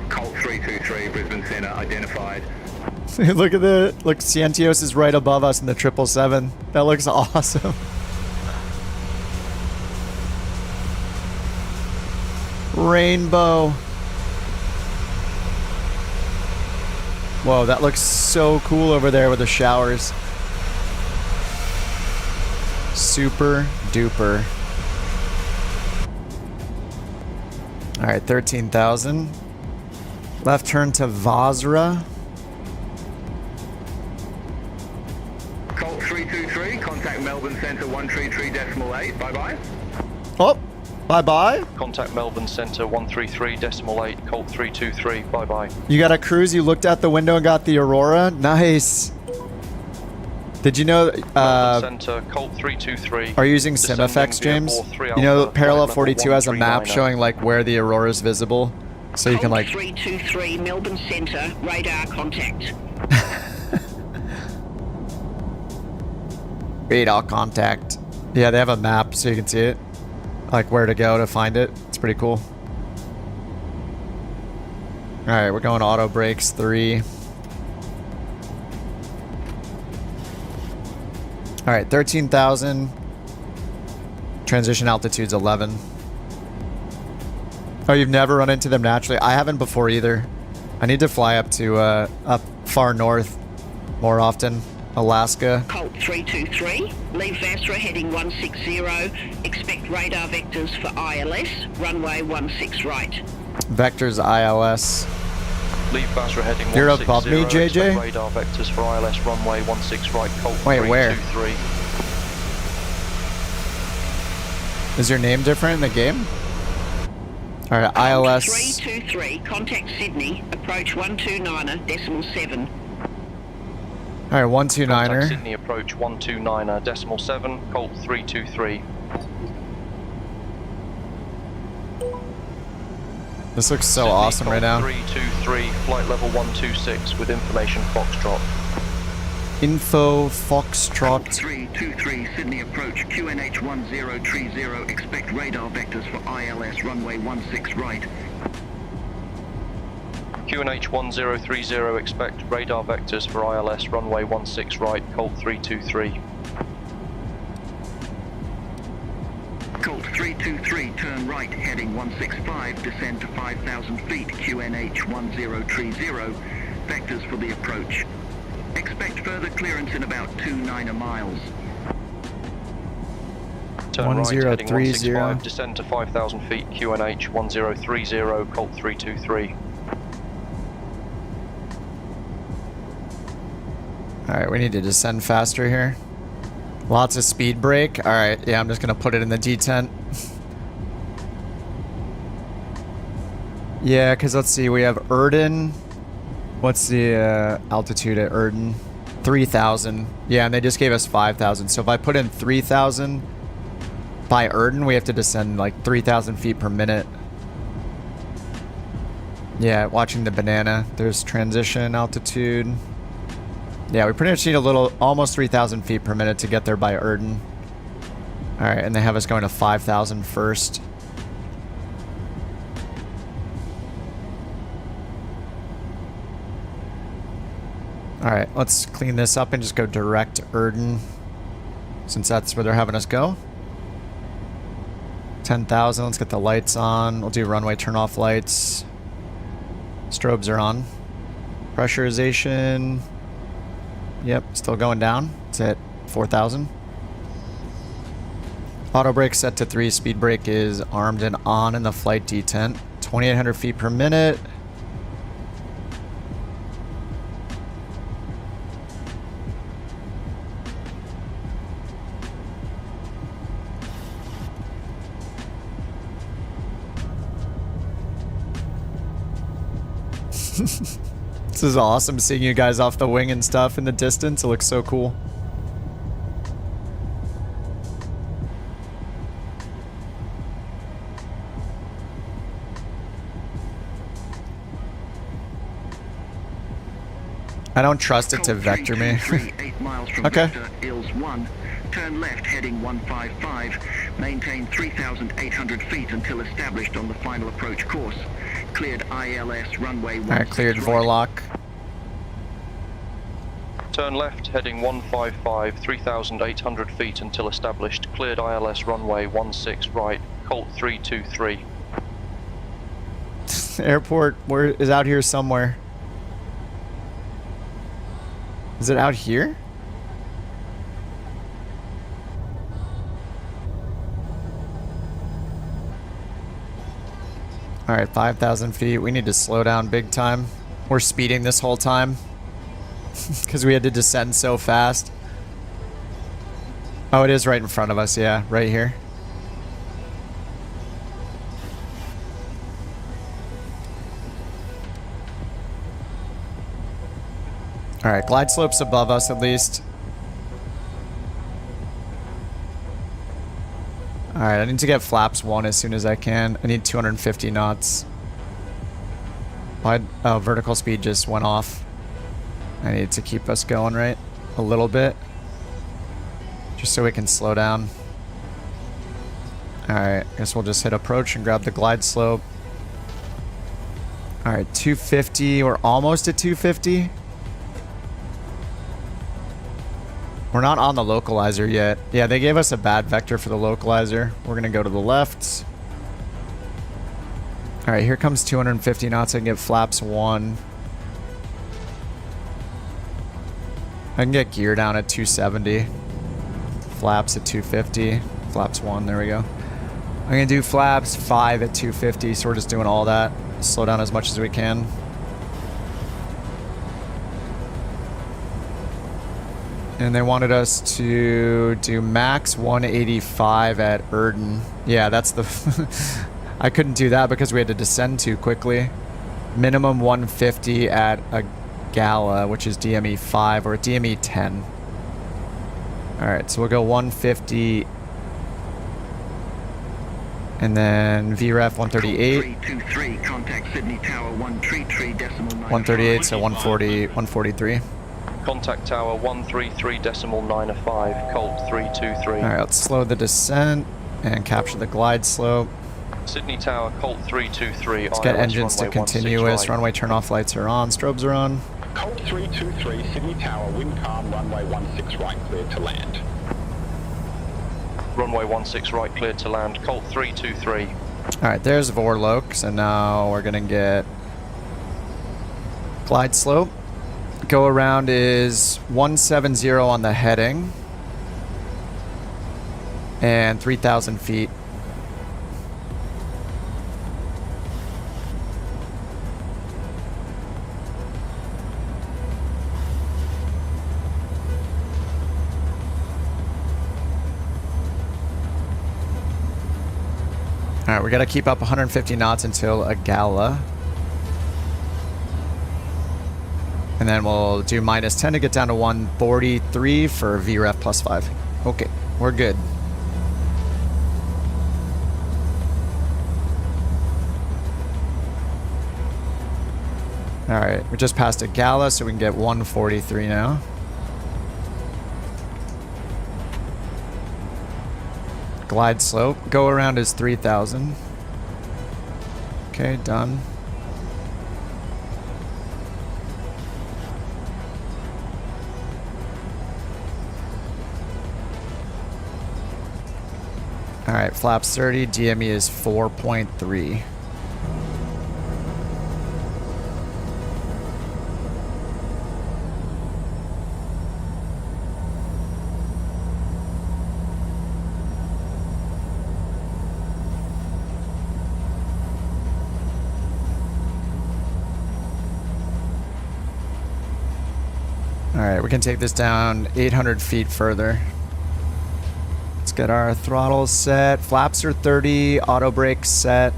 Colt 323, Brisbane Centre identified. Look at Cientios is right above us in the 777. That looks awesome. Rainbow. Whoa, that looks so cool over there with the showers. Super duper. Alright, 13,000. Left turn to Vazra. Colt 323, contact Melbourne Centre 133.8. Bye-bye. Oh, bye-bye. Contact Melbourne Centre 133.8, Colt 323. Bye-bye. You got a cruise, you looked out the window and got the Aurora? Nice. Did you know Center, Colt 323. are you using sim effects, James? You know, Parallel 42 has a map showing like where the Aurora is visible. So you can like 323 Melbourne Centre, radar contact. radar contact. Yeah, they have a map so you can see it. Like where to go to find it. It's pretty cool. Alright, we're going auto brakes 3. Alright, 13,000. Transition altitude's 11. Oh, you've never run into them naturally? I haven't before either. I need to fly up to up far north more often. Alaska. Colt 323, leave Vasra heading 160, expect radar vectors for ILS, runway 16 right. Vectors ILS. Leave Basra heading 160. You're above me, JJ? Expect radar vectors for ILS, runway 16 right, Colt 323. Wait, where? Is your name different in the game? Alright, ILS. 323, contact Sydney, approach 129.7. Alright, 129er. Contact Sydney, approach 129.7, Colt 323. This looks so Sydney, awesome Colt right now. 323, flight level 126 with information Foxtrot. Info Foxtrot. 323 Sydney approach QNH 1030, expect radar vectors for ILS runway 16 right. QNH 1030, expect radar vectors for ILS, runway 16 right, Colt 323. Colt 323, turn right, heading 165, descend to 5,000 feet, QNH 1030, vectors for the approach. Expect further clearance in about 2 miles. Turn right, heading 165, descend to 5,000 feet, QNH 1030, Colt 323. Alright, we need to descend faster here. Lots of speed brake. Alright, yeah, I'm just going to put it in the detent. Yeah, because let's see, we have Erden. What's the altitude at Erden? 3,000. Yeah, and they just gave us 5,000. So if I put in 3,000 by Erden, we have to descend like 3,000 feet per minute. Yeah, watching the banana. There's transition altitude. Yeah, we pretty much need a little, almost 3,000 feet per minute to get there by Erden. Alright, and they have us going to 5,000 first. Alright, let's clean this up and just go direct to Erden, since that's where they're having us go. 10,000, let's get the lights on. We'll do runway turn off lights. Strobes are on. Pressurization. Yep, still going down. It's at 4,000. Auto brake set to 3. Speed brake is armed and on in the flight detent. 2,800 feet per minute. This is awesome seeing you guys off the wing and stuff in the distance. It looks so cool. I don't trust it to vector me. 8 miles from Okay. Vector, ILS 1. Turn left heading 155. Maintain 3,800 feet until established on the final approach course. Cleared ILS runway 16 Alright, cleared right. Vorlock. Turn left, heading 155, 3,800 feet until established. Cleared ILS runway 16 right, Colt 323. Airport where is out here somewhere. Is it out here? Alright, 5,000 feet. We need to slow down big time. We're speeding this whole time. Because we had to descend so fast. Oh, it is right in front of us, yeah. Right here. Alright, glide slope's above us at least. Alright, I need to get flaps 1 as soon as I can. I need 250 knots. Vertical speed just went off. I need to keep us going, right? A little bit. Just so we can slow down. Alright, guess we'll just hit approach and grab the glide slope. Alright, 250. We're almost at 250. We're not on the localizer yet. Yeah, they gave us a bad vector for the localizer. We're going to go to the left. Alright, here comes 250 knots. I can get flaps 1. I can get gear down at 270. Flaps at 250. Flaps 1, there we go. I'm going to do flaps 5 at 250, so we're just doing all that. Slow down as much as we can. And they wanted us to do max 185 at Erden. Yeah, that's the... I couldn't do that because we had to descend too quickly. Minimum 150 at a Gala, which is DME 5 or DME 10. Alright, so we'll go 150. And then VREF 138. 323, contact Sydney Tower 133.95. 138, so 140, 143. Contact tower 133.95, Colt 323. Alright, let's slow the descent and capture the glide slope. Sydney Tower, Colt 323. Let's get ILS engines to runway 16 continuous. right. Runway turn-off lights are on. Strobes are on. Colt 323, Sydney Tower, wind calm, runway 16 right, cleared to land. Runway 16 right, cleared to land. Colt 323. Alright, there's Vorlok. So now we're gonna get glide slope. Go around is 170 on the heading. And 3,000 feet. Alright, we gotta keep up 150 knots until a gala. And then we'll do -10 to get down to 143 for VREF +5. Okay, we're good. Alright, we just passed a gala, so we can get 143 now. Glide slope. Go around is 3,000. Okay, done. Alright, flaps 30. DME is 4.3. Alright, we can take this down 800 feet further. Let's get our throttles set. Flaps are 30. Auto brake set.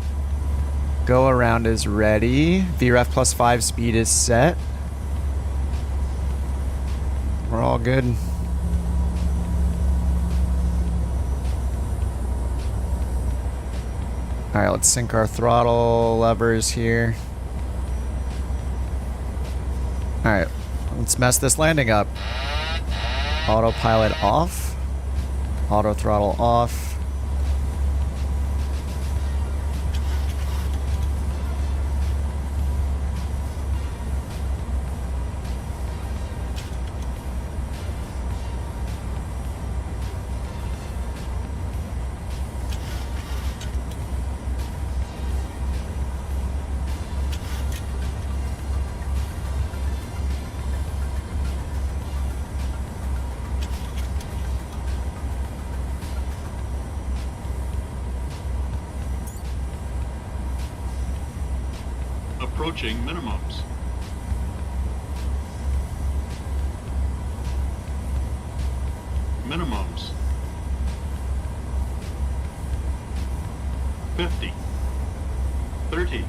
Go around is ready. VREF +5 speed is set. We're all good. Alright, let's sync our throttle levers here. Alright. Let's mess this landing up. Autopilot off. Auto throttle off. Approaching minimums. Minimums. 50. 30.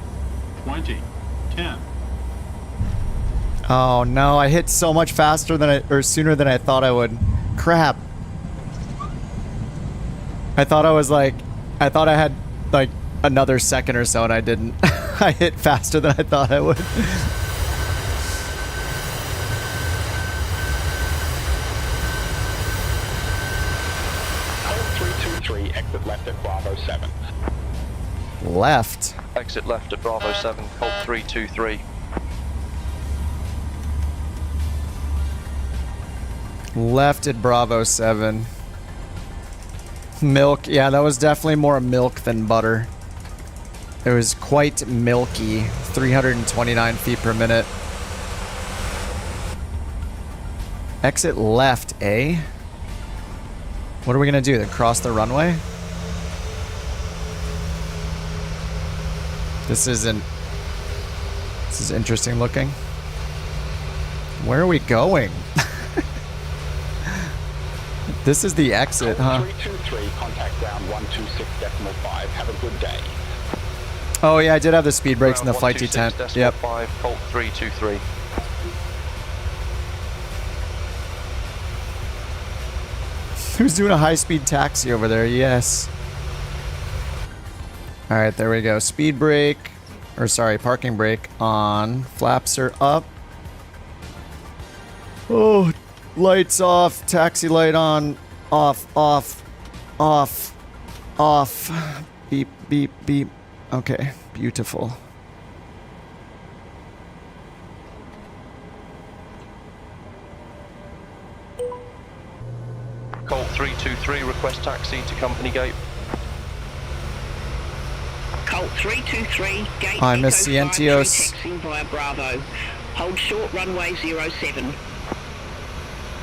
20. 10. Oh no, I hit so much faster than or sooner than I thought I would. Crap. I thought I had like another second or so and I didn't. I hit faster than I thought I would. Colt 323, exit left at Bravo 7. Left? Exit left at Bravo 7, Colt 323. Left at Bravo 7. Milk. Yeah, that was definitely more milk than butter. It was quite milky. 329 feet per minute. Exit left, eh? What are we gonna do? Then cross the runway? This is interesting looking. Where are we going? This is the exit, huh? 323, contact ground 126.5. Have a good day. Oh yeah, I did have the speed brakes in the flight tent. Yep. 5, Colt 323. Who's doing a high-speed taxi over there? Yes. All right, there we go. Speed brake, or sorry, parking brake on. Flaps are up. Oh, lights off. Taxi light on. Off, off, off, off. beep, beep, beep. Okay, beautiful. Colt 323, request taxi to company gate. Colt 323, gate Hi, Miss Echo 53, Cientios. taxiing via Bravo. Hold short runway 07.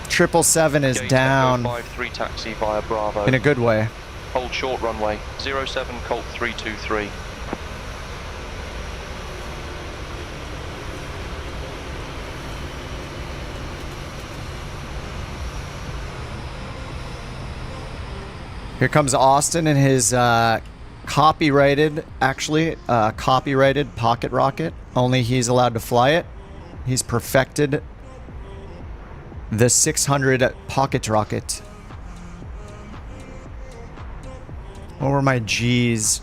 777 is Gate down. Echo 53, taxi via Bravo. In a good way. Hold short runway 07, Colt 323. Here comes Austin and his copyrighted pocket rocket. Only he's allowed to fly it. He's perfected the 600 pocket rocket. What were my G's?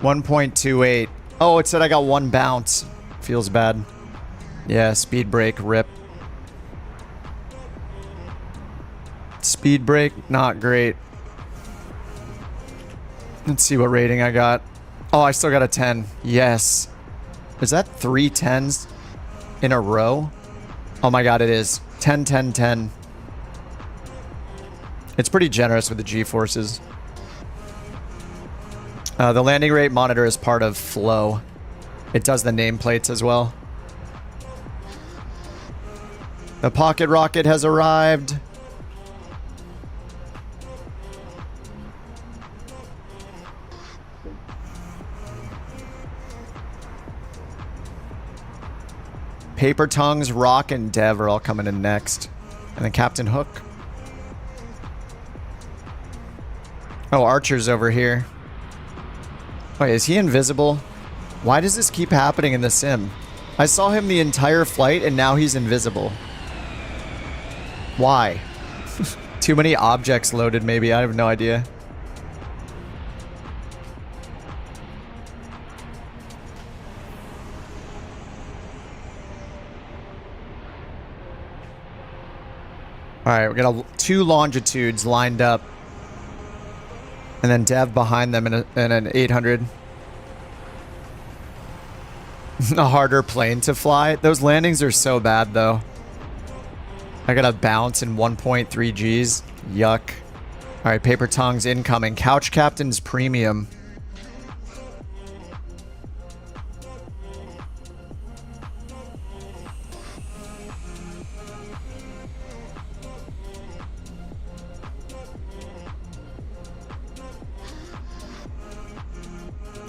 1.28. Oh, it said I got one bounce. Feels bad. Yeah, speed brake, rip. Speed brake, not great. Let's see what rating I got. Oh, I still got a 10. Yes. Is that 3 10s in a row? Oh my god, it is. 10, 10, 10. It's pretty generous with the G-forces. The landing rate monitor is part of Flow. It does the nameplates as well. The pocket rocket has arrived. Paper Tongues, Rock, and Dev are all coming in next. And then Captain Hook. Oh, Archer's over here. Wait, is he invisible? Why does this keep happening in the sim? I saw him the entire flight and now he's invisible. Why? Too many objects loaded maybe, I have no idea. Alright, we got 2 longitudes lined up. And then Dev behind them in an 800. A harder plane to fly. Those landings are so bad, though. I got a bounce in 1.3 Gs. Yuck. Alright, Paper Tongues incoming. Couch Captain's Premium.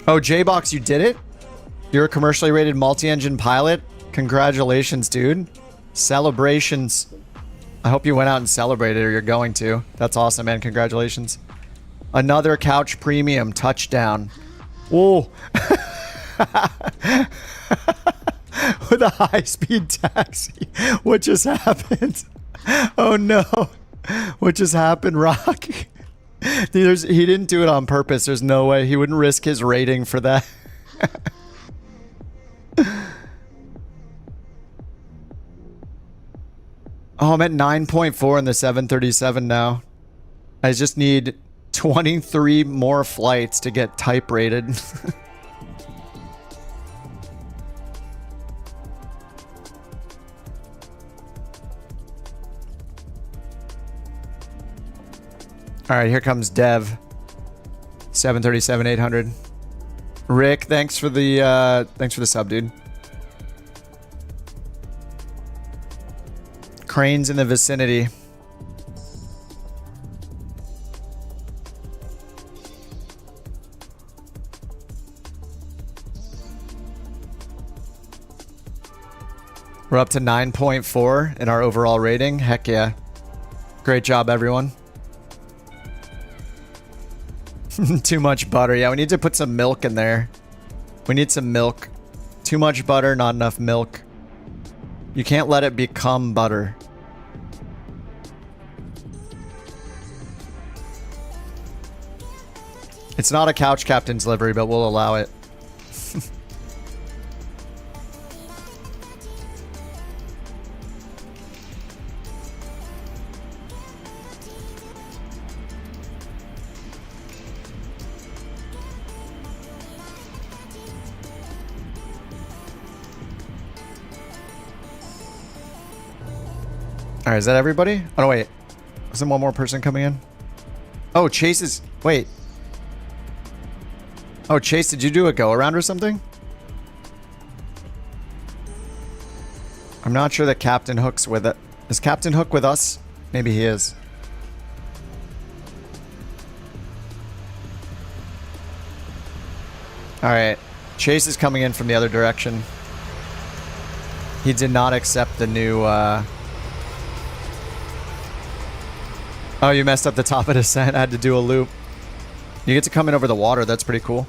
Oh, J-Box, you did it? You're a commercially rated multi-engine pilot? Congratulations, dude. Celebrations. I hope you went out and celebrated, or you're going to. That's awesome, man. Congratulations. Another Couch Premium touchdown. Whoa. With a high-speed taxi. What just happened? Oh, no. What just happened, Rock? He didn't do it on purpose. There's no way. He wouldn't risk his rating for that. Oh, I'm at 9.4 in the 737 now. I just need 23 more flights to get type rated. All right, here comes Dev. 737-800. Rick, thanks for the sub, dude. Cranes in the vicinity. We're up to 9.4 in our overall rating. Heck yeah. Great job, everyone. Too much butter. Yeah, we need to put some milk in there. We need some milk. Too much butter, not enough milk. You can't let it become butter. It's not a Couch Captain's livery, but we'll allow it. Alright, is that everybody? Oh, no, wait. Isn't one more person coming in? Oh, Chase is... Wait. Oh, Chase, did you do a go-around or something? I'm not sure that Captain Hook's with it. Is Captain Hook with us? Maybe he is. Alright. Chase is coming in from the other direction. He did not accept the new, Oh, you messed up the top of descent. I had to do a loop. You get to come in over the water. That's pretty cool.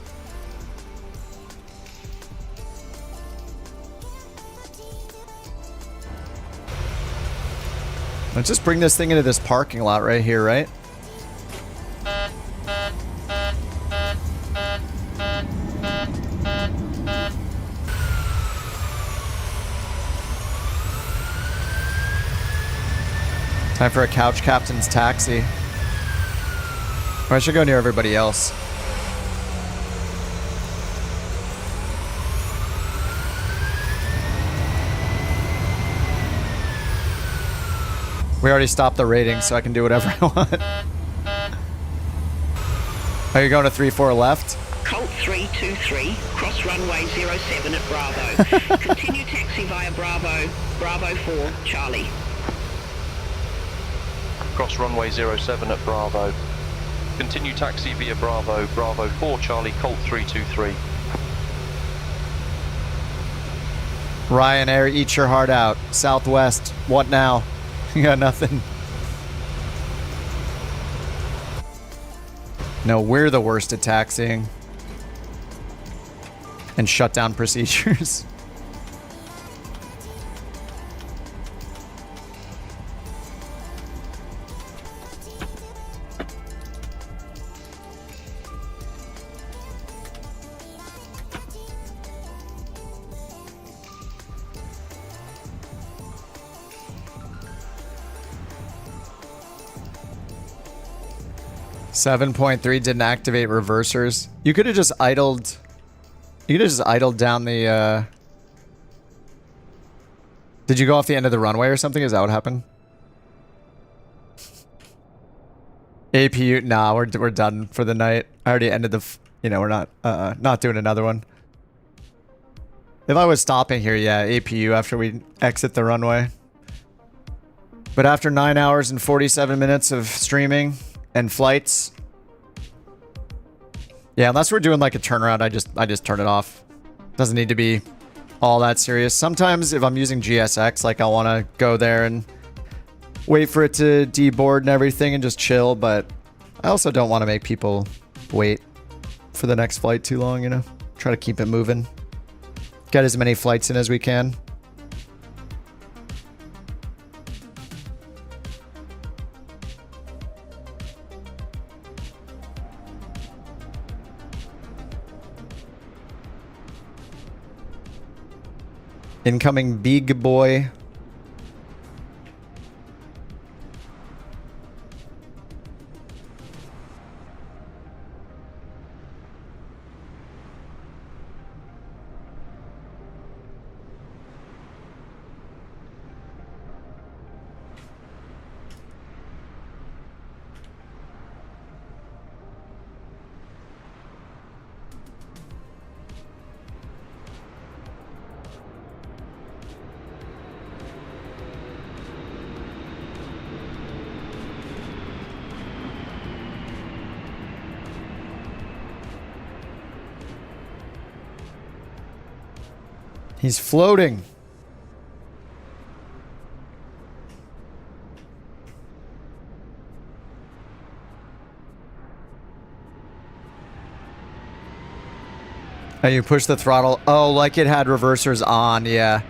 Let's just bring this thing into this parking lot right here, right? Time for a couch captain's taxi. Or I should go near everybody else. We already stopped the rating, so I can do whatever I want. Are you going to 3-4 left? Colt 323, cross runway 07 at Bravo. Continue taxi via Bravo, Bravo 4, Charlie. Cross runway 07 at Bravo. Continue taxi via Bravo, Bravo 4, Charlie, Colt 323. Ryanair, eat your heart out. Southwest, what now? You got nothing. No, we're the worst at taxiing. And shutdown procedures. .3 didn't activate reversers. You could have just idled. You could have just idled down the. Did you go off the end of the runway or something? Is that what happened? APU? Nah, we're done for the night. I already ended the. You know, we're not doing another one. If I was stopping here, yeah, APU after we exit the runway. But after 9 hours and 47 minutes of streaming and flights. Yeah, unless we're doing like a turnaround, I just turn it off. Doesn't need to be all that serious. Sometimes if I'm using GSX, like I want to go there and wait for it to deboard and everything and just chill, but I also don't want to make people wait for the next flight too long, you know? Try to keep it moving. Get as many flights in as we can. Incoming big boy. He's floating. Oh, you push the throttle. Oh, like it had reversers on, yeah.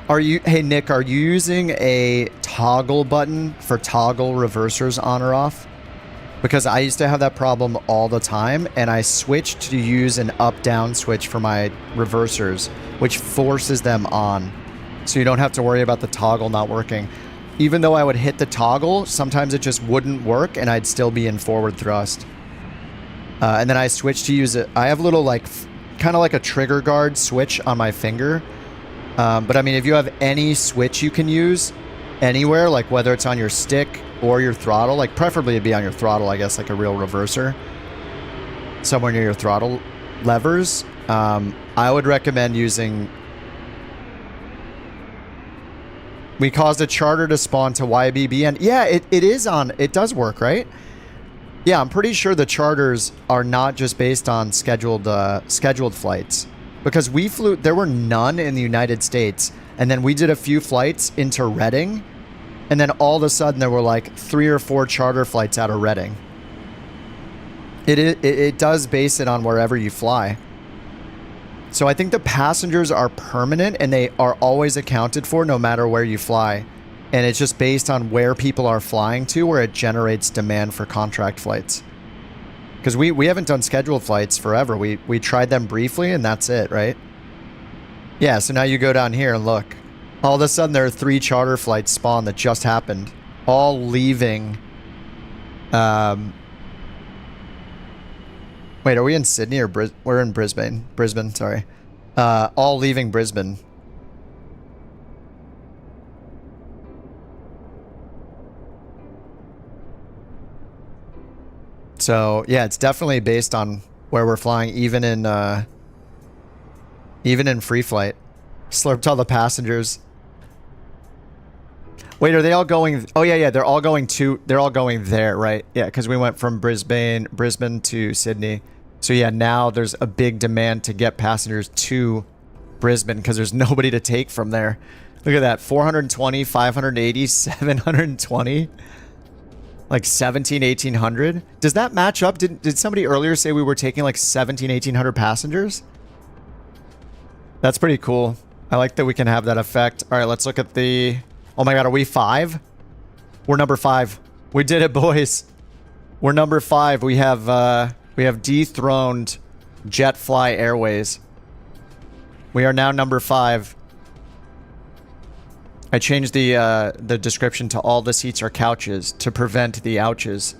Are you, hey Nick, are you using a toggle button for toggle reversers on or off? Because I used to have that problem all the time, and I switched to use an up-down switch for my reversers, which forces them on. So you don't have to worry about the toggle not working. Even though I would hit the toggle, sometimes it just wouldn't work, and I'd still be in forward thrust. And then I switched to use it. I have a little, like, kind of like a trigger guard switch on my finger. But I mean, if you have any switch you can use, anywhere, like whether it's on your stick or your throttle, like preferably it'd be on your throttle, I guess, like a real reverser, somewhere near your throttle levers. I would recommend using... We caused a charter to spawn to YBBN. Yeah, it is on. It does work, right? Yeah, I'm pretty sure the charters are not just based on scheduled flights. Because we flew... There were none in the United States. And then we did a few flights into Reading. And then all of a sudden there were like 3 or 4 charter flights out of Reading. It does base it on wherever you fly. So I think the passengers are permanent and they are always accounted for no matter where you fly. And it's just based on where people are flying to where it generates demand for contract flights. Because we haven't done scheduled flights forever. We tried them briefly and that's it, right? Yeah, so now you go down here and look. All of a sudden there are 3 charter flights spawned that just happened. All leaving... Wait, are we in Sydney or we're in Brisbane? Brisbane, sorry. All leaving Brisbane. So, yeah, it's definitely based on where we're flying, even in free flight. Slurped all the passengers. Wait, are they all going... Oh, yeah, they're all going there, right? Yeah, because we went from Brisbane to Sydney. So, yeah, now there's a big demand to get passengers to Brisbane because there's nobody to take from there. Look at that. 420, 580, 720. Like 17, 1800. Does that match up? Did somebody earlier say we were taking like 17, 1800 passengers? That's pretty cool. I like that we can have that effect. All right, let's look at the... Oh my god, are we 5? We're number 5. We did it, boys. We're number 5. We have dethroned JetFly Airways. We are now number 5. I changed the description to all the seats are couches to prevent the ouches.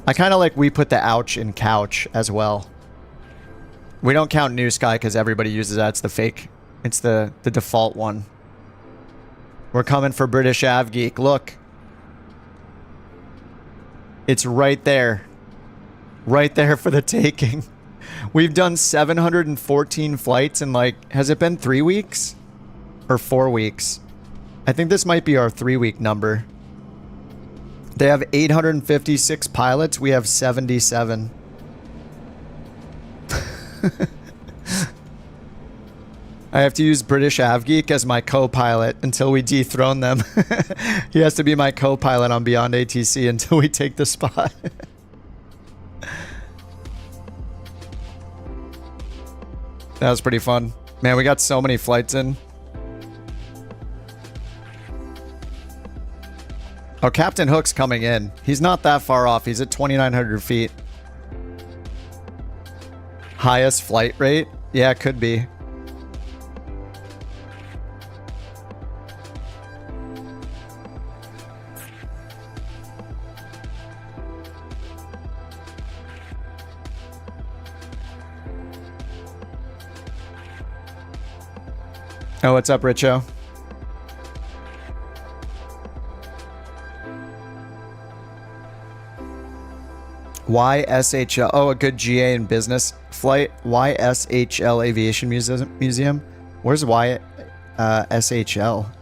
I kind of like we put the ouch in couch as well. We don't count NewSky because everybody uses that. It's the fake. It's the default one. We're coming for British AvGeek. Look. It's right there. Right there for the taking. We've done 714 flights in like... Has it been 3 weeks? Or 4 weeks? I think this might be our 3-week number. They have 856 pilots. We have 77. I have to use British AvGeek as my co-pilot until we dethrone them. He has to be my co-pilot on Beyond ATC until we take the spot. That was pretty fun. Man, we got so many flights in. Oh, Captain Hook's coming in. He's not that far off. He's at 2,900 feet. Highest flight rate? Yeah, it could be. Oh, what's up, Richo? YSHL. Oh, a good GA and business flight. YSHL Aviation Museum. Where's YSHL?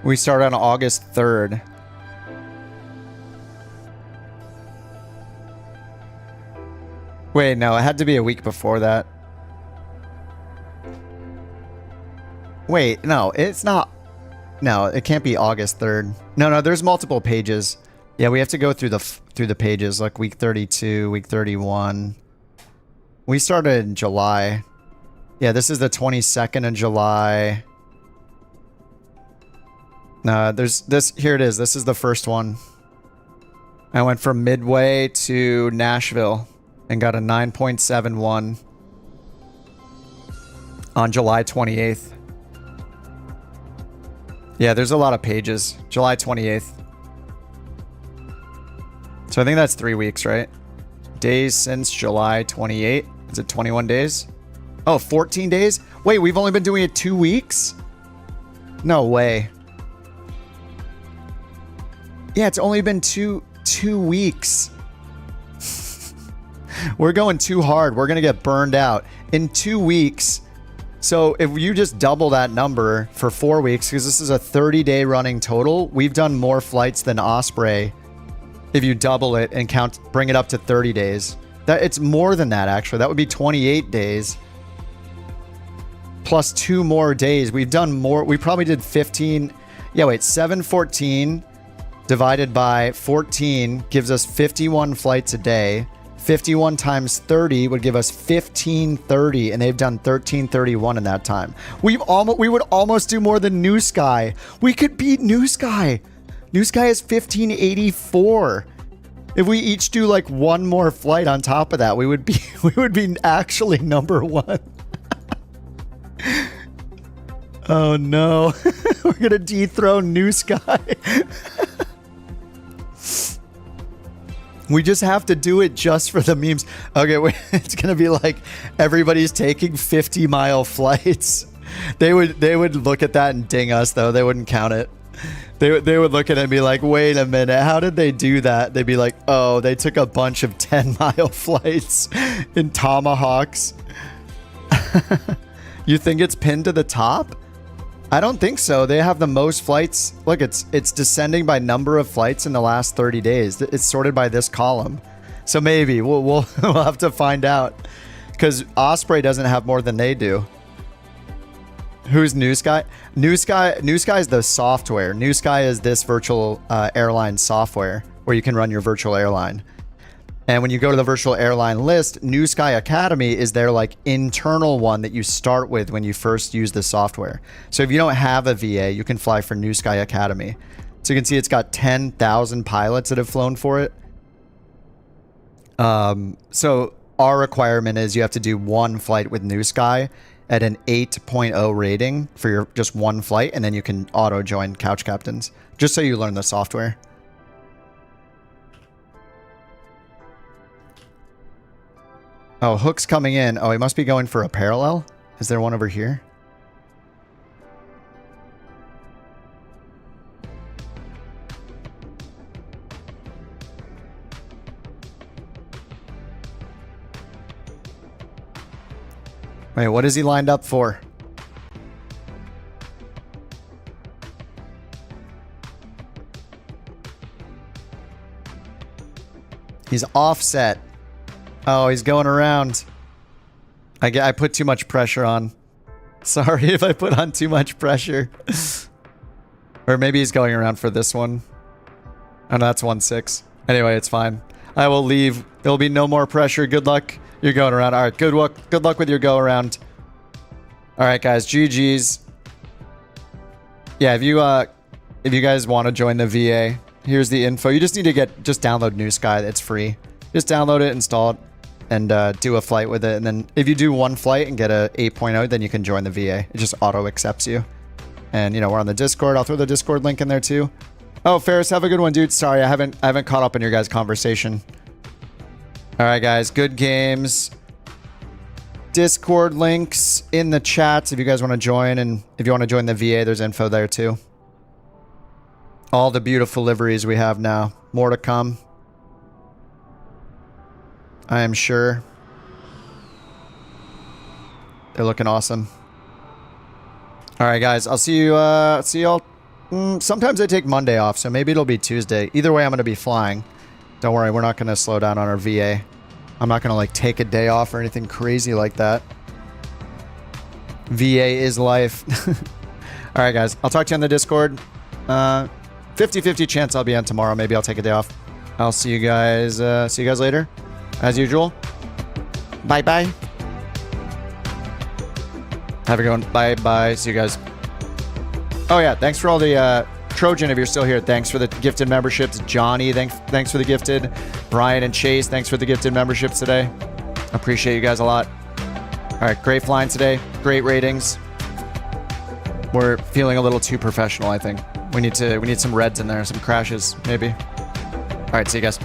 We start on August 3rd. Wait, no, it had to be a week before that. Wait, no, it's not. No, it can't be August 3rd. No, there's multiple pages. Yeah, we have to go through the pages, like week 32, week 31. We started in July. Yeah, this is the 22nd of July. No, there's this. Here it is. This is the first one. I went from Midway to Nashville and got a 9.71 on July 28th. Yeah, there's a lot of pages. July 28th. So I think that's 3 weeks, right? Days since July 28. Is it 21 days? Oh, 14 days? Wait, we've only been doing it 2 weeks? No way. Yeah, it's only been two weeks. We're going too hard. We're going to get burned out. In 2 weeks, so if you just double that number for 4 weeks, because this is a 30-day running total, we've done more flights than Osprey. If you double it and bring it up to 30 days. It's more than that, actually. That would be 28 days. Plus 2 more days. We've done more. We probably did 15. Yeah, wait. 714 divided by 14 gives us 51 flights a day. 51 times 30 would give us 1530, and they've done 1331 in that time. We would almost do more than NewSky. We could beat NewSky. NewSky is 1584. If we each do like one more flight on top of that, we would be actually #1. Oh no. We're gonna dethrone NewSky. We just have to do it just for the memes. Okay, it's gonna be like everybody's taking 50-mile flights. They would look at that and ding us though. They wouldn't count it. They would look at it and be like, wait a minute, how did they do that? They'd be like, oh, they took a bunch of 10-mile flights in Tomahawks. You think it's pinned to the top? I don't think so. They have the most flights. Look, it's descending by number of flights in the last 30 days. It's sorted by this column. So maybe we'll have to find out, because Osprey doesn't have more than they do. Who's NewSky? NewSky is the software. NewSky is this virtual airline software where you can run your virtual airline. And when you go to the virtual airline list, NewSky Academy is their like internal one that you start with when you first use the software. So if you don't have a VA, you can fly for NewSky Academy. So you can see it's got 10,000 pilots that have flown for it. So our requirement is you have to do one flight with NewSky at an 8.0 rating for your just one flight, and then you can auto join Couch Captains, just so you learn the software. Oh, Hook's coming in. Oh, he must be going for a parallel. Is there one over here? Wait, what is he lined up for? He's offset. Oh, he's going around. I put too much pressure on. Sorry if I put on too much pressure. Or maybe he's going around for this one. Oh, no, that's 1-6. Anyway, it's fine. I will leave. There'll be no more pressure. Good luck. You're going around. All right, good luck with your go around. All right, guys, GG's. Yeah, if you guys want to join the VA, here's the info. You just need to just download NewSky. It's free. Just download it, install it, and do a flight with it. And then if you do one flight and get a 8.0, then you can join the VA. It just auto accepts you. And you know, we're on the Discord. I'll throw the Discord link in there too. Oh, Ferris, have a good one, dude. Sorry, I haven't caught up in your guys' conversation. All right, guys, good games. Discord links in the chats if you guys want to join, and if you want to join the VA, there's info there too. All the beautiful liveries we have now. More to come, I am sure. They're looking awesome. All right, guys, I'll see you. See y'all. Sometimes I take Monday off, so maybe it'll be Tuesday. Either way, I'm going to be flying. Don't worry, we're not going to slow down on our VA. I'm not going to like take a day off or anything crazy like that. VA is life. All right, guys, I'll talk to you on the Discord. 50-50 chance I'll be on tomorrow. Maybe I'll take a day off. I'll see you guys later, as usual. Bye-bye. Have a good one. Bye-bye. See you guys. Oh, yeah. Thanks for all the... Trojan, if you're still here, thanks for the gifted memberships. Johnny, thanks for the gifted. Brian and Chase, thanks for the gifted memberships today. Appreciate you guys a lot. All right, great flying today. Great ratings. We're feeling a little too professional, I think. We need some reds in there, some crashes, maybe. All right, see you guys.